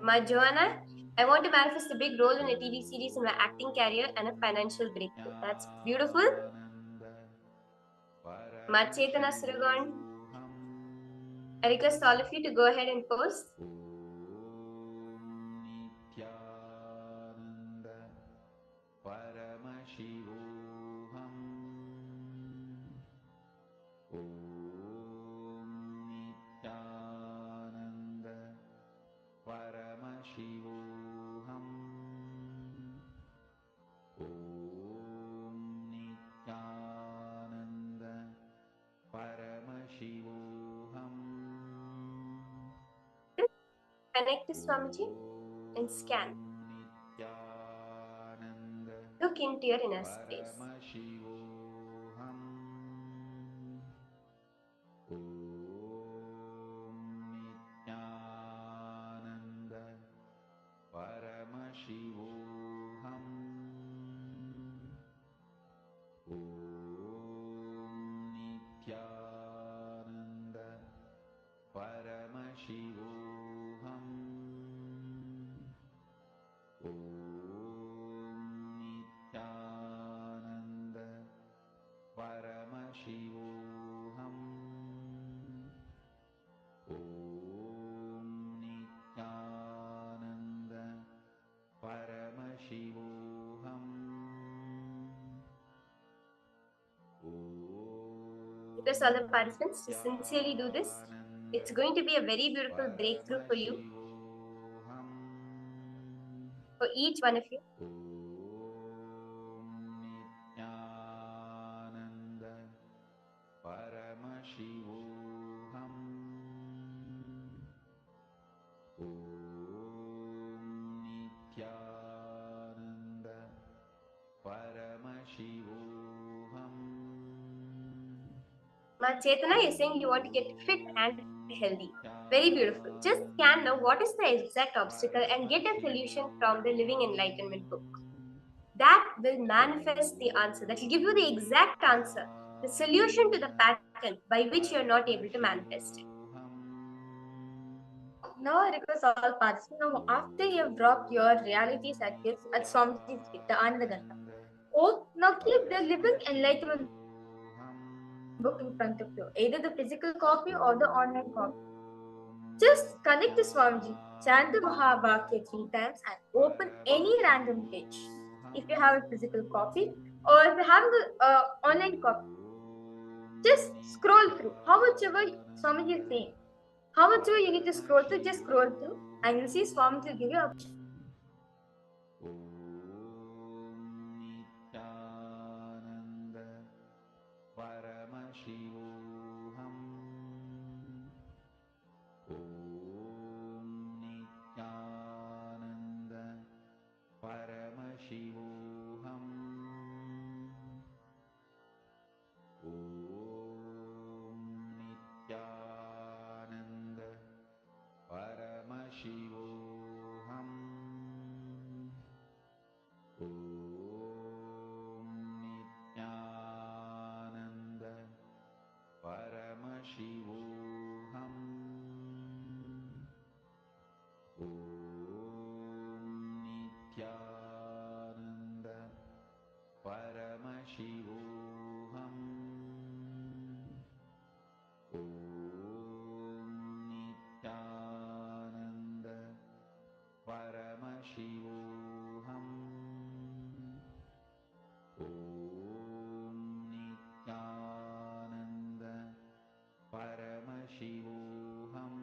Ma Joanna, I want to manifest a big role in a TV series in my acting career and a financial breakthrough. That's beautiful. Ma Chetana Suragan, I request all of you to go ahead and post. Connect to Swamiji and scan. Look into your inner space. Request all the participants to sincerely do this. It's going to be a very beautiful breakthrough for you, for each one of you. Ma Chetana is saying you want to get fit and healthy. Very beautiful. Just scan now what is the exact obstacle and get a solution from the Living Enlightenment book. That will manifest the answer. That will give you the exact answer, the solution to the pattern by which you are not able to manifest it.
Now I request all participants, now after you have dropped your reality circuits at Swamiji's feet, the Anandaganta. Oh, now keep the Living Enlightenment book in front of you, either the physical copy or the online copy. Just connect to Swamiji, chant the Mahavakya 3 times and open any random page. If you have a physical copy or if you have the online copy, just scroll through. How much ever Swamiji is saying, how much ever you need to scroll through, just scroll through and you'll see Swamiji will give you a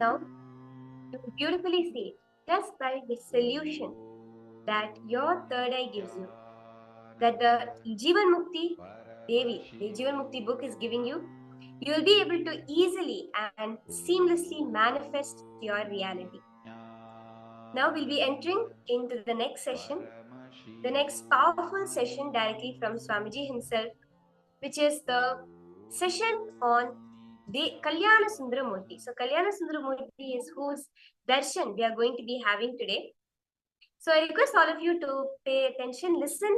Now, you beautifully say, just by the solution that your third eye gives you, that the Jivan Mukti Devi, the Jivan Mukti book is giving you, you will be able to easily and seamlessly manifest your reality. Now we'll be entering into the next session, the next powerful session directly from Swamiji himself, which is the session on the Kalyana Sundaramurti. So Kalyana Sundaramurti is whose darshan we are going to be having today. So I request all of you to pay attention, listen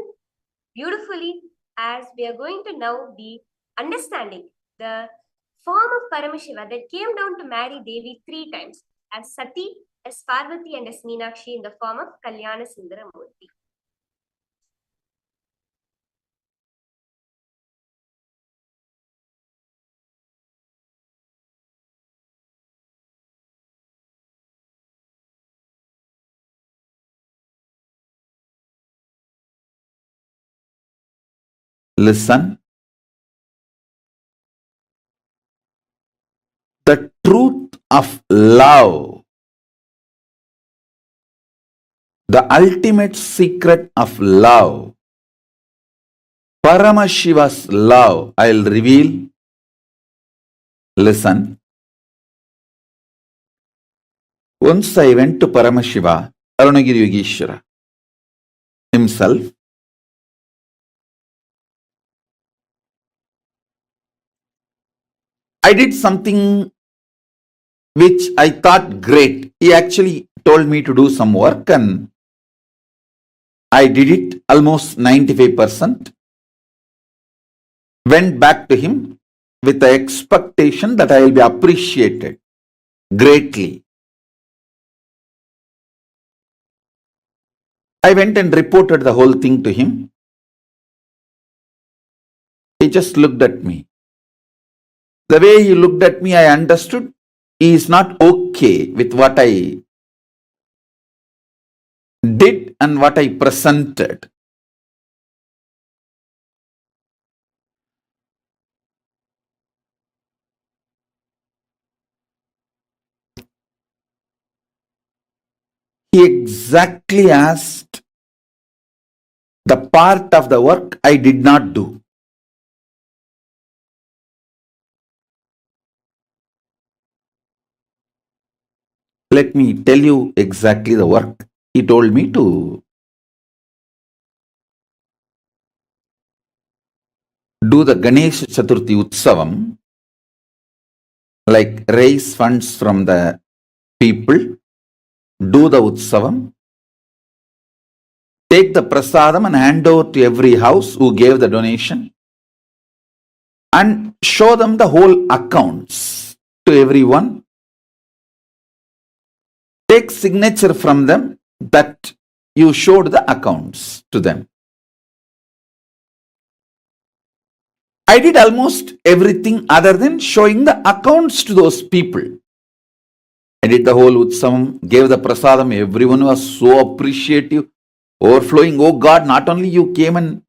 beautifully, as we are going to now be understanding the form of Paramashiva that came down to marry Devi 3 times, as Sati, as Parvati, and as Meenakshi, in the form of Kalyana Sundaramurti.
Listen. The truth of love, the ultimate secret of love, Paramashiva's love, I'll reveal. Listen. Once I went to Paramashiva, Arunagiri Yogeshwara himself. I did something which I thought great. He actually told me to do some work and I did it almost 95%. Went back to him with the expectation that I will be appreciated greatly. I went and reported the whole thing to him. He just looked at me. The way he looked at me, I understood he is not okay with what I did and what I presented. He exactly asked the part of the work I did not do. Let me tell you exactly the work he told me to do. The Ganesh Chaturthi Utsavam, like raise funds from the people, do the Utsavam, take the prasadam and hand over to every house who gave the donation and show them the whole accounts to everyone. Take signature from them that you showed the accounts to them. I did almost everything other than showing the accounts to those people. I did the whole Utsavam, gave the prasadam. Everyone was so appreciative, overflowing. Oh God, not only you came and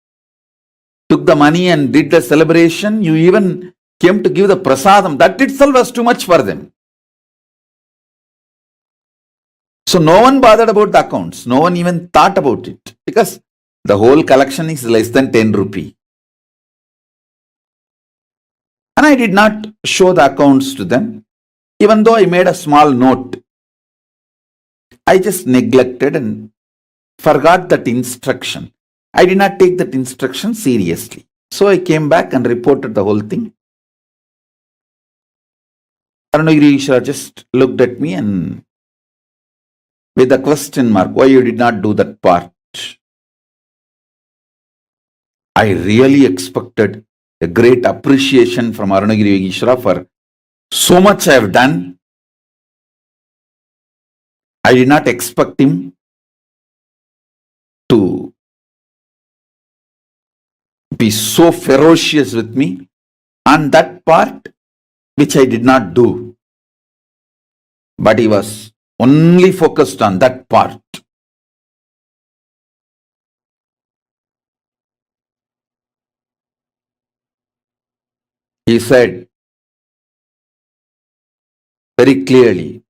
took the money and did the celebration, you even came to give the prasadam. That itself was too much for them. So no one bothered about the accounts. No one even thought about it because the whole collection is less than 10 rupee. And I did not show the accounts to them, even though I made a small note. I just neglected and forgot that instruction. I did not take that instruction seriously. So I came back and reported the whole thing. Arunagiri Ishra just looked at me and with a question mark, why you did not do that part? I really expected a great appreciation from Arunagiri Ishra for so much I have done. I did not expect him to be so ferocious with me on that part which I did not do. But he was only focused on that part. He said very clearly,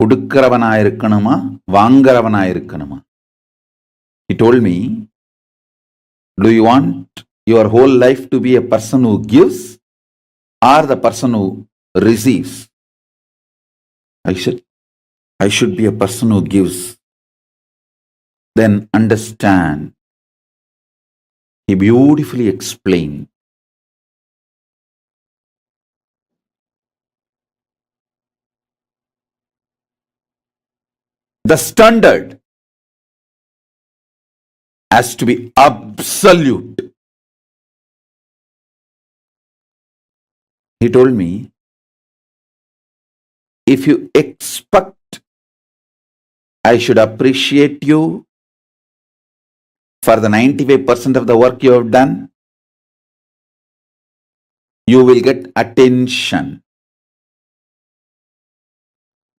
கொடுக்கிறவனாயிருக்கணுமா வாங்குறவனாயிருக்கணுமா? He told me, do you want your whole life to be a person who gives or the person who receives? I said, I should be a person who gives. Then understand. He beautifully explained. The standard has to be absolute. He told me, if you expect I should appreciate you for the 95% of the work you have done, you will get attention.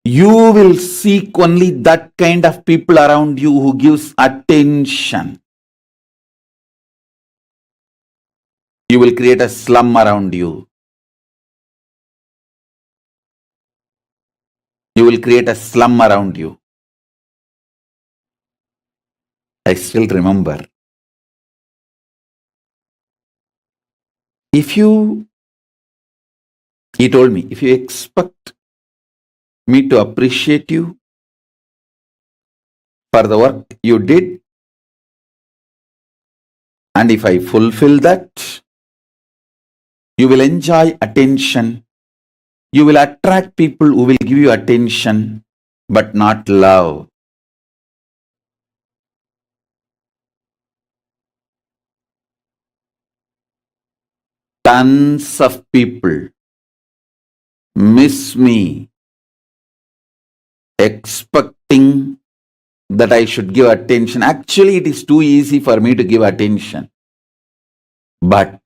You will seek only that kind of people around you who gives attention. You will create a slum around you. You will create a slum around you. I still remember. He told me, if you expect me to appreciate you for the work you did, and if I fulfill that, you will enjoy attention. You will attract people who will give you attention, but not love. Tons of people miss me expecting that I should give attention. Actually, it is too easy for me to give attention. But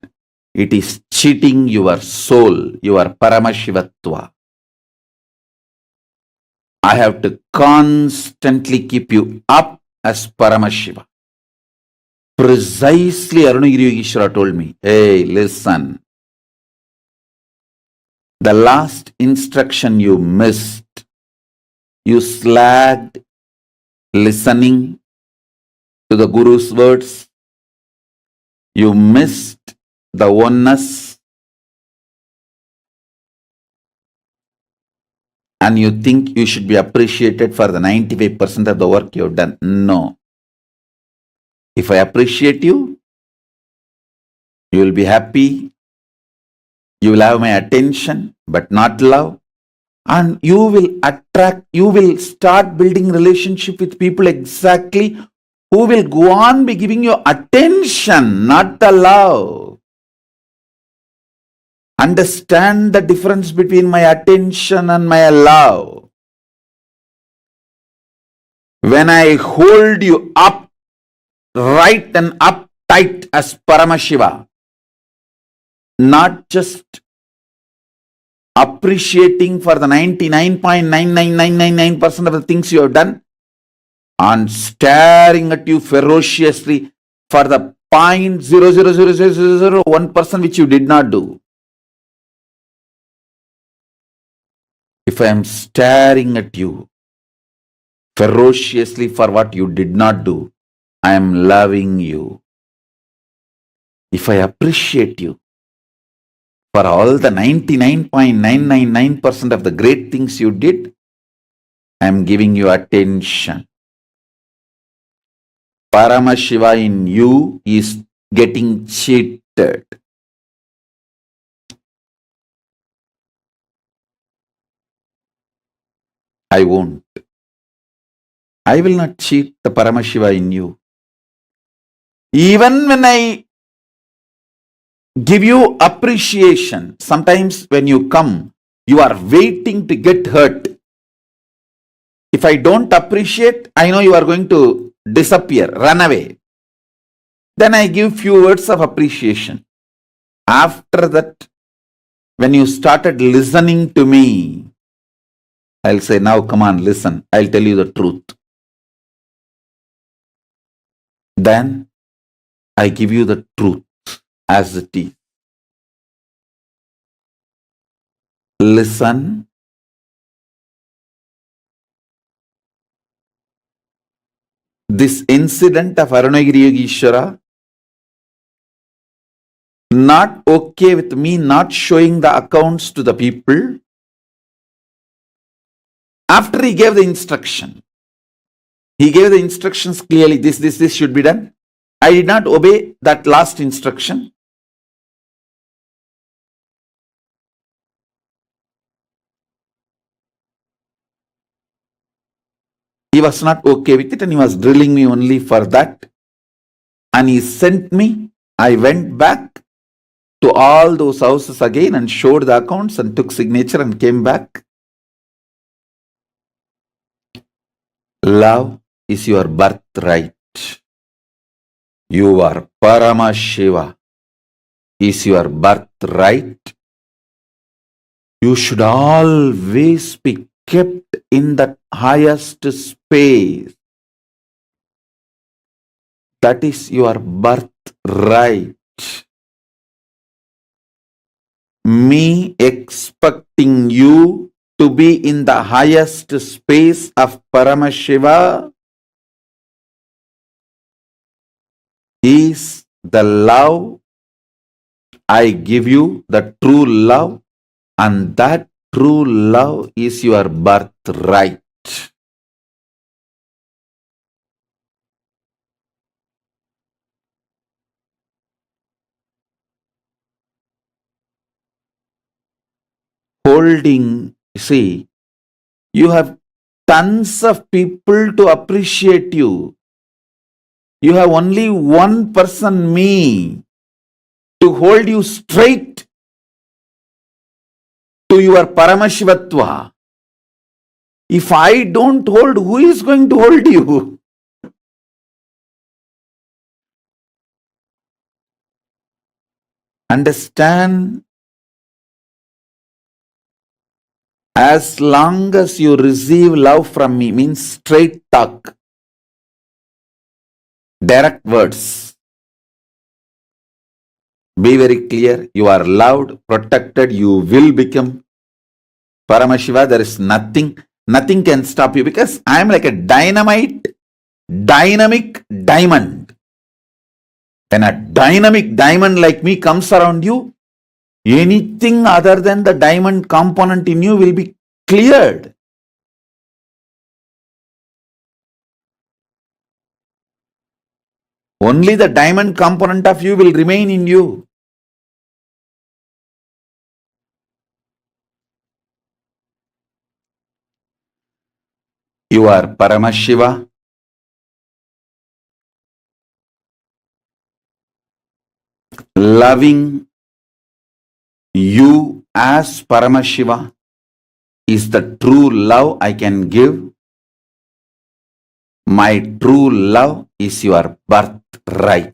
it is cheating your soul, your Paramashivatva. I have to constantly keep you up as Paramashiva. Precisely Arunagiri Yogeshwara told me, hey, listen. The last instruction you missed. You slacked listening to the Guru's words. You missed the oneness. And you think you should be appreciated for the 95% of the work you have done. No. If I appreciate you, you will be happy. You will have my attention, but not love. And you will start building relationship with people exactly who will go on be giving you attention, not the love. Understand the difference between my attention and my love. When I hold you up, right and uptight as Paramashiva, not just appreciating for the 99.99999% of the things you have done, and staring at you ferociously for the 0.00001% which you did not do. If I am staring at you ferociously for what you did not do, I am loving you. If I appreciate you for all the 99.999% of the great things you did, I am giving you attention. Paramashiva in you is getting cheated. I won't. I will not cheat the Paramashiva in you. Even when I give you appreciation, sometimes when you come, you are waiting to get hurt. If I don't appreciate, I know you are going to disappear, run away. Then I give few words of appreciation. After that, when you started listening to me, I'll say, now come on, listen. I'll tell you the truth. Then I give you the truth as it is. Listen this incident of Arunagiri Yogeshwara, not okay with me not showing the accounts to the people after he gave the instruction. He gave the instructions clearly, this should be done. I did not obey that last instruction. He was not okay with it and he was drilling me only for that. And he sent me. I went back to all those houses again and showed the accounts and took signature and came back. Love is your birthright. Your Paramashiva is your birthright. You should always be kept in the highest space. That is your birthright. Me expecting you to be in the highest space of Paramashiva is the love I give you, the true love, and that true love is your birthright. Holding, see, you have tons of people to appreciate you. You have only one person, me, to hold you straight to your Paramashivatva. If I don't hold, who is going to hold you? Understand? As long as you receive love from me, means straight talk, direct words. Be very clear, you are loved, protected, you will become Paramashiva. There is nothing can stop you because I am like a dynamic diamond. When a dynamic diamond like me comes around you, anything other than the diamond component in you will be cleared. Only the diamond component of you will remain in you. You are Paramashiva. Loving you as Paramashiva is the true love I can give. My true love is your birthright.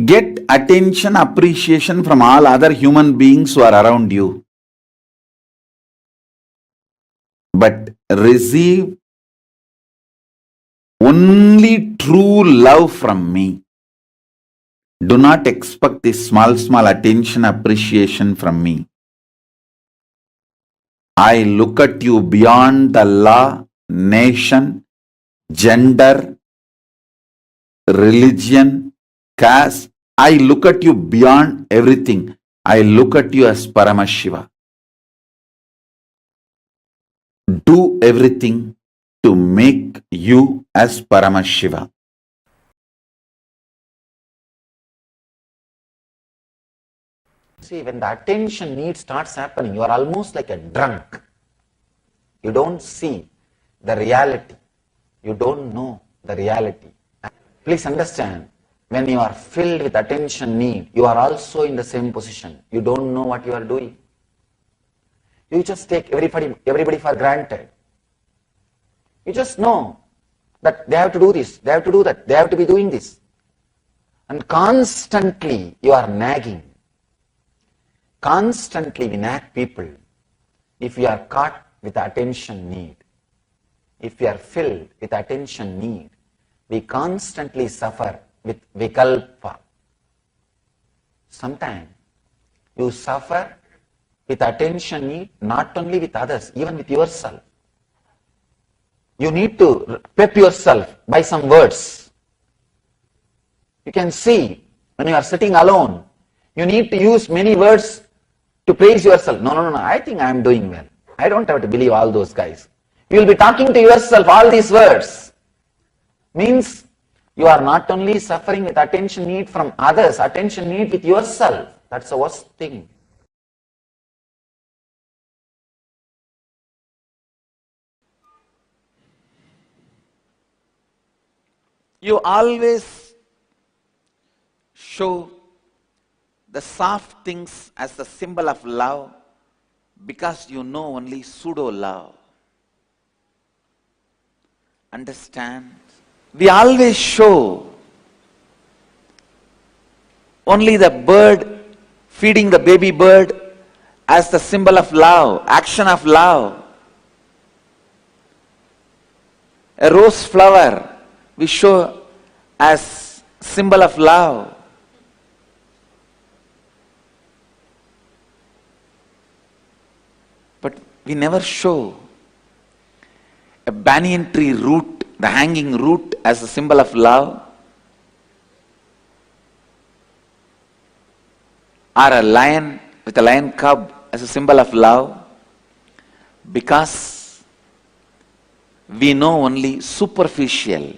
Get attention, appreciation from all other human beings who are around you. But receive only true love from me. Do not expect this small attention, appreciation from me. I look at you beyond the law, nation, gender, religion, caste. I look at you beyond everything. I look at you as Paramashiva. Do everything to make you as Paramashiva. See, when the attention need starts happening, you are almost like a drunk. You don't see the reality. You don't know the reality. Please understand, when you are filled with attention need, you are also in the same position. You don't know what you are doing. You just take everybody for granted. You just know that they have to do this, they have to do that, they have to be doing this. And constantly you are nagging. Constantly we nag people if we are caught with attention need. If we are filled with attention need, we constantly suffer with vikalpa. Sometimes you suffer with attention need not only with others, even with yourself. You need to pep yourself by some words. You can see when you are sitting alone, you need to use many words to praise yourself. No, I think I am doing well. I don't have to believe all those guys. You will be talking to yourself all these words. Means you are not only suffering with attention need from others, attention need with yourself. That's the worst thing.
You always show the soft things as the symbol of love because you know only pseudo love. Understand? We always show only the bird feeding the baby bird as the symbol of love, action of love. A rose flower we show as symbol of love. But we never show a banyan tree root, the hanging root, as a symbol of love, or a lion with a lion cub as a symbol of love, because we know only superficial,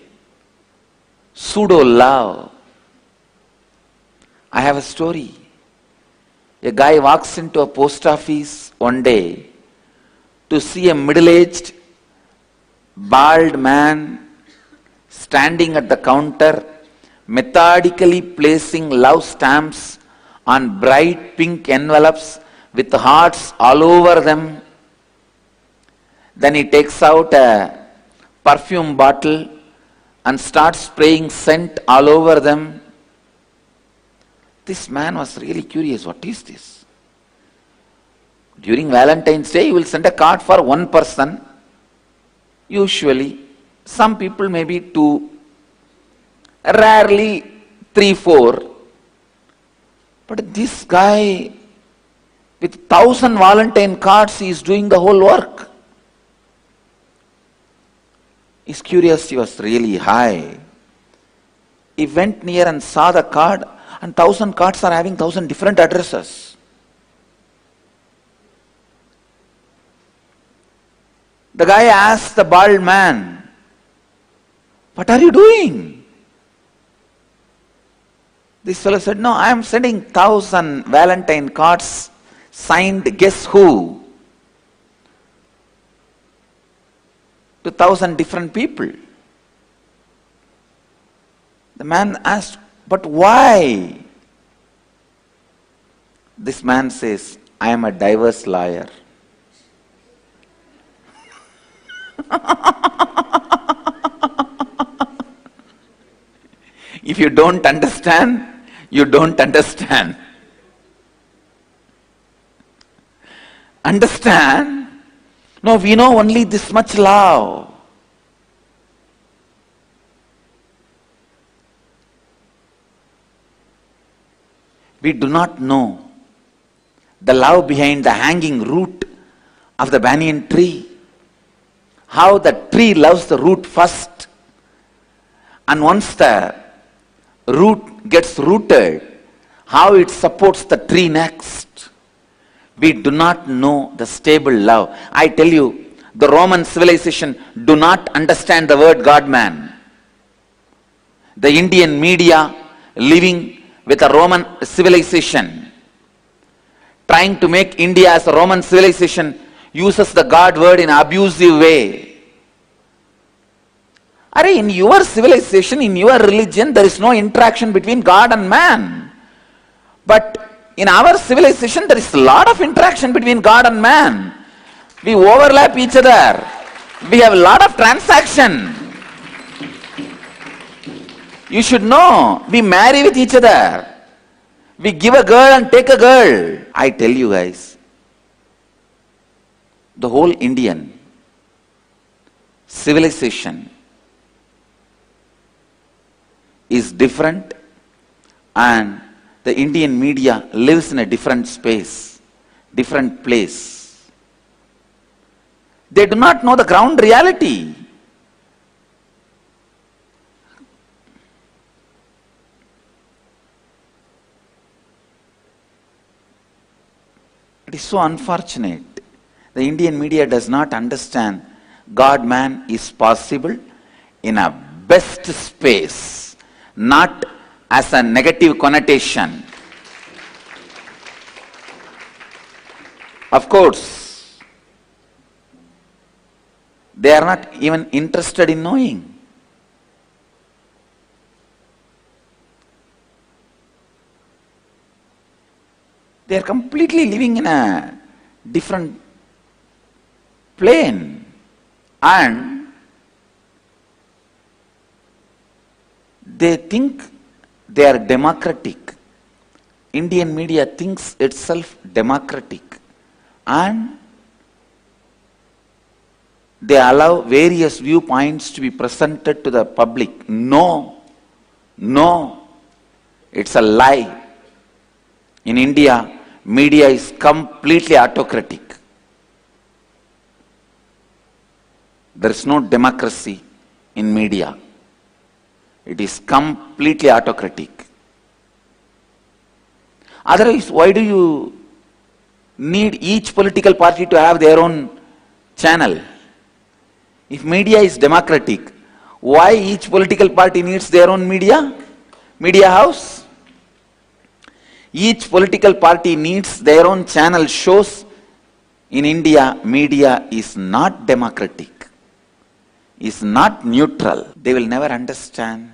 pseudo love. I have a story. A guy walks into a post office one day to see a middle-aged, bald man standing at the counter, methodically placing love stamps on bright pink envelopes with hearts all over them. Then he takes out a perfume bottle and starts spraying scent all over them. This man was really curious. What is this? During Valentine's Day, you will send a card for one person. Usually, some people maybe two, rarely 3, 4. But this guy, with 1,000 Valentine cards, he is doing the whole work. His curiosity was really high. He went near and saw the card, and 1,000 cards are having 1,000 different addresses. The guy asked the bald man, "What are you doing?" This fellow said, "No, I am sending 1,000 Valentine cards signed guess who to 1,000 different people." The man asked, "But why?" This man says, "I am a divorce lawyer." If you don't understand, you don't understand. Understand? No, we know only this much love. We do not know the love behind the hanging root of the banyan tree. How the tree loves the root first, and once the root gets rooted, how it supports the tree next. We do not know the stable love. I tell you, the Roman civilization do not understand the word God-man. The Indian media living with a Roman civilization, trying to make India as a Roman civilization, uses the God word in an abusive way. In your civilization, in your religion, there is no interaction between God and man. But in our civilization, there is a lot of interaction between God and man. We overlap each other. We have a lot of transaction. You should know, we marry with each other. We give a girl and take a girl. I tell you guys, the whole Indian civilization is different, and the Indian media lives in a different space, different place. They do not know the ground reality. is so unfortunate. The Indian media does not understand God-man is possible in a best space, not as a negative connotation. Of course, they are not even interested in knowing. They are completely living in a different plane, and they think they are democratic. Indian media thinks itself democratic, and they allow various viewpoints to be presented to the public. No, it's a lie. In India, media is completely autocratic. There is no democracy in media. It is completely autocratic. Otherwise, why do you need each political party to have their own channel? If media is democratic, why each political party needs their own media house? Each political party needs their own channel. Shows in India, media is not democratic, is not neutral. They will never understand.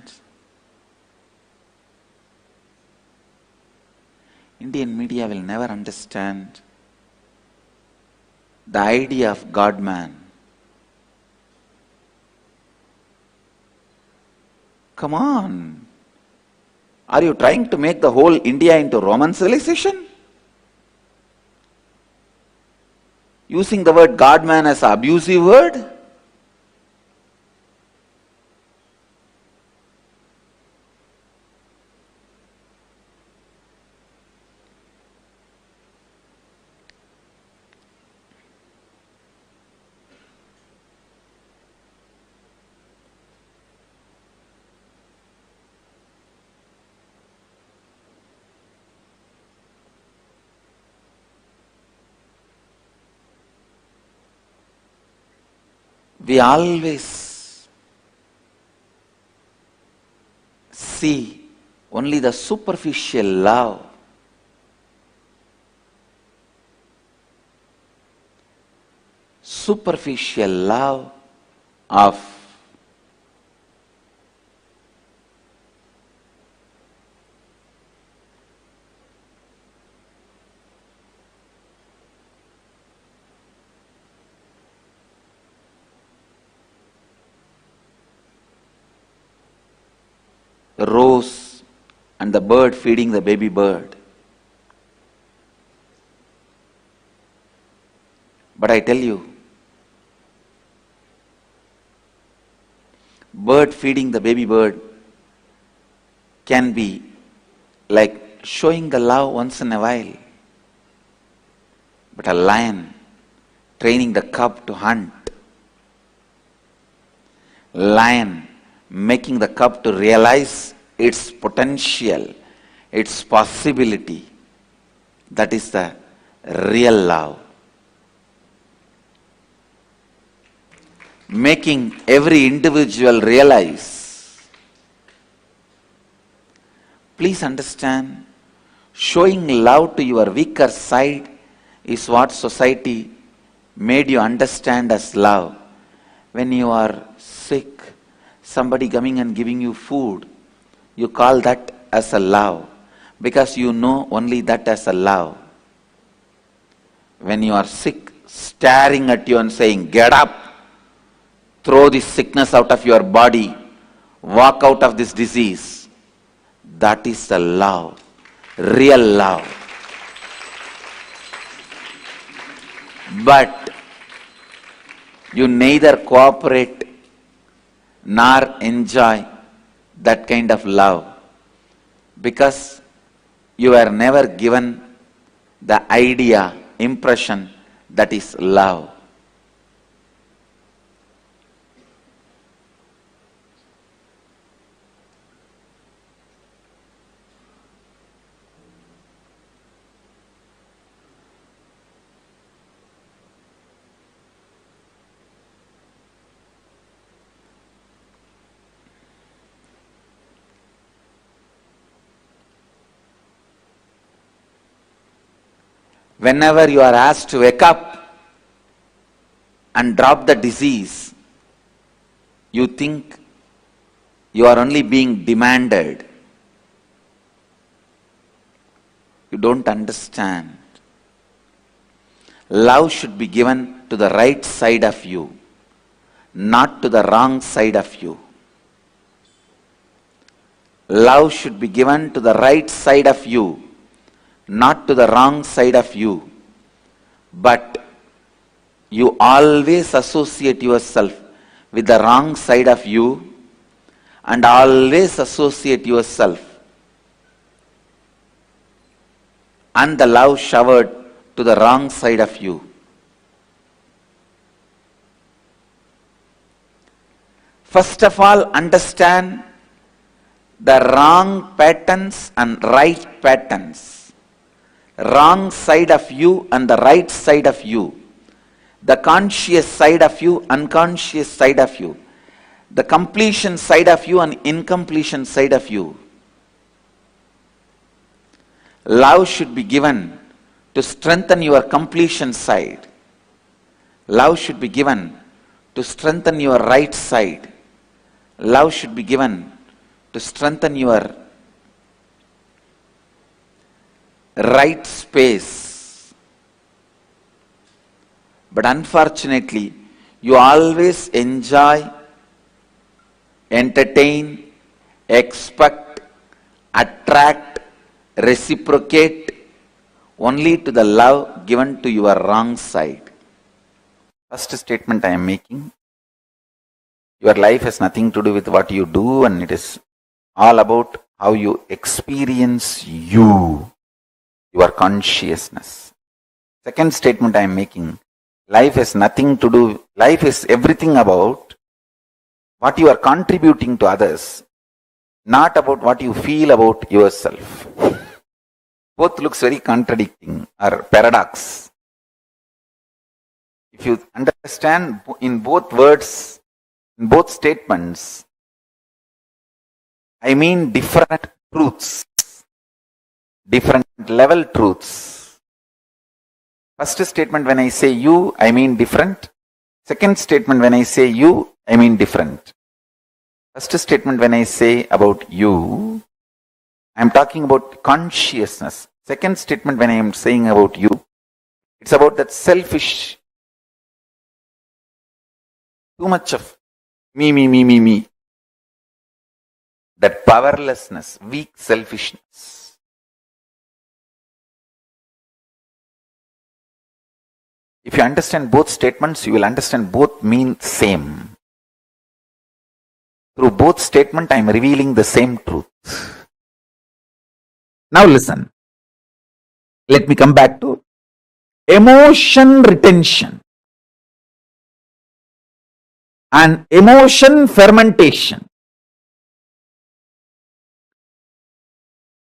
Indian media will never understand the idea of God-man. Come on. Are you trying to make the whole India into Roman civilization? Using the word God-man as an abusive word? We always see only the superficial love. Superficial love of the rose and the bird feeding the baby bird. But I tell you, bird feeding the baby bird can be like showing the love once in a while. But a lion training the cub to hunt, lion making the cub to realize its potential, its possibility, that is the real love. Making every individual realize. Please understand, showing love to your weaker side is what society made you understand as love. When you are sick, somebody coming and giving you food, you call that as a love, because you know only that as a love. When you are sick, staring at you and saying, "Get up, throw this sickness out of your body, walk out of this disease," that is the love, real love. But you neither cooperate nor enjoy that kind of love, because you are never given the idea, impression that is love. Whenever you are asked to wake up and drop the disease, you think you are only being demanded. You don't understand. Love should be given to the right side of you, not to the wrong side of you. Love should be given to the right side of you, not to the wrong side of you. But you always associate yourself with the wrong side of you and always associate yourself and the love showered to the wrong side of you. First of all, understand the wrong patterns and right patterns. Wrong side of you and the right side of you. The conscious side of you, unconscious side of you. The completion side of you and incompletion side of you. Love should be given to strengthen your completion side. Love should be given to strengthen your right side. Love should be given to strengthen your right space. But unfortunately, you always enjoy, entertain, expect, attract, reciprocate only to the love given to your wrong side. First statement I am making, your life has nothing to do with what you do, and it is all about how you experience you, your consciousness. Second statement I am making, life has nothing to do, life is everything about what you are contributing to others, not about what you feel about yourself. Both looks very contradicting or paradox. If you understand in both words, in both statements, I mean different truths, different level truths. First statement when I say you, I mean different. Second statement when I say you, I mean different. First statement when I say about you, I am talking about consciousness. Second statement when I am saying about you, it's about that selfish, too much of me. That powerlessness, weak selfishness. If you understand both statements, you will understand both mean same. Through both statements, I am revealing the same truth. Now listen. Let me come back to emotion retention and emotion fermentation.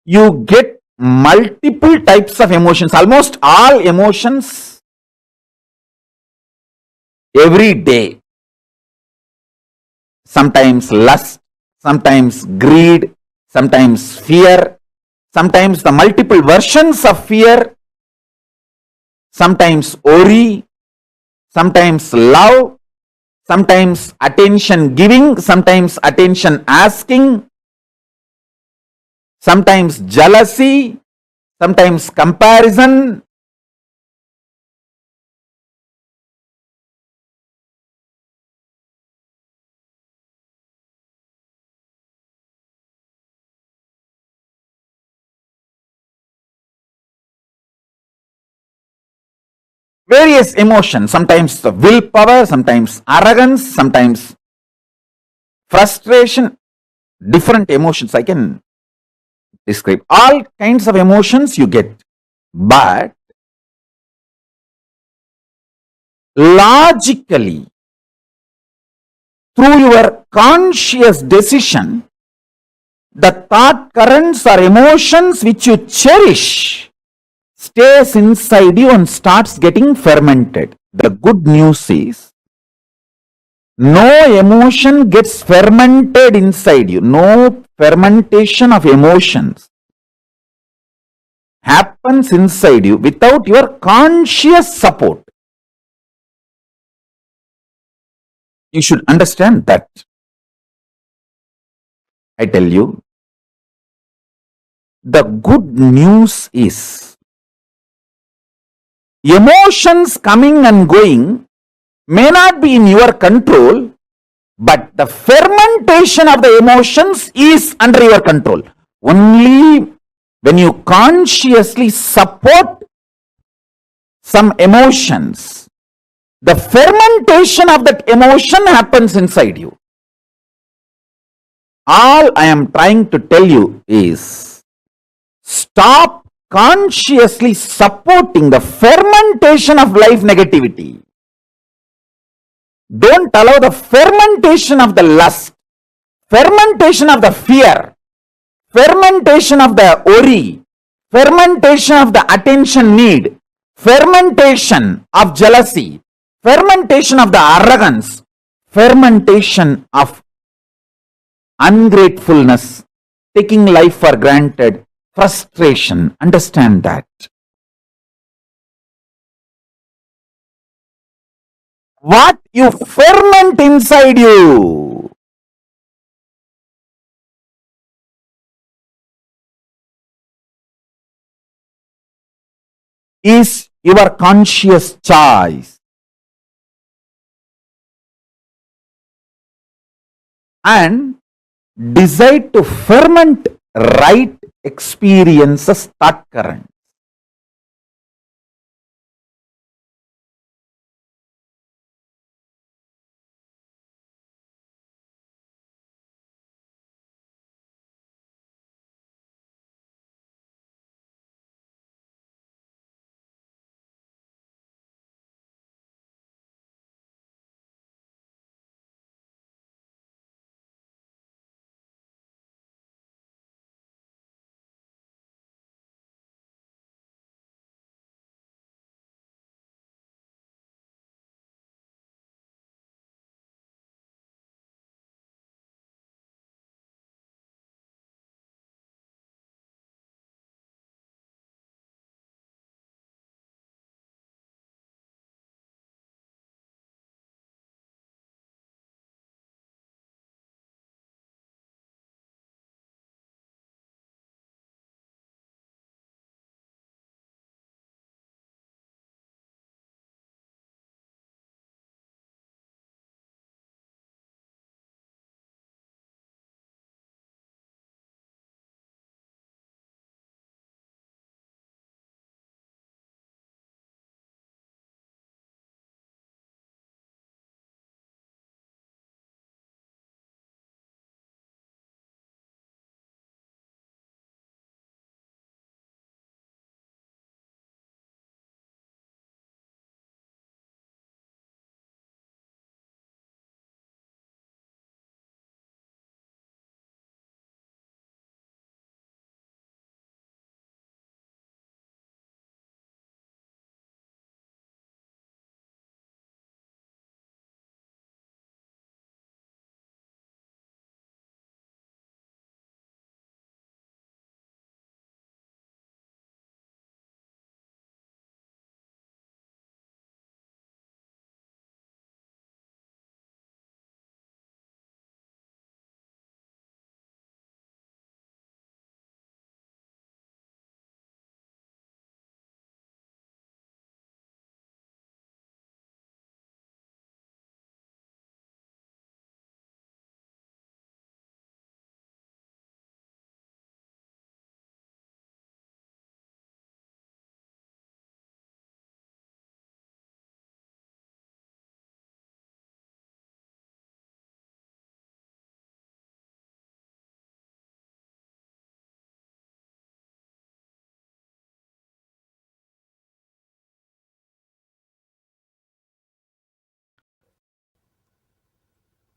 You get multiple types of emotions, almost all emotions every day. Sometimes lust, sometimes greed, sometimes fear, sometimes the multiple versions of fear, sometimes worry, sometimes love, sometimes attention giving, sometimes attention asking, sometimes jealousy, sometimes comparison. Various emotions, sometimes the willpower, sometimes arrogance, sometimes frustration, different emotions I can describe. All kinds of emotions you get. But logically, through your conscious decision, the thought currents or emotions which you cherish stays inside you and starts getting fermented. The good news is, no emotion gets fermented inside you. No fermentation of emotions
happens inside you without your conscious support. You should understand that. I tell you, the good news is emotions coming and going may not be in your control, but the fermentation of the emotions is under your control. Only when you consciously support some emotions, the fermentation of that emotion happens inside you. All I am trying to tell you is stop consciously supporting the fermentation of life negativity. Don't allow the fermentation of the lust, fermentation of the fear, fermentation of the worry, fermentation of the attention need, fermentation of jealousy, fermentation of the arrogance, fermentation of ungratefulness, taking life for granted, frustration. Understand that. What you ferment inside you is your conscious choice. And decide to ferment right experiences, thought current.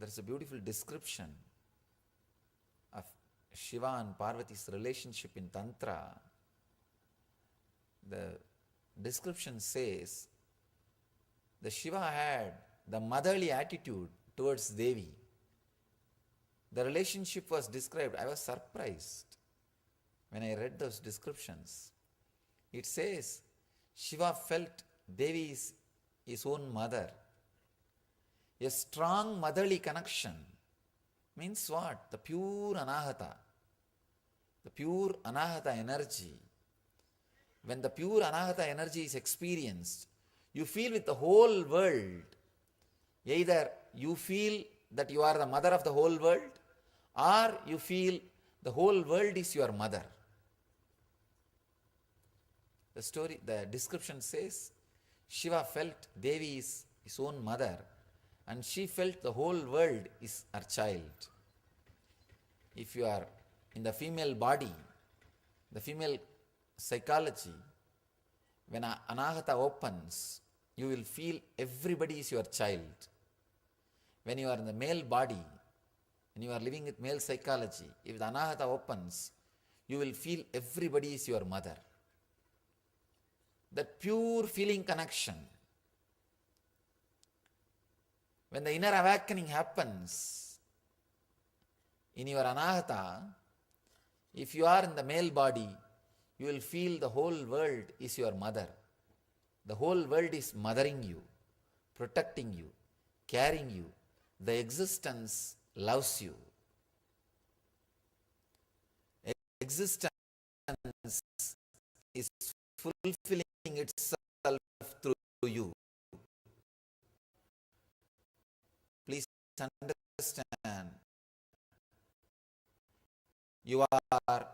There's a beautiful description of Shiva and Parvati's relationship in Tantra. The description says the Shiva had the motherly attitude towards Devi. The relationship was described. I was surprised when I read those descriptions. It says Shiva felt Devi is his own mother. A strong motherly connection means what? The pure anahata. The pure anahata energy. When the pure anahata energy is experienced, you feel with the whole world. Either you feel that you are the mother of the whole world, or you feel the whole world is your mother. The description says, Shiva felt Devi is his own mother, and she felt the whole world is her child. If you are in the female body, the female psychology, when anahata opens, you will feel everybody is your child. When you are in the male body, when you are living with male psychology, if the anahata opens, you will feel everybody is your mother. That pure feeling connection. When the inner awakening happens in your anahata, if you are in the male body, you will feel the whole world is your mother. The whole world is mothering you, protecting you, carrying you. The existence loves you. Existence is fulfilling itself through you. Please understand. You are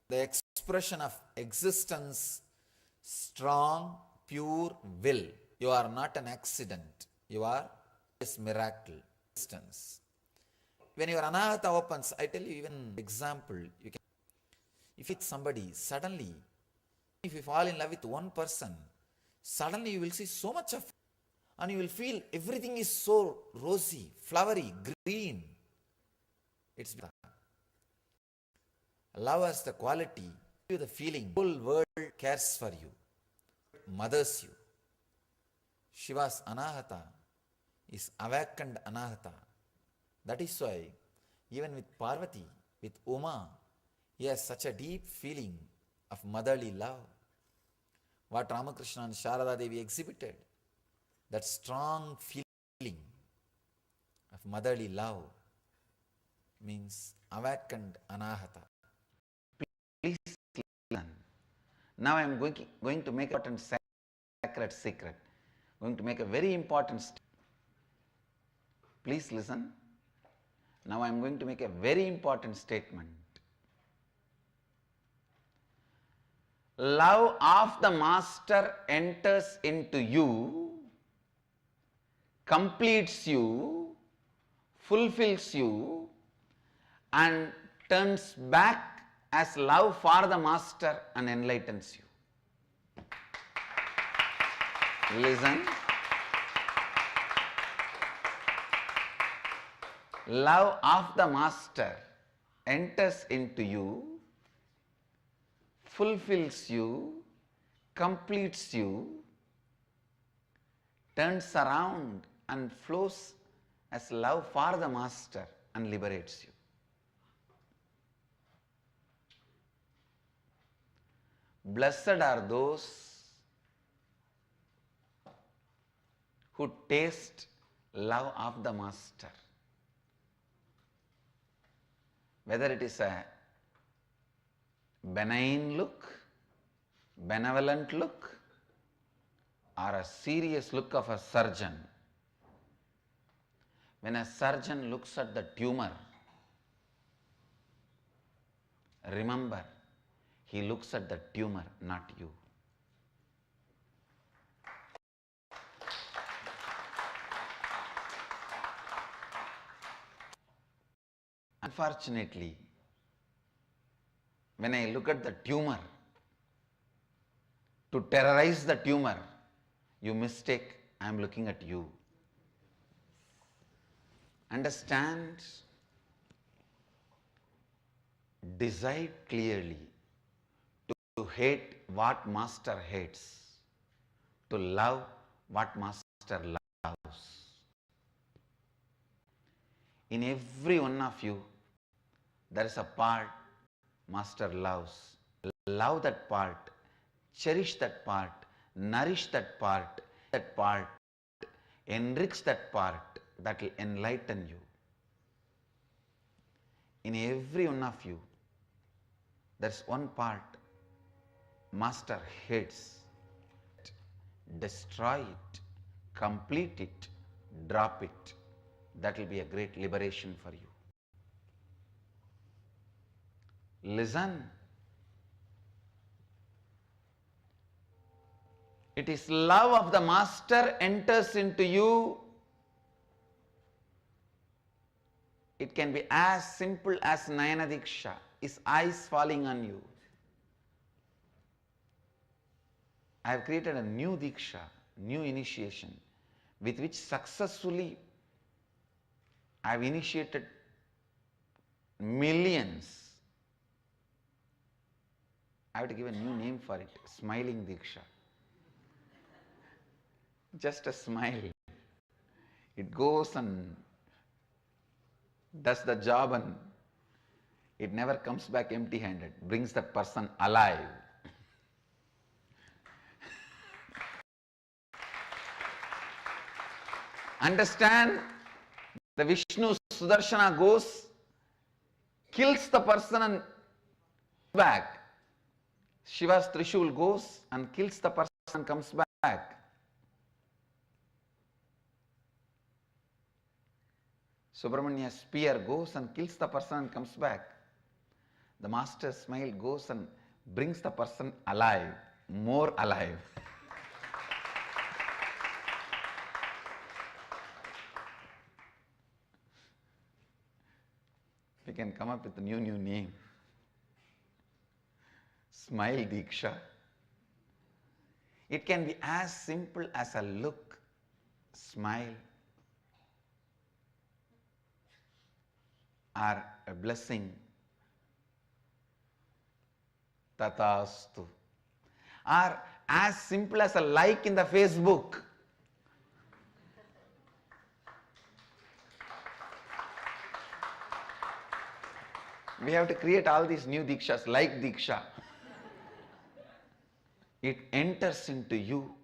the expression of existence, strong, pure will. You are not an accident. You are this miracle. Existence. When your anahata opens, I tell you even example, you can, if it's somebody, suddenly, if you fall in love with one person, suddenly you will see so much of, and you will feel everything is so rosy, flowery, green. It's love has the quality, the feeling, the whole world cares for you, mothers you. Shiva's anahata is awakened anahata. That is why even with Parvati, with Uma, he has such a deep feeling of motherly love. What Ramakrishna and Sharada Devi exhibited, that strong feeling of motherly love means awakened anahata. Please listen. Now I am going to make an important sacred secret. Going to make a very important statement. Please listen. Now I am going to make a very important statement. Love of the master enters into you, completes you, fulfills you, and turns back as love for the master and enlightens you. Listen. Love of the master enters into you, fulfills you, completes you, turns around and flows as love for the master and liberates you. Blessed are those who taste love of the master. Whether it is a benign look, benevolent look, or a serious look of a surgeon. When a surgeon looks at the tumor, remember, he looks at the tumor, not you. Unfortunately, when I look at the tumor, to terrorize the tumor, you mistake I am looking at you. Understand, decide clearly to hate what master hates, to love what master loves. In every one of you, there is a part
Master loves. Love that part, cherish that part, nourish that part, enrich that part, that will enlighten you. In every one of you, there's one part Master hates. Destroy it, complete it, drop it. That will be a great liberation for you. Listen. It is love of the Master enters into you. It can be as simple as Nayana Diksha, his eyes falling on you. I have created a new Diksha, new initiation, with which successfully I have initiated millions. I have to give a new name for it, Smiling Diksha. Just a smile. It goes and does the job and it never comes back empty-handed, brings that person alive. Understand? The Vishnu Sudarshana goes, kills the person and back. Shiva's Trishul goes and kills the person and comes back. Subramania's spear goes and kills the person and comes back. The Master's smile goes and brings the person alive, more alive. We can come up with a new name. Smile Diksha. It can be as simple as a look, smile, or a blessing, Tatastu, or as simple as a like in the Facebook. We have to create all these new Dikshas, like Diksha. It enters into you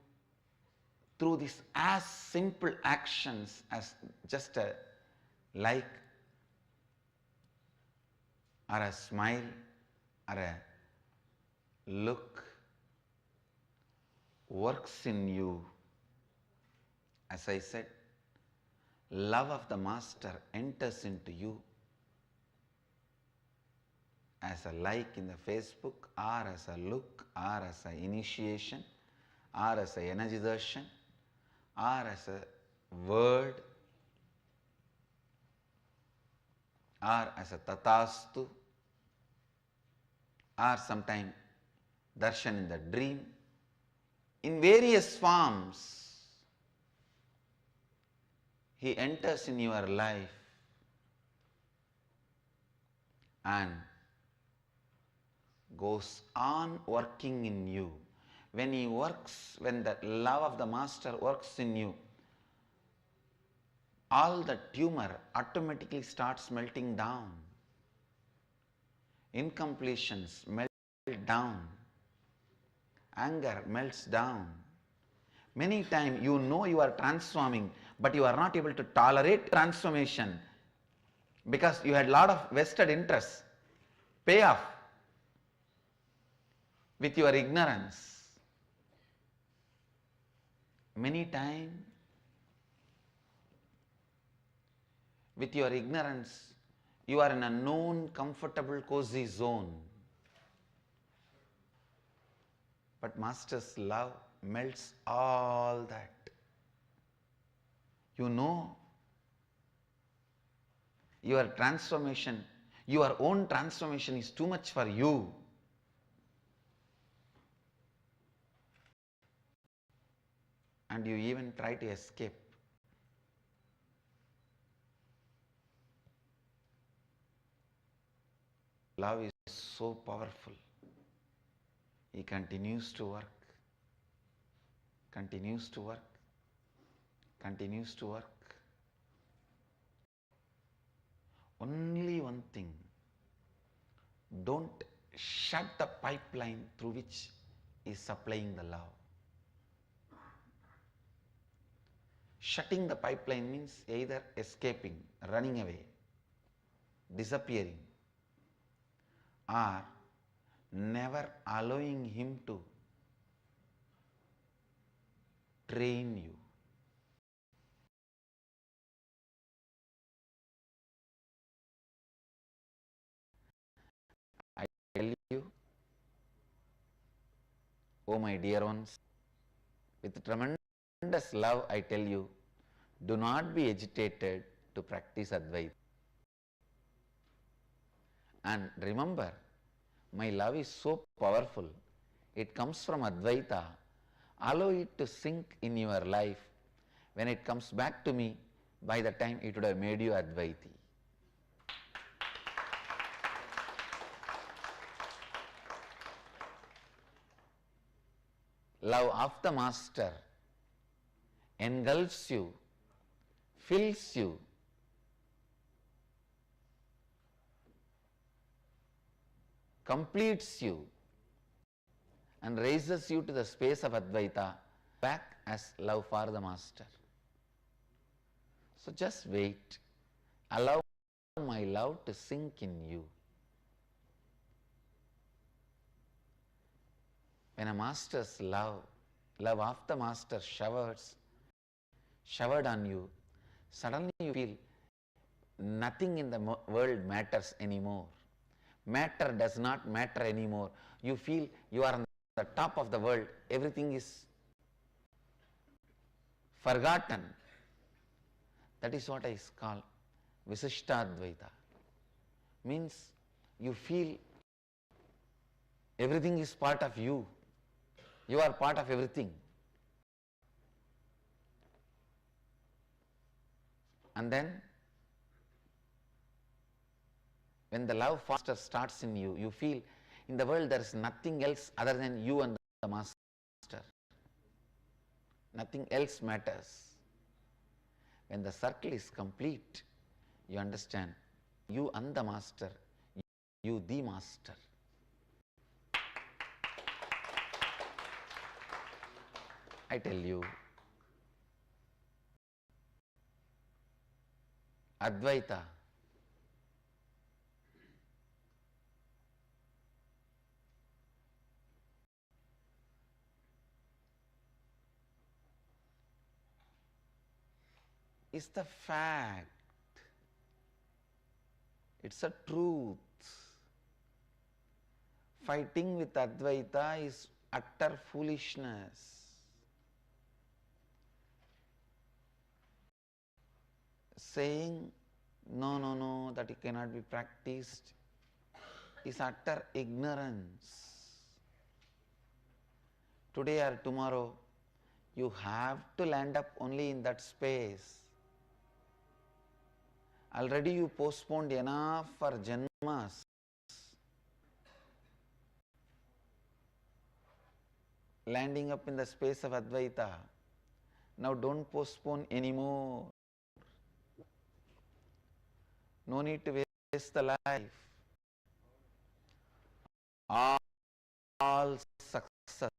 through these as simple actions as just a like, or a smile, or a look, works in you. As I said, love of the Master enters into you as a like in the Facebook, or as a look, or as an initiation, or as a energy darshan, or as a word, or as a tatastu, or sometime darshan in the dream, in various forms. He enters in your life and goes on working in you. When he works, when that love of the Master works in you, all the tumor automatically starts melting down. Incompletions melt down. Anger melts down. Many times you know you are transforming, but you are not able to tolerate transformation because you had a lot of vested interests, payoff with your ignorance. Many times with your ignorance, you are in a known, comfortable, cozy zone. But Master's love melts all that. You know your transformation, your own transformation is too much for you. And you even try to escape. Love is so powerful. He continues to work, continues to work, continues to work. Only one thing, don't
shut the pipeline through which is supplying the love. Shutting the pipeline means either escaping, running away, disappearing, or never allowing him to train you. I tell you, oh my dear ones, with tremendous love I tell you, do not be agitated to practice Advaita. And remember, my love is so powerful. It comes from Advaita. Allow it to sink in your life. When it comes back to me, by the time it would have made you Advaiti. Love of the Master engulfs you, fills you, completes you, and raises you to the space of Advaita back as love for the Master. So just wait. Allow my love to sink in you. When a Master's love of the Master showered on you, suddenly you feel nothing in the world matters anymore. Matter does not matter anymore. You feel you are on the top of the world. Everything is forgotten. That is what I call Visishtadvaita. Means you feel everything is part of you. You are part of everything. And then when the love faster starts in you, you feel in the world there is nothing else other than you and the Master. Nothing else matters. When the circle is complete, you understand you and the Master, you the Master. I tell you, Advaita is the fact. It's a truth. Fighting with Advaita is utter foolishness. Saying, no, that it cannot be practiced is utter ignorance. Today or tomorrow, you have to land up only in that space. Already you postponed enough for janmas. Landing up in the space of Advaita. Now don't postpone anymore. No need to waste the life. All success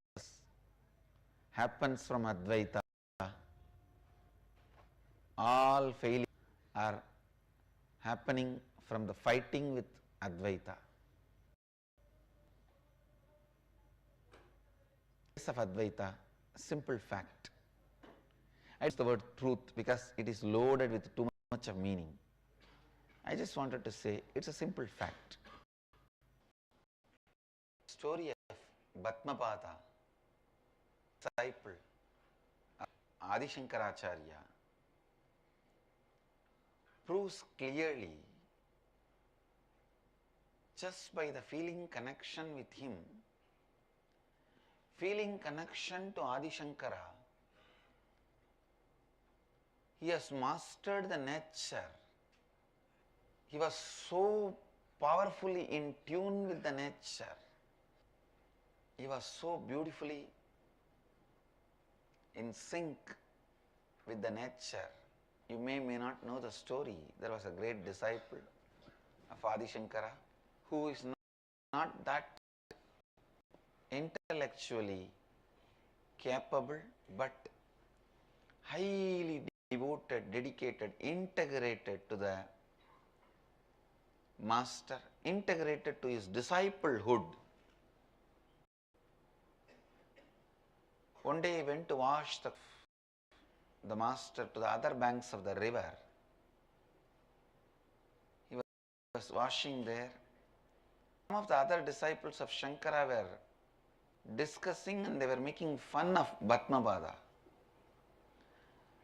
happens from Advaita. All failure are happening from the fighting with Advaita. Of Advaita, simple fact. I use the word truth because it is loaded with too much of meaning. I just wanted to say it's a simple fact. Story of Bhatmapada, disciple of Adi Shankaracharya, proves clearly just by the feeling connection with him, feeling connection to Adi Shankara, he has mastered the nature. He was so powerfully in tune with the nature. He was so beautifully in sync with the nature. You may not know the story. There was a great disciple of Adi Shankara who is
not that intellectually capable, but highly devoted, dedicated, integrated to the master, integrated to his disciplehood. One day he went to wash the master to the other banks of the river. He was washing there. Some of the other disciples of Shankara were discussing and they were making fun of Bhatmapada.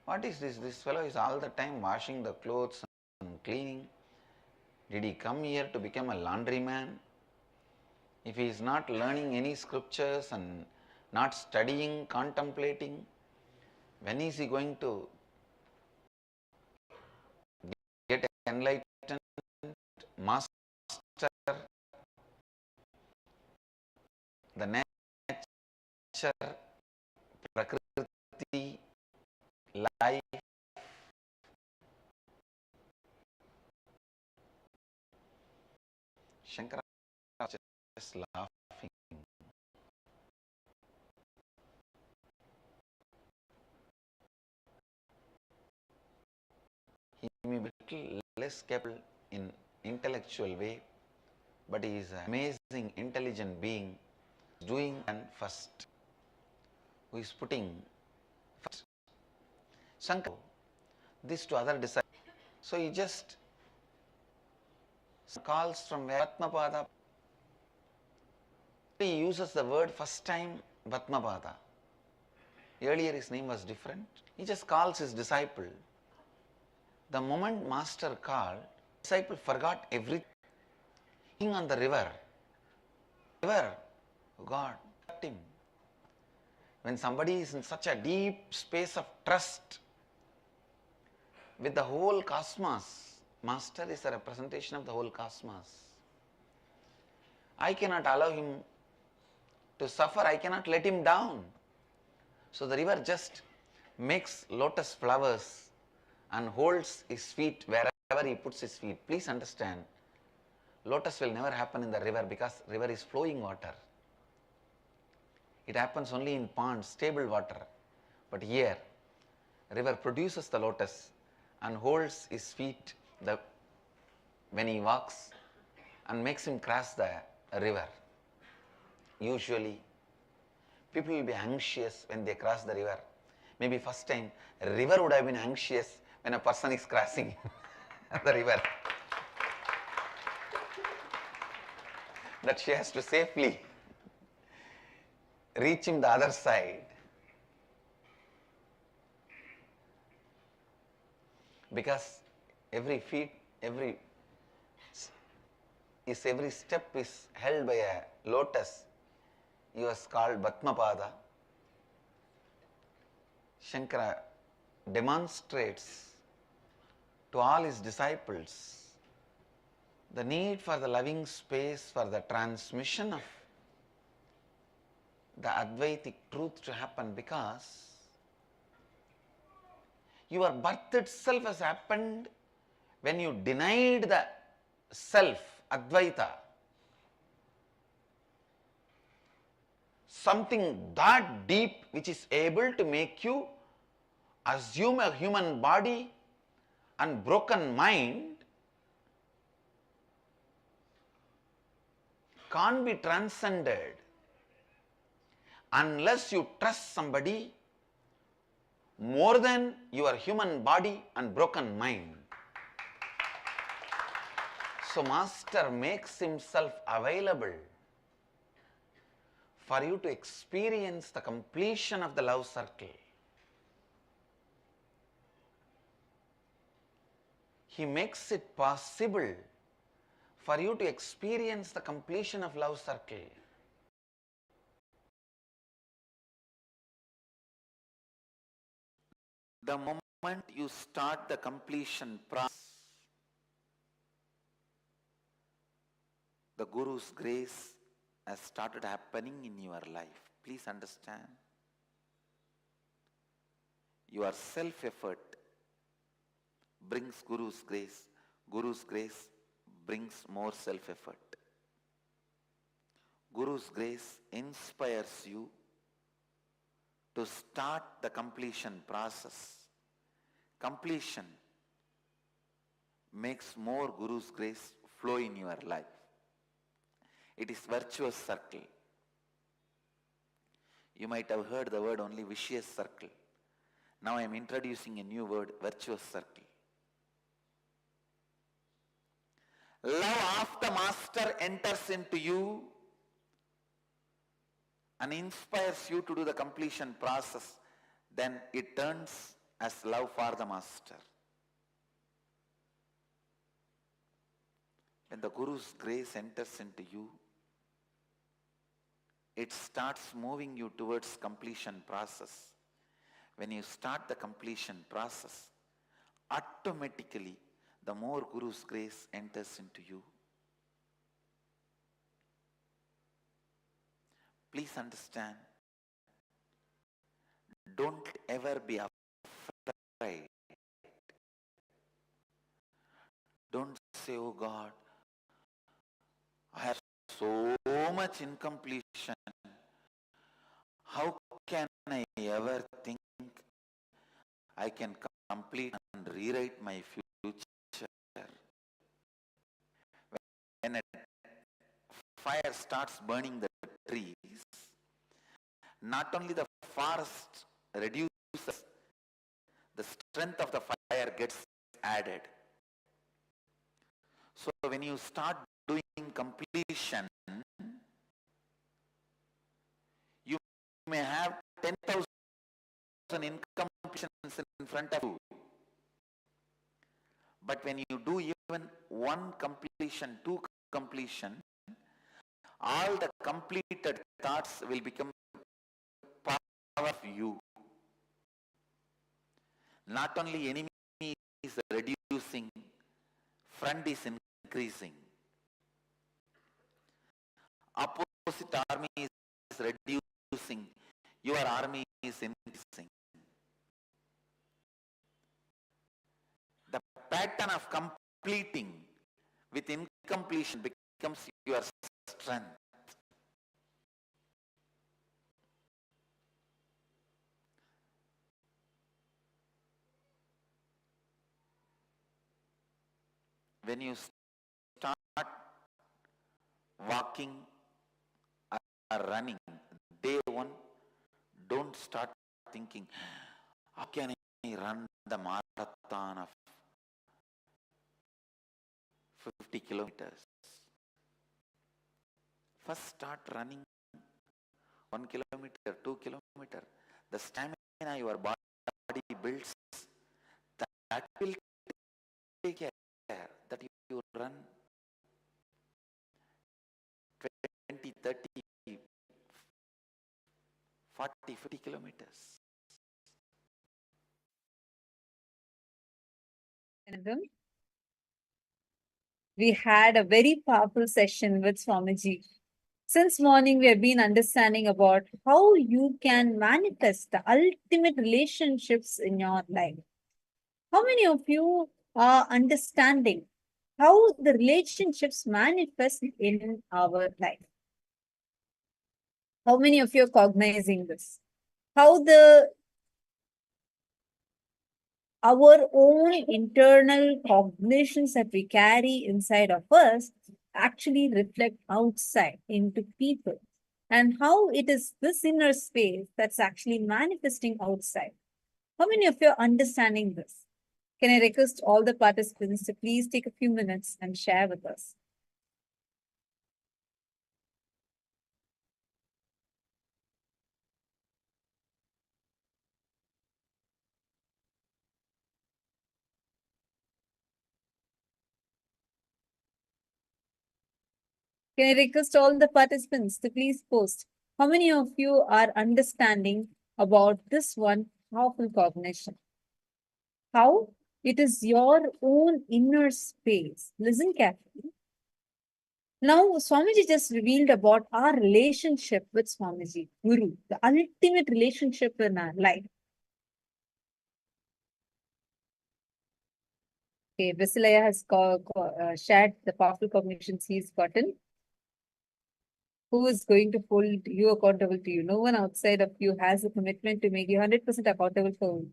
What is this? This fellow is all the time washing the clothes and cleaning. Did he come here to become a laundryman? If he is not learning any scriptures and not studying, contemplating, when is he going to get enlightened? Master, the nature, prakriti, life. Shankara was just laughing. He may be a little less capable in intellectual way, but he is an amazing intelligent being, doing and first, who is putting first. Shankara, this to other disciples. So he just calls from Bhatmapada. He uses the word first time Bhatmapada. Earlier his name was different. He just calls his disciple. The moment master called, disciple forgot everything. On the river, oh God, him. When somebody is in such a deep space of trust with the whole cosmos, master is a representation of the whole cosmos. I cannot allow him to suffer, I cannot let him down. So the river just makes lotus flowers and holds his feet wherever he puts his feet. Please understand, lotus will never happen in the river because river is flowing water. It happens only in ponds, stable water. But here, river produces the lotus and holds his feet when he walks and makes him cross the river. Usually, people will be anxious when they cross the river. Maybe first time, a river would have been anxious when a person is crossing the river. That she has to safely reach him the other side. Because every step is held by a lotus. He was called Bhatmapada. Shankara demonstrates to all his disciples the need for the loving space for the transmission of the Advaitic truth to happen, because your birth itself has happened when you denied the self, Advaita. Something that deep which is able to make you assume a human body and broken mind can't be transcended unless you trust somebody more than your human body and broken mind. So master makes himself available for you to experience the completion of the love circle. He makes it possible for you to experience the completion of love circle. The moment you start the completion process, the Guru's grace has started happening in your life. Please understand. Your self-effort brings Guru's grace. Guru's grace brings more self-effort. Guru's grace inspires you to start the completion process. Completion makes more Guru's grace flow in your life. It is virtuous circle. You might have heard the word only vicious circle. Now I am introducing a new word, virtuous circle. Love of the master enters into you and inspires you to do the completion process. Then it turns as love for the master. When the Guru's grace enters into you, it starts moving you towards completion process. When you start the completion process, automatically the more Guru's grace enters into you. Please understand, don't ever be afraid. Don't say, oh God, I have so much incompletion. How can I ever think I can complete and rewrite my future? When a fire starts burning the trees, not only the forest reduces, the strength of the fire gets added. So when you start doing completion, you may have 10,000 incompletions in front of you. But when you do even one completion, two completion, all the completed thoughts will become part of you. Not only enemy is reducing, friend is increasing. Opposite army is reducing, your army is increasing. The pattern of completing with incompletion becomes your strength. When you start walking or running, day one, don't start thinking, how can I run the marathon of 50 kilometers? First start running 1 kilometer, 2 kilometer. The stamina your body builds, that will take care that you run 20, 30, 40, 50 kilometers.
We had a very powerful session with Swamiji. Since morning, we have been understanding about how you can manifest the ultimate relationships in your life. How many of you are understanding how the relationships manifest in our life? How many of you are cognizing this? How our own internal cognitions that we carry inside of us actually reflect outside into people, and how it is this inner space that's actually manifesting outside. How many of you are understanding this? Can I request all the participants to please take a few minutes and share with us? Can I request all the participants to please post how many of you are understanding about this one powerful cognition? How it is your own inner space. Listen carefully. Now, Swamiji just revealed about our relationship with Swamiji, Guru, the ultimate relationship in our life. Okay, Vasilaya has shared the powerful cognitions he's gotten. who is going to hold you accountable to you? No one outside of you has a commitment to make you 100% accountable for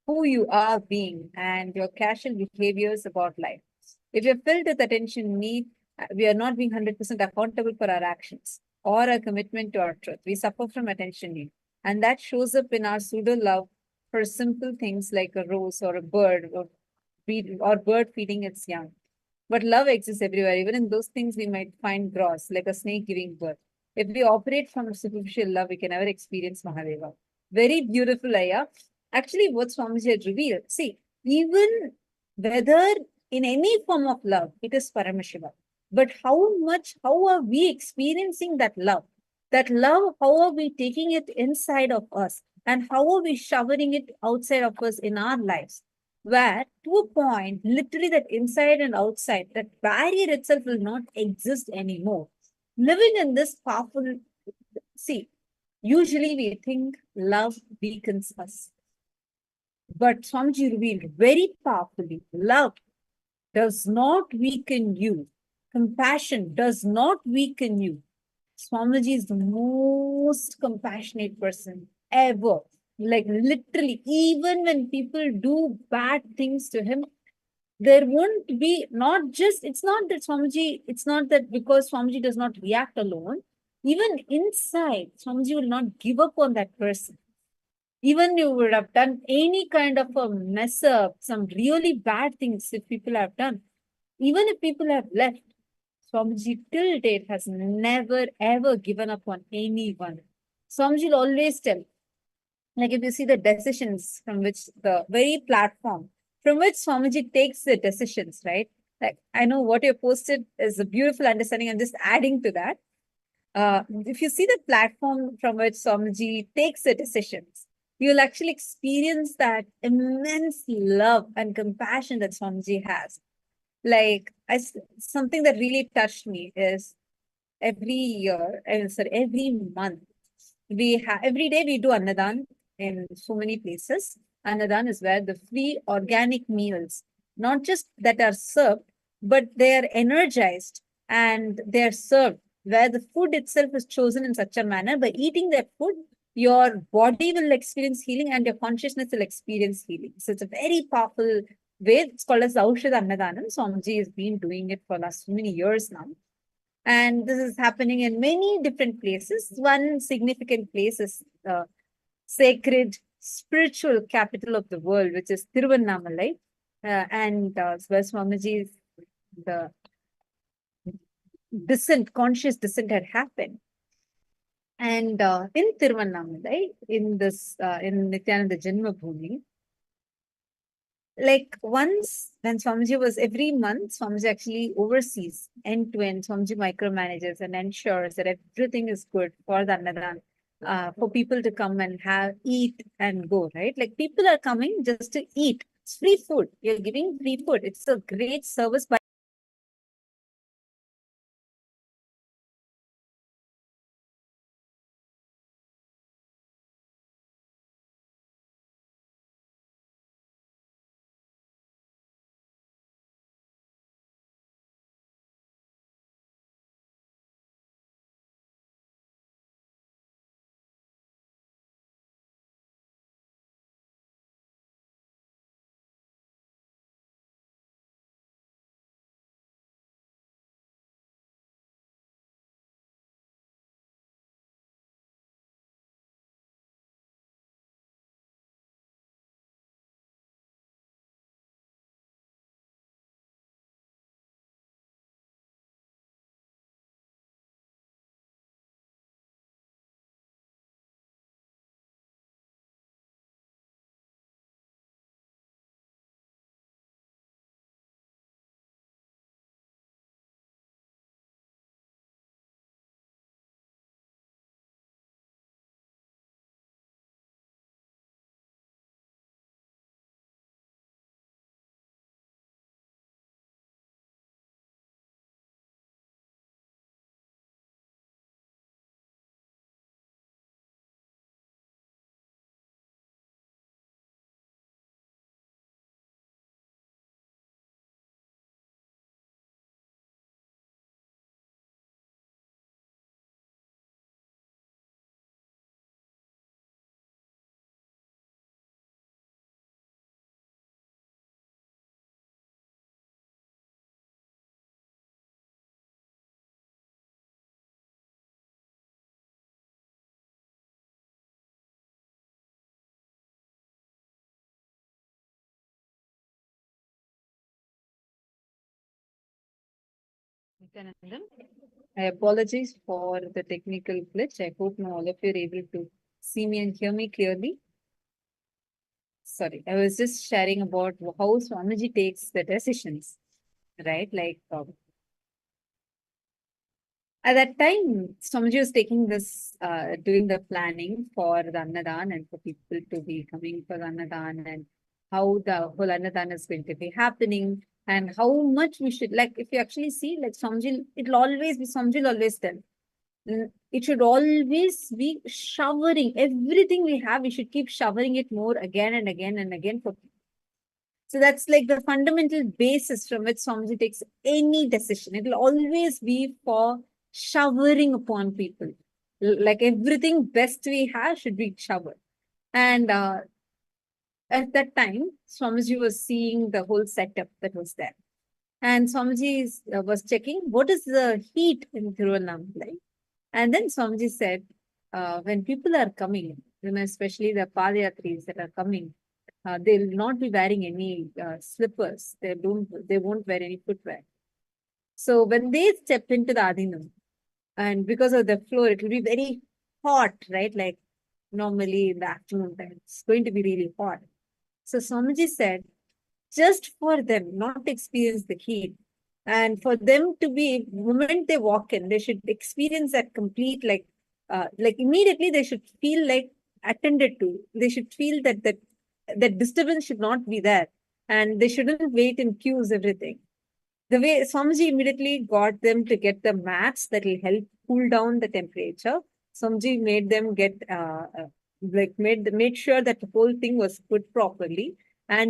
who you are being and your casual behaviors about life. If you're filled with attention need, we are not being 100% accountable for our actions or our commitment to our truth. We suffer from attention need. And that shows up in our pseudo love for simple things like a rose or a bird or bird feeding its young. But love exists everywhere. Even in those things we might find gross, like a snake giving birth. If we operate from superficial love, we can never experience Mahadeva. Very beautiful, Aya. Actually, what Swamiji had revealed, see, even whether in any form of love, it is Paramashiva. But how are we experiencing that love? That love, how are we taking it inside of us? And how are we showering it outside of us in our lives? Where to a point, literally that inside and outside, that barrier itself will not exist anymore. Living in this powerful, see, usually we think love weakens us. But Swamiji revealed very powerfully, love does not weaken you. Compassion does not weaken you. Swamiji is the most compassionate person ever. Like literally, even when people do bad things to him, there won't be it's not that Swamiji, it's not that because Swamiji does not react alone. Even inside, Swamiji will not give up on that person. Even you would have done any kind of a mess up, some really bad things if people have done. Even if people have left, Swamiji till date has never ever given up on anyone. Swamiji will always tell, like if you see the decisions from which the very platform from which Swamiji takes the decisions, right? Like I know what you posted is a beautiful understanding. I'm just adding to that. If you see the platform from which Swamiji takes the decisions, you'll actually experience that immense love and compassion that Swamiji has. Like something that really touched me is every year, every month, we have every day we do Annadan in so many places. Annadan is where the free organic meals, not just that are served, but they are energized and they are served where the food itself is chosen in such a manner. By eating that food, your body will experience healing and your consciousness will experience healing. So it's a very powerful way. It's called as Aushadha Annadanam. Swamiji has been doing it for last so many years now. And this is happening in many different places. One significant place is the sacred spiritual capital of the world, which is Tiruvannamalai. And where Swamiji's the conscious descent had happened. And in Tiruvannamalai, in Nityananda Janma Bhumi, like once when Swamiji was every month, Swamiji actually oversees end to end. Swamiji micromanages and ensures that everything is good for the Annadan, for people to come and eat and go, right? Like people are coming just to eat. It's free food. You're giving free food. It's a great service by Nityanandam. I apologize for the technical glitch. I hope now all of you are able to see me and hear me clearly. Sorry, I was just sharing about how Swamiji takes the decisions, right? Like at that time, Swamiji was taking this, doing the planning for the Annadan and for people to be coming for the Annadan and how the whole Annadan is going to be happening and how much we should, like, if you actually see, like Swamiji, it'll always be, Swamiji will always tell. It should always be showering. Everything we have, we should keep showering it more again and again and again for people. So that's like the fundamental basis from which Swamiji takes any decision. It will always be for showering upon people. Like everything best we have should be showered. And at that time, Swamiji was seeing the whole setup that was there. And Swamiji was checking what is the heat in Tiruvannamalai. And then Swamiji said, when people are coming, especially the Padayatris that are coming, they'll not be wearing any slippers. They won't wear any footwear. So when they step into the Adinam, and because of the floor, it will be very hot, right? Like normally in the afternoon time, it's going to be really hot. So Swamiji said, just for them not to experience the heat, and for them to be, the moment they walk in, they should experience that complete, like immediately they should feel like attended to. They should feel that disturbance should not be there, and they shouldn't wait in queues, everything. The way Swamiji immediately got them to get the mats that will help cool down the temperature. Swamiji made them get, made sure that the whole thing was put properly, and